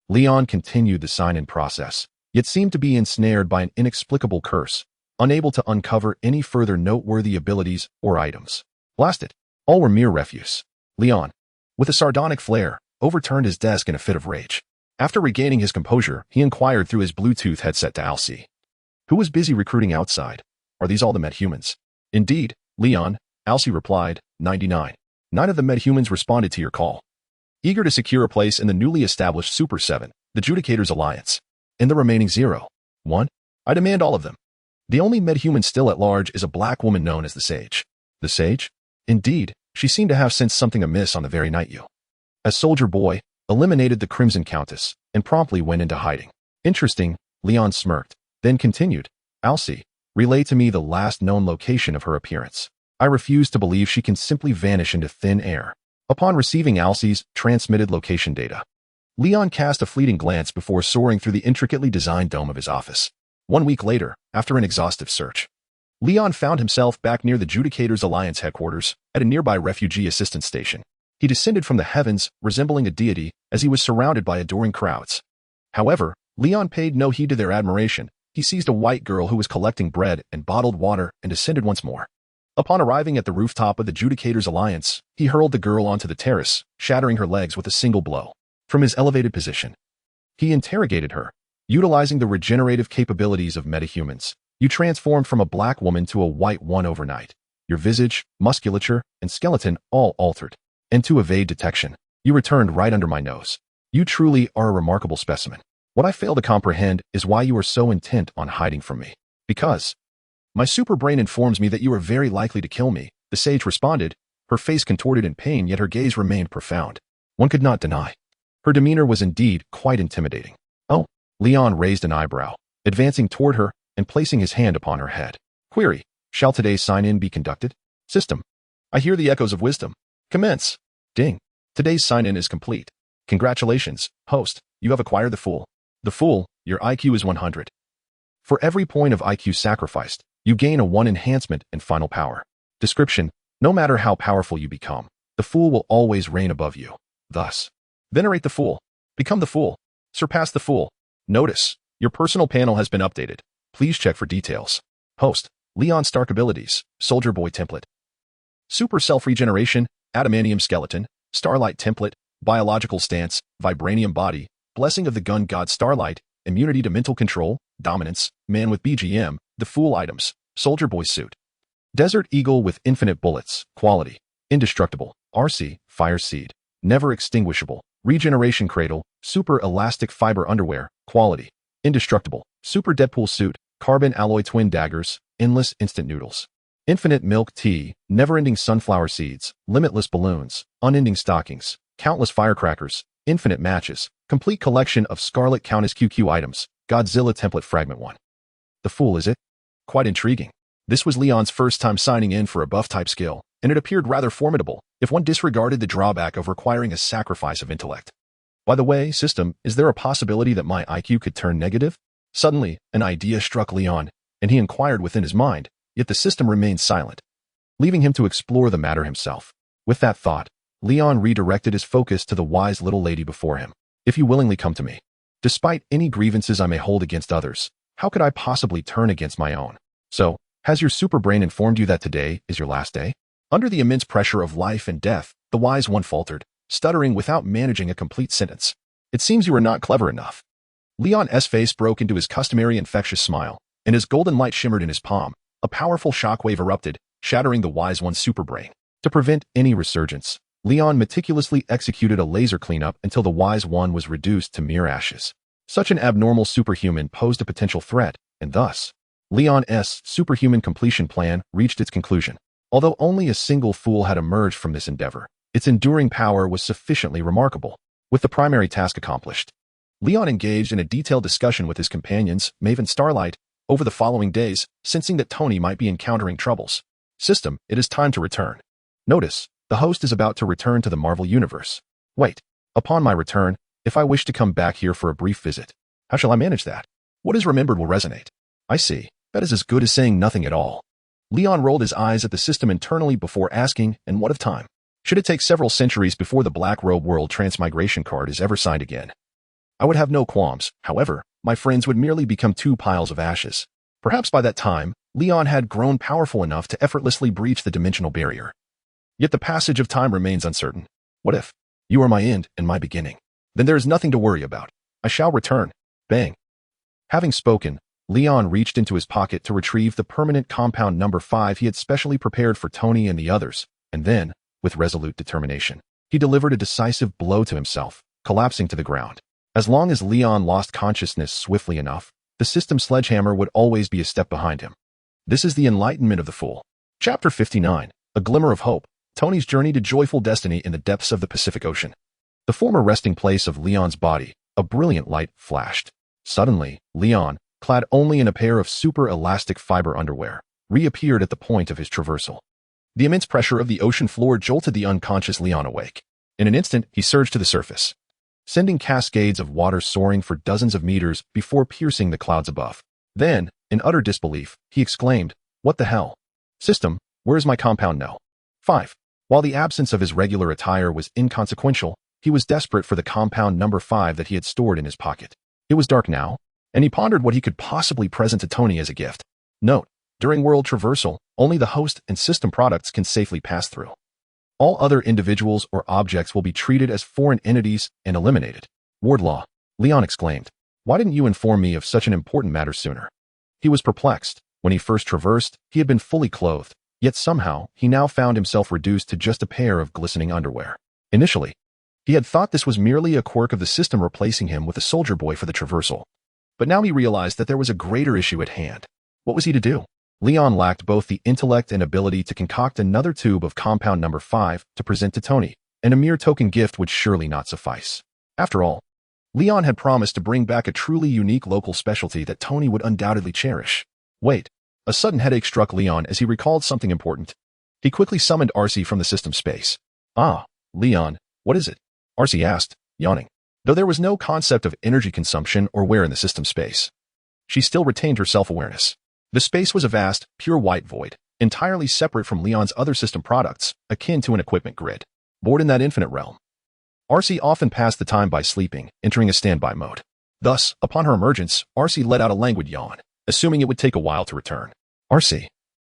Leon continued the sign-in process, yet seemed to be ensnared by an inexplicable curse, unable to uncover any further noteworthy abilities or items. Blasted. All were mere refuse. Leon, with a sardonic flair, overturned his desk in a fit of rage. After regaining his composure, he inquired through his Bluetooth headset to Arcee, who was busy recruiting outside. Are these all the methumans? Indeed, Leon, Arcee replied, 99. 9 of the methumans responded to your call, eager to secure a place in the newly established Super 7, the Judicators Alliance. In the remaining 0. 1. I demand all of them. The only metahuman still at large is a black woman known as the Sage. The Sage? Indeed, she seemed to have sensed something amiss on the very night you, as Soldier Boy, eliminated the Crimson Countess and promptly went into hiding. Interesting, Leon smirked, then continued. Arcee, relay to me the last known location of her appearance. I refuse to believe she can simply vanish into thin air. Upon receiving Arcee's transmitted location data, Leon cast a fleeting glance before soaring through the intricately designed dome of his office. 1 week later, after an exhaustive search, Leon found himself back near the Judicators Alliance headquarters at a nearby refugee assistance station. He descended from the heavens, resembling a deity, as he was surrounded by adoring crowds. However, Leon paid no heed to their admiration. He seized a white girl who was collecting bread and bottled water and descended once more. Upon arriving at the rooftop of the Judicators Alliance, he hurled the girl onto the terrace, shattering her legs with a single blow. From his elevated position, he interrogated her. Utilizing the regenerative capabilities of metahumans, you transformed from a black woman to a white one overnight. Your visage, musculature, and skeleton all altered. And to evade detection, you returned right under my nose. You truly are a remarkable specimen. What I fail to comprehend is why you are so intent on hiding from me. Because my super brain informs me that you are very likely to kill me, the Sage responded, her face contorted in pain, yet her gaze remained profound. One could not deny. Her demeanor was indeed quite intimidating. Oh, Leon raised an eyebrow, advancing toward her and placing his hand upon her head. Query, shall today's sign-in be conducted? System, I hear the echoes of wisdom. Commence. Ding. Today's sign-in is complete. Congratulations, host, you have acquired the Fool. The Fool, your IQ is 100. For every point of IQ sacrificed, you gain a 1 enhancement and final power. Description, no matter how powerful you become, the Fool will always reign above you. Thus, venerate the Fool. Become the Fool. Surpass the Fool. Notice, your personal panel has been updated. Please check for details. Host, Leon Stark abilities, Soldier Boy template. Super self-regeneration, adamantium skeleton, starlight template, biological stance, vibranium body, blessing of the gun god starlight, immunity to mental control, dominance, man with BGM, the Fool items, Soldier Boy suit. Desert eagle with infinite bullets, quality, indestructible, Arcee, fire seed, never extinguishable, regeneration cradle, super elastic fiber underwear, quality, indestructible, super Deadpool suit, carbon alloy twin daggers, endless instant noodles. Infinite milk tea, never-ending sunflower seeds, limitless balloons, unending stockings, countless firecrackers, infinite matches, complete collection of Scarlet Countess QQ items, Godzilla template fragment 1. The Fool, is it? Quite intriguing. This was Leon's first time signing in for a buff-type skill, and it appeared rather formidable, if one disregarded the drawback of requiring a sacrifice of intellect. By the way, system, is there a possibility that my IQ could turn negative? Suddenly, an idea struck Leon, and he inquired within his mind, yet the system remained silent, leaving him to explore the matter himself. With that thought, Leon redirected his focus to the wise little lady before him. If you willingly come to me, despite any grievances I may hold against others, how could I possibly turn against my own? So, has your super brain informed you that today is your last day? Under the immense pressure of life and death, the wise one faltered, stuttering without managing a complete sentence. It seems you are not clever enough. Leon's face broke into his customary infectious smile, and as golden light shimmered in his palm, a powerful shockwave erupted, shattering the wise one's superbrain. To prevent any resurgence, Leon meticulously executed a laser cleanup until the wise one was reduced to mere ashes. Such an abnormal superhuman posed a potential threat, and thus, Leon's superhuman completion plan reached its conclusion. Although only a single Fool had emerged from this endeavor, its enduring power was sufficiently remarkable. With the primary task accomplished, Leon engaged in a detailed discussion with his companions, Maven Starlight, over the following days, sensing that Tony might be encountering troubles. System, it is time to return. Notice, the host is about to return to the Marvel Universe. Wait, upon my return, if I wish to come back here for a brief visit, how shall I manage that? What is remembered will resonate. I see, that is as good as saying nothing at all. Leon rolled his eyes at the system internally before asking, and what of time? Should it take several centuries before the Black Robe World Transmigration card is ever signed again? I would have no qualms, however, my friends would merely become 2 piles of ashes. Perhaps by that time, Leon had grown powerful enough to effortlessly breach the dimensional barrier. Yet the passage of time remains uncertain. What if you are my end and my beginning? Then there is nothing to worry about. I shall return. Bang. Having spoken, Leon reached into his pocket to retrieve the permanent compound number 5 he had specially prepared for Tony and the others, and then, with resolute determination, he delivered a decisive blow to himself, collapsing to the ground. As long as Leon lost consciousness swiftly enough, The system sledgehammer would always be a step behind him. This is the enlightenment of the fool. Chapter 59. A Glimmer of Hope. Tony's journey to joyful destiny in the depths of the Pacific Ocean. The former resting place of Leon's body, a brilliant light flashed. Suddenly, Leon, clad only in a pair of super elastic fiber underwear, reappeared at the point of his traversal. The immense pressure of the ocean floor jolted the unconscious Leon awake. In an instant, he surged to the surface, sending cascades of water soaring for dozens of meters before piercing the clouds above. Then, in utter disbelief, he exclaimed, "What the hell? System, where is my compound no. 5. While the absence of his regular attire was inconsequential, he was desperate for the compound number 5 that he had stored in his pocket. It was dark now, and he pondered what he could possibly present to Tony as a gift. Note: during world traversal, only the host and system products can safely pass through. All other individuals or objects will be treated as foreign entities and eliminated. Wardlaw, Leon exclaimed. Why didn't you inform me of such an important matter sooner? He was perplexed. When he first traversed, he had been fully clothed, yet somehow he now found himself reduced to just a pair of glistening underwear. Initially, he had thought this was merely a quirk of the system replacing him with a soldier boy for the traversal. But now he realized that there was a greater issue at hand. What was he to do? Leon lacked both the intellect and ability to concoct another tube of compound number 5 to present to Tony, and a mere token gift would surely not suffice. After all, Leon had promised to bring back a truly unique local specialty that Tony would undoubtedly cherish. Wait, a sudden headache struck Leon as he recalled something important. He quickly summoned Arcee from the system space. Ah, Leon, what is it? Arcee asked, yawning. Though there was no concept of energy consumption or wear in the system space, she still retained her self-awareness. The space was a vast, pure white void, entirely separate from Leon's other system products, akin to an equipment grid. Bored in that infinite realm, Arcee often passed the time by sleeping, entering a standby mode. Thus, upon her emergence, Arcee let out a languid yawn, assuming it would take a while to return. Arcee,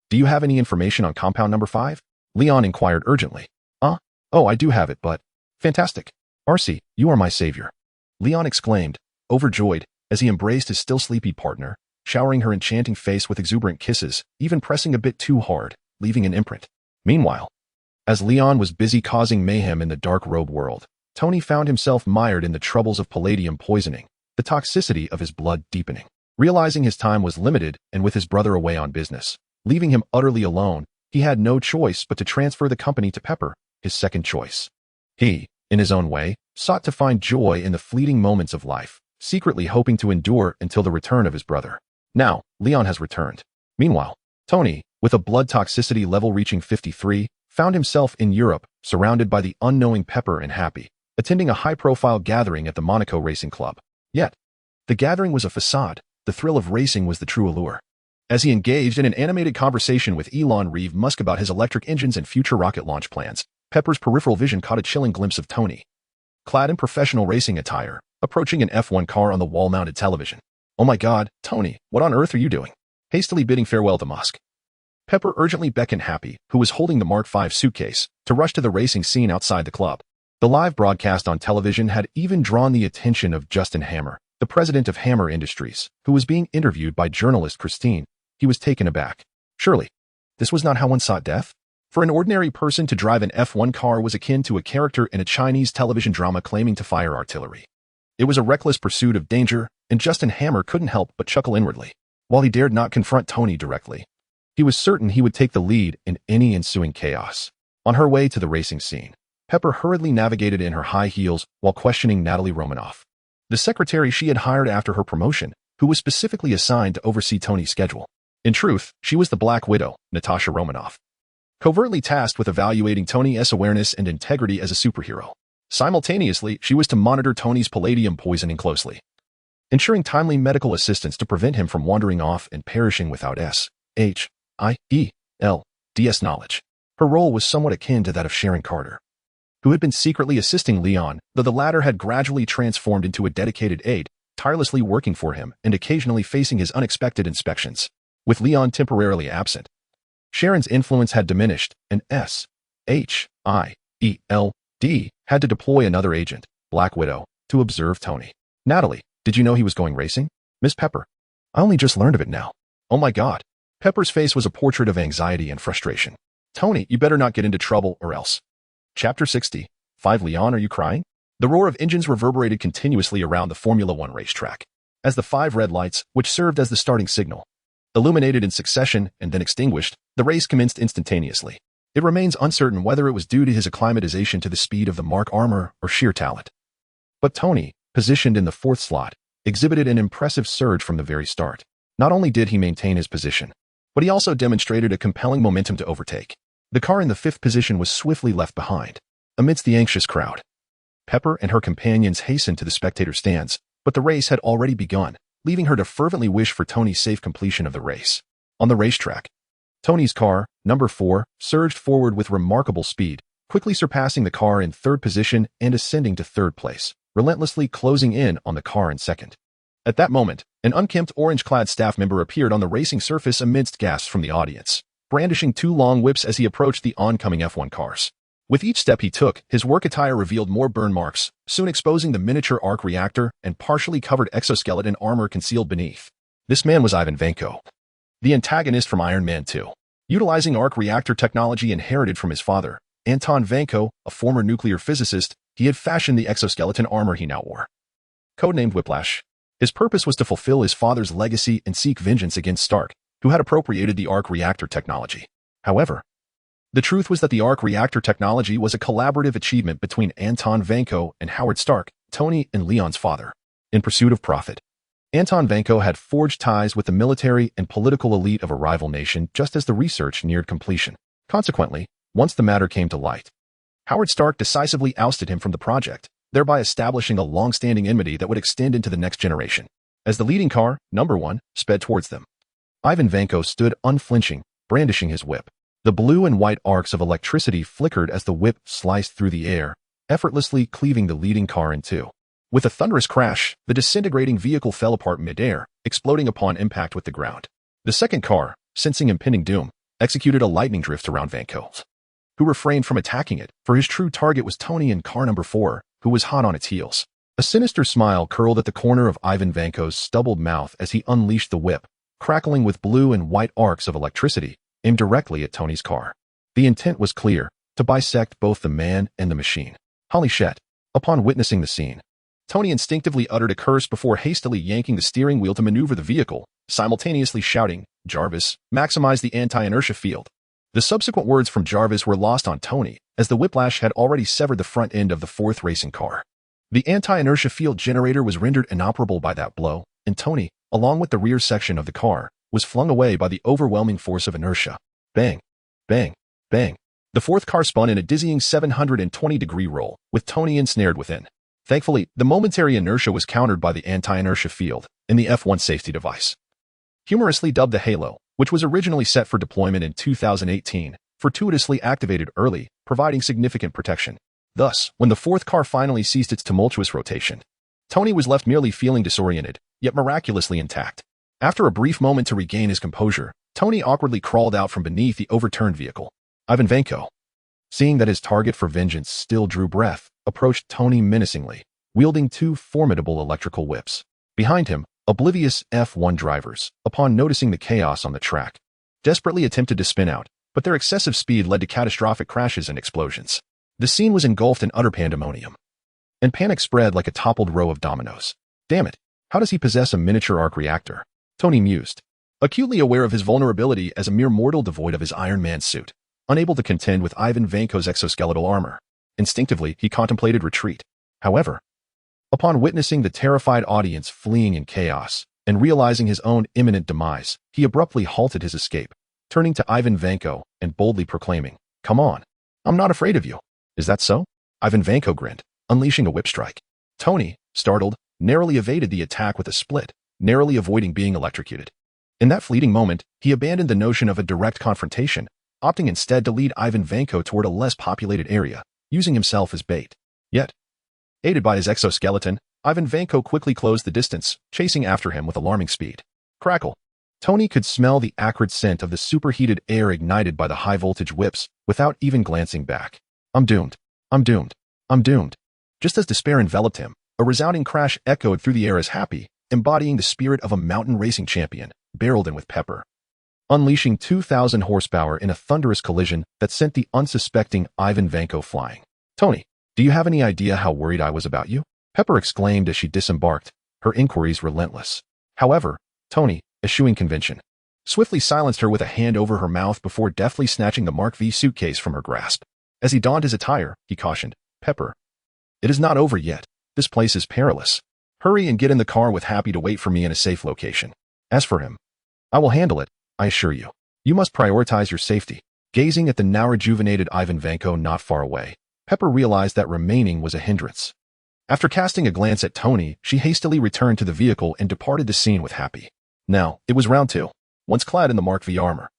do you have any information on compound number 5? Leon inquired urgently. Oh, I do have it, but... Fantastic. Arcee, you are my savior. Leon exclaimed, overjoyed, as he embraced his still sleepy partner, showering her enchanting face with exuberant kisses, even pressing a bit too hard, leaving an imprint. Meanwhile, as Leon was busy causing mayhem in the dark robe world, Tony found himself mired in the troubles of palladium poisoning, the toxicity of his blood deepening. Realizing his time was limited and with his brother away on business, leaving him utterly alone, he had no choice but to transfer the company to Pepper, his second choice. He, in his own way, sought to find joy in the fleeting moments of life, secretly hoping to endure until the return of his brother. Now, Leon has returned. Meanwhile, Tony, with a blood toxicity level reaching 53, found himself in Europe, surrounded by the unknowing Pepper and Happy, attending a high-profile gathering at the Monaco Racing Club. Yet, the gathering was a facade. The thrill of racing was the true allure. As he engaged in an animated conversation with Elon Reeve Musk about his electric engines and future rocket launch plans, Pepper's peripheral vision caught a chilling glimpse of Tony, clad in professional racing attire, approaching an F1 car on the wall-mounted television. Oh my God, Tony, what on earth are you doing? Hastily bidding farewell to Musk, Pepper urgently beckoned Happy, who was holding the Mark V suitcase, to rush to the racing scene outside the club. The live broadcast on television had even drawn the attention of Justin Hammer, the president of Hammer Industries, who was being interviewed by journalist Christine. He was taken aback. Surely, this was not how one sought death? For an ordinary person to drive an F1 car was akin to a character in a Chinese television drama claiming to fire artillery. It was a reckless pursuit of danger, and Justin Hammer couldn't help but chuckle inwardly. While he dared not confront Tony directly, he was certain he would take the lead in any ensuing chaos. On her way to the racing scene, Pepper hurriedly navigated in her high heels while questioning Natalie Romanoff, the secretary she had hired after her promotion, who was specifically assigned to oversee Tony's schedule. In truth, she was the Black Widow, Natasha Romanoff, covertly tasked with evaluating Tony's awareness and integrity as a superhero. Simultaneously, she was to monitor Tony's palladium poisoning closely, ensuring timely medical assistance to prevent him from wandering off and perishing without S.H.I.E.L.D.S. knowledge. Her role was somewhat akin to that of Sharon Carter, who had been secretly assisting Leon, though the latter had gradually transformed into a dedicated aide, tirelessly working for him and occasionally facing his unexpected inspections. With Leon temporarily absent, Sharon's influence had diminished, and S.H.I.E.L.D. had to deploy another agent, Black Widow, to observe Tony. Natalie, did you know he was going racing? Miss Pepper, I only just learned of it now. Oh my God. Pepper's face was a portrait of anxiety and frustration. Tony, you better not get into trouble or else. Chapter 60. 5 Leon, are you crying? The roar of engines reverberated continuously around the Formula One racetrack. as the 5 red lights, which served as the starting signal, illuminated in succession and then extinguished, the race commenced instantaneously. It remains uncertain whether it was due to his acclimatization to the speed of the Mark armor or sheer talent. But Tony, positioned in the 4th slot, exhibited an impressive surge from the very start. Not only did he maintain his position, but he also demonstrated a compelling momentum to overtake. The car in the 5th position was swiftly left behind, amidst the anxious crowd. Pepper and her companions hastened to the spectator stands, but the race had already begun, leaving her to fervently wish for Tony's safe completion of the race. On the racetrack, Tony's car, number 4, surged forward with remarkable speed, quickly surpassing the car in 3rd position and ascending to 3rd place, relentlessly closing in on the car in 2nd. At that moment, an unkempt orange-clad staff member appeared on the racing surface amidst gasps from the audience, brandishing 2 long whips as he approached the oncoming F1 cars. With each step he took, his work attire revealed more burn marks, soon exposing the miniature arc reactor and partially covered exoskeleton armor concealed beneath. This man was Ivan Vanko, the antagonist from Iron Man 2. Utilizing arc reactor technology inherited from his father, Anton Vanko, a former nuclear physicist, he had fashioned the exoskeleton armor he now wore. Codenamed Whiplash, his purpose was to fulfill his father's legacy and seek vengeance against Stark, who had appropriated the arc reactor technology. However, the truth was that the arc reactor technology was a collaborative achievement between Anton Vanko and Howard Stark, Tony and Leon's father. In pursuit of profit, Anton Vanko had forged ties with the military and political elite of a rival nation just as the research neared completion. Consequently, once the matter came to light, Howard Stark decisively ousted him from the project, thereby establishing a long-standing enmity that would extend into the next generation. As the leading car, number 1, sped towards them, Ivan Vanko stood unflinching, brandishing his whip. The blue and white arcs of electricity flickered as the whip sliced through the air, effortlessly cleaving the leading car in 2. With a thunderous crash, the disintegrating vehicle fell apart mid-air, exploding upon impact with the ground. The second car, sensing impending doom, executed a lightning drift around Vanko, who refrained from attacking it, for his true target was Tony in car number 4, who was hot on its heels. A sinister smile curled at the corner of Ivan Vanko's stubbled mouth as he unleashed the whip, crackling with blue and white arcs of electricity, aimed directly at Tony's car. The intent was clear, to bisect both the man and the machine. Holy shit! Upon witnessing the scene, Tony instinctively uttered a curse before hastily yanking the steering wheel to maneuver the vehicle, simultaneously shouting, "Jarvis, maximize the anti-inertia field." The subsequent words from Jarvis were lost on Tony, as the whiplash had already severed the front end of the 4th racing car. The anti-inertia field generator was rendered inoperable by that blow, and Tony, along with the rear section of the car, was flung away by the overwhelming force of inertia. Bang! Bang! Bang! The 4th car spun in a dizzying 720-degree roll, with Tony ensnared within. Thankfully, the momentary inertia was countered by the anti-inertia field in the F1 safety device. Humorously dubbed the Halo, which was originally set for deployment in 2018, fortuitously activated early, providing significant protection. Thus, when the 4th car finally ceased its tumultuous rotation, Tony was left merely feeling disoriented, yet miraculously intact. After a brief moment to regain his composure, Tony awkwardly crawled out from beneath the overturned vehicle. Ivan Vanko, seeing that his target for vengeance still drew breath, approached Tony menacingly, wielding 2 formidable electrical whips. Behind him, oblivious F1 drivers, upon noticing the chaos on the track, desperately attempted to spin out, but their excessive speed led to catastrophic crashes and explosions. The scene was engulfed in utter pandemonium, and panic spread like a toppled row of dominoes. Damn it, how does he possess a miniature arc reactor? Tony mused, acutely aware of his vulnerability as a mere mortal devoid of his Iron Man suit, unable to contend with Ivan Vanko's exoskeletal armor. Instinctively, he contemplated retreat. However, upon witnessing the terrified audience fleeing in chaos and realizing his own imminent demise, he abruptly halted his escape, turning to Ivan Vanko and boldly proclaiming, "Come on, I'm not afraid of you." "Is that so?" Ivan Vanko grinned, unleashing a whip strike. Tony, startled, narrowly evaded the attack with a split, narrowly avoiding being electrocuted. In that fleeting moment, he abandoned the notion of a direct confrontation, opting instead to lead Ivan Vanko toward a less populated area, using himself as bait. Yet, aided by his exoskeleton, Ivan Vanko quickly closed the distance, chasing after him with alarming speed. Crackle! Tony could smell the acrid scent of the superheated air ignited by the high-voltage whips without even glancing back. I'm doomed. I'm doomed. I'm doomed. Just as despair enveloped him, a resounding crash echoed through the air as Happy, embodying the spirit of a mountain racing champion, barreled in with pepper, unleashing 2,000 horsepower in a thunderous collision that sent the unsuspecting Ivan Vanko flying. "Tony, do you have any idea how worried I was about you?" Pepper exclaimed as she disembarked, her inquiries relentless. However, Tony, eschewing convention, swiftly silenced her with a hand over her mouth before deftly snatching the Mark V suitcase from her grasp. As he donned his attire, he cautioned, "Pepper, it is not over yet. This place is perilous. Hurry and get in the car with Happy to wait for me in a safe location. As for him, I will handle it, I assure you. You must prioritize your safety." Gazing at the now rejuvenated Ivan Vanko not far away, Pepper realized that remaining was a hindrance. After casting a glance at Tony, she hastily returned to the vehicle and departed the scene with Happy. Now, it was round two, once clad in the Mark V armor.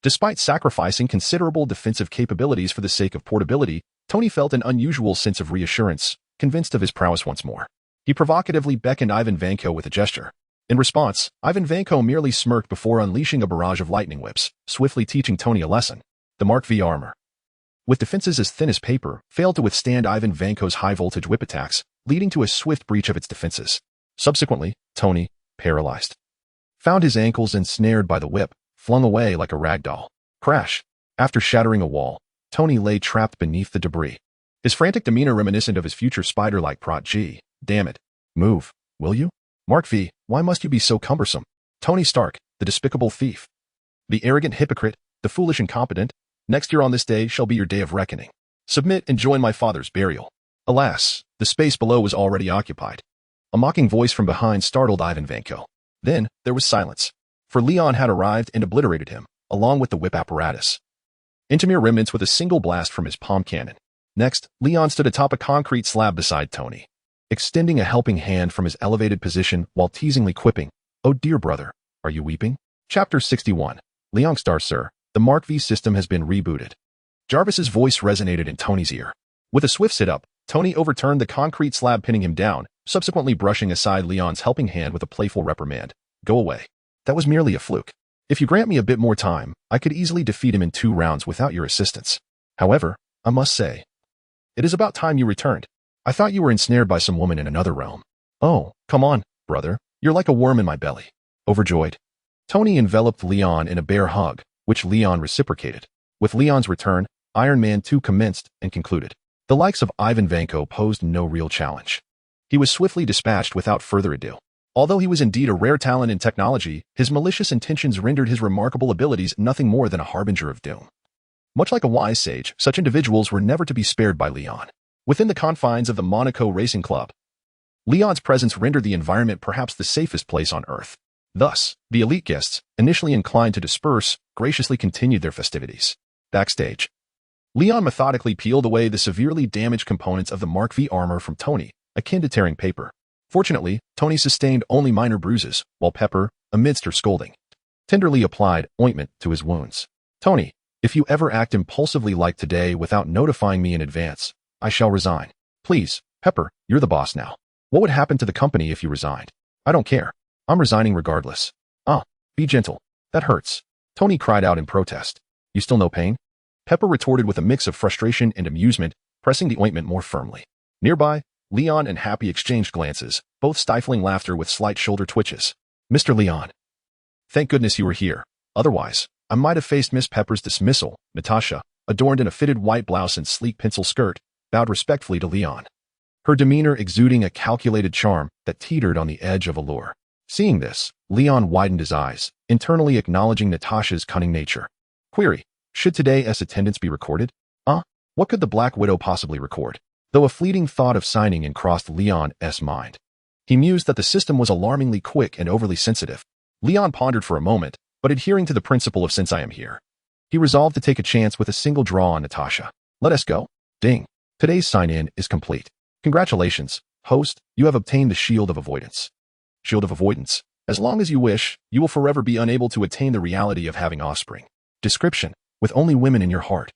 Despite sacrificing considerable defensive capabilities for the sake of portability, Tony felt an unusual sense of reassurance, convinced of his prowess once more. He provocatively beckoned Ivan Vanko with a gesture. In response, Ivan Vanko merely smirked before unleashing a barrage of lightning whips, swiftly teaching Tony a lesson. The Mark V armor, with defenses as thin as paper, failed to withstand Ivan Vanko's high-voltage whip attacks, leading to a swift breach of its defenses. Subsequently, Tony, paralyzed, found his ankles ensnared by the whip, flung away like a rag doll. Crash! After shattering a wall, Tony lay trapped beneath the debris. His frantic demeanor reminiscent of his future spider-like prot. Damn it. Move, will you? Mark V, why must you be so cumbersome? Tony Stark, the despicable thief. The arrogant hypocrite, the foolish incompetent. Next year on this day shall be your day of reckoning. Submit and join my father's burial. Alas, the space below was already occupied. A mocking voice from behind startled Ivan Vanko. Then, there was silence, for Leon had arrived and obliterated him, along with the whip apparatus, into mere remnants with a single blast from his palm cannon. Next, Leon stood atop a concrete slab beside Tony, extending a helping hand from his elevated position while teasingly quipping, "Oh dear brother, are you weeping?" Chapter 61. Leongstar, sir, the Mark V system has been rebooted. Jarvis's voice resonated in Tony's ear. With a swift sit-up, Tony overturned the concrete slab, pinning him down, subsequently brushing aside Leon's helping hand with a playful reprimand. "Go away. That was merely a fluke. If you grant me a bit more time, I could easily defeat him in 2 rounds without your assistance. However, I must say, it is about time you returned. I thought you were ensnared by some woman in another realm." "Oh, come on, brother. You're like a worm in my belly." Overjoyed, Tony enveloped Leon in a bear hug, which Leon reciprocated. With Leon's return, Iron Man 2 commenced and concluded. The likes of Ivan Vanko posed no real challenge. He was swiftly dispatched without further ado. Although he was indeed a rare talent in technology, his malicious intentions rendered his remarkable abilities nothing more than a harbinger of doom. Much like a wise sage, such individuals were never to be spared by Leon. Within the confines of the Monaco Racing Club, Leon's presence rendered the environment perhaps the safest place on Earth. Thus, the elite guests, initially inclined to disperse, graciously continued their festivities. Backstage, Leon methodically peeled away the severely damaged components of the Mark V armor from Tony, akin to tearing paper. Fortunately, Tony sustained only minor bruises, while Pepper, amidst her scolding, tenderly applied ointment to his wounds. "Tony, if you ever act impulsively like today without notifying me in advance, I shall resign. Please, Pepper, you're the boss now. What would happen to the company if you resigned?" "I don't care. I'm resigning regardless." "Ah, be gentle. That hurts." Tony cried out in protest. "You still know pain?" Pepper retorted with a mix of frustration and amusement, pressing the ointment more firmly. Nearby, Leon and Happy exchanged glances, both stifling laughter with slight shoulder twitches. "Mr. Leon, thank goodness you were here. Otherwise, I might have faced Miss Pepper's dismissal." Natasha, adorned in a fitted white blouse and sleek pencil skirt, bowed respectfully to Leon, her demeanor exuding a calculated charm that teetered on the edge of allure. Seeing this, Leon widened his eyes, internally acknowledging Natasha's cunning nature. Query: should today's attendance be recorded? What could the Black Widow possibly record? Though a fleeting thought of signing in crossed Leon's mind, he mused that the system was alarmingly quick and overly sensitive. Leon pondered for a moment, but adhering to the principle of "since I am here," he resolved to take a chance with a single draw on Natasha. "Let us go." Ding. Today's sign-in is complete. Congratulations, host, you have obtained the Shield of Avoidance. Shield of Avoidance. As long as you wish, you will forever be unable to attain the reality of having offspring. Description: with only women in your heart.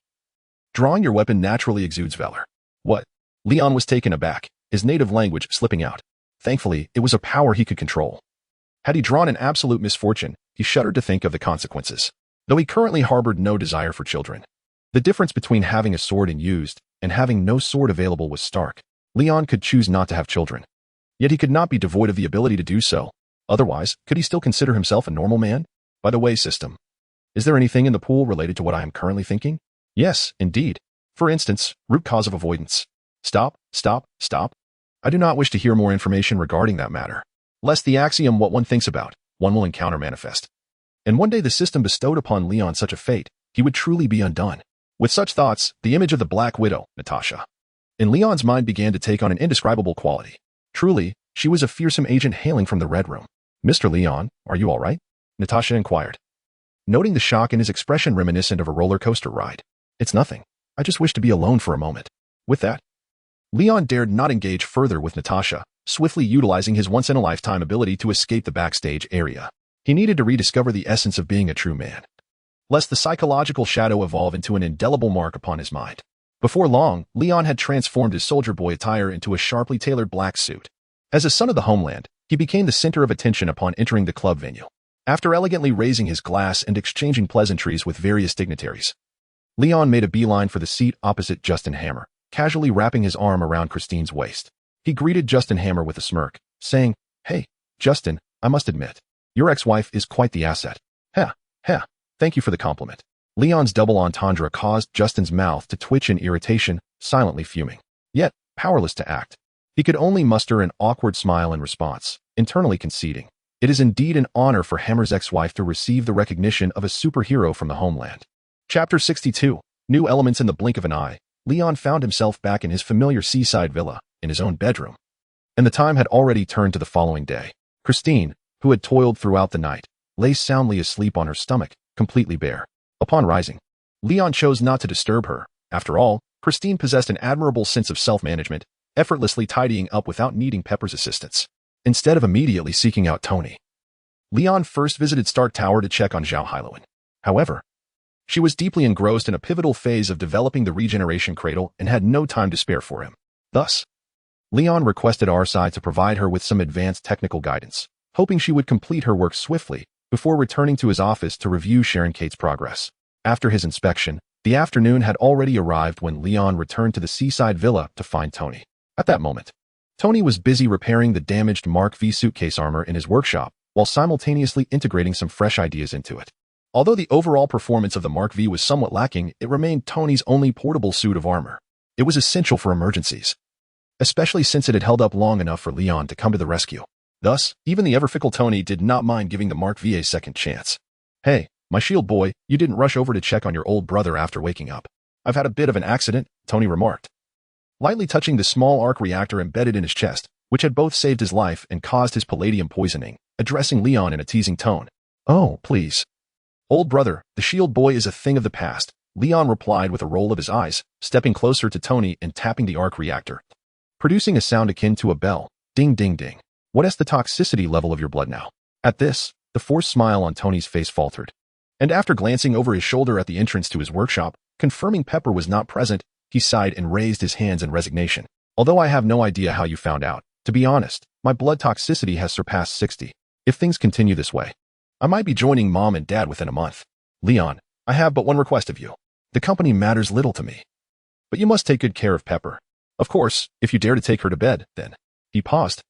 Drawing your weapon naturally exudes valor. What? Leon was taken aback, his native language slipping out. Thankfully, it was a power he could control. Had he drawn an absolute misfortune, he shuddered to think of the consequences. Though he currently harbored no desire for children, the difference between having a sword and used, and having no sword available was stark. Leon could choose not to have children. Yet he could not be devoid of the ability to do so. Otherwise, could he still consider himself a normal man? By the way, system, is there anything in the pool related to what I am currently thinking? Yes, indeed. For instance, root cause of avoidance. Stop. I do not wish to hear more information regarding that matter. Lest the axiom what one thinks about, one will encounter manifest. And one day the system bestowed upon Leon such a fate, he would truly be undone. With such thoughts, the image of the Black Widow, Natasha, in Leon's mind began to take on an indescribable quality. Truly, she was a fearsome agent hailing from the Red Room. "Mr. Leon, are you all right?" Natasha inquired, noting the shock in his expression reminiscent of a roller coaster ride. "It's nothing. I just wish to be alone for a moment." With that, Leon dared not engage further with Natasha, swiftly utilizing his once-in-a-lifetime ability to escape the backstage area. He needed to rediscover the essence of being a true man, lest the psychological shadow evolve into an indelible mark upon his mind. Before long, Leon had transformed his soldier boy attire into a sharply tailored black suit. As a son of the homeland, he became the center of attention upon entering the club venue. After elegantly raising his glass and exchanging pleasantries with various dignitaries, Leon made a beeline for the seat opposite Justin Hammer, casually wrapping his arm around Christine's waist. He greeted Justin Hammer with a smirk, saying, "Hey, Justin, I must admit, your ex-wife is quite the asset." "Heh, heh, thank you for the compliment." Leon's double entendre caused Justin's mouth to twitch in irritation, silently fuming, yet powerless to act. He could only muster an awkward smile in response, internally conceding, "It is indeed an honor for Hammer's ex-wife to receive the recognition of a superhero from the homeland." Chapter 62. New elements in the blink of an eye. Leon found himself back in his familiar seaside villa, in his own bedroom. And the time had already turned to the following day. Christine, who had toiled throughout the night, lay soundly asleep on her stomach, completely bare. Upon rising, Leon chose not to disturb her. After all, Christine possessed an admirable sense of self-management, effortlessly tidying up without needing Pepper's assistance. Instead of immediately seeking out Tony, Leon first visited Stark Tower to check on Zhao Hailuan. However, she was deeply engrossed in a pivotal phase of developing the regeneration cradle and had no time to spare for him. Thus, Leon requested Arcee to provide her with some advanced technical guidance, hoping she would complete her work swiftly before returning to his office to review Sharon Kate's progress. After his inspection, the afternoon had already arrived when Leon returned to the seaside villa to find Tony. At that moment, Tony was busy repairing the damaged Mark V suitcase armor in his workshop while simultaneously integrating some fresh ideas into it. Although the overall performance of the Mark V was somewhat lacking, it remained Tony's only portable suit of armor. It was essential for emergencies, especially since it had held up long enough for Leon to come to the rescue. Thus, even the ever-fickle Tony did not mind giving the Mark V a second chance. "Hey, my shield boy, you didn't rush over to check on your old brother after waking up." "I've had a bit of an accident," Tony remarked, lightly touching the small arc reactor embedded in his chest, which had both saved his life and caused his palladium poisoning, addressing Leon in a teasing tone. "Oh, please. Old brother, the shield boy is a thing of the past," Leon replied with a roll of his eyes, stepping closer to Tony and tapping the arc reactor, producing a sound akin to a bell. Ding, ding, ding. "What is the toxicity level of your blood now?" At this, the forced smile on Tony's face faltered. And after glancing over his shoulder at the entrance to his workshop, confirming Pepper was not present, he sighed and raised his hands in resignation. "Although I have no idea how you found out, to be honest, my blood toxicity has surpassed 60. If things continue this way, I might be joining Mom and Dad within a month. Leon, I have but one request of you. The company matters little to me, but you must take good care of Pepper. Of course, if you dare to take her to bed, then." He paused,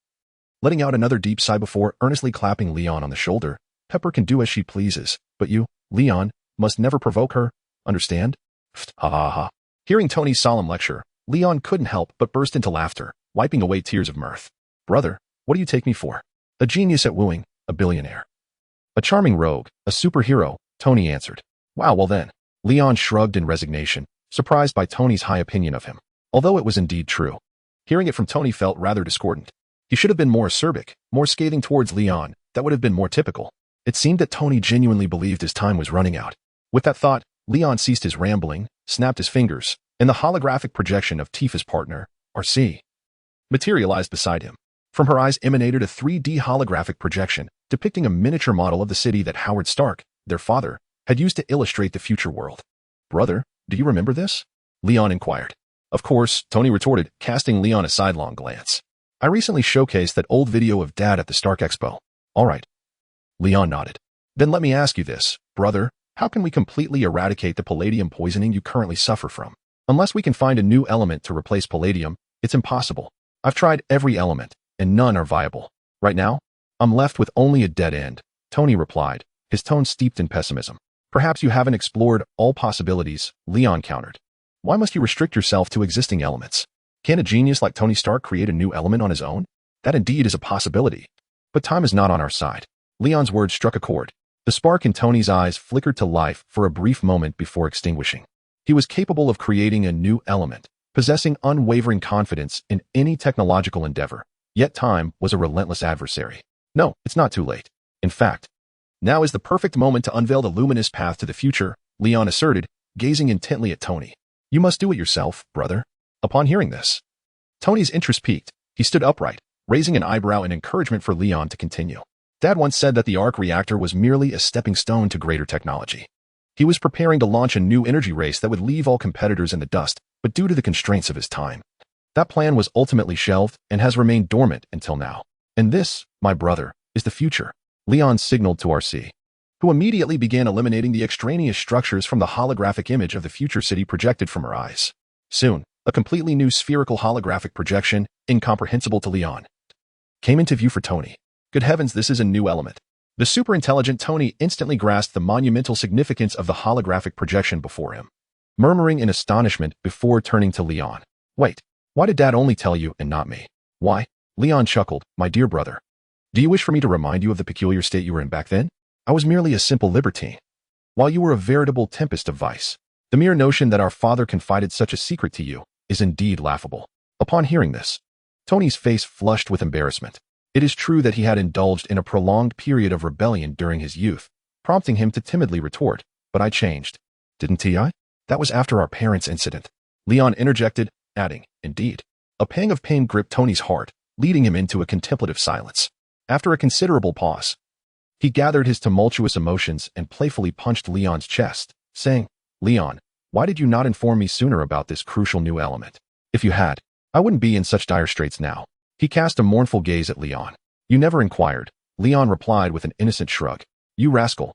letting out another deep sigh before earnestly clapping Leon on the shoulder. "Pepper can do as she pleases, but you, Leon, must never provoke her. Understand?" Ha ha ha. Hearing Tony's solemn lecture, Leon couldn't help but burst into laughter, wiping away tears of mirth. "Brother, what do you take me for? A genius at wooing, a billionaire. A charming rogue, a superhero," Tony answered. "Wow, well then." Leon shrugged in resignation, surprised by Tony's high opinion of him. Although it was indeed true, hearing it from Tony felt rather discordant. He should have been more acerbic, more scathing towards Leon. That would have been more typical. It seemed that Tony genuinely believed his time was running out. With that thought, Leon ceased his rambling, snapped his fingers, and the holographic projection of Tifa's partner, Arcee, materialized beside him. From her eyes emanated a 3D holographic projection depicting a miniature model of the city that Howard Stark, their father, had used to illustrate the future world. "Brother, do you remember this?" Leon inquired. "Of course," Tony retorted, casting Leon a sidelong glance. "I recently showcased that old video of Dad at the Stark Expo." "All right." Leon nodded. "Then let me ask you this, brother. How can we completely eradicate the palladium poisoning you currently suffer from? Unless we can find a new element to replace palladium, it's impossible. I've tried every element, and none are viable. Right now, I'm left with only a dead end," Tony replied, his tone steeped in pessimism. "Perhaps you haven't explored all possibilities," Leon countered. "Why must you restrict yourself to existing elements? Can a genius like Tony Stark create a new element on his own? That indeed is a possibility. But time is not on our side. Leon's words struck a chord. The spark in Tony's eyes flickered to life for a brief moment before extinguishing. He was capable of creating a new element, possessing unwavering confidence in any technological endeavor. Yet time was a relentless adversary. No, it's not too late. In fact, now is the perfect moment to unveil the luminous path to the future, Leon asserted, gazing intently at Tony. You must do it yourself, brother. Upon hearing this, Tony's interest peaked. He stood upright, raising an eyebrow in encouragement for Leon to continue. Dad once said that the arc reactor was merely a stepping stone to greater technology. He was preparing to launch a new energy race that would leave all competitors in the dust, but due to the constraints of his time, that plan was ultimately shelved and has remained dormant until now. And this, my brother, is the future, Leon signaled to Arcee, who immediately began eliminating the extraneous structures from the holographic image of the future city projected from her eyes. Soon, a completely new spherical holographic projection, incomprehensible to Leon, came into view for Tony. Good heavens, this is a new element. The super-intelligent Tony instantly grasped the monumental significance of the holographic projection before him, murmuring in astonishment before turning to Leon. Wait, why did Dad only tell you and not me? Why? Leon chuckled, my dear brother. Do you wish for me to remind you of the peculiar state you were in back then? I was merely a simple libertine, while you were a veritable tempest of vice. The mere notion that our father confided such a secret to you is indeed laughable. Upon hearing this, Tony's face flushed with embarrassment. It is true that he had indulged in a prolonged period of rebellion during his youth, prompting him to timidly retort, but I changed. Didn't I? That was after our parents' incident. Leon interjected, adding, indeed. A pang of pain gripped Tony's heart, leading him into a contemplative silence. After a considerable pause, he gathered his tumultuous emotions and playfully punched Leon's chest, saying, Leon, why did you not inform me sooner about this crucial new element? If you had, I wouldn't be in such dire straits now. He cast a mournful gaze at Leon. You never inquired, Leon replied with an innocent shrug. You rascal.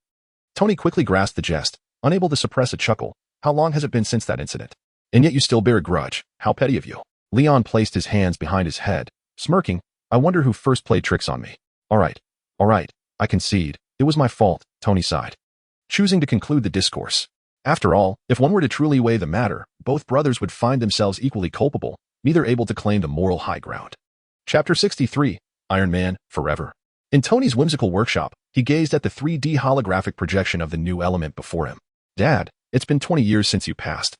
Tony quickly grasped the jest, unable to suppress a chuckle. How long has it been since that incident? And yet you still bear a grudge. How petty of you. Leon placed his hands behind his head, smirking. I wonder who first played tricks on me. All right, I concede. It was my fault, Tony sighed, choosing to conclude the discourse. After all, if one were to truly weigh the matter, both brothers would find themselves equally culpable, neither able to claim the moral high ground. Chapter 63, Iron Man, Forever. In Tony's whimsical workshop, he gazed at the 3D holographic projection of the new element before him. Dad, it's been 20 years since you passed.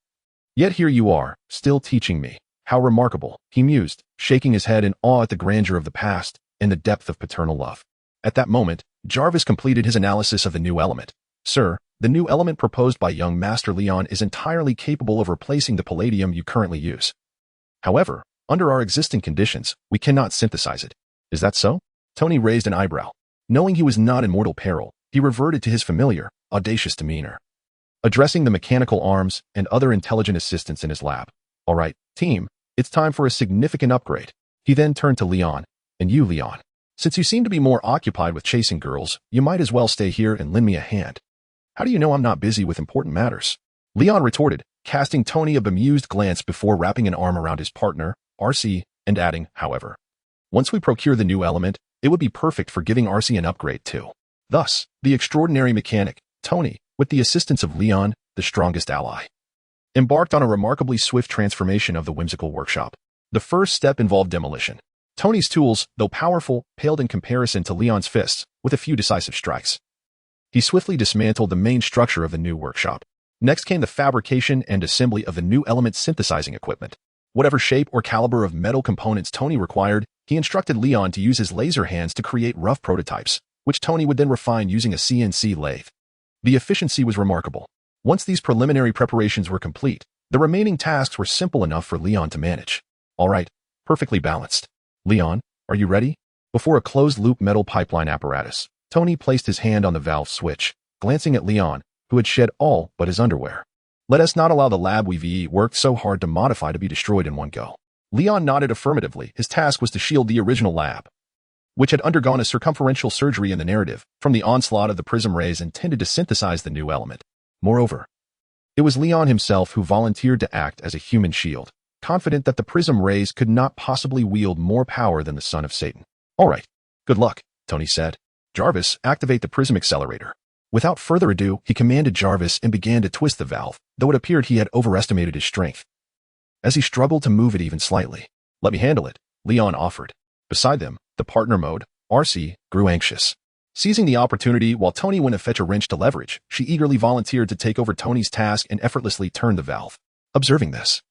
Yet here you are, still teaching me. How remarkable, he mused, shaking his head in awe at the grandeur of the past and the depth of paternal love. At that moment, Jarvis completed his analysis of the new element. Sir, the new element proposed by young Master Leon is entirely capable of replacing the palladium you currently use. However, under our existing conditions, we cannot synthesize it. Is that so? Tony raised an eyebrow. Knowing he was not in mortal peril, he reverted to his familiar, audacious demeanor, addressing the mechanical arms and other intelligent assistants in his lab. All right, team, it's time for a significant upgrade. He then turned to Leon. And you, Leon, since you seem to be more occupied with chasing girls, you might as well stay here and lend me a hand. How do you know I'm not busy with important matters? Leon retorted, casting Tony a bemused glance before wrapping an arm around his partner, Arcee, and adding, however, once we procure the new element, it would be perfect for giving Arcee an upgrade too. Thus, the extraordinary mechanic, Tony, with the assistance of Leon, the strongest ally, embarked on a remarkably swift transformation of the whimsical workshop. The first step involved demolition. Tony's tools, though powerful, paled in comparison to Leon's fists, with a few decisive strikes. He swiftly dismantled the main structure of the new workshop. Next came the fabrication and assembly of the new element synthesizing equipment. Whatever shape or caliber of metal components Tony required, he instructed Leon to use his laser hands to create rough prototypes, which Tony would then refine using a CNC lathe. The efficiency was remarkable. Once these preliminary preparations were complete, the remaining tasks were simple enough for Leon to manage. All right, perfectly balanced. Leon, are you ready? Before a closed-loop metal pipeline apparatus, Tony placed his hand on the valve switch, glancing at Leon, who had shed all but his underwear. Let us not allow the lab we've worked so hard to modify to be destroyed in one go. Leon nodded affirmatively. His task was to shield the original lab, which had undergone a circumferential surgery in the narrative, from the onslaught of the prism rays intended to synthesize the new element. Moreover, it was Leon himself who volunteered to act as a human shield, confident that the prism rays could not possibly wield more power than the son of Satan. All right, good luck, Tony said. Jarvis, activate the prism accelerator. Without further ado, he commanded Jarvis and began to twist the valve, though it appeared he had overestimated his strength, as he struggled to move it even slightly. Let me handle it, Leon offered. Beside them, the partner mode, Arcee grew anxious. Seizing the opportunity while Tony went to fetch a wrench to leverage, she eagerly volunteered to take over Tony's task and effortlessly turn the valve. Observing this,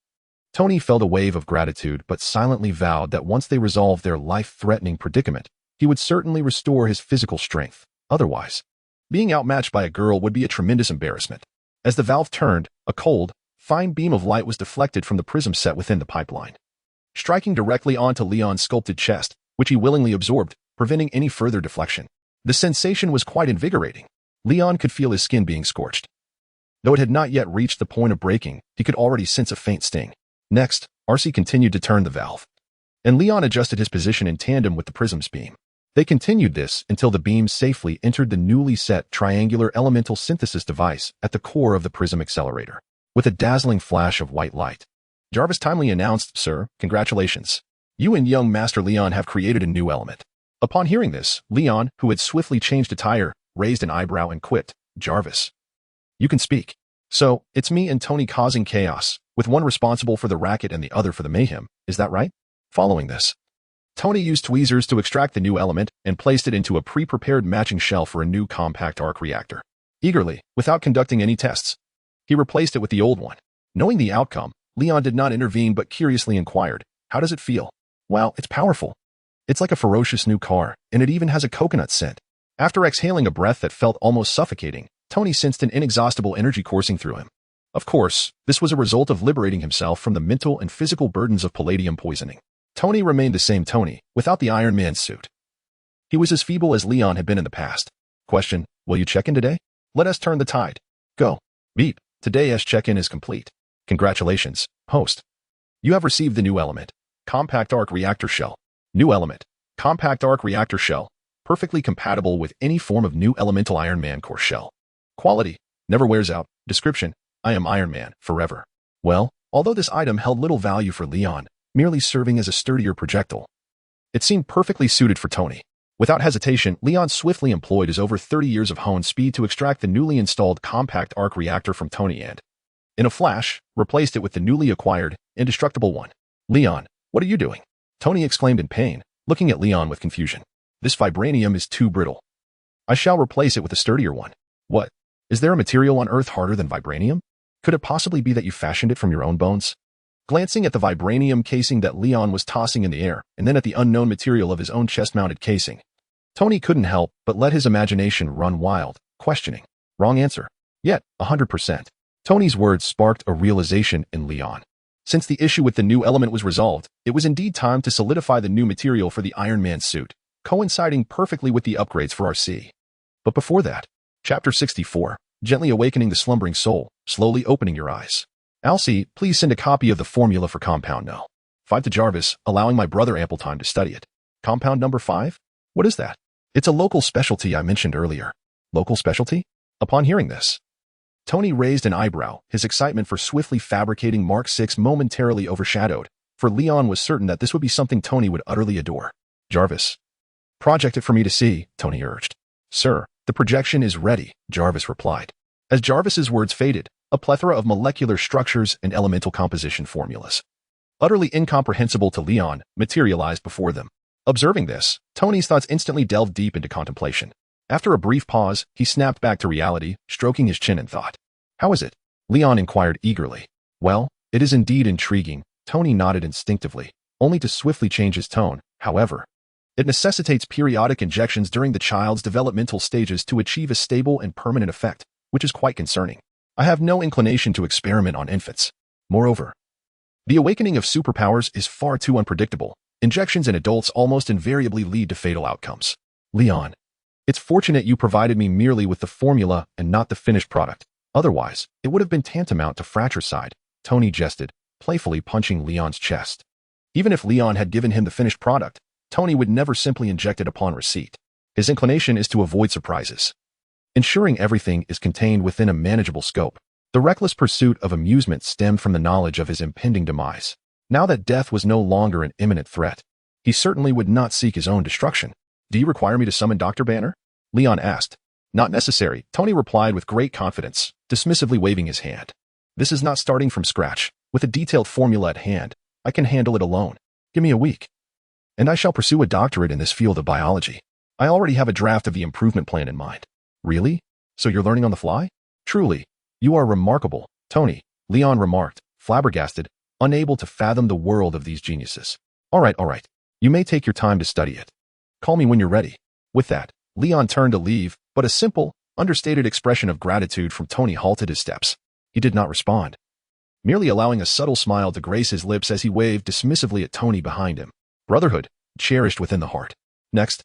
Tony felt a wave of gratitude but silently vowed that once they resolved their life-threatening predicament, he would certainly restore his physical strength. Otherwise, being outmatched by a girl would be a tremendous embarrassment. As the valve turned, a cold, fine beam of light was deflected from the prism set within the pipeline, striking directly onto Leon's sculpted chest, which he willingly absorbed, preventing any further deflection. The sensation was quite invigorating. Leon could feel his skin being scorched. Though it had not yet reached the point of breaking, he could already sense a faint sting. Next, Arcee continued to turn the valve, and Leon adjusted his position in tandem with the prism's beam. They continued this until the beam safely entered the newly set triangular elemental synthesis device at the core of the prism accelerator. With a dazzling flash of white light, Jarvis timely announced, "Sir, congratulations. You and young Master Leon have created a new element." Upon hearing this, Leon, who had swiftly changed attire, raised an eyebrow and quipped, "Jarvis, you can speak. So, it's me and Tony causing chaos, with one responsible for the racket and the other for the mayhem, is that right?" Following this, Tony used tweezers to extract the new element and placed it into a pre-prepared matching shell for a new compact arc reactor. Eagerly, without conducting any tests, he replaced it with the old one. Knowing the outcome, Leon did not intervene but curiously inquired, "How does it feel?" "Well, it's powerful. It's like a ferocious new car, and it even has a coconut scent." After exhaling a breath that felt almost suffocating, Tony sensed an inexhaustible energy coursing through him. Of course, this was a result of liberating himself from the mental and physical burdens of palladium poisoning. Tony remained the same Tony, without the Iron Man suit. He was as feeble as Leon had been in the past. Question, will you check in today? Let us turn the tide. Go. Beep. Today's check-in is complete. Congratulations, host. You have received the new element, compact arc reactor shell. New element, compact arc reactor shell, perfectly compatible with any form of new elemental Iron Man core shell. Quality, never wears out. Description, I am Iron Man, forever. Well, although this item held little value for Leon, merely serving as a sturdier projectile, it seemed perfectly suited for Tony. Without hesitation, Leon swiftly employed his over 30 years of honed speed to extract the newly installed compact arc reactor from Tony and, in a flash, replaced it with the newly acquired, indestructible one. "Leon, what are you doing?" Tony exclaimed in pain, looking at Leon with confusion. "This vibranium is too brittle. I shall replace it with a sturdier one." "What? Is there a material on Earth harder than vibranium? Could it possibly be that you fashioned it from your own bones?" Glancing at the vibranium casing that Leon was tossing in the air, and then at the unknown material of his own chest-mounted casing, Tony couldn't help but let his imagination run wild, questioning. Wrong answer. Yet, 100%. Tony's words sparked a realization in Leon. Since the issue with the new element was resolved, it was indeed time to solidify the new material for the Iron Man suit, coinciding perfectly with the upgrades for Arcee. But before that, Chapter 64, Gently Awakening the Slumbering Soul, Slowly Opening Your Eyes. Arcee, please send a copy of the formula for Compound No. 5 to Jarvis, allowing my brother ample time to study it. Compound number 5? What is that? It's a local specialty I mentioned earlier. Local specialty? Upon hearing this, Tony raised an eyebrow, his excitement for swiftly fabricating Mark VI momentarily overshadowed, for Leon was certain that this would be something Tony would utterly adore. Jarvis, project it for me to see, Tony urged. Sir, the projection is ready, Jarvis replied. As Jarvis's words faded, a plethora of molecular structures and elemental composition formulas, utterly incomprehensible to Leon, materialized before them. Observing this, Tony's thoughts instantly delved deep into contemplation. After a brief pause, he snapped back to reality, stroking his chin in thought. How is it? Leon inquired eagerly. Well, it is indeed intriguing, Tony nodded instinctively, only to swiftly change his tone. However, it necessitates periodic injections during the child's developmental stages to achieve a stable and permanent effect, which is quite concerning. I have no inclination to experiment on infants. Moreover, the awakening of superpowers is far too unpredictable. Injections in adults almost invariably lead to fatal outcomes. Leon, it's fortunate you provided me merely with the formula and not the finished product. Otherwise, it would have been tantamount to fratricide, Tony jested, playfully punching Leon's chest. Even if Leon had given him the finished product, Tony would never simply inject it upon receipt. His inclination is to avoid surprises, ensuring everything is contained within a manageable scope. The reckless pursuit of amusement stemmed from the knowledge of his impending demise. Now that death was no longer an imminent threat, he certainly would not seek his own destruction. Do you require me to summon Dr. Banner? Leon asked. Not necessary, Tony replied with great confidence, dismissively waving his hand. This is not starting from scratch. With a detailed formula at hand, I can handle it alone. Give me a week. And I shall pursue a doctorate in this field of biology. I already have a draft of the improvement plan in mind. Really? So you're learning on the fly? Truly, you are remarkable, Tony, Leon remarked, flabbergasted, unable to fathom the world of these geniuses. All right. You may take your time to study it. Call me when you're ready. With that, Leon turned to leave, but a simple, understated expression of gratitude from Tony halted his steps. He did not respond, merely allowing a subtle smile to grace his lips as he waved dismissively at Tony behind him. Brotherhood, cherished within the heart. Next,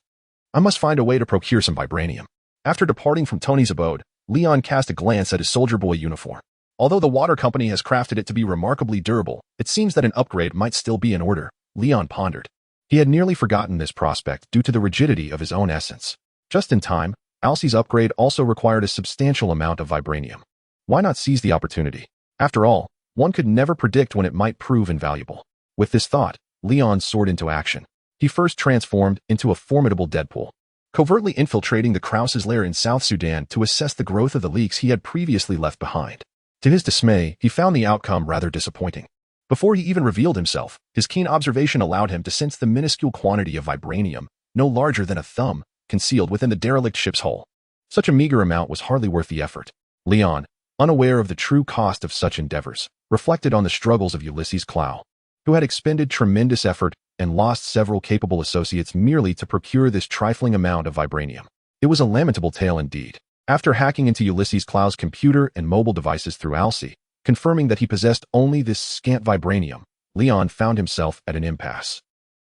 I must find a way to procure some vibranium. After departing from Tony's abode, Leon cast a glance at his soldier boy uniform. Although the water company has crafted it to be remarkably durable, it seems that an upgrade might still be in order, Leon pondered. He had nearly forgotten this prospect due to the rigidity of his own essence. Just in time, Arcee's upgrade also required a substantial amount of vibranium. Why not seize the opportunity? After all, one could never predict when it might prove invaluable. With this thought, Leon soared into action. He first transformed into a formidable Deadpool, covertly infiltrating the Krause's lair in South Sudan to assess the growth of the leaks he had previously left behind. To his dismay, he found the outcome rather disappointing. Before he even revealed himself, his keen observation allowed him to sense the minuscule quantity of vibranium, no larger than a thumb, concealed within the derelict ship's hull. Such a meager amount was hardly worth the effort. Leon, unaware of the true cost of such endeavors, reflected on the struggles of Ulysses Clow, who had expended tremendous effort and lost several capable associates merely to procure this trifling amount of vibranium. It was a lamentable tale indeed. After hacking into Ulysses Clow's computer and mobile devices through Arcee, confirming that he possessed only this scant vibranium, Leon found himself at an impasse.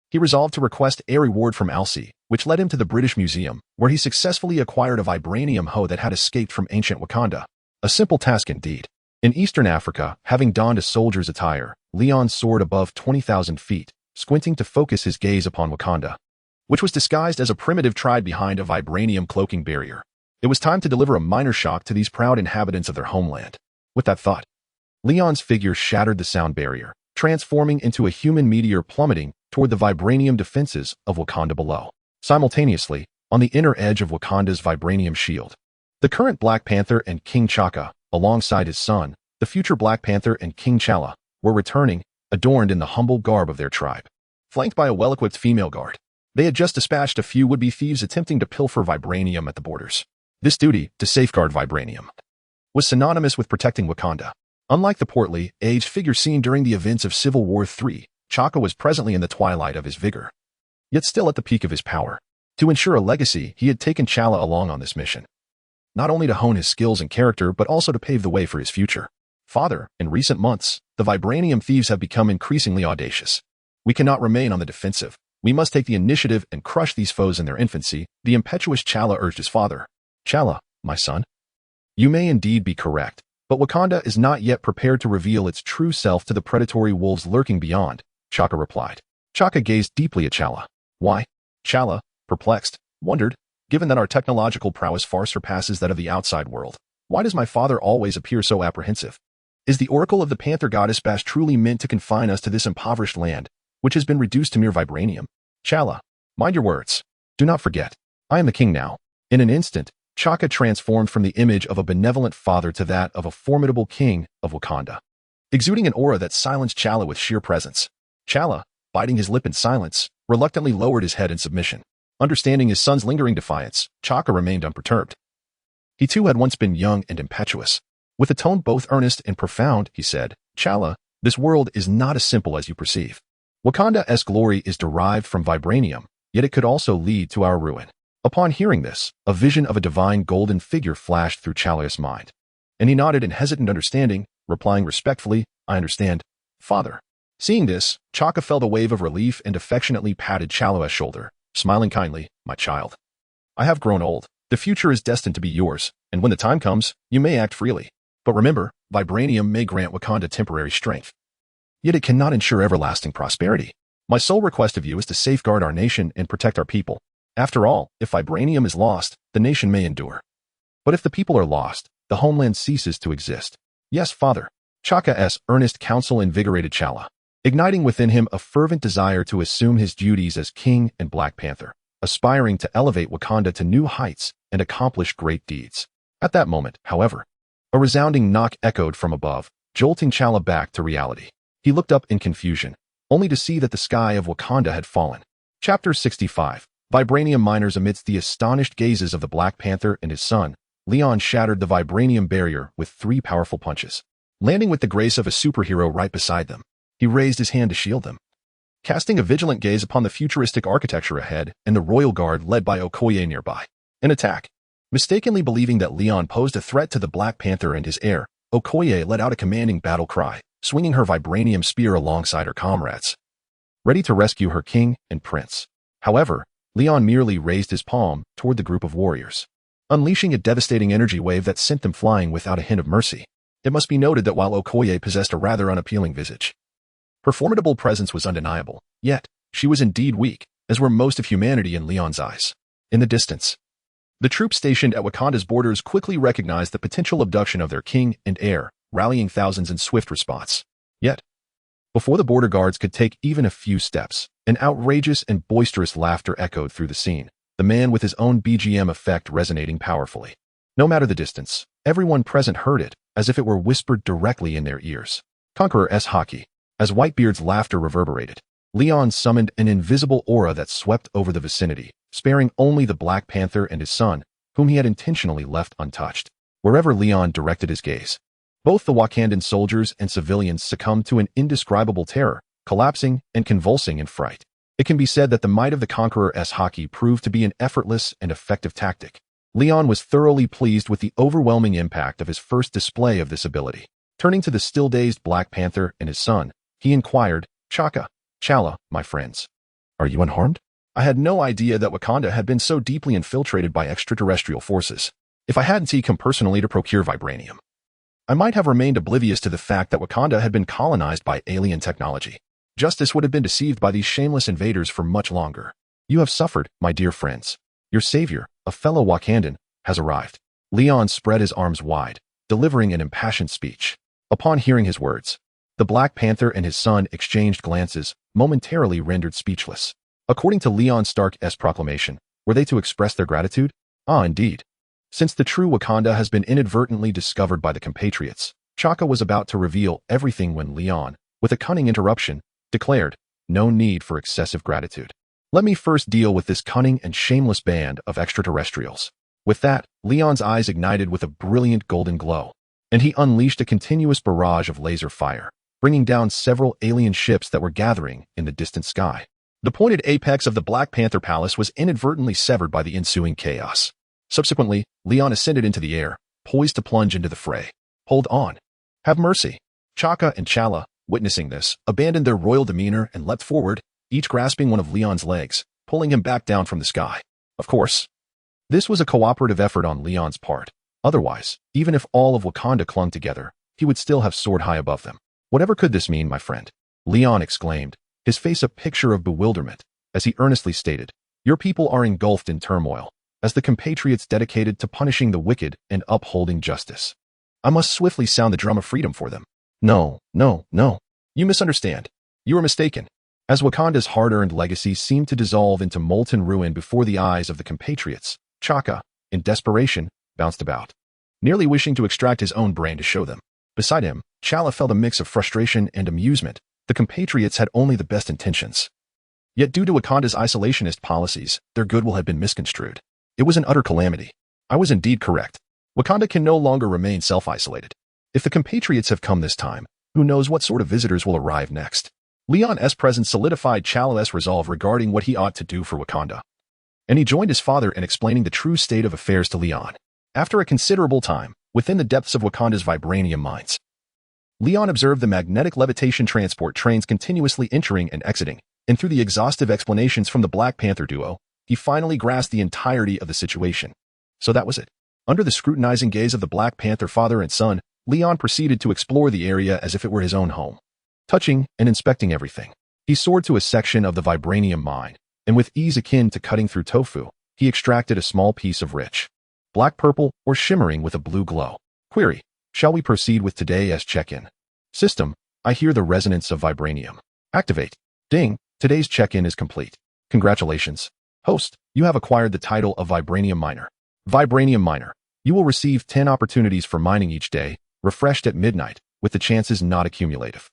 He resolved to request a reward from Arcee, which led him to the British Museum, where he successfully acquired a vibranium hoe that had escaped from ancient Wakanda. A simple task indeed. In Eastern Africa, having donned a soldier's attire, Leon soared above 20,000 feet, squinting to focus his gaze upon Wakanda, which was disguised as a primitive tribe behind a vibranium cloaking barrier. It was time to deliver a minor shock to these proud inhabitants of their homeland. With that thought, Leon's figure shattered the sound barrier, transforming into a human meteor plummeting toward the vibranium defenses of Wakanda below. Simultaneously, on the inner edge of Wakanda's vibranium shield, the current Black Panther and King T'Chaka, alongside his son, the future Black Panther and King T'Challa, were returning, adorned in the humble garb of their tribe. Flanked by a well-equipped female guard, they had just dispatched a few would-be thieves attempting to pilfer vibranium at the borders. This duty, to safeguard vibranium, was synonymous with protecting Wakanda. Unlike the portly, aged figure seen during the events of Civil War III, T'Chaka was presently in the twilight of his vigor, yet still at the peak of his power. To ensure a legacy, he had taken T'Challa along on this mission, not only to hone his skills and character but also to pave the way for his future. Father, in recent months, the vibranium thieves have become increasingly audacious. We cannot remain on the defensive. We must take the initiative and crush these foes in their infancy, the impetuous T'Challa urged his father. T'Challa, my son, you may indeed be correct, but Wakanda is not yet prepared to reveal its true self to the predatory wolves lurking beyond, T'Chaka replied. T'Chaka gazed deeply at T'Challa. Why? T'Challa, perplexed, wondered, given that our technological prowess far surpasses that of the outside world, why does my father always appear so apprehensive? Is the oracle of the Panther goddess Bash truly meant to confine us to this impoverished land, which has been reduced to mere vibranium? T'Challa, mind your words. Do not forget. I am the king now. In an instant, T'Chaka transformed from the image of a benevolent father to that of a formidable king of Wakanda, exuding an aura that silenced T'Challa with sheer presence. T'Challa, biting his lip in silence, reluctantly lowered his head in submission. Understanding his son's lingering defiance, T'Chaka remained unperturbed. He too had once been young and impetuous. With a tone both earnest and profound, he said, T'Challa, this world is not as simple as you perceive. Wakanda's glory is derived from vibranium, yet it could also lead to our ruin. Upon hearing this, a vision of a divine golden figure flashed through T'Challa's mind, and he nodded in hesitant understanding, replying respectfully, I understand, father. Seeing this, T'Chaka felt a wave of relief and affectionately patted T'Challa's shoulder, smiling kindly, my child. I have grown old. The future is destined to be yours, and when the time comes, you may act freely. But remember, vibranium may grant Wakanda temporary strength, yet it cannot ensure everlasting prosperity. My sole request of you is to safeguard our nation and protect our people. After all, if vibranium is lost, the nation may endure. But if the people are lost, the homeland ceases to exist. Yes, father. T'Chaka's earnest counsel invigorated T'Challa, igniting within him a fervent desire to assume his duties as king and Black Panther, aspiring to elevate Wakanda to new heights and accomplish great deeds. At that moment, however, a resounding knock echoed from above, jolting T'Challa back to reality. He looked up in confusion, only to see that the sky of Wakanda had fallen, Chapter 65. Vibranium miners. Amidst the astonished gazes of the Black Panther and his son, Leon shattered the vibranium barrier with 3 powerful punches. Landing with the grace of a superhero right beside them, he raised his hand to shield them. Casting a vigilant gaze upon the futuristic architecture ahead and the royal guard led by Okoye nearby. An attack. Mistakenly believing that Leon posed a threat to the Black Panther and his heir, Okoye let out a commanding battle cry, swinging her vibranium spear alongside her comrades, ready to rescue her king and prince. However, Leon merely raised his palm toward the group of warriors, unleashing a devastating energy wave that sent them flying without a hint of mercy. It must be noted that while Okoye possessed a rather unappealing visage, her formidable presence was undeniable, yet she was indeed weak, as were most of humanity in Leon's eyes. In the distance, the troops stationed at Wakanda's borders quickly recognized the potential abduction of their king and heir, rallying thousands in swift response. Yet, before the border guards could take even a few steps, an outrageous and boisterous laughter echoed through the scene, the man with his own BGM effect resonating powerfully. No matter the distance, everyone present heard it, as if it were whispered directly in their ears. Conqueror's hockey. As Whitebeard's laughter reverberated, Leon summoned an invisible aura that swept over the vicinity, sparing only the Black Panther and his son, whom he had intentionally left untouched. Wherever Leon directed his gaze, both the Wakandan soldiers and civilians succumbed to an indescribable terror, collapsing and convulsing in fright. It can be said that the might of the Conqueror's hockey proved to be an effortless and effective tactic. Leon was thoroughly pleased with the overwhelming impact of his first display of this ability. Turning to the still-dazed Black Panther and his son, he inquired, Chala, my friends, are you unharmed? I had no idea that Wakanda had been so deeply infiltrated by extraterrestrial forces. If I hadn't come personally to procure vibranium, I might have remained oblivious to the fact that Wakanda had been colonized by alien technology. Justice would have been deceived by these shameless invaders for much longer. You have suffered, my dear friends. Your savior, a fellow Wakandan, has arrived. Leon spread his arms wide, delivering an impassioned speech. Upon hearing his words, the Black Panther and his son exchanged glances, momentarily rendered speechless. According to Leon Stark's proclamation, were they to express their gratitude? Ah, indeed. Since the true Wakanda has been inadvertently discovered by the compatriots, Chaka was about to reveal everything when Leon, with a cunning interruption, declared, no need for excessive gratitude. Let me first deal with this cunning and shameless band of extraterrestrials. With that, Leon's eyes ignited with a brilliant golden glow, and he unleashed a continuous barrage of laser fire, bringing down several alien ships that were gathering in the distant sky. The pointed apex of the Black Panther Palace was inadvertently severed by the ensuing chaos. Subsequently, Leon ascended into the air, poised to plunge into the fray. Hold on. Have mercy. Chaka and Chala, witnessing this, abandoned their royal demeanor and leapt forward, each grasping one of Leon's legs, pulling him back down from the sky. Of course, this was a cooperative effort on Leon's part. Otherwise, even if all of Wakanda clung together, he would still have soared high above them. Whatever could this mean, my friend? Leon exclaimed, his face a picture of bewilderment, as he earnestly stated, your people are engulfed in turmoil, as the compatriots dedicated to punishing the wicked and upholding justice. I must swiftly sound the drum of freedom for them. No. You misunderstand. You are mistaken. As Wakanda's hard-earned legacy seemed to dissolve into molten ruin before the eyes of the compatriots, Chaka, in desperation, bounced about, nearly wishing to extract his own brain to show them. Beside him, Chala felt a mix of frustration and amusement. The compatriots had only the best intentions. Yet due to Wakanda's isolationist policies, their goodwill had been misconstrued. It was an utter calamity. I was indeed correct. Wakanda can no longer remain self-isolated. If the compatriots have come this time, who knows what sort of visitors will arrive next? Leon's presence solidified Chala's resolve regarding what he ought to do for Wakanda, and he joined his father in explaining the true state of affairs to Leon. After a considerable time, within the depths of Wakanda's vibranium mines, Leon observed the magnetic levitation transport trains continuously entering and exiting, and through the exhaustive explanations from the Black Panther duo, he finally grasped the entirety of the situation. So that was it. Under the scrutinizing gaze of the Black Panther father and son, Leon proceeded to explore the area as if it were his own home. Touching and inspecting everything, he soared to a section of the vibranium mine, and with ease akin to cutting through tofu, he extracted a small piece of rich black purple or shimmering with a blue glow. Query: shall we proceed with today's check-in? System: I hear the resonance of vibranium. Activate. Ding, today's check-in is complete. Congratulations. Host, you have acquired the title of Vibranium Miner. Vibranium Miner. You will receive 10 opportunities for mining each day, refreshed at midnight, with the chances not accumulative.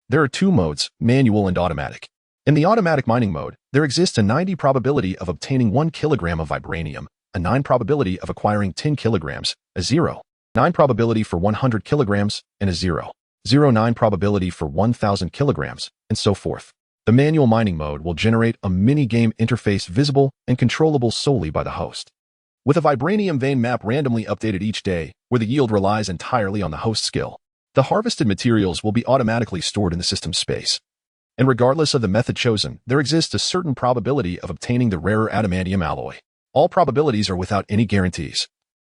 There are 2 modes, manual and automatic. In the automatic mining mode, there exists a 90 probability of obtaining 1 kilogram of vibranium, a 9 probability of acquiring 10 kilograms, a 0.9 probability for 100 kilograms, and a 0.09 probability for 1,000 kilograms, and so forth. The manual mining mode will generate a mini-game interface visible and controllable solely by the host. With a vibranium vein map randomly updated each day, where the yield relies entirely on the host skill, the harvested materials will be automatically stored in the system space. And regardless of the method chosen, there exists a certain probability of obtaining the rarer adamantium alloy. All probabilities are without any guarantees.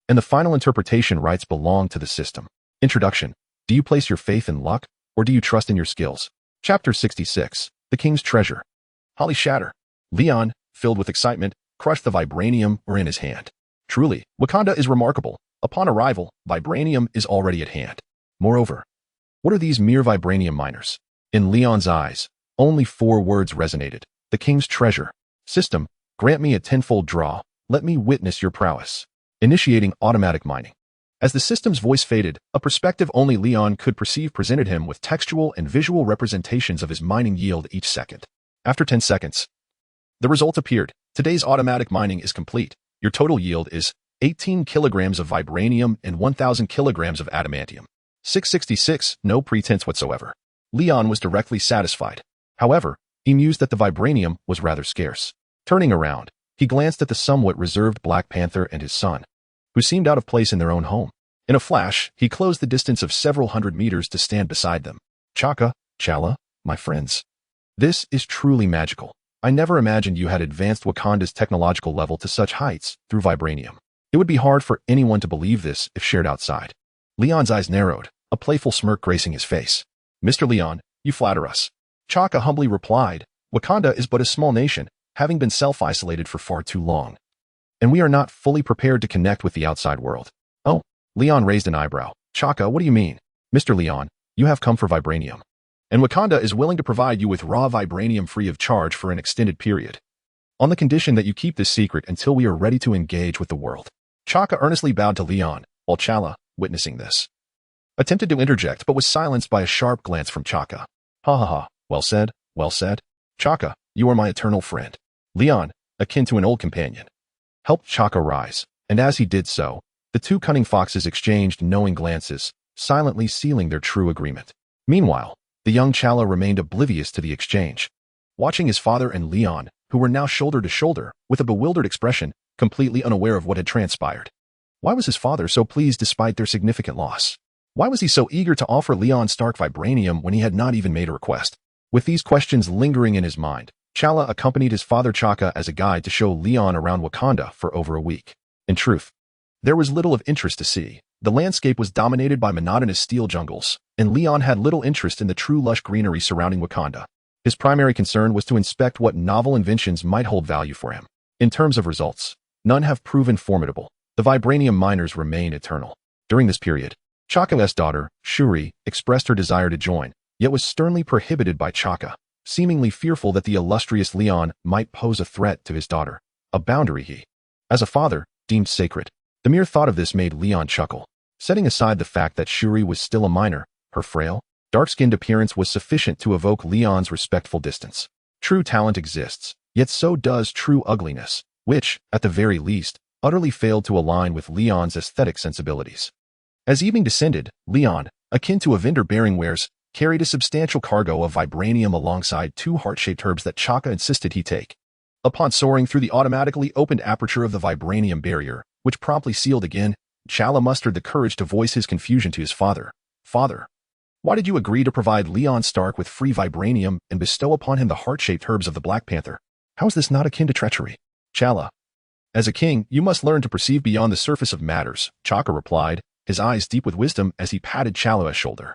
And the final interpretation rights belong to the system. Introduction. Do you place your faith in luck, or do you trust in your skills? Chapter 66. The King's Treasure. Holly Shatter. Leon, filled with excitement, crushed the vibranium in his hand. Truly, Wakanda is remarkable. Upon arrival, vibranium is already at hand. Moreover, what are these mere vibranium miners? In Leon's eyes, only 4 words resonated. The King's Treasure. System, grant me a tenfold draw. Let me witness your prowess. Initiating automatic mining. As the system's voice faded, a perspective only Leon could perceive presented him with textual and visual representations of his mining yield each second. After 10 seconds, the result appeared. Today's automatic mining is complete. Your total yield is 18 kilograms of vibranium and 1,000 kilograms of adamantium. 666, no pretense whatsoever. Leon was directly satisfied. However, he mused that the vibranium was rather scarce. Turning around, he glanced at the somewhat reserved Black Panther and his son, who seemed out of place in their own home. In a flash, he closed the distance of several hundred meters to stand beside them. Chaka, Chala, my friends. This is truly magical. I never imagined you had advanced Wakanda's technological level to such heights through vibranium. It would be hard for anyone to believe this if shared outside. Leon's eyes narrowed, a playful smirk gracing his face. Mr. Leon, you flatter us. Chaka humbly replied, Wakanda is but a small nation, having been self-isolated for far too long. And we are not fully prepared to connect with the outside world. Oh, Leon raised an eyebrow. Chaka, what do you mean? Mr. Leon, you have come for vibranium. And Wakanda is willing to provide you with raw vibranium free of charge for an extended period, on the condition that you keep this secret until we are ready to engage with the world. Chaka earnestly bowed to Leon, while Chala, witnessing this, attempted to interject but was silenced by a sharp glance from Chaka. Ha ha ha, well said, well said. Chaka, you are my eternal friend. Leon, akin to an old companion, helped Chaka rise, and as he did so, the 2 cunning foxes exchanged knowing glances, silently sealing their true agreement. Meanwhile, the young Chala remained oblivious to the exchange, watching his father and Leon, who were now shoulder to shoulder, with a bewildered expression, completely unaware of what had transpired. Why was his father so pleased despite their significant loss? Why was he so eager to offer Leon Stark vibranium when he had not even made a request? With these questions lingering in his mind, Chala accompanied his father Chaka as a guide to show Leon around Wakanda for over a week. In truth, there was little of interest to see. The landscape was dominated by monotonous steel jungles, and Leon had little interest in the true lush greenery surrounding Wakanda. His primary concern was to inspect what novel inventions might hold value for him. In terms of results, none have proven formidable. The vibranium miners remain eternal. During this period, Chaka's daughter, Shuri, expressed her desire to join, yet was sternly prohibited by Chaka, seemingly fearful that the illustrious Leon might pose a threat to his daughter, a boundary he, as a father, deemed sacred. The mere thought of this made Leon chuckle. Setting aside the fact that Shuri was still a minor, her frail, dark-skinned appearance was sufficient to evoke Leon's respectful distance. True talent exists, yet so does true ugliness, which, at the very least, utterly failed to align with Leon's aesthetic sensibilities. As evening descended, Leon, akin to a vendor bearing wares, carried a substantial cargo of vibranium alongside 2 heart-shaped herbs that Chaka insisted he take. Upon soaring through the automatically opened aperture of the vibranium barrier, which promptly sealed again, Chala mustered the courage to voice his confusion to his father. Father, why did you agree to provide Leon Stark with free vibranium and bestow upon him the heart-shaped herbs of the Black Panther? How is this not akin to treachery? Chala, as a king, you must learn to perceive beyond the surface of matters, Chaka replied, his eyes deep with wisdom as he patted Chala's shoulder.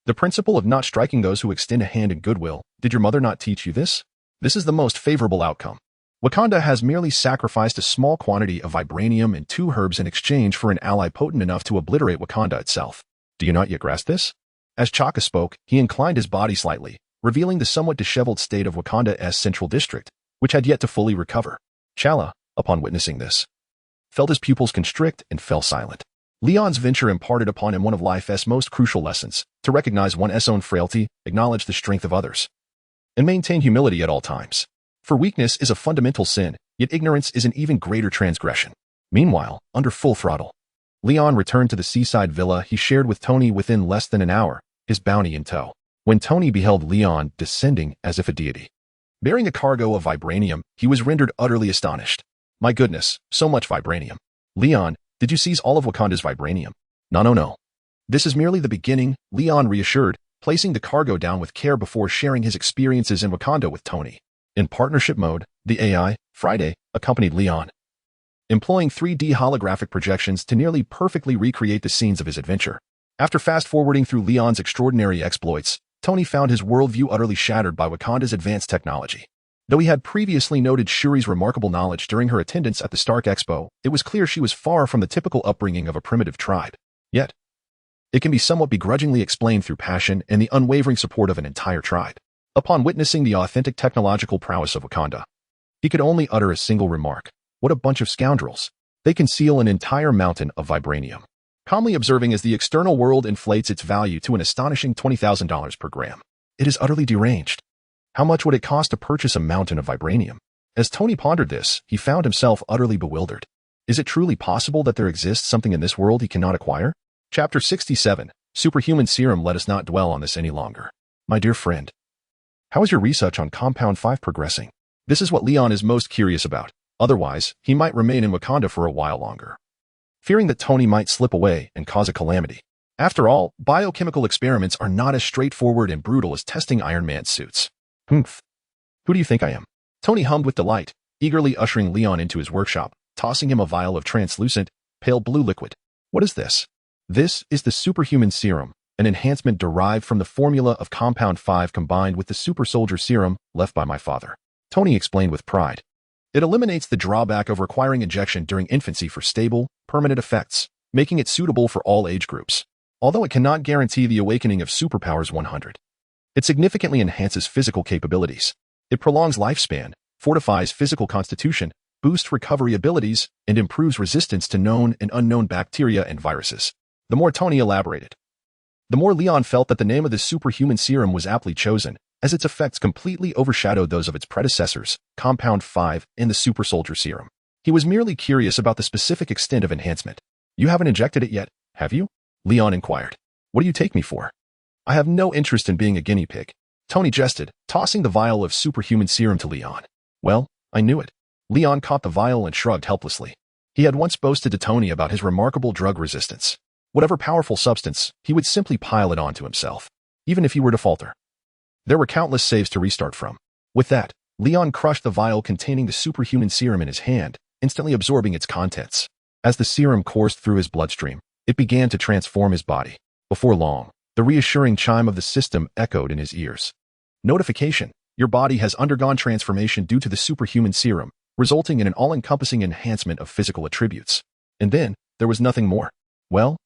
The principle of not striking those who extend a hand in goodwill. Did your mother not teach you this? This is the most favorable outcome. Wakanda has merely sacrificed a small quantity of vibranium and 2 herbs in exchange for an ally potent enough to obliterate Wakanda itself. Do you not yet grasp this? As Chaka spoke, he inclined his body slightly, revealing the somewhat disheveled state of Wakanda's central district, which had yet to fully recover. Chala, upon witnessing this, felt his pupils constrict and fell silent. Leon's venture imparted upon him one of life's most crucial lessons, to recognize one's own frailty, acknowledge the strength of others, and maintain humility at all times. For weakness is a fundamental sin, yet ignorance is an even greater transgression. Meanwhile, under full throttle, Leon returned to the seaside villa he shared with Tony within less than an hour, his bounty in tow. When Tony beheld Leon descending as if a deity, bearing a cargo of vibranium, he was rendered utterly astonished. My goodness, so much vibranium. Leon, did you seize all of Wakanda's vibranium? No. This is merely the beginning, Leon reassured, placing the cargo down with care before sharing his experiences in Wakanda with Tony. In partnership mode, the AI, Friday, accompanied Leon, employing 3D holographic projections to nearly perfectly recreate the scenes of his adventure. After fast-forwarding through Leon's extraordinary exploits, Tony found his worldview utterly shattered by Wakanda's advanced technology. Though he had previously noted Shuri's remarkable knowledge during her attendance at the Stark Expo, it was clear she was far from the typical upbringing of a primitive tribe. Yet, it can be somewhat begrudgingly explained through passion and the unwavering support of an entire tribe. Upon witnessing the authentic technological prowess of Wakanda, he could only utter a single remark. What a bunch of scoundrels. They conceal an entire mountain of vibranium. Calmly observing as the external world inflates its value to an astonishing $20,000 per gram. It is utterly deranged. How much would it cost to purchase a mountain of vibranium? As Tony pondered this, he found himself utterly bewildered. Is it truly possible that there exists something in this world he cannot acquire? Chapter 67, Superhuman Serum. Let us not dwell on this any longer. My dear friend, how is your research on Compound 5 progressing? This is what Leon is most curious about. Otherwise, he might remain in Wakanda for a while longer, fearing that Tony might slip away and cause a calamity. After all, biochemical experiments are not as straightforward and brutal as testing Iron Man's suits. Humph. Who do you think I am? Tony hummed with delight, eagerly ushering Leon into his workshop, tossing him a vial of translucent, pale blue liquid. What is this? This is the Superhuman Serum, an enhancement derived from the formula of Compound 5 combined with the Super Soldier Serum left by my father. Tony explained with pride. It eliminates the drawback of requiring injection during infancy for stable, permanent effects, making it suitable for all age groups. Although it cannot guarantee the awakening of superpowers 100, it significantly enhances physical capabilities. It prolongs lifespan, fortifies physical constitution, boosts recovery abilities, and improves resistance to known and unknown bacteria and viruses. The more Tony elaborated, the more Leon felt that the name of the Superhuman Serum was aptly chosen, as its effects completely overshadowed those of its predecessors, Compound 5 and the Super Soldier Serum. He was merely curious about the specific extent of enhancement. You haven't injected it yet, have you? Leon inquired. What do you take me for? I have no interest in being a guinea pig. Tony jested, tossing the vial of Superhuman Serum to Leon. Well, I knew it. Leon caught the vial and shrugged helplessly. He had once boasted to Tony about his remarkable drug resistance. Whatever powerful substance, he would simply pile it onto himself, even if he were to falter. There were countless saves to restart from. With that, Leon crushed the vial containing the Superhuman Serum in his hand, instantly absorbing its contents. As the serum coursed through his bloodstream, it began to transform his body. Before long, the reassuring chime of the system echoed in his ears. Notification: your body has undergone transformation due to the Superhuman Serum, resulting in an all-encompassing enhancement of physical attributes. And then, there was nothing more. Well,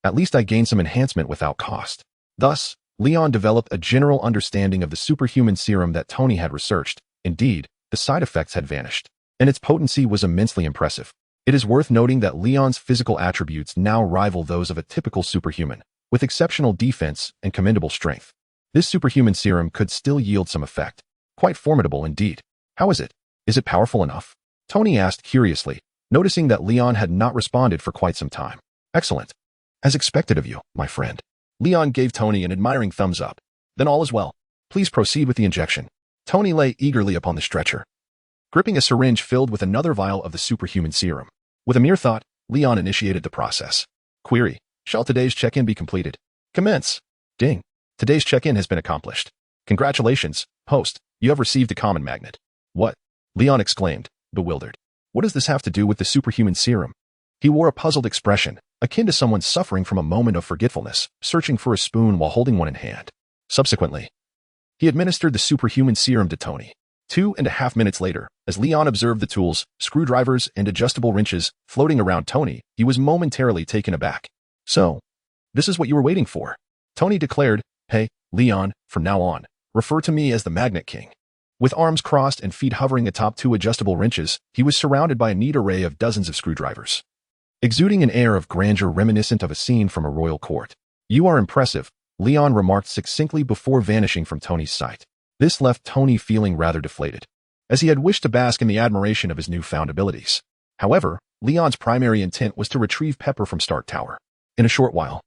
at least I gained some enhancement without cost. Thus, Leon developed a general understanding of the Superhuman Serum that Tony had researched. Indeed, the side effects had vanished, and its potency was immensely impressive. It is worth noting that Leon's physical attributes now rival those of a typical superhuman, with exceptional defense and commendable strength. This Superhuman Serum could still yield some effect. Quite formidable indeed. How is it? Is it powerful enough? Tony asked curiously, noticing that Leon had not responded for quite some time. Excellent. As expected of you, my friend. Leon gave Tony an admiring thumbs up. Then all is well. Please proceed with the injection. Tony lay eagerly upon the stretcher, gripping a syringe filled with another vial of the Superhuman Serum. With a mere thought, Leon initiated the process. Query: shall today's check-in be completed? Commence. Ding. Today's check-in has been accomplished. Congratulations, host. You have received a common magnet. What? Leon exclaimed, bewildered. What does this have to do with the Superhuman Serum? He wore a puzzled expression, akin to someone suffering from a moment of forgetfulness, searching for a spoon while holding one in hand. Subsequently, he administered the Superhuman Serum to Tony. 2.5 minutes later, as Leon observed the tools, screwdrivers, and adjustable wrenches floating around Tony, he was momentarily taken aback. So, this is what you were waiting for? Tony declared. Hey, Leon, from now on, refer to me as the Magnet King. With arms crossed and feet hovering atop 2 adjustable wrenches, he was surrounded by a neat array of dozens of screwdrivers, exuding an air of grandeur reminiscent of a scene from a royal court. You are impressive, Leon remarked succinctly before vanishing from Tony's sight. This left Tony feeling rather deflated, as he had wished to bask in the admiration of his newfound abilities. However, Leon's primary intent was to retrieve Pepper from Stark Tower. In a short while,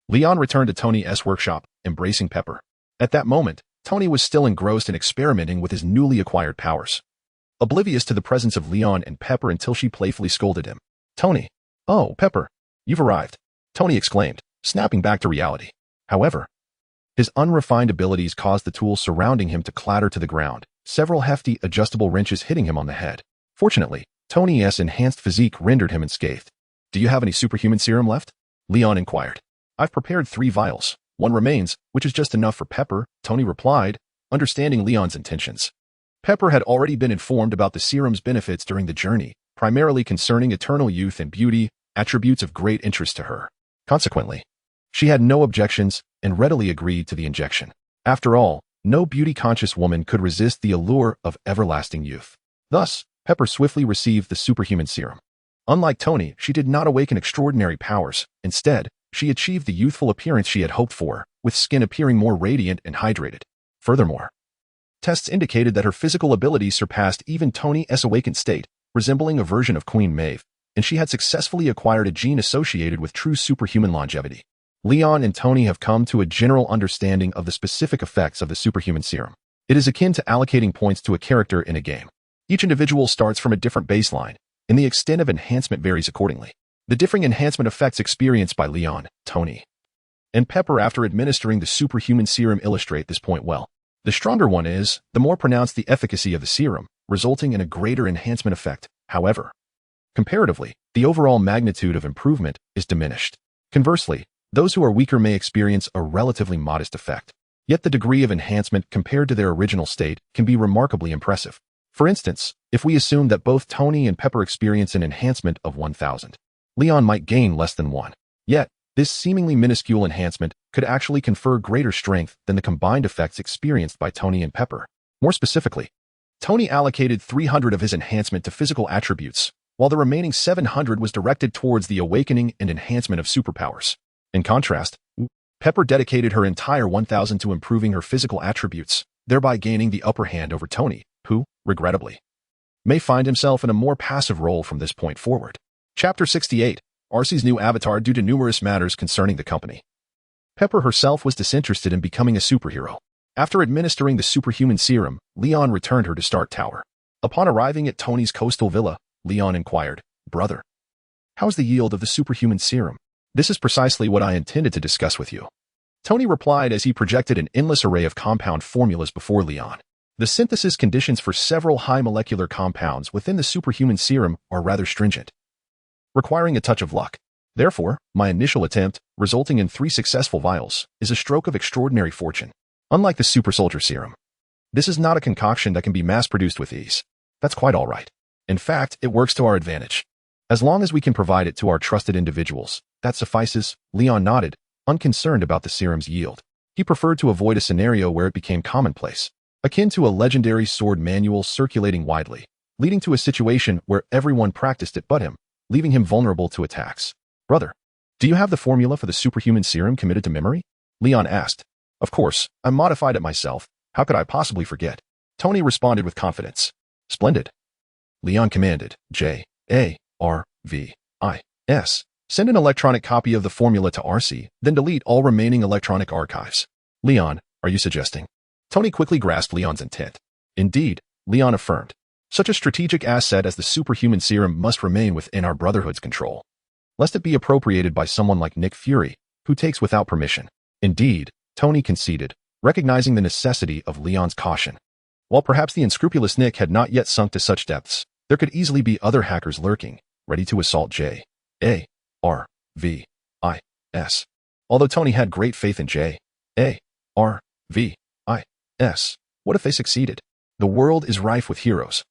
Leon returned to Tony's workshop, embracing Pepper. At that moment, Tony was still engrossed in experimenting with his newly acquired powers, oblivious to the presence of Leon and Pepper until she playfully scolded him. "Tony! Oh, Pepper! You've arrived!" Tony exclaimed, snapping back to reality. However, his unrefined abilities caused the tools surrounding him to clatter to the ground, several hefty, adjustable wrenches hitting him on the head. Fortunately, Tony's enhanced physique rendered him unscathed. "Do you have any superhuman serum left?" Leon inquired. "I've prepared 3 vials. One remains, which is just enough for Pepper," Tony replied, understanding Leon's intentions. Pepper had already been informed about the serum's benefits during the journey, primarily concerning eternal youth and beauty, attributes of great interest to her. Consequently, she had no objections and readily agreed to the injection. After all, no beauty-conscious woman could resist the allure of everlasting youth. Thus, Pepper swiftly received the superhuman serum. Unlike Tony, she did not awaken extraordinary powers. Instead, she achieved the youthful appearance she had hoped for, with skin appearing more radiant and hydrated. Furthermore, tests indicated that her physical abilities surpassed even Tony's awakened state, resembling a version of Queen Maeve, and she had successfully acquired a gene associated with true superhuman longevity. Leon and Tony have come to a general understanding of the specific effects of the superhuman serum. It is akin to allocating points to a character in a game. Each individual starts from a different baseline, and the extent of enhancement varies accordingly. The differing enhancement effects experienced by Leon, Tony, and Pepper after administering the superhuman serum illustrate this point well. The stronger one is, the more pronounced the efficacy of the serum, resulting in a greater enhancement effect. However, comparatively, the overall magnitude of improvement is diminished. Conversely, those who are weaker may experience a relatively modest effect. Yet the degree of enhancement compared to their original state can be remarkably impressive. For instance, if we assume that both Tony and Pepper experience an enhancement of 1,000, Leon might gain less than 1. Yet, this seemingly minuscule enhancement could actually confer greater strength than the combined effects experienced by Tony and Pepper. More specifically, Tony allocated 300 of his enhancement to physical attributes, while the remaining 700 was directed towards the awakening and enhancement of superpowers. In contrast, Pepper dedicated her entire 1,000 to improving her physical attributes, thereby gaining the upper hand over Tony, who, regrettably, may find himself in a more passive role from this point forward. Chapter 68, Arcee's new avatar due to numerous matters concerning the company. Pepper herself was disinterested in becoming a superhero. After administering the superhuman serum, Leon returned her to Stark Tower. Upon arriving at Tony's coastal villa, Leon inquired, "Brother, how's the yield of the superhuman serum?" "This is precisely what I intended to discuss with you," Tony replied as he projected an endless array of compound formulas before Leon. The synthesis conditions for several high molecular compounds within the superhuman serum are rather stringent, requiring a touch of luck. Therefore, my initial attempt, resulting in 3 successful vials, is a stroke of extraordinary fortune. Unlike the super soldier serum, this is not a concoction that can be mass-produced with ease. That's quite all right. In fact, it works to our advantage. As long as we can provide it to our trusted individuals, that suffices. Leon nodded, unconcerned about the serum's yield. He preferred to avoid a scenario where it became commonplace, akin to a legendary sword manual circulating widely, leading to a situation where everyone practiced it but him, leaving him vulnerable to attacks. "Brother, do you have the formula for the superhuman serum committed to memory?" Leon asked. "Of course, I modified it myself. How could I possibly forget?" Tony responded with confidence. "Splendid." Leon commanded, "JARVIS. Send an electronic copy of the formula to Arcee, then delete all remaining electronic archives." "Leon, are you suggesting?" Tony quickly grasped Leon's intent. "Indeed," Leon affirmed. "Such a strategic asset as the superhuman serum must remain within our Brotherhood's control, lest it be appropriated by someone like Nick Fury, who takes without permission." "Indeed," Tony conceded, recognizing the necessity of Leon's caution. While perhaps the unscrupulous Nick had not yet sunk to such depths, there could easily be other hackers lurking, ready to assault JARVIS. Although Tony had great faith in JARVIS, what if they succeeded? The world is rife with heroes,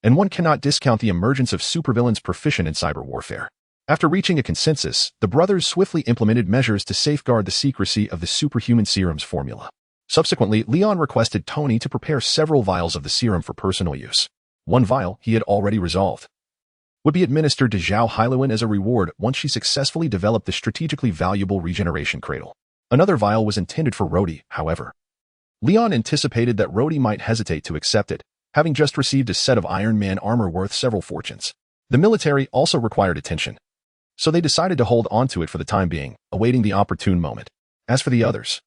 and one cannot discount the emergence of supervillains proficient in cyber warfare. After reaching a consensus, the brothers swiftly implemented measures to safeguard the secrecy of the superhuman serum's formula. Subsequently, Leon requested Tony to prepare several vials of the serum for personal use. One vial, he had already resolved, would be administered to Zhao Hailuan as a reward once she successfully developed the strategically valuable regeneration cradle. Another vial was intended for Rhodey, however, Leon anticipated that Rhodey might hesitate to accept it, having just received a set of Iron Man armor worth several fortunes. The military also required attention, so they decided to hold onto it for the time being, awaiting the opportune moment. As for the others,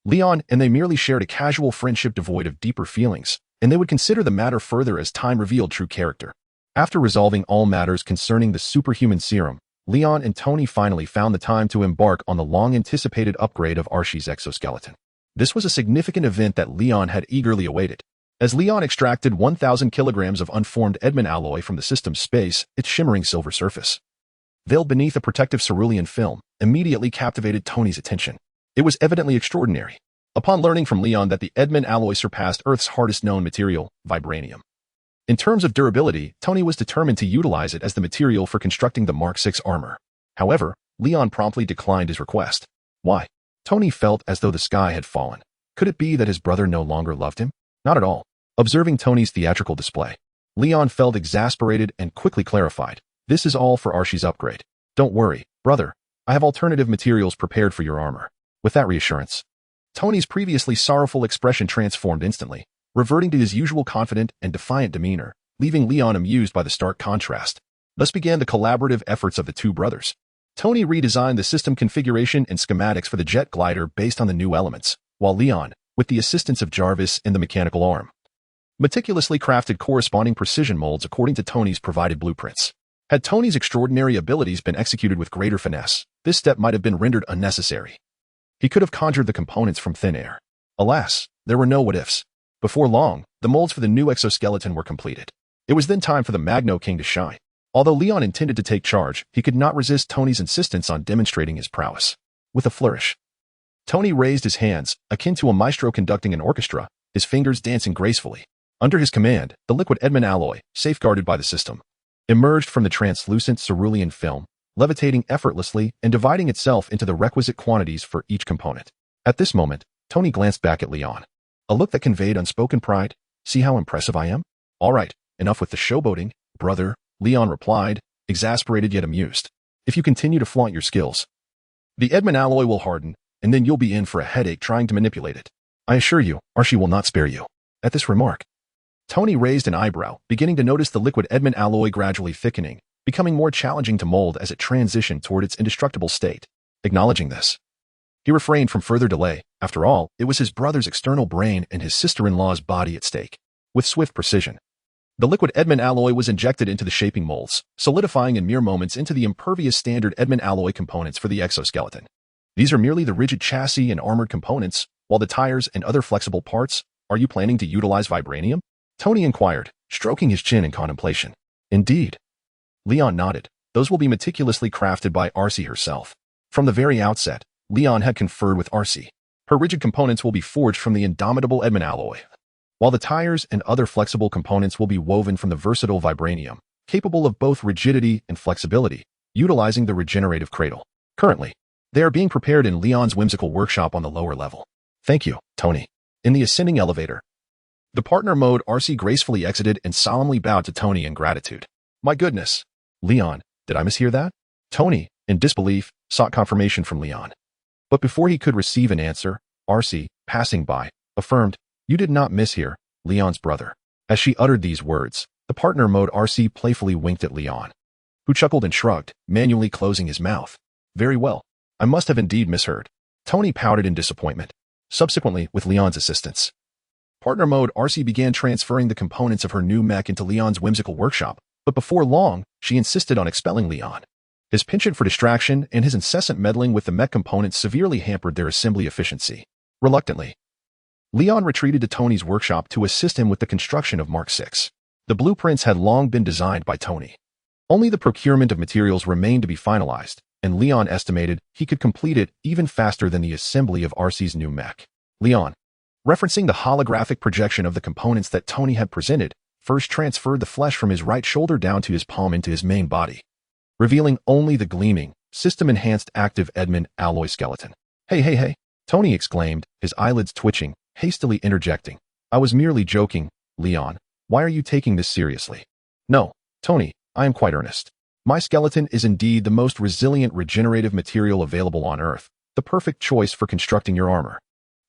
Leon and they merely shared a casual friendship devoid of deeper feelings, and they would consider the matter further as time revealed true character. After resolving all matters concerning the superhuman serum, Leon and Tony finally found the time to embark on the long-anticipated upgrade of Arcee's exoskeleton. This was a significant event that Leon had eagerly awaited. As Leon extracted 1,000 kilograms of unformed Edmund alloy from the system's space, its shimmering silver surface, veiled beneath a protective cerulean film, immediately captivated Tony's attention. It was evidently extraordinary. Upon learning from Leon that the Edmund alloy surpassed Earth's hardest known material, vibranium. In terms of durability, Tony was determined to utilize it as the material for constructing the Mark VI armor. However, Leon promptly declined his request. Why? Tony felt as though the sky had fallen. Could it be that his brother no longer loved him? Not at all. Observing Tony's theatrical display, Leon felt exasperated and quickly clarified. This is all for Arcee's upgrade. Don't worry, brother. I have alternative materials prepared for your armor. With that reassurance, Tony's previously sorrowful expression transformed instantly, reverting to his usual confident and defiant demeanor, leaving Leon amused by the stark contrast. Thus began the collaborative efforts of the two brothers. Tony redesigned the system configuration and schematics for the jet glider based on the new elements, while Leon, with the assistance of Jarvis and the mechanical arm, meticulously crafted corresponding precision molds according to Tony's provided blueprints. Had Tony's extraordinary abilities been executed with greater finesse, this step might have been rendered unnecessary. He could have conjured the components from thin air. Alas, there were no what-ifs. Before long, the molds for the new exoskeleton were completed. It was then time for the Magno King to shine. Although Leon intended to take charge, he could not resist Tony's insistence on demonstrating his prowess. With a flourish, Tony raised his hands, akin to a maestro conducting an orchestra, his fingers dancing gracefully. Under his command, the liquid Edmund alloy, safeguarded by the system, emerged from the translucent cerulean film, levitating effortlessly and dividing itself into the requisite quantities for each component. At this moment, Tony glanced back at Leon. A look that conveyed unspoken pride. See how impressive I am? All right, enough with the showboating, brother, Leon replied, exasperated yet amused. If you continue to flaunt your skills, the Edmund alloy will harden, and then you'll be in for a headache trying to manipulate it. I assure you, Arcee will not spare you. At this remark, Tony raised an eyebrow, beginning to notice the liquid Edmund alloy gradually thickening, becoming more challenging to mold as it transitioned toward its indestructible state. Acknowledging this, he refrained from further delay. After all, it was his brother's external brain and his sister-in-law's body at stake. With swift precision, the liquid Edmund alloy was injected into the shaping molds, solidifying in mere moments into the impervious standard Edmund alloy components for the exoskeleton. These are merely the rigid chassis and armored components, while the tires and other flexible parts. Are you planning to utilize vibranium? Tony inquired, stroking his chin in contemplation. Indeed. Leon nodded. Those will be meticulously crafted by Arcee herself. From the very outset, Leon had conferred with Arcee. Her rigid components will be forged from the indomitable Edmund alloy, while the tires and other flexible components will be woven from the versatile vibranium, capable of both rigidity and flexibility, utilizing the regenerative cradle. Currently, they are being prepared in Leon's whimsical workshop on the lower level. Thank you, Tony. In the ascending elevator, the partner mode Arcee gracefully exited and solemnly bowed to Tony in gratitude. My goodness. Leon, did I mishear that? Tony, in disbelief, sought confirmation from Leon. But before he could receive an answer, Arcee, passing by, affirmed, You did not mishear, Leon's brother. As she uttered these words, the partner mode Arcee playfully winked at Leon, who chuckled and shrugged, manually closing his mouth. Very well. I must have indeed misheard. Tony pouted in disappointment. Subsequently, with Leon's assistance, partner mode Arcee began transferring the components of her new mech into Leon's whimsical workshop, but before long, she insisted on expelling Leon. His penchant for distraction and his incessant meddling with the mech components severely hampered their assembly efficiency. Reluctantly, Leon retreated to Tony's workshop to assist him with the construction of Mark VI. The blueprints had long been designed by Tony. Only the procurement of materials remained to be finalized, and Leon estimated he could complete it even faster than the assembly of Arcee's new mech. Leon, referencing the holographic projection of the components that Tony had presented, first transferred the flesh from his right shoulder down to his palm into his main body, revealing only the gleaming, system-enhanced active Edmund alloy skeleton. Hey, Tony exclaimed, his eyelids twitching, hastily interjecting. I was merely joking, Leon. Why are you taking this seriously? No, Tony, I am quite earnest. My skeleton is indeed the most resilient regenerative material available on Earth, the perfect choice for constructing your armor.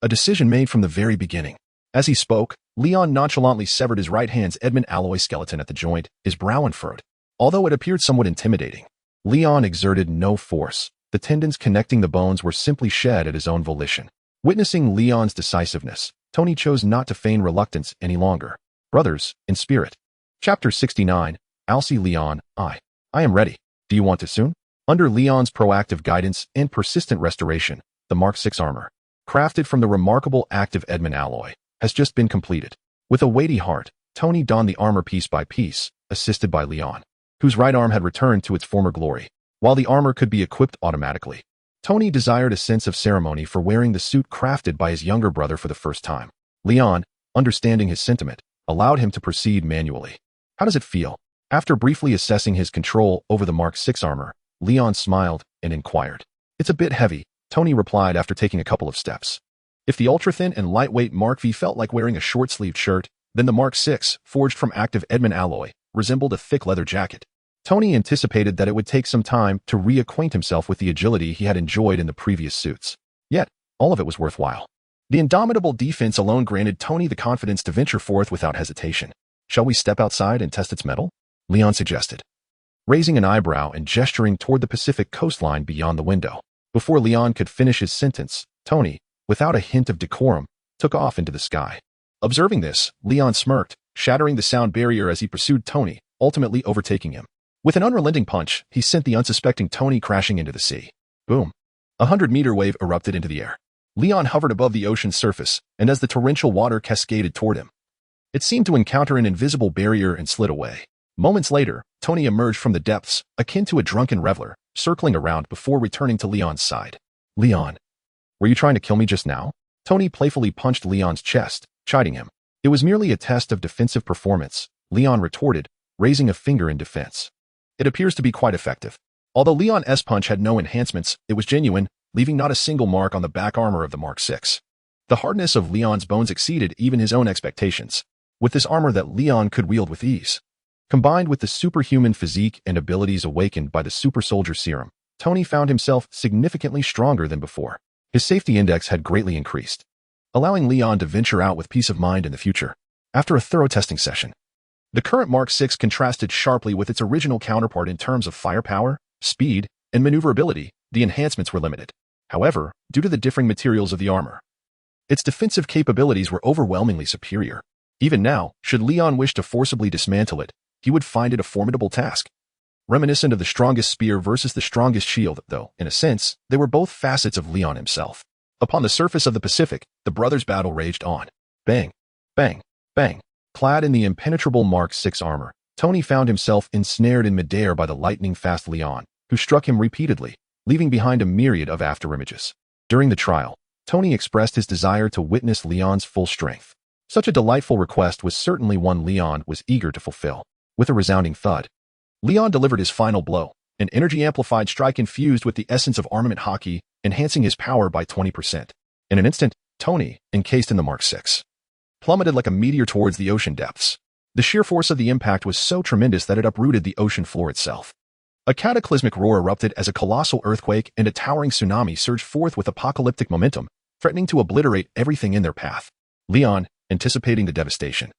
a decision made from the very beginning. As he spoke, Leon nonchalantly severed his right hand's Edmund alloy skeleton at the joint, his brow unfurrowed. Although it appeared somewhat intimidating, Leon exerted no force. The tendons connecting the bones were simply shed at his own volition. Witnessing Leon's decisiveness, Tony chose not to feign reluctance any longer. Brothers, in spirit. Chapter 69, Arcee. Leon, I am ready. Do you want to soon? Under Leon's proactive guidance and persistent restoration, the Mark VI armor, crafted from the remarkable active Edmund alloy, has just been completed. With a weighty heart, Tony donned the armor piece by piece, assisted by Leon, whose right arm had returned to its former glory. While the armor could be equipped automatically, Tony desired a sense of ceremony for wearing the suit crafted by his younger brother for the first time. Leon, understanding his sentiment, allowed him to proceed manually. How does it feel? After briefly assessing his control over the Mark VI armor, Leon smiled and inquired. It's a bit heavy, Tony replied after taking a couple of steps. If the ultra-thin and lightweight Mark V felt like wearing a short-sleeved shirt, then the Mark VI, forged from active Edmund alloy, resembled a thick leather jacket. Tony anticipated that it would take some time to reacquaint himself with the agility he had enjoyed in the previous suits. Yet, all of it was worthwhile. The indomitable defense alone granted Tony the confidence to venture forth without hesitation. Shall we step outside and test its mettle? Leon suggested, raising an eyebrow and gesturing toward the Pacific coastline beyond the window. Before Leon could finish his sentence, Tony, without a hint of decorum, took off into the sky. Observing this, Leon smirked, shattering the sound barrier as he pursued Tony, ultimately overtaking him. With an unrelenting punch, he sent the unsuspecting Tony crashing into the sea. Boom. A 100-meter wave erupted into the air. Leon hovered above the ocean's surface, and as the torrential water cascaded toward him, it seemed to encounter an invisible barrier and slid away. Moments later, Tony emerged from the depths, akin to a drunken reveler, circling around before returning to Leon's side. Leon, were you trying to kill me just now? Tony playfully punched Leon's chest, chiding him. It was merely a test of defensive performance, Leon retorted, raising a finger in defense. It appears to be quite effective. Although Leon's punch had no enhancements, it was genuine, leaving not a single mark on the back armor of the Mark VI. The hardness of Leon's bones exceeded even his own expectations. With this armor that Leon could wield with ease, combined with the superhuman physique and abilities awakened by the super soldier serum, Tony found himself significantly stronger than before. His safety index had greatly increased, allowing Leon to venture out with peace of mind in the future. After a thorough testing session, the current Mark VI contrasted sharply with its original counterpart in terms of firepower, speed, and maneuverability. The enhancements were limited. However, due to the differing materials of the armor, its defensive capabilities were overwhelmingly superior. Even now, should Leon wish to forcibly dismantle it, he would find it a formidable task. Reminiscent of the strongest spear versus the strongest shield, though, in a sense, they were both facets of Leon himself. Upon the surface of the Pacific, the brothers' battle raged on. Bang, bang, bang. Clad in the impenetrable Mark VI armor, Tony found himself ensnared in midair by the lightning-fast Leon, who struck him repeatedly, leaving behind a myriad of afterimages. During the trial, Tony expressed his desire to witness Leon's full strength. Such a delightful request was certainly one Leon was eager to fulfill. With a resounding thud, Leon delivered his final blow, an energy-amplified strike infused with the essence of armament hockey, enhancing his power by 20%. In an instant, Tony, encased in the Mark VI, plummeted like a meteor towards the ocean depths. The sheer force of the impact was so tremendous that it uprooted the ocean floor itself. A cataclysmic roar erupted as a colossal earthquake and a towering tsunami surged forth with apocalyptic momentum, threatening to obliterate everything in their path. Leon, anticipating the devastation,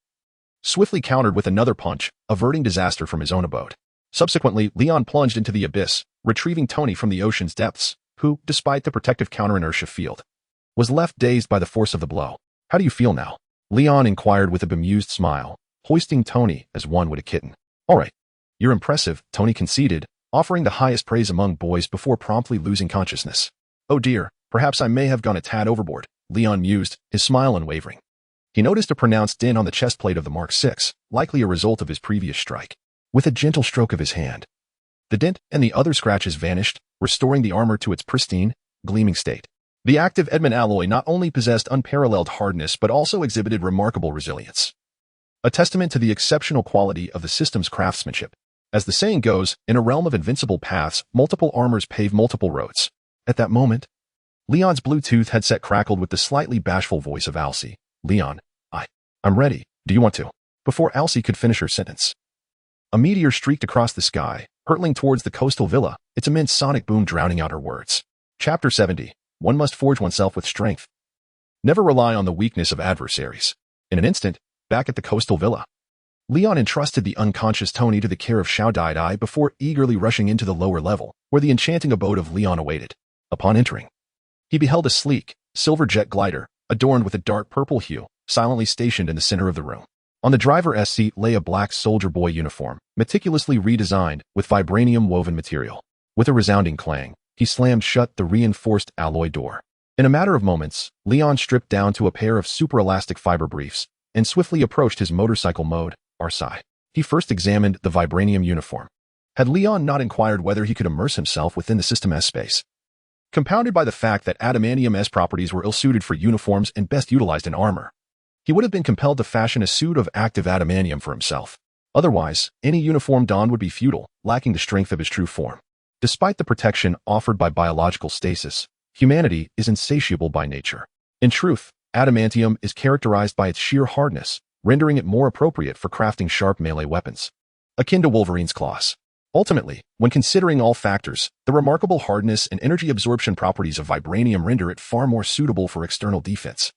swiftly countered with another punch, averting disaster from his own abode. Subsequently, Leon plunged into the abyss, retrieving Tony from the ocean's depths, who, despite the protective counter-inertia field, was left dazed by the force of the blow. How do you feel now? Leon inquired with a bemused smile, hoisting Tony as one would a kitten. All right. You're impressive, Tony conceded, offering the highest praise among boys before promptly losing consciousness. Oh dear, perhaps I may have gone a tad overboard, Leon mused, his smile unwavering. He noticed a pronounced dent on the chest plate of the Mark VI, likely a result of his previous strike. With a gentle stroke of his hand, the dent and the other scratches vanished, restoring the armor to its pristine, gleaming state. The active Edmund alloy not only possessed unparalleled hardness but also exhibited remarkable resilience, a testament to the exceptional quality of the system's craftsmanship. As the saying goes, in a realm of invincible paths, multiple armors pave multiple roads. At that moment, Leon's Bluetooth headset crackled with the slightly bashful voice of Arcee. Leon, I'm ready. Do you want to? Before Arcee could finish her sentence, a meteor streaked across the sky, hurtling towards the coastal villa, its immense sonic boom drowning out her words. Chapter 70. One must forge oneself with strength. Never rely on the weakness of adversaries. In an instant, back at the coastal villa, Leon entrusted the unconscious Tony to the care of Xiao Dai before eagerly rushing into the lower level, where the enchanting abode of Leon awaited. Upon entering, he beheld a sleek, silver jet glider, adorned with a dark purple hue, silently stationed in the center of the room. On the driver's seat lay a black soldier boy uniform, meticulously redesigned with vibranium woven material. With a resounding clang, he slammed shut the reinforced alloy door. In a matter of moments, Leon stripped down to a pair of super elastic fiber briefs and swiftly approached his motorcycle mode, Arcee. He first examined the vibranium uniform. Had Leon not inquired whether he could immerse himself within the System S space? Compounded by the fact that adamantium S properties were ill-suited for uniforms and best utilized in armor, he would have been compelled to fashion a suit of active adamantium for himself. Otherwise, any uniform donned would be futile, lacking the strength of his true form. Despite the protection offered by biological stasis, humanity is insatiable by nature. In truth, adamantium is characterized by its sheer hardness, rendering it more appropriate for crafting sharp melee weapons, akin to Wolverine's claws. Ultimately, when considering all factors, the remarkable hardness and energy absorption properties of vibranium render it far more suitable for external defense,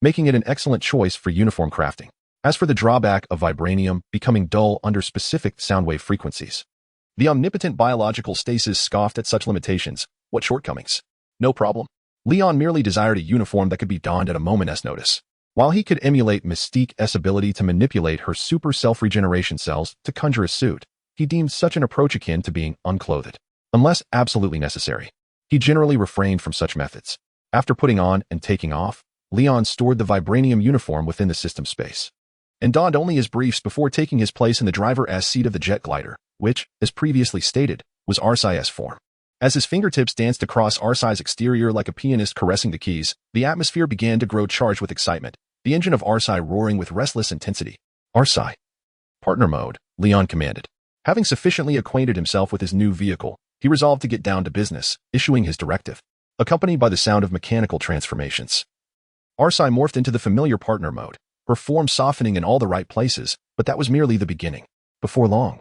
making it an excellent choice for uniform crafting. As for the drawback of vibranium becoming dull under specific soundwave frequencies, the omnipotent biological stasis scoffed at such limitations. What shortcomings? No problem. Leon merely desired a uniform that could be donned at a moment's notice. While he could emulate Mystique's ability to manipulate her super self-regeneration cells to conjure a suit, he deemed such an approach akin to being unclothed. Unless absolutely necessary, he generally refrained from such methods. After putting on and taking off, Leon stored the vibranium uniform within the system space and donned only his briefs before taking his place in the driver's seat of the jet glider, which, as previously stated, was Arcee's form. As his fingertips danced across Arcee's exterior like a pianist caressing the keys, the atmosphere began to grow charged with excitement, the engine of Arcee roaring with restless intensity. Arcee. Partner mode, Leon commanded. Having sufficiently acquainted himself with his new vehicle, he resolved to get down to business, issuing his directive, accompanied by the sound of mechanical transformations. Arcee morphed into the familiar partner mode, her form softening in all the right places, but that was merely the beginning. Before long,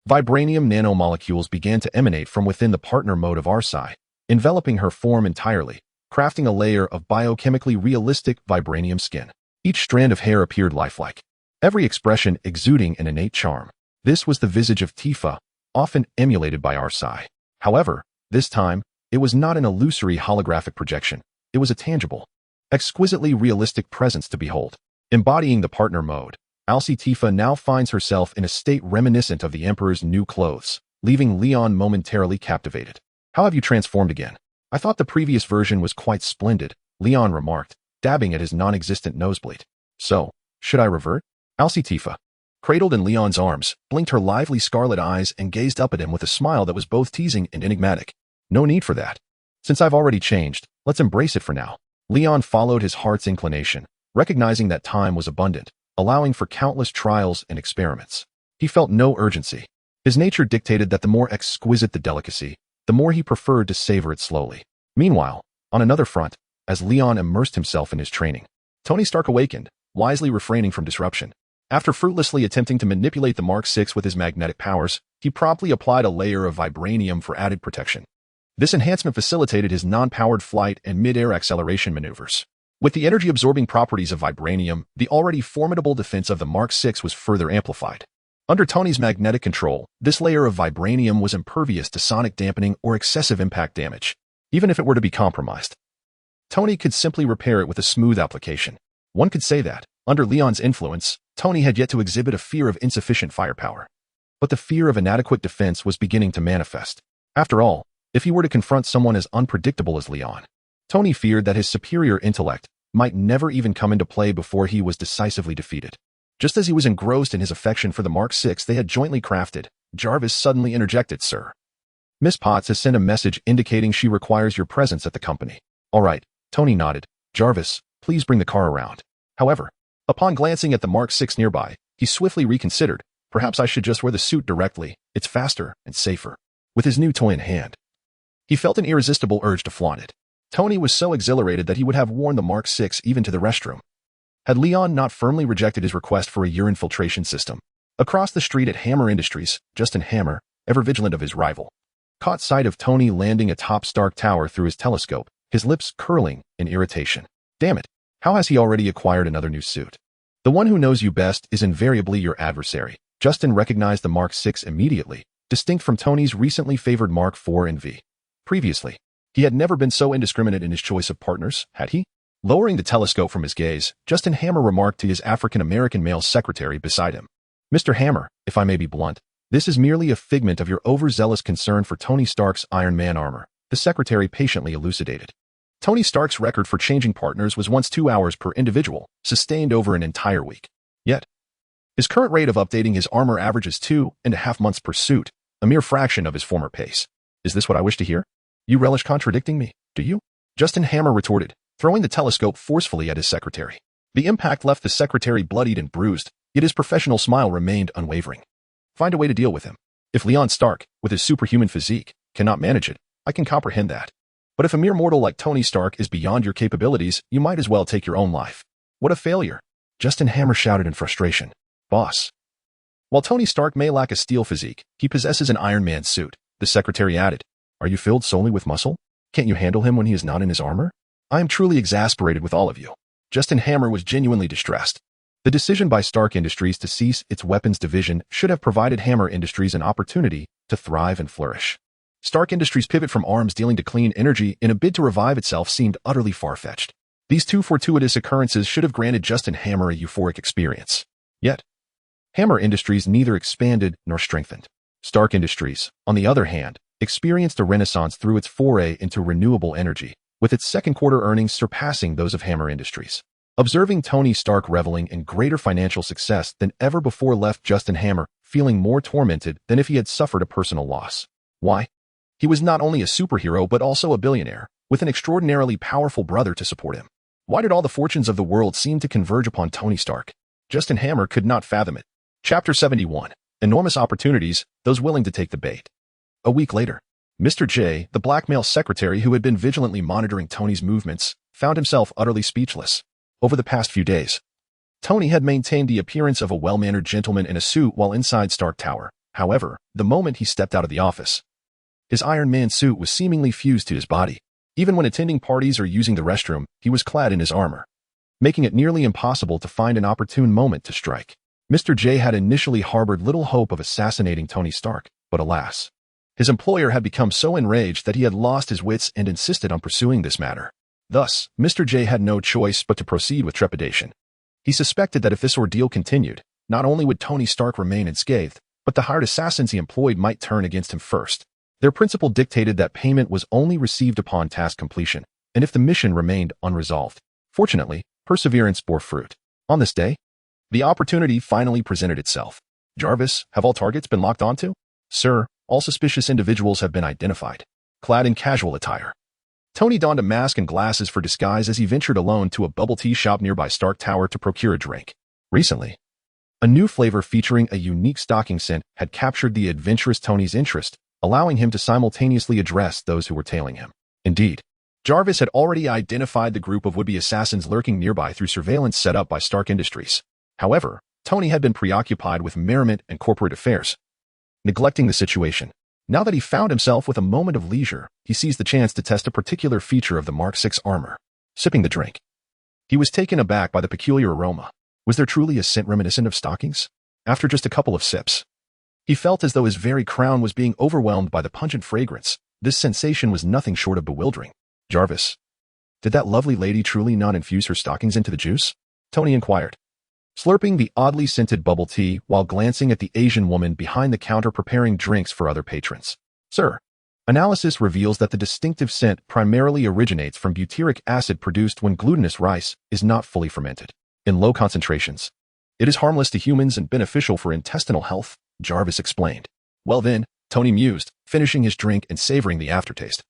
vibranium nanomolecules began to emanate from within the partner mode of Arcee, enveloping her form entirely, crafting a layer of biochemically realistic vibranium skin. Each strand of hair appeared lifelike, every expression exuding an innate charm. This was the visage of Tifa, often emulated by Arcee. However, this time, it was not an illusory holographic projection. It was a tangible, exquisitely realistic presence to behold. Embodying the partner mode, Arcee Tifa now finds herself in a state reminiscent of the Emperor's new clothes, leaving Leon momentarily captivated. How have you transformed again? I thought the previous version was quite splendid, Leon remarked, dabbing at his non-existent nosebleed. So, should I revert? Arcee Tifa, cradled in Leon's arms, blinked her lively scarlet eyes and gazed up at him with a smile that was both teasing and enigmatic. No need for that. Since I've already changed, let's embrace it for now. Leon followed his heart's inclination, recognizing that time was abundant, allowing for countless trials and experiments. He felt no urgency. His nature dictated that the more exquisite the delicacy, the more he preferred to savor it slowly. Meanwhile, on another front, as Leon immersed himself in his training, Tony Stark awakened, wisely refraining from disruption. After fruitlessly attempting to manipulate the Mark VI with his magnetic powers, he promptly applied a layer of vibranium for added protection. This enhancement facilitated his non-powered flight and mid-air acceleration maneuvers. With the energy-absorbing properties of vibranium, the already formidable defense of the Mark VI was further amplified. Under Tony's magnetic control, this layer of vibranium was impervious to sonic dampening or excessive impact damage. Even if it were to be compromised, Tony could simply repair it with a smooth application. One could say that, under Leon's influence, Tony had yet to exhibit a fear of insufficient firepower. But the fear of inadequate defense was beginning to manifest. After all, if he were to confront someone as unpredictable as Leon, Tony feared that his superior intellect might never even come into play before he was decisively defeated. Just as he was engrossed in his affection for the Mark VI they had jointly crafted, Jarvis suddenly interjected, "Sir, Miss Potts has sent a message indicating she requires your presence at the company." "All right," Tony nodded. "Jarvis, please bring the car around." However, upon glancing at the Mark VI nearby, he swiftly reconsidered. Perhaps I should just wear the suit directly. It's faster and safer. With his new toy in hand, he felt an irresistible urge to flaunt it. Tony was so exhilarated that he would have worn the Mark VI even to the restroom, had Leon not firmly rejected his request for a urine filtration system. Across the street at Hammer Industries, Justin Hammer, ever vigilant of his rival, caught sight of Tony landing atop Stark Tower through his telescope, his lips curling in irritation. "Damn it, How has he already acquired another new suit? The one who knows you best is invariably your adversary. Justin recognized the Mark VI immediately, distinct from Tony's recently favored Mark IV and V. Previously, he had never been so indiscriminate in his choice of partners, had he? Lowering the telescope from his gaze, Justin Hammer remarked to his African-American male secretary beside him, "Mr. Hammer, if I may be blunt, this is merely a figment of your overzealous concern for Tony Stark's Iron Man armor," the secretary patiently elucidated. Tony Stark's record for changing partners was once 2 hours per individual, sustained over an entire week. Yet, his current rate of updating his armor averages 2.5 months per suit, a mere fraction of his former pace. Is this what I wish to hear? You relish contradicting me, do you? Justin Hammer retorted, throwing the telescope forcefully at his secretary. The impact left the secretary bloodied and bruised, yet his professional smile remained unwavering. Find a way to deal with him. If Leon Stark, with his superhuman physique, cannot manage it, I can comprehend that. But if a mere mortal like Tony Stark is beyond your capabilities, you might as well take your own life. What a failure! Justin Hammer shouted in frustration. Boss. While Tony Stark may lack a steel physique, he possesses an Iron Man suit, the secretary added. Are you filled solely with muscle? Can't you handle him when he is not in his armor? I am truly exasperated with all of you. Justin Hammer was genuinely distressed. The decision by Stark Industries to cease its weapons division should have provided Hammer Industries an opportunity to thrive and flourish. Stark Industries' pivot from arms dealing to clean energy in a bid to revive itself seemed utterly far-fetched. These two fortuitous occurrences should have granted Justin Hammer a euphoric experience. Yet, Hammer Industries neither expanded nor strengthened. Stark Industries, on the other hand, experienced a renaissance through its foray into renewable energy, with its second quarter earnings surpassing those of Hammer Industries. Observing Tony Stark reveling in greater financial success than ever before left Justin Hammer feeling more tormented than if he had suffered a personal loss. Why? He was not only a superhero but also a billionaire, with an extraordinarily powerful brother to support him. Why did all the fortunes of the world seem to converge upon Tony Stark? Justin Hammer could not fathom it. Chapter 71. Enormous opportunities, those willing to take the bait. A week later, Mr. J, the blackmail secretary who had been vigilantly monitoring Tony's movements, found himself utterly speechless. Over the past few days, Tony had maintained the appearance of a well-mannered gentleman in a suit while inside Stark Tower. However, the moment he stepped out of the office, his Iron Man suit was seemingly fused to his body. Even when attending parties or using the restroom, he was clad in his armor, making it nearly impossible to find an opportune moment to strike. Mr. J had initially harbored little hope of assassinating Tony Stark, but alas, his employer had become so enraged that he had lost his wits and insisted on pursuing this matter. Thus, Mr. J had no choice but to proceed with trepidation. He suspected that if this ordeal continued, not only would Tony Stark remain unscathed, but the hired assassins he employed might turn against him first. Their principle dictated that payment was only received upon task completion, and if the mission remained unresolved. Fortunately, perseverance bore fruit. On this day, the opportunity finally presented itself. Jarvis, have all targets been locked onto? Sir, all suspicious individuals have been identified. Clad in casual attire, Tony donned a mask and glasses for disguise as he ventured alone to a bubble tea shop nearby Stark Tower to procure a drink. Recently, a new flavor featuring a unique stocking scent had captured the adventurous Tony's interest, allowing him to simultaneously address those who were tailing him. Indeed, Jarvis had already identified the group of would-be assassins lurking nearby through surveillance set up by Stark Industries. However, Tony had been preoccupied with merriment and corporate affairs, neglecting the situation. Now that he found himself with a moment of leisure, he seized the chance to test a particular feature of the Mark VI armor. Sipping the drink, he was taken aback by the peculiar aroma. Was there truly a scent reminiscent of stockings? After just a couple of sips, he felt as though his very crown was being overwhelmed by the pungent fragrance. This sensation was nothing short of bewildering. Jarvis, did that lovely lady truly not infuse her stockings into the juice? Tony inquired, slurping the oddly scented bubble tea while glancing at the Asian woman behind the counter preparing drinks for other patrons. Sir, analysis reveals that the distinctive scent primarily originates from butyric acid produced when glutinous rice is not fully fermented. In low concentrations, it is harmless to humans and beneficial for intestinal health, Jarvis explained. Well then, Tony mused, finishing his drink and savoring the aftertaste.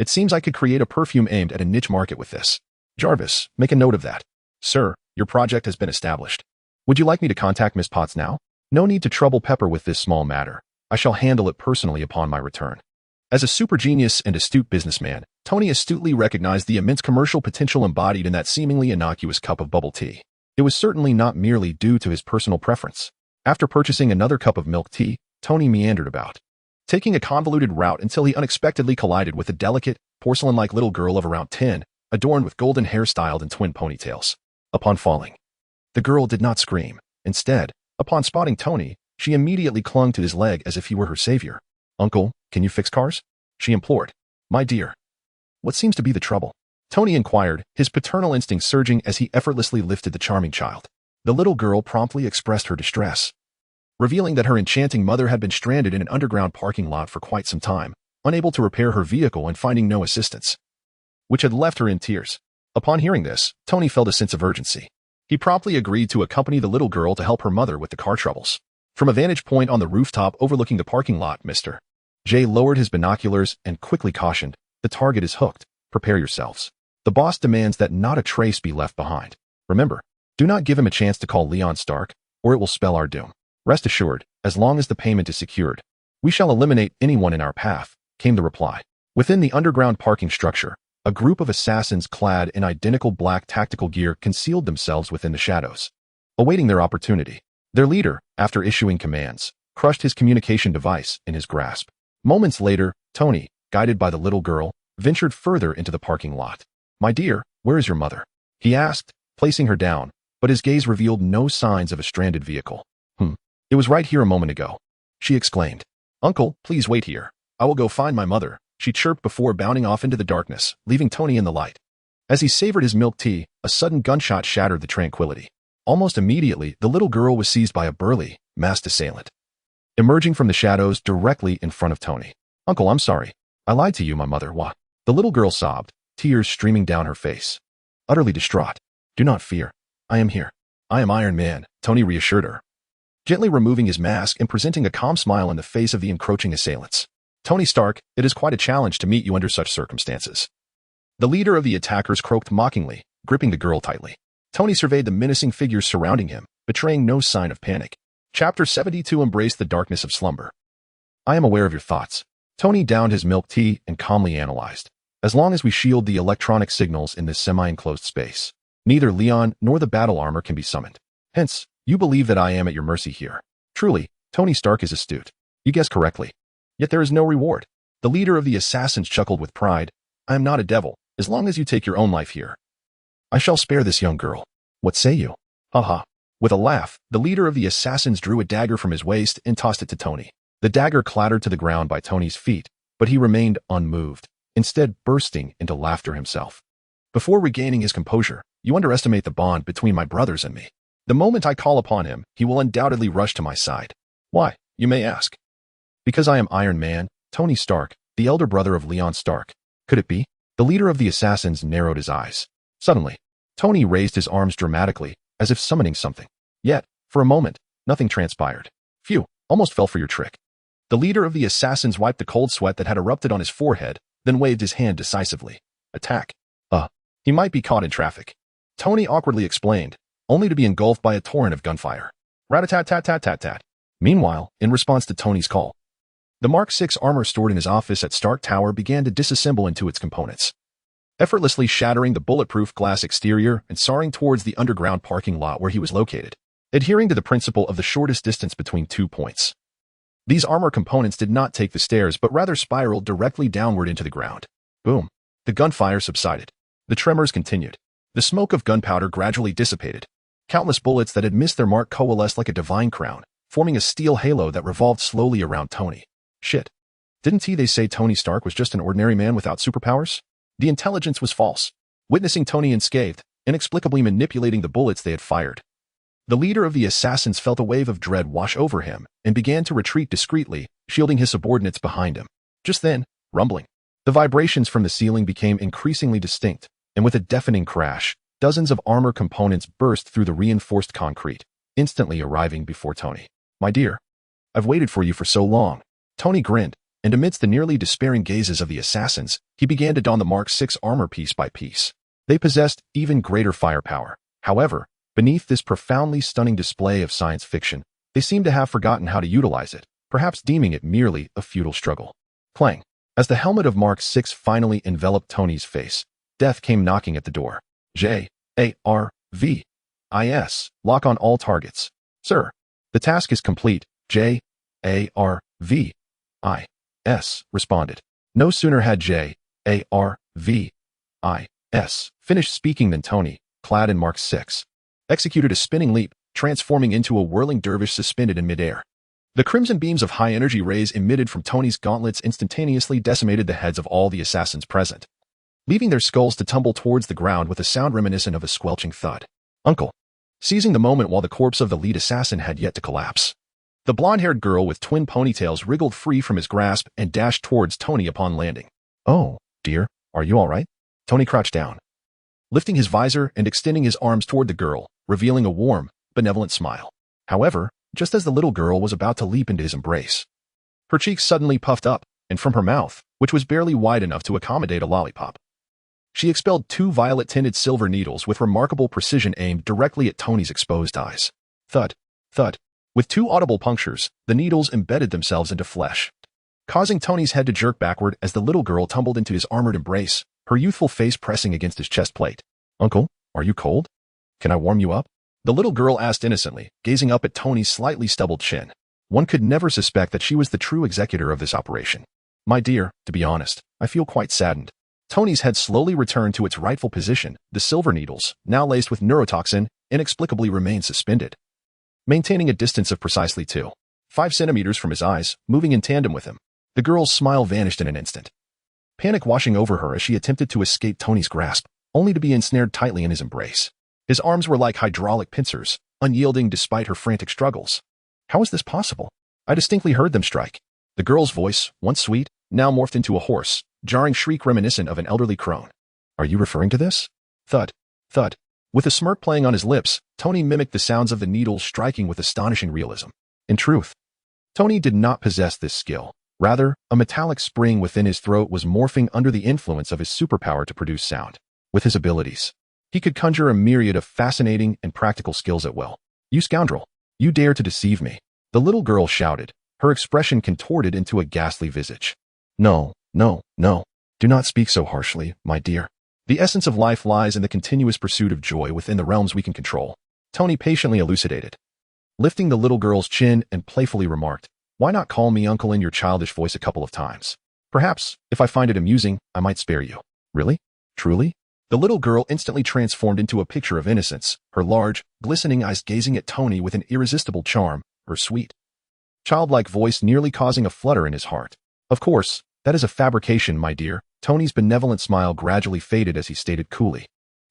It seems I could create a perfume aimed at a niche market with this. Jarvis, make a note of that. Sir, your project has been established. Would you like me to contact Miss Potts now? No need to trouble Pepper with this small matter. I shall handle it personally upon my return. As a super genius and astute businessman, Tony astutely recognized the immense commercial potential embodied in that seemingly innocuous cup of bubble tea. It was certainly not merely due to his personal preference. After purchasing another cup of milk tea, Tony meandered about, taking a convoluted route until he unexpectedly collided with a delicate, porcelain-like little girl of around 10, adorned with golden hair styled in twin ponytails. Upon falling, the girl did not scream. Instead, upon spotting Tony, she immediately clung to his leg as if he were her savior. "Uncle, can you fix cars?" she implored. "My dear, what seems to be the trouble?" Tony inquired, his paternal instinct surging as he effortlessly lifted the charming child. The little girl promptly expressed her distress, revealing that her enchanting mother had been stranded in an underground parking lot for quite some time, unable to repair her vehicle and finding no assistance, which had left her in tears. Upon hearing this, Tony felt a sense of urgency. He promptly agreed to accompany the little girl to help her mother with the car troubles. From a vantage point on the rooftop overlooking the parking lot, Mr. J lowered his binoculars and quickly cautioned, "The target is hooked. Prepare yourselves. The boss demands that not a trace be left behind. Remember, do not give him a chance to call Leon Stark, or it will spell our doom. Rest assured, as long as the payment is secured, we shall eliminate anyone in our path," came the reply. Within the underground parking structure, a group of assassins clad in identical black tactical gear concealed themselves within the shadows, awaiting their opportunity. Their leader, after issuing commands, crushed his communication device in his grasp. Moments later, Tony, guided by the little girl, ventured further into the parking lot. "My dear, where is your mother?" he asked, placing her down, but his gaze revealed no signs of a stranded vehicle. It was right here a moment ago," she exclaimed. "Uncle, please wait here. I will go find my mother," she chirped before bounding off into the darkness, leaving Tony in the light. As he savored his milk tea, a sudden gunshot shattered the tranquility. Almost immediately, the little girl was seized by a burly, masked assailant, emerging from the shadows directly in front of Tony. "Uncle, I'm sorry. I lied to you, my mother." "What?" The little girl sobbed, tears streaming down her face, utterly distraught. "Do not fear. I am here. I am Iron Man," Tony reassured her, gently removing his mask and presenting a calm smile in the face of the encroaching assailants. "Tony Stark, it is quite a challenge to meet you under such circumstances." The leader of the attackers croaked mockingly, gripping the girl tightly. Tony surveyed the menacing figures surrounding him, betraying no sign of panic. Chapter 72 embraced the darkness of slumber. "I am aware of your thoughts." Tony downed his milk tea and calmly analyzed. "As long as we shield the electronic signals in this semi-enclosed space, neither Leon nor the battle armor can be summoned. Hence, you believe that I am at your mercy here. Truly, Tony Stark is astute. You guessed correctly. Yet there is no reward." The leader of the assassins chuckled with pride. "I am not a devil, as long as you take your own life here. I shall spare this young girl. What say you?" "Ha." With a laugh, the leader of the assassins drew a dagger from his waist and tossed it to Tony. The dagger clattered to the ground by Tony's feet, but he remained unmoved, instead bursting into laughter himself. "Before regaining his composure, you underestimate the bond between my brothers and me. The moment I call upon him, he will undoubtedly rush to my side. Why, you may ask. Because I am Iron Man, Tony Stark, the elder brother of Leon Stark. Could it be?" The leader of the assassins narrowed his eyes. Suddenly, Tony raised his arms dramatically, as if summoning something. Yet, for a moment, nothing transpired. "Phew, almost fell for your trick." The leader of the assassins wiped the cold sweat that had erupted on his forehead, then waved his hand decisively. "Attack." He might be caught in traffic," Tony awkwardly explained, only to be engulfed by a torrent of gunfire. Rat-a-tat-tat-tat-tat-tat. Meanwhile, in response to Tony's call, the Mark VI armor stored in his office at Stark Tower began to disassemble into its components, effortlessly shattering the bulletproof glass exterior and soaring towards the underground parking lot where he was located, adhering to the principle of the shortest distance between 2 points. These armor components did not take the stairs but rather spiraled directly downward into the ground. Boom. The gunfire subsided. The tremors continued. The smoke of gunpowder gradually dissipated. Countless bullets that had missed their mark coalesced like a divine crown, forming a steel halo that revolved slowly around Tony. Shit. Didn't they say Tony Stark was just an ordinary man without superpowers? The intelligence was false. Witnessing Tony unscathed, inexplicably manipulating the bullets they had fired, the leader of the assassins felt a wave of dread wash over him and began to retreat discreetly, shielding his subordinates behind him. Just then, rumbling. The vibrations from the ceiling became increasingly distinct, and with a deafening crash, dozens of armor components burst through the reinforced concrete, instantly arriving before Tony. "My dear, I've waited for you for so long." Tony grinned, and amidst the nearly despairing gazes of the assassins, he began to don the Mark VI armor piece by piece. They possessed even greater firepower. However, beneath this profoundly stunning display of science fiction, they seemed to have forgotten how to utilize it, perhaps deeming it merely a futile struggle. Clang. As the helmet of Mark VI finally enveloped Tony's face, death came knocking at the door. J-A-R-V-I-S. Lock on all targets. "Sir, the task is complete." J-A-R-V-I-S responded. No sooner had J-A-R-V-I finished speaking than Tony, clad in Mark 6, executed a spinning leap, transforming into a whirling dervish suspended in midair. The crimson beams of high-energy rays emitted from Tony's gauntlets instantaneously decimated the heads of all the assassins present, leaving their skulls to tumble towards the ground with a sound reminiscent of a squelching thud. Uncle, seizing the moment while the corpse of the lead assassin had yet to collapse. The blonde-haired girl with twin ponytails wriggled free from his grasp and dashed towards Tony upon landing. Oh, dear, are you all right? Tony crouched down, lifting his visor and extending his arms toward the girl, revealing a warm, benevolent smile. However, just as the little girl was about to leap into his embrace, her cheeks suddenly puffed up, and from her mouth, which was barely wide enough to accommodate a lollipop, she expelled two violet-tinted silver needles with remarkable precision aimed directly at Tony's exposed eyes. Thud, thud. With two audible punctures, the needles embedded themselves into flesh, causing Tony's head to jerk backward as the little girl tumbled into his armored embrace, her youthful face pressing against his chest plate. Uncle, are you cold? Can I warm you up? The little girl asked innocently, gazing up at Tony's slightly stubbled chin. One could never suspect that she was the true executor of this operation. My dear, to be honest, I feel quite saddened. Tony's head slowly returned to its rightful position. The silver needles, now laced with neurotoxin, inexplicably remained suspended, maintaining a distance of precisely 2.5 centimeters from his eyes, moving in tandem with him. The girl's smile vanished in an instant, panic washing over her as she attempted to escape Tony's grasp, only to be ensnared tightly in his embrace. His arms were like hydraulic pincers, unyielding despite her frantic struggles. How is this possible? I distinctly heard them strike. The girl's voice, once sweet, now morphed into a hoarse, jarring shriek reminiscent of an elderly crone. Are you referring to this? Thud, thud. With a smirk playing on his lips, Tony mimicked the sounds of the needles striking with astonishing realism. In truth, Tony did not possess this skill. Rather, a metallic spring within his throat was morphing under the influence of his superpower to produce sound. With his abilities, he could conjure a myriad of fascinating and practical skills at will. You scoundrel! You dare to deceive me! The little girl shouted, her expression contorted into a ghastly visage. No, no, no. Do not speak so harshly, my dear. The essence of life lies in the continuous pursuit of joy within the realms we can control. Tony patiently elucidated, lifting the little girl's chin and playfully remarked, why not call me uncle in your childish voice a couple of times? Perhaps, if I find it amusing, I might spare you. Really? Truly? The little girl instantly transformed into a picture of innocence, her large, glistening eyes gazing at Tony with an irresistible charm, her sweet, childlike voice nearly causing a flutter in his heart. Of course, that is a fabrication, my dear. Tony's benevolent smile gradually faded as he stated coolly.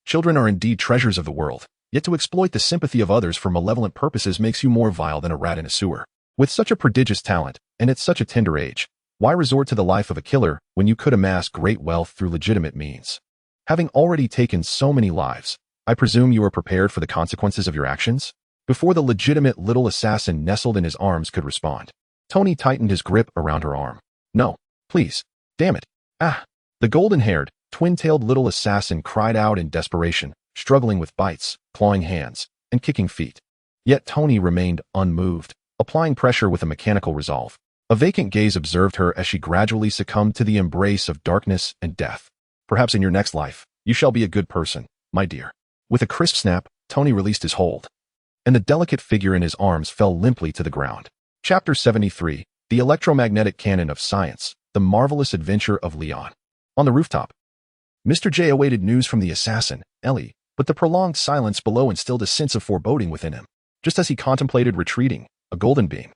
Children are indeed treasures of the world, yet to exploit the sympathy of others for malevolent purposes makes you more vile than a rat in a sewer. With such a prodigious talent, and at such a tender age, why resort to the life of a killer when you could amass great wealth through legitimate means? Having already taken so many lives, I presume you are prepared for the consequences of your actions? Before the legitimate little assassin nestled in his arms could respond, Tony tightened his grip around her arm. No, please. Damn it. Ah! The golden-haired, twin-tailed little assassin cried out in desperation, struggling with bites, clawing hands, and kicking feet. Yet Tony remained unmoved, applying pressure with a mechanical resolve. A vacant gaze observed her as she gradually succumbed to the embrace of darkness and death. Perhaps in your next life, you shall be a good person, my dear. With a crisp snap, Tony released his hold, and the delicate figure in his arms fell limply to the ground. Chapter 73, The Electromagnetic Canon of Science, The Marvelous Adventure of Leon. On the rooftop, Mr. J awaited news from the assassin, Ellie, but the prolonged silence below instilled a sense of foreboding within him. Just as he contemplated retreating, a golden beam,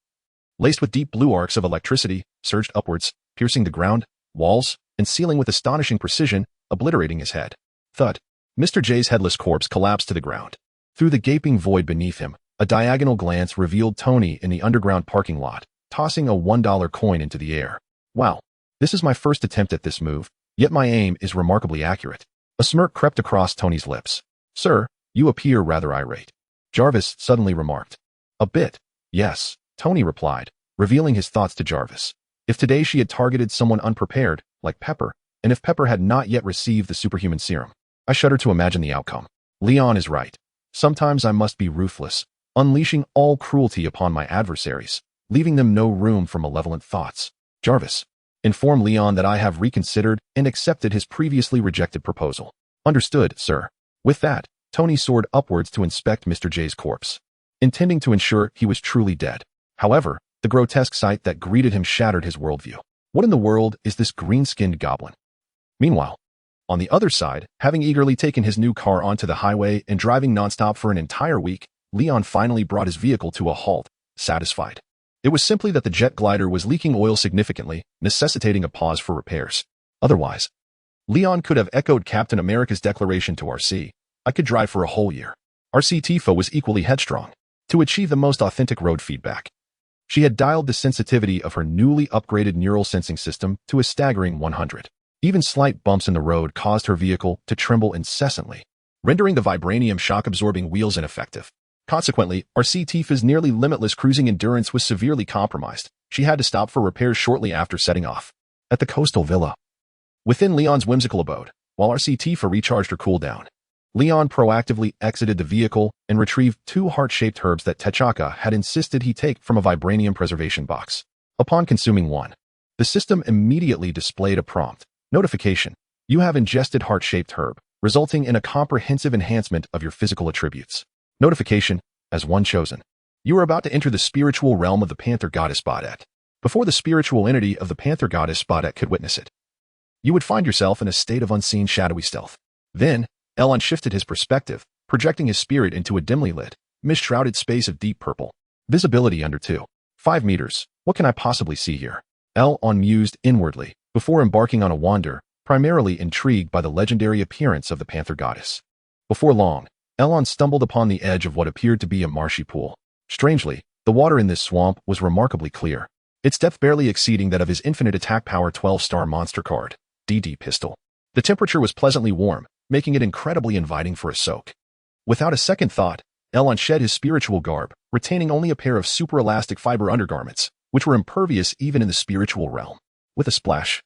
laced with deep blue arcs of electricity, surged upwards, piercing the ground, walls, and ceiling with astonishing precision, obliterating his head. Thud. Mr. J's headless corpse collapsed to the ground. Through the gaping void beneath him, a diagonal glance revealed Tony in the underground parking lot, tossing a $1 coin into the air. Wow. This is my first attempt at this move, yet my aim is remarkably accurate. A smirk crept across Tony's lips. Sir, you appear rather irate. Jarvis suddenly remarked. A bit. Yes, Tony replied, revealing his thoughts to Jarvis. If today she had targeted someone unprepared, like Pepper, and if Pepper had not yet received the superhuman serum, I shudder to imagine the outcome. Leon is right. Sometimes I must be ruthless, unleashing all cruelty upon my adversaries, leaving them no room for malevolent thoughts. Jarvis, inform Leon that I have reconsidered and accepted his previously rejected proposal. Understood, sir. With that, Tony soared upwards to inspect Mr. J's corpse, intending to ensure he was truly dead. However, the grotesque sight that greeted him shattered his worldview. What in the world is this green-skinned goblin? Meanwhile, On the other side, having eagerly taken his new car onto the highway and driving nonstop for an entire week, Leon finally brought his vehicle to a halt, satisfied. It was simply that the jet glider was leaking oil significantly, necessitating a pause for repairs. Otherwise, Leon could have echoed Captain America's declaration to Arcee, "I could drive for a whole year." Arcee Tifo was equally headstrong. To achieve the most authentic road feedback, she had dialed the sensitivity of her newly upgraded neural sensing system to a staggering 100. Even slight bumps in the road caused her vehicle to tremble incessantly, rendering the vibranium shock-absorbing wheels ineffective. Consequently, Arcee Tifa's nearly limitless cruising endurance was severely compromised. She had to stop for repairs shortly after setting off. At the coastal villa, within Leon's whimsical abode, while Arcee Tifa recharged her cooldown, Leon proactively exited the vehicle and retrieved 2 heart-shaped herbs that T'Chaka had insisted he take from a vibranium preservation box. Upon consuming one, the system immediately displayed a prompt notification: "You have ingested heart-shaped herb, resulting in a comprehensive enhancement of your physical attributes." Notification: as one chosen, you are about to enter the spiritual realm of the Panther Goddess Badet. Before the spiritual entity of the Panther Goddess Badet could witness it, you would find yourself in a state of unseen shadowy stealth. Then, Elon shifted his perspective, projecting his spirit into a dimly lit, mist-shrouded space of deep purple. Visibility under 2.5 meters. What can I possibly see here? Elon mused inwardly, before embarking on a wander, primarily intrigued by the legendary appearance of the Panther Goddess. Before long, Elon stumbled upon the edge of what appeared to be a marshy pool. Strangely, the water in this swamp was remarkably clear, its depth barely exceeding that of his infinite attack power 12-star monster card, DD pistol. The temperature was pleasantly warm, making it incredibly inviting for a soak. Without a second thought, Elon shed his spiritual garb, retaining only a pair of super elastic fiber undergarments, which were impervious even in the spiritual realm. With a splash,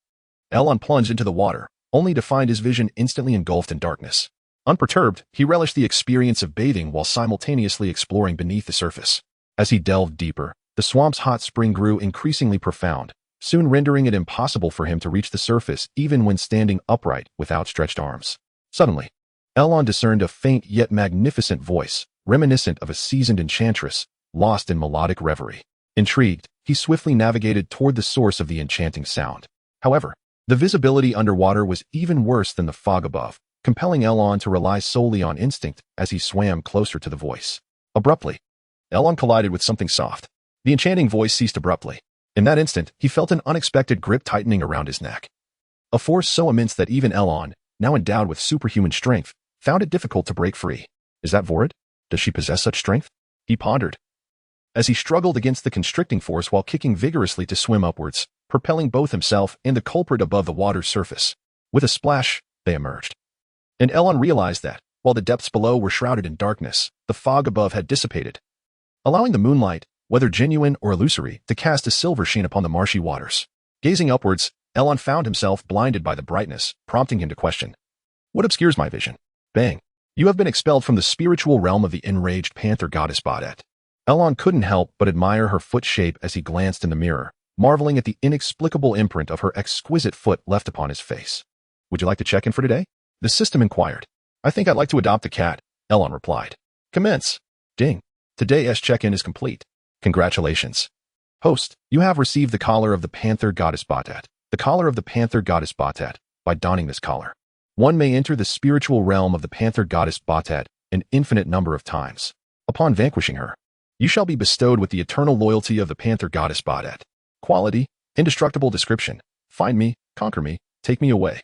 Elon plunged into the water, only to find his vision instantly engulfed in darkness. Unperturbed, he relished the experience of bathing while simultaneously exploring beneath the surface. As he delved deeper, the swamp's hot spring grew increasingly profound, soon rendering it impossible for him to reach the surface even when standing upright with outstretched arms. Suddenly, Elon discerned a faint yet magnificent voice, reminiscent of a seasoned enchantress, lost in melodic reverie. Intrigued, he swiftly navigated toward the source of the enchanting sound. However, the visibility underwater was even worse than the fog above, compelling Elon to rely solely on instinct as he swam closer to the voice. Abruptly, Elon collided with something soft. The enchanting voice ceased abruptly. In that instant, he felt an unexpected grip tightening around his neck. A force so immense that even Elon, now endowed with superhuman strength, found it difficult to break free. Is that Vorid? Does she possess such strength? He pondered, as he struggled against the constricting force while kicking vigorously to swim upwards, propelling both himself and the culprit above the water's surface. With a splash, they emerged. And Elon realized that, while the depths below were shrouded in darkness, the fog above had dissipated, allowing the moonlight, whether genuine or illusory, to cast a silver sheen upon the marshy waters. Gazing upwards, Elon found himself blinded by the brightness, prompting him to question, "What obscures my vision?" Bang! You have been expelled from the spiritual realm of the enraged Panther Goddess Badet. Elon couldn't help but admire her foot shape as he glanced in the mirror, marveling at the inexplicable imprint of her exquisite foot left upon his face. "Would you like to check in for today?" the system inquired. "I think I'd like to adopt a cat," Elon replied. "Commence." Ding. Today's check-in is complete. Congratulations. Host, you have received the collar of the Panther Goddess Batet. The collar of the Panther Goddess Batet. By donning this collar, one may enter the spiritual realm of the Panther Goddess Batet an infinite number of times. Upon vanquishing her, you shall be bestowed with the eternal loyalty of the Panther Goddess Badet. Quality, indestructible description. Find me, conquer me, take me away.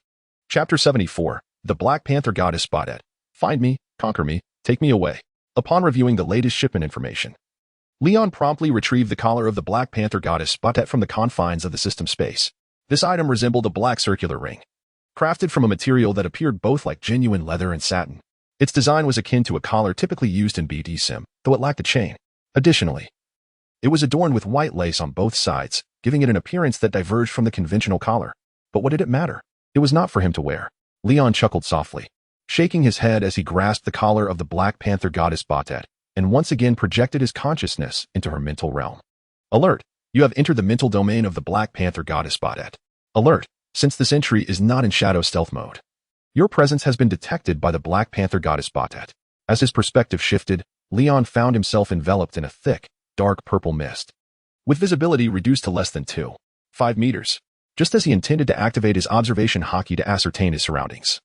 Chapter 74, The Black Panther Goddess Badet. Find me, conquer me, take me away. Upon reviewing the latest shipment information, Leon promptly retrieved the collar of the Black Panther Goddess Batet from the confines of the system space. This item resembled a black circular ring, crafted from a material that appeared both like genuine leather and satin. Its design was akin to a collar typically used in BDSM, though it lacked a chain. Additionally, it was adorned with white lace on both sides, giving it an appearance that diverged from the conventional collar. But what did it matter? It was not for him to wear. Leon chuckled softly, shaking his head as he grasped the collar of the Black Panther Goddess Batet, and once again projected his consciousness into her mental realm. Alert! You have entered the mental domain of the Black Panther Goddess Badet. Alert! Since this entry is not in shadow stealth mode, your presence has been detected by the Black Panther Goddess Batet. As his perspective shifted, Leon found himself enveloped in a thick, dark purple mist, with visibility reduced to less than 2.5 meters. Just as he intended to activate his observation hockey to ascertain his surroundings,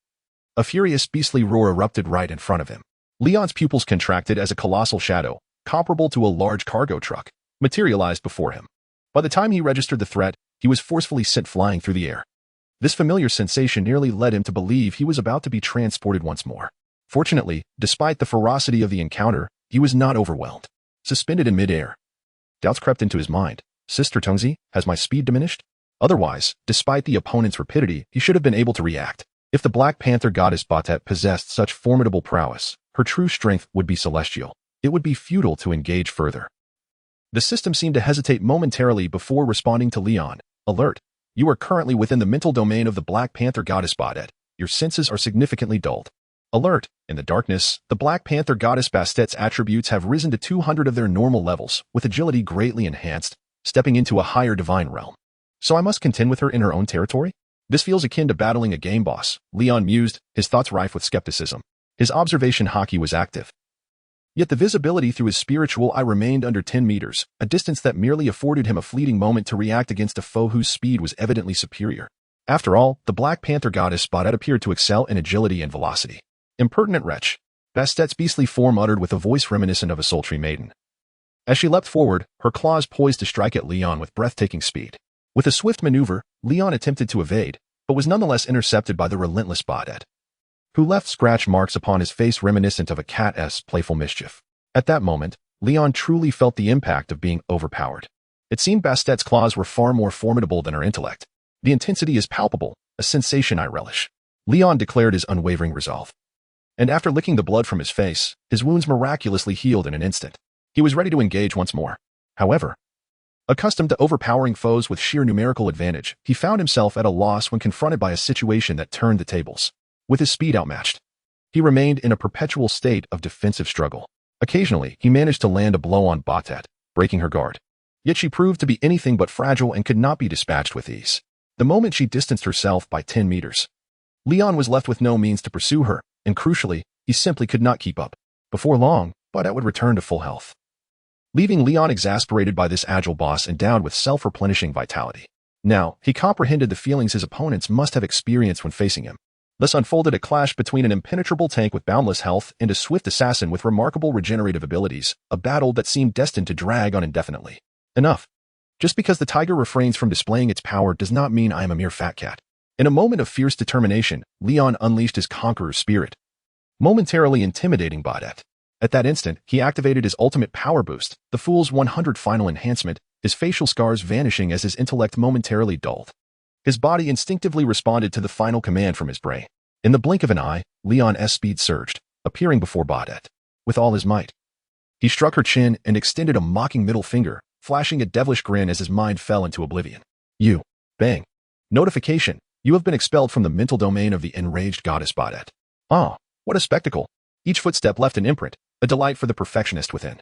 A furious, beastly roar erupted right in front of him. Leon's pupils contracted as a colossal shadow, comparable to a large cargo truck, materialized before him. By the time he registered the threat, he was forcefully sent flying through the air. This familiar sensation nearly led him to believe he was about to be transported once more. Fortunately, despite the ferocity of the encounter, he was not overwhelmed. Suspended in midair, doubts crept into his mind. Sister Tongzi, has my speed diminished? Otherwise, despite the opponent's rapidity, he should have been able to react. If the Black Panther goddess Batet possessed such formidable prowess, her true strength would be celestial. It would be futile to engage further. The system seemed to hesitate momentarily before responding to Leon. Alert. You are currently within the mental domain of the Black Panther goddess Batet. Your senses are significantly dulled. Alert. In the darkness, the Black Panther goddess Bastet's attributes have risen to 200 of their normal levels, with agility greatly enhanced, stepping into a higher divine realm. So I must contend with her in her own territory? This feels akin to battling a game boss, Leon mused, his thoughts rife with skepticism. His observation hockey was active. Yet the visibility through his spiritual eye remained under 10 meters, a distance that merely afforded him a fleeting moment to react against a foe whose speed was evidently superior. After all, the Black Panther goddess Batet appeared to excel in agility and velocity. Impertinent wretch, Bastet's beastly form uttered with a voice reminiscent of a sultry maiden. As she leapt forward, her claws poised to strike at Leon with breathtaking speed. With a swift maneuver, Leon attempted to evade, but was nonetheless intercepted by the relentless Batet, who left scratch marks upon his face reminiscent of a cat's playful mischief. At that moment, Leon truly felt the impact of being overpowered. It seemed Bastet's claws were far more formidable than her intellect. The intensity is palpable, a sensation I relish, Leon declared his unwavering resolve. And after licking the blood from his face, his wounds miraculously healed in an instant. He was ready to engage once more. However, accustomed to overpowering foes with sheer numerical advantage, he found himself at a loss when confronted by a situation that turned the tables. With his speed outmatched, he remained in a perpetual state of defensive struggle. Occasionally, he managed to land a blow on Batet, breaking her guard. Yet she proved to be anything but fragile and could not be dispatched with ease. The moment she distanced herself by 10 meters, Leon was left with no means to pursue her, and crucially, he simply could not keep up. Before long, Batet would return to full health, leaving Leon exasperated by this agile boss endowed with self-replenishing vitality. Now, he comprehended the feelings his opponents must have experienced when facing him. Thus unfolded a clash between an impenetrable tank with boundless health and a swift assassin with remarkable regenerative abilities, a battle that seemed destined to drag on indefinitely. Enough. Just because the tiger refrains from displaying its power does not mean I am a mere fat cat. In a moment of fierce determination, Leon unleashed his conqueror spirit, momentarily intimidating Batet. At that instant, he activated his ultimate power boost, the Fool's 100 final enhancement, his facial scars vanishing as his intellect momentarily dulled. His body instinctively responded to the final command from his brain. In the blink of an eye, Leon's speed surged, appearing before Batet with all his might. He struck her chin and extended a mocking middle finger, flashing a devilish grin as his mind fell into oblivion. You. Bang. Notification. You have been expelled from the mental domain of the enraged goddess Batet. Ah, what a spectacle. Each footstep left an imprint, a delight for the perfectionist within.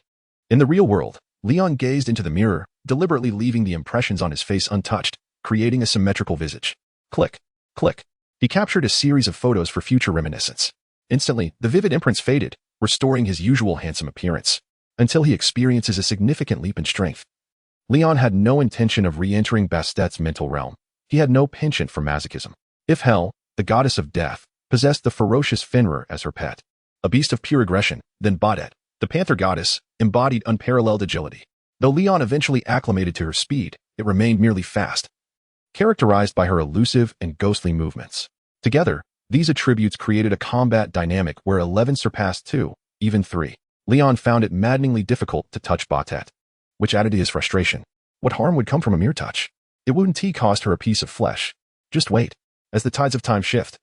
In the real world, Leon gazed into the mirror, deliberately leaving the impressions on his face untouched, creating a symmetrical visage. Click. Click. He captured a series of photos for future reminiscence. Instantly, the vivid imprints faded, restoring his usual handsome appearance, until he experiences a significant leap in strength. Leon had no intention of re-entering Bastet's mental realm. He had no penchant for masochism. If Hel, the goddess of death, possessed the ferocious Fenrir as her pet, a beast of pure aggression, then Batet, the panther goddess, embodied unparalleled agility. Though Leon eventually acclimated to her speed, it remained merely fast, characterized by her elusive and ghostly movements. Together, these attributes created a combat dynamic where 11 surpassed 2, even 3. Leon found it maddeningly difficult to touch Batet, which added to his frustration. What harm would come from a mere touch? It wouldn't cost her a piece of flesh. Just wait. As the tides of time shift,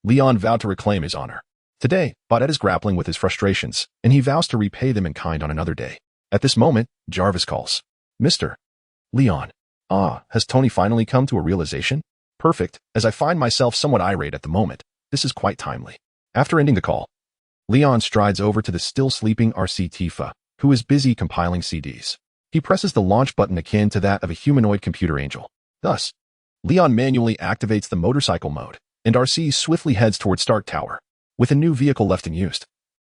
Leon vowed to reclaim his honor. Today, Batet is grappling with his frustrations, and he vows to repay them in kind on another day. At this moment, Jarvis calls. Mr. Leon. Ah, has Tony finally come to a realization? Perfect, as I find myself somewhat irate at the moment. This is quite timely. After ending the call, Leon strides over to the still sleeping Arcee Tifa, who is busy compiling CDs. He presses the launch button akin to that of a humanoid computer angel. Thus, Leon manually activates the motorcycle mode, and Arcee swiftly heads toward Stark Tower, with a new vehicle left unused.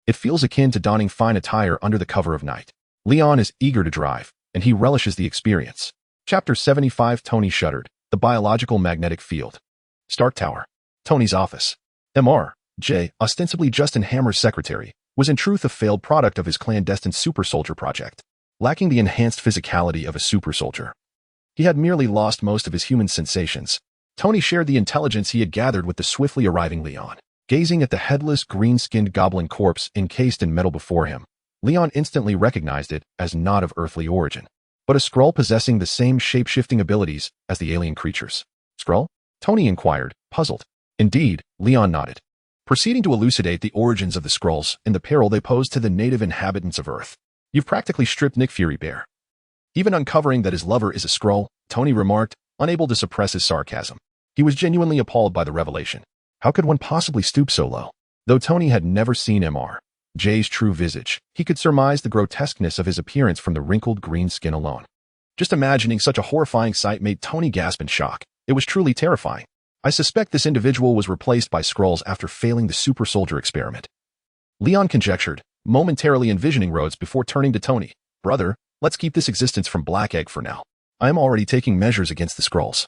It feels akin to donning fine attire under the cover of night. Leon is eager to drive, and he relishes the experience. Chapter 75. Tony shuddered. The biological magnetic field. Stark Tower. Tony's office. MR. Jay, ostensibly Justin Hammer's secretary, was in truth a failed product of his clandestine super soldier project, lacking the enhanced physicality of a super soldier. He had merely lost most of his human sensations. Tony shared the intelligence he had gathered with the swiftly arriving Leon. Gazing at the headless, green-skinned goblin corpse encased in metal before him, Leon instantly recognized it as not of earthly origin, but a Skrull possessing the same shape-shifting abilities as the alien creatures. Skrull? Tony inquired, puzzled. Indeed, Leon nodded, proceeding to elucidate the origins of the Skrulls and the peril they pose to the native inhabitants of Earth. You've practically stripped Nick Fury bare. Even uncovering that his lover is a Skrull, Tony remarked, unable to suppress his sarcasm. He was genuinely appalled by the revelation. How could one possibly stoop so low? Though Tony had never seen Mr. J's true visage, he could surmise the grotesqueness of his appearance from the wrinkled green skin alone. Just imagining such a horrifying sight made Tony gasp in shock. It was truly terrifying. I suspect this individual was replaced by Skrulls after failing the super soldier experiment. Leon conjectured, momentarily envisioning Rhodes before turning to Tony. Brother, let's keep this existence from Black Egg for now. I am already taking measures against the Skrulls.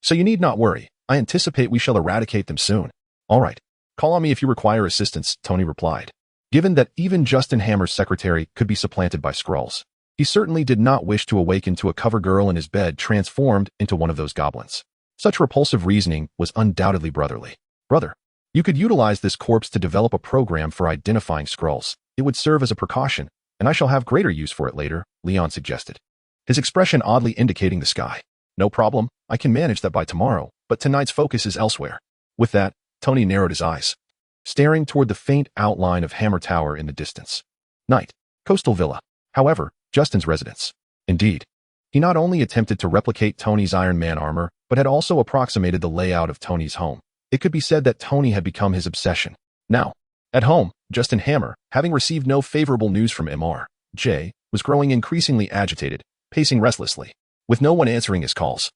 So you need not worry. I anticipate we shall eradicate them soon. All right. Call on me if you require assistance, Tony replied. Given that even Justin Hammer's secretary could be supplanted by Skrulls, he certainly did not wish to awaken to a cover girl in his bed transformed into one of those goblins. Such repulsive reasoning was undoubtedly brotherly. Brother, you could utilize this corpse to develop a program for identifying Skrulls. It would serve as a precaution, and I shall have greater use for it later, Leon suggested, his expression oddly indicating the sky. No problem, I can manage that by tomorrow, but tonight's focus is elsewhere. With that, Tony narrowed his eyes, staring toward the faint outline of Hammer Tower in the distance. Night. Coastal Villa. However, Justin's residence. Indeed. He not only attempted to replicate Tony's Iron Man armor, but had also approximated the layout of Tony's home. It could be said that Tony had become his obsession. Now, at home, Justin Hammer, having received no favorable news from Mr. J, was growing increasingly agitated, pacing restlessly, with no one answering his calls.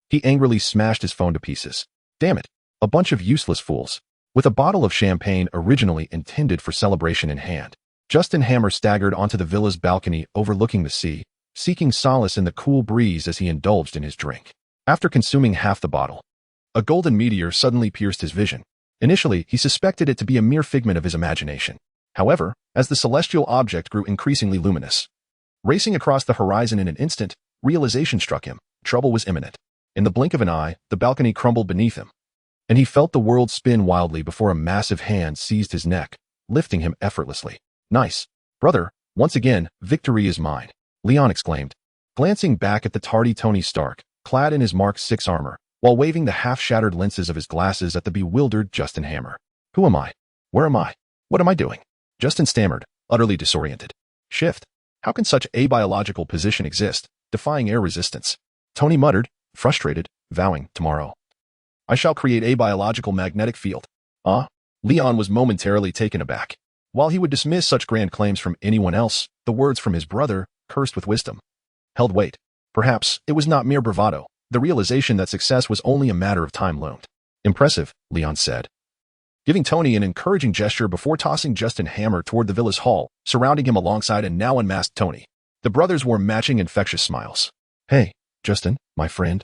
He angrily smashed his phone to pieces. Damn it, a bunch of useless fools. With a bottle of champagne originally intended for celebration in hand, Justin Hammer staggered onto the villa's balcony overlooking the sea, seeking solace in the cool breeze as he indulged in his drink. After consuming half the bottle, a golden meteor suddenly pierced his vision. Initially, he suspected it to be a mere figment of his imagination. However, as the celestial object grew increasingly luminous, racing across the horizon in an instant, realization struck him. Trouble was imminent. In the blink of an eye, the balcony crumbled beneath him, and he felt the world spin wildly before a massive hand seized his neck, lifting him effortlessly. Nice. Brother, once again, victory is mine, Leon exclaimed, glancing back at the tardy Tony Stark, clad in his Mark VI armor, while waving the half-shattered lenses of his glasses at the bewildered Justin Hammer. Who am I? Where am I? What am I doing? Justin stammered, utterly disoriented. Shift. How can such a biological position exist, defying air resistance? Tony muttered, frustrated, vowing, tomorrow I shall create a biological magnetic field. Leon was momentarily taken aback. While he would dismiss such grand claims from anyone else, the words from his brother, cursed with wisdom, held weight. Perhaps it was not mere bravado. The realization that success was only a matter of time loomed. Impressive, Leon said, giving Tony an encouraging gesture before tossing Justin Hammer toward the villa's hall, surrounding him alongside a now unmasked Tony. The brothers wore matching infectious smiles. Hey, Justin, my friend.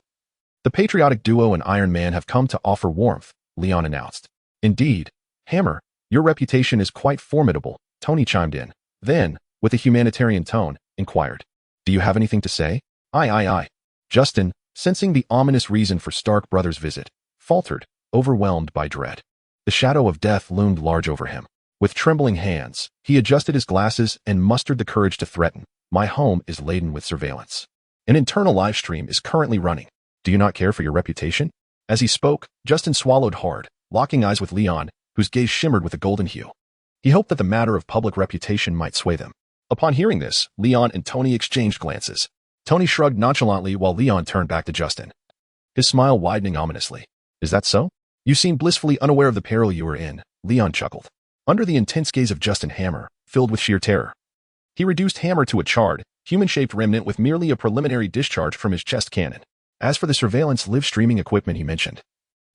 The patriotic duo and Iron Man have come to offer warmth, Leon announced. Indeed, Hammer, your reputation is quite formidable, Tony chimed in. Then, with a humanitarian tone, inquired, do you have anything to say? Aye. Justin, sensing the ominous reason for Stark brothers' visit, faltered, overwhelmed by dread. The shadow of death loomed large over him. With trembling hands, he adjusted his glasses and mustered the courage to threaten. My home is laden with surveillance. An internal live stream is currently running. Do you not care for your reputation? As he spoke, Justin swallowed hard, locking eyes with Leon, whose gaze shimmered with a golden hue. He hoped that the matter of public reputation might sway them. Upon hearing this, Leon and Tony exchanged glances. Tony shrugged nonchalantly while Leon turned back to Justin, his smile widening ominously. Is that so? You seem blissfully unaware of the peril you are in, Leon chuckled, under the intense gaze of Justin Hammer, filled with sheer terror. He reduced Hammer to a charred, human-shaped remnant with merely a preliminary discharge from his chest cannon. As for the surveillance live-streaming equipment he mentioned,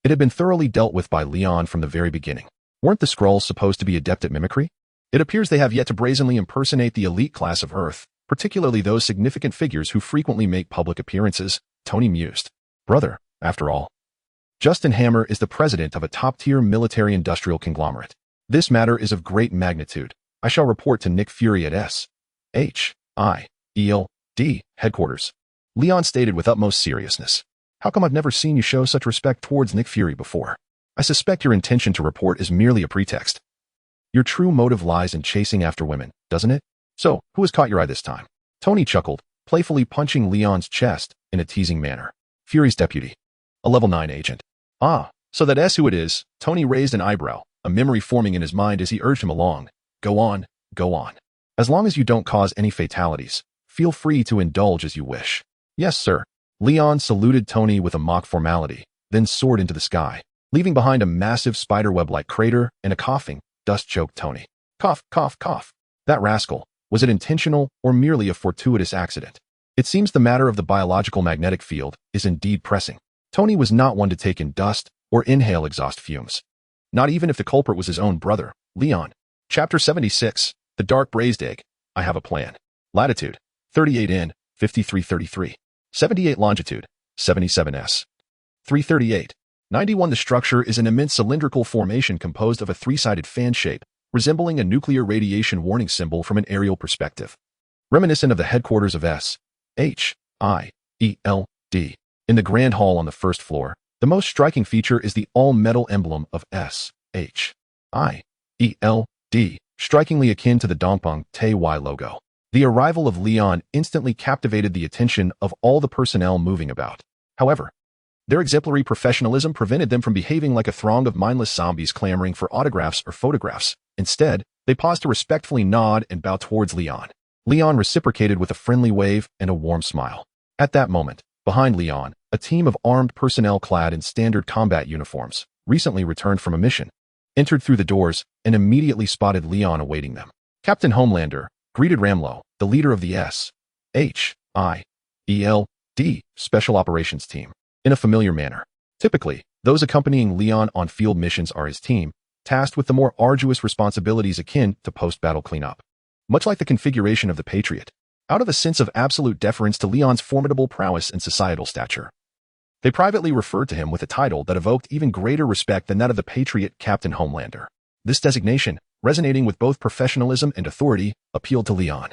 it had been thoroughly dealt with by Leon from the very beginning. Weren't the Skrulls supposed to be adept at mimicry? It appears they have yet to brazenly impersonate the elite class of Earth, particularly those significant figures who frequently make public appearances, Tony mused. Brother, after all, Justin Hammer is the president of a top-tier military-industrial conglomerate. This matter is of great magnitude. I shall report to Nick Fury at S.H.I.E.L.D. headquarters. Leon stated with utmost seriousness. How come I've never seen you show such respect towards Nick Fury before? I suspect your intention to report is merely a pretext. Your true motive lies in chasing after women, doesn't it? So, who has caught your eye this time? Tony chuckled, playfully punching Leon's chest in a teasing manner. Fury's deputy. A level 9 agent. Ah, so that's who it is. Tony raised an eyebrow, a memory forming in his mind as he urged him along. Go on, go on. As long as you don't cause any fatalities, feel free to indulge as you wish. Yes, sir. Leon saluted Tony with a mock formality, then soared into the sky, leaving behind a massive spiderweb-like crater and a coughing, dust-choked Tony. Cough, cough, cough. That rascal. Was it intentional or merely a fortuitous accident? It seems the matter of the biological magnetic field is indeed pressing. Tony was not one to take in dust or inhale exhaust fumes. Not even if the culprit was his own brother, Leon. Chapter 76, The Dark Braised Egg. I have a plan. Latitude, 38N, 5333. 78 longitude, 77S. 338. 91. The structure is an immense cylindrical formation composed of a three-sided fan shape, resembling a nuclear radiation warning symbol from an aerial perspective. Reminiscent of the headquarters of S.H.I.E.L.D. In the Grand Hall on the first floor, the most striking feature is the all-metal emblem of S.H.I.E.L.D., strikingly akin to the Dongpeng Taiwai logo. The arrival of Leon instantly captivated the attention of all the personnel moving about. However, their exemplary professionalism prevented them from behaving like a throng of mindless zombies clamoring for autographs or photographs. Instead, they paused to respectfully nod and bow towards Leon. Leon reciprocated with a friendly wave and a warm smile. At that moment, behind Leon, a team of armed personnel clad in standard combat uniforms, recently returned from a mission, entered through the doors and immediately spotted Leon awaiting them. Captain Homelander greeted Ramlo, the leader of the S.H.I.E.L.D. Special Operations Team, in a familiar manner. Typically, those accompanying Leon on field missions are his team, tasked with the more arduous responsibilities akin to post-battle cleanup. Much like the configuration of the Patriot, out of a sense of absolute deference to Leon's formidable prowess and societal stature, they privately referred to him with a title that evoked even greater respect than that of the Patriot Captain Homelander. This designation, resonating with both professionalism and authority, appealed to Leon,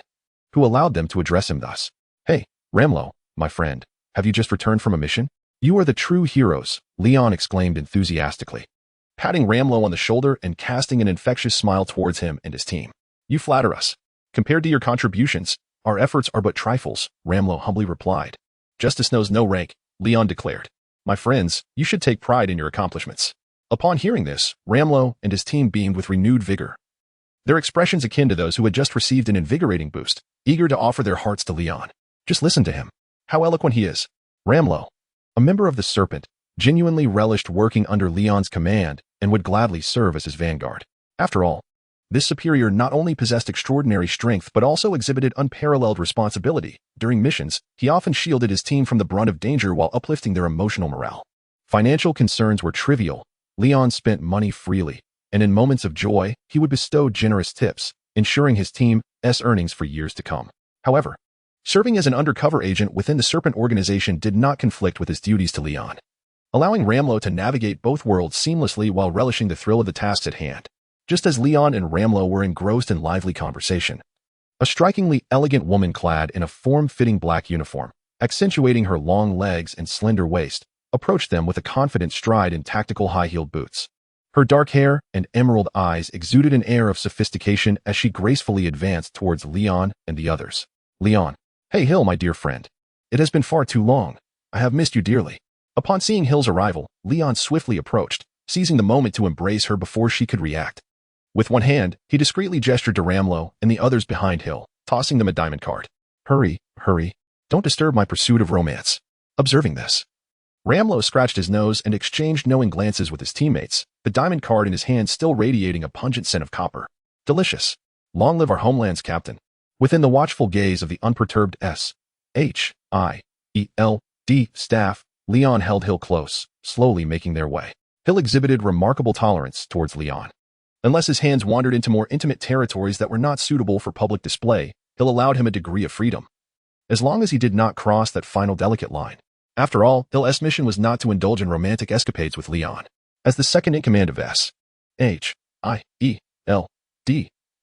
who allowed them to address him thus. Hey, Ramlo, my friend, have you just returned from a mission? You are the true heroes, Leon exclaimed enthusiastically, patting Ramlo on the shoulder and casting an infectious smile towards him and his team. You flatter us. Compared to your contributions, our efforts are but trifles, Ramlo humbly replied. Justice knows no rank, Leon declared. My friends, you should take pride in your accomplishments. Upon hearing this, Ramlo and his team beamed with renewed vigor, their expressions akin to those who had just received an invigorating boost, eager to offer their hearts to Leon. Just listen to him. How eloquent he is. Ramlo, a member of the Serpent, genuinely relished working under Leon's command and would gladly serve as his vanguard. After all, this superior not only possessed extraordinary strength but also exhibited unparalleled responsibility. During missions, he often shielded his team from the brunt of danger while uplifting their emotional morale. Financial concerns were trivial. Leon spent money freely, and in moments of joy, he would bestow generous tips, ensuring his team's earnings for years to come. However, serving as an undercover agent within the Serpent organization did not conflict with his duties to Leon, allowing Ramlo to navigate both worlds seamlessly while relishing the thrill of the tasks at hand. Just as Leon and Ramlo were engrossed in lively conversation, a strikingly elegant woman clad in a form-fitting black uniform, accentuating her long legs and slender waist, approached them with a confident stride in tactical high-heeled boots. Her dark hair and emerald eyes exuded an air of sophistication as she gracefully advanced towards Leon and the others. Leon. Hey Hill, my dear friend. It has been far too long. I have missed you dearly. Upon seeing Hill's arrival, Leon swiftly approached, seizing the moment to embrace her before she could react. With one hand, he discreetly gestured to Ramlo and the others behind Hill, tossing them a diamond card. Hurry, hurry. Don't disturb my pursuit of romance. Observing this, Ramlo scratched his nose and exchanged knowing glances with his teammates, the diamond card in his hand still radiating a pungent scent of copper. Delicious. Long live our homeland's captain. Within the watchful gaze of the unperturbed S.H.I.E.L.D. staff, Leon held Hill close, slowly making their way. Hill exhibited remarkable tolerance towards Leon. Unless his hands wandered into more intimate territories that were not suitable for public display, Hill allowed him a degree of freedom, as long as he did not cross that final delicate line. After all, Hill's mission was not to indulge in romantic escapades with Leon. As the second-in-command of S.H.I.E.L.D.,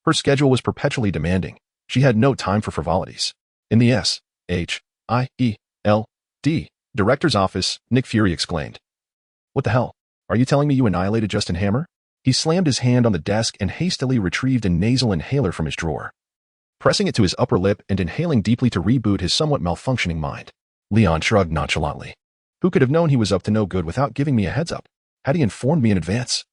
her schedule was perpetually demanding. She had no time for frivolities. In the S.H.I.E.L.D. director's office, Nick Fury exclaimed, "What the hell? Are you telling me you annihilated Justin Hammer?" He slammed his hand on the desk and hastily retrieved a nasal inhaler from his drawer, pressing it to his upper lip and inhaling deeply to reboot his somewhat malfunctioning mind. Leon shrugged nonchalantly. Who could have known he was up to no good without giving me a heads up? Had he informed me in advance?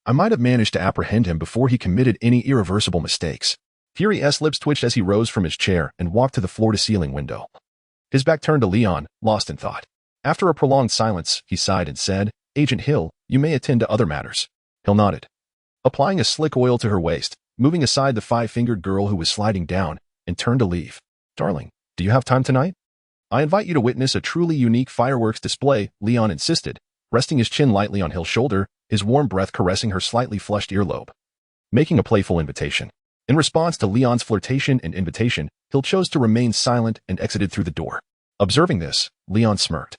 I might have managed to apprehend him before he committed any irreversible mistakes. Fury's lips twitched as he rose from his chair and walked to the floor-to-ceiling window. His back turned to Leon, lost in thought. After a prolonged silence, he sighed and said, "Agent Hill, you may attend to other matters." Hill nodded, applying a slick oil to her waist, moving aside the five-fingered girl who was sliding down, and turned to leave. "Darling, do you have time tonight? I invite you to witness a truly unique fireworks display," Leon insisted, resting his chin lightly on Hill's shoulder, his warm breath caressing her slightly flushed earlobe, making a playful invitation. In response to Leon's flirtation and invitation, Hill chose to remain silent and exited through the door. Observing this, Leon smirked,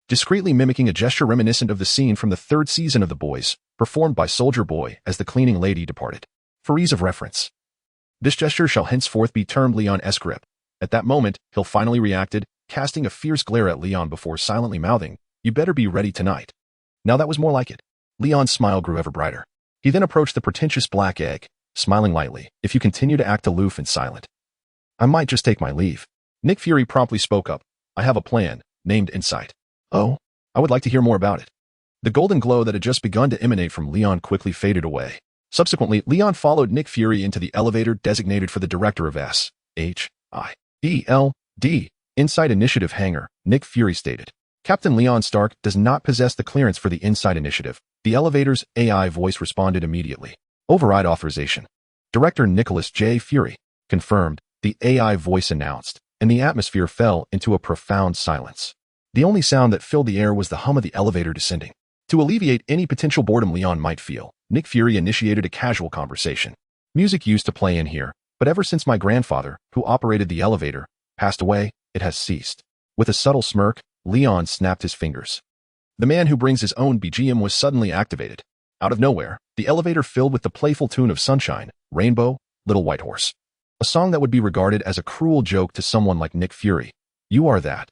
discreetly mimicking a gesture reminiscent of the scene from the third season of The Boys, performed by Soldier Boy as the cleaning lady departed. For ease of reference, this gesture shall henceforth be termed Leon's grip. At that moment, Hill finally reacted, casting a fierce glare at Leon before silently mouthing, "You better be ready tonight." Now that was more like it. Leon's smile grew ever brighter. He then approached the pretentious black egg, smiling lightly. "If you continue to act aloof and silent, I might just take my leave." Nick Fury promptly spoke up. "I have a plan, named Insight." "Oh, I would like to hear more about it." The golden glow that had just begun to emanate from Leon quickly faded away. Subsequently, Leon followed Nick Fury into the elevator designated for the director of S.H.I.E.L.D. Insight Initiative hangar. Nick Fury stated, "Captain Leon Stark does not possess the clearance for the Insight Initiative." The elevator's AI voice responded immediately. "Override authorization." Director Nicholas J. Fury confirmed, the AI voice announced, and the atmosphere fell into a profound silence. The only sound that filled the air was the hum of the elevator descending. To alleviate any potential boredom Leon might feel, Nick Fury initiated a casual conversation. "Music used to play in here, but ever since my grandfather, who operated the elevator, passed away, it has ceased." With a subtle smirk, Leon snapped his fingers. The man who brings his own BGM was suddenly activated. Out of nowhere, the elevator filled with the playful tune of Sunshine, Rainbow, Little White Horse. A song that would be regarded as a cruel joke to someone like Nick Fury. "You are that,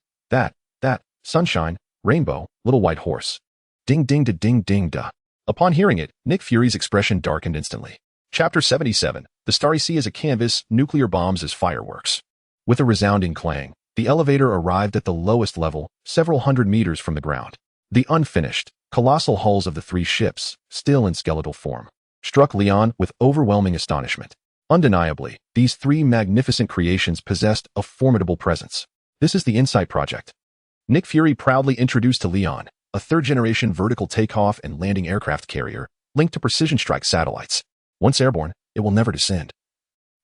Sunshine, Rainbow, Little White Horse." Ding ding da ding ding da. Upon hearing it, Nick Fury's expression darkened instantly. Chapter 77, The Starry Sea as a Canvas, Nuclear Bombs as Fireworks. With a resounding clang, the elevator arrived at the lowest level, several hundred meters from the ground. The unfinished, colossal hulls of the three ships, still in skeletal form, struck Leon with overwhelming astonishment. Undeniably, these three magnificent creations possessed a formidable presence. "This is the Insight Project," Nick Fury proudly introduced to Leon, a third-generation vertical takeoff and landing aircraft carrier linked to precision strike satellites. Once airborne, it will never descend.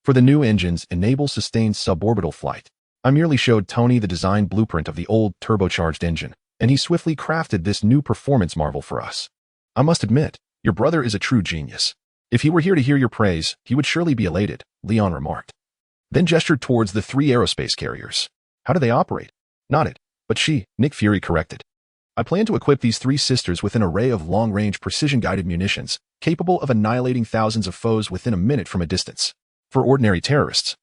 For the new engines enable sustained suborbital flight. I merely showed Tony the design blueprint of the old turbocharged engine, and he swiftly crafted this new performance marvel for us. I must admit, your brother is a true genius. If he were here to hear your praise, he would surely be elated, Leon remarked. Then gestured towards the three aerospace carriers. "How do they operate?" "Nodded. But Nick Fury corrected. "I plan to equip these three sisters with an array of long-range precision-guided munitions, capable of annihilating thousands of foes within a minute from a distance. For ordinary terrorists,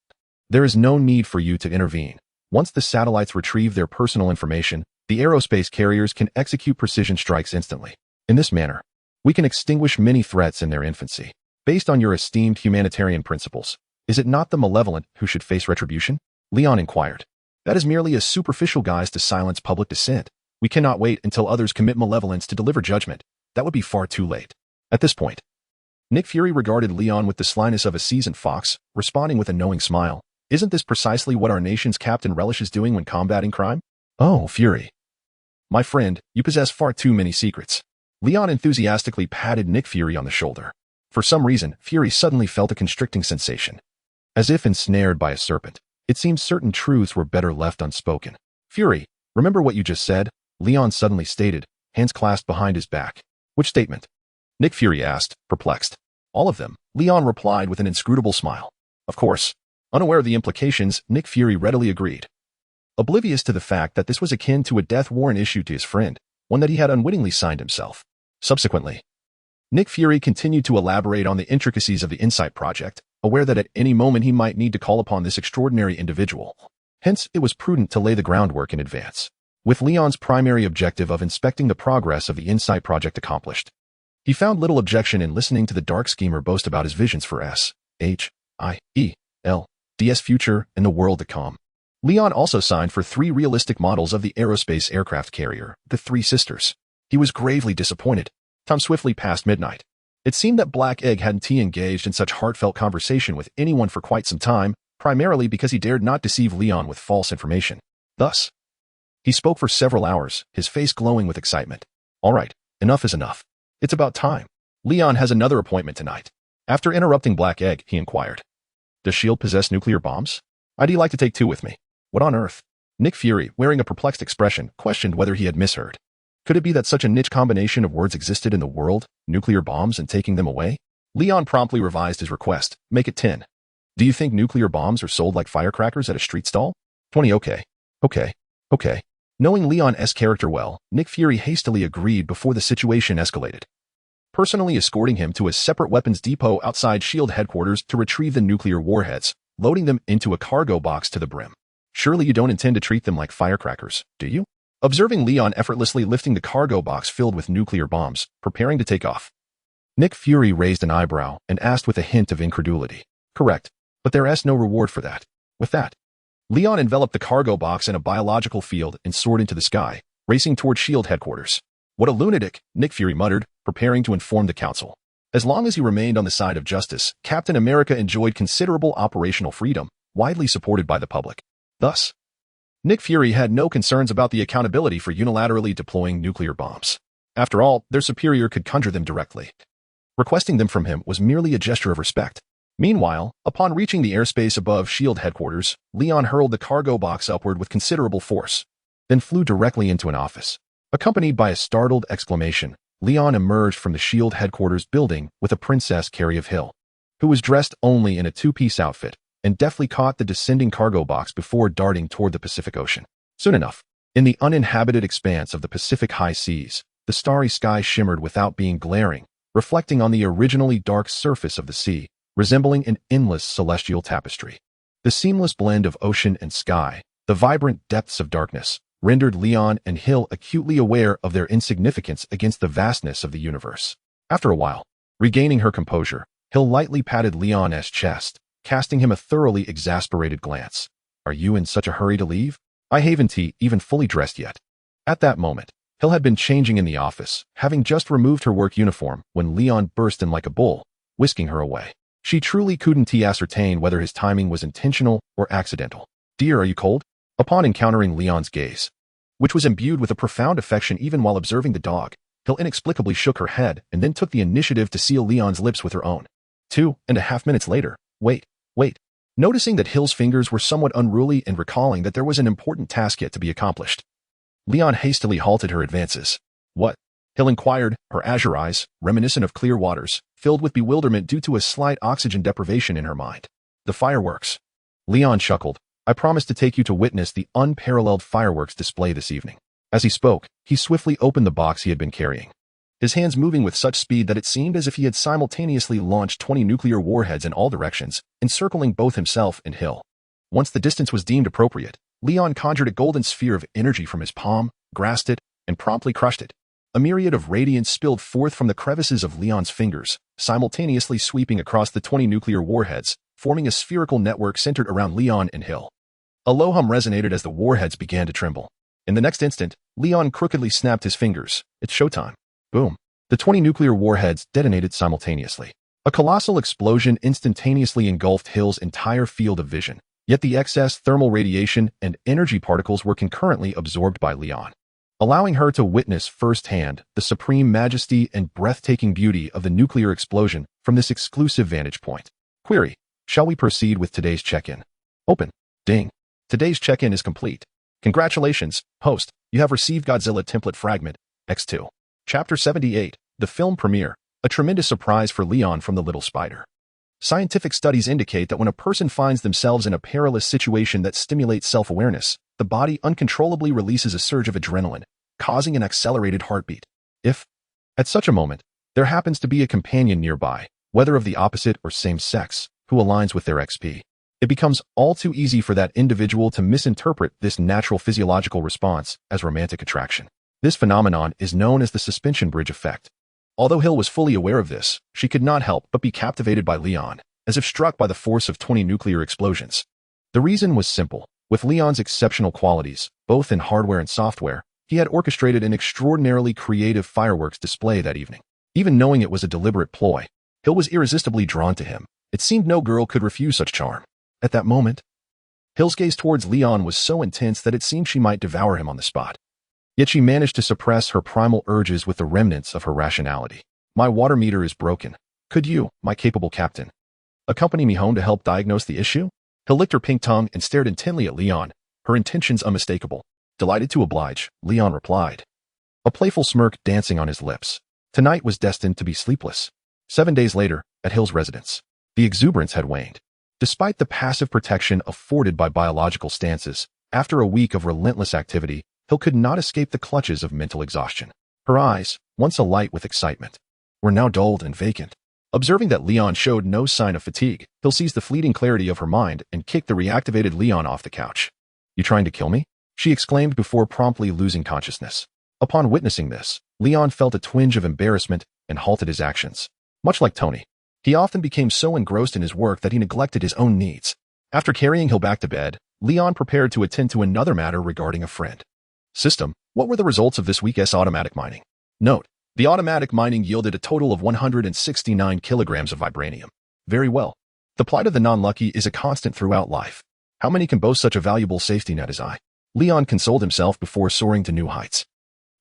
there is no need for you to intervene. Once the satellites retrieve their personal information, the aerospace carriers can execute precision strikes instantly. In this manner, we can extinguish many threats in their infancy. Based on your esteemed humanitarian principles, is it not the malevolent who should face retribution?" Leon inquired. "That is merely a superficial guise to silence public dissent. We cannot wait until others commit malevolence to deliver judgment. That would be far too late." At this point, Nick Fury regarded Leon with the slyness of a seasoned fox, responding with a knowing smile. "Isn't this precisely what our nation's captain relishes doing when combating crime?" "Oh, Fury. My friend, you possess far too many secrets." Leon enthusiastically patted Nick Fury on the shoulder. For some reason, Fury suddenly felt a constricting sensation. As if ensnared by a serpent, it seemed certain truths were better left unspoken. "Fury, remember what you just said?" Leon suddenly stated, hands clasped behind his back. "Which statement?" Nick Fury asked, perplexed. "All of them," Leon replied with an inscrutable smile. "Of course." Unaware of the implications, Nick Fury readily agreed. oblivious to the fact that this was akin to a death warrant issued to his friend, one that he had unwittingly signed himself. Subsequently, Nick Fury continued to elaborate on the intricacies of the Insight project, aware that at any moment he might need to call upon this extraordinary individual. Hence, it was prudent to lay the groundwork in advance, with Leon's primary objective of inspecting the progress of the Insight project accomplished. He found little objection in listening to the dark schemer boast about his visions for S.H.I.E.L.D.'s future and the world to come. Leon also signed for 3 realistic models of the aerospace aircraft carrier, the Three Sisters. He was gravely disappointed. Time swiftly passed midnight. It seemed that Black Egg hadn't engaged in such heartfelt conversation with anyone for quite some time, primarily because he dared not deceive Leon with false information. Thus, he spoke for several hours, his face glowing with excitement. All right, enough is enough. It's about time. Leon has another appointment tonight. After interrupting Black Egg, he inquired, "Does S.H.I.E.L.D. possess nuclear bombs? I'd like to take 2 with me." What on earth? Nick Fury, wearing a perplexed expression, questioned whether he had misheard. Could it be that such a niche combination of words existed in the world, nuclear bombs and taking them away? Leon promptly revised his request, make it 10. Do you think nuclear bombs are sold like firecrackers at a street stall? 20. Okay. Knowing Leon's character well, Nick Fury hastily agreed before the situation escalated, personally escorting him to a separate weapons depot outside S.H.I.E.L.D. headquarters to retrieve the nuclear warheads, loading them into a cargo box to the brim. Surely you don't intend to treat them like firecrackers, do you? Observing Leon effortlessly lifting the cargo box filled with nuclear bombs, preparing to take off, Nick Fury raised an eyebrow and asked with a hint of incredulity. Correct, but there's no reward for that. With that, Leon enveloped the cargo box in a biological field and soared into the sky, racing toward S.H.I.E.L.D. headquarters. What a lunatic, Nick Fury muttered, preparing to inform the council. As long as he remained on the side of justice, Captain America enjoyed considerable operational freedom, widely supported by the public. Thus, Nick Fury had no concerns about the accountability for unilaterally deploying nuclear bombs. After all, their superior could conjure them directly. Requesting them from him was merely a gesture of respect. Meanwhile, upon reaching the airspace above S.H.I.E.L.D. headquarters, Leon hurled the cargo box upward with considerable force, then flew directly into an office. Accompanied by a startled exclamation, Leon emerged from the S.H.I.E.L.D. headquarters building with a Princess Carrie of Hill, who was dressed only in a 2-piece outfit, and deftly caught the descending cargo box before darting toward the Pacific Ocean. Soon enough, in the uninhabited expanse of the Pacific high seas, the starry sky shimmered without being glaring, reflecting on the originally dark surface of the sea, resembling an endless celestial tapestry. The seamless blend of ocean and sky, the vibrant depths of darkness, rendered Leon and Hill acutely aware of their insignificance against the vastness of the universe. After a while, regaining her composure, Hill lightly patted Leon's chest, casting him a thoroughly exasperated glance. Are you in such a hurry to leave? I haven't even fully dressed yet. At that moment, Hill had been changing in the office, having just removed her work uniform when Leon burst in like a bull, whisking her away. She truly couldn't ascertain whether his timing was intentional or accidental. Dear, are you cold? Upon encountering Leon's gaze, which was imbued with a profound affection even while observing the dog, Hill inexplicably shook her head and then took the initiative to seal Leon's lips with her own. 2.5 minutes later, Wait. Noticing that Hill's fingers were somewhat unruly and recalling that there was an important task yet to be accomplished, Leon hastily halted her advances. What? Hill inquired, her azure eyes, reminiscent of clear waters, filled with bewilderment due to a slight oxygen deprivation in her mind. The fireworks. Leon chuckled. I promised to take you to witness the unparalleled fireworks display this evening. As he spoke, he swiftly opened the box he had been carrying, his hands moving with such speed that it seemed as if he had simultaneously launched 20 nuclear warheads in all directions, encircling both himself and Hill. Once the distance was deemed appropriate, Leon conjured a golden sphere of energy from his palm, grasped it, and promptly crushed it. A myriad of radiance spilled forth from the crevices of Leon's fingers, simultaneously sweeping across the 20 nuclear warheads, forming a spherical network centered around Leon and Hill. A low hum resonated as the warheads began to tremble. In the next instant, Leon crookedly snapped his fingers. It's showtime. Boom. The 20 nuclear warheads detonated simultaneously. A colossal explosion instantaneously engulfed Hill's entire field of vision, yet the excess thermal radiation and energy particles were concurrently absorbed by Leon, allowing her to witness firsthand the supreme majesty and breathtaking beauty of the nuclear explosion from this exclusive vantage point. Query: shall we proceed with today's check-in? Open. Ding. Today's check-in is complete. Congratulations, host, you have received Godzilla Template Fragment, X2. Chapter 78, the film premiere, a tremendous surprise for Leon from the Little Spider. Scientific studies indicate that when a person finds themselves in a perilous situation that stimulates self-awareness, the body uncontrollably releases a surge of adrenaline, causing an accelerated heartbeat. If, at such a moment, there happens to be a companion nearby, whether of the opposite or same sex, who aligns with their XP, it becomes all too easy for that individual to misinterpret this natural physiological response as romantic attraction. This phenomenon is known as the suspension bridge effect. Although Hill was fully aware of this, she could not help but be captivated by Leon, as if struck by the force of 20 nuclear explosions. The reason was simple. With Leon's exceptional qualities, both in hardware and software, he had orchestrated an extraordinarily creative fireworks display that evening. Even knowing it was a deliberate ploy, Hill was irresistibly drawn to him. It seemed no girl could refuse such charm. At that moment, Hill's gaze towards Leon was so intense that it seemed she might devour him on the spot. Yet she managed to suppress her primal urges with the remnants of her rationality. My water meter is broken. Could you, my capable captain, accompany me home to help diagnose the issue? Hill licked her pink tongue and stared intently at Leon, her intentions unmistakable. Delighted to oblige, Leon replied, a playful smirk dancing on his lips. Tonight was destined to be sleepless. 7 days later, at Hill's residence, the exuberance had waned. Despite the passive protection afforded by biological stances, after a week of relentless activity, Hill could not escape the clutches of mental exhaustion. Her eyes, once alight with excitement, were now dulled and vacant. Observing that Leon showed no sign of fatigue, Hill seized the fleeting clarity of her mind and kicked the reactivated Leon off the couch. You trying to kill me? She exclaimed before promptly losing consciousness. Upon witnessing this, Leon felt a twinge of embarrassment and halted his actions. Much like Tony, he often became so engrossed in his work that he neglected his own needs. After carrying Hill back to bed, Leon prepared to attend to another matter regarding a friend. System, what were the results of this week's automatic mining? Note, the automatic mining yielded a total of 169 kilograms of vibranium. Very well. The plight of the non-lucky is a constant throughout life. How many can boast such a valuable safety net as I? Leon consoled himself before soaring to new heights.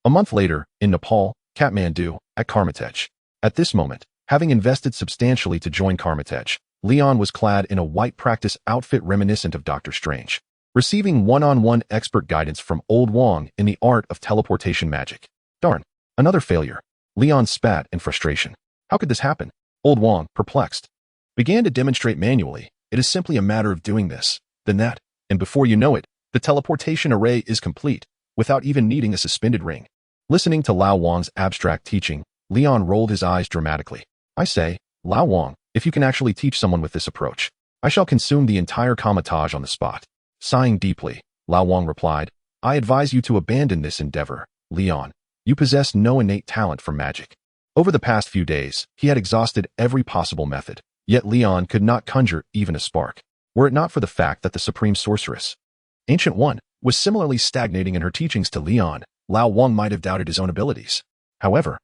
A month later, in Nepal, Kathmandu, at Karmatej. At this moment, having invested substantially to join Karmatej, Leon was clad in a white practice outfit reminiscent of Doctor Strange, receiving one-on-one expert guidance from Old Wong in the art of teleportation magic. Darn, another failure. Leon spat in frustration. How could this happen? Old Wong, perplexed, began to demonstrate manually. It is simply a matter of doing this, then that, and before you know it, the teleportation array is complete, without even needing a suspended ring. Listening to Lao Wang's abstract teaching, Leon rolled his eyes dramatically. I say, Lao Wang, if you can actually teach someone with this approach, I shall consume the entire Karmatej on the spot. Sighing deeply, Lao Wang replied, I advise you to abandon this endeavor, Leon. You possess no innate talent for magic. Over the past few days, he had exhausted every possible method, yet Leon could not conjure even a spark. Were it not for the fact that the supreme sorceress, Ancient One, was similarly stagnating in her teachings to Leon, Lao Wang might have doubted his own abilities. However,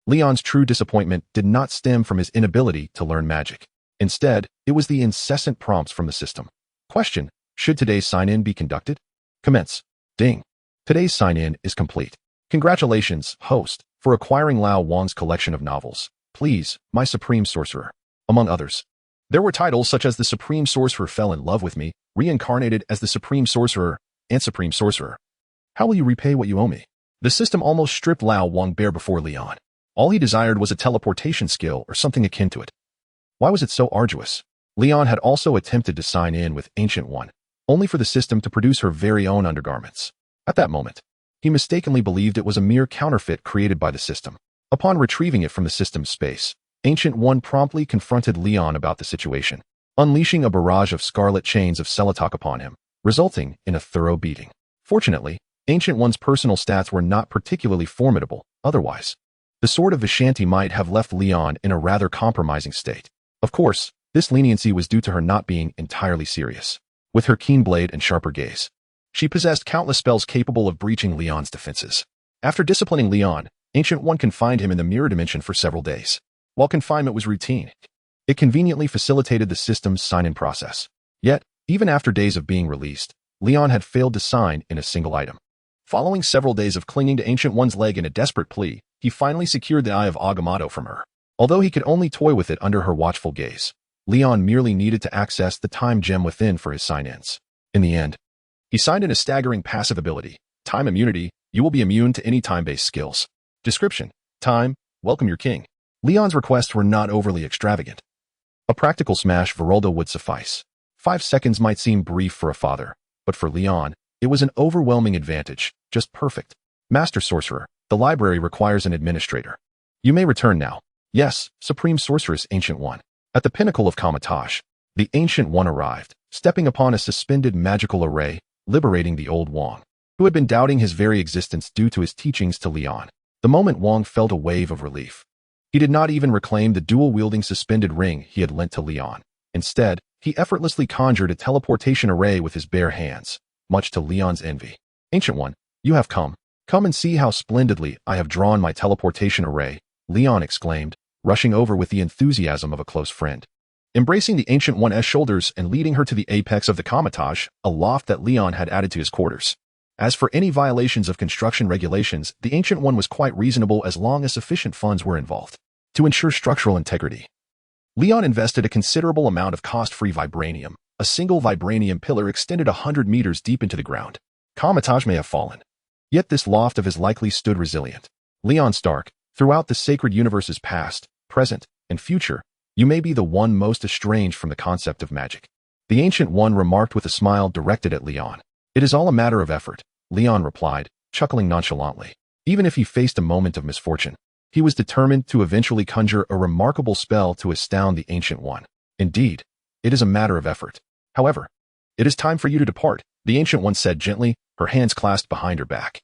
Leon's true disappointment did not stem from his inability to learn magic. Instead, it was the incessant prompts from the system. Question, should today's sign-in be conducted? Commence. Ding. Today's sign-in is complete. Congratulations, host, for acquiring Lao Wang's collection of novels. Please, my Supreme Sorcerer. Among others. There were titles such as The Supreme Sorcerer Fell in Love with Me, reincarnated as the Supreme Sorcerer, and Supreme Sorcerer. How will you repay what you owe me? The system almost stripped Lao Wang bare before Leon. All he desired was a teleportation skill or something akin to it. Why was it so arduous? Leon had also attempted to sign in with Ancient One, only for the system to produce her very own undergarments. At that moment, he mistakenly believed it was a mere counterfeit created by the system. Upon retrieving it from the system's space, Ancient One promptly confronted Leon about the situation, unleashing a barrage of scarlet chains of Celatok upon him, resulting in a thorough beating. Fortunately, Ancient One's personal stats were not particularly formidable, otherwise, the sword of Vishanti might have left Leon in a rather compromising state. Of course, this leniency was due to her not being entirely serious. With her keen blade and sharper gaze, she possessed countless spells capable of breaching Leon's defenses. After disciplining Leon, Ancient One confined him in the mirror dimension for several days. While confinement was routine, it conveniently facilitated the system's sign-in process. Yet, even after days of being released, Leon had failed to sign in a single item. Following several days of clinging to Ancient One's leg in a desperate plea, he finally secured the Eye of Agamotto from her. Although he could only toy with it under her watchful gaze, Leon merely needed to access the time gem within for his sign-ins. In the end, he signed in a staggering passive ability. Time immunity, you will be immune to any time-based skills. Description, time, welcome your king. Leon's requests were not overly extravagant. A practical smash Veroldo would suffice. 5 seconds might seem brief for a father, but for Leon, It was an overwhelming advantage, just perfect. Master Sorcerer, the library requires an administrator. You may return now. Yes, Supreme Sorceress, Ancient One. At the pinnacle of Kamatash, the Ancient One arrived, stepping upon a suspended magical array, liberating the old Wong, who had been doubting his very existence due to his teachings to Leon. The moment Wong felt a wave of relief. He did not even reclaim the dual-wielding suspended ring he had lent to Leon. Instead, he effortlessly conjured a teleportation array with his bare hands, much to Leon's envy. Ancient One, you have come. Come and see how splendidly I have drawn my teleportation array, Leon exclaimed, rushing over with the enthusiasm of a close friend. Embracing the Ancient One's shoulders and leading her to the apex of the Kamatash, a loft that Leon had added to his quarters. As for any violations of construction regulations, the Ancient One was quite reasonable as long as sufficient funds were involved. To ensure structural integrity, Leon invested a considerable amount of cost-free vibranium. A single vibranium pillar extended 100 meters deep into the ground. Kamatash may have fallen, yet this loft of his likely stood resilient. Leon Stark, throughout the sacred universe's past, present, and future, you may be the one most estranged from the concept of magic. The Ancient One remarked with a smile directed at Leon. It is all a matter of effort, Leon replied, chuckling nonchalantly. Even if he faced a moment of misfortune, he was determined to eventually conjure a remarkable spell to astound the Ancient One. Indeed, it is a matter of effort. However, it is time for you to depart, the Ancient One said gently, her hands clasped behind her back.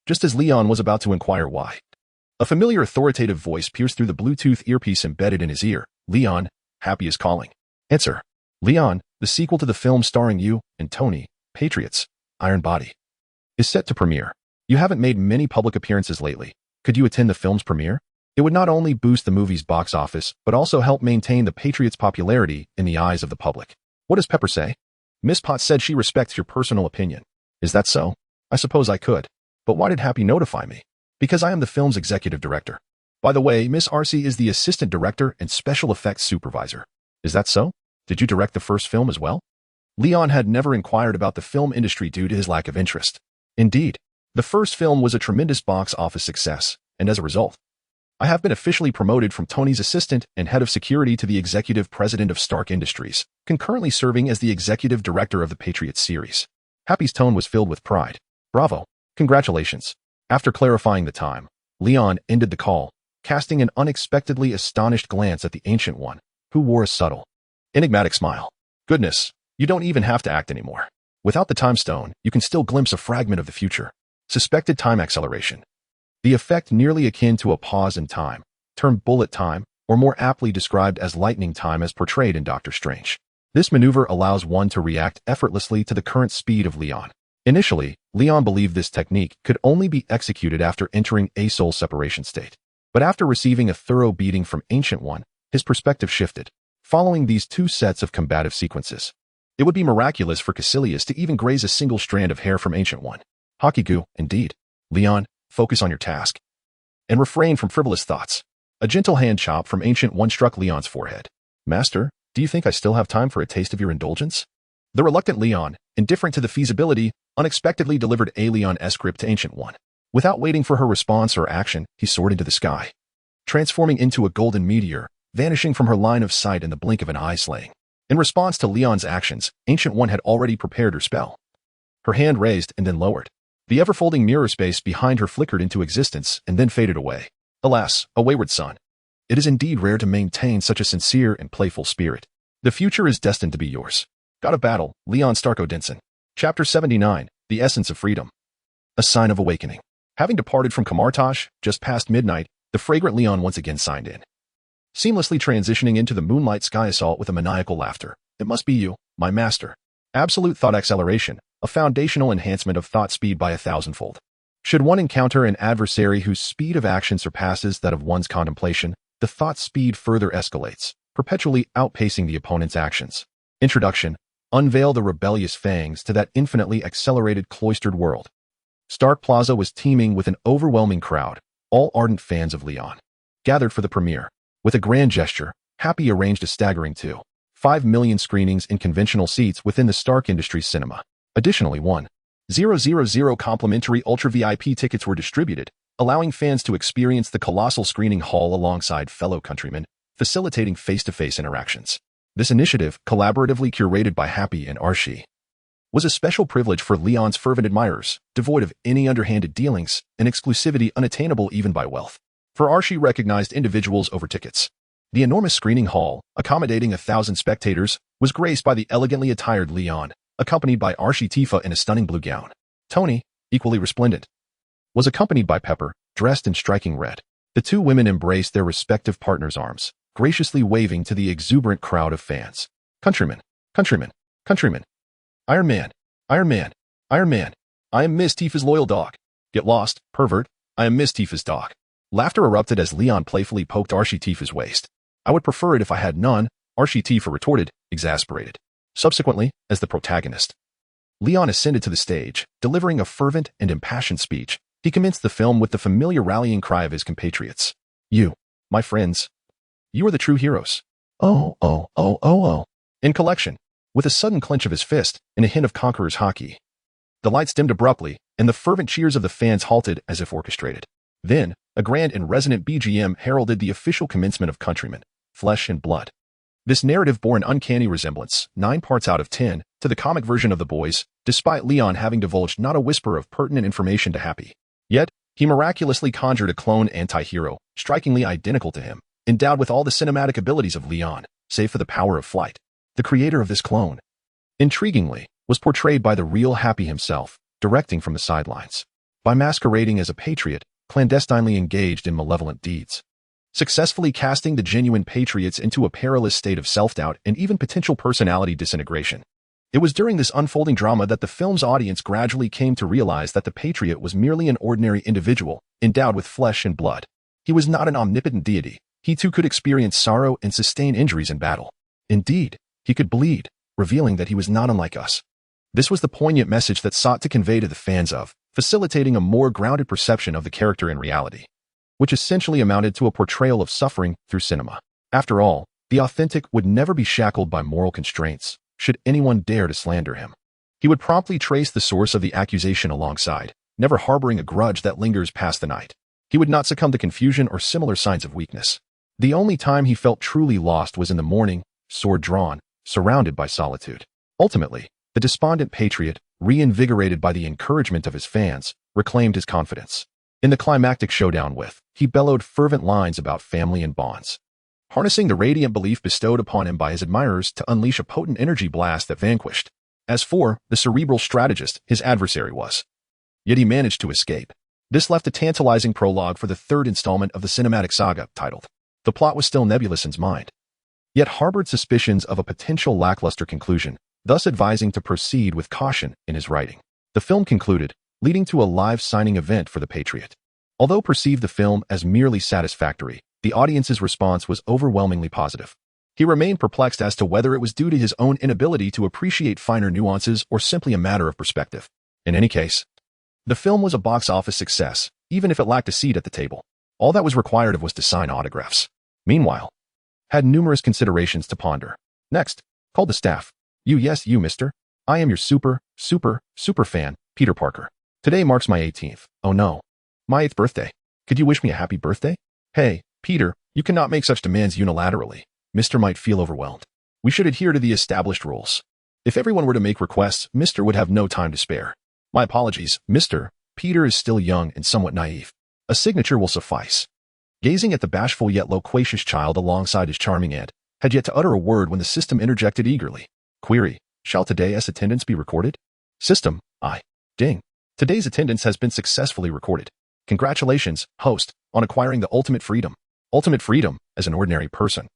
Just as Leon was about to inquire why. A familiar authoritative voice pierced through the Bluetooth earpiece embedded in his ear. Leon, Happy is calling. Answer. Leon, the sequel to the film starring you and Tony, Patriots, Iron Body, is set to premiere. You haven't made many public appearances lately. Could you attend the film's premiere? It would not only boost the movie's box office, but also help maintain the Patriots' popularity in the eyes of the public. What does Pepper say? Miss Potts said she respects your personal opinion. Is that so? I suppose I could. But why did Happy notify me? Because I am the film's executive director. By the way, Miss Arcee is the assistant director and special effects supervisor. Is that so? Did you direct the first film as well? Leon had never inquired about the film industry due to his lack of interest. Indeed, the first film was a tremendous box office success, and as a result, I have been officially promoted from Tony's assistant and head of security to the executive president of Stark Industries, concurrently serving as the executive director of the Patriots series. Happy's tone was filled with pride. Bravo. Congratulations. After clarifying the time, Leon ended the call, casting an unexpectedly astonished glance at the Ancient One, who wore a subtle, enigmatic smile. Goodness, you don't even have to act anymore. Without the time stone, you can still glimpse a fragment of the future. Suspected time acceleration. The effect nearly akin to a pause in time, termed bullet time, or more aptly described as lightning time as portrayed in Doctor Strange. This maneuver allows one to react effortlessly to the current speed of Leon. Initially, Leon believed this technique could only be executed after entering a soul separation state. But after receiving a thorough beating from Ancient One, his perspective shifted. Following these two sets of combative sequences, it would be miraculous for Caecilius to even graze a single strand of hair from Ancient One. Hockey goo, indeed. Leon, focus on your task. And refrain from frivolous thoughts. A gentle hand chop from Ancient One struck Leon's forehead. Master, do you think I still have time for a taste of your indulgence? The reluctant Leon, indifferent to the feasibility, unexpectedly delivered a Leon-esque grip to Ancient One. Without waiting for her response or action, he soared into the sky, transforming into a golden meteor, vanishing from her line of sight in the blink of an eye, slaying. In response to Leon's actions, Ancient One had already prepared her spell. Her hand raised and then lowered. The ever-folding mirror space behind her flickered into existence and then faded away. Alas, a wayward son. It is indeed rare to maintain such a sincere and playful spirit. The future is destined to be yours. God of Battle, Leon Stark Odinson. Chapter 79, The Essence of Freedom. A Sign of Awakening. Having departed from Kamatash, just past midnight, the fragrant Leon once again signed in. Seamlessly transitioning into the moonlight sky assault with a maniacal laughter. It must be you, my master. Absolute thought acceleration, a foundational enhancement of thought speed by 1,000-fold. Should one encounter an adversary whose speed of action surpasses that of one's contemplation, the thought speed further escalates, perpetually outpacing the opponent's actions. Introduction. Unveil the rebellious fangs to that infinitely accelerated cloistered world. Stark Plaza was teeming with an overwhelming crowd, all ardent fans of Leon, gathered for the premiere. With a grand gesture, Happy arranged a staggering 2.5 million screenings in conventional seats within the Stark Industries cinema. Additionally, 1,000 complimentary Ultra VIP tickets were distributed, allowing fans to experience the colossal screening hall alongside fellow countrymen, facilitating face-to-face interactions. This initiative, collaboratively curated by Happy and Arcee, was a special privilege for Leon's fervent admirers, devoid of any underhanded dealings, and exclusivity unattainable even by wealth. For Arcee recognized individuals over tickets. The enormous screening hall, accommodating 1,000 spectators, was graced by the elegantly attired Leon, accompanied by Arcee Tifa in a stunning blue gown. Tony, equally resplendent, was accompanied by Pepper, dressed in striking red. The two women embraced their respective partners' arms, graciously waving to the exuberant crowd of fans. Countrymen, countrymen, countrymen. Iron Man, Iron Man, Iron Man. I am Miss Tifa's loyal dog. Get lost, pervert. I am Miss Tifa's dog. Laughter erupted as Leon playfully poked Arcee Tifa's waist. I would prefer it if I had none, Arcee Tifa retorted, exasperated. Subsequently, as the protagonist, Leon ascended to the stage, delivering a fervent and impassioned speech. He commenced the film with the familiar rallying cry of his compatriots. You, my friends, you are the true heroes. Oh, oh, oh, oh, oh. In collection, with a sudden clench of his fist and a hint of conqueror's hockey. The lights dimmed abruptly, and the fervent cheers of the fans halted as if orchestrated. Then, a grand and resonant BGM heralded the official commencement of Countrymen, Flesh and Blood. This narrative bore an uncanny resemblance, 9 parts out of 10, to the comic version of The Boys, despite Leon having divulged not a whisper of pertinent information to Happy. Yet, he miraculously conjured a clone anti-hero, strikingly identical to him, endowed with all the cinematic abilities of Leon, save for the power of flight. The creator of this clone, intriguingly, was portrayed by the real Happy himself, directing from the sidelines. By masquerading as a patriot, clandestinely engaged in malevolent deeds, successfully casting the genuine patriots into a perilous state of self-doubt and even potential personality disintegration. It was during this unfolding drama that the film's audience gradually came to realize that the patriot was merely an ordinary individual, endowed with flesh and blood. He was not an omnipotent deity. He too could experience sorrow and sustain injuries in battle. Indeed, he could bleed, revealing that he was not unlike us. This was the poignant message that sought to convey to the fans of, facilitating a more grounded perception of the character in reality, which essentially amounted to a portrayal of suffering through cinema. After all, the authentic would never be shackled by moral constraints, should anyone dare to slander him. He would promptly trace the source of the accusation alongside, never harboring a grudge that lingers past the night. He would not succumb to confusion or similar signs of weakness. The only time he felt truly lost was in the morning, sword drawn, surrounded by solitude. Ultimately, the despondent patriot, reinvigorated by the encouragement of his fans, reclaimed his confidence. In the climactic showdown he bellowed fervent lines about family and bonds, harnessing the radiant belief bestowed upon him by his admirers to unleash a potent energy blast that vanquished. As for the cerebral strategist his adversary was, yet he managed to escape. This left a tantalizing prologue for the third installment of the cinematic saga, titled. The plot was still nebulous in his mind, yet harbored suspicions of a potential lackluster conclusion, thus advising to proceed with caution in his writing. The film concluded, leading to a live signing event for the Patriot. Although perceived the film as merely satisfactory, the audience's response was overwhelmingly positive. He remained perplexed as to whether it was due to his own inability to appreciate finer nuances or simply a matter of perspective. In any case, the film was a box office success, even if it lacked a seat at the table. All that was required of was to sign autographs. Meanwhile, had numerous considerations to ponder. Next, called the staff. Yes, you, mister. I am your super fan, Peter Parker. Today marks my 18th. Oh no. My 8th birthday. Could you wish me a happy birthday? Hey, Peter, you cannot make such demands unilaterally. Mr. might feel overwhelmed. We should adhere to the established rules. If everyone were to make requests, Mr. would have no time to spare. My apologies, Mr. Peter is still young and somewhat naive. A signature will suffice. Gazing at the bashful yet loquacious child alongside his charming aunt, had yet to utter a word when the system interjected eagerly. Query, shall today's attendance be recorded? System, aye. Ding. Today's attendance has been successfully recorded. Congratulations, host, on acquiring the ultimate freedom. Ultimate freedom, as an ordinary person.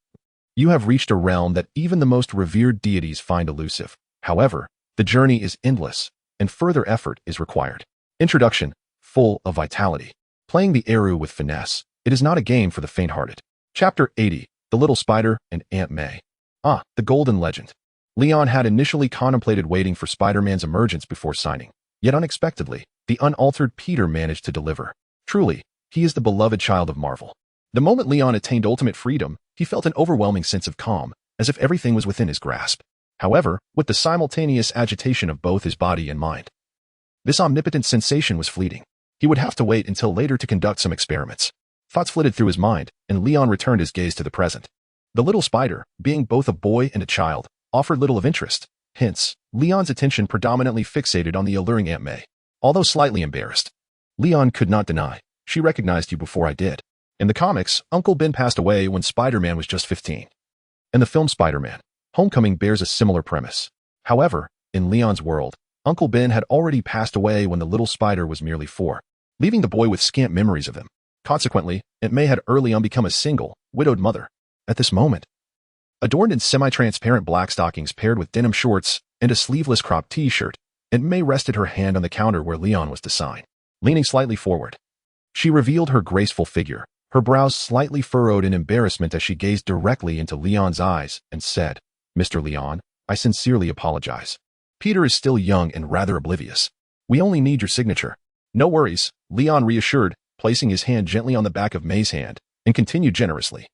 You have reached a realm that even the most revered deities find elusive. However, the journey is endless, and further effort is required. Introduction, full of vitality. Playing the Eru with finesse. It is not a game for the faint-hearted. Chapter 80, The Little Spider and Aunt May. The Golden Legend. Leon had initially contemplated waiting for Spider-Man's emergence before signing. Yet unexpectedly, the unaltered Peter managed to deliver. Truly, he is the beloved child of Marvel. The moment Leon attained ultimate freedom, he felt an overwhelming sense of calm, as if everything was within his grasp. However, with the simultaneous agitation of both his body and mind, this omnipotent sensation was fleeting. He would have to wait until later to conduct some experiments. Thoughts flitted through his mind, and Leon returned his gaze to the present. The little spider, being both a boy and a child, offered little of interest. Hence, Leon's attention predominantly fixated on the alluring Aunt May. Although slightly embarrassed, Leon could not deny, "She recognized you before I did." In the comics, Uncle Ben passed away when Spider-Man was just 15. In the film Spider-Man, Homecoming bears a similar premise. However, in Leon's world, Uncle Ben had already passed away when the little spider was merely 4, leaving the boy with scant memories of him. Consequently, Aunt May had early on become a single, widowed mother. At this moment, adorned in semi-transparent black stockings paired with denim shorts and a sleeveless cropped t-shirt, Aunt May rested her hand on the counter where Leon was to sign. Leaning slightly forward, she revealed her graceful figure, her brows slightly furrowed in embarrassment as she gazed directly into Leon's eyes and said, "Mr. Leon, I sincerely apologize. Peter is still young and rather oblivious. We only need your signature." "No worries," Leon reassured, placing his hand gently on the back of May's hand, and continued generously.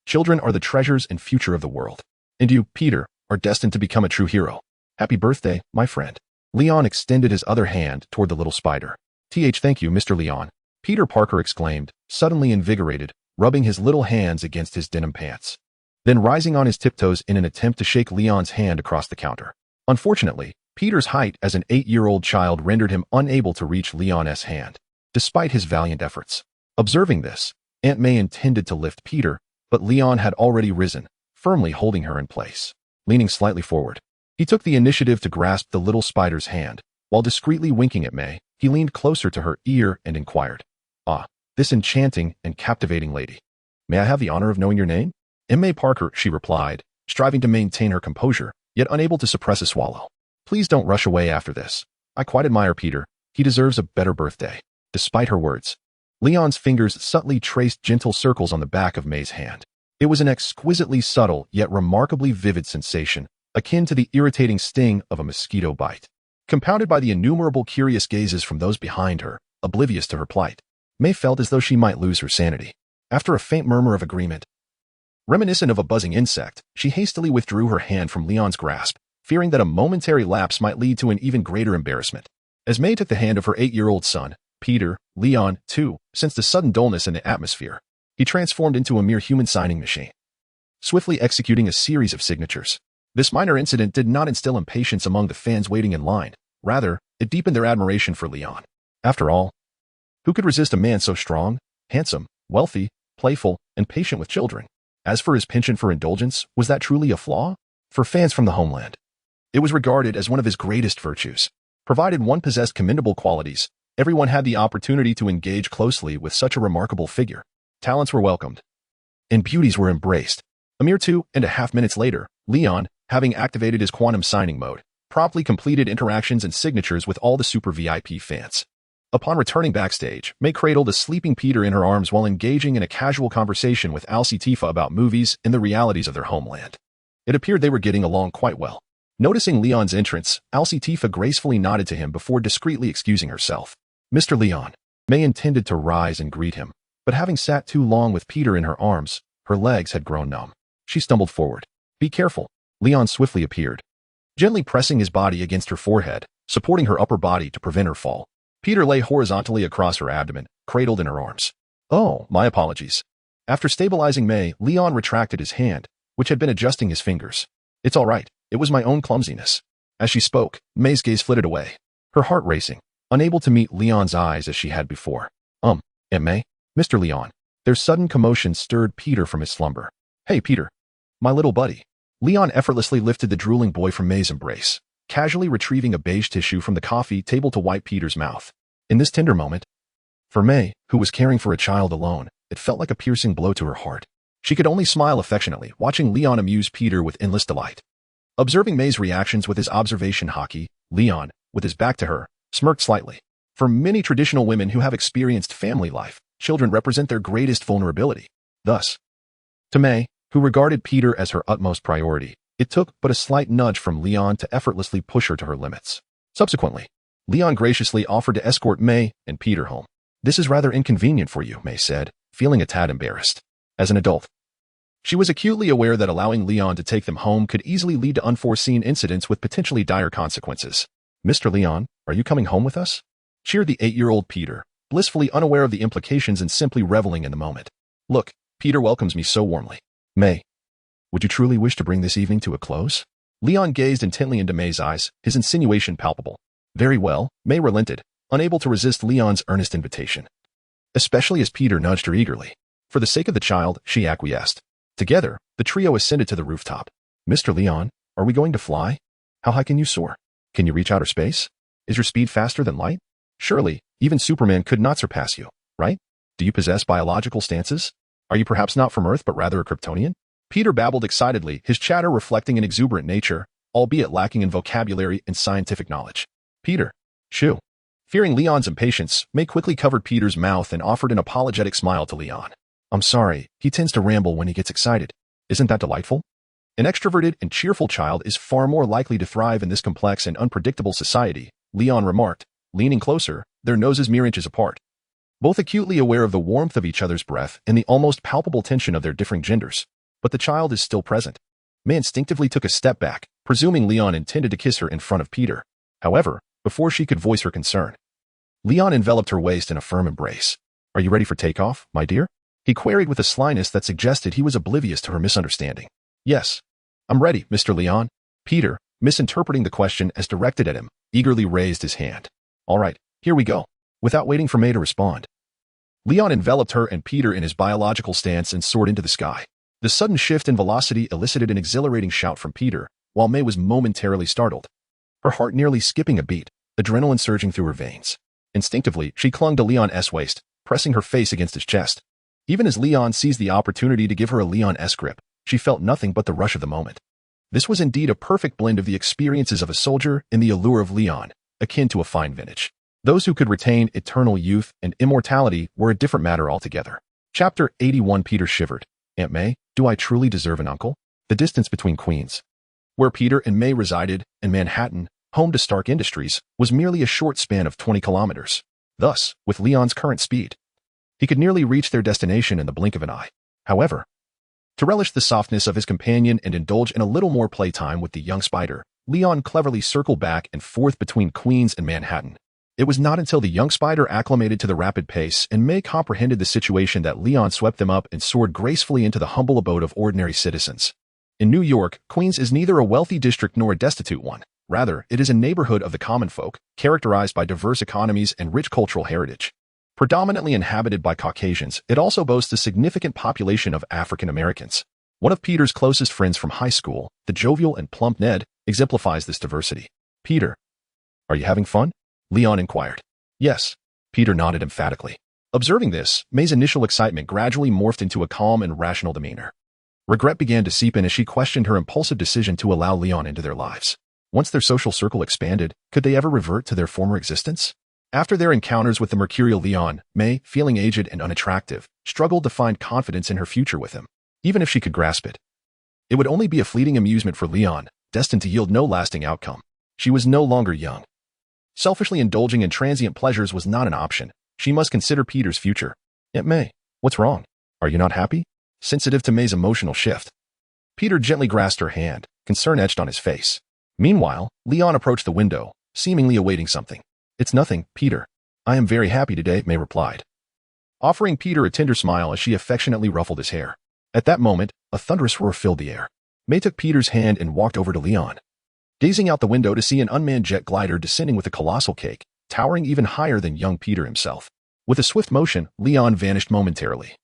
"Children are the treasures and future of the world. And you, Peter, are destined to become a true hero. Happy birthday, my friend." Leon extended his other hand toward the little spider. Thank you, Mr. Leon," Peter Parker exclaimed, suddenly invigorated, rubbing his little hands against his denim pants. Then rising on his tiptoes in an attempt to shake Leon's hand across the counter. Unfortunately, Peter's height as an 8-year-old child rendered him unable to reach Leon's hand, despite his valiant efforts. Observing this, Aunt May intended to lift Peter, but Leon had already risen, firmly holding her in place. Leaning slightly forward, he took the initiative to grasp the little spider's hand. While discreetly winking at May, he leaned closer to her ear and inquired, "Ah, this enchanting and captivating lady. May I have the honor of knowing your name?" "M.A. Parker," she replied, striving to maintain her composure, yet unable to suppress a swallow. "Please don't rush away after this. I quite admire Peter. He deserves a better birthday." Despite her words, Leon's fingers subtly traced gentle circles on the back of May's hand. It was an exquisitely subtle yet remarkably vivid sensation, akin to the irritating sting of a mosquito bite. Compounded by the innumerable curious gazes from those behind her, oblivious to her plight, May felt as though she might lose her sanity. After a faint murmur of agreement, reminiscent of a buzzing insect, she hastily withdrew her hand from Leon's grasp, fearing that a momentary lapse might lead to an even greater embarrassment. As May took the hand of her 8-year-old son, Peter, Leon, too, sensed a sudden dullness in the atmosphere. He transformed into a mere human signing machine, swiftly executing a series of signatures. This minor incident did not instill impatience among the fans waiting in line. Rather, it deepened their admiration for Leon. After all, who could resist a man so strong, handsome, wealthy, playful, and patient with children? As for his penchant for indulgence, was that truly a flaw? For fans from the homeland, it was regarded as one of his greatest virtues. Provided one possessed commendable qualities, everyone had the opportunity to engage closely with such a remarkable figure. Talents were welcomed, and beauties were embraced. A mere 2.5 minutes later, Leon, having activated his quantum signing mode, promptly completed interactions and signatures with all the Super VIP fans. Upon returning backstage, May cradled a sleeping Peter in her arms while engaging in a casual conversation with Arcee about movies and the realities of their homeland. It appeared they were getting along quite well. Noticing Leon's entrance, Arcee gracefully nodded to him before discreetly excusing herself. "Mr. Leon." May intended to rise and greet him, but having sat too long with Peter in her arms, her legs had grown numb. She stumbled forward. "Be careful." Leon swiftly appeared, gently pressing his body against her forehead, supporting her upper body to prevent her fall. Peter lay horizontally across her abdomen, cradled in her arms. "Oh, my apologies." After stabilizing May, Leon retracted his hand, which had been adjusting his fingers. "It's all right. It was my own clumsiness." As she spoke, May's gaze flitted away, her heart racing, unable to meet Leon's eyes as she had before. Aunt May?" "Mr. Leon." Their sudden commotion stirred Peter from his slumber. "Hey, Peter. My little buddy." Leon effortlessly lifted the drooling boy from May's embrace, casually retrieving a beige tissue from the coffee table to wipe Peter's mouth. In this tender moment, for May, who was caring for a child alone, it felt like a piercing blow to her heart. She could only smile affectionately, watching Leon amuse Peter with endless delight. Observing May's reactions with his observation hockey, Leon, with his back to her, smirked slightly. For many traditional women who have experienced family life, children represent their greatest vulnerability. Thus, to May, who regarded Peter as her utmost priority, it took but a slight nudge from Leon to effortlessly push her to her limits. Subsequently, Leon graciously offered to escort May and Peter home. "This is rather inconvenient for you," May said, feeling a tad embarrassed. As an adult, she was acutely aware that allowing Leon to take them home could easily lead to unforeseen incidents with potentially dire consequences. "Mr. Leon, are you coming home with us?" cheered the 8-year-old Peter, blissfully unaware of the implications and simply reveling in the moment. "Look, Peter welcomes me so warmly. May, would you truly wish to bring this evening to a close?" Leon gazed intently into May's eyes, his insinuation palpable. Very well, May relented, unable to resist Leon's earnest invitation. Especially as Peter nudged her eagerly. For the sake of the child, she acquiesced. Together, the trio ascended to the rooftop. Mr. Leon, are we going to fly? How high can you soar? Can you reach outer space? Is your speed faster than light? Surely, even Superman could not surpass you, right? Do you possess biological stances? Are you perhaps not from Earth but rather a Kryptonian? Peter babbled excitedly, his chatter reflecting an exuberant nature, albeit lacking in vocabulary and scientific knowledge. Peter. Shoo. Fearing Leon's impatience, May quickly covered Peter's mouth and offered an apologetic smile to Leon. I'm sorry, he tends to ramble when he gets excited. Isn't that delightful? An extroverted and cheerful child is far more likely to thrive in this complex and unpredictable society, Leon remarked, leaning closer, their noses mere inches apart. Both acutely aware of the warmth of each other's breath and the almost palpable tension of their differing genders. But the child is still present. May instinctively took a step back, presuming Leon intended to kiss her in front of Peter. However, before she could voice her concern, Leon enveloped her waist in a firm embrace. Are you ready for takeoff, my dear? He queried with a slyness that suggested he was oblivious to her misunderstanding. Yes. I'm ready, Mr. Leon. Peter, misinterpreting the question as directed at him, eagerly raised his hand. All right, here we go. Without waiting for May to respond, Leon enveloped her and Peter in his biological stance and soared into the sky. The sudden shift in velocity elicited an exhilarating shout from Peter, while May was momentarily startled. Her heart nearly skipping a beat, adrenaline surging through her veins. Instinctively, she clung to Leon's waist, pressing her face against his chest. Even as Leon seized the opportunity to give her a Leon-esque grip, she felt nothing but the rush of the moment. This was indeed a perfect blend of the experiences of a soldier and the allure of Leon, akin to a fine vintage. Those who could retain eternal youth and immortality were a different matter altogether. Chapter 81. Peter shivered. Aunt May, do I truly deserve an uncle? The distance between Queens, where Peter and May resided, and Manhattan, home to Stark Industries, was merely a short span of 20 kilometers. Thus, with Leon's current speed, he could nearly reach their destination in the blink of an eye. However, to relish the softness of his companion and indulge in a little more playtime with the young spider, Leon cleverly circled back and forth between Queens and Manhattan. It was not until the young spider acclimated to the rapid pace and May comprehended the situation that Leon swept them up and soared gracefully into the humble abode of ordinary citizens. In New York, Queens is neither a wealthy district nor a destitute one. Rather, it is a neighborhood of the common folk, characterized by diverse economies and rich cultural heritage. Predominantly inhabited by Caucasians, it also boasts a significant population of African Americans. One of Peter's closest friends from high school, the jovial and plump Ned, exemplifies this diversity. Peter, are you having fun? Leon inquired. Yes. Peter nodded emphatically. Observing this, May's initial excitement gradually morphed into a calm and rational demeanor. Regret began to seep in as she questioned her impulsive decision to allow Leon into their lives. Once their social circle expanded, could they ever revert to their former existence? After their encounters with the mercurial Leon, May, feeling aged and unattractive, struggled to find confidence in her future with him. Even if she could grasp it, it would only be a fleeting amusement for Leon, destined to yield no lasting outcome. She was no longer young. Selfishly indulging in transient pleasures was not an option. She must consider Peter's future. Aunt May, what's wrong? Are you not happy? Sensitive to May's emotional shift, Peter gently grasped her hand, concern etched on his face. Meanwhile, Leon approached the window, seemingly awaiting something. It's nothing, Peter. I am very happy today, May replied, offering Peter a tender smile as she affectionately ruffled his hair. At that moment, a thunderous roar filled the air. May took Peter's hand and walked over to Leon, gazing out the window to see an unmanned jet glider descending with a colossal cake, towering even higher than young Peter himself. With a swift motion, Leon vanished momentarily,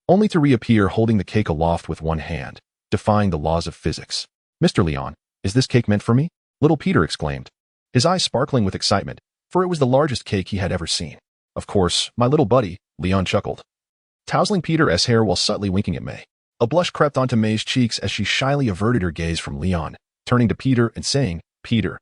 only to reappear holding the cake aloft with one hand, defying the laws of physics. Mr. Leon, is this cake meant for me? Little Peter exclaimed, his eyes sparkling with excitement, for it was the largest cake he had ever seen. Of course, my little buddy, Leon chuckled, tousling Peter's hair while subtly winking at May. A blush crept onto May's cheeks as she shyly averted her gaze from Leon, turning to Peter and saying, Peter,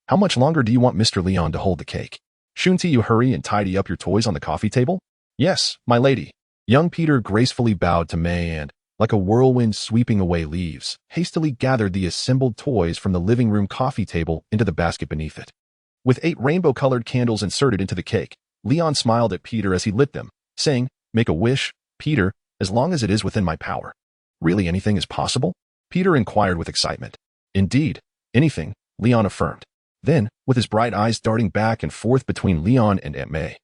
how much longer do you want Mr. Leon to hold the cake? Shouldn't you hurry and tidy up your toys on the coffee table? Yes, my lady. Young Peter gracefully bowed to May and, like a whirlwind sweeping away leaves, hastily gathered the assembled toys from the living room coffee table into the basket beneath it. With 8 rainbow-colored candles inserted into the cake, Leon smiled at Peter as he lit them, saying, Make a wish, Peter, as long as it is within my power. Really anything is possible? Peter inquired with excitement. Indeed, anything, Leon affirmed. Then, with his bright eyes darting back and forth between Leon and Aunt May,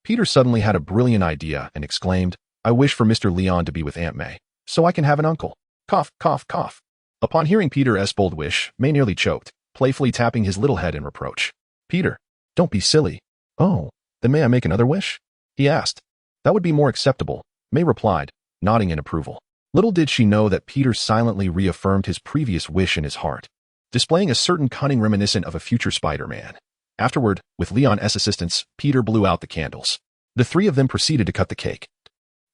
Peter suddenly had a brilliant idea and exclaimed, I wish for Mr. Leon to be with Aunt May, so I can have an uncle. Cough, cough, cough. Upon hearing Peter's bold wish, May nearly choked, playfully tapping his little head in reproach. Peter, don't be silly. Oh, then may I make another wish? He asked. That would be more acceptable, May replied, nodding in approval. Little did she know that Peter silently reaffirmed his previous wish in his heart, displaying a certain cunning reminiscent of a future Spider-Man. Afterward, with Leon's assistance, Peter blew out the candles. The three of them proceeded to cut the cake.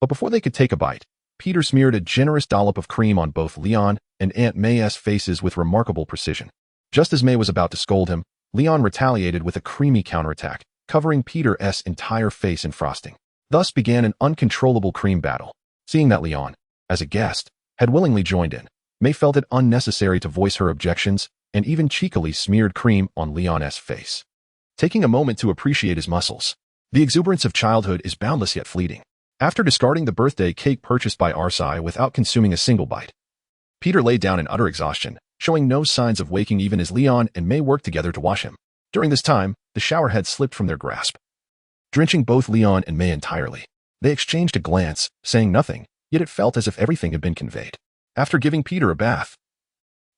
But before they could take a bite, Peter smeared a generous dollop of cream on both Leon and Aunt May's faces with remarkable precision. Just as May was about to scold him, Leon retaliated with a creamy counterattack, covering Peter's entire face in frosting. Thus began an uncontrollable cream battle. Seeing that Leon, as a guest, had willingly joined in, May felt it unnecessary to voice her objections and even cheekily smeared cream on Leon's face. Taking a moment to appreciate his muscles. The exuberance of childhood is boundless yet fleeting. After discarding the birthday cake purchased by Arcee without consuming a single bite, Peter lay down in utter exhaustion, showing no signs of waking even as Leon and May worked together to wash him. During this time, the shower had slipped from their grasp, drenching both Leon and May entirely. They exchanged a glance, saying nothing, yet it felt as if everything had been conveyed. After giving Peter a bath,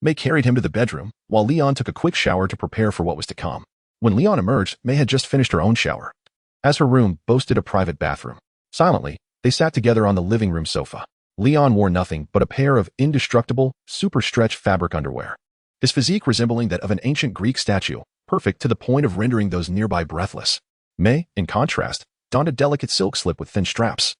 May carried him to the bedroom, while Leon took a quick shower to prepare for what was to come. When Leon emerged, May had just finished her own shower, as her room boasted a private bathroom. Silently, they sat together on the living room sofa. Leon wore nothing but a pair of indestructible, super-stretch fabric underwear, his physique resembling that of an ancient Greek statue, perfect to the point of rendering those nearby breathless. May, in contrast, donned a delicate silk slip with thin straps.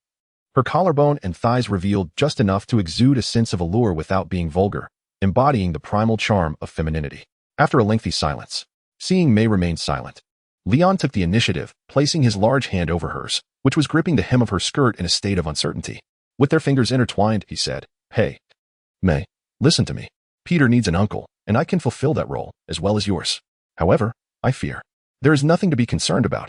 Her collarbone and thighs revealed just enough to exude a sense of allure without being vulgar, embodying the primal charm of femininity. After a lengthy silence, seeing May remain silent, Leon took the initiative, placing his large hand over hers, which was gripping the hem of her skirt in a state of uncertainty. With their fingers intertwined, he said, Hey, May, listen to me. Peter needs an uncle, and I can fulfill that role, as well as yours. However, I fear there is nothing to be concerned about.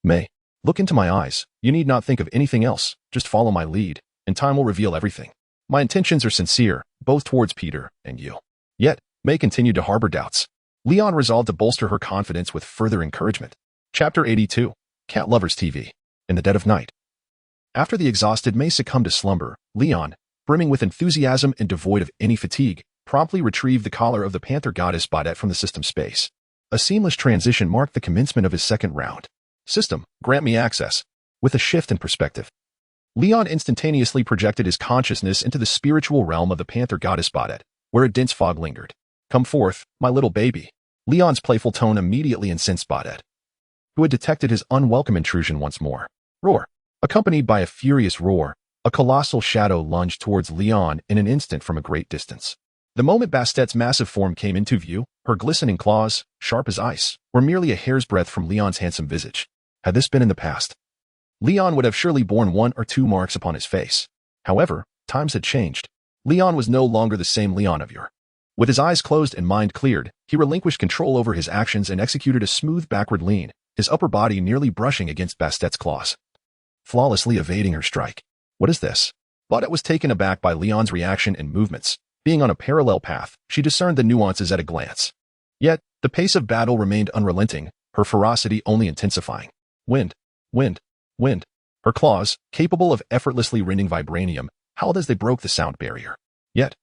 May, look into my eyes. You need not think of anything else. Just follow my lead, and time will reveal everything. My intentions are sincere, both towards Peter and you. Yet, May continued to harbor doubts. Leon resolved to bolster her confidence with further encouragement. Chapter 82. Cat Lovers TV. In the dead of night. After the exhausted May succumbed to slumber, Leon, brimming with enthusiasm and devoid of any fatigue, promptly retrieved the collar of the Panther Goddess Baudet from the system space. A seamless transition marked the commencement of his second round. System, grant me access. With a shift in perspective, Leon instantaneously projected his consciousness into the spiritual realm of the Panther Goddess Baudet, where a dense fog lingered. Come forth, my little baby. Leon's playful tone immediately incensed Baudet, who had detected his unwelcome intrusion once more. Roar. Accompanied by a furious roar, a colossal shadow lunged towards Leon in an instant from a great distance. The moment Bastet's massive form came into view, her glistening claws, sharp as ice, were merely a hair's breadth from Leon's handsome visage. Had this been in the past, Leon would have surely borne one or two marks upon his face. However, times had changed. Leon was no longer the same Leon of yore. With his eyes closed and mind cleared, he relinquished control over his actions and executed a smooth backward lean, his upper body nearly brushing against Bastet's claws, flawlessly evading her strike. What is this? Baudet was taken aback by Leon's reaction and movements. Being on a parallel path, she discerned the nuances at a glance. Yet, the pace of battle remained unrelenting, her ferocity only intensifying. Wind, wind, wind. Her claws, capable of effortlessly rending vibranium, howled as they broke the sound barrier. Yet,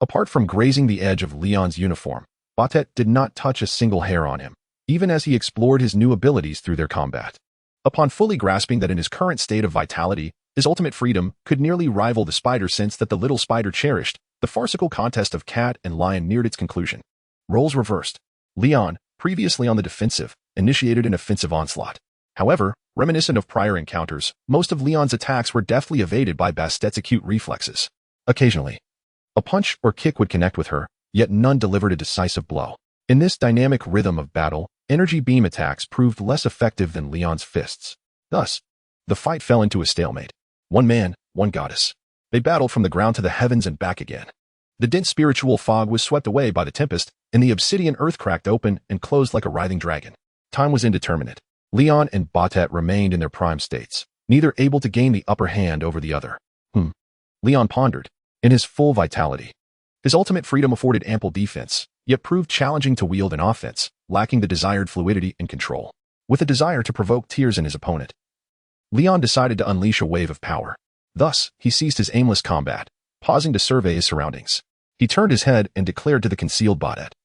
apart from grazing the edge of Leon's uniform, Baudet did not touch a single hair on him, even as he explored his new abilities through their combat. Upon fully grasping that in his current state of vitality, his ultimate freedom could nearly rival the spider sense that the little spider cherished, the farcical contest of cat and lion neared its conclusion. Roles reversed. Leon, previously on the defensive, initiated an offensive onslaught. However, reminiscent of prior encounters, most of Leon's attacks were deftly evaded by Bastet's acute reflexes. Occasionally, a punch or kick would connect with her, yet none delivered a decisive blow. In this dynamic rhythm of battle, energy beam attacks proved less effective than Leon's fists. Thus, the fight fell into a stalemate. One man, one goddess. They battled from the ground to the heavens and back again. The dense spiritual fog was swept away by the tempest, and the obsidian earth cracked open and closed like a writhing dragon. Time was indeterminate. Leon and Baudet remained in their prime states, neither able to gain the upper hand over the other. Leon pondered. In his full vitality, his ultimate freedom afforded ample defense, yet proved challenging to wield an offense, lacking the desired fluidity and control. With a desire to provoke tears in his opponent, Leon decided to unleash a wave of power. Thus, he ceased his aimless combat, pausing to survey his surroundings. He turned his head and declared to the concealed Baudet,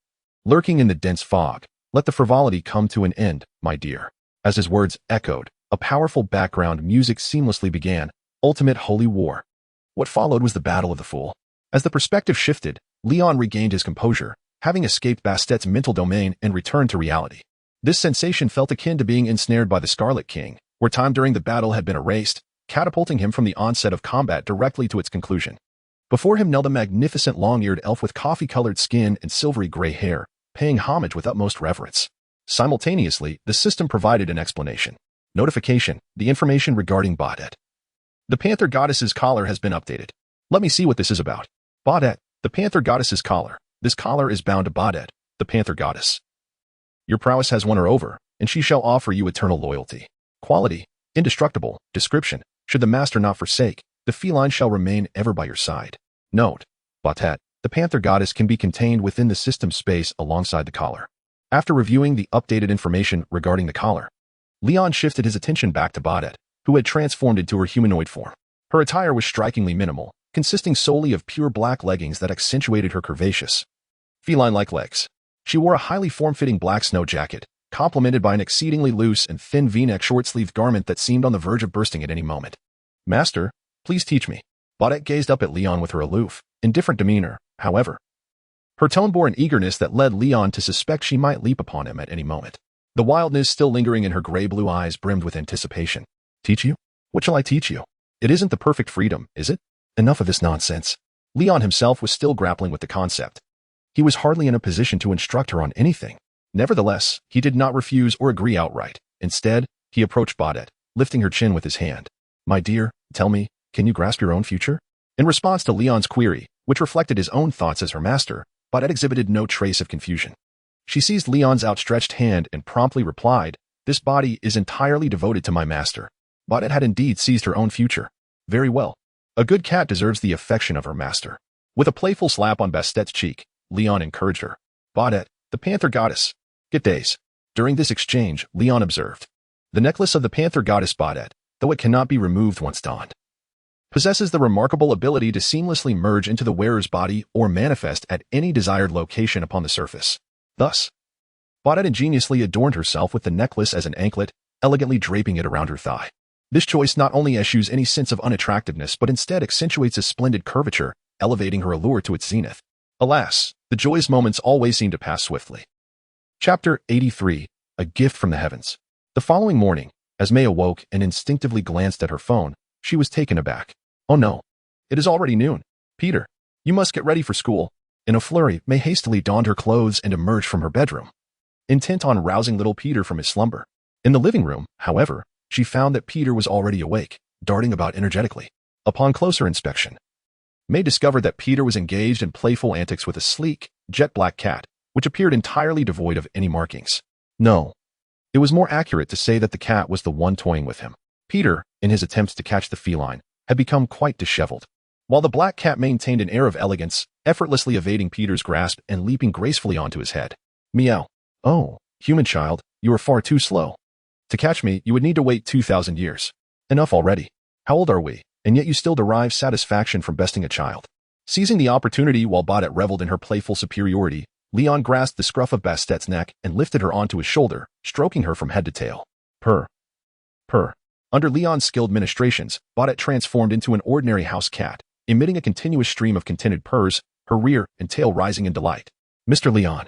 lurking in the dense fog, "Let the frivolity come to an end, my dear." As his words echoed, a powerful background music seamlessly began, ultimate holy war. What followed was the battle of the fool. As the perspective shifted, Leon regained his composure, having escaped Bastet's mental domain and returned to reality. This sensation felt akin to being ensnared by the Scarlet King, where time during the battle had been erased, catapulting him from the onset of combat directly to its conclusion. Before him knelt a magnificent long-eared elf with coffee-colored skin and silvery gray hair, paying homage with utmost reverence. Simultaneously, the system provided an explanation. Notification: the information regarding Baudet. The Panther Goddess's collar has been updated. Let me see what this is about. Baudet, the Panther Goddess's collar. This collar is bound to Baudet, the Panther Goddess. Your prowess has won her over, and she shall offer you eternal loyalty. Quality: indestructible. Description: should the master not forsake, the feline shall remain ever by your side. Note: Baudet, the Panther Goddess, can be contained within the system space alongside the collar. After reviewing the updated information regarding the collar, Leon shifted his attention back to Baudet, who had transformed into her humanoid form. Her attire was strikingly minimal, consisting solely of pure black leggings that accentuated her curvaceous, feline-like legs. She wore a highly form-fitting black snow jacket, complemented by an exceedingly loose and thin V-neck short-sleeved garment that seemed on the verge of bursting at any moment. "Master, please teach me." Baudet gazed up at Leon with her aloof, indifferent demeanor, however. Her tone bore an eagerness that led Leon to suspect she might leap upon him at any moment. The wildness still lingering in her gray-blue eyes brimmed with anticipation. "Teach you? What shall I teach you? It isn't the perfect freedom, is it? Enough of this nonsense." Leon himself was still grappling with the concept. He was hardly in a position to instruct her on anything. Nevertheless, he did not refuse or agree outright. Instead, he approached Baudet, lifting her chin with his hand. "My dear, tell me, can you grasp your own future?" In response to Leon's query, which reflected his own thoughts as her master, Baudet exhibited no trace of confusion. She seized Leon's outstretched hand and promptly replied, "This body is entirely devoted to my master." Baudet had indeed seized her own future. Very well. A good cat deserves the affection of her master. With a playful slap on Bastet's cheek, Leon encouraged her. "Baudet, the Panther Goddess. Get days." During this exchange, Leon observed. The necklace of the Panther Goddess Baudet, though it cannot be removed once donned, possesses the remarkable ability to seamlessly merge into the wearer's body or manifest at any desired location upon the surface. Thus, Baudet ingeniously adorned herself with the necklace as an anklet, elegantly draping it around her thigh. This choice not only eschews any sense of unattractiveness but instead accentuates a splendid curvature, elevating her allure to its zenith. Alas, the joyous moments always seem to pass swiftly. Chapter 83. A Gift from the Heavens. The following morning, as May awoke and instinctively glanced at her phone, she was taken aback. "Oh no. It is already noon. Peter, you must get ready for school." In a flurry, May hastily donned her clothes and emerged from her bedroom, intent on rousing little Peter from his slumber. In the living room, however, she found that Peter was already awake, darting about energetically. Upon closer inspection, May discovered that Peter was engaged in playful antics with a sleek, jet-black cat, which appeared entirely devoid of any markings. No, it was more accurate to say that the cat was the one toying with him. Peter, in his attempts to catch the feline, had become quite disheveled, while the black cat maintained an air of elegance, effortlessly evading Peter's grasp and leaping gracefully onto his head. Meow. "Oh, human child, you are far too slow. To catch me, you would need to wait 2,000 years. Enough already. How old are we, and yet you still derive satisfaction from besting a child?" Seizing the opportunity while Baudet reveled in her playful superiority, Leon grasped the scruff of Bastet's neck and lifted her onto his shoulder, stroking her from head to tail. Purr. Purr. Under Leon's skilled ministrations, Baudet transformed into an ordinary house cat, emitting a continuous stream of contented purrs, her rear and tail rising in delight. "Mr. Leon,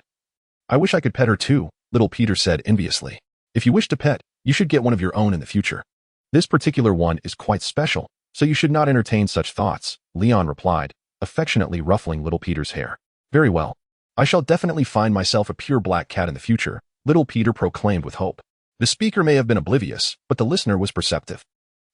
I wish I could pet her too," little Peter said enviously. "If you wish to pet, you should get one of your own in the future. This particular one is quite special, so you should not entertain such thoughts," Leon replied, affectionately ruffling little Peter's hair. "Very well. I shall definitely find myself a pure black cat in the future," little Peter proclaimed with hope. The speaker may have been oblivious, but the listener was perceptive.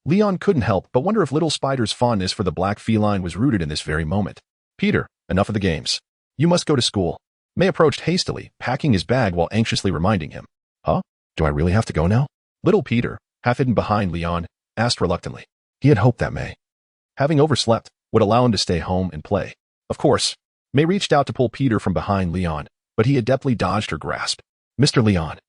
Leon couldn't help but wonder if little Spider's fondness for the black feline was rooted in this very moment. "Peter, enough of the games. You must go to school." May approached hastily, packing his bag while anxiously reminding him. "Huh? Do I really have to go now?" Little Peter, half hidden behind Leon, asked reluctantly. He had hoped that May, having overslept, would allow him to stay home and play. Of course, May reached out to pull Peter from behind Leon, but he adeptly dodged her grasp. "Mr. Leon,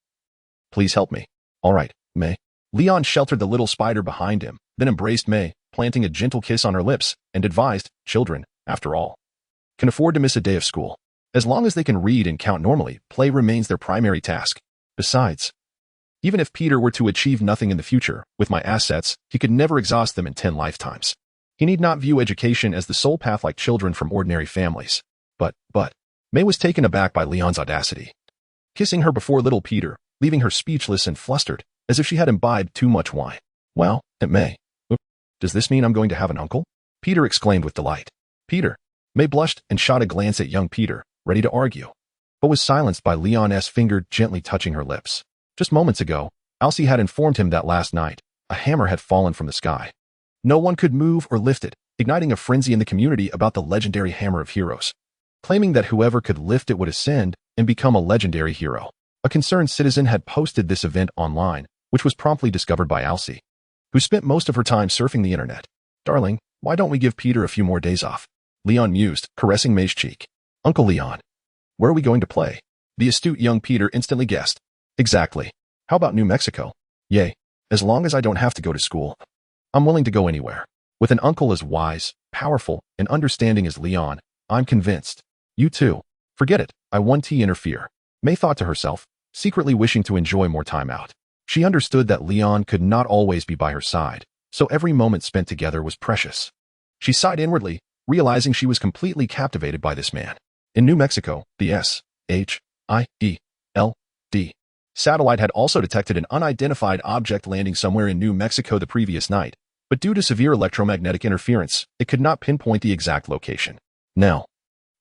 please help me." "All right, May." Leon sheltered the little spider behind him, then embraced May, planting a gentle kiss on her lips, and advised, "Children, after all, can afford to miss a day of school. As long as they can read and count normally, play remains their primary task. Besides, even if Peter were to achieve nothing in the future, with my assets, he could never exhaust them in 10 lifetimes. He need not view education as the sole path like children from ordinary families. But, May was taken aback by Leon's audacity. Kissing her before little Peter, leaving her speechless and flustered, as if she had imbibed too much wine. Well, Aunt May, does this mean I'm going to have an uncle? Peter exclaimed with delight. Peter. May blushed and shot a glance at young Peter, ready to argue, but was silenced by Leon's finger gently touching her lips. Just moments ago, Arcee had informed him that last night, a hammer had fallen from the sky. No one could move or lift it, igniting a frenzy in the community about the legendary Hammer of Heroes, claiming that whoever could lift it would ascend and become a legendary hero. A concerned citizen had posted this event online, which was promptly discovered by Arcee, who spent most of her time surfing the internet. Darling, why don't we give Peter a few more days off? Leon mused, caressing May's cheek. Uncle Leon, where are we going to play? The astute young Peter instantly guessed. Exactly. How about New Mexico? Yay. As long as I don't have to go to school, I'm willing to go anywhere. With an uncle as wise, powerful, and understanding as Leon, I'm convinced. You too. Forget it, I won't interfere. May thought to herself, secretly wishing to enjoy more time out. She understood that Leon could not always be by her side, so every moment spent together was precious. She sighed inwardly, realizing she was completely captivated by this man. In New Mexico, the SHIELD satellite had also detected an unidentified object landing somewhere in New Mexico the previous night, but due to severe electromagnetic interference, it could not pinpoint the exact location. Now,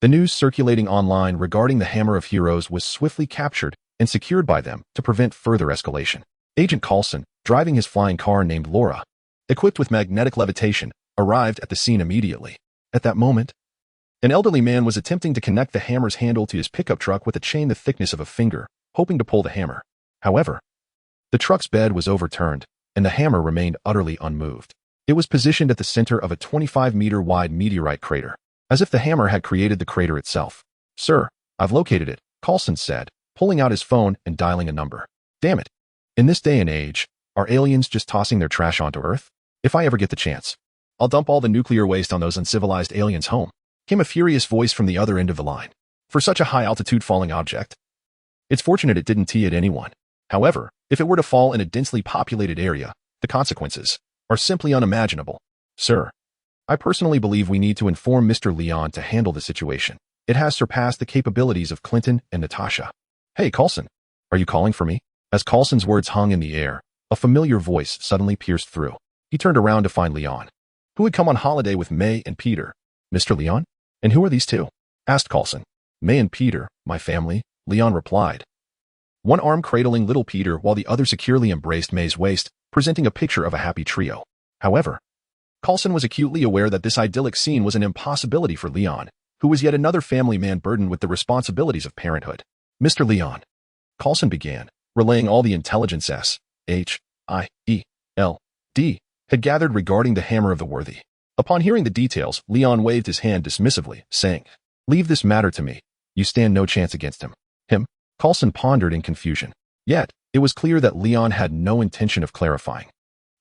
the news circulating online regarding the Hammer of Heroes was swiftly captured and secured by them to prevent further escalation. Agent Coulson, driving his flying car named Laura, equipped with magnetic levitation, arrived at the scene immediately. At that moment, an elderly man was attempting to connect the hammer's handle to his pickup truck with a chain the thickness of a finger, hoping to pull the hammer. However, the truck's bed was overturned, and the hammer remained utterly unmoved. It was positioned at the center of a 25-meter-wide meteorite crater, as if the hammer had created the crater itself. Sir, I've located it, Coulson said, pulling out his phone and dialing a number. Damn it. In this day and age, are aliens just tossing their trash onto Earth? If I ever get the chance, I'll dump all the nuclear waste on those uncivilized aliens' home. Came a furious voice from the other end of the line. For such a high-altitude falling object, it's fortunate it didn't hit anyone. However, if it were to fall in a densely populated area, the consequences are simply unimaginable. Sir, I personally believe we need to inform Mr. Leon to handle the situation. It has surpassed the capabilities of Clinton and Natasha. Hey, Coulson, are you calling for me? As Coulson's words hung in the air, a familiar voice suddenly pierced through. He turned around to find Leon, who had come on holiday with May and Peter. Mr. Leon? And who are these two? Asked Coulson. May and Peter, my family, Leon replied, one arm cradling little Peter while the other securely embraced May's waist, presenting a picture of a happy trio. However, Coulson was acutely aware that this idyllic scene was an impossibility for Leon, who was yet another family man burdened with the responsibilities of parenthood. Mr. Leon, Coulson began, relaying all the intelligence SHIELD had gathered regarding the Hammer of the Worthy. Upon hearing the details, Leon waved his hand dismissively, saying, Leave this matter to me. You stand no chance against him. Him? Coulson pondered in confusion. Yet, it was clear that Leon had no intention of clarifying.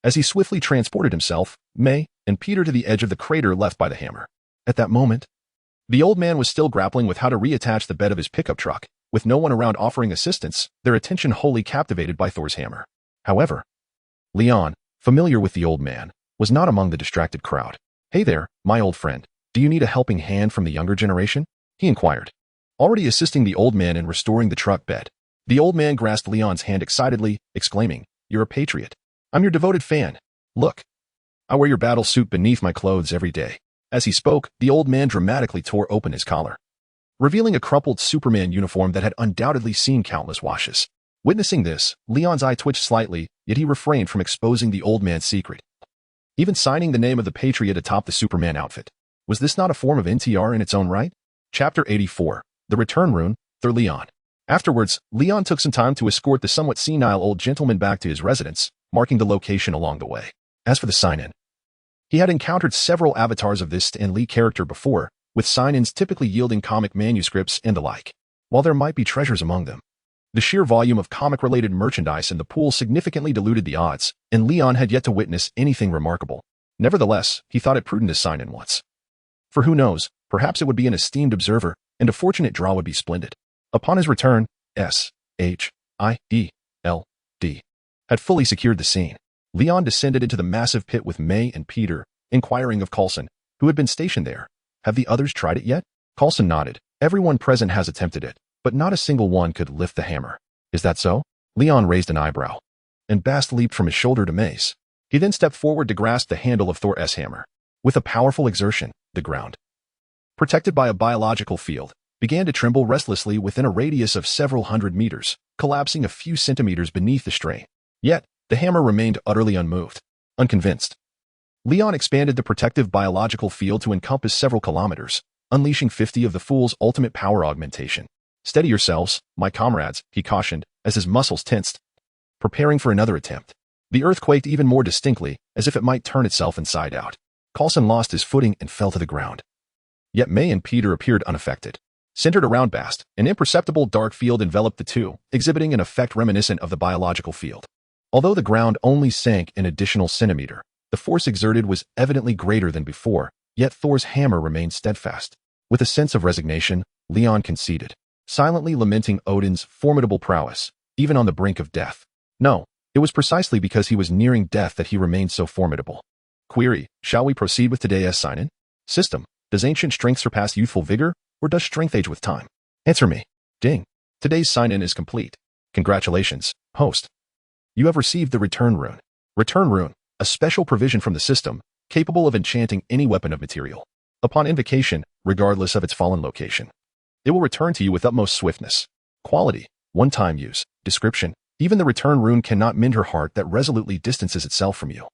As he swiftly transported himself, May, and Peter to the edge of the crater left by the hammer. At that moment, the old man was still grappling with how to reattach the bed of his pickup truck, with no one around offering assistance, their attention wholly captivated by Thor's hammer. However, Leon, familiar with the old man, was not among the distracted crowd. Hey there, my old friend, do you need a helping hand from the younger generation? He inquired, already assisting the old man in restoring the truck bed. The old man grasped Leon's hand excitedly, exclaiming, You're a patriot. I'm your devoted fan. Look, I wear your battle suit beneath my clothes every day. As he spoke, the old man dramatically tore open his collar, revealing a crumpled Superman uniform that had undoubtedly seen countless washes. Witnessing this, Leon's eye twitched slightly, yet he refrained from exposing the old man's secret. Even signing the name of the Patriot atop the Superman outfit. Was this not a form of NTR in its own right? Chapter 84, The Return Rune, Thor Leon. Afterwards, Leon took some time to escort the somewhat senile old gentleman back to his residence, marking the location along the way. As for the sign-in, he had encountered several avatars of this Stan Lee character before, with sign-ins typically yielding comic manuscripts and the like. While there might be treasures among them, the sheer volume of comic-related merchandise in the pool significantly diluted the odds, and Leon had yet to witness anything remarkable. Nevertheless, he thought it prudent to sign in once. For who knows, Perhaps it would be an esteemed observer, and a fortunate draw would be splendid. Upon his return, S.H.I.E.L.D. had fully secured the scene. Leon descended into the massive pit with May and Peter, inquiring of Coulson, who had been stationed there. Have the others tried it yet? Coulson nodded. Everyone present has attempted it, but not a single one could lift the hammer. Is that so? Leon raised an eyebrow, and Bast leaped from his shoulder to May's. He then stepped forward to grasp the handle of Thor's hammer. With a powerful exertion, the ground, protected by a biological field, began to tremble restlessly within a radius of several hundred meters, collapsing a few centimeters beneath the strain. Yet, the hammer remained utterly unmoved. Unconvinced, Leon expanded the protective biological field to encompass several kilometers, unleashing 50 of the Fool's ultimate power augmentation. Steady yourselves, my comrades, he cautioned, as his muscles tensed, preparing for another attempt. The earth quaked even more distinctly, as if it might turn itself inside out. Coulson lost his footing and fell to the ground. Yet May and Peter appeared unaffected. Centered around Bast, an imperceptible dark field enveloped the two, exhibiting an effect reminiscent of the biological field. Although the ground only sank an additional centimeter, the force exerted was evidently greater than before, yet Thor's hammer remained steadfast. With a sense of resignation, Leon conceded, silently lamenting Odin's formidable prowess, even on the brink of death. No, it was precisely because he was nearing death that he remained so formidable. Query, shall we proceed with today's sign-in? System, does ancient strength surpass youthful vigor, or does strength age with time? Answer me. Ding. Today's sign-in is complete. Congratulations, host. You have received the Return Rune. Return Rune, a special provision from the system, capable of enchanting any weapon of material. Upon invocation, regardless of its fallen location, it will return to you with utmost swiftness. Quality, one-time use. Description, even the Return Rune cannot mend her heart that resolutely distances itself from you.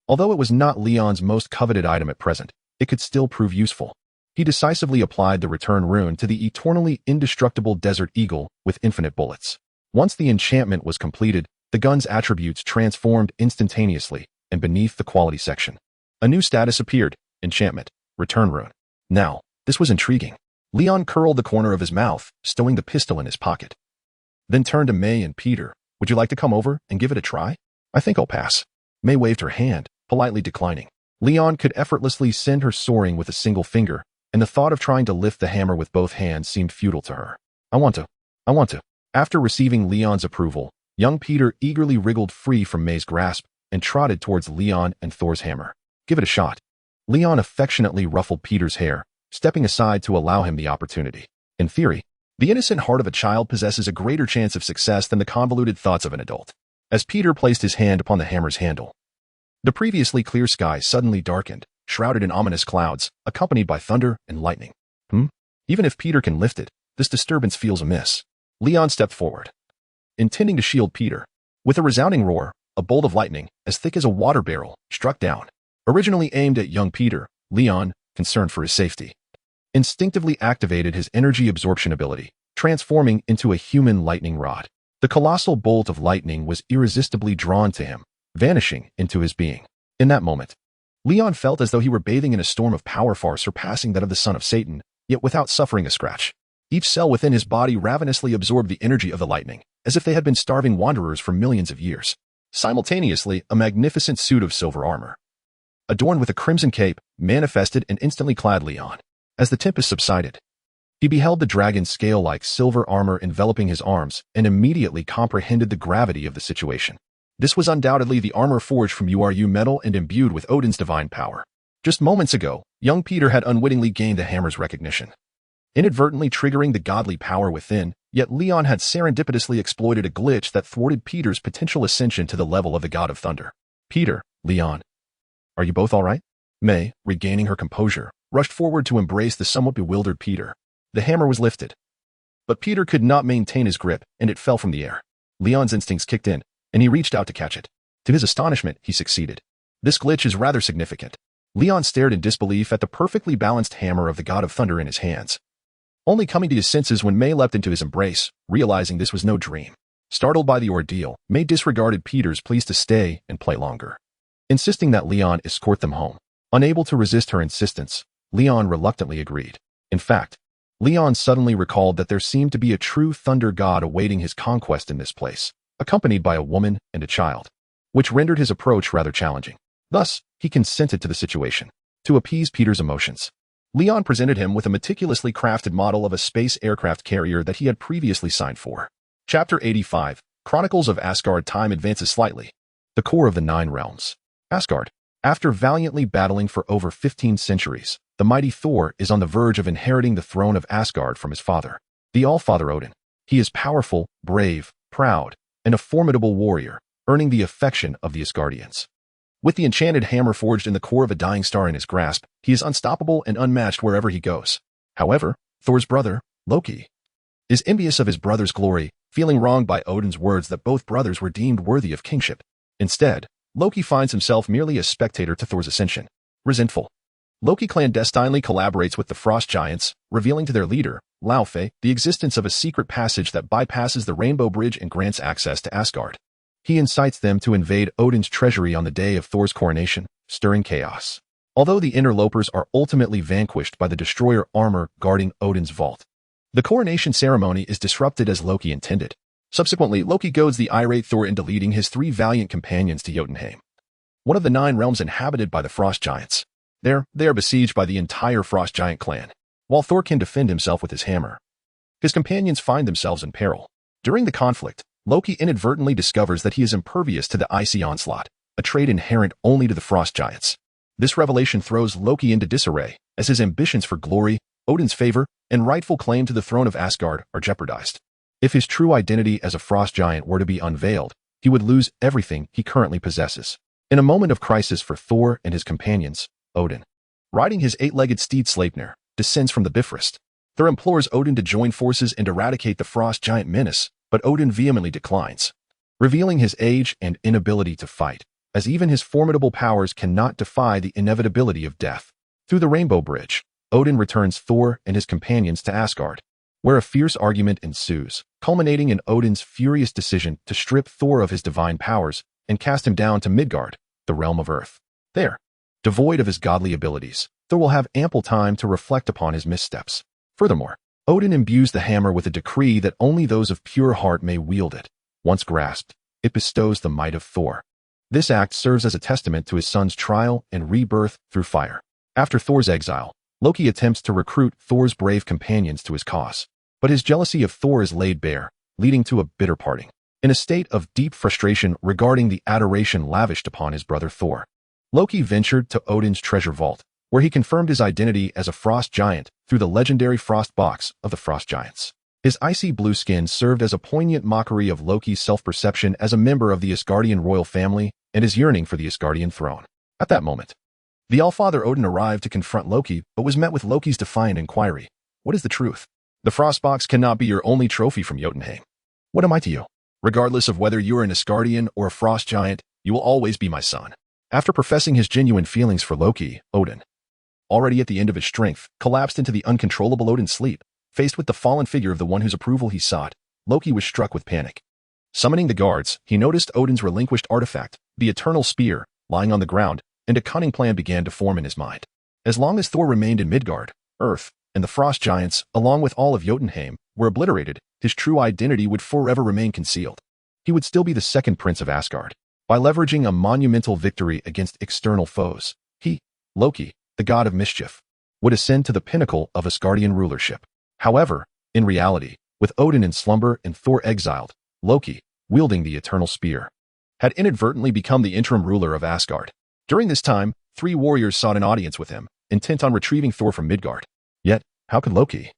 Although it was not Leon's most coveted item at present, it could still prove useful. He decisively applied the Return Rune to the eternally indestructible Desert Eagle with infinite bullets. Once the enchantment was completed, the gun's attributes transformed instantaneously, and beneath the quality section, a new status appeared, Enchantment, Return Rune. Now, this was intriguing. Leon curled the corner of his mouth, stowing the pistol in his pocket. Then turned to May and Peter. Would you like to come over and give it a try? I think I'll pass. May waved her hand, politely declining. Leon could effortlessly send her soaring with a single finger, and the thought of trying to lift the hammer with both hands seemed futile to her. I want to. After receiving Leon's approval, young Peter eagerly wriggled free from May's grasp and trotted towards Leon and Thor's hammer. Give it a shot. Leon affectionately ruffled Peter's hair, stepping aside to allow him the opportunity. In theory, the innocent heart of a child possesses a greater chance of success than the convoluted thoughts of an adult. As Peter placed his hand upon the hammer's handle, the previously clear sky suddenly darkened, shrouded in ominous clouds, accompanied by thunder and lightning. Even if Peter can lift it, this disturbance feels amiss. Leon stepped forward, intending to shield Peter. With a resounding roar, a bolt of lightning, as thick as a water barrel, struck down. Originally aimed at young Peter, Leon, concerned for his safety, instinctively activated his energy absorption ability, transforming into a human lightning rod. The colossal bolt of lightning was irresistibly drawn to him, vanishing into his being. In that moment, Leon felt as though he were bathing in a storm of power far surpassing that of the son of Satan, yet without suffering a scratch. Each cell within his body ravenously absorbed the energy of the lightning, as if they had been starving wanderers for millions of years. Simultaneously, a magnificent suit of silver armor, adorned with a crimson cape, manifested and instantly clad Leon. As the tempest subsided, he beheld the dragon's scale-like silver armor enveloping his arms and immediately comprehended the gravity of the situation. This was undoubtedly the armor forged from URU metal and imbued with Odin's divine power. Just moments ago, young Peter had unwittingly gained the hammer's recognition, inadvertently triggering the godly power within, yet Leon had serendipitously exploited a glitch that thwarted Peter's potential ascension to the level of the God of Thunder. Peter, Leon, are you both all right? May, regaining her composure, rushed forward to embrace the somewhat bewildered Peter. The hammer was lifted, but Peter could not maintain his grip, and it fell from the air. Leon's instincts kicked in, and he reached out to catch it. To his astonishment, he succeeded. This glitch is rather significant. Leon stared in disbelief at the perfectly balanced hammer of the God of Thunder in his hands, only coming to his senses when May leapt into his embrace, realizing this was no dream. Startled by the ordeal, May disregarded Peter's pleas to stay and play longer, insisting that Leon escort them home. Unable to resist her insistence, Leon reluctantly agreed. In fact, Leon suddenly recalled that there seemed to be a true thunder god awaiting his conquest in this place, accompanied by a woman and a child, which rendered his approach rather challenging. Thus, he consented to the situation. To appease Peter's emotions, Leon presented him with a meticulously crafted model of a space aircraft carrier that he had previously signed for. Chapter 85, Chronicles of Asgard. Time advances slightly. The core of the Nine Realms. Asgard. After valiantly battling for over 15 centuries, the mighty Thor is on the verge of inheriting the throne of Asgard from his father, the All-Father Odin. He is powerful, brave, proud, and a formidable warrior, earning the affection of the Asgardians. With the enchanted hammer forged in the core of a dying star in his grasp, he is unstoppable and unmatched wherever he goes. However, Thor's brother, Loki, is envious of his brother's glory, feeling wronged by Odin's words that both brothers were deemed worthy of kingship. Instead, Loki finds himself merely a spectator to Thor's ascension. Resentful, Loki clandestinely collaborates with the Frost Giants, revealing to their leader, Laufey, the existence of a secret passage that bypasses the Rainbow Bridge and grants access to Asgard. He incites them to invade Odin's treasury on the day of Thor's coronation, stirring chaos. Although the interlopers are ultimately vanquished by the destroyer armor guarding Odin's vault, the coronation ceremony is disrupted as Loki intended. Subsequently, Loki goads the irate Thor into leading his three valiant companions to Jotunheim, one of the 9 realms inhabited by the Frost Giants. There, they are besieged by the entire Frost Giant clan. While Thor can defend himself with his hammer, his companions find themselves in peril. During the conflict, Loki inadvertently discovers that he is impervious to the icy onslaught, a trait inherent only to the Frost Giants. This revelation throws Loki into disarray, as his ambitions for glory, Odin's favor, and rightful claim to the throne of Asgard are jeopardized. If his true identity as a Frost Giant were to be unveiled, he would lose everything he currently possesses. In a moment of crisis for Thor and his companions, Odin, riding his 8-legged steed Sleipnir, descends from the Bifrost. Thor implores Odin to join forces and eradicate the Frost Giant menace, but Odin vehemently declines, revealing his age and inability to fight, as even his formidable powers cannot defy the inevitability of death. Through the Rainbow Bridge, Odin returns Thor and his companions to Asgard, where a fierce argument ensues, culminating in Odin's furious decision to strip Thor of his divine powers and cast him down to Midgard, the realm of Earth. There, devoid of his godly abilities, Thor will have ample time to reflect upon his missteps. Furthermore, Odin imbues the hammer with a decree that only those of pure heart may wield it. Once grasped, it bestows the might of Thor. This act serves as a testament to his son's trial and rebirth through fire. After Thor's exile, Loki attempts to recruit Thor's brave companions to his cause, but his jealousy of Thor is laid bare, leading to a bitter parting. In a state of deep frustration regarding the adoration lavished upon his brother Thor, Loki ventured to Odin's treasure vault, where he confirmed his identity as a Frost Giant through the legendary Frost Box of the Frost Giants. His icy blue skin served as a poignant mockery of Loki's self-perception as a member of the Asgardian royal family and his yearning for the Asgardian throne. At that moment, the All-Father Odin arrived to confront Loki, but was met with Loki's defiant inquiry. What is the truth? The Frost Box cannot be your only trophy from Jotunheim. What am I to you? Regardless of whether you are an Asgardian or a Frost Giant, you will always be my son. After professing his genuine feelings for Loki, Odin, already at the end of his strength, collapsed into the uncontrollable Odin's sleep. Faced with the fallen figure of the one whose approval he sought, Loki was struck with panic. Summoning the guards, he noticed Odin's relinquished artifact, the Eternal Spear, lying on the ground, and a cunning plan began to form in his mind. As long as Thor remained in Midgard, Earth, and the Frost Giants, along with all of Jotunheim, were obliterated, his true identity would forever remain concealed. He would still be the second prince of Asgard. By leveraging a monumental victory against external foes, he, Loki, the god of mischief, would ascend to the pinnacle of Asgardian rulership. However, in reality, with Odin in slumber and Thor exiled, Loki, wielding the Eternal Spear, had inadvertently become the interim ruler of Asgard. During this time, 3 warriors sought an audience with him, intent on retrieving Thor from Midgard. Yet, how could Loki,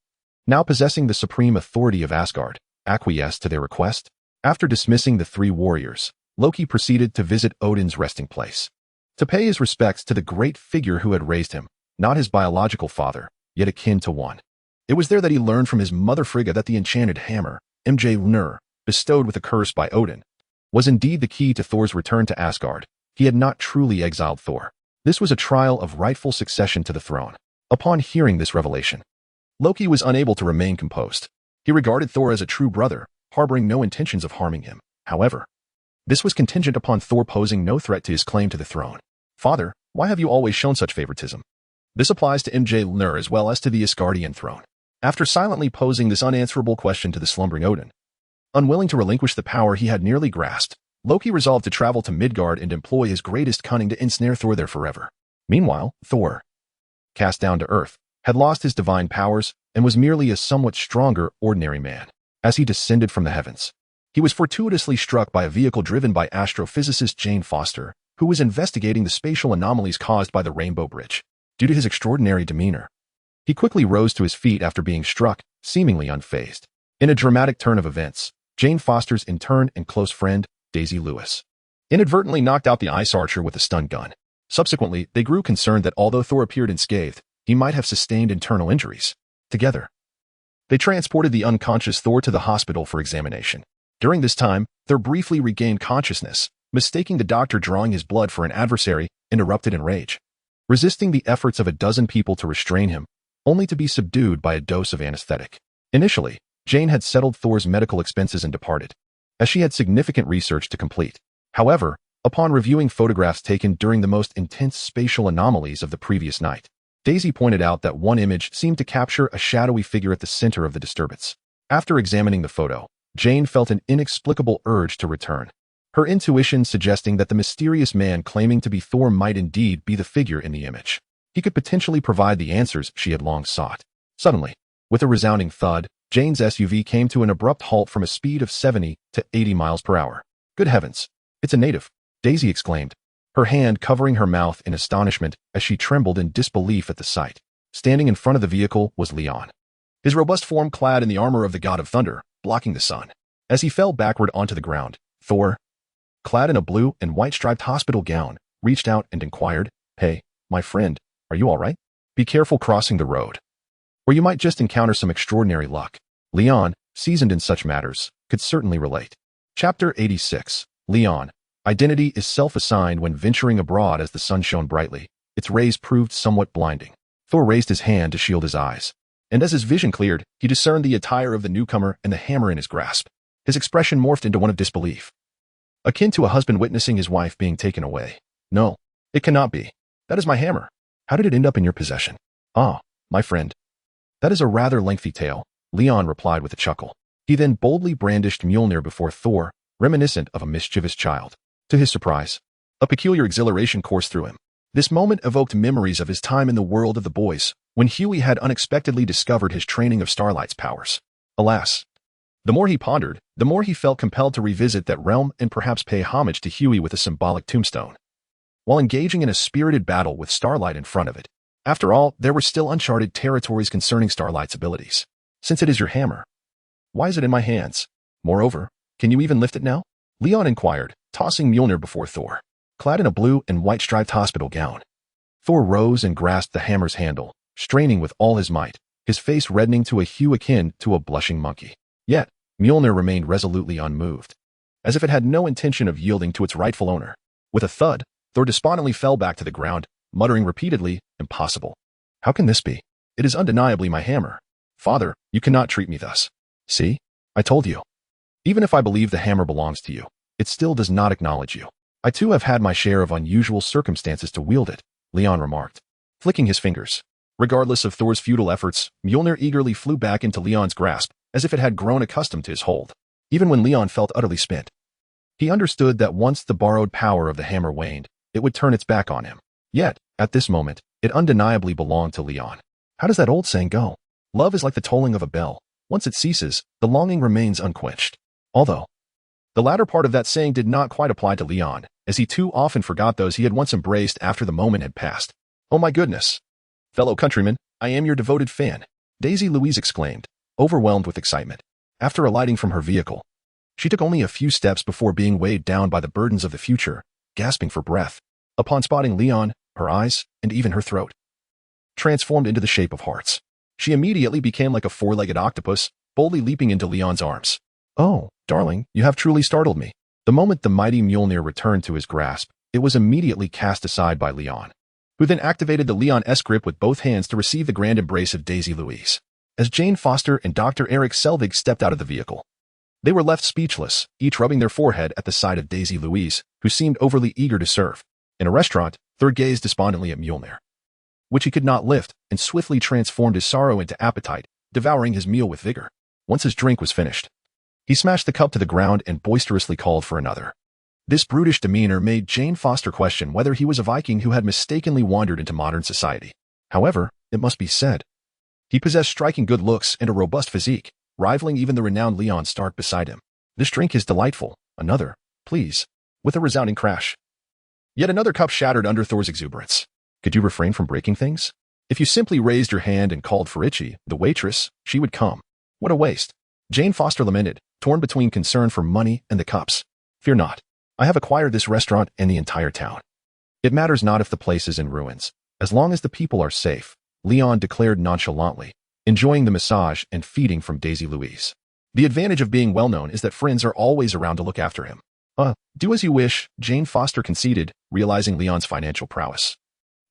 now possessing the supreme authority of Asgard, acquiesce to their request? After dismissing the 3 warriors, Loki proceeded to visit Odin's resting place, to pay his respects to the great figure who had raised him, not his biological father, yet akin to one. It was there that he learned from his mother Frigga that the enchanted hammer, Mjolnir, bestowed with a curse by Odin, was indeed the key to Thor's return to Asgard. He had not truly exiled Thor. This was a trial of rightful succession to the throne. Upon hearing this revelation, Loki was unable to remain composed. He regarded Thor as a true brother, harboring no intentions of harming him. However, this was contingent upon Thor posing no threat to his claim to the throne. Father, why have you always shown such favoritism? This applies to Mjolnir as well as to the Asgardian throne. After silently posing this unanswerable question to the slumbering Odin, unwilling to relinquish the power he had nearly grasped, Loki resolved to travel to Midgard and employ his greatest cunning to ensnare Thor there forever. Meanwhile, Thor, cast down to earth, had lost his divine powers and was merely a somewhat stronger, ordinary man. As he descended from the heavens, he was fortuitously struck by a vehicle driven by astrophysicist Jane Foster, who was investigating the spatial anomalies caused by the Rainbow Bridge. Due to his extraordinary demeanor, he quickly rose to his feet after being struck, seemingly unfazed. In a dramatic turn of events, Jane Foster's intern and close friend, Daisy Lewis, inadvertently knocked out the ice archer with a stun gun. Subsequently, they grew concerned that although Thor appeared unscathed, he might have sustained internal injuries. Together, they transported the unconscious Thor to the hospital for examination. During this time, Thor briefly regained consciousness, mistaking the doctor drawing his blood for an adversary, and erupted in rage, resisting the efforts of a dozen people to restrain him, only to be subdued by a dose of anesthetic. Initially, Jane had settled Thor's medical expenses and departed, as she had significant research to complete. However, upon reviewing photographs taken during the most intense spatial anomalies of the previous night, Daisy pointed out that one image seemed to capture a shadowy figure at the center of the disturbance. After examining the photo, Jane felt an inexplicable urge to return, her intuition suggesting that the mysterious man claiming to be Thor might indeed be the figure in the image. He could potentially provide the answers she had long sought. Suddenly, with a resounding thud, Jane's SUV came to an abrupt halt from a speed of 70 to 80 miles per hour. Good heavens, it's a native, Daisy exclaimed, her hand covering her mouth in astonishment as she trembled in disbelief at the sight. Standing in front of the vehicle was Leon, his robust form clad in the armor of the god of thunder, blocking the sun. As he fell backward onto the ground, Thor, clad in a blue and white striped hospital gown, reached out and inquired, "Hey, my friend, are you all right? Be careful crossing the road, or you might just encounter some extraordinary luck." Leon, seasoned in such matters, could certainly relate. Chapter 86. Leon. Identity is self-assigned when venturing abroad. As the sun shone brightly, its rays proved somewhat blinding. Thor raised his hand to shield his eyes, and as his vision cleared, he discerned the attire of the newcomer and the hammer in his grasp. His expression morphed into one of disbelief, akin to a husband witnessing his wife being taken away. "No, it cannot be. That is my hammer. How did it end up in your possession?" "Ah, my friend, that is a rather lengthy tale," Leon replied with a chuckle. He then boldly brandished Mjolnir before Thor, reminiscent of a mischievous child. To his surprise, a peculiar exhilaration coursed through him. This moment evoked memories of his time in the world of the boys, when Huey had unexpectedly discovered his training of Starlight's powers. Alas, the more he pondered, the more he felt compelled to revisit that realm and perhaps pay homage to Huey with a symbolic tombstone, while engaging in a spirited battle with Starlight in front of it. After all, there were still uncharted territories concerning Starlight's abilities. "Since it is your hammer, why is it in my hands? Moreover, can you even lift it now?" Leon inquired, tossing Mjolnir before Thor. Clad in a blue and white striped hospital gown, Thor rose and grasped the hammer's handle, straining with all his might, his face reddening to a hue akin to a blushing monkey. Yet, Mjolnir remained resolutely unmoved, as if it had no intention of yielding to its rightful owner. With a thud, Thor despondently fell back to the ground, muttering repeatedly, "Impossible. How can this be? It is undeniably my hammer. Father, you cannot treat me thus. See? I told you. Even if I believe the hammer belongs to you, it still does not acknowledge you. I too have had my share of unusual circumstances to wield it," Leon remarked, flicking his fingers. Regardless of Thor's futile efforts, Mjolnir eagerly flew back into Leon's grasp, as if it had grown accustomed to his hold. Even when Leon felt utterly spent, he understood that once the borrowed power of the hammer waned, it would turn its back on him. Yet, at this moment, it undeniably belonged to Leon. How does that old saying go? Love is like the tolling of a bell. Once it ceases, the longing remains unquenched. Although, the latter part of that saying did not quite apply to Leon, as he too often forgot those he had once embraced after the moment had passed. "Oh my goodness! Fellow countrymen, I am your devoted fan," Daisy Louise exclaimed, overwhelmed with excitement. After alighting from her vehicle, she took only a few steps before being weighed down by the burdens of the future, gasping for breath. Upon spotting Leon, her eyes, and even her throat, transformed into the shape of hearts. She immediately became like a four-legged octopus, boldly leaping into Leon's arms. "Oh, darling, you have truly startled me." The moment the mighty Mjolnir returned to his grasp, it was immediately cast aside by Leon, who then activated the Leon-esque grip with both hands to receive the grand embrace of Daisy Louise. As Jane Foster and Dr. Eric Selvig stepped out of the vehicle, they were left speechless, each rubbing their forehead at the sight of Daisy Louise, who seemed overly eager to serve. In a restaurant, Thor gazed despondently at Mjolnir, which he could not lift, and swiftly transformed his sorrow into appetite, devouring his meal with vigor. Once his drink was finished, he smashed the cup to the ground and boisterously called for another. This brutish demeanor made Jane Foster question whether he was a Viking who had mistakenly wandered into modern society. However, it must be said, He possessed striking good looks and a robust physique, rivaling even the renowned Leon Stark beside him. This drink is delightful. Another, please. With a resounding crash. Yet another cup shattered under Thor's exuberance. Could you refrain from breaking things? If you simply raised your hand and called for Arcee, the waitress, she would come. What a waste. Jane Foster lamented, torn between concern for money and the cups. Fear not. I have acquired this restaurant and the entire town. It matters not if the place is in ruins, as long as the people are safe, Leon declared nonchalantly, enjoying the massage and feeding from Daisy Louise. The advantage of being well-known is that friends are always around to look after him. Do as you wish, Jane Foster conceded, realizing Leon's financial prowess,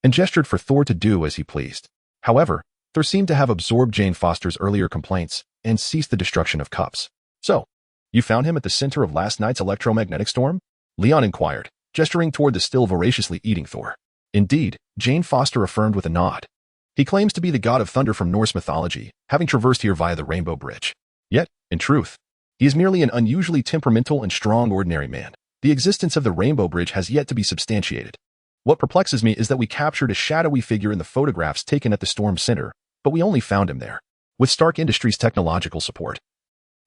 and gestured for Thor to do as he pleased. However, Thor seemed to have absorbed Jane Foster's earlier complaints and ceased the destruction of cups. So, you found him at the center of last night's electromagnetic storm? Leon inquired, gesturing toward the still voraciously eating Thor. Indeed, Jane Foster affirmed with a nod. He claims to be the god of thunder from Norse mythology, having traversed here via the Rainbow Bridge. Yet, in truth, he is merely an unusually temperamental and strong ordinary man. The existence of the Rainbow Bridge has yet to be substantiated. What perplexes me is that we captured a shadowy figure in the photographs taken at the storm center, but we only found him there. With Stark Industries' technological support,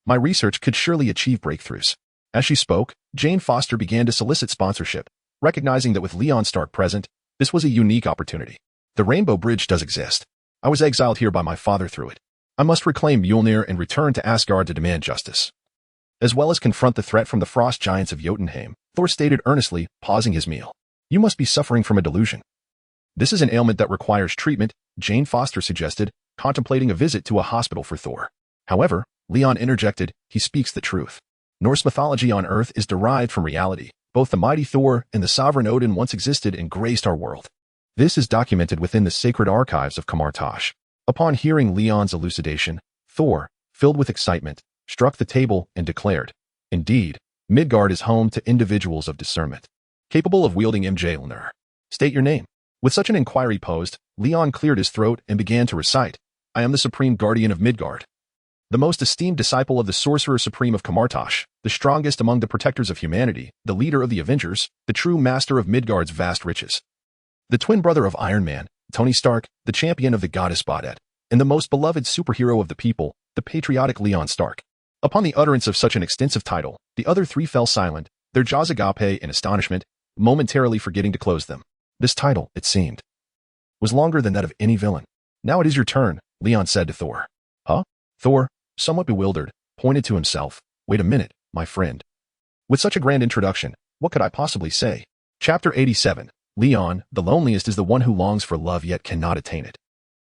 my research could surely achieve breakthroughs. As she spoke, Jane Foster began to solicit sponsorship, recognizing that with Leon Stark present, this was a unique opportunity. The Rainbow Bridge does exist. I was exiled here by my father through it. I must reclaim Mjolnir and return to Asgard to demand justice, as well as confront the threat from the frost giants of Jotunheim, Thor stated earnestly, pausing his meal. You must be suffering from a delusion. This is an ailment that requires treatment, Jane Foster suggested, contemplating a visit to a hospital for Thor. However, Leon interjected, he speaks the truth. Norse mythology on Earth is derived from reality. Both the mighty Thor and the sovereign Odin once existed and graced our world. This is documented within the sacred archives of Kamartash. Upon hearing Leon's elucidation, Thor, filled with excitement, struck the table and declared, indeed, Midgard is home to individuals of discernment, capable of wielding Mjolnir. State your name. With such an inquiry posed, Leon cleared his throat and began to recite, I am the supreme guardian of Midgard, the most esteemed disciple of the sorcerer supreme of Kamartash, the strongest among the protectors of humanity, the leader of the Avengers, the true master of Midgard's vast riches, the twin brother of Iron Man, Tony Stark, the champion of the goddess Bodette, and the most beloved superhero of the people, the patriotic Leon Stark. Upon the utterance of such an extensive title, the other three fell silent, their jaws agape in astonishment, momentarily forgetting to close them. This title, it seemed, was longer than that of any villain. Now it is your turn, Leon said to Thor. Huh? Thor, somewhat bewildered, pointed to himself. Wait a minute, my friend. With such a grand introduction, what could I possibly say? Chapter 87. Leon, the loneliest is the one who longs for love yet cannot attain it.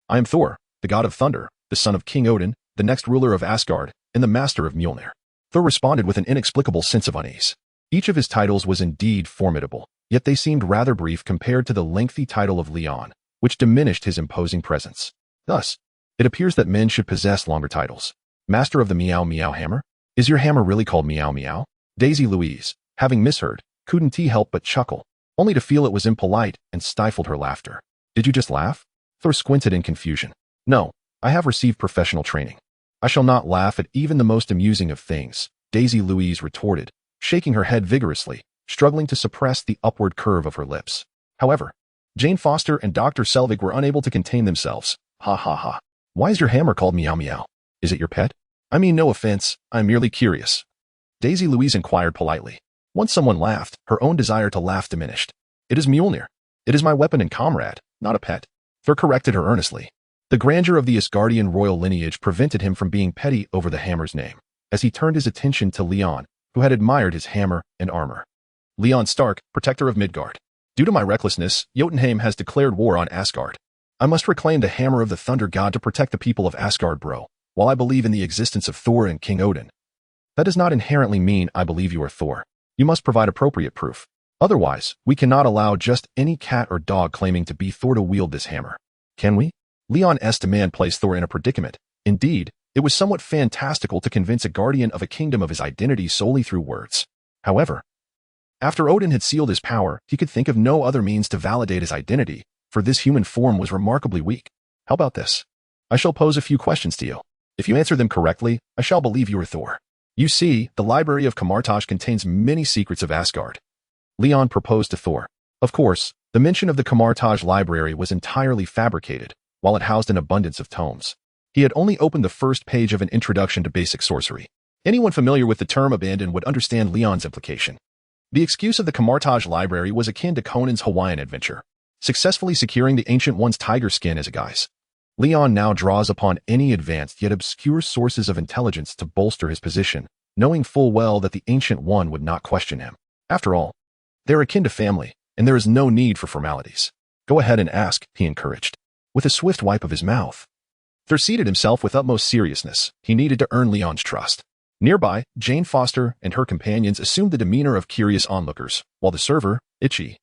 I am Thor, the god of thunder, the son of King Odin, the next ruler of Asgard, and the master of Mjolnir. Thor responded with an inexplicable sense of unease. Each of his titles was indeed formidable, yet they seemed rather brief compared to the lengthy title of Leon, which diminished his imposing presence. Thus, it appears that men should possess longer titles. Master of the Meow Meow Hammer? Is your hammer really called Meow Meow? Daisy Louise, having misheard, couldn't help but chuckle, only to feel it was impolite and stifled her laughter. Did you just laugh? Thor squinted in confusion. No, I have received professional training. I shall not laugh at even the most amusing of things, Daisy Louise retorted, shaking her head vigorously, struggling to suppress the upward curve of her lips. However, Jane Foster and Dr. Selvig were unable to contain themselves. Ha ha ha. Why is your hammer called Meow Meow? Is it your pet? I mean no offense, I'm merely curious. Daisy Louise inquired politely. Once someone laughed, her own desire to laugh diminished. It is Mjolnir. It is my weapon and comrade, not a pet. Thor corrected her earnestly. The grandeur of the Asgardian royal lineage prevented him from being petty over the hammer's name, as he turned his attention to Leon, who had admired his hammer and armor. Leon Stark, protector of Midgard. Due to my recklessness, Jotunheim has declared war on Asgard. I must reclaim the hammer of the thunder god to protect the people of Asgard, bro. While I believe in the existence of Thor and King Odin, that does not inherently mean I believe you are Thor. You must provide appropriate proof. Otherwise, we cannot allow just any cat or dog claiming to be Thor to wield this hammer. Can we? Leon's demand placed Thor in a predicament. Indeed, it was somewhat fantastical to convince a guardian of a kingdom of his identity solely through words. However, after Odin had sealed his power, he could think of no other means to validate his identity, for this human form was remarkably weak. How about this? I shall pose a few questions to you. If you answer them correctly, I shall believe you are Thor. You see, the library of Kamartash contains many secrets of Asgard. Leon proposed to Thor. Of course, the mention of the Kamartash library was entirely fabricated, while it housed an abundance of tomes. He had only opened the first page of an introduction to basic sorcery. Anyone familiar with the term abandon would understand Leon's implication. The excuse of the Camartage Library was akin to Conan's Hawaiian adventure, successfully securing the Ancient One's tiger skin as a guise. Leon now draws upon any advanced yet obscure sources of intelligence to bolster his position, knowing full well that the Ancient One would not question him. After all, they're akin to family, and there is no need for formalities. Go ahead and ask, he encouraged, with a swift wipe of his mouth. Thor seated himself with utmost seriousness. He needed to earn Leon's trust. Nearby, Jane Foster and her companions assumed the demeanor of curious onlookers, while the server, Itchy,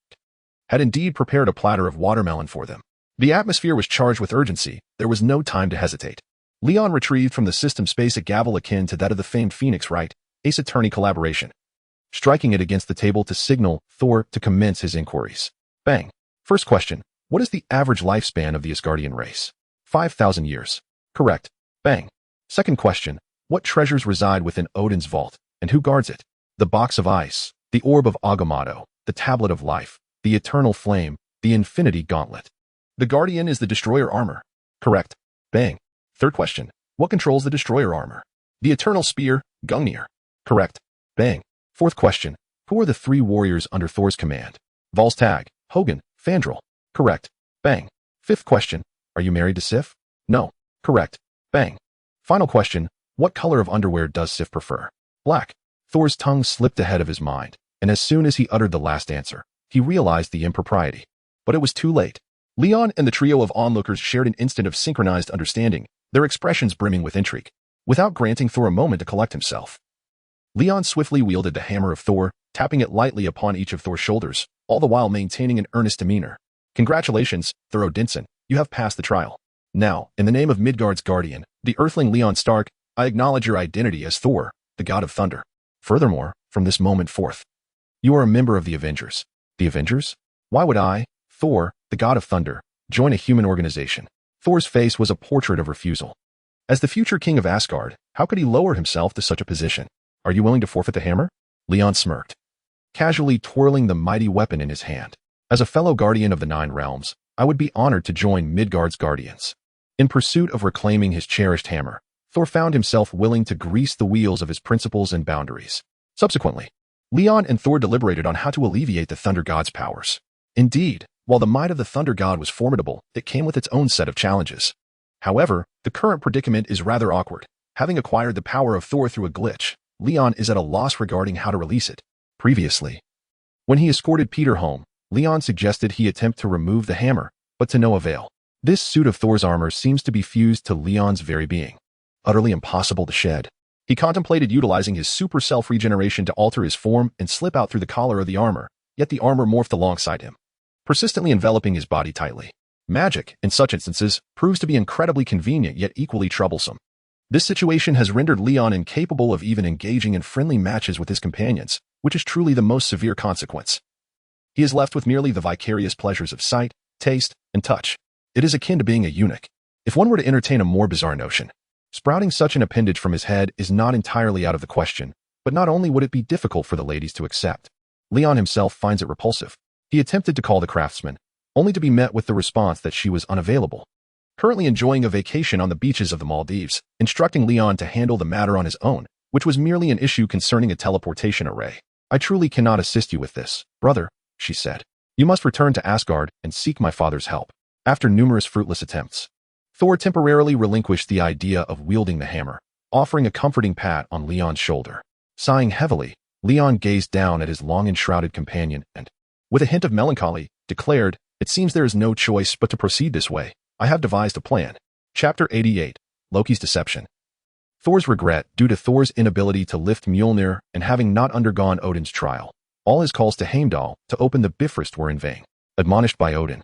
had indeed prepared a platter of watermelon for them. The atmosphere was charged with urgency. There was no time to hesitate. Leon retrieved from the system space a gavel akin to that of the famed Phoenix Wright, Ace Attorney collaboration, striking it against the table to signal Thor to commence his inquiries. Bang. First question. What is the average lifespan of the Asgardian race? 5,000 years. Correct. Bang. Second question. What treasures reside within Odin's vault, and who guards it? The box of ice, the orb of Agamotto, the tablet of life, the eternal flame, the infinity gauntlet. The Guardian is the destroyer armor. Correct. Bang. Third question. What controls the destroyer armor? The eternal spear, Gungnir. Correct. Bang. Fourth question. Who are the three warriors under Thor's command? Volstagg, Hogun, Fandral. Correct. Bang. Fifth question. Are you married to Sif? No. Correct. Bang. Final question. What color of underwear does Sif prefer? Black. Thor's tongue slipped ahead of his mind, and as soon as he uttered the last answer, he realized the impropriety. But it was too late. Leon and the trio of onlookers shared an instant of synchronized understanding, their expressions brimming with intrigue. Without granting Thor a moment to collect himself, Leon swiftly wielded the hammer of Thor, tapping it lightly upon each of Thor's shoulders, all the while maintaining an earnest demeanor. Congratulations, Thor Odinson, you have passed the trial. Now, in the name of Midgard's guardian, the Earthling Leon Stark, I acknowledge your identity as Thor, the god of thunder. Furthermore, from this moment forth, you are a member of the Avengers. The Avengers? Why would I, Thor, the god of thunder, join a human organization? Thor's face was a portrait of refusal. As the future king of Asgard, how could he lower himself to such a position? Are you willing to forfeit the hammer? Leon smirked, casually twirling the mighty weapon in his hand. As a fellow guardian of the Nine Realms, I would be honored to join Midgard's guardians. In pursuit of reclaiming his cherished hammer, Thor found himself willing to grease the wheels of his principles and boundaries. Subsequently, Leon and Thor deliberated on how to alleviate the Thunder God's powers. Indeed, while the might of the Thunder God was formidable, it came with its own set of challenges. However, the current predicament is rather awkward. Having acquired the power of Thor through a glitch, Leon is at a loss regarding how to release it. Previously, when he escorted Peter home, Leon suggested he attempt to remove the hammer, but to no avail. This suit of Thor's armor seems to be fused to Leon's very being. Utterly impossible to shed. He contemplated utilizing his super self-regeneration to alter his form and slip out through the collar of the armor, yet the armor morphed alongside him, persistently enveloping his body tightly. Magic, in such instances, proves to be incredibly convenient yet equally troublesome. This situation has rendered Leon incapable of even engaging in friendly matches with his companions, which is truly the most severe consequence. He is left with merely the vicarious pleasures of sight, taste, and touch. It is akin to being a eunuch. If one were to entertain a more bizarre notion, sprouting such an appendage from his head is not entirely out of the question, but not only would it be difficult for the ladies to accept, Leon himself finds it repulsive. He attempted to call the craftsman, only to be met with the response that she was unavailable. Currently enjoying a vacation on the beaches of the Maldives, instructing Leon to handle the matter on his own, which was merely an issue concerning a teleportation array. I truly cannot assist you with this, brother, she said. You must return to Asgard and seek my father's help. After numerous fruitless attempts, Thor temporarily relinquished the idea of wielding the hammer, offering a comforting pat on Leon's shoulder. Sighing heavily, Leon gazed down at his long-enshrouded companion and, with a hint of melancholy, declared, "It seems there is no choice but to proceed this way. I have devised a plan." Chapter 88, Loki's Deception. Thor's regret due to Thor's inability to lift Mjolnir and having not undergone Odin's trial. All his calls to Heimdall to open the Bifrost were in vain. Admonished by Odin,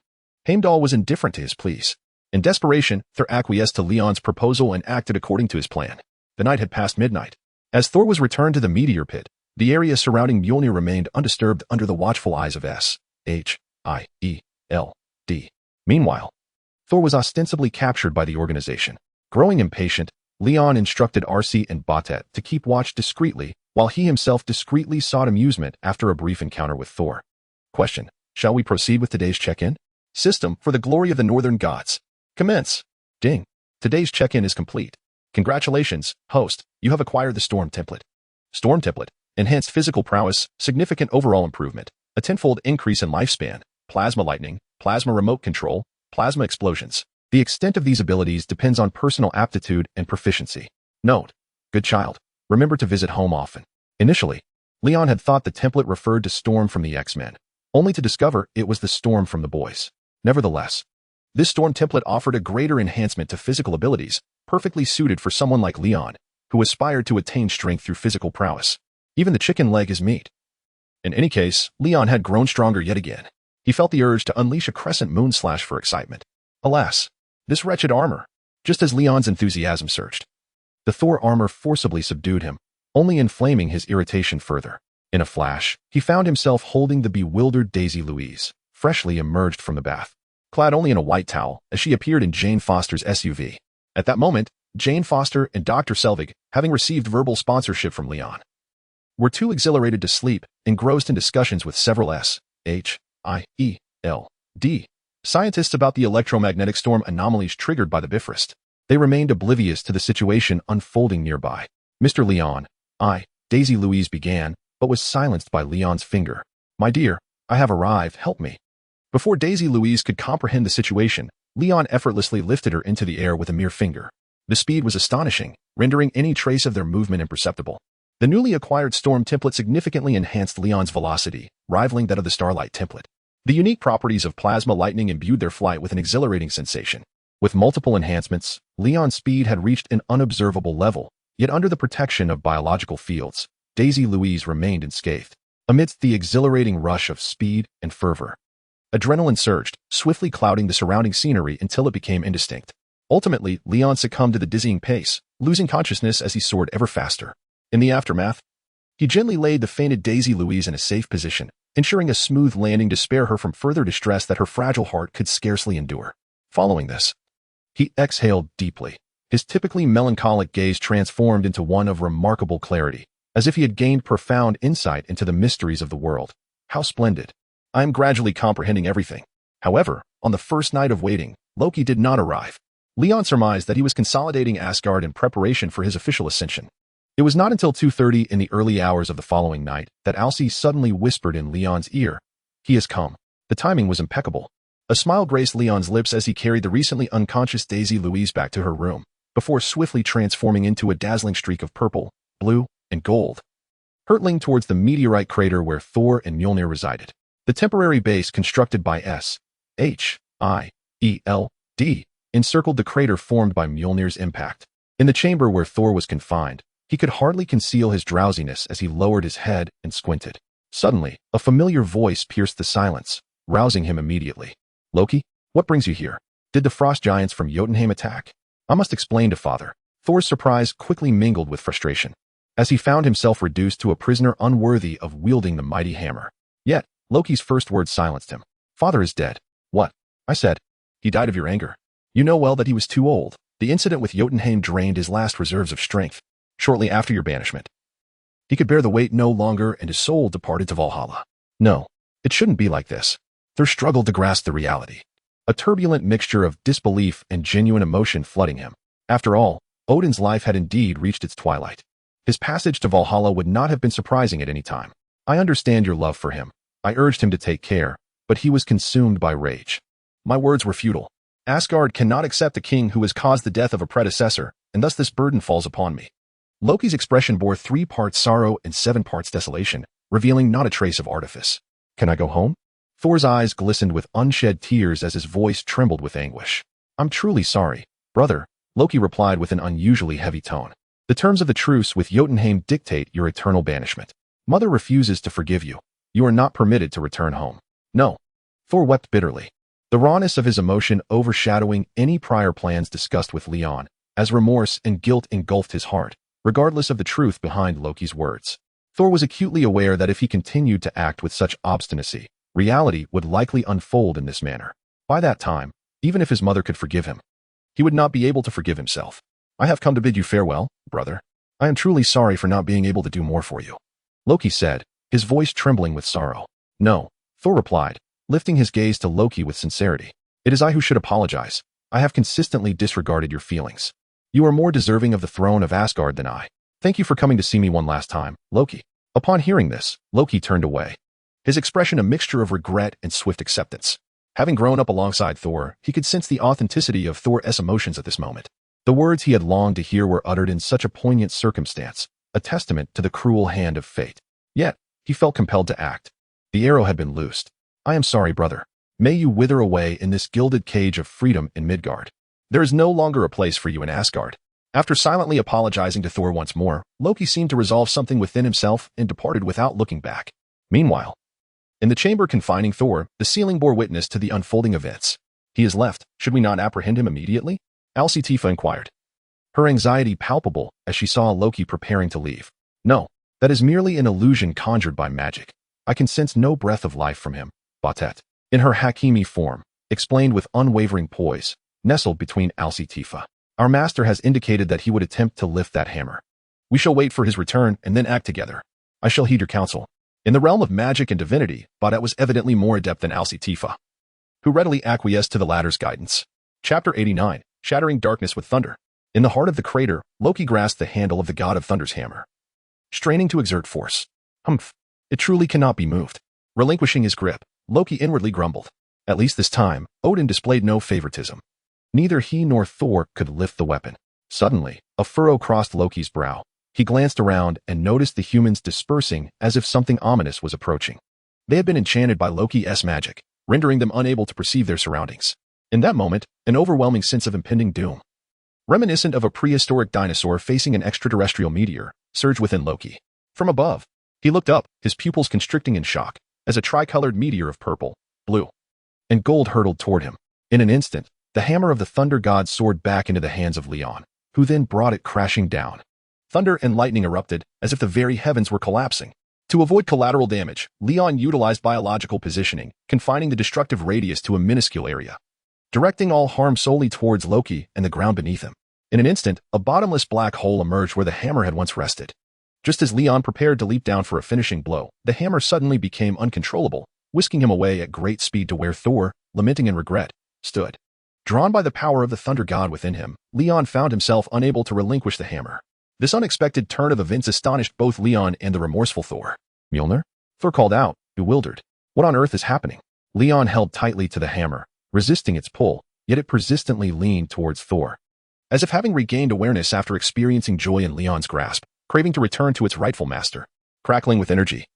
Heimdall was indifferent to his pleas. In desperation, Thor acquiesced to Leon's proposal and acted according to his plan. The night had passed midnight. As Thor was returned to the meteor pit, the area surrounding Mjolnir remained undisturbed under the watchful eyes of S.H.I.E.L.D. Meanwhile, Thor was ostensibly captured by the organization. Growing impatient, Leon instructed Arcee and Batet to keep watch discreetly, while he himself discreetly sought amusement after a brief encounter with Thor. Question: shall we proceed with today's check-in? System, for the glory of the northern gods. Commence. Ding. Today's check-in is complete. Congratulations, host, you have acquired the Storm Template. Storm Template, enhanced physical prowess, significant overall improvement, a tenfold increase in lifespan, plasma lightning, plasma remote control, plasma explosions. The extent of these abilities depends on personal aptitude and proficiency. Note: good child, remember to visit home often. Initially, Leon had thought the template referred to Storm from the X-Men, only to discover it was the Storm from the boys. Nevertheless, this Storm template offered a greater enhancement to physical abilities, perfectly suited for someone like Leon, who aspired to attain strength through physical prowess. Even the chicken leg is meat. In any case, Leon had grown stronger yet again. He felt the urge to unleash a crescent moon slash for excitement. Alas, this wretched armor! Just as Leon's enthusiasm surged, the Thor armor forcibly subdued him, only inflaming his irritation further. In a flash, he found himself holding the bewildered Daisy Louise, freshly emerged from the bath, clad only in a white towel, as she appeared in Jane Foster's SUV. At that moment, Jane Foster and Dr. Selvig, having received verbal sponsorship from Leon, were too exhilarated to sleep, engrossed in discussions with several S.H.I.E.L.D. scientists about the electromagnetic storm anomalies triggered by the Bifrost. They remained oblivious to the situation unfolding nearby. Mr. Leon, Daisy Louise began, but was silenced by Leon's finger. My dear, I have arrived, help me. Before Daisy Louise could comprehend the situation, Leon effortlessly lifted her into the air with a mere finger. The speed was astonishing, rendering any trace of their movement imperceptible. The newly acquired Storm template significantly enhanced Leon's velocity, rivaling that of the Starlight template. The unique properties of plasma lightning imbued their flight with an exhilarating sensation. With multiple enhancements, Leon's speed had reached an unobservable level, yet under the protection of biological fields, Daisy Louise remained unscathed. Amidst the exhilarating rush of speed and fervor, adrenaline surged, swiftly clouding the surrounding scenery until it became indistinct. Ultimately, Leon succumbed to the dizzying pace, losing consciousness as he soared ever faster. In the aftermath, he gently laid the fainted Daisy Louise in a safe position, ensuring a smooth landing to spare her from further distress that her fragile heart could scarcely endure. Following this, he exhaled deeply. His typically melancholic gaze transformed into one of remarkable clarity, as if he had gained profound insight into the mysteries of the world. How splendid! I am gradually comprehending everything. However, on the first night of waiting, Loki did not arrive. Leon surmised that he was consolidating Asgard in preparation for his official ascension. It was not until 2:30 in the early hours of the following night that Arcee suddenly whispered in Leon's ear, "He has come." The timing was impeccable. A smile graced Leon's lips as he carried the recently unconscious Daisy Louise back to her room, before swiftly transforming into a dazzling streak of purple, blue, and gold, hurtling towards the meteorite crater where Thor and Mjolnir resided. The temporary base constructed by S.H.I.E.L.D. encircled the crater formed by Mjolnir's impact. In the chamber where Thor was confined, he could hardly conceal his drowsiness as he lowered his head and squinted. Suddenly, a familiar voice pierced the silence, rousing him immediately. Loki, what brings you here? Did the frost giants from Jotunheim attack? I must explain to father. Thor's surprise quickly mingled with frustration, as he found himself reduced to a prisoner unworthy of wielding the mighty hammer. Yet, Loki's first words silenced him. Father is dead. What? I said. He died of your anger. You know well that he was too old. The incident with Jotunheim drained his last reserves of strength. Shortly after your banishment, he could bear the weight no longer and his soul departed to Valhalla. No, it shouldn't be like this. Thor struggled to grasp the reality, a turbulent mixture of disbelief and genuine emotion flooding him. After all, Odin's life had indeed reached its twilight. His passage to Valhalla would not have been surprising at any time. I understand your love for him. I urged him to take care, but he was consumed by rage. My words were futile. Asgard cannot accept a king who has caused the death of a predecessor, and thus this burden falls upon me. Loki's expression bore 3 parts sorrow and 7 parts desolation, revealing not a trace of artifice. Can I go home? Thor's eyes glistened with unshed tears as his voice trembled with anguish. I'm truly sorry, brother, Loki replied with an unusually heavy tone. The terms of the truce with Jotunheim dictate your eternal banishment. Mother refuses to forgive you. You are not permitted to return home. No. Thor wept bitterly, the rawness of his emotion overshadowing any prior plans discussed with Leon, as remorse and guilt engulfed his heart, regardless of the truth behind Loki's words. Thor was acutely aware that if he continued to act with such obstinacy, reality would likely unfold in this manner. By that time, even if his mother could forgive him, he would not be able to forgive himself. I have come to bid you farewell, brother. I am truly sorry for not being able to do more for you, Loki said, his voice trembling with sorrow. No, Thor replied, lifting his gaze to Loki with sincerity. It is I who should apologize. I have consistently disregarded your feelings. You are more deserving of the throne of Asgard than I. Thank you for coming to see me one last time, Loki." Upon hearing this, Loki turned away, his expression a mixture of regret and swift acceptance. Having grown up alongside Thor, he could sense the authenticity of Thor's emotions at this moment. The words he had longed to hear were uttered in such a poignant circumstance, a testament to the cruel hand of fate. Yet, he felt compelled to act. The arrow had been loosed. "I am sorry, brother. May you wither away in this gilded cage of freedom in Midgard. There is no longer a place for you in Asgard." After silently apologizing to Thor once more, Loki seemed to resolve something within himself and departed without looking back. Meanwhile, in the chamber confining Thor, the ceiling bore witness to the unfolding events. "He is left. Should we not apprehend him immediately?" Arcee inquired, her anxiety palpable as she saw Loki preparing to leave. "No, that is merely an illusion conjured by magic. I can sense no breath of life from him," Batet, in her Hakimi form, explained with unwavering poise, nestled between Arcee. "Our master has indicated that he would attempt to lift that hammer. We shall wait for his return and then act together. I shall heed your counsel." In the realm of magic and divinity, Batet was evidently more adept than Arcee, who readily acquiesced to the latter's guidance. Chapter 89, Shattering Darkness with Thunder. In the heart of the crater, Loki grasped the handle of the god of thunder's hammer, straining to exert force. Humph, it truly cannot be moved. Relinquishing his grip, Loki inwardly grumbled. At least this time, Odin displayed no favoritism. Neither he nor Thor could lift the weapon. Suddenly, a furrow crossed Loki's brow. He glanced around and noticed the humans dispersing as if something ominous was approaching. They had been enchanted by Loki's magic, rendering them unable to perceive their surroundings. In that moment, an overwhelming sense of impending doom, reminiscent of a prehistoric dinosaur facing an extraterrestrial meteor, surged within Loki. From above, he looked up, his pupils constricting in shock, as a tricolored meteor of purple, blue, and gold hurtled toward him. In an instant, the hammer of the thunder god soared back into the hands of Leon, who then brought it crashing down. Thunder and lightning erupted as if the very heavens were collapsing. To avoid collateral damage, Leon utilized biological positioning, confining the destructive radius to a minuscule area, directing all harm solely towards Loki and the ground beneath him. In an instant, a bottomless black hole emerged where the hammer had once rested. Just as Leon prepared to leap down for a finishing blow, the hammer suddenly became uncontrollable, whisking him away at great speed to where Thor, lamenting in regret, stood. Drawn by the power of the thunder god within him, Leon found himself unable to relinquish the hammer. This unexpected turn of events astonished both Leon and the remorseful Thor. "Mjolnir?" Thor called out, bewildered. "What on earth is happening?" Leon held tightly to the hammer, resisting its pull, yet it persistently leaned towards Thor. As if having regained awareness after experiencing joy in Leon's grasp, craving to return to its rightful master, crackling with energy.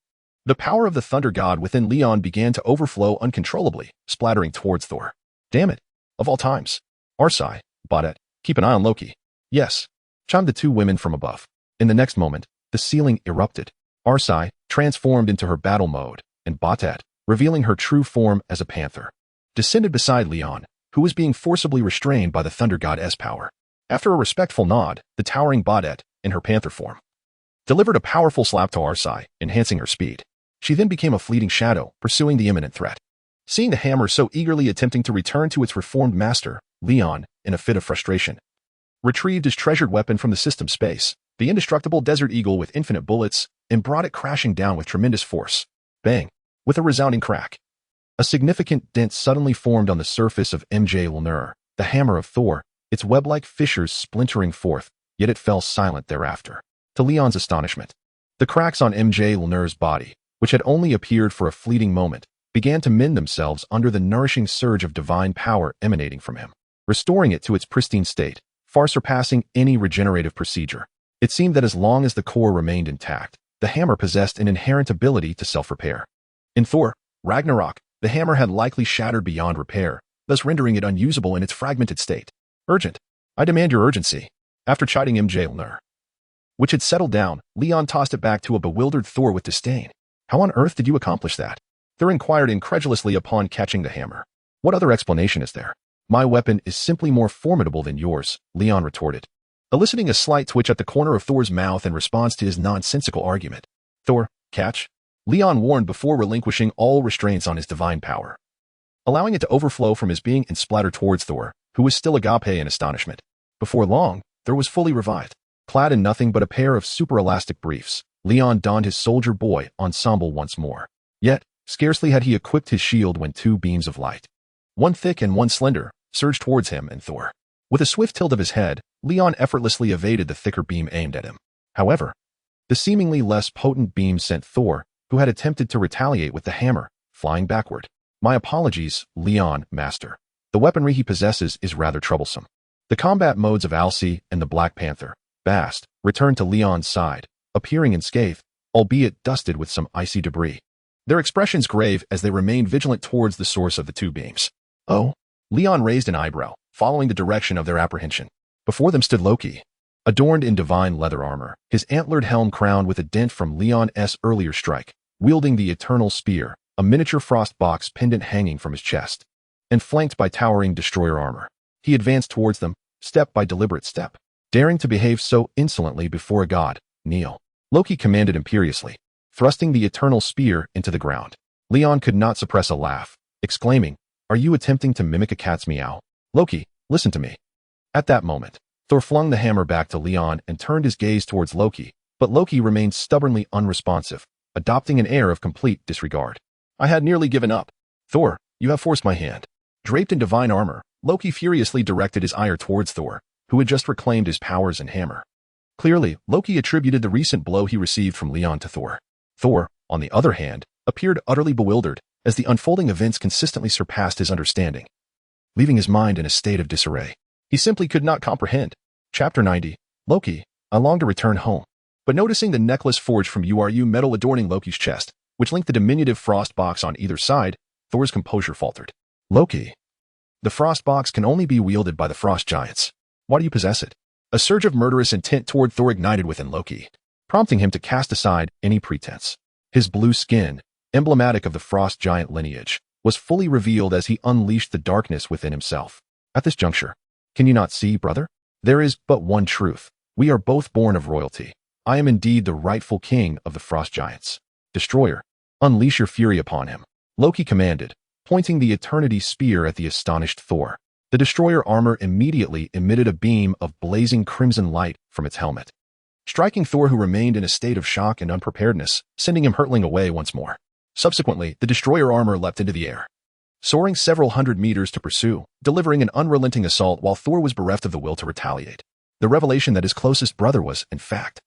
The power of the thunder god within Leon began to overflow uncontrollably, splattering towards Thor. "Damn it! Of all times." "Arcee, Batet, keep an eye on Loki." "Yes," chimed the two women from above. In the next moment, the ceiling erupted. Arcee transformed into her battle mode, and Batet, revealing her true form as a panther, descended beside Leon, who was being forcibly restrained by the thunder god's power. After a respectful nod, the towering Batet, in her panther form, delivered a powerful slap to Arcee, enhancing her speed. She then became a fleeting shadow, pursuing the imminent threat. Seeing the hammer so eagerly attempting to return to its reformed master, Leon, in a fit of frustration, retrieved his treasured weapon from the system space, the indestructible Desert Eagle with infinite bullets, and brought it crashing down with tremendous force. Bang! With a resounding crack. A significant dent suddenly formed on the surface of Mjolnir, the hammer of Thor, its web-like fissures splintering forth, yet it fell silent thereafter. To Leon's astonishment, the cracks on Mjolnir's body, which had only appeared for a fleeting moment, began to mend themselves under the nourishing surge of divine power emanating from him, restoring it to its pristine state, far surpassing any regenerative procedure. It seemed that as long as the core remained intact, the hammer possessed an inherent ability to self-repair. In Thor, Ragnarok, the hammer had likely shattered beyond repair, thus rendering it unusable in its fragmented state. "Urgent. I demand your urgency." After chiding Mjolnir, which had settled down, Leon tossed it back to a bewildered Thor with disdain. "How on earth did you accomplish that?" Thor inquired incredulously upon catching the hammer. "What other explanation is there?" "My weapon is simply more formidable than yours," Leon retorted, eliciting a slight twitch at the corner of Thor's mouth in response to his nonsensical argument. "Thor, catch," Leon warned before relinquishing all restraints on his divine power, allowing it to overflow from his being and splatter towards Thor, who was still agape in astonishment. Before long, Thor was fully revived. Clad in nothing but a pair of super elastic briefs, Leon donned his soldier boy ensemble once more. Yet, scarcely had he equipped his shield when two beams of light, one thick and one slender, surged towards him and Thor. With a swift tilt of his head, Leon effortlessly evaded the thicker beam aimed at him. However, the seemingly less potent beam sent Thor, who had attempted to retaliate with the hammer, flying backward. My apologies, Leon, master. The weaponry he possesses is rather troublesome. The combat modes of Arcee and the Black Panther, Bast, returned to Leon's side, appearing unscathed, albeit dusted with some icy debris. Their expressions grave as they remained vigilant towards the source of the two beams. Oh? Leon raised an eyebrow, following the direction of their apprehension. Before them stood Loki, adorned in divine leather armor, his antlered helm crowned with a dent from Leon's earlier strike, wielding the eternal spear, a miniature frost box pendant hanging from his chest, and flanked by towering destroyer armor. He advanced towards them, step by deliberate step. Daring to behave so insolently before a god, kneel. Loki commanded imperiously, thrusting the eternal spear into the ground. Leon could not suppress a laugh, exclaiming, "Are you attempting to mimic a cat's meow? Loki, listen to me." At that moment, Thor flung the hammer back to Leon and turned his gaze towards Loki, but Loki remained stubbornly unresponsive, adopting an air of complete disregard. I had nearly given up. Thor, you have forced my hand. Draped in divine armor, Loki furiously directed his ire towards Thor, who had just reclaimed his powers and hammer. Clearly, Loki attributed the recent blow he received from Leon to Thor. Thor, on the other hand, appeared utterly bewildered, as the unfolding events consistently surpassed his understanding, leaving his mind in a state of disarray. He simply could not comprehend. Chapter 90, Loki, I long to return home. But noticing the necklace forged from URU metal adorning Loki's chest, which linked the diminutive frost box on either side, Thor's composure faltered. Loki. The frost box can only be wielded by the frost giants. Why do you possess it? A surge of murderous intent toward Thor ignited within Loki, prompting him to cast aside any pretense. His blue skin, emblematic of the frost giant lineage, was fully revealed as he unleashed the darkness within himself. At this juncture, can you not see, brother? There is but one truth. We are both born of royalty. I am indeed the rightful king of the frost giants. Destroyer, unleash your fury upon him. Loki commanded, pointing the eternity spear at the astonished Thor. The destroyer armor immediately emitted a beam of blazing crimson light from its helmet, striking Thor, who remained in a state of shock and unpreparedness, sending him hurtling away once more. Subsequently, the destroyer armor leapt into the air, soaring several hundred meters to pursue, delivering an unrelenting assault while Thor was bereft of the will to retaliate. The revelation that his closest brother was, in fact,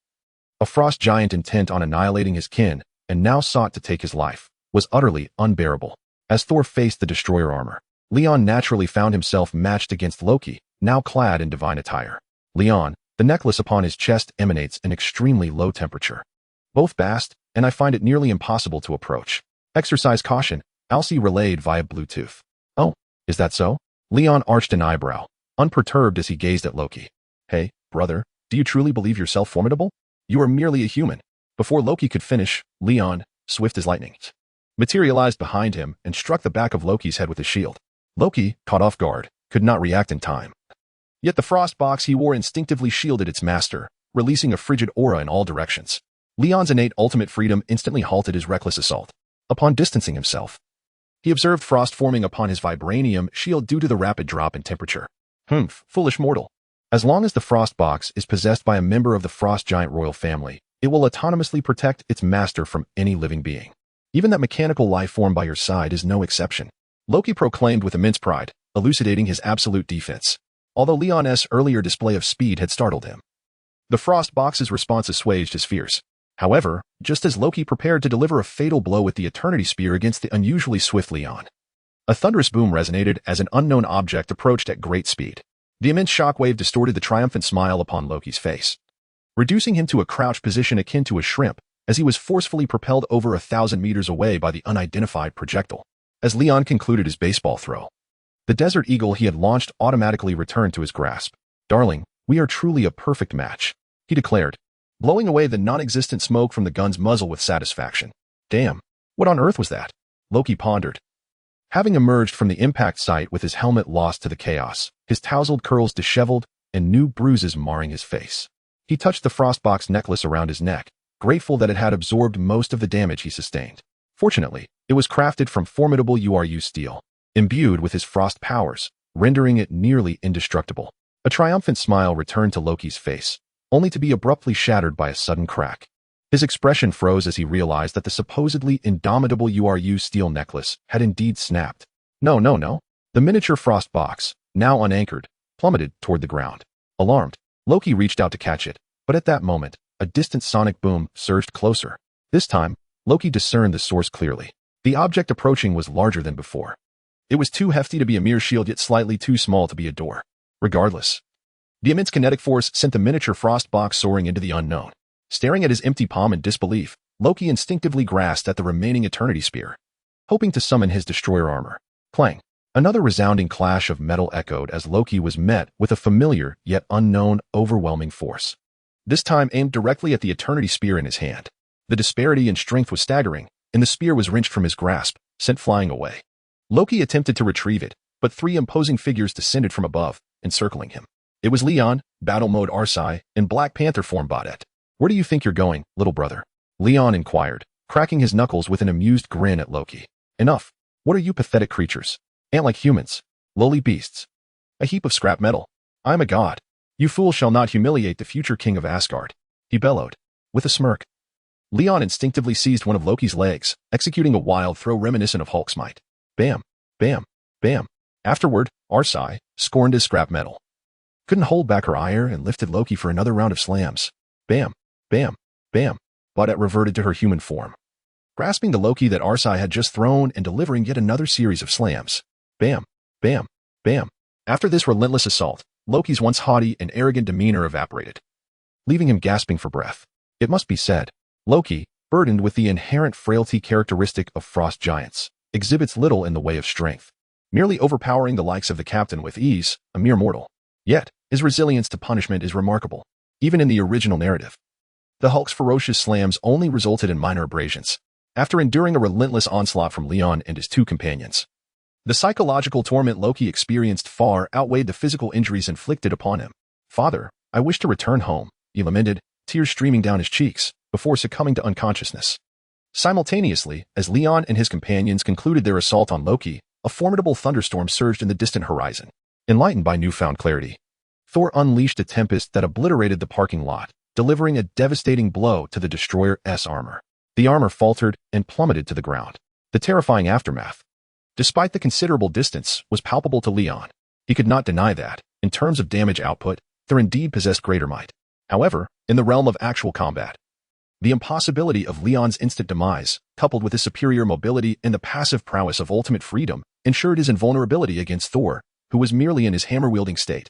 a frost giant intent on annihilating his kin, and now sought to take his life, was utterly unbearable. As Thor faced the destroyer armor, Leon naturally found himself matched against Loki, now clad in divine attire. Leon, the necklace upon his chest emanates an extremely low temperature. Both Bast, and I find it nearly impossible to approach. Exercise caution, Arcee relayed via Bluetooth. Oh, is that so? Leon arched an eyebrow, unperturbed as he gazed at Loki. Hey, brother, do you truly believe yourself formidable? You are merely a human. Before Loki could finish, Leon, swift as lightning, materialized behind him and struck the back of Loki's head with his shield. Loki, caught off guard, could not react in time. Yet the frost box he wore instinctively shielded its master, releasing a frigid aura in all directions. Leon's innate ultimate freedom instantly halted his reckless assault. Upon distancing himself, he observed frost forming upon his vibranium shield due to the rapid drop in temperature. Foolish mortal. As long as the frost box is possessed by a member of the frost giant royal family, it will autonomously protect its master from any living being. Even that mechanical life form by your side is no exception. Loki proclaimed with immense pride, elucidating his absolute defense, although Leon's earlier display of speed had startled him. The frost box's response assuaged his fears. However, just as Loki prepared to deliver a fatal blow with the Eternity Spear against the unusually swift Leon, a thunderous boom resonated as an unknown object approached at great speed. The immense shockwave distorted the triumphant smile upon Loki's face, reducing him to a crouched position akin to a shrimp as he was forcefully propelled over 1,000 meters away by the unidentified projectile. As Leon concluded his baseball throw, the desert eagle he had launched automatically returned to his grasp. Darling, we are truly a perfect match, he declared, blowing away the non-existent smoke from the gun's muzzle with satisfaction. Damn, what on earth was that? Loki pondered. Having emerged from the impact site with his helmet lost to the chaos, his tousled curls disheveled and new bruises marring his face, he touched the frostbox necklace around his neck, grateful that it had absorbed most of the damage he sustained. Fortunately, it was crafted from formidable URU steel, imbued with his frost powers, rendering it nearly indestructible. A triumphant smile returned to Loki's face, only to be abruptly shattered by a sudden crack. His expression froze as he realized that the supposedly indomitable URU steel necklace had indeed snapped. No. The miniature frost box, now unanchored, plummeted toward the ground. Alarmed, Loki reached out to catch it, but at that moment, a distant sonic boom surged closer. This time, Loki discerned the source clearly. The object approaching was larger than before. It was too hefty to be a mere shield, yet slightly too small to be a door. Regardless, the immense kinetic force sent the miniature frost box soaring into the unknown. Staring at his empty palm in disbelief, Loki instinctively grasped at the remaining Eternity Spear, hoping to summon his destroyer armor. Clang! Another resounding clash of metal echoed as Loki was met with a familiar yet unknown overwhelming force. This time aimed directly at the Eternity Spear in his hand. The disparity in strength was staggering, and the spear was wrenched from his grasp, sent flying away. Loki attempted to retrieve it, but three imposing figures descended from above, encircling him. It was Leon, battle mode Arcee, and Black Panther form Baudet. Where do you think you're going, little brother? Leon inquired, cracking his knuckles with an amused grin at Loki. Enough. What are you pathetic creatures? Ant-like humans. Lowly beasts. A heap of scrap metal. I'm a god. You fool shall not humiliate the future king of Asgard. He bellowed. With a smirk. Leon instinctively seized one of Loki's legs, executing a wild throw reminiscent of Hulk's might. Bam, bam, bam. Afterward, Arcee scorned his scrap metal. Couldn't hold back her ire and lifted Loki for another round of slams. Bam, bam, bam. Baudet reverted to her human form, grasping the Loki that Arcee had just thrown and delivering yet another series of slams. Bam, bam, bam. After this relentless assault, Loki's once haughty and arrogant demeanor evaporated, leaving him gasping for breath. It must be said, Loki, burdened with the inherent frailty characteristic of frost giants, exhibits little in the way of strength, merely overpowering the likes of the captain with ease, a mere mortal. Yet, his resilience to punishment is remarkable, even in the original narrative. The Hulk's ferocious slams only resulted in minor abrasions, after enduring a relentless onslaught from Leon and his two companions. The psychological torment Loki experienced far outweighed the physical injuries inflicted upon him. Father, I wish to return home, he lamented, tears streaming down his cheeks, before succumbing to unconsciousness. Simultaneously, as Leon and his companions concluded their assault on Loki, a formidable thunderstorm surged in the distant horizon. Enlightened by newfound clarity, Thor unleashed a tempest that obliterated the parking lot, delivering a devastating blow to the destroyer's armor. The armor faltered and plummeted to the ground. The terrifying aftermath, despite the considerable distance, was palpable to Leon. He could not deny that, in terms of damage output, Thor indeed possessed greater might. However, in the realm of actual combat, the impossibility of Leon's instant demise, coupled with his superior mobility and the passive prowess of ultimate freedom, ensured his invulnerability against Thor, who was merely in his hammer-wielding state.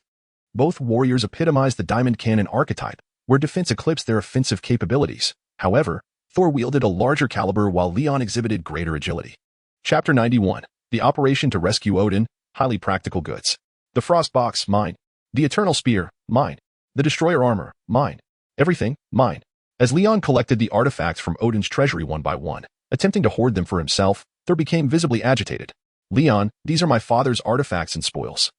Both warriors epitomized the diamond cannon archetype, where defense eclipsed their offensive capabilities. However, Thor wielded a larger caliber while Leon exhibited greater agility. Chapter 91. The Operation to Rescue Odin, Highly Practical Goods. The Frost Box, mine. The Eternal Spear, mine. The Destroyer Armor, mine. Everything, mine. As Leon collected the artifacts from Odin's treasury one by one, attempting to hoard them for himself, Thor became visibly agitated. Leon, these are my father's artifacts and spoils.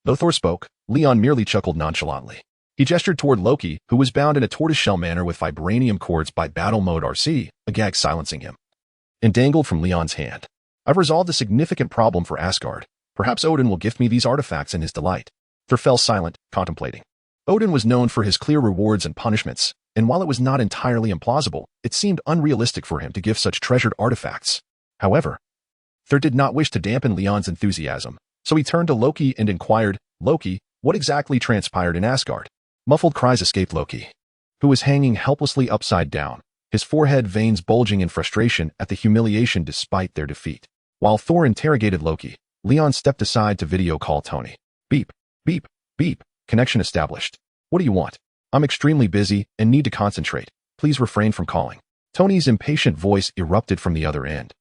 Though Thor spoke, Leon merely chuckled nonchalantly. He gestured toward Loki, who was bound in a tortoiseshell manner with vibranium cords by battle mode Arcee, a gag silencing him, and dangled from Leon's hand. I've resolved a significant problem for Asgard. Perhaps Odin will gift me these artifacts in his delight. Thor fell silent, contemplating. Odin was known for his clear rewards and punishments, and while it was not entirely implausible, it seemed unrealistic for him to give such treasured artifacts. However, Thor did not wish to dampen Leon's enthusiasm, so he turned to Loki and inquired, Loki, what exactly transpired in Asgard? Muffled cries escaped Loki, who was hanging helplessly upside down, his forehead veins bulging in frustration at the humiliation despite their defeat. While Thor interrogated Loki, Leon stepped aside to video call Tony. Beep, beep, beep, connection established. What do you want? I'm extremely busy and need to concentrate. Please refrain from calling. Tony's impatient voice erupted from the other end,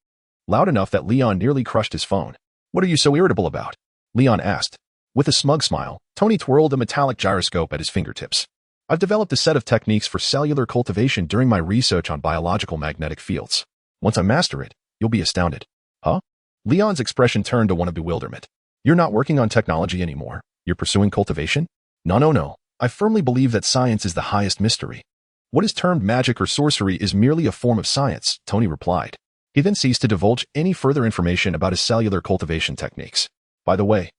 loud enough that Leon nearly crushed his phone. What are you so irritable about? Leon asked. With a smug smile, Tony twirled a metallic gyroscope at his fingertips. I've developed a set of techniques for cellular cultivation during my research on biological magnetic fields. Once I master it, you'll be astounded. Huh? Leon's expression turned to one of bewilderment. You're not working on technology anymore. You're pursuing cultivation? No. I firmly believe that science is the highest mystery. What is termed magic or sorcery is merely a form of science, Tony replied. He then ceased to divulge any further information about his cellular cultivation techniques. By the way,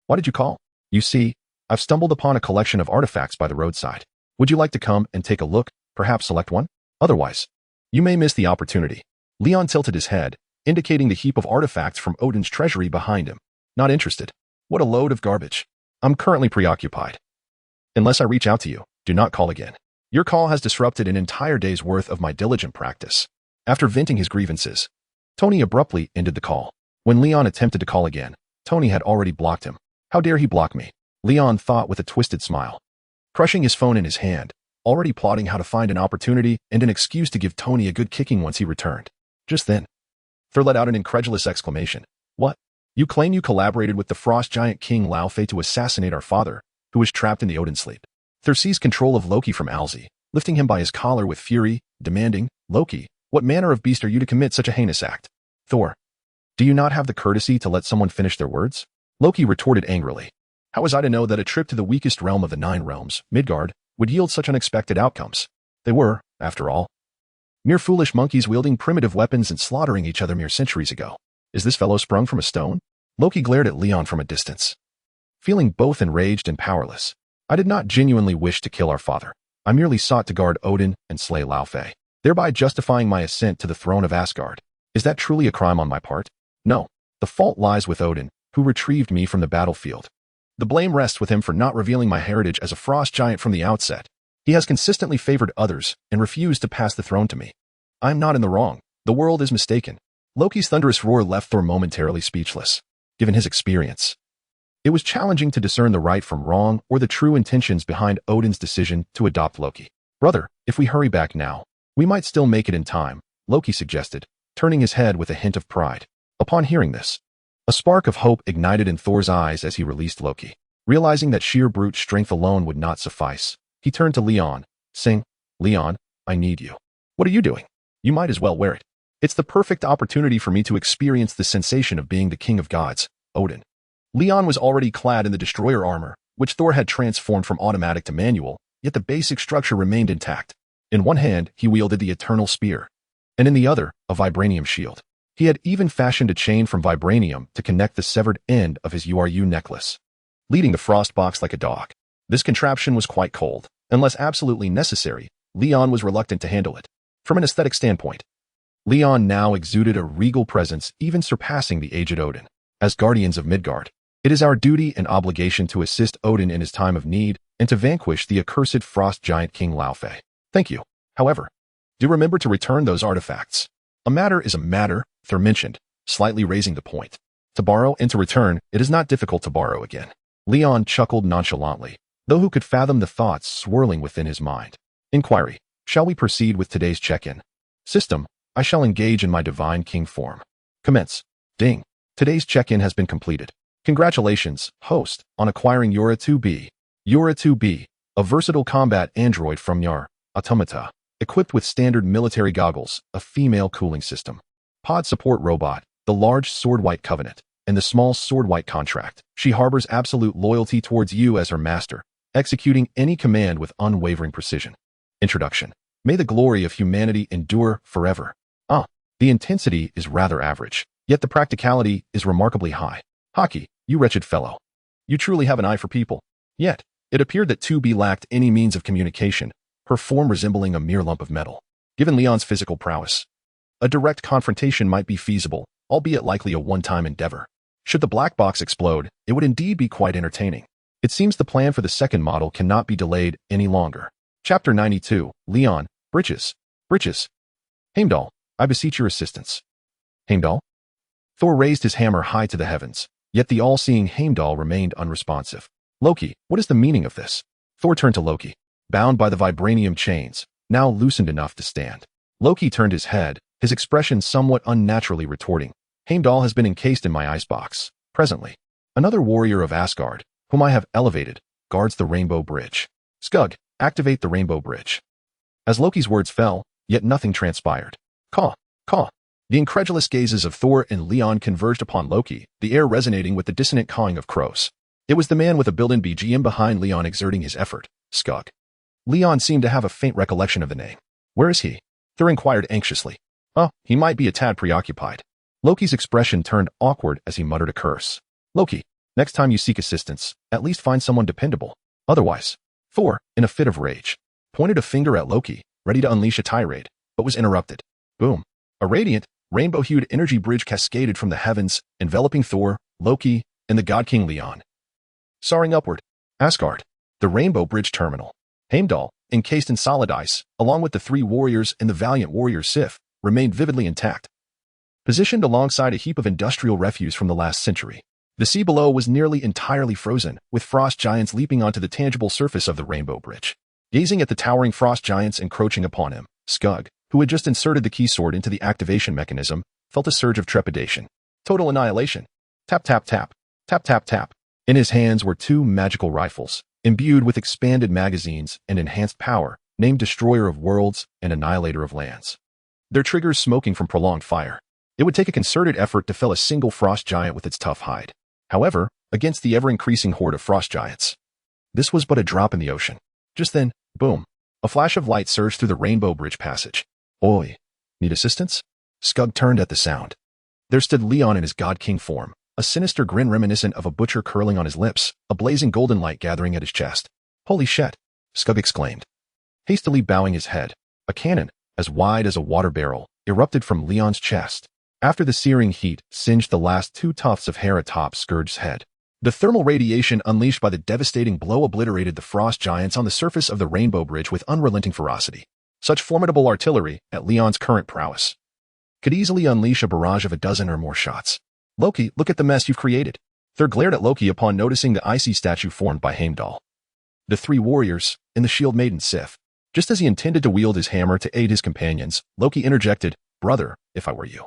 why did you call? You see, I've stumbled upon a collection of artifacts by the roadside. Would you like to come and take a look, perhaps select one? Otherwise, you may miss the opportunity. Leon tilted his head, indicating the heap of artifacts from Odin's treasury behind him. Not interested. What a load of garbage. I'm currently preoccupied. Unless I reach out to you, do not call again. Your call has disrupted an entire day's worth of my diligent practice. After venting his grievances, Tony abruptly ended the call. When Leon attempted to call again, Tony had already blocked him. How dare he block me? Leon thought with a twisted smile. Crushing his phone in his hand, already plotting how to find an opportunity and an excuse to give Tony a good kicking once he returned. Just then, Thor let out an incredulous exclamation. What? You claim you collaborated with the frost giant King Lao Fei to assassinate our father, who was trapped in the Odin sleep. Thor seized control of Loki from Arcee, lifting him by his collar with fury, demanding, Loki, what manner of beast are you to commit such a heinous act? Thor, do you not have the courtesy to let someone finish their words? Loki retorted angrily. How was I to know that a trip to the weakest realm of the 9 realms, Midgard, would yield such unexpected outcomes? They were, after all, mere foolish monkeys wielding primitive weapons and slaughtering each other mere centuries ago. Is this fellow sprung from a stone? Loki glared at Leon from a distance, feeling both enraged and powerless. I did not genuinely wish to kill our father. I merely sought to guard Odin and slay Lao Fei, thereby justifying my ascent to the throne of Asgard. Is that truly a crime on my part? No. The fault lies with Odin, who retrieved me from the battlefield. The blame rests with him for not revealing my heritage as a frost giant from the outset. He has consistently favored others and refused to pass the throne to me. I am not in the wrong. The world is mistaken. Loki's thunderous roar left Thor momentarily speechless. Given his experience, it was challenging to discern the right from wrong or the true intentions behind Odin's decision to adopt Loki. Brother, if we hurry back now, we might still make it in time, Loki suggested, turning his head with a hint of pride. Upon hearing this, a spark of hope ignited in Thor's eyes as he released Loki. Realizing that sheer brute strength alone would not suffice, he turned to Leon, saying, Leon, I need you. What are you doing? You might as well wear it. It's the perfect opportunity for me to experience the sensation of being the king of gods, Odin. Leon was already clad in the destroyer armor, which Thor had transformed from automatic to manual, yet the basic structure remained intact. In one hand, he wielded the eternal spear, and in the other, a vibranium shield. He had even fashioned a chain from vibranium to connect the severed end of his URU necklace, leading the frost box like a dog. This contraption was quite cold. Unless absolutely necessary, Leon was reluctant to handle it. From an aesthetic standpoint, Leon now exuded a regal presence even surpassing the aged Odin. As guardians of Midgard, it is our duty and obligation to assist Odin in his time of need and to vanquish the accursed frost giant King Lao Fei. Thank you. However, do remember to return those artifacts. A matter is a matter, Thor mentioned, slightly raising the point. To borrow and to return, it is not difficult to borrow again. Leon chuckled nonchalantly, though who could fathom the thoughts swirling within his mind. Inquiry. Shall we proceed with today's check-in? System. I shall engage in my divine king form. Commence. Ding. Today's check-in has been completed. Congratulations, host, on acquiring Yura 2B. Yura 2B, a versatile combat android from Yar, Automata, equipped with standard military goggles, a female cooling system, pod support robot, the large Sword White Covenant, and the small Sword White Contract. She harbors absolute loyalty towards you as her master, executing any command with unwavering precision. Introduction. May the glory of humanity endure forever. The intensity is rather average, yet the practicality is remarkably high. Hockey, you wretched fellow. You truly have an eye for people. Yet, it appeared that 2B lacked any means of communication, her form resembling a mere lump of metal. Given Leon's physical prowess, a direct confrontation might be feasible, albeit likely a one-time endeavor. Should the black box explode, it would indeed be quite entertaining. It seems the plan for the second model cannot be delayed any longer. Chapter 92, Leon, Britches. Heimdall, I beseech your assistance. Heimdall? Thor raised his hammer high to the heavens, yet the all-seeing Heimdall remained unresponsive. Loki, what is the meaning of this? Thor turned to Loki, bound by the vibranium chains, now loosened enough to stand. Loki turned his head, his expression somewhat unnaturally retorting. Heimdall has been encased in my icebox. Presently, another warrior of Asgard, whom I have elevated, guards the Rainbow Bridge. Skug, activate the Rainbow Bridge. As Loki's words fell, yet nothing transpired. Caw. The incredulous gazes of Thor and Leon converged upon Loki, the air resonating with the dissonant cawing of crows. It was the man with a built-in BGM behind Leon exerting his effort, Skug. Leon seemed to have a faint recollection of the name. Where is he? Thor inquired anxiously. He might be a tad preoccupied. Loki's expression turned awkward as he muttered a curse. Loki, next time you seek assistance, at least find someone dependable. Otherwise, Thor, in a fit of rage, pointed a finger at Loki, ready to unleash a tirade, but was interrupted. Boom. A radiant, rainbow-hued energy bridge cascaded from the heavens, enveloping Thor, Loki, and the God King Leon. Soaring upward. Asgard. The Rainbow Bridge Terminal. Heimdall, encased in solid ice, along with the three warriors and the valiant warrior Sif, remained vividly intact. Positioned alongside a heap of industrial refuse from the last century, the sea below was nearly entirely frozen, with frost giants leaping onto the tangible surface of the Rainbow Bridge. Gazing at the towering frost giants encroaching upon him, Skug, who had just inserted the key sword into the activation mechanism, felt a surge of trepidation. Total annihilation. Tap, tap, tap. Tap, tap, tap. In his hands were two magical rifles, imbued with expanded magazines and enhanced power, named Destroyer of Worlds and Annihilator of Lands. Their triggers smoking from prolonged fire. It would take a concerted effort to fell a single frost giant with its tough hide. However, against the ever-increasing horde of frost giants, this was but a drop in the ocean. Just then, boom, a flash of light surged through the Rainbow Bridge passage. Oi, need assistance? Skug turned at the sound. There stood Leon in his God King form, a sinister grin reminiscent of a butcher curling on his lips, a blazing golden light gathering at his chest. Holy shit, Skug exclaimed. Hastily bowing his head, a cannon, as wide as a water barrel, erupted from Leon's chest. After the searing heat singed the last two tufts of hair atop Scourge's head, the thermal radiation unleashed by the devastating blow obliterated the frost giants on the surface of the Rainbow Bridge with unrelenting ferocity. Such formidable artillery, at Leon's current prowess, could easily unleash a barrage of a dozen or more shots. Loki, look at the mess you've created. Thor glared at Loki upon noticing the icy statue formed by Heimdall. The three warriors, and the shield maiden Sif. Just as he intended to wield his hammer to aid his companions, Loki interjected, "Brother, if I were you,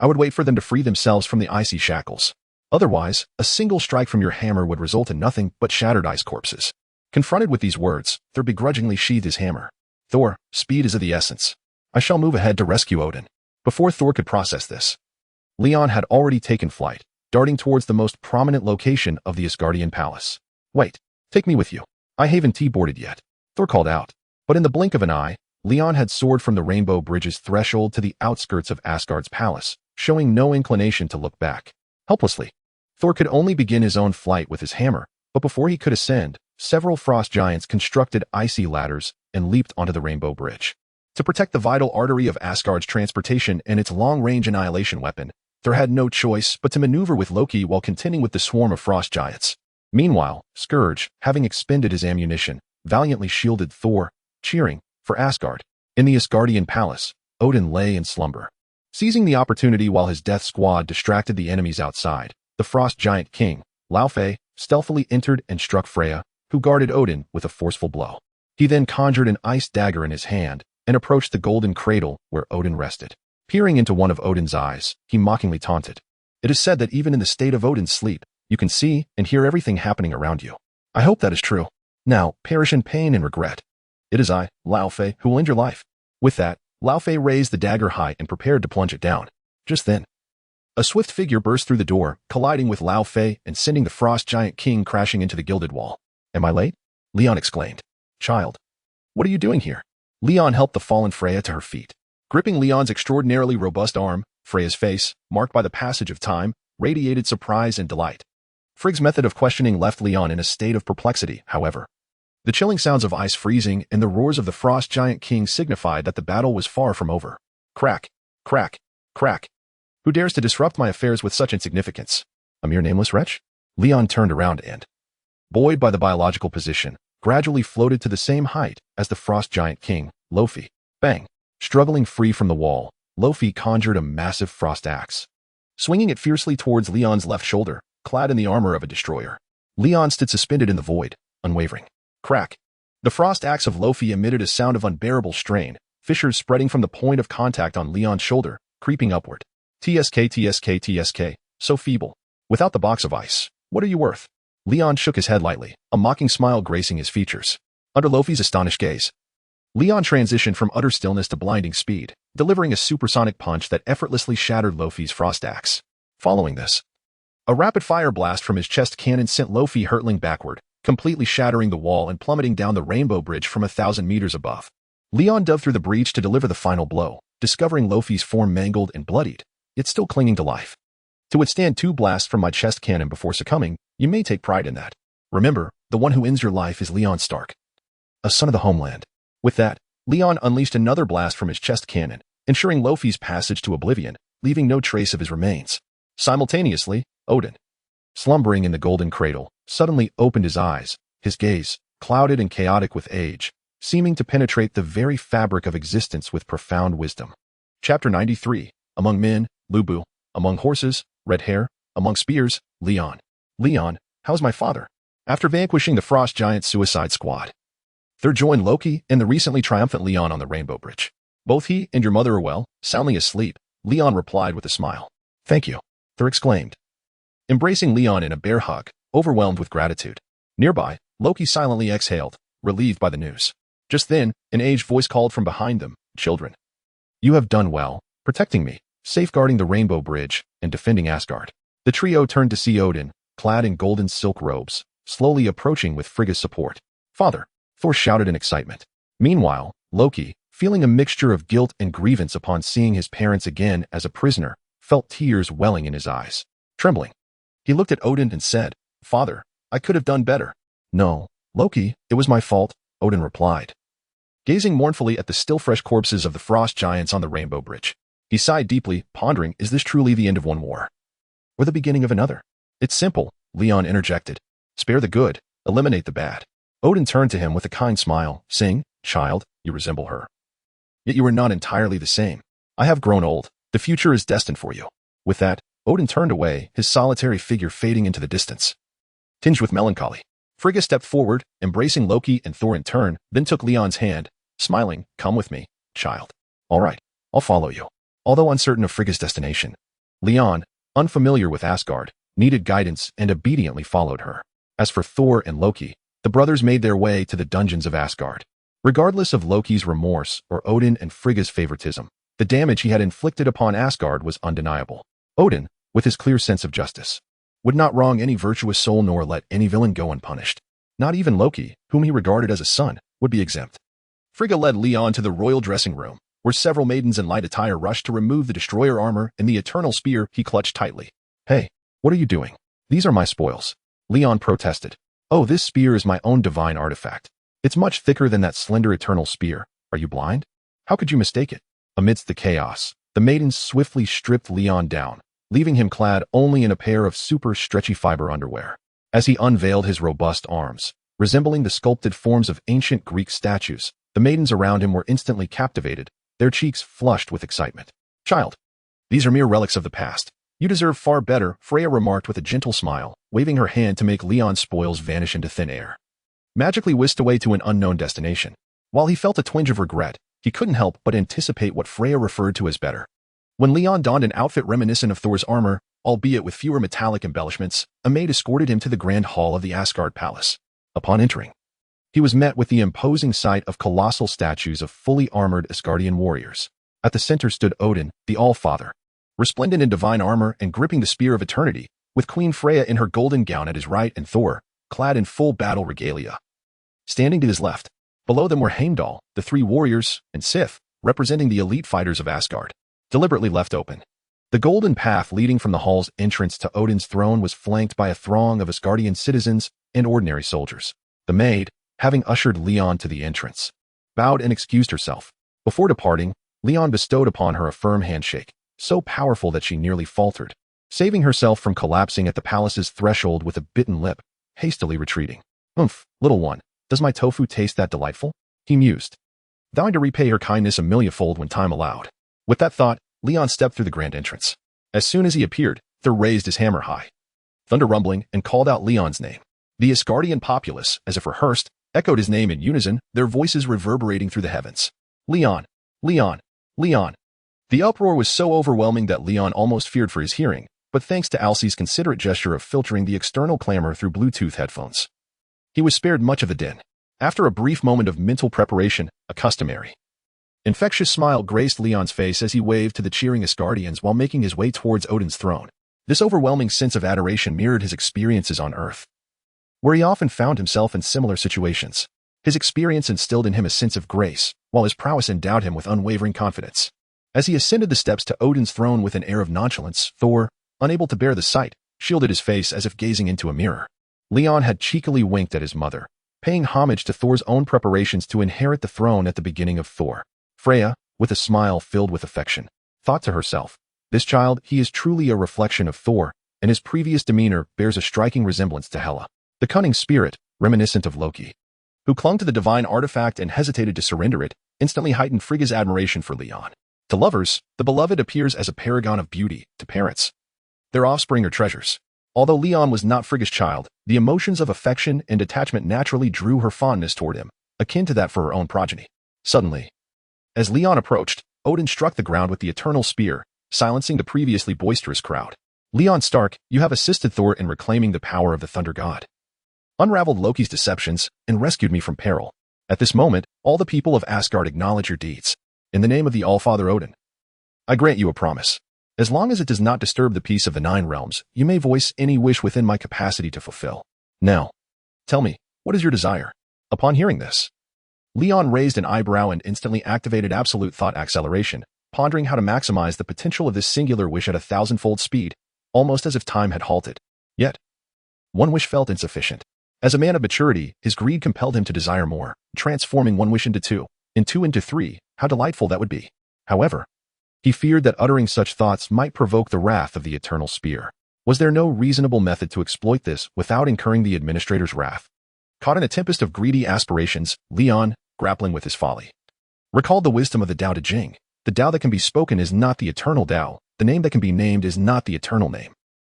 I would wait for them to free themselves from the icy shackles. Otherwise, a single strike from your hammer would result in nothing but shattered ice corpses." Confronted with these words, Thor begrudgingly sheathed his hammer. "Thor, speed is of the essence. I shall move ahead to rescue Odin." Before Thor could process this, Leon had already taken flight, darting towards the most prominent location of the Asgardian palace. "Wait, take me with you. I haven't T-boarded yet," Thor called out. But in the blink of an eye, Leon had soared from the Rainbow Bridge's threshold to the outskirts of Asgard's palace, showing no inclination to look back. Helplessly, Thor could only begin his own flight with his hammer, but before he could ascend, several frost giants constructed icy ladders and leaped onto the Rainbow Bridge. To protect the vital artery of Asgard's transportation and its long-range annihilation weapon, Thor had no choice but to maneuver with Loki while contending with the swarm of frost giants. Meanwhile, Scourge, having expended his ammunition, valiantly shielded Thor, cheering for Asgard. In the Asgardian palace, Odin lay in slumber. Seizing the opportunity while his death squad distracted the enemies outside, the frost giant king, Laufey, stealthily entered and struck Freya, who guarded Odin, with a forceful blow. He then conjured an ice dagger in his hand and approached the golden cradle where Odin rested. Peering into one of Odin's eyes, he mockingly taunted. "It is said that even in the state of Odin's sleep, you can see and hear everything happening around you. I hope that is true. Now, perish in pain and regret. It is I, Laufey, who will end your life." With that, Laufey raised the dagger high and prepared to plunge it down. Just then, a swift figure burst through the door, colliding with Laufey and sending the frost giant king crashing into the gilded wall. "Am I late?" Leon exclaimed. "Child, what are you doing here?" Leon helped the fallen Freya to her feet. Gripping Leon's extraordinarily robust arm, Freya's face, marked by the passage of time, radiated surprise and delight. Frigg's method of questioning left Leon in a state of perplexity, however. The chilling sounds of ice freezing and the roars of the frost giant king signified that the battle was far from over. Crack, crack, crack. Who dares to disrupt my affairs with such insignificance? A mere nameless wretch? Leon turned around and, buoyed by the biological position, gradually floated to the same height as the frost giant king, Lofi. Bang! Struggling free from the wall, Lofi conjured a massive frost axe. Swinging it fiercely towards Leon's left shoulder, clad in the armor of a destroyer, Leon stood suspended in the void, unwavering. Crack! The frost axe of Lofi emitted a sound of unbearable strain, fissures spreading from the point of contact on Leon's shoulder, creeping upward. TSK, TSK, TSK, so feeble. Without the box of ice, what are you worth? Leon shook his head lightly, a mocking smile gracing his features. Under Lofi's astonished gaze, Leon transitioned from utter stillness to blinding speed, delivering a supersonic punch that effortlessly shattered Lofi's frost axe. Following this, a rapid-fire blast from his chest cannon sent Lofi hurtling backward, completely shattering the wall and plummeting down the Rainbow Bridge from 1,000 meters above. Leon dove through the breach to deliver the final blow, discovering Lofi's form mangled and bloodied, yet still clinging to life. To withstand 2 blasts from my chest cannon before succumbing, you may take pride in that. Remember, the one who ends your life is Leon Stark, a son of the homeland. With that, Leon unleashed another blast from his chest cannon, ensuring Lofi's passage to oblivion, leaving no trace of his remains. Simultaneously, Odin, slumbering in the golden cradle, suddenly opened his eyes, his gaze, clouded and chaotic with age, seeming to penetrate the very fabric of existence with profound wisdom. Chapter 93. Among men, Lubu. Among horses, red hair. Among spears, Leon. Leon, how's my father? After vanquishing the Frost Giant Suicide Squad, Thor joined Loki and the recently triumphant Leon on the Rainbow Bridge. Both he and your mother are well, soundly asleep, Leon replied with a smile. Thank you, Thor exclaimed, embracing Leon in a bear hug, overwhelmed with gratitude. Nearby, Loki silently exhaled, relieved by the news. Just then, an aged voice called from behind them, children. You have done well, protecting me, safeguarding the Rainbow Bridge, and defending Asgard. The trio turned to see Odin, clad in golden silk robes, slowly approaching with Frigga's support. Father, Thor shouted in excitement. Meanwhile, Loki, feeling a mixture of guilt and grievance upon seeing his parents again as a prisoner, felt tears welling in his eyes. Trembling, he looked at Odin and said, Father, I could have done better. No, Loki, it was my fault, Odin replied, gazing mournfully at the still fresh corpses of the frost giants on the Rainbow Bridge. He sighed deeply, pondering, is this truly the end of one war? Or the beginning of another? It's simple, Leon interjected. Spare the good, eliminate the bad. Odin turned to him with a kind smile, saying, Child, you resemble her. Yet you are not entirely the same. I have grown old. The future is destined for you. With that, Odin turned away, his solitary figure fading into the distance. Tinged with melancholy, Frigga stepped forward, embracing Loki and Thor in turn, then took Leon's hand, smiling, come with me, child. All right, I'll follow you. Although uncertain of Frigga's destination, Leon, unfamiliar with Asgard, needed guidance and obediently followed her. As for Thor and Loki, the brothers made their way to the dungeons of Asgard. Regardless of Loki's remorse or Odin and Frigga's favoritism, the damage he had inflicted upon Asgard was undeniable. Odin, with his clear sense of justice, would not wrong any virtuous soul nor let any villain go unpunished. Not even Loki, whom he regarded as a son, would be exempt. Frigga led Leon to the royal dressing room, where several maidens in light attire rushed to remove the destroyer armor and the eternal spear he clutched tightly. Hey, what are you doing? These are my spoils, Leon protested. Oh, this spear is my own divine artifact. It's much thicker than that slender eternal spear. Are you blind? How could you mistake it? Amidst the chaos, the maidens swiftly stripped Leon down, leaving him clad only in a pair of super stretchy fiber underwear. As he unveiled his robust arms, resembling the sculpted forms of ancient Greek statues, the maidens around him were instantly captivated, their cheeks flushed with excitement. Child, these are mere relics of the past. You deserve far better, Freya remarked with a gentle smile, waving her hand to make Leon's spoils vanish into thin air. Magically whisked away to an unknown destination. While he felt a twinge of regret, he couldn't help but anticipate what Freya referred to as better. When Leon donned an outfit reminiscent of Thor's armor, albeit with fewer metallic embellishments, a maid escorted him to the grand hall of the Asgard Palace. Upon entering, he was met with the imposing sight of colossal statues of fully armored Asgardian warriors. At the center stood Odin, the All-Father, resplendent in divine armor and gripping the spear of eternity, with Queen Freya in her golden gown at his right and Thor, clad in full battle regalia, standing to his left. Below them were Heimdall, the three warriors, and Sif, representing the elite fighters of Asgard, deliberately left open. The golden path leading from the hall's entrance to Odin's throne was flanked by a throng of Asgardian citizens and ordinary soldiers. The maid, having ushered Leon to the entrance, bowed and excused herself. Before departing, Leon bestowed upon her a firm handshake, so powerful that she nearly faltered, saving herself from collapsing at the palace's threshold with a bitten lip, hastily retreating. Little one, does my tofu taste that delightful? He mused, vowing to repay her kindness a millionfold when time allowed. With that thought, Leon stepped through the grand entrance. As soon as he appeared, Thor raised his hammer high, thunder rumbling, and called out Leon's name. The Asgardian populace, as if rehearsed, echoed his name in unison, their voices reverberating through the heavens. Leon! Leon! Leon! The uproar was so overwhelming that Leon almost feared for his hearing, but thanks to Arcee's considerate gesture of filtering the external clamor through Bluetooth headphones, he was spared much of the din. After a brief moment of mental preparation, a customary infectious smile graced Leon's face as he waved to the cheering Asgardians while making his way towards Odin's throne. This overwhelming sense of adoration mirrored his experiences on Earth, where he often found himself in similar situations. His experience instilled in him a sense of grace, while his prowess endowed him with unwavering confidence. As he ascended the steps to Odin's throne with an air of nonchalance, Thor, unable to bear the sight, shielded his face as if gazing into a mirror. Leon had cheekily winked at his mother, paying homage to Thor's own preparations to inherit the throne at the beginning of Thor. Freya, with a smile filled with affection, thought to herself, this child, he is truly a reflection of Thor, and his previous demeanor bears a striking resemblance to Hela. The cunning spirit, reminiscent of Loki, who clung to the divine artifact and hesitated to surrender it, instantly heightened Frigga's admiration for Leon. To lovers, the beloved appears as a paragon of beauty. To parents, their offspring are treasures. Although Leon was not Frigga's child, the emotions of affection and attachment naturally drew her fondness toward him, akin to that for her own progeny. Suddenly, as Leon approached, Odin struck the ground with the eternal spear, silencing the previously boisterous crowd. Leon Stark, you have assisted Thor in reclaiming the power of the Thunder God, unraveled Loki's deceptions, and rescued me from peril. At this moment, all the people of Asgard acknowledge your deeds. In the name of the All-Father Odin, I grant you a promise. As long as it does not disturb the peace of the Nine Realms, you may voice any wish within my capacity to fulfill. Now, tell me, what is your desire? Upon hearing this, Leon raised an eyebrow and instantly activated absolute thought acceleration, pondering how to maximize the potential of this singular wish at 1,000-fold speed, almost as if time had halted. Yet, one wish felt insufficient. As a man of maturity, his greed compelled him to desire more, transforming one wish into two, and two into three. How delightful that would be. However, he feared that uttering such thoughts might provoke the wrath of the eternal spear. Was there no reasonable method to exploit this without incurring the administrator's wrath? Caught in a tempest of greedy aspirations, Leon, grappling with his folly, recalled the wisdom of the Tao Te Ching. The Tao that can be spoken is not the eternal Tao. The name that can be named is not the eternal name.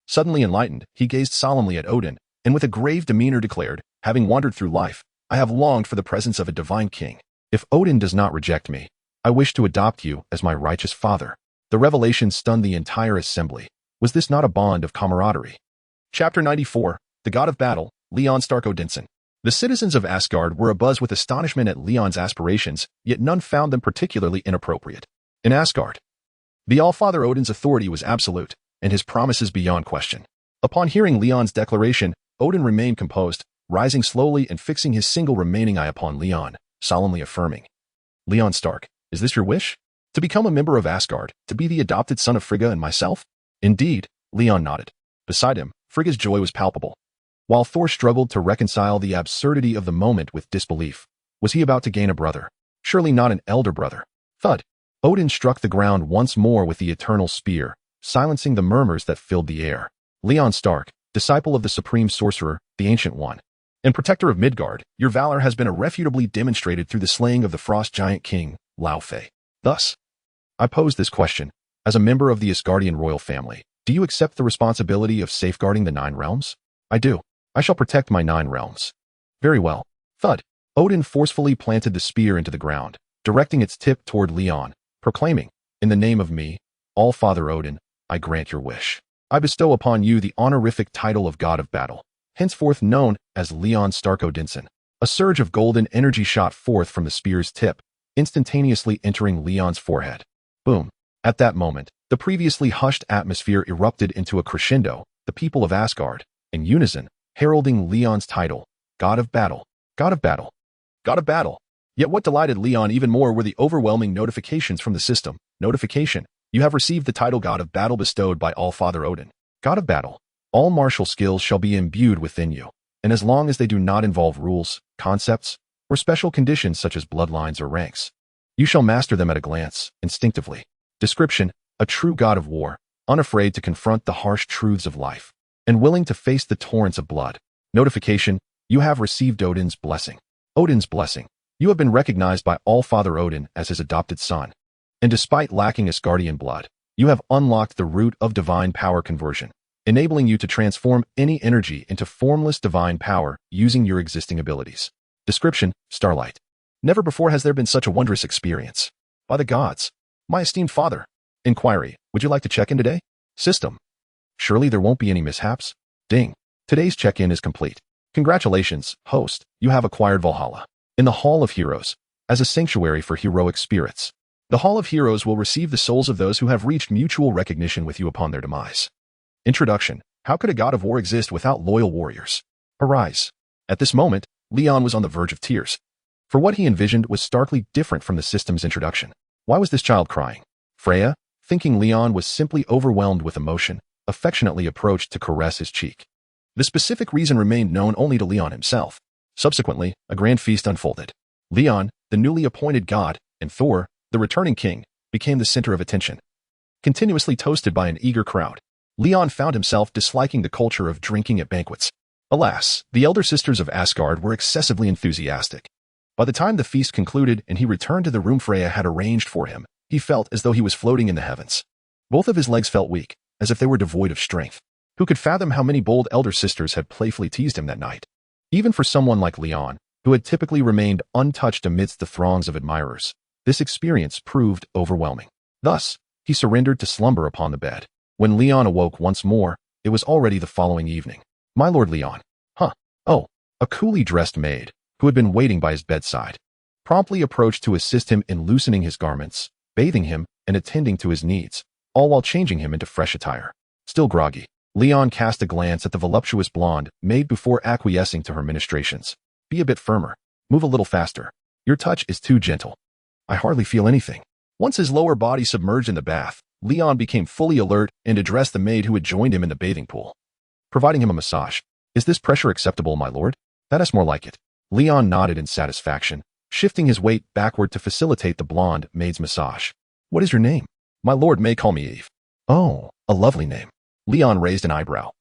Suddenly enlightened, he gazed solemnly at Odin, and with a grave demeanor declared, having wandered through life, I have longed for the presence of a divine king. If Odin does not reject me, I wish to adopt you as my righteous father. The revelation stunned the entire assembly. Was this not a bond of camaraderie? Chapter 94, The God of Battle, Leon Stark Odinson. The citizens of Asgard were abuzz with astonishment at Leon's aspirations, yet none found them particularly inappropriate. In Asgard, the All-Father Odin's authority was absolute, and his promises beyond question. Upon hearing Leon's declaration, Odin remained composed, rising slowly and fixing his single remaining eye upon Leon, solemnly affirming, Leon Stark, is this your wish? To become a member of Asgard, to be the adopted son of Frigga and myself? Indeed, Leon nodded. Beside him, Frigga's joy was palpable. While Thor struggled to reconcile the absurdity of the moment with disbelief, was he about to gain a brother? Surely not an elder brother. Thud. Odin struck the ground once more with the eternal spear, silencing the murmurs that filled the air. Leon Stark, disciple of the supreme sorcerer, the Ancient One, and protector of Midgard, your valor has been irrefutably demonstrated through the slaying of the frost giant king, Laufey. Thus, I pose this question. As a member of the Asgardian royal family, do you accept the responsibility of safeguarding the Nine Realms? I do. I shall protect my 9 realms. Very well. Thud. Odin forcefully planted the spear into the ground, directing its tip toward Leon, proclaiming, in the name of me, All-Father Odin, I grant your wish. I bestow upon you the honorific title of God of Battle, henceforth known as Leon Stark Odinson. A surge of golden energy shot forth from the spear's tip, instantaneously entering Leon's forehead. Boom. At that moment, the previously hushed atmosphere erupted into a crescendo, the people of Asgard, in unison, heralding Leon's title, God of Battle, God of Battle, God of Battle. Yet what delighted Leon even more were the overwhelming notifications from the system. Notification: you have received the title God of Battle bestowed by All-Father Odin. God of Battle. All martial skills shall be imbued within you, and as long as they do not involve rules, concepts, or special conditions such as bloodlines or ranks, you shall master them at a glance, instinctively. Description: a true god of war, unafraid to confront the harsh truths of life, and willing to face the torrents of blood. Notification: you have received Odin's blessing. Odin's blessing. You have been recognized by All-Father Odin as his adopted son. And despite lacking Asgardian blood, you have unlocked the root of divine power conversion, enabling you to transform any energy into formless divine power using your existing abilities. Description: Starlight. Never before has there been such a wondrous experience. By the gods. My esteemed father. Inquiry: would you like to check in today? System: surely there won't be any mishaps? Ding. Today's check-in is complete. Congratulations, host, you have acquired Valhalla, in the Hall of Heroes, as a sanctuary for heroic spirits. The Hall of Heroes will receive the souls of those who have reached mutual recognition with you upon their demise. Introduction: how could a god of war exist without loyal warriors? Arise. At this moment, Leon was on the verge of tears. For what he envisioned was starkly different from the system's introduction. Why was this child crying? Freya, thinking Leon was simply overwhelmed with emotion, affectionately approached to caress his cheek. The specific reason remained known only to Leon himself. Subsequently, a grand feast unfolded. Leon, the newly appointed god, and Thor, the returning king, became the center of attention. Continuously toasted by an eager crowd, Leon found himself disliking the culture of drinking at banquets. Alas, the elder sisters of Asgard were excessively enthusiastic. By the time the feast concluded and he returned to the room Freya had arranged for him, he felt as though he was floating in the heavens. Both of his legs felt weak, as if they were devoid of strength. Who could fathom how many bold elder sisters had playfully teased him that night? Even for someone like Leon, who had typically remained untouched amidst the throngs of admirers, this experience proved overwhelming. Thus, he surrendered to slumber upon the bed. When Leon awoke once more, it was already the following evening. My lord Leon. Huh. Oh, a coolly dressed maid, who had been waiting by his bedside, promptly approached to assist him in loosening his garments, bathing him, and attending to his needs, all while changing him into fresh attire. Still groggy, Leon cast a glance at the voluptuous blonde maid before acquiescing to her ministrations. Be a bit firmer. Move a little faster. Your touch is too gentle. I hardly feel anything. Once his lower body submerged in the bath, Leon became fully alert and addressed the maid who had joined him in the bathing pool, providing him a massage. Is this pressure acceptable, my lord? That is more like it. Leon nodded in satisfaction, shifting his weight backward to facilitate the blonde maid's massage. What is your name? My lord may call me Eve. Oh, a lovely name. Leon raised an eyebrow,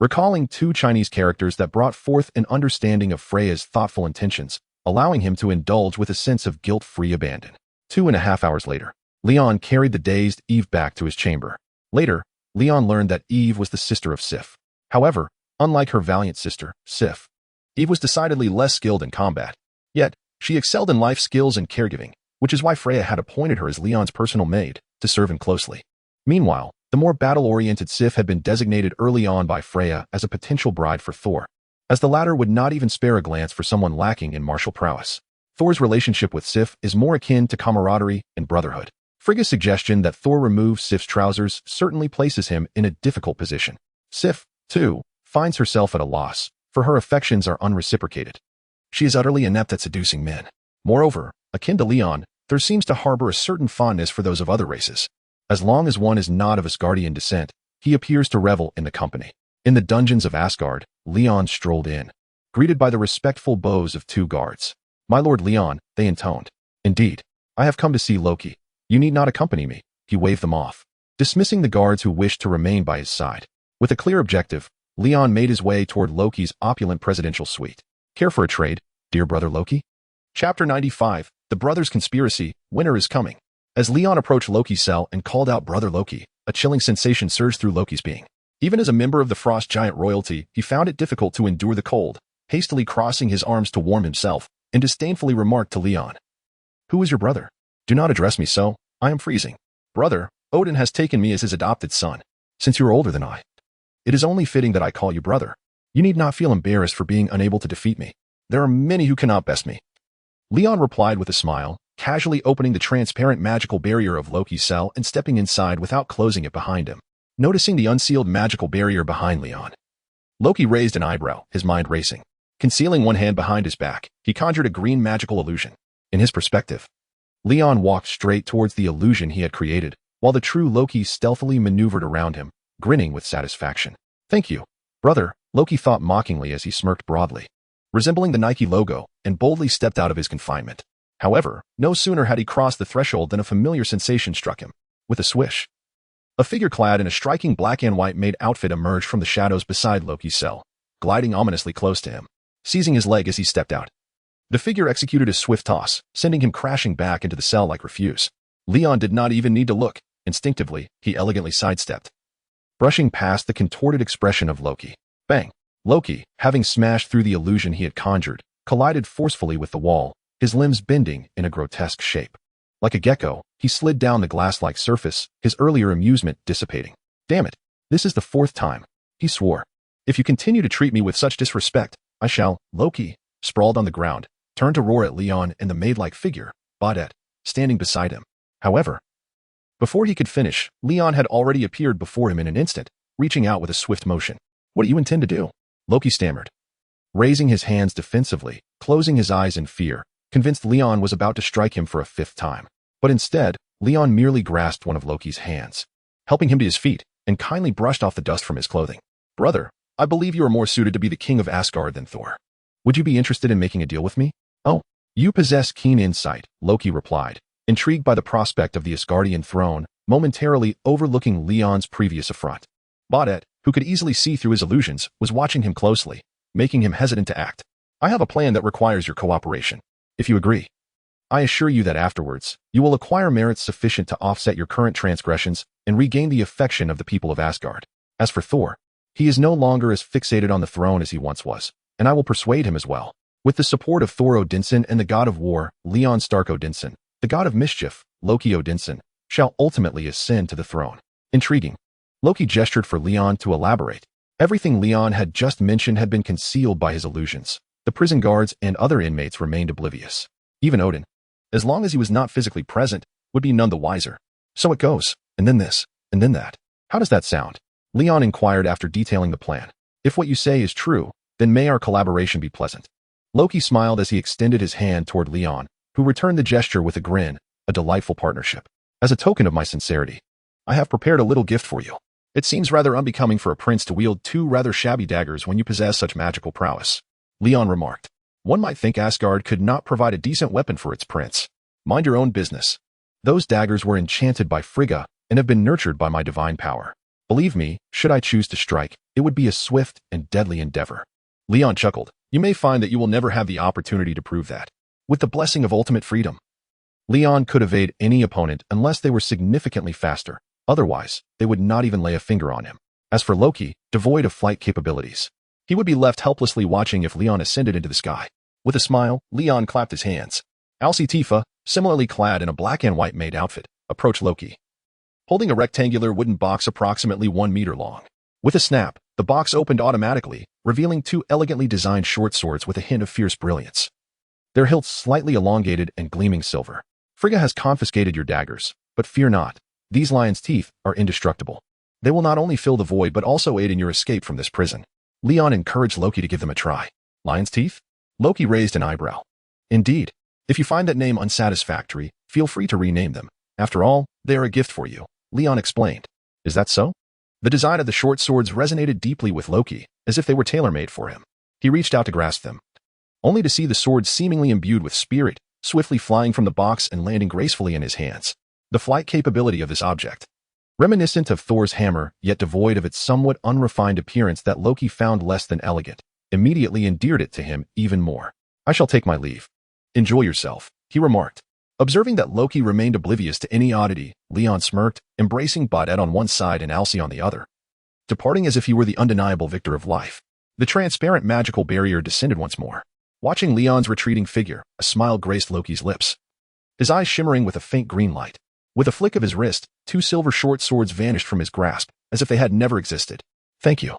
recalling two Chinese characters that brought forth an understanding of Freya's thoughtful intentions, allowing him to indulge with a sense of guilt-free abandon. 2.5 hours later, Leon carried the dazed Eve back to his chamber. Later, Leon learned that Eve was the sister of Sif. However, unlike her valiant sister, Sif, Eve was decidedly less skilled in combat. Yet, she excelled in life skills and caregiving, which is why Freya had appointed her as Leon's personal maid to serve him closely. Meanwhile, the more battle-oriented Sif had been designated early on by Freya as a potential bride for Thor, as the latter would not even spare a glance for someone lacking in martial prowess. Thor's relationship with Sif is more akin to camaraderie and brotherhood. Frigga's suggestion that Thor remove Sif's trousers certainly places him in a difficult position. Sif, too, finds herself at a loss, for her affections are unreciprocated. She is utterly inept at seducing men. Moreover, akin to Leon, there seems to harbor a certain fondness for those of other races. As long as one is not of Asgardian descent, he appears to revel in the company. In the dungeons of Asgard, Leon strolled in, greeted by the respectful bows of 2 guards. My lord Leon, they intoned. Indeed, I have come to see Loki. You need not accompany me. He waved them off, dismissing the guards who wished to remain by his side. With a clear objective, Leon made his way toward Loki's opulent presidential suite. Care for a trade, dear brother Loki? Chapter 95, The Brothers' Conspiracy, Winter is Coming. As Leon approached Loki's cell and called out Brother Loki, a chilling sensation surged through Loki's being. Even as a member of the Frost Giant royalty, he found it difficult to endure the cold, hastily crossing his arms to warm himself, and disdainfully remarked to Leon, Who is your brother? Do not address me so. I am freezing. Brother, Odin has taken me as his adopted son, since you are older than I. It is only fitting that I call you brother. You need not feel embarrassed for being unable to defeat me. There are many who cannot best me. Leon replied with a smile, casually opening the transparent magical barrier of Loki's cell and stepping inside without closing it behind him. Noticing the unsealed magical barrier behind Leon, Loki raised an eyebrow, his mind racing. Concealing one hand behind his back, he conjured a green magical illusion. In his perspective, Leon walked straight towards the illusion he had created, while the true Loki stealthily maneuvered around him, grinning with satisfaction. Thank you, brother, Loki thought mockingly as he smirked broadly, resembling the Nike logo, and boldly stepped out of his confinement. However, no sooner had he crossed the threshold than a familiar sensation struck him. With a swish, a figure clad in a striking black and white maid outfit emerged from the shadows beside Loki's cell, gliding ominously close to him, seizing his leg as he stepped out. The figure executed a swift toss, sending him crashing back into the cell like refuse. Leon did not even need to look. Instinctively, he elegantly sidestepped, brushing past the contorted expression of Loki. Bang! Loki, having smashed through the illusion he had conjured, collided forcefully with the wall, his limbs bending in a grotesque shape. Like a gecko, he slid down the glass-like surface, his earlier amusement dissipating. Damn it, this is the 4th time, he swore. If you continue to treat me with such disrespect, I shall. Loki, sprawled on the ground, turned to roar at Leon and the maid-like figure, Baudette, standing beside him. However, before he could finish, Leon had already appeared before him in an instant, reaching out with a swift motion. What do you intend to do? Loki stammered, raising his hands defensively, closing his eyes in fear, convinced Leon was about to strike him for a 5th time. But instead, Leon merely grasped one of Loki's hands, helping him to his feet, and kindly brushed off the dust from his clothing. Brother, I believe you are more suited to be the king of Asgard than Thor. Would you be interested in making a deal with me? Oh, you possess keen insight, Loki replied, intrigued by the prospect of the Asgardian throne, momentarily overlooking Leon's previous affront. Baudette, who could easily see through his illusions, was watching him closely, making him hesitant to act. I have a plan that requires your cooperation. If you agree, I assure you that afterwards, you will acquire merits sufficient to offset your current transgressions and regain the affection of the people of Asgard. As for Thor, he is no longer as fixated on the throne as he once was, and I will persuade him as well. With the support of Thor Odinson and the god of war, Leon Stark Odinson, the god of mischief, Loki Odinson, shall ultimately ascend to the throne. Intriguing. Loki gestured for Leon to elaborate. Everything Leon had just mentioned had been concealed by his illusions. The prison guards and other inmates remained oblivious. Even Odin, as long as he was not physically present, would be none the wiser. So it goes, and then this, and then that. How does that sound? Leon inquired after detailing the plan. If what you say is true, then may our collaboration be pleasant. Loki smiled as he extended his hand toward Leon, who returned the gesture with a grin, a delightful partnership. As a token of my sincerity, I have prepared a little gift for you. It seems rather unbecoming for a prince to wield two rather shabby daggers when you possess such magical prowess, Leon remarked. One might think Asgard could not provide a decent weapon for its prince. Mind your own business. Those daggers were enchanted by Frigga and have been nurtured by my divine power. Believe me, should I choose to strike, it would be a swift and deadly endeavor. Leon chuckled. You may find that you will never have the opportunity to prove that. With the blessing of ultimate freedom, Leon could evade any opponent unless they were significantly faster. Otherwise, they would not even lay a finger on him. As for Loki, devoid of flight capabilities, he would be left helplessly watching if Leon ascended into the sky. With a smile, Leon clapped his hands. Arcee Tifa, similarly clad in a black and white maid outfit, approached Loki, holding a rectangular wooden box approximately 1 meter long. With a snap, the box opened automatically, revealing two elegantly designed short swords with a hint of fierce brilliance. Their hilts slightly elongated and gleaming silver. Frigga has confiscated your daggers, but fear not. These lion's teeth are indestructible. They will not only fill the void but also aid in your escape from this prison. Leon encouraged Loki to give them a try. Lion's teeth? Loki raised an eyebrow. Indeed. If you find that name unsatisfactory, feel free to rename them. After all, they are a gift for you, Leon explained. Is that so? The design of the short swords resonated deeply with Loki, as if they were tailor-made for him. He reached out to grasp them, only to see the swords seemingly imbued with spirit, swiftly flying from the box and landing gracefully in his hands. The flight capability of this object, reminiscent of Thor's hammer, yet devoid of its somewhat unrefined appearance that Loki found less than elegant, immediately endeared it to him even more. I shall take my leave. Enjoy yourself, he remarked. Observing that Loki remained oblivious to any oddity, Leon smirked, embracing Bodette on one side and Arcee on the other, departing as if he were the undeniable victor of life. The transparent magical barrier descended once more. Watching Leon's retreating figure, a smile graced Loki's lips, his eyes shimmering with a faint green light. With a flick of his wrist, two silver short swords vanished from his grasp, as if they had never existed. Thank you,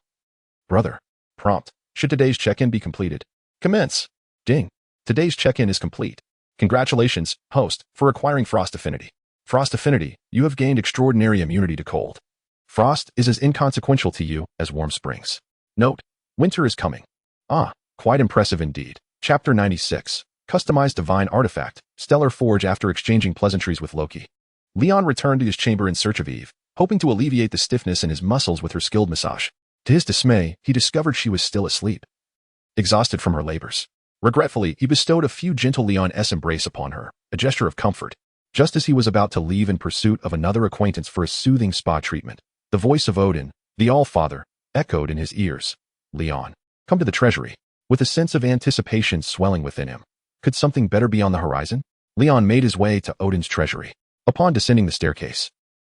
brother. Prompt. Should today's check-in be completed? Commence. Ding. Today's check-in is complete. Congratulations, host, for acquiring Frost Affinity. Frost Affinity, you have gained extraordinary immunity to cold. Frost is as inconsequential to you as warm springs. Note, winter is coming. Ah, quite impressive indeed. Chapter 96. Customized Divine Artifact, Stellar Forge. After exchanging pleasantries with Loki, Leon returned to his chamber in search of Eve, hoping to alleviate the stiffness in his muscles with her skilled massage. To his dismay, he discovered she was still asleep, exhausted from her labors. Regretfully, he bestowed a few gentle Leon-esque embrace upon her, a gesture of comfort. Just as he was about to leave in pursuit of another acquaintance for a soothing spa treatment, the voice of Odin, the All-Father, echoed in his ears. Leon, come to the treasury. With a sense of anticipation swelling within him, could something better be on the horizon? Leon made his way to Odin's treasury. Upon descending the staircase,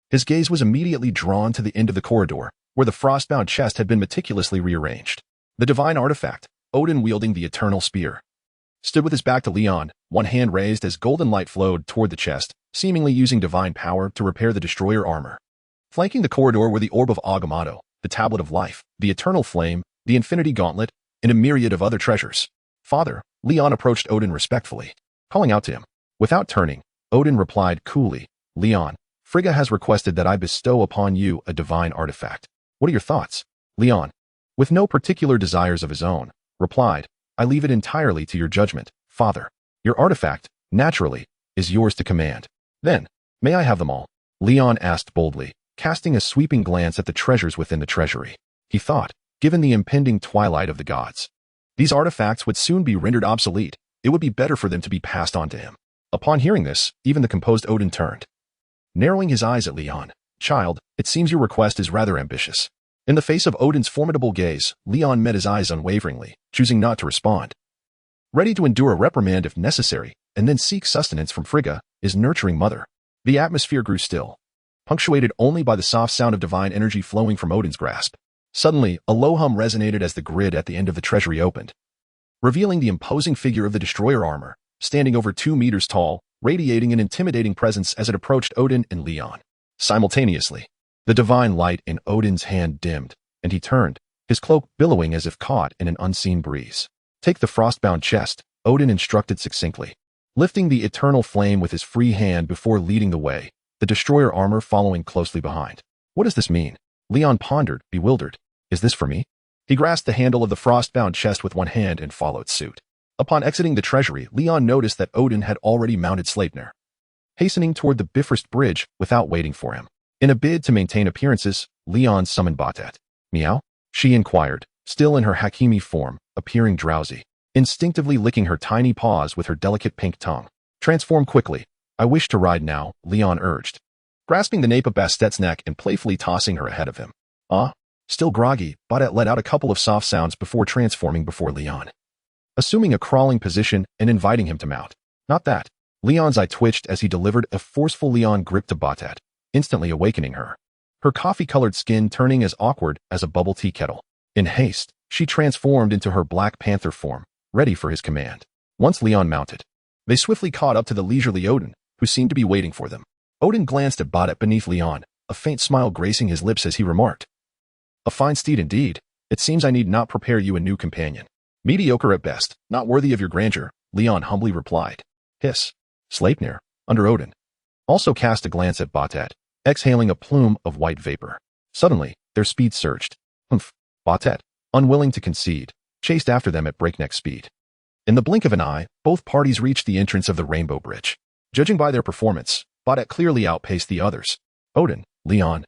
his gaze was immediately drawn to the end of the corridor, where the frostbound chest had been meticulously rearranged. The divine artifact, Odin wielding the eternal spear, stood with his back to Leon, one hand raised as golden light flowed toward the chest, seemingly using divine power to repair the destroyer armor. Flanking the corridor were the Orb of Agamotto, the Tablet of Life, the Eternal Flame, the Infinity Gauntlet, and a myriad of other treasures. Father, Leon approached Odin respectfully, calling out to him. Without turning, Odin replied coolly, Leon, Frigga has requested that I bestow upon you a divine artifact. What are your thoughts? Leon, with no particular desires of his own, replied, I leave it entirely to your judgment, Father. Your artifact, naturally, is yours to command. Then, may I have them all? Leon asked boldly, casting a sweeping glance at the treasures within the treasury. He thought, given the impending twilight of the gods, these artifacts would soon be rendered obsolete. It would be better for them to be passed on to him. Upon hearing this, even the composed Odin turned, narrowing his eyes at Leon. Child, it seems your request is rather ambitious. In the face of Odin's formidable gaze, Leon met his eyes unwaveringly, choosing not to respond. Ready to endure a reprimand if necessary, and then seek sustenance from Frigga, his nurturing mother. The atmosphere grew still, punctuated only by the soft sound of divine energy flowing from Odin's grasp. Suddenly, a low hum resonated as the grid at the end of the treasury opened, revealing the imposing figure of the destroyer armor, standing over 2 meters tall, radiating an intimidating presence as it approached Odin and Leon. Simultaneously, the divine light in Odin's hand dimmed, and he turned, his cloak billowing as if caught in an unseen breeze. Take the frostbound chest, Odin instructed succinctly, lifting the eternal flame with his free hand before leading the way, the destroyer armor following closely behind. What does this mean? Leon pondered, bewildered. Is this for me? He grasped the handle of the frostbound chest with one hand and followed suit. Upon exiting the treasury, Leon noticed that Odin had already mounted Sleipnir, hastening toward the Bifrost Bridge without waiting for him. In a bid to maintain appearances, Leon summoned Batet. Meow? She inquired, still in her Hakimi form, appearing drowsy, instinctively licking her tiny paws with her delicate pink tongue. Transform quickly. I wish to ride now, Leon urged, grasping the nape of Bastet's neck and playfully tossing her ahead of him. Still groggy, Batet let out a couple of soft sounds before transforming before Leon, assuming a crawling position and inviting him to mount. Not that. Leon's eye twitched as he delivered a forceful Leon grip to Batet, instantly awakening her, her coffee-colored skin turning as awkward as a bubble tea kettle. In haste, she transformed into her Black Panther form, ready for his command. Once Leon mounted, they swiftly caught up to the leisurely Odin, who seemed to be waiting for them. Odin glanced at Batet beneath Leon, a faint smile gracing his lips as he remarked, "A fine steed indeed. It seems I need not prepare you a new companion. Mediocre at best, not worthy of your grandeur," Leon humbly replied. Hiss. Sleipnir, under Odin, also cast a glance at Batet, exhaling a plume of white vapor. Suddenly, their speed surged. Humph. Batet, unwilling to concede, chased after them at breakneck speed. In the blink of an eye, both parties reached the entrance of the Rainbow Bridge. Judging by their performance, Batet clearly outpaced the others. Odin, Leon,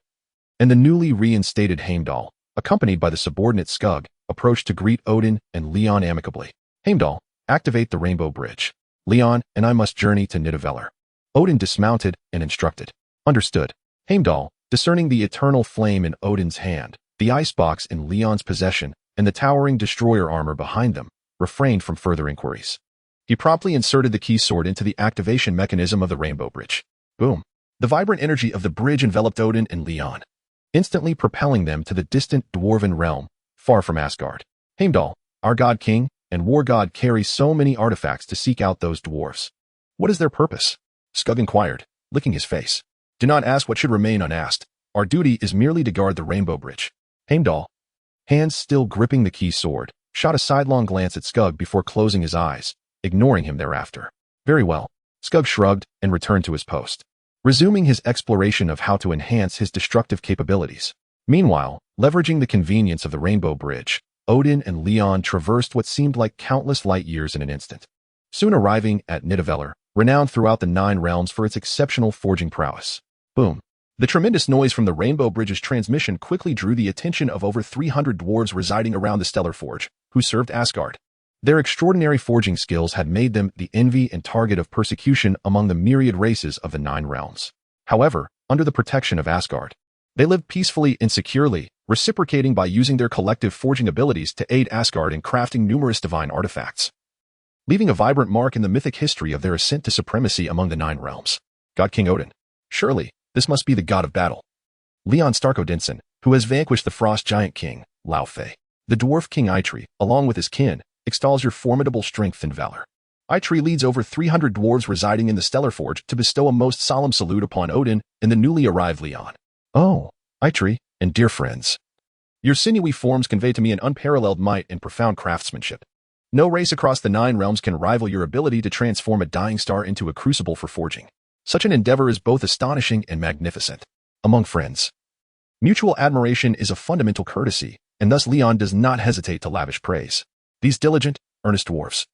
and the newly reinstated Heimdall, accompanied by the subordinate Skugg, approached to greet Odin and Leon amicably. Heimdall, activate the Rainbow Bridge. Leon and I must journey to Nidavellir. Odin dismounted and instructed. Understood. Heimdall, discerning the eternal flame in Odin's hand, the icebox in Leon's possession, and the towering destroyer armor behind them, refrained from further inquiries. He promptly inserted the key sword into the activation mechanism of the Rainbow Bridge. Boom. The vibrant energy of the bridge enveloped Odin and Leon, instantly propelling them to the distant dwarven realm, far from Asgard. Heimdall, our god king and war god, carry so many artifacts to seek out those dwarves. What is their purpose? Skugg inquired, licking his face. Do not ask what should remain unasked. Our duty is merely to guard the Rainbow Bridge. Heimdall, hands still gripping the key sword, shot a sidelong glance at Skugg before closing his eyes, ignoring him thereafter. Very well. Skugg shrugged and returned to his post, resuming his exploration of how to enhance his destructive capabilities. Meanwhile, leveraging the convenience of the Rainbow Bridge, Odin and Leon traversed what seemed like countless light years in an instant, soon arriving at Nidavellir, renowned throughout the 9 realms for its exceptional forging prowess. Boom. The tremendous noise from the Rainbow Bridge's transmission quickly drew the attention of over 300 dwarves residing around the Stellar Forge, who served Asgard. Their extraordinary forging skills had made them the envy and target of persecution among the myriad races of the 9 realms. However, under the protection of Asgard, they lived peacefully and securely, reciprocating by using their collective forging abilities to aid Asgard in crafting numerous divine artifacts, leaving a vibrant mark in the mythic history of their ascent to supremacy among the 9 realms. God King Odin. Surely, this must be the god of battle. Leon Stark Odinson, who has vanquished the Frost Giant King, Laufey. The dwarf King Arcee, along with his kin, extols your formidable strength and valor. Arcee leads over 300 dwarves residing in the Stellar Forge to bestow a most solemn salute upon Odin and the newly arrived Leon. Oh, Arcee, and dear friends, your sinewy forms convey to me an unparalleled might and profound craftsmanship. No race across the 9 realms can rival your ability to transform a dying star into a crucible for forging. Such an endeavor is both astonishing and magnificent. Among friends, mutual admiration is a fundamental courtesy, and thus Leon does not hesitate to lavish praise. These diligent, earnest dwarfs,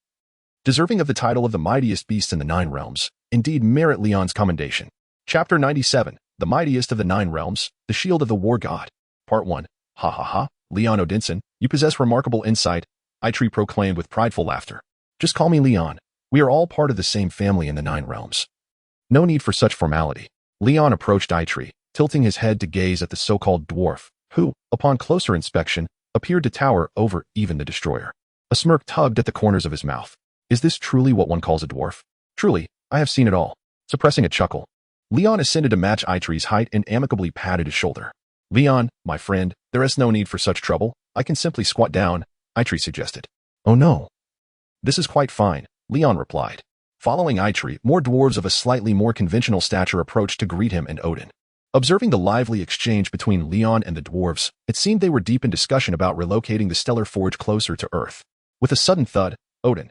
deserving of the title of the mightiest beasts in the 9 realms, indeed merit Leon's commendation. Chapter 97, The Mightiest of the 9 Realms, The Shield of the War God. Part 1. Ha ha ha, Leon Odinson, you possess remarkable insight, Arcee proclaimed with prideful laughter. Just call me Leon. We are all part of the same family in the 9 realms. No need for such formality. Leon approached Arcee, tilting his head to gaze at the so-called dwarf, who, upon closer inspection, appeared to tower over even the destroyer. A smirk tugged at the corners of his mouth. Is this truly what one calls a dwarf? Truly, I have seen it all. Suppressing a chuckle, Leon ascended to match Arcee's height and amicably patted his shoulder. Leon, my friend, there is no need for such trouble. I can simply squat down, Arcee suggested. Oh no. This is quite fine, Leon replied. Following Arcee, more dwarves of a slightly more conventional stature approached to greet him and Odin. Observing the lively exchange between Leon and the dwarves, it seemed they were deep in discussion about relocating the stellar forge closer to Earth. With a sudden thud, Odin,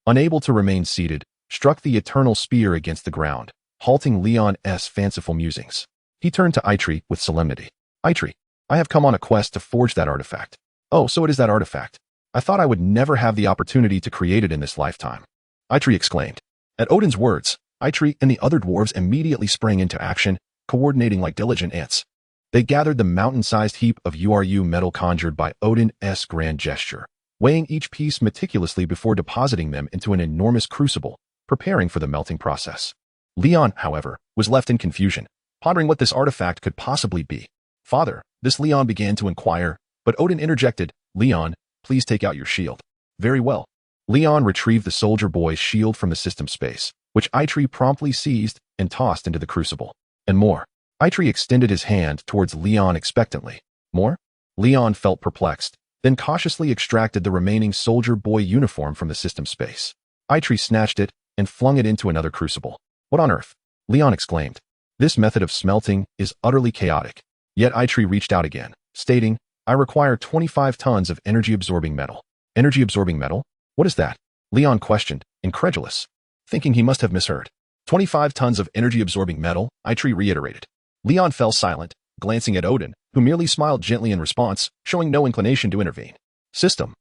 unable to remain seated, struck the eternal spear against the ground, halting Leon's fanciful musings. He turned to Arcee with solemnity. Arcee, I have come on a quest to forge that artifact. Oh, so it is that artifact. I thought I would never have the opportunity to create it in this lifetime. Arcee exclaimed. At Odin's words, Arcee and the other dwarves immediately sprang into action, coordinating like diligent ants. They gathered the mountain-sized heap of URU metal conjured by Odin's grand gesture, weighing each piece meticulously before depositing them into an enormous crucible, preparing for the melting process. Leon, however, was left in confusion, pondering what this artifact could possibly be. Father, this Leon began to inquire, but Odin interjected, Leon, please take out your shield. Very well. Leon retrieved the soldier boy's shield from the system space, which Arcee promptly seized and tossed into the crucible. And more. Arcee extended his hand towards Leon expectantly. More? Leon felt perplexed, then cautiously extracted the remaining soldier boy uniform from the system space. Arcee snatched it and flung it into another crucible. What on earth? Leon exclaimed. This method of smelting is utterly chaotic. Yet Arcee reached out again, stating, I require 25 tons of energy-absorbing metal. Energy-absorbing metal? What is that? Leon questioned, incredulous, thinking he must have misheard. 25 tons of energy-absorbing metal, Arcee reiterated. Leon fell silent, glancing at Odin, who merely smiled gently in response, showing no inclination to intervene. System.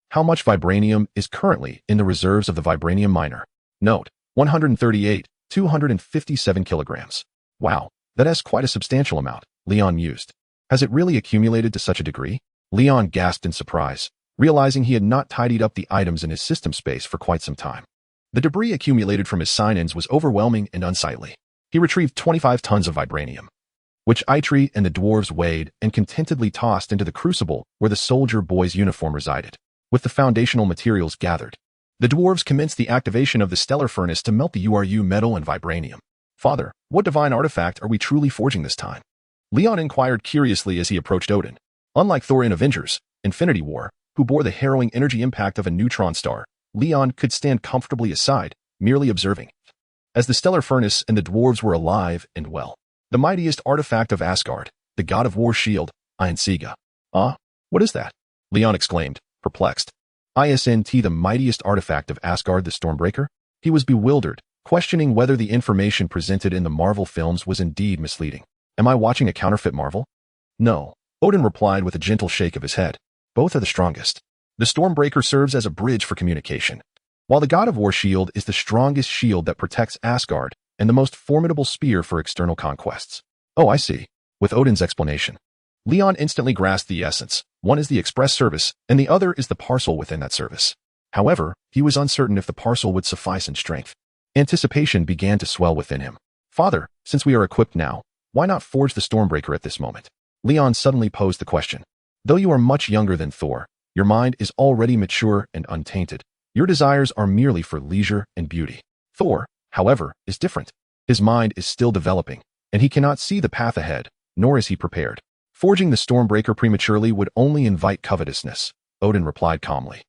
How much vibranium is currently in the reserves of the vibranium miner? Note, 138, 257 kilograms. Wow, that is quite a substantial amount, Leon mused. Has it really accumulated to such a degree? Leon gasped in surprise, realizing he had not tidied up the items in his system space for quite some time. The debris accumulated from his sign-ins was overwhelming and unsightly. He retrieved 25 tons of vibranium, which Arcee and the dwarves weighed and contentedly tossed into the crucible where the soldier boy's uniform resided. With the foundational materials gathered, the dwarves commenced the activation of the stellar furnace to melt the URU metal and vibranium. Father, what divine artifact are we truly forging this time? Leon inquired curiously as he approached Odin. Unlike Thor in Avengers, Infinity War, who bore the harrowing energy impact of a neutron star, Leon could stand comfortably aside, merely observing. As the stellar furnace and the dwarves were alive and well, the mightiest artifact of Asgard, the god of war shield, Invincibility. What is that? Leon exclaimed, perplexed. Isnt, the mightiest artifact of Asgard, the Stormbreaker? He was bewildered, questioning whether the information presented in the Marvel films was indeed misleading. Am I watching a counterfeit Marvel? No, Odin replied with a gentle shake of his head. Both are the strongest. The Stormbreaker serves as a bridge for communication, while the God of War shield is the strongest shield that protects Asgard and the most formidable spear for external conquests. Oh, I see. With Odin's explanation, Leon instantly grasped the essence. One is the express service, and the other is the parcel within that service. However, he was uncertain if the parcel would suffice in strength. Anticipation began to swell within him. Father, since we are equipped now, why not forge the Stormbreaker at this moment? Leon suddenly posed the question. Though you are much younger than Thor, your mind is already mature and untainted. Your desires are merely for leisure and beauty. Thor, however, is different. His mind is still developing, and he cannot see the path ahead, nor is he prepared. Forging the Stormbreaker prematurely would only invite covetousness, Odin replied calmly.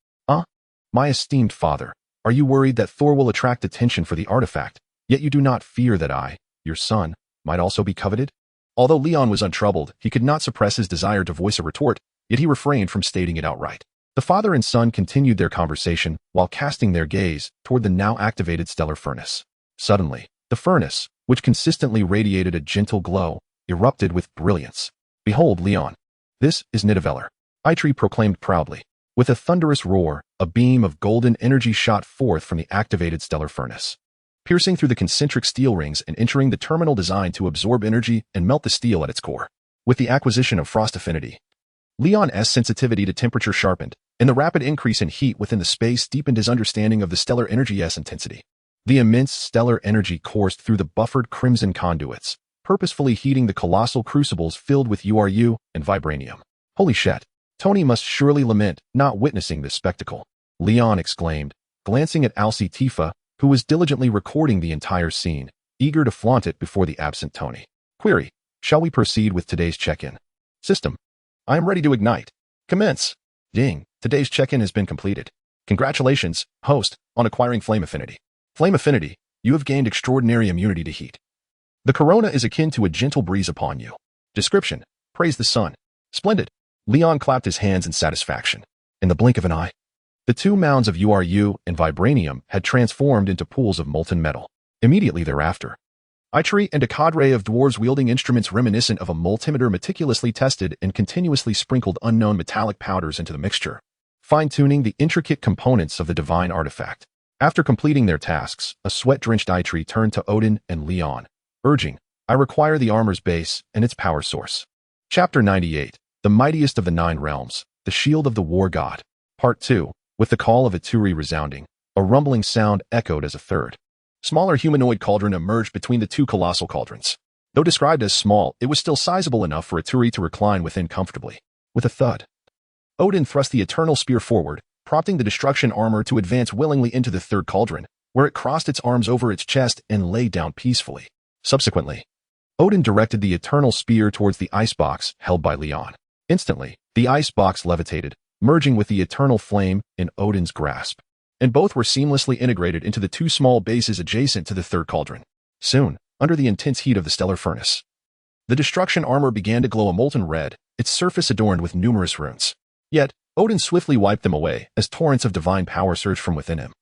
My esteemed father, are you worried that Thor will attract attention for the artifact, yet you do not fear that I, your son, might also be coveted? Although Leon was untroubled, he could not suppress his desire to voice a retort, yet he refrained from stating it outright. The father and son continued their conversation while casting their gaze toward the now activated stellar furnace. Suddenly, the furnace, which consistently radiated a gentle glow, erupted with brilliance. Behold, Leon. This is Nidavellir, Arcee proclaimed proudly. With a thunderous roar, a beam of golden energy shot forth from the activated stellar furnace, piercing through the concentric steel rings and entering the terminal designed to absorb energy and melt the steel at its core. With the acquisition of frost affinity, Leon's sensitivity to temperature sharpened, and the rapid increase in heat within the space deepened his understanding of the stellar energy's intensity. The immense stellar energy coursed through the buffered crimson conduits, purposefully heating the colossal crucibles filled with URU and vibranium. Holy shit. Tony must surely lament not witnessing this spectacle. Leon exclaimed, glancing at Arcee Tifa, who was diligently recording the entire scene, eager to flaunt it before the absent Tony. Query. Shall we proceed with today's check-in? System. I am ready to ignite. Commence. Ding. Today's check-in has been completed. Congratulations, host, on acquiring Flame Affinity. Flame Affinity, you have gained extraordinary immunity to heat. The corona is akin to a gentle breeze upon you. Description. Praise the sun. Splendid. Leon clapped his hands in satisfaction. In the blink of an eye, the two mounds of URU and vibranium had transformed into pools of molten metal. Immediately thereafter, Arcee and a cadre of dwarves wielding instruments reminiscent of a multimeter meticulously tested and continuously sprinkled unknown metallic powders into the mixture, fine-tuning the intricate components of the divine artifact. After completing their tasks, a sweat-drenched Arcee turned to Odin and Leon, urging, I require the armor's base and its power source. Chapter 98, The Mightiest of the Nine Realms, The Shield of the War God. Part 2, with the call of Ituri resounding, a rumbling sound echoed as a third smaller humanoid cauldron emerged between the two colossal cauldrons. Though described as small, it was still sizable enough for Ituri to recline within comfortably. With a thud, Odin thrust the eternal spear forward, prompting the destruction armor to advance willingly into the third cauldron, where it crossed its arms over its chest and lay down peacefully. Subsequently, Odin directed the eternal spear towards the icebox held by Leon. Instantly, the icebox levitated, merging with the eternal flame in Odin's grasp, and both were seamlessly integrated into the two small bases adjacent to the third cauldron. Soon, under the intense heat of the stellar furnace, the destruction armor began to glow a molten red, its surface adorned with numerous runes. Yet, Odin swiftly wiped them away as torrents of divine power surged from within him,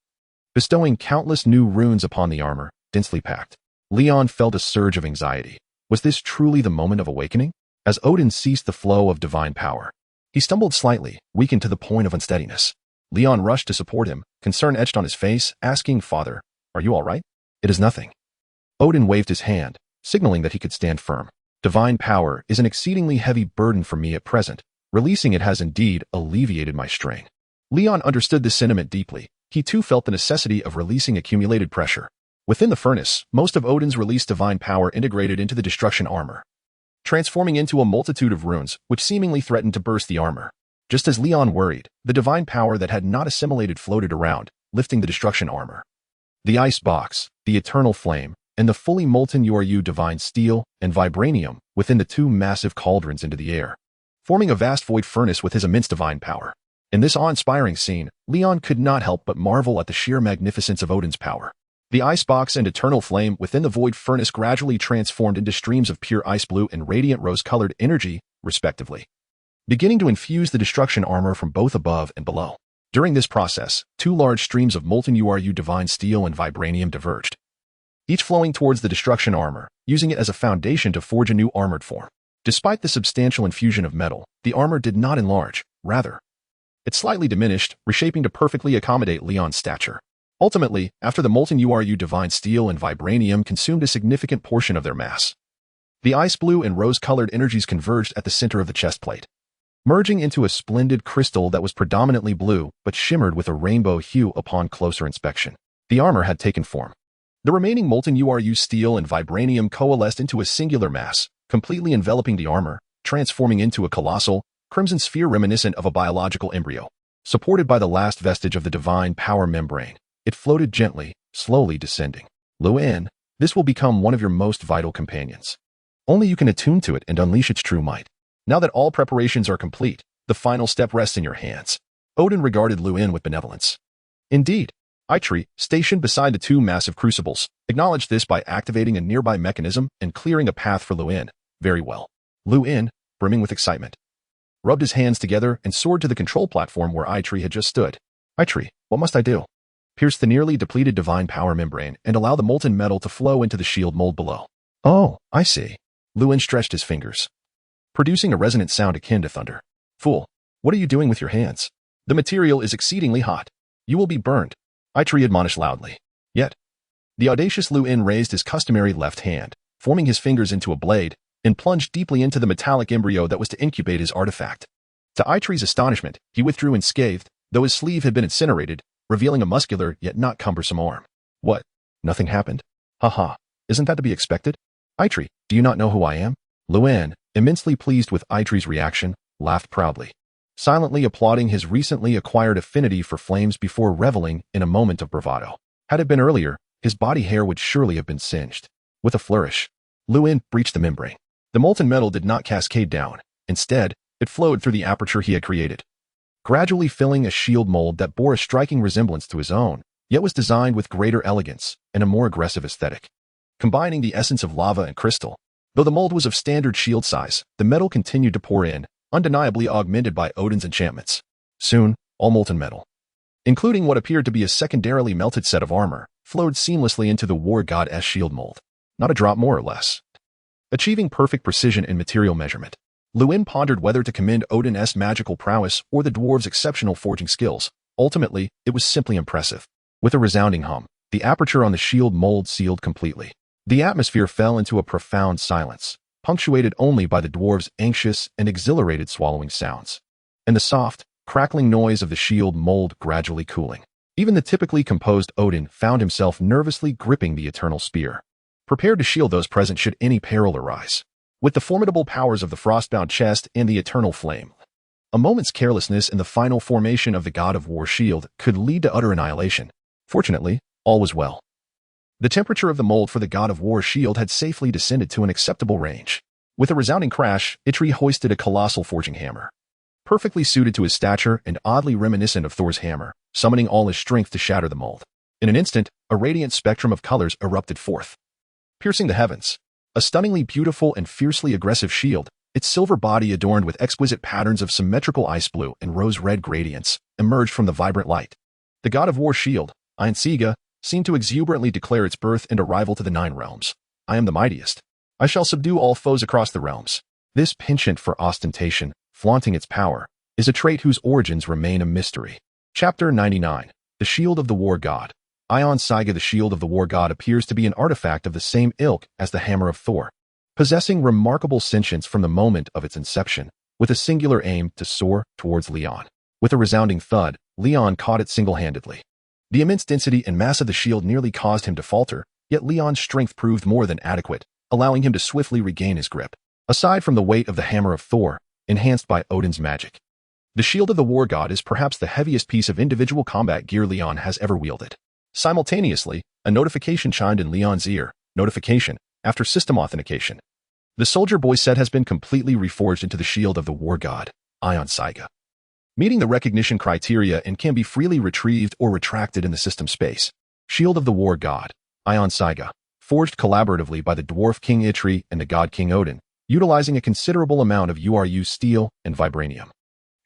bestowing countless new runes upon the armor, densely packed. Leon felt a surge of anxiety. Was this truly the moment of awakening? As Odin ceased the flow of divine power, he stumbled slightly, weakened to the point of unsteadiness. Leon rushed to support him, concern etched on his face, asking, Father, are you all right? It is nothing. Odin waved his hand, signaling that he could stand firm. Divine power is an exceedingly heavy burden for me at present. Releasing it has indeed alleviated my strain. Leon understood this sentiment deeply. He too felt the necessity of releasing accumulated pressure. Within the furnace, most of Odin's released divine power integrated into the destruction armor, transforming into a multitude of runes, which seemingly threatened to burst the armor. Just as Leon worried, the divine power that had not assimilated floated around, lifting the destruction armor. The ice box, the eternal flame, and the fully molten URU divine steel and vibranium within the two massive cauldrons into the air, forming a vast void furnace with his immense divine power. In this awe-inspiring scene, Leon could not help but marvel at the sheer magnificence of Odin's power. The icebox and eternal flame within the void furnace gradually transformed into streams of pure ice blue and radiant rose-colored energy, respectively, beginning to infuse the destruction armor from both above and below. During this process, two large streams of molten URU divine steel and vibranium diverged, each flowing towards the destruction armor, using it as a foundation to forge a new armored form. Despite the substantial infusion of metal, the armor did not enlarge, rather, it slightly diminished, reshaping to perfectly accommodate Leon's stature. Ultimately, after the molten URU divine steel and vibranium consumed a significant portion of their mass, the ice blue and rose-colored energies converged at the center of the chest plate, merging into a splendid crystal that was predominantly blue but shimmered with a rainbow hue upon closer inspection. The armor had taken form. The remaining molten URU steel and vibranium coalesced into a singular mass, completely enveloping the armor, transforming into a colossal, crimson sphere reminiscent of a biological embryo. Supported by the last vestige of the divine power membrane, it floated gently, slowly descending. Luin, this will become one of your most vital companions. Only you can attune to it and unleash its true might. Now that all preparations are complete, the final step rests in your hands. Odin regarded Luin with benevolence. Indeed, Arcee, stationed beside the two massive crucibles, acknowledged this by activating a nearby mechanism and clearing a path for Luin. Very well. Luin, brimming with excitement, rubbed his hands together and soared to the control platform where Arcee had just stood. Arcee, what must I do? Pierce the nearly depleted divine power membrane and allow the molten metal to flow into the shield mold below. Oh, I see. Luin stretched his fingers, producing a resonant sound akin to thunder. Fool, what are you doing with your hands? The material is exceedingly hot. You will be burned, Arcee admonished loudly. Yet, the audacious Luin raised his customary left hand, forming his fingers into a blade, and plunged deeply into the metallic embryo that was to incubate his artifact. To Arcee's astonishment, he withdrew unscathed, though his sleeve had been incinerated, revealing a muscular yet not cumbersome arm. What? Nothing happened? Haha, isn't that to be expected? Aitree, do you not know who I am? Luan, immensely pleased with Aitree's reaction, laughed proudly, silently applauding his recently acquired affinity for flames before reveling in a moment of bravado. Had it been earlier, his body hair would surely have been singed. With a flourish, Luan breached the membrane. The molten metal did not cascade down. Instead, it flowed through the aperture he had created, gradually filling a shield mold that bore a striking resemblance to his own, yet was designed with greater elegance and a more aggressive aesthetic. Combining the essence of lava and crystal, though the mold was of standard shield size, the metal continued to pour in, undeniably augmented by Odin's enchantments. Soon, all molten metal, including what appeared to be a secondarily melted set of armor, flowed seamlessly into the war god's shield mold. Not a drop more or less. Achieving perfect precision in material measurement, Luan pondered whether to commend Odin's magical prowess or the dwarves' exceptional forging skills. Ultimately, it was simply impressive. With a resounding hum, the aperture on the shield mold sealed completely. The atmosphere fell into a profound silence, punctuated only by the dwarves' anxious and exhilarated swallowing sounds, and the soft, crackling noise of the shield mold gradually cooling. Even the typically composed Odin found himself nervously gripping the eternal spear, prepared to shield those present should any peril arise. With the formidable powers of the frostbound chest and the eternal flame, a moment's carelessness in the final formation of the God of War shield could lead to utter annihilation. Fortunately, all was well. The temperature of the mold for the God of War shield had safely descended to an acceptable range. With a resounding crash, Aitree hoisted a colossal forging hammer, perfectly suited to his stature and oddly reminiscent of Thor's hammer, summoning all his strength to shatter the mold. In an instant, a radiant spectrum of colors erupted forth, piercing the heavens. A stunningly beautiful and fiercely aggressive shield, its silver body adorned with exquisite patterns of symmetrical ice blue and rose-red gradients, emerged from the vibrant light. The God of War shield, Ainsega, seemed to exuberantly declare its birth and arrival to the 9 realms. I am the mightiest. I shall subdue all foes across the realms. This penchant for ostentation, flaunting its power, is a trait whose origins remain a mystery. Chapter 99. The Shield of the War God. Ainsega, the Shield of the War God, appears to be an artifact of the same ilk as the Hammer of Thor, possessing remarkable sentience from the moment of its inception, with a singular aim to soar towards Leon. With a resounding thud, Leon caught it single-handedly. The immense density and mass of the shield nearly caused him to falter, yet Leon's strength proved more than adequate, allowing him to swiftly regain his grip. Aside from the weight of the Hammer of Thor, enhanced by Odin's magic, the Shield of the War God is perhaps the heaviest piece of individual combat gear Leon has ever wielded. Simultaneously, a notification chimed in Leon's ear. Notification, after system authentication. The Soldier Boy set has been completely reforged into the Shield of the War God, Ainsega, meeting the recognition criteria and can be freely retrieved or retracted in the system space. Shield of the War God, Ainsega, forged collaboratively by the Dwarf King Aitree and the God King Odin, utilizing a considerable amount of URU steel and vibranium.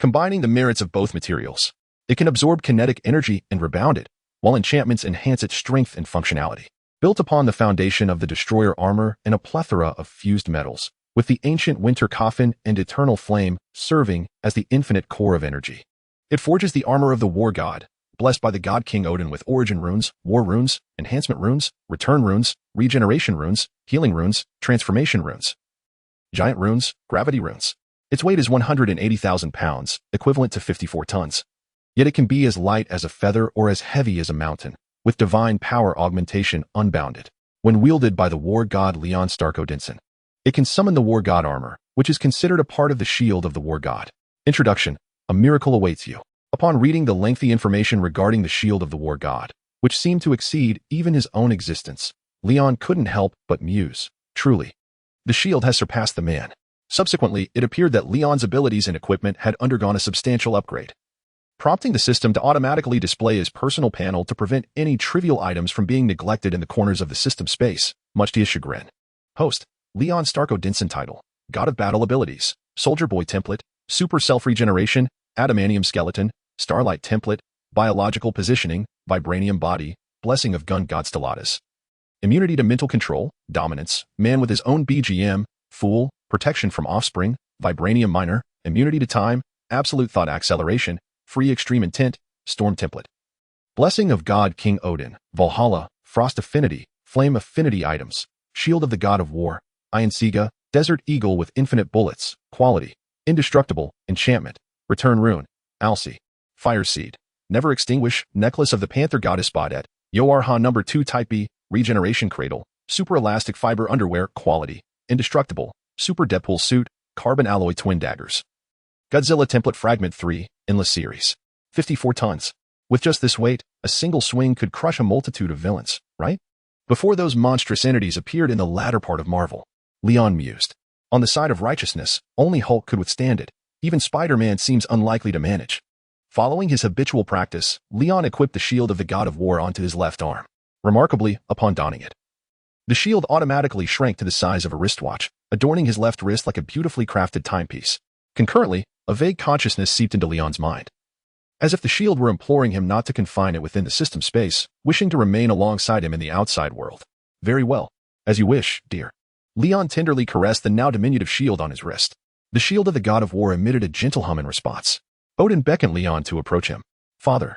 Combining the merits of both materials, it can absorb kinetic energy and rebound it, while enchantments enhance its strength and functionality. Built upon the foundation of the Destroyer armor and a plethora of fused metals, with the ancient Winter Coffin and Eternal Flame serving as the infinite core of energy. It forges the armor of the War God, blessed by the God King Odin with origin runes, war runes, enhancement runes, return runes, regeneration runes, healing runes, transformation runes, giant runes, gravity runes. Its weight is 180,000 pounds, equivalent to 54 tons. Yet it can be as light as a feather or as heavy as a mountain, with divine power augmentation unbounded. When wielded by the war god Leon Stark Odinson, it can summon the war god armor, which is considered a part of the shield of the war god. Introduction. A miracle awaits you. Upon reading the lengthy information regarding the shield of the war god, which seemed to exceed even his own existence, Leon couldn't help but muse. Truly, the shield has surpassed the man. Subsequently, it appeared that Leon's abilities and equipment had undergone a substantial upgrade, prompting the system to automatically display his personal panel to prevent any trivial items from being neglected in the corners of the system space, much to his chagrin. Host, Leon Stark Odinson title, God of Battle abilities, Soldier Boy template, Super Self-Regeneration, Adamantium Skeleton, Starlight template, Biological Positioning, Vibranium Body, Blessing of Gun God Stellatus. Immunity to Mental Control, Dominance, Man with his own BGM, Fool, Protection from Offspring, Vibranium Minor, Immunity to Time, Absolute Thought Acceleration, Free Extreme Intent, Storm Template. Blessing of God King Odin, Valhalla, Frost Affinity, Flame Affinity Items, Shield of the God of War, Ainsega, Desert Eagle with Infinite Bullets, Quality, Indestructible, Enchantment, Return Rune, Arcee, Fire Seed, Never Extinguish, Necklace of the Panther Goddess Badet, Yoarha No. 2 Type B, Regeneration Cradle, super elastic fiber underwear, quality, indestructible, super Deadpool suit, carbon alloy twin daggers. Godzilla template fragment 3, endless series. 54 tons. With just this weight, a single swing could crush a multitude of villains, right? Before those monstrous entities appeared in the latter part of Marvel, Leon mused. On the side of righteousness, only Hulk could withstand it. Even Spider-Man seems unlikely to manage. Following his habitual practice, Leon equipped the shield of the God of War onto his left arm. Remarkably, upon donning it, the shield automatically shrank to the size of a wristwatch, adorning his left wrist like a beautifully crafted timepiece. Concurrently, a vague consciousness seeped into Leon's mind. As if the shield were imploring him not to confine it within the system space, wishing to remain alongside him in the outside world. Very well. As you wish, dear. Leon tenderly caressed the now diminutive shield on his wrist. The shield of the God of War emitted a gentle hum in response. Odin beckoned Leon to approach him. Father.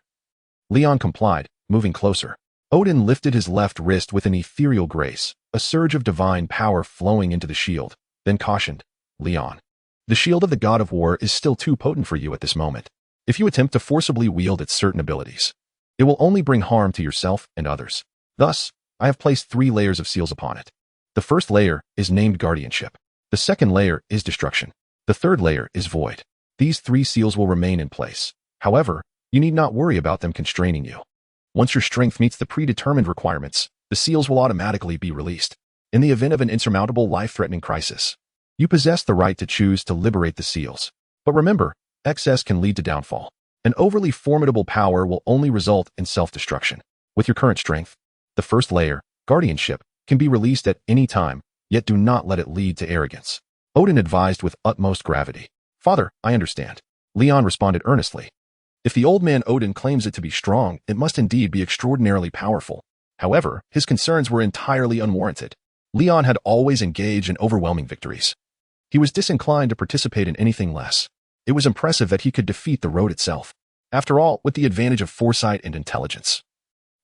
Leon complied, moving closer. Odin lifted his left wrist with an ethereal grace, a surge of divine power flowing into the shield, then cautioned, Leon. The shield of the God of War is still too potent for you at this moment. If you attempt to forcibly wield its certain abilities, it will only bring harm to yourself and others. Thus, I have placed 3 layers of seals upon it. The first layer is named guardianship. The second layer is destruction. The third layer is void. These 3 seals will remain in place. However, you need not worry about them constraining you. Once your strength meets the predetermined requirements, the seals will automatically be released. In the event of an insurmountable life-threatening crisis, you possess the right to choose to liberate the seals. But remember, excess can lead to downfall. An overly formidable power will only result in self-destruction. With your current strength, the first layer, guardianship, can be released at any time, yet do not let it lead to arrogance. Odin advised with utmost gravity. Father, I understand. Leon responded earnestly. If the old man Odin claims it to be strong, it must indeed be extraordinarily powerful. However, his concerns were entirely unwarranted. Leon had always engaged in overwhelming victories. He was disinclined to participate in anything less. It was impressive that he could defeat the road itself. After all, with the advantage of foresight and intelligence.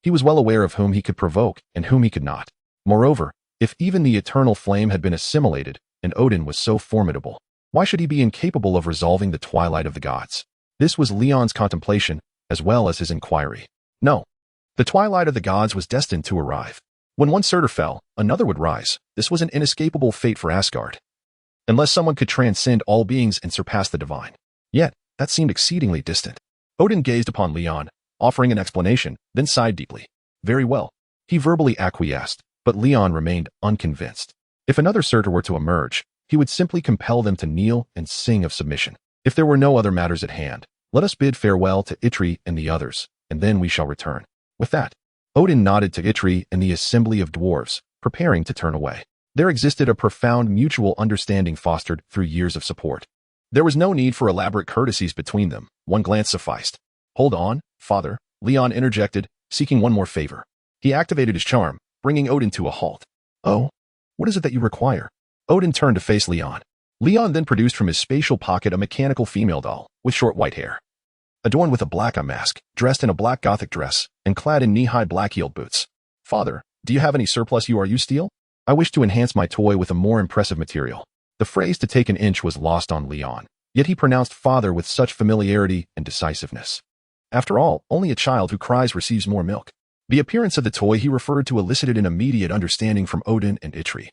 He was well aware of whom he could provoke and whom he could not. Moreover, if even the eternal flame had been assimilated, and Odin was so formidable, why should he be incapable of resolving the twilight of the gods? This was Leon's contemplation, as well as his inquiry. No. The twilight of the gods was destined to arrive. When one Surtur fell, another would rise. This was an inescapable fate for Asgard. Unless someone could transcend all beings and surpass the divine. Yet, that seemed exceedingly distant. Odin gazed upon Leon, offering an explanation, then sighed deeply. Very well. He verbally acquiesced, but Leon remained unconvinced. If another Surtur were to emerge, he would simply compel them to kneel and sing of submission. If there were no other matters at hand, let us bid farewell to Itri and the others, and then we shall return. With that, Odin nodded to Itri and the assembly of dwarves, preparing to turn away. There existed a profound mutual understanding fostered through years of support. There was no need for elaborate courtesies between them. One glance sufficed. Hold on, father, Leon interjected, seeking one more favor. He activated his charm, bringing Odin to a halt. Oh? What is it that you require? Odin turned to face Leon. Leon then produced from his spatial pocket a mechanical female doll, with short white hair. Adorned with a black eye mask, dressed in a black gothic dress, and clad in knee-high black-heeled boots. Father, do you have any surplus URU steel? I wish to enhance my toy with a more impressive material. The phrase to take an inch was lost on Leon, yet he pronounced father with such familiarity and decisiveness. After all, only a child who cries receives more milk. The appearance of the toy he referred to elicited an immediate understanding from Odin and Itri,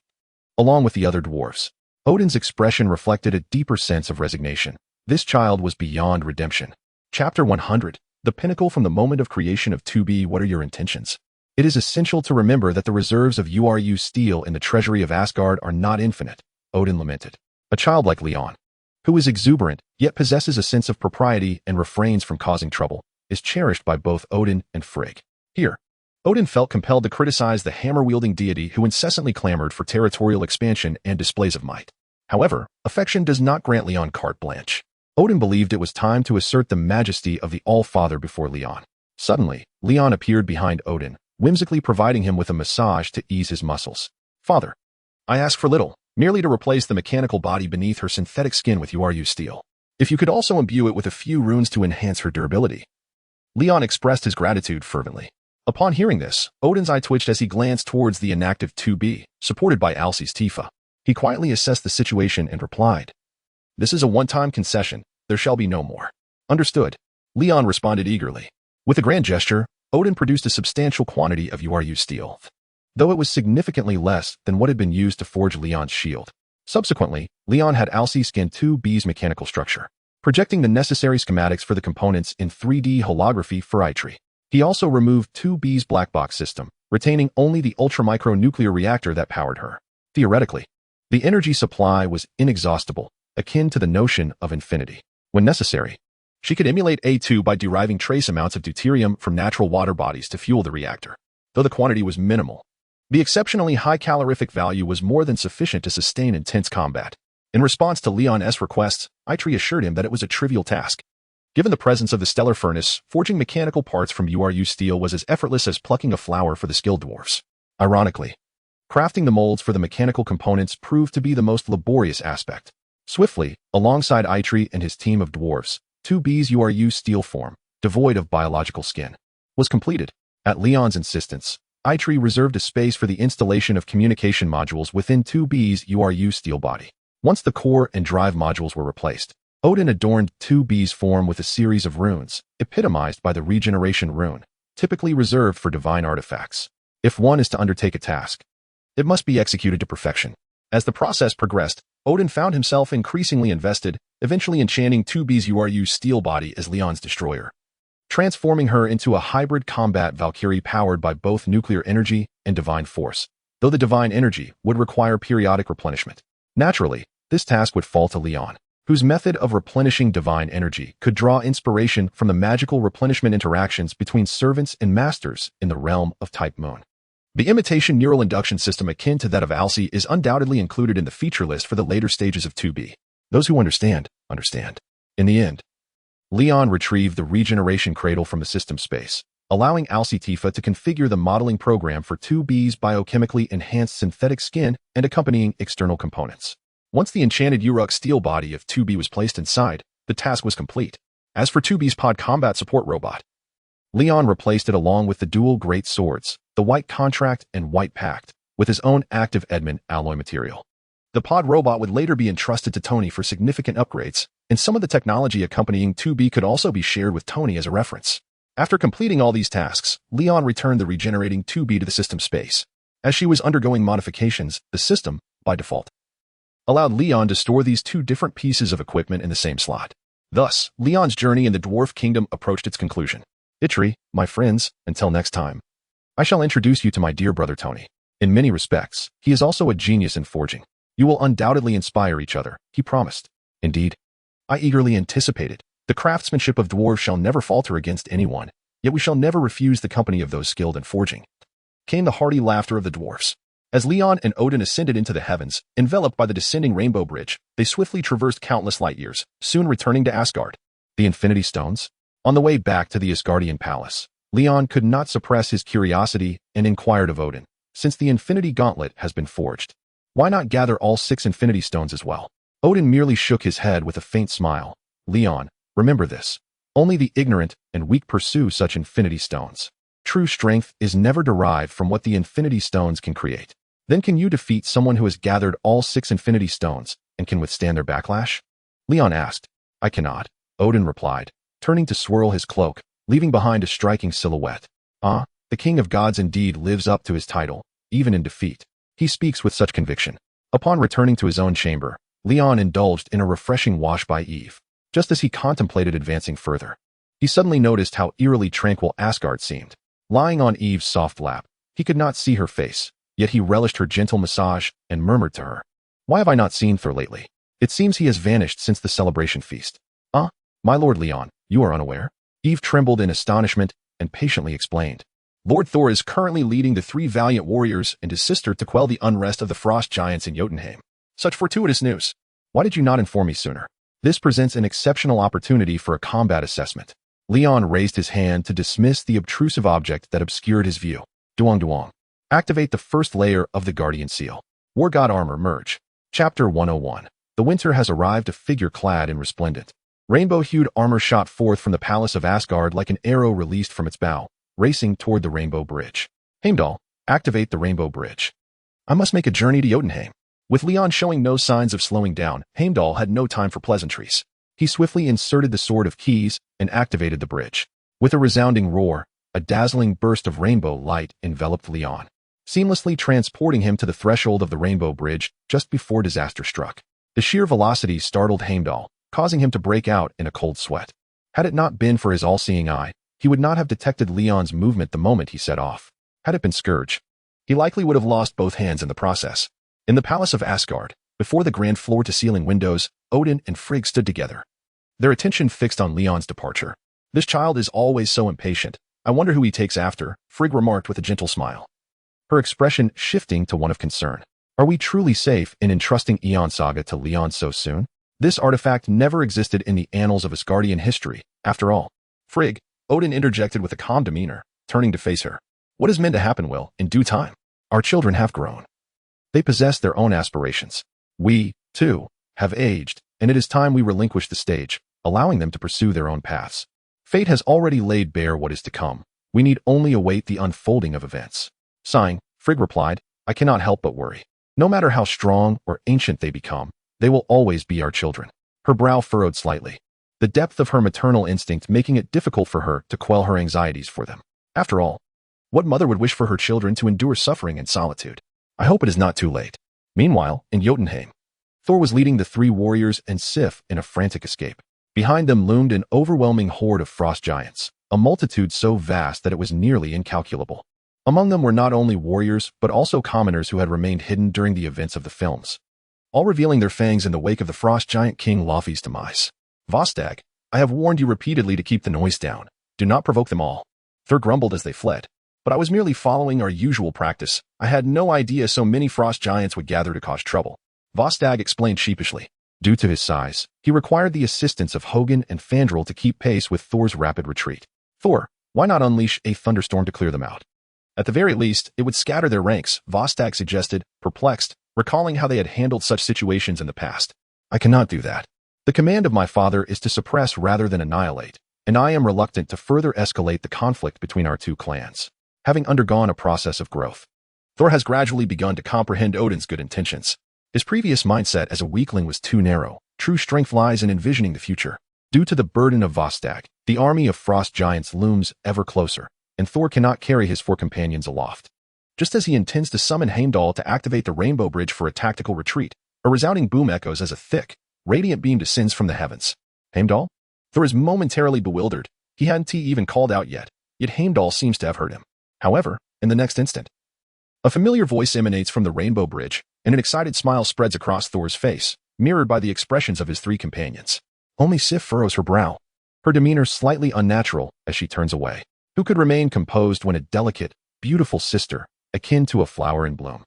along with the other dwarves. Odin's expression reflected a deeper sense of resignation. This child was beyond redemption. Chapter 100, The Pinnacle from the Moment of Creation of 2B. What are your intentions? It is essential to remember that the reserves of URU steel in the treasury of Asgard are not infinite, Odin lamented. A child like Leon, who is exuberant, yet possesses a sense of propriety and refrains from causing trouble, is cherished by both Odin and Frigg. Here, Odin felt compelled to criticize the hammer-wielding deity who incessantly clamored for territorial expansion and displays of might. However, affection does not grant Leon carte blanche. Odin believed it was time to assert the majesty of the All-Father before Leon. Suddenly, Leon appeared behind Odin, whimsically providing him with a massage to ease his muscles. Father, I ask for little, merely to replace the mechanical body beneath her synthetic skin with URU steel. If you could also imbue it with a few runes to enhance her durability. Leon expressed his gratitude fervently. Upon hearing this, Odin's eye twitched as he glanced towards the inactive 2B, supported by Arcee's Tifa. He quietly assessed the situation and replied, "This is a one-time concession. There shall be no more." Understood. Leon responded eagerly. With a grand gesture, Odin produced a substantial quantity of URU steel. though it was significantly less than what had been used to forge Leon's shield. Subsequently, Leon had Arcee scan 2B's mechanical structure, projecting the necessary schematics for the components in 3D holography for Arcee. He also removed 2B's black box system, retaining only the ultramicro nuclear reactor that powered her. Theoretically, the energy supply was inexhaustible, akin to the notion of infinity. When necessary, she could emulate A2 by deriving trace amounts of deuterium from natural water bodies to fuel the reactor. Though the quantity was minimal, the exceptionally high calorific value was more than sufficient to sustain intense combat. In response to Leon's requests, Arcee assured him that it was a trivial task. Given the presence of the stellar furnace, forging mechanical parts from URU steel was as effortless as plucking a flower for the skilled dwarfs. Ironically, crafting the molds for the mechanical components proved to be the most laborious aspect. Swiftly, alongside Arcee and his team of dwarves, 2B's URU steel form, devoid of biological skin, was completed. At Leon's insistence, Arcee reserved a space for the installation of communication modules within 2B's URU steel body. Once the core and drive modules were replaced, Odin adorned 2B's form with a series of runes, epitomized by the regeneration rune, typically reserved for divine artifacts. If one is to undertake a task, it must be executed to perfection. As the process progressed, Odin found himself increasingly invested, eventually enchanting 2B's URU steel body as Leon's destroyer, transforming her into a hybrid combat Valkyrie powered by both nuclear energy and divine force, though the divine energy would require periodic replenishment. Naturally, this task would fall to Leon, whose method of replenishing divine energy could draw inspiration from the magical replenishment interactions between servants and masters in the realm of Type Moon. The imitation neural induction system akin to that of Arcee is undoubtedly included in the feature list for the later stages of 2B. Those who understand, understand. In the end, Leon retrieved the regeneration cradle from the system space, allowing Arcee Tifa to configure the modeling program for 2B's biochemically enhanced synthetic skin and accompanying external components. Once the enchanted Uruk steel body of 2B was placed inside, the task was complete. As for 2B's pod combat support robot, Leon replaced it along with the dual great swords, the White Contract and White Pact, with his own active Edmund alloy material. The pod robot would later be entrusted to Tony for significant upgrades, and some of the technology accompanying 2B could also be shared with Tony as a reference. After completing all these tasks, Leon returned the regenerating 2B to the system space. As she was undergoing modifications, the system, by default, allowed Leon to store these two different pieces of equipment in the same slot. Thus, Leon's journey in the Dwarf Kingdom approached its conclusion. Itri, my friends, until next time, I shall introduce you to my dear brother Tony. In many respects, he is also a genius in forging. You will undoubtedly inspire each other, he promised. Indeed, I eagerly anticipated. The craftsmanship of dwarves shall never falter against anyone, yet we shall never refuse the company of those skilled in forging. Came the hearty laughter of the dwarfs. As Leon and Odin ascended into the heavens, enveloped by the descending rainbow bridge, they swiftly traversed countless light years, soon returning to Asgard. The Infinity Stones? On the way back to the Asgardian palace, Leon could not suppress his curiosity and inquired of Odin, since the Infinity Gauntlet has been forged, why not gather all 6 Infinity Stones as well? Odin merely shook his head with a faint smile. Leon, remember this. Only the ignorant and weak pursue such Infinity Stones. True strength is never derived from what the Infinity Stones can create. Then can you defeat someone who has gathered all 6 Infinity Stones and can withstand their backlash? Leon asked. I cannot, Odin replied, turning to swirl his cloak, leaving behind a striking silhouette. The King of Gods indeed lives up to his title, even in defeat. He speaks with such conviction. Upon returning to his own chamber, Leon indulged in a refreshing wash by Eve. Just as he contemplated advancing further, he suddenly noticed how eerily tranquil Asgard seemed. Lying on Eve's soft lap, he could not see her face, yet he relished her gentle massage and murmured to her. Why have I not seen Thor lately? It seems he has vanished since the celebration feast. My lord Leon, you are unaware? Eve trembled in astonishment and patiently explained. Lord Thor is currently leading the 3 valiant warriors and his sister to quell the unrest of the frost giants in Jotunheim. Such fortuitous news. Why did you not inform me sooner? This presents an exceptional opportunity for a combat assessment. Leon raised his hand to dismiss the obtrusive object that obscured his view. Duong Duong. Activate the first layer of the Guardian Seal. War God Armor Merge. Chapter 101. The winter has arrived, a figure clad in resplendent, rainbow-hued armor shot forth from the palace of Asgard like an arrow released from its bow, racing toward the Rainbow Bridge. Heimdall, activate the Rainbow Bridge. I must make a journey to Jotunheim. With Leon showing no signs of slowing down, Heimdall had no time for pleasantries. He swiftly inserted the Sword of Keys and activated the bridge. With a resounding roar, a dazzling burst of rainbow light enveloped Leon. seamlessly transporting him to the threshold of the Rainbow Bridge just before disaster struck. The sheer velocity startled Heimdall, causing him to break out in a cold sweat. Had it not been for his all-seeing eye, he would not have detected Leon's movement the moment he set off. Had it been Scourge, he likely would have lost both hands in the process. In the palace of Asgard, before the grand floor-to-ceiling windows, Odin and Frigg stood together, their attention fixed on Leon's departure. "This child is always so impatient. I wonder who he takes after," Frigg remarked with a gentle smile, her expression shifting to one of concern. Are we truly safe in entrusting Aeon Saga to Leon so soon? This artifact never existed in the annals of Asgardian history, after all. "Frigg," Odin interjected with a calm demeanor, turning to face her. "What is meant to happen will, in due time. Our children have grown. They possess their own aspirations. We, too, have aged, and it is time we relinquish the stage, allowing them to pursue their own paths. Fate has already laid bare what is to come. We need only await the unfolding of events." Sighing, Frigg replied, "I cannot help but worry. No matter how strong or ancient they become, they will always be our children." Her brow furrowed slightly, the depth of her maternal instinct making it difficult for her to quell her anxieties for them. After all, what mother would wish for her children to endure suffering and solitude? "I hope it is not too late." Meanwhile, in Jotunheim, Thor was leading the three warriors and Sif in a frantic escape. Behind them loomed an overwhelming horde of frost giants, a multitude so vast that it was nearly incalculable. Among them were not only warriors, but also commoners who had remained hidden during the events of the films, all revealing their fangs in the wake of the frost giant King Laufey's demise. "Vostag, I have warned you repeatedly to keep the noise down. Do not provoke them all." Thor grumbled as they fled. "But I was merely following our usual practice. I had no idea so many frost giants would gather to cause trouble," Vostag explained sheepishly. Due to his size, he required the assistance of Hogun and Fandral to keep pace with Thor's rapid retreat. "Thor, why not unleash a thunderstorm to clear them out? At the very least, it would scatter their ranks," Vostag suggested, perplexed, recalling how they had handled such situations in the past. "I cannot do that. The command of my father is to suppress rather than annihilate, and I am reluctant to further escalate the conflict between our two clans." Having undergone a process of growth, Thor has gradually begun to comprehend Odin's good intentions. His previous mindset as a weakling was too narrow. True strength lies in envisioning the future. Due to the burden of Vostag, the army of frost giants looms ever closer, and Thor cannot carry his four companions aloft. Just as he intends to summon Heimdall to activate the Rainbow Bridge for a tactical retreat, a resounding boom echoes as a thick, radiant beam descends from the heavens. "Heimdall?" Thor is momentarily bewildered. He hadn't even called out yet Heimdall seems to have heard him. However, in the next instant, a familiar voice emanates from the Rainbow Bridge, and an excited smile spreads across Thor's face, mirrored by the expressions of his three companions. Only Sif furrows her brow, her demeanor slightly unnatural as she turns away. Who could remain composed when a delicate, beautiful sister, akin to a flower in bloom,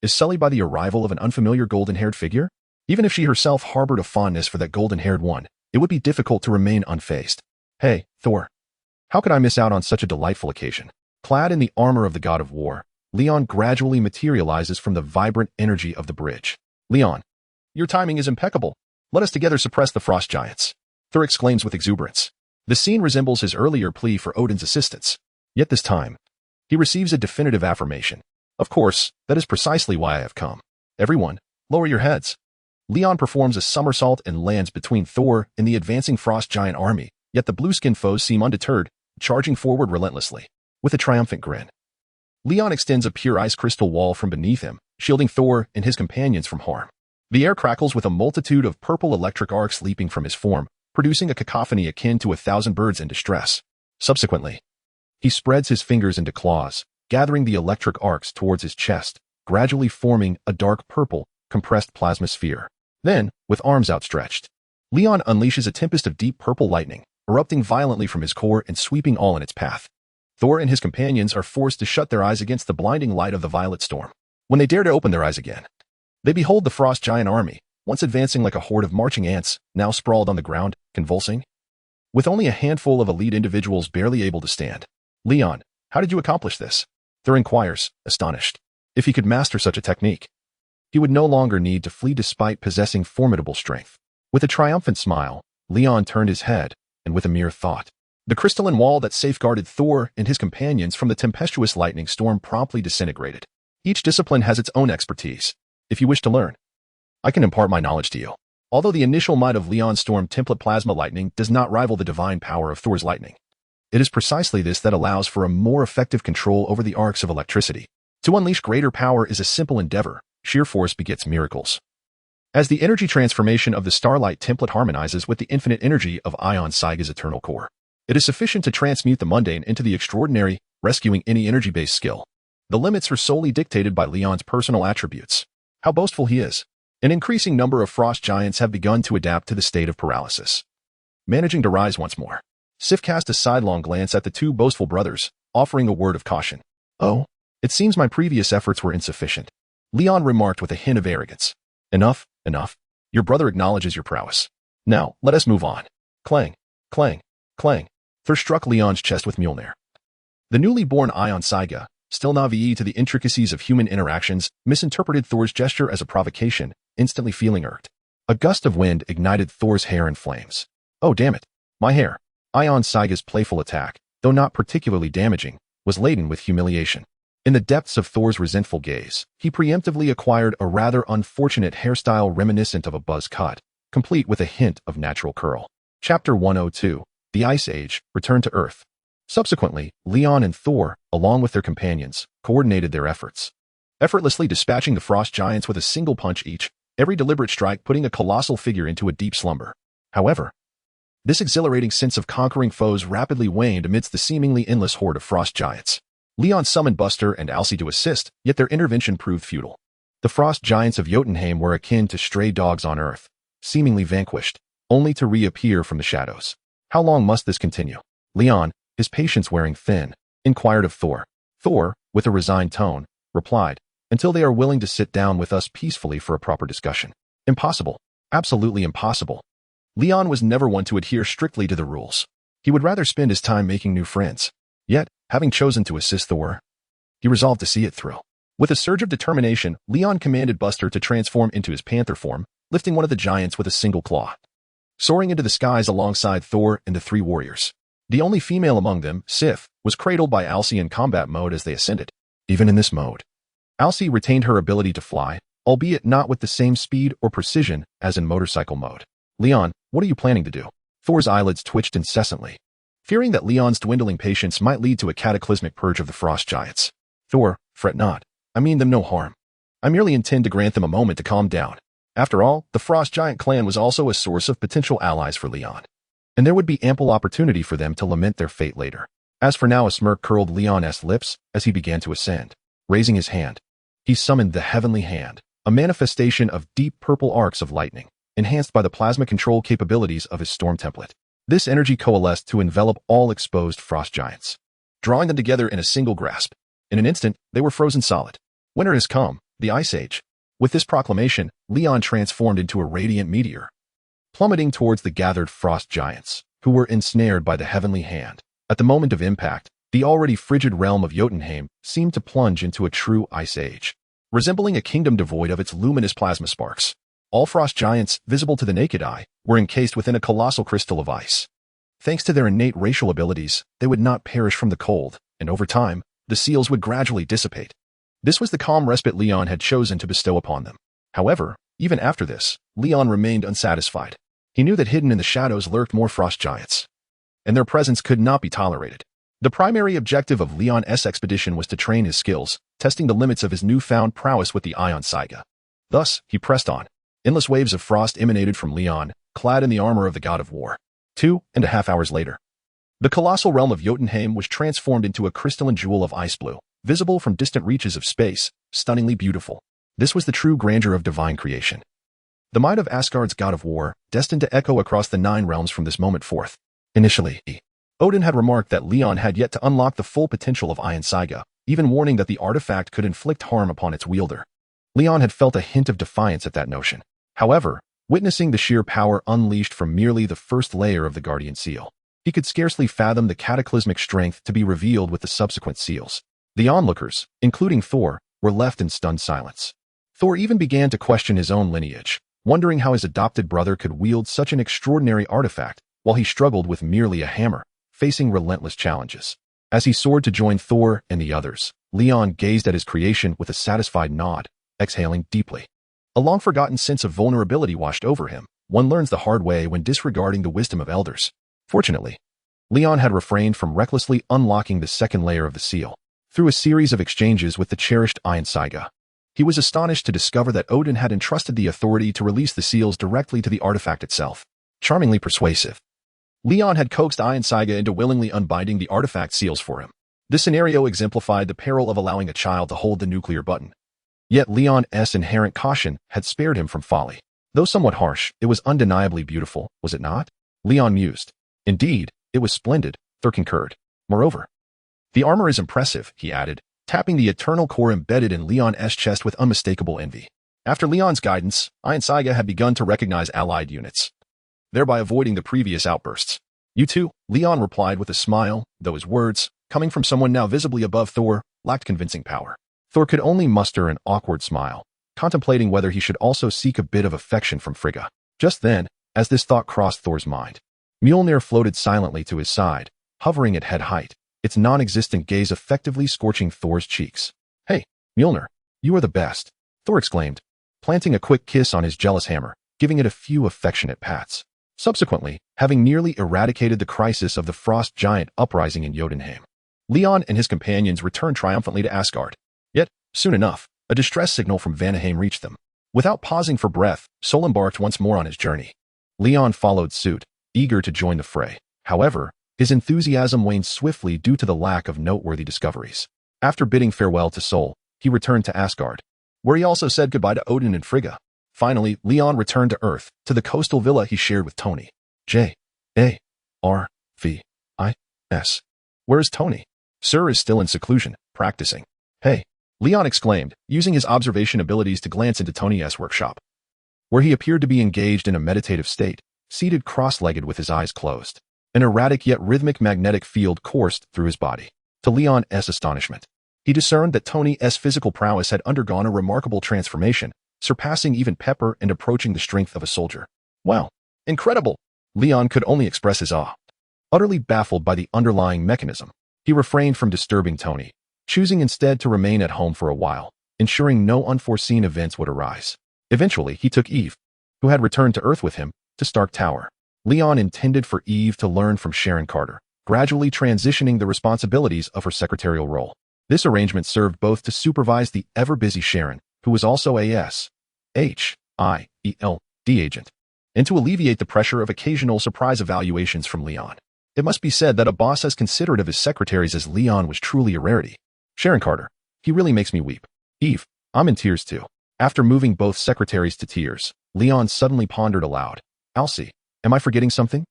is sullied by the arrival of an unfamiliar golden-haired figure? Even if she herself harbored a fondness for that golden-haired one, it would be difficult to remain unfazed. "Hey, Thor. How could I miss out on such a delightful occasion?" Clad in the armor of the god of war, Leon gradually materializes from the vibrant energy of the bridge. "Leon, your timing is impeccable. Let us together suppress the frost giants," Thor exclaims with exuberance. The scene resembles his earlier plea for Odin's assistance. Yet this time, he receives a definitive affirmation. "Of course, that is precisely why I have come. Everyone, lower your heads." Leon performs a somersault and lands between Thor and the advancing frost giant army, yet the blue-skinned foes seem undeterred, charging forward relentlessly. With a triumphant grin, Leon extends a pure ice crystal wall from beneath him, shielding Thor and his companions from harm. The air crackles with a multitude of purple electric arcs leaping from his form, producing a cacophony akin to 1,000 birds in distress. Subsequently, he spreads his fingers into claws, gathering the electric arcs towards his chest, gradually forming a dark purple, compressed plasma sphere. Then, with arms outstretched, Leon unleashes a tempest of deep purple lightning, erupting violently from his core and sweeping all in its path. Thor and his companions are forced to shut their eyes against the blinding light of the violet storm. When they dare to open their eyes again, they behold the frost giant army, once advancing like a horde of marching ants, now sprawled on the ground, convulsing, with only a handful of elite individuals barely able to stand. "Leon, how did you accomplish this?" Thor inquires, astonished. If he could master such a technique, he would no longer need to flee despite possessing formidable strength. With a triumphant smile, Leon turned his head, and with a mere thought, the crystalline wall that safeguarded Thor and his companions from the tempestuous lightning storm promptly disintegrated. Each discipline has its own expertise. If you wish to learn, I can impart my knowledge to you. Although the initial might of Leon's storm template plasma lightning does not rival the divine power of Thor's lightning, it is precisely this that allows for a more effective control over the arcs of electricity. To To unleash greater power is a simple endeavor. Sheer force begets miracles. As the energy transformation of the Starlight template harmonizes with the infinite energy of Ion Saiga's eternal core, it is sufficient to transmute the mundane into the extraordinary, rescuing any energy-based skill. The limits are solely dictated by Leon's personal attributes. How boastful he is. An increasing number of frost giants have begun to adapt to the state of paralysis. Managing to rise once more, Sif cast a sidelong glance at the two boastful brothers, offering a word of caution. "Oh, it seems my previous efforts were insufficient," Leon remarked with a hint of arrogance. Enough. Your brother acknowledges your prowess. Now, let us move on." Clang, clang, clang. Thor struck Leon's chest with Mjolnir. The newly born Ion Saiga, still naive to the intricacies of human interactions, misinterpreted Thor's gesture as a provocation, instantly feeling irked. A gust of wind ignited Thor's hair in flames. "Oh, damn it. My hair." Ion Saiga's playful attack, though not particularly damaging, was laden with humiliation. In the depths of Thor's resentful gaze, he preemptively acquired a rather unfortunate hairstyle reminiscent of a buzz cut, complete with a hint of natural curl. Chapter 102, The Ice Age, Return to Earth. Subsequently, Leon and Thor, along with their companions, coordinated their efforts, effortlessly dispatching the frost giants with a single punch each, every deliberate strike putting a colossal figure into a deep slumber. However, this exhilarating sense of conquering foes rapidly waned amidst the seemingly endless horde of frost giants. Leon summoned Buster and Arcee to assist, yet their intervention proved futile. The frost giants of Jotunheim were akin to stray dogs on Earth, seemingly vanquished, only to reappear from the shadows. How long must this continue? Leon, his patience wearing thin, inquired of Thor. Thor, with a resigned tone, replied, "Until they are willing to sit down with us peacefully for a proper discussion." Impossible. Absolutely impossible. Leon was never one to adhere strictly to the rules. He would rather spend his time making new friends. Yet, having chosen to assist Thor, he resolved to see it through. With a surge of determination, Leon commanded Buster to transform into his panther form, lifting one of the giants with a single claw. Soaring into the skies alongside Thor and the three warriors. The only female among them, Sif, was cradled by Arcee in combat mode as they ascended. Even in this mode, Arcee retained her ability to fly, albeit not with the same speed or precision as in motorcycle mode. "Leon, what are you planning to do?" Thor's eyelids twitched incessantly, fearing that Leon's dwindling patience might lead to a cataclysmic purge of the frost giants. "Thor, fret not. I mean them no harm. I merely intend to grant them a moment to calm down." After all, the frost giant clan was also a source of potential allies for Leon, and there would be ample opportunity for them to lament their fate later. As for now, a smirk curled Leon's lips as he began to ascend. Raising his hand, he summoned the Heavenly Hand, a manifestation of deep purple arcs of lightning, enhanced by the plasma control capabilities of his storm template. This energy coalesced to envelop all exposed frost giants, drawing them together in a single grasp. In an instant, they were frozen solid. Winter has come, the Ice Age. With this proclamation, Leon transformed into a radiant meteor, plummeting towards the gathered frost giants, who were ensnared by the Heavenly Hand. At the moment of impact, the already frigid realm of Jotunheim seemed to plunge into a true Ice Age, resembling a kingdom devoid of its luminous plasma sparks. All frost giants, visible to the naked eye, were encased within a colossal crystal of ice. Thanks to their innate racial abilities, they would not perish from the cold, and over time, the seals would gradually dissipate. This was the calm respite Leon had chosen to bestow upon them. However, even after this, Leon remained unsatisfied. He knew that hidden in the shadows lurked more frost giants, and their presence could not be tolerated. The primary objective of Leon's expedition was to train his skills, testing the limits of his newfound prowess with the Ion Saiga. Thus, he pressed on. Endless waves of frost emanated from Leon, clad in the armor of the god of war. 2.5 hours later, the colossal realm of Jotunheim was transformed into a crystalline jewel of ice blue, visible from distant reaches of space, stunningly beautiful. This was the true grandeur of divine creation. The might of Asgard's god of war, destined to echo across the 9 realms from this moment forth. Initially, Odin had remarked that Leon had yet to unlock the full potential of Ion Saiga, even warning that the artifact could inflict harm upon its wielder. Leon had felt a hint of defiance at that notion. However, witnessing the sheer power unleashed from merely the first layer of the Guardian Seal, he could scarcely fathom the cataclysmic strength to be revealed with the subsequent seals. The onlookers, including Thor, were left in stunned silence. Thor even began to question his own lineage, wondering how his adopted brother could wield such an extraordinary artifact while he struggled with merely a hammer, facing relentless challenges. As he soared to join Thor and the others, Leon gazed at his creation with a satisfied nod, exhaling deeply. A long-forgotten sense of vulnerability washed over him. One learns the hard way when disregarding the wisdom of elders. Fortunately, Leon had refrained from recklessly unlocking the second layer of the seal. through a series of exchanges with the cherished Einsteiger. He was astonished to discover that Odin had entrusted the authority to release the seals directly to the artifact itself. Charmingly persuasive. Leon had coaxed Einsteiger into willingly unbinding the artifact seals for him. This scenario exemplified the peril of allowing a child to hold the nuclear button. Yet Leon's inherent caution had spared him from folly. Though somewhat harsh, it was undeniably beautiful, was it not? Leon mused. Indeed, it was splendid, Thor concurred. Moreover, the armor is impressive, he added, tapping the eternal core embedded in Leon's chest with unmistakable envy. After Leon's guidance, Einsteiger had begun to recognize allied units, thereby avoiding the previous outbursts. You too, Leon replied with a smile, though his words, coming from someone now visibly above Thor, lacked convincing power. Thor could only muster an awkward smile, contemplating whether he should also seek a bit of affection from Frigga. Just then, as this thought crossed Thor's mind, Mjolnir floated silently to his side, hovering at head height, its non-existent gaze effectively scorching Thor's cheeks. Hey, Mjolnir, you are the best, Thor exclaimed, planting a quick kiss on his jealous hammer, giving it a few affectionate pats. Subsequently, having nearly eradicated the crisis of the frost giant uprising in Jotunheim, Leon and his companions returned triumphantly to Asgard. Yet, soon enough, a distress signal from Vanaheim reached them. Without pausing for breath, Sol embarked once more on his journey. Leon followed suit, eager to join the fray. However, his enthusiasm waned swiftly due to the lack of noteworthy discoveries. After bidding farewell to Sol, he returned to Asgard, where he also said goodbye to Odin and Frigga. Finally, Leon returned to Earth, to the coastal villa he shared with Tony. J.A.R.V.I.S. Where is Tony? Sir is still in seclusion, practicing. Hey, Leon exclaimed, using his observation abilities to glance into Tony's workshop, where he appeared to be engaged in a meditative state, seated cross-legged with his eyes closed. An erratic yet rhythmic magnetic field coursed through his body. To Leon's astonishment, he discerned that Tony's physical prowess had undergone a remarkable transformation, surpassing even Pepper and approaching the strength of a soldier. Wow, incredible! Leon could only express his awe. Utterly baffled by the underlying mechanism, he refrained from disturbing Tony, choosing instead to remain at home for a while, ensuring no unforeseen events would arise. Eventually, he took Eve, who had returned to Earth with him, to Stark Tower. Leon intended for Eve to learn from Sharon Carter, gradually transitioning the responsibilities of her secretarial role. This arrangement served both to supervise the ever-busy Sharon, who was also a SHIELD agent, and to alleviate the pressure of occasional surprise evaluations from Leon. It must be said that a boss as considerate of his secretaries as Leon was truly a rarity. Sharon Carter, he really makes me weep. Eve, I'm in tears too. After moving both secretaries to tears, Leon suddenly pondered aloud. Arcee, am I forgetting something?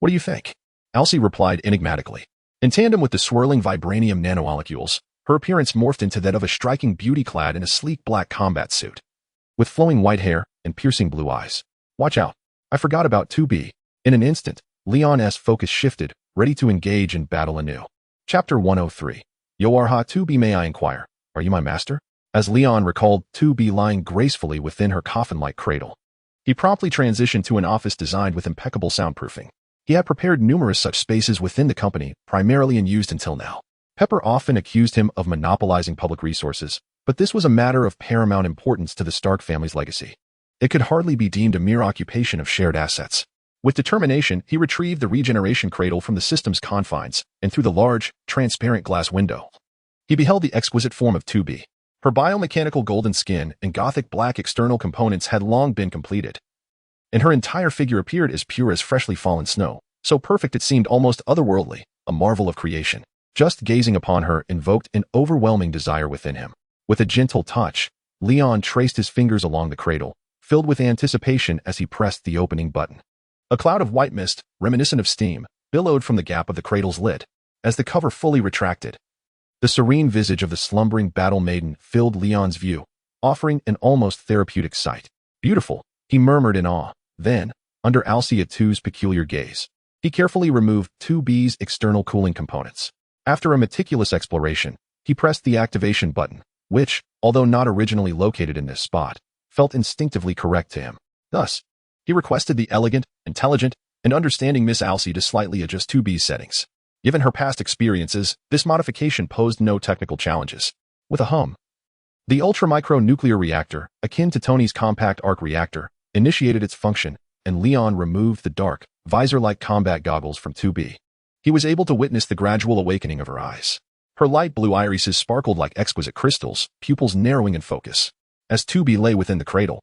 What do you think? Arcee replied enigmatically. In tandem with the swirling vibranium nanomolecules, her appearance morphed into that of a striking beauty clad in a sleek black combat suit, with flowing white hair and piercing blue eyes. Watch out, I forgot about 2B. In an instant, Leon's focus shifted, ready to engage in battle anew. Chapter 103. Yoarha 2B, may I inquire, are you my master? As Leon recalled 2B lying gracefully within her coffin-like cradle, he promptly transitioned to an office designed with impeccable soundproofing. He had prepared numerous such spaces within the company, primarily unused until now. Pepper often accused him of monopolizing public resources, but this was a matter of paramount importance to the Stark family's legacy. It could hardly be deemed a mere occupation of shared assets. With determination, he retrieved the regeneration cradle from the system's confines, and through the large, transparent glass window, he beheld the exquisite form of 2B. Her biomechanical golden skin and gothic black external components had long been completed, and her entire figure appeared as pure as freshly fallen snow, so perfect it seemed almost otherworldly, a marvel of creation. Just gazing upon her invoked an overwhelming desire within him. With a gentle touch, Leon traced his fingers along the cradle, filled with anticipation as he pressed the opening button. A cloud of white mist, reminiscent of steam, billowed from the gap of the cradle's lid. As the cover fully retracted, the serene visage of the slumbering battle maiden filled Leon's view, offering an almost therapeutic sight. Beautiful, he murmured in awe. Then, under Arcee 2's peculiar gaze, he carefully removed 2B's external cooling components. After a meticulous exploration, he pressed the activation button, which, although not originally located in this spot, felt instinctively correct to him. Thus, he requested the elegant, intelligent, and understanding Miss Arcee to slightly adjust 2B's settings. Given her past experiences, this modification posed no technical challenges. With a hum, the ultramicro nuclear reactor, akin to Tony's compact arc reactor, initiated its function, and Leon removed the dark, visor-like combat goggles from 2B. He was able to witness the gradual awakening of her eyes. Her light blue irises sparkled like exquisite crystals, pupils narrowing in focus. As 2B lay within the cradle,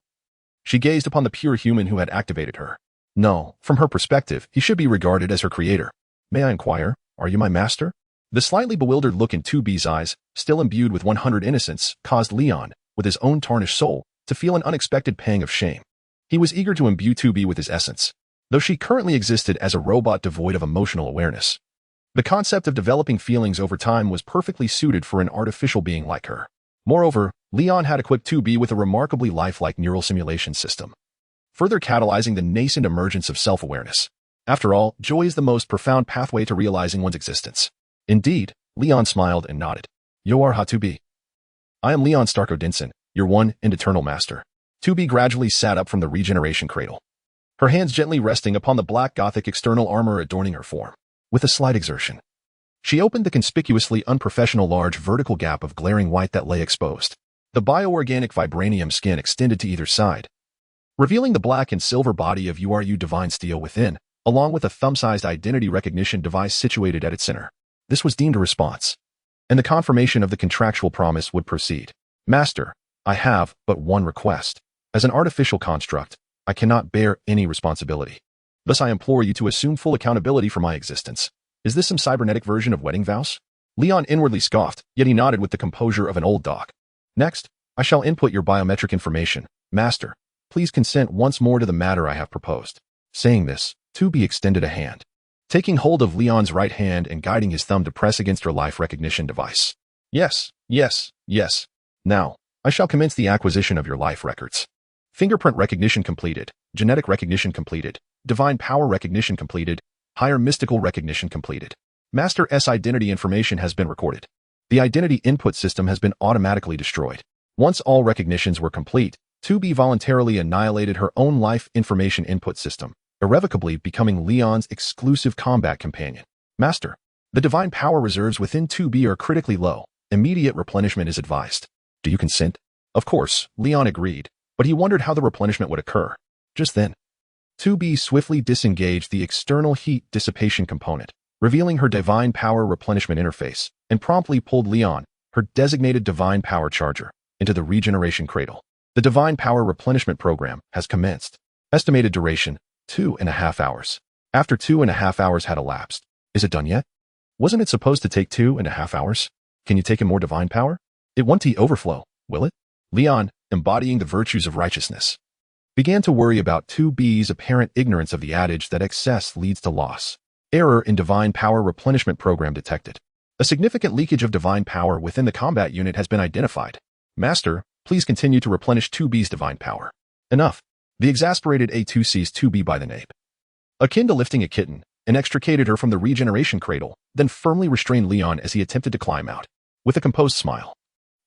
she gazed upon the pure human who had activated her. No, from her perspective, he should be regarded as her creator. May I inquire, are you my master? The slightly bewildered look in 2B's eyes, still imbued with 100 innocence, caused Leon, with his own tarnished soul, to feel an unexpected pang of shame. He was eager to imbue 2B with his essence, though she currently existed as a robot devoid of emotional awareness. The concept of developing feelings over time was perfectly suited for an artificial being like her. Moreover, Leon had equipped 2B with a remarkably lifelike neural simulation system, further catalyzing the nascent emergence of self-awareness. After all, joy is the most profound pathway to realizing one's existence. Indeed, Leon smiled and nodded. You are how 2B. I am Leon Stark Odinson, your one and eternal master. 2B gradually sat up from the regeneration cradle, her hands gently resting upon the black Gothic external armor adorning her form. With a slight exertion, she opened the conspicuously unprofessional large vertical gap of glaring white that lay exposed. The bioorganic vibranium skin extended to either side, revealing the black and silver body of URU divine steel within, along with a thumb-sized identity recognition device situated at its center. This was deemed a response, and the confirmation of the contractual promise would proceed. Master, I have but one request. As an artificial construct, I cannot bear any responsibility. Thus I implore you to assume full accountability for my existence. Is this some cybernetic version of wedding vows? Leon inwardly scoffed, yet he nodded with the composure of an old dog. Next, I shall input your biometric information. Master, please consent once more to the matter I have proposed. Saying this, 2B extended a hand, taking hold of Leon's right hand and guiding his thumb to press against her life recognition device. Yes, yes, yes. Now, I shall commence the acquisition of your life records. Fingerprint recognition completed, genetic recognition completed, divine power recognition completed, higher mystical recognition completed. Master S identity information has been recorded. The identity input system has been automatically destroyed. Once all recognitions were complete, 2B voluntarily annihilated her own life information input system, irrevocably becoming Leon's exclusive combat companion. Master, the divine power reserves within 2B are critically low. Immediate replenishment is advised. Do you consent? Of course, Leon agreed, but he wondered how the replenishment would occur. Just then, 2B swiftly disengaged the external heat dissipation component, revealing her divine power replenishment interface, and promptly pulled Leon, her designated divine power charger, into the regeneration cradle. The divine power replenishment program has commenced. Estimated duration, 2.5 hours. After 2.5 hours had elapsed. Is it done yet? Wasn't it supposed to take 2.5 hours? Can you take in more divine power? It won't overflow, will it? Leon, embodying the virtues of righteousness, began to worry about 2B's apparent ignorance of the adage that excess leads to loss. Error in divine power replenishment program detected. A significant leakage of divine power within the combat unit has been identified. Master, please continue to replenish 2B's divine power. Enough. The exasperated A2 seized 2B by the nape, akin to lifting a kitten, and extricated her from the regeneration cradle, then firmly restrained Leon as he attempted to climb out. With a composed smile,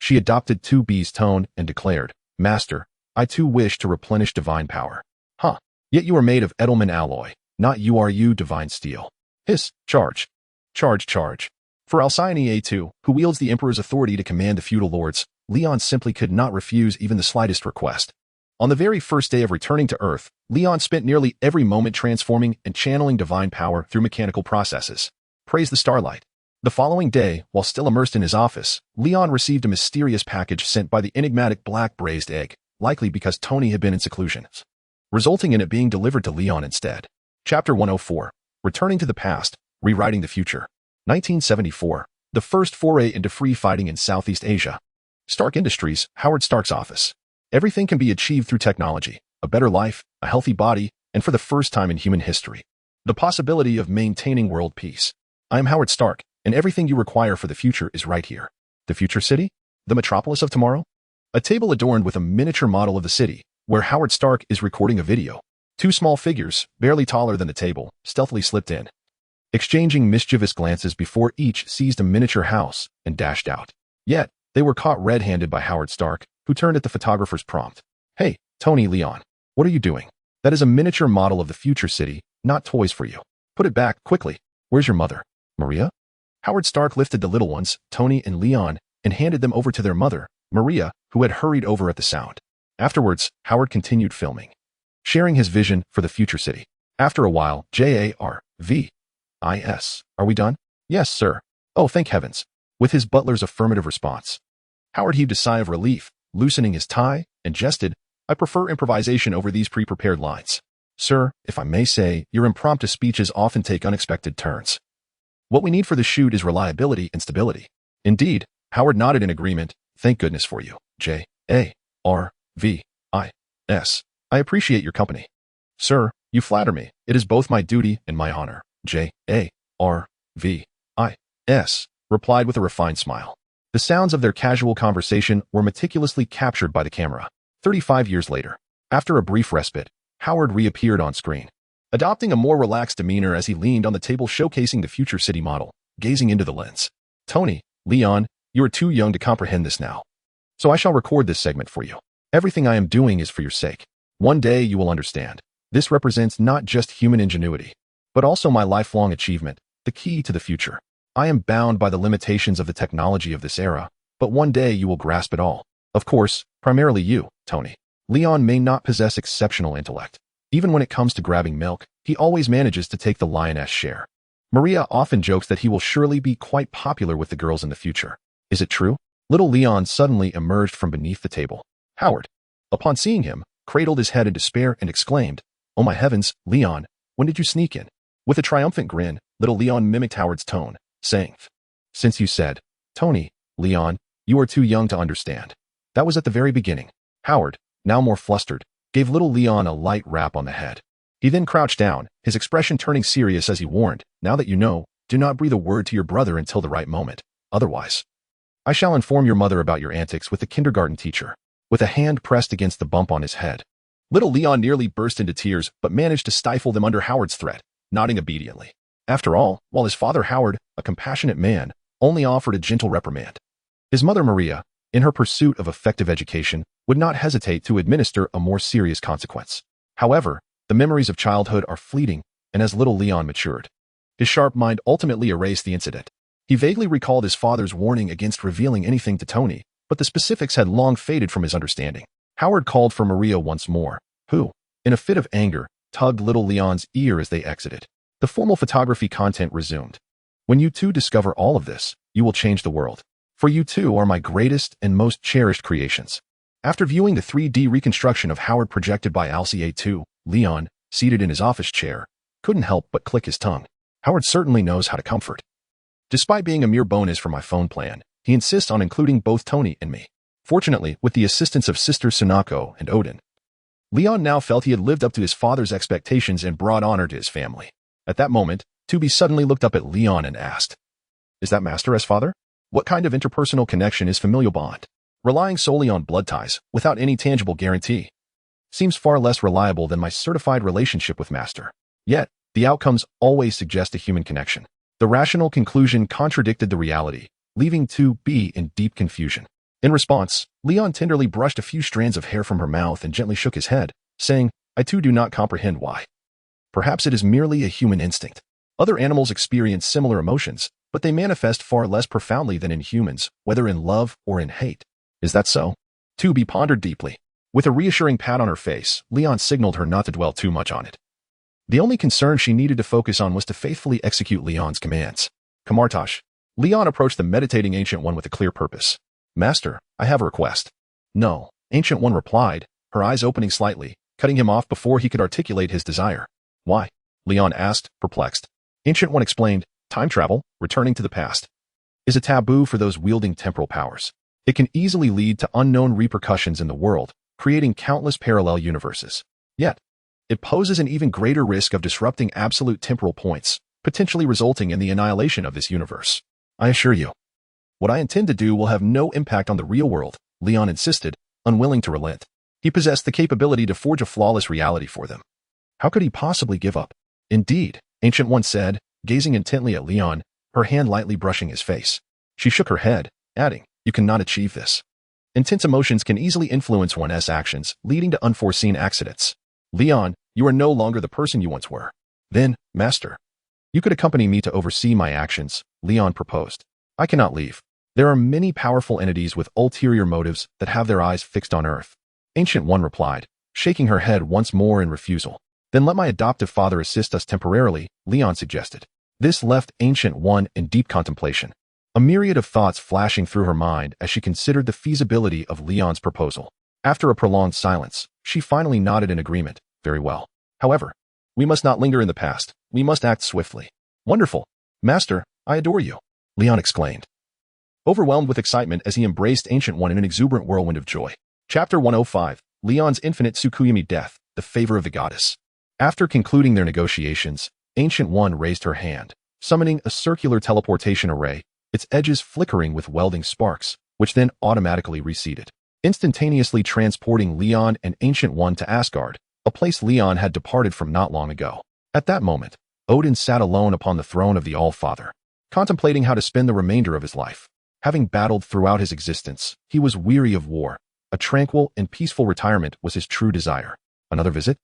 she adopted 2B's tone and declared, Master, I too wish to replenish divine power. Huh. Yet you are made of Edelman alloy, not URU divine steel. Hiss, charge. Charge, charge. For Alcyone A2, who wields the Emperor's authority to command the feudal lords, Leon simply could not refuse even the slightest request. On the very first day of returning to Earth, Leon spent nearly every moment transforming and channeling divine power through mechanical processes. Praise the starlight. The following day, while still immersed in his office, Leon received a mysterious package sent by the enigmatic black braised egg, likely because Tony had been in seclusion, resulting in it being delivered to Leon instead. Chapter 104. Returning to the Past, Rewriting the Future. 1974. The first foray into free fighting in Southeast Asia. Stark Industries, Howard Stark's office. Everything can be achieved through technology, a better life, a healthy body, and for the first time in human history, the possibility of maintaining world peace. I am Howard Stark, and everything you require for the future is right here. The future city? The metropolis of tomorrow? A table adorned with a miniature model of the city, where Howard Stark is recording a video. Two small figures, barely taller than the table, stealthily slipped in, exchanging mischievous glances before each seized a miniature house and dashed out. Yet, they were caught red-handed by Howard Stark, who turned at the photographer's prompt. Hey, Tony Leon, what are you doing? That is a miniature model of the future city, not toys for you. Put it back, quickly. Where's your mother? Maria? Howard Stark lifted the little ones, Tony and Leon, and handed them over to their mother, Maria, who had hurried over at the sound. Afterwards, Howard continued filming, sharing his vision for the future city. After a while, JARVIS. Are we done? Yes, sir. Oh, thank heavens. With his butler's affirmative response, Howard heaved a sigh of relief, loosening his tie, and jested, I prefer improvisation over these pre-prepared lines. Sir, if I may say, your impromptu speeches often take unexpected turns. What we need for the shoot is reliability and stability. Indeed, Howard nodded in agreement. Thank goodness for you, J.A.R.V.I.S. I appreciate your company. Sir, you flatter me. It is both my duty and my honor. J.A.R.V.I.S. replied with a refined smile. The sounds of their casual conversation were meticulously captured by the camera. 35 years later, after a brief respite, Howard reappeared on screen, adopting a more relaxed demeanor as he leaned on the table showcasing the future city model, gazing into the lens. Tony, Leon, you are too young to comprehend this now. So I shall record this segment for you. Everything I am doing is for your sake. One day you will understand. This represents not just human ingenuity, but also my lifelong achievement, the key to the future. I am bound by the limitations of the technology of this era, but one day you will grasp it all. Of course, primarily you, Tony. Leon may not possess exceptional intellect. Even when it comes to grabbing milk, he always manages to take the lioness share. Maria often jokes that he will surely be quite popular with the girls in the future. Is it true? Little Leon suddenly emerged from beneath the table. Howard, upon seeing him, cradled his head in despair and exclaimed, Oh my heavens, Leon, when did you sneak in? With a triumphant grin, little Leon mimicked Howard's tone, saying, Since you said, Tony, Leon, you are too young to understand. That was at the very beginning. Howard, now more flustered, gave little Leon a light rap on the head. He then crouched down, his expression turning serious as he warned, Now that you know, do not breathe a word to your brother until the right moment. Otherwise, I shall inform your mother about your antics with the kindergarten teacher. With a hand pressed against the bump on his head, little Leon nearly burst into tears but managed to stifle them under Howard's threat, nodding obediently. After all, while his father Howard, a compassionate man, only offered a gentle reprimand, his mother Maria, in her pursuit of effective education, would not hesitate to administer a more serious consequence. However, the memories of childhood are fleeting, and as little Leon matured, his sharp mind ultimately erased the incident. He vaguely recalled his father's warning against revealing anything to Tony, but the specifics had long faded from his understanding. Howard called for Maria once more, who, in a fit of anger, tugged little Leon's ear as they exited. The formal photography content resumed. When you two discover all of this, you will change the world. For you two are my greatest and most cherished creations. After viewing the 3D reconstruction of Howard projected by Arcee 2, Leon, seated in his office chair, couldn't help but click his tongue. Howard certainly knows how to comfort. Despite being a mere bonus for my phone plan, he insists on including both Tony and me. Fortunately, with the assistance of sisters Sunako and Odin, Leon now felt he had lived up to his father's expectations and brought honor to his family. At that moment, Tubi suddenly looked up at Leon and asked, Is that Master as father? What kind of interpersonal connection is familial bond? Relying solely on blood ties, without any tangible guarantee, seems far less reliable than my certified relationship with Master. Yet, the outcomes always suggest a human connection. The rational conclusion contradicted the reality, leaving 2B in deep confusion. In response, Leon tenderly brushed a few strands of hair from her mouth and gently shook his head, saying, I too do not comprehend why. Perhaps it is merely a human instinct. Other animals experience similar emotions, but they manifest far less profoundly than in humans, whether in love or in hate. Is that so? 2B pondered deeply. With a reassuring pat on her face, Leon signaled her not to dwell too much on it. The only concern she needed to focus on was to faithfully execute Leon's commands. Kamartosh. Leon approached the meditating Ancient One with a clear purpose. Master, I have a request. No, Ancient One replied, her eyes opening slightly, cutting him off before he could articulate his desire. Why? Leon asked, perplexed. Ancient One explained, time travel, returning to the past, is a taboo for those wielding temporal powers. It can easily lead to unknown repercussions in the world, creating countless parallel universes. Yet, it poses an even greater risk of disrupting absolute temporal points, potentially resulting in the annihilation of this universe. I assure you, what I intend to do will have no impact on the real world, Leon insisted, unwilling to relent. He possessed the capability to forge a flawless reality for them. How could he possibly give up? Indeed, Ancient One said, gazing intently at Leon, her hand lightly brushing his face. She shook her head, adding, You cannot achieve this. Intense emotions can easily influence one's actions, leading to unforeseen accidents. Leon, you are no longer the person you once were. Then, Master, you could accompany me to oversee my actions, Leon proposed. I cannot leave. There are many powerful entities with ulterior motives that have their eyes fixed on Earth. Ancient One replied, shaking her head once more in refusal. Then let my adoptive father assist us temporarily, Leon suggested. This left Ancient One in deep contemplation. a myriad of thoughts flashing through her mind as she considered the feasibility of Leon's proposal. After a prolonged silence, she finally nodded in agreement. Very well. However, we must not linger in the past. We must act swiftly. Wonderful. Master, I adore you, Leon exclaimed, overwhelmed with excitement as he embraced Ancient One in an exuberant whirlwind of joy. Chapter 105, Leon's Infinite Tsukuyomi Death, the Favor of the Goddess. After concluding their negotiations, Ancient One raised her hand, summoning a circular teleportation array, its edges flickering with welding sparks, which then automatically receded, instantaneously transporting Leon and Ancient One to Asgard, a place Leon had departed from not long ago. At that moment, Odin sat alone upon the throne of the All-Father, contemplating how to spend the remainder of his life. Having battled throughout his existence, he was weary of war. A tranquil and peaceful retirement was his true desire. Another visit?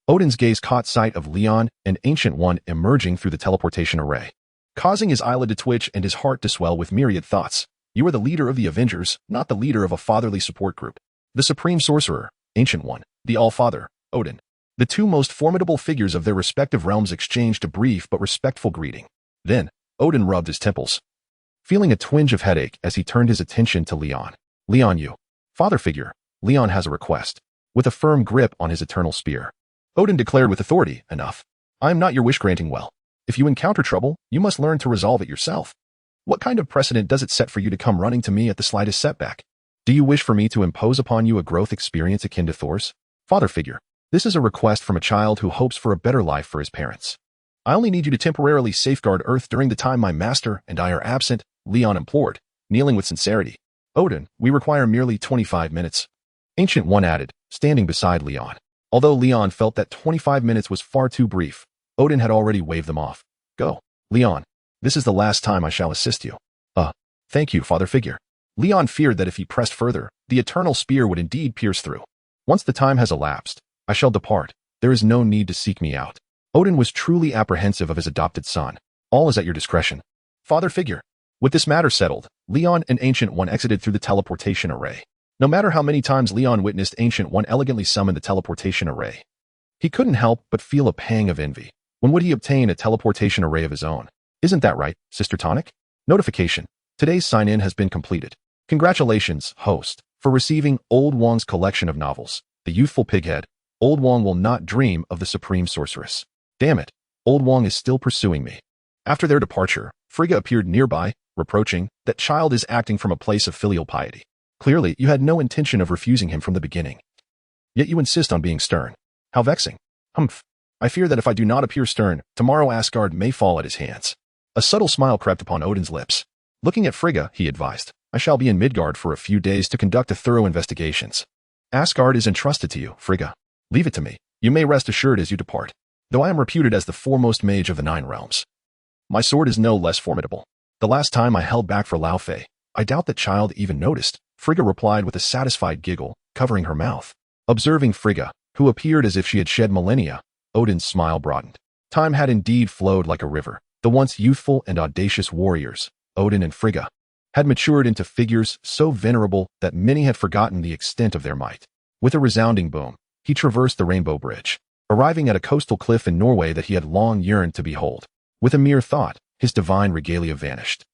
Odin's gaze caught sight of Leon and Ancient One emerging through the teleportation array, causing his eyelid to twitch and his heart to swell with myriad thoughts. You are the leader of the Avengers, not the leader of a fatherly support group. The Supreme Sorcerer, Ancient One, the All-Father, Odin. The two most formidable figures of their respective realms exchanged a brief but respectful greeting. Then, Odin rubbed his temples, feeling a twinge of headache as he turned his attention to Leon. Leon, you. Father figure, Leon has a request. With a firm grip on his eternal spear, Odin declared with authority, enough. I am not your wish-granting well. If you encounter trouble, you must learn to resolve it yourself. What kind of precedent does it set for you to come running to me at the slightest setback? Do you wish for me to impose upon you a growth experience akin to Thor's? Father figure, this is a request from a child who hopes for a better life for his parents. I only need you to temporarily safeguard Earth during the time my master and I are absent, Leon implored, kneeling with sincerity. Odin, we require merely 25 minutes. Ancient One added, standing beside Leon. Although Leon felt that 25 minutes was far too brief, Odin had already waved them off. Go, Leon. This is the last time I shall assist you. Thank you, father figure. Leon feared that if he pressed further, the eternal spear would indeed pierce through. Once the time has elapsed, I shall depart. There is no need to seek me out. Odin was truly apprehensive of his adopted son. All is at your discretion. Father figure. With this matter settled, Leon and Ancient One exited through the teleportation array. No matter how many times Leon witnessed Ancient One elegantly summon the teleportation array, he couldn't help but feel a pang of envy. When would he obtain a teleportation array of his own? Isn't that right, Sister Tonic? Notification. Today's sign-in has been completed. Congratulations, host, for receiving Old Wong's collection of novels. The youthful pighead, Old Wong will not dream of the Supreme Sorceress. Damn it, Old Wong is still pursuing me. After their departure, Frigga appeared nearby, reproaching, that child is acting from a place of filial piety. Clearly, you had no intention of refusing him from the beginning. Yet you insist on being stern. How vexing. Humph. I fear that if I do not appear stern, tomorrow Asgard may fall at his hands. A subtle smile crept upon Odin's lips. Looking at Frigga, he advised, I shall be in Midgard for a few days to conduct a thorough investigations. Asgard is entrusted to you, Frigga. Leave it to me. You may rest assured as you depart. Though I am reputed as the foremost mage of the 9 realms, my sword is no less formidable. The last time I held back for Laufey, I doubt that child even noticed. Frigga replied with a satisfied giggle, covering her mouth. Observing Frigga, who appeared as if she had shed millennia, Odin's smile broadened. Time had indeed flowed like a river. The once youthful and audacious warriors, Odin and Frigga, had matured into figures so venerable that many had forgotten the extent of their might. With a resounding boom, he traversed the Rainbow Bridge, arriving at a coastal cliff in Norway that he had long yearned to behold. With a mere thought, his divine regalia vanished,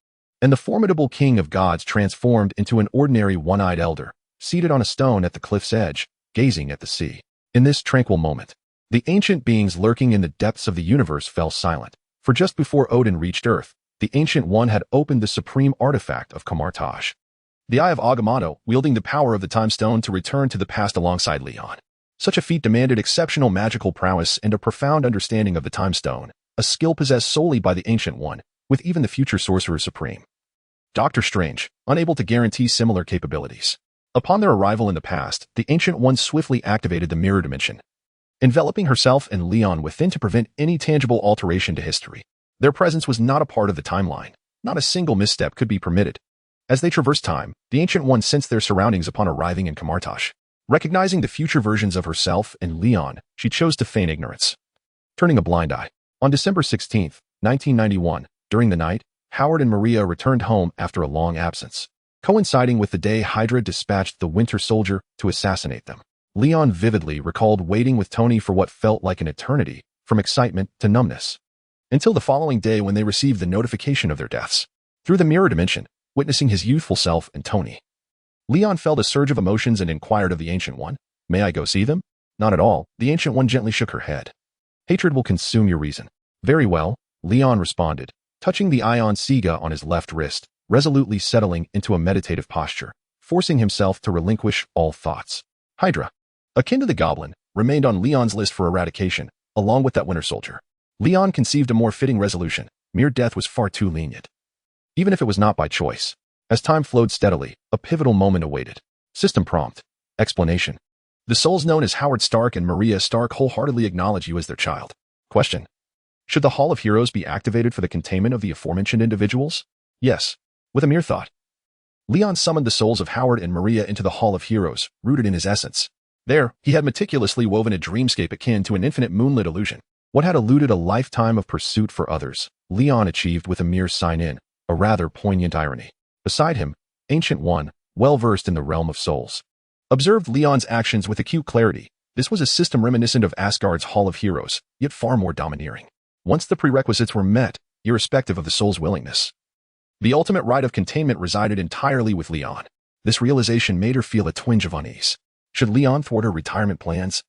and the formidable king of gods transformed into an ordinary one-eyed elder, seated on a stone at the cliff's edge, gazing at the sea. In this tranquil moment, the ancient beings lurking in the depths of the universe fell silent, for just before Odin reached Earth, the Ancient One had opened the supreme artifact of Kamartaj, the Eye of Agamotto, wielding the power of the Time Stone to return to the past alongside Leon. Such a feat demanded exceptional magical prowess and a profound understanding of the Time Stone, a skill possessed solely by the Ancient One, with even the future Sorcerer Supreme, Doctor Strange, unable to guarantee similar capabilities. Upon their arrival in the past, the Ancient One swiftly activated the Mirror Dimension, enveloping herself and Leon within to prevent any tangible alteration to history. Their presence was not a part of the timeline. Not a single misstep could be permitted. As they traversed time, the Ancient One sensed their surroundings upon arriving in Kamartaj. Recognizing the future versions of herself and Leon, she chose to feign ignorance, turning a blind eye. On December 16, 1991, during the night, Howard and Maria returned home after a long absence, coinciding with the day Hydra dispatched the Winter Soldier to assassinate them. Leon vividly recalled waiting with Tony for what felt like an eternity, from excitement to numbness, until the following day when they received the notification of their deaths. through the mirror dimension, witnessing his youthful self and Tony. Leon felt a surge of emotions and inquired of the Ancient One, "May I go see them?" "Not at all," the Ancient One gently shook her head. "Hatred will consume your reason." "Very well," Leon responded, touching the ion Sega on his left wrist, resolutely settling into a meditative posture, forcing himself to relinquish all thoughts. Hydra, akin to the goblin, remained on Leon's list for eradication, along with that Winter Soldier. Leon conceived a more fitting resolution. Mere death was far too lenient. Even if it was not by choice. As time flowed steadily, a pivotal moment awaited. System prompt. Explanation. The souls known as Howard Stark and Maria Stark wholeheartedly acknowledge you as their child. Question. Should the Hall of Heroes be activated for the containment of the aforementioned individuals? Yes. With a mere thought. Leon summoned the souls of Howard and Maria into the Hall of Heroes, rooted in his essence. There, he had meticulously woven a dreamscape akin to an infinite moonlit illusion. What had eluded a lifetime of pursuit for others, Leon achieved with a mere sign-in, a rather poignant irony. Beside him, Ancient One, well-versed in the realm of souls, observed Leon's actions with acute clarity. This was a system reminiscent of Asgard's Hall of Heroes, yet far more domineering. Once the prerequisites were met, irrespective of the soul's willingness, the ultimate right of containment resided entirely with Leon. This realization made her feel a twinge of unease. Should Leon thwart her retirement plans?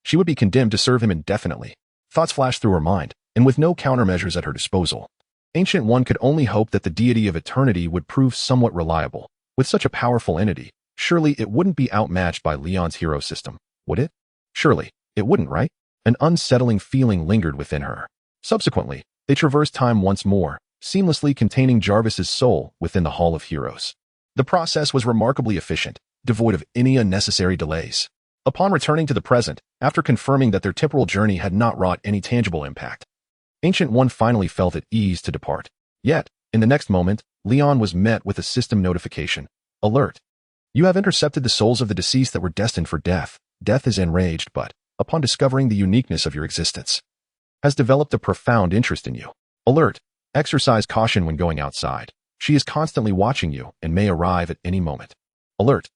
She would be condemned to serve him indefinitely. Thoughts flashed through her mind, and with no countermeasures at her disposal, Ancient One could only hope that the deity of eternity would prove somewhat reliable. With such a powerful entity, surely it wouldn't be outmatched by Leon's hero system, would it? Surely, it wouldn't, right? An unsettling feeling lingered within her. Subsequently, they traversed time once more, seamlessly containing Jarvis's soul within the Hall of Heroes. The process was remarkably efficient, devoid of any unnecessary delays. Upon returning to the present, after confirming that their temporal journey had not wrought any tangible impact, Ancient One finally felt at ease to depart. Yet, in the next moment, Leon was met with a system notification. Alert. You have intercepted the souls of the deceased that were destined for death. Death is enraged, but, upon discovering the uniqueness of your existence, has developed a profound interest in you. Alert. Exercise caution when going outside. She is constantly watching you and may arrive at any moment. Alert.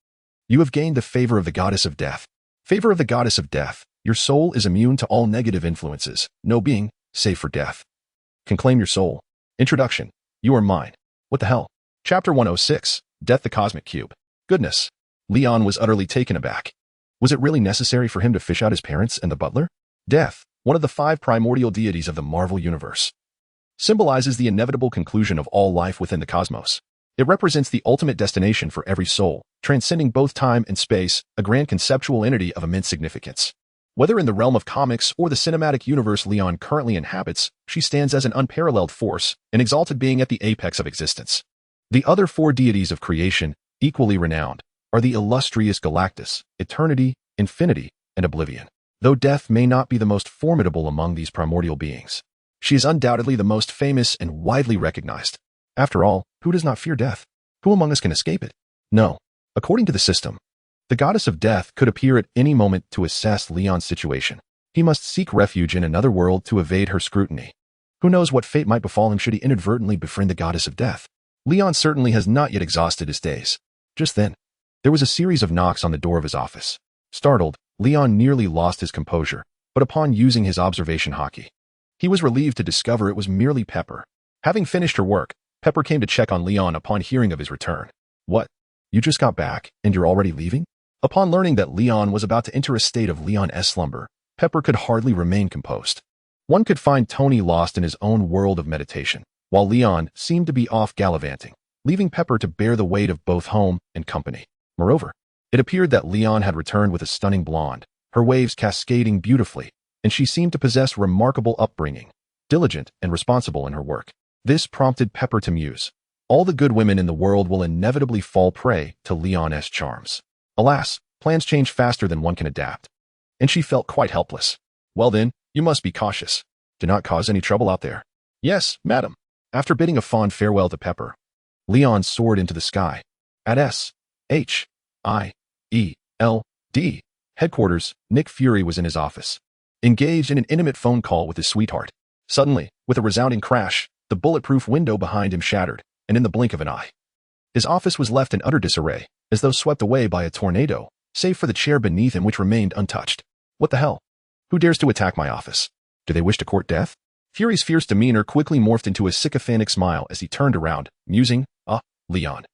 You have gained the favor of the goddess of death. Favor of the goddess of death. Your soul is immune to all negative influences. No being, save for death, can claim your soul. Introduction. You are mine. What the hell? Chapter 106. Death the Cosmic Cube. Goodness. Leon was utterly taken aback. Was it really necessary for him to fish out his parents and the butler? Death, one of the 5 primordial deities of the Marvel Universe, symbolizes the inevitable conclusion of all life within the cosmos. It represents the ultimate destination for every soul, transcending both time and space, a grand conceptual entity of immense significance. Whether in the realm of comics or the cinematic universe Leon currently inhabits, she stands as an unparalleled force, an exalted being at the apex of existence. The other 4 deities of creation, equally renowned, are the illustrious Galactus, Eternity, Infinity, and Oblivion. Though death may not be the most formidable among these primordial beings, she is undoubtedly the most famous and widely recognized. After all, who does not fear death? Who among us can escape it? No. According to the system, the goddess of death could appear at any moment to assess Leon's situation. He must seek refuge in another world to evade her scrutiny. Who knows what fate might befall him should he inadvertently befriend the goddess of death? Leon certainly has not yet exhausted his days. Just then, there was a series of knocks on the door of his office. Startled, Leon nearly lost his composure, but upon using his observation hockey, he was relieved to discover it was merely Pepper. Having finished her work, Pepper came to check on Leon upon hearing of his return. What? You just got back, and you're already leaving? Upon learning that Leon was about to enter a state of Leon-esque slumber, Pepper could hardly remain composed. One could find Tony lost in his own world of meditation, while Leon seemed to be off gallivanting, leaving Pepper to bear the weight of both home and company. Moreover, it appeared that Leon had returned with a stunning blonde, her waves cascading beautifully, and she seemed to possess remarkable upbringing, diligent and responsible in her work. This prompted Pepper to muse. All the good women in the world will inevitably fall prey to Leon-esque charms. Alas, plans change faster than one can adapt. And she felt quite helpless. Well then, you must be cautious. Do not cause any trouble out there. Yes, madam. After bidding a fond farewell to Pepper, Leon soared into the sky. At S.H.I.E.L.D. headquarters, Nick Fury was in his office, engaged in an intimate phone call with his sweetheart. Suddenly, with a resounding crash, the bulletproof window behind him shattered, and in the blink of an eye, his office was left in utter disarray, as though swept away by a tornado, save for the chair beneath him which remained untouched. What the hell? Who dares to attack my office? Do they wish to court death? Fury's fierce demeanor quickly morphed into a sycophantic smile as he turned around, musing, Leon.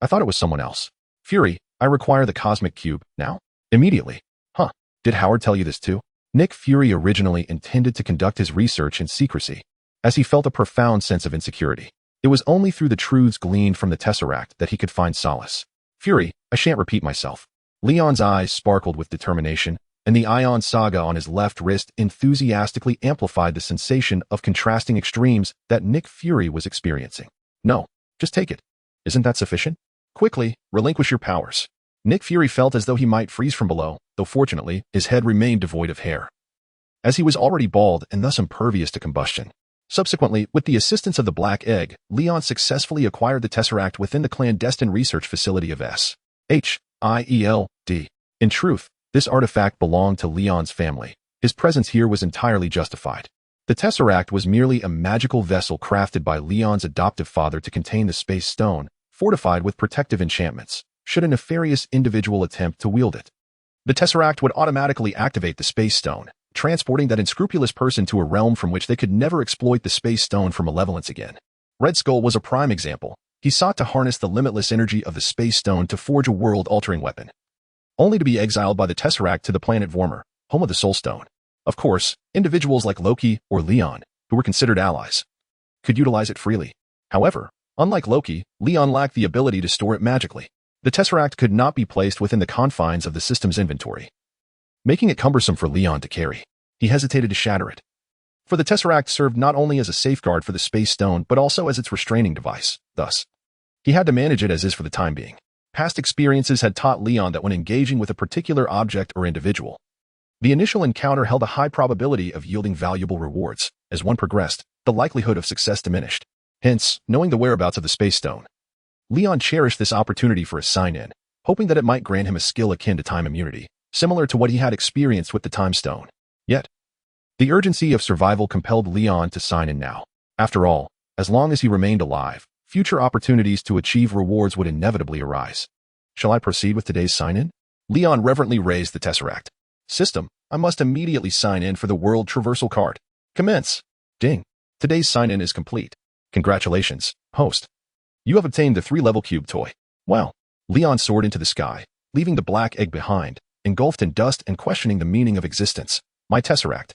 I thought it was someone else. Fury, I require the cosmic cube, now? Immediately. Huh, did Howard tell you this too? Nick Fury originally intended to conduct his research in secrecy, as he felt a profound sense of insecurity. It was only through the truths gleaned from the Tesseract that he could find solace. Fury, I shan't repeat myself. Leon's eyes sparkled with determination, and the ion saga on his left wrist enthusiastically amplified the sensation of contrasting extremes that Nick Fury was experiencing. No, just take it. Isn't that sufficient? Quickly, relinquish your powers. Nick Fury felt as though he might freeze from below, though fortunately, his head remained devoid of hair, as he was already bald and thus impervious to combustion. Subsequently, with the assistance of the Black Egg, Leon successfully acquired the Tesseract within the clandestine research facility of S.H.I.E.L.D. In truth, this artifact belonged to Leon's family. His presence here was entirely justified. The Tesseract was merely a magical vessel crafted by Leon's adoptive father to contain the Space Stone, fortified with protective enchantments, should a nefarious individual attempt to wield it. The Tesseract would automatically activate the Space Stone, transporting that unscrupulous person to a realm from which they could never exploit the Space Stone for malevolence again. Red Skull was a prime example. He sought to harness the limitless energy of the Space Stone to forge a world-altering weapon, only to be exiled by the Tesseract to the planet Vormir, home of the Soul Stone. Of course, individuals like Loki or Leon, who were considered allies, could utilize it freely. However, unlike Loki, Leon lacked the ability to store it magically. The Tesseract could not be placed within the confines of the system's inventory, making it cumbersome for Leon to carry. He hesitated to shatter it, for the Tesseract served not only as a safeguard for the Space Stone but also as its restraining device. Thus, he had to manage it as is for the time being. Past experiences had taught Leon that when engaging with a particular object or individual, the initial encounter held a high probability of yielding valuable rewards. As one progressed, the likelihood of success diminished. Hence, knowing the whereabouts of the Space Stone, Leon cherished this opportunity for a sign-in, hoping that it might grant him a skill akin to time immunity, similar to what he had experienced with the Time Stone. Yet, the urgency of survival compelled Leon to sign in now. After all, as long as he remained alive, future opportunities to achieve rewards would inevitably arise. Shall I proceed with today's sign-in? Leon reverently raised the Tesseract. System, I must immediately sign in for the World Traversal card. Commence. Ding. Today's sign-in is complete. Congratulations, host. You have obtained the 3-level cube toy. Wow. Leon soared into the sky, leaving the Black Egg behind, engulfed in dust and questioning the meaning of existence. My Tesseract.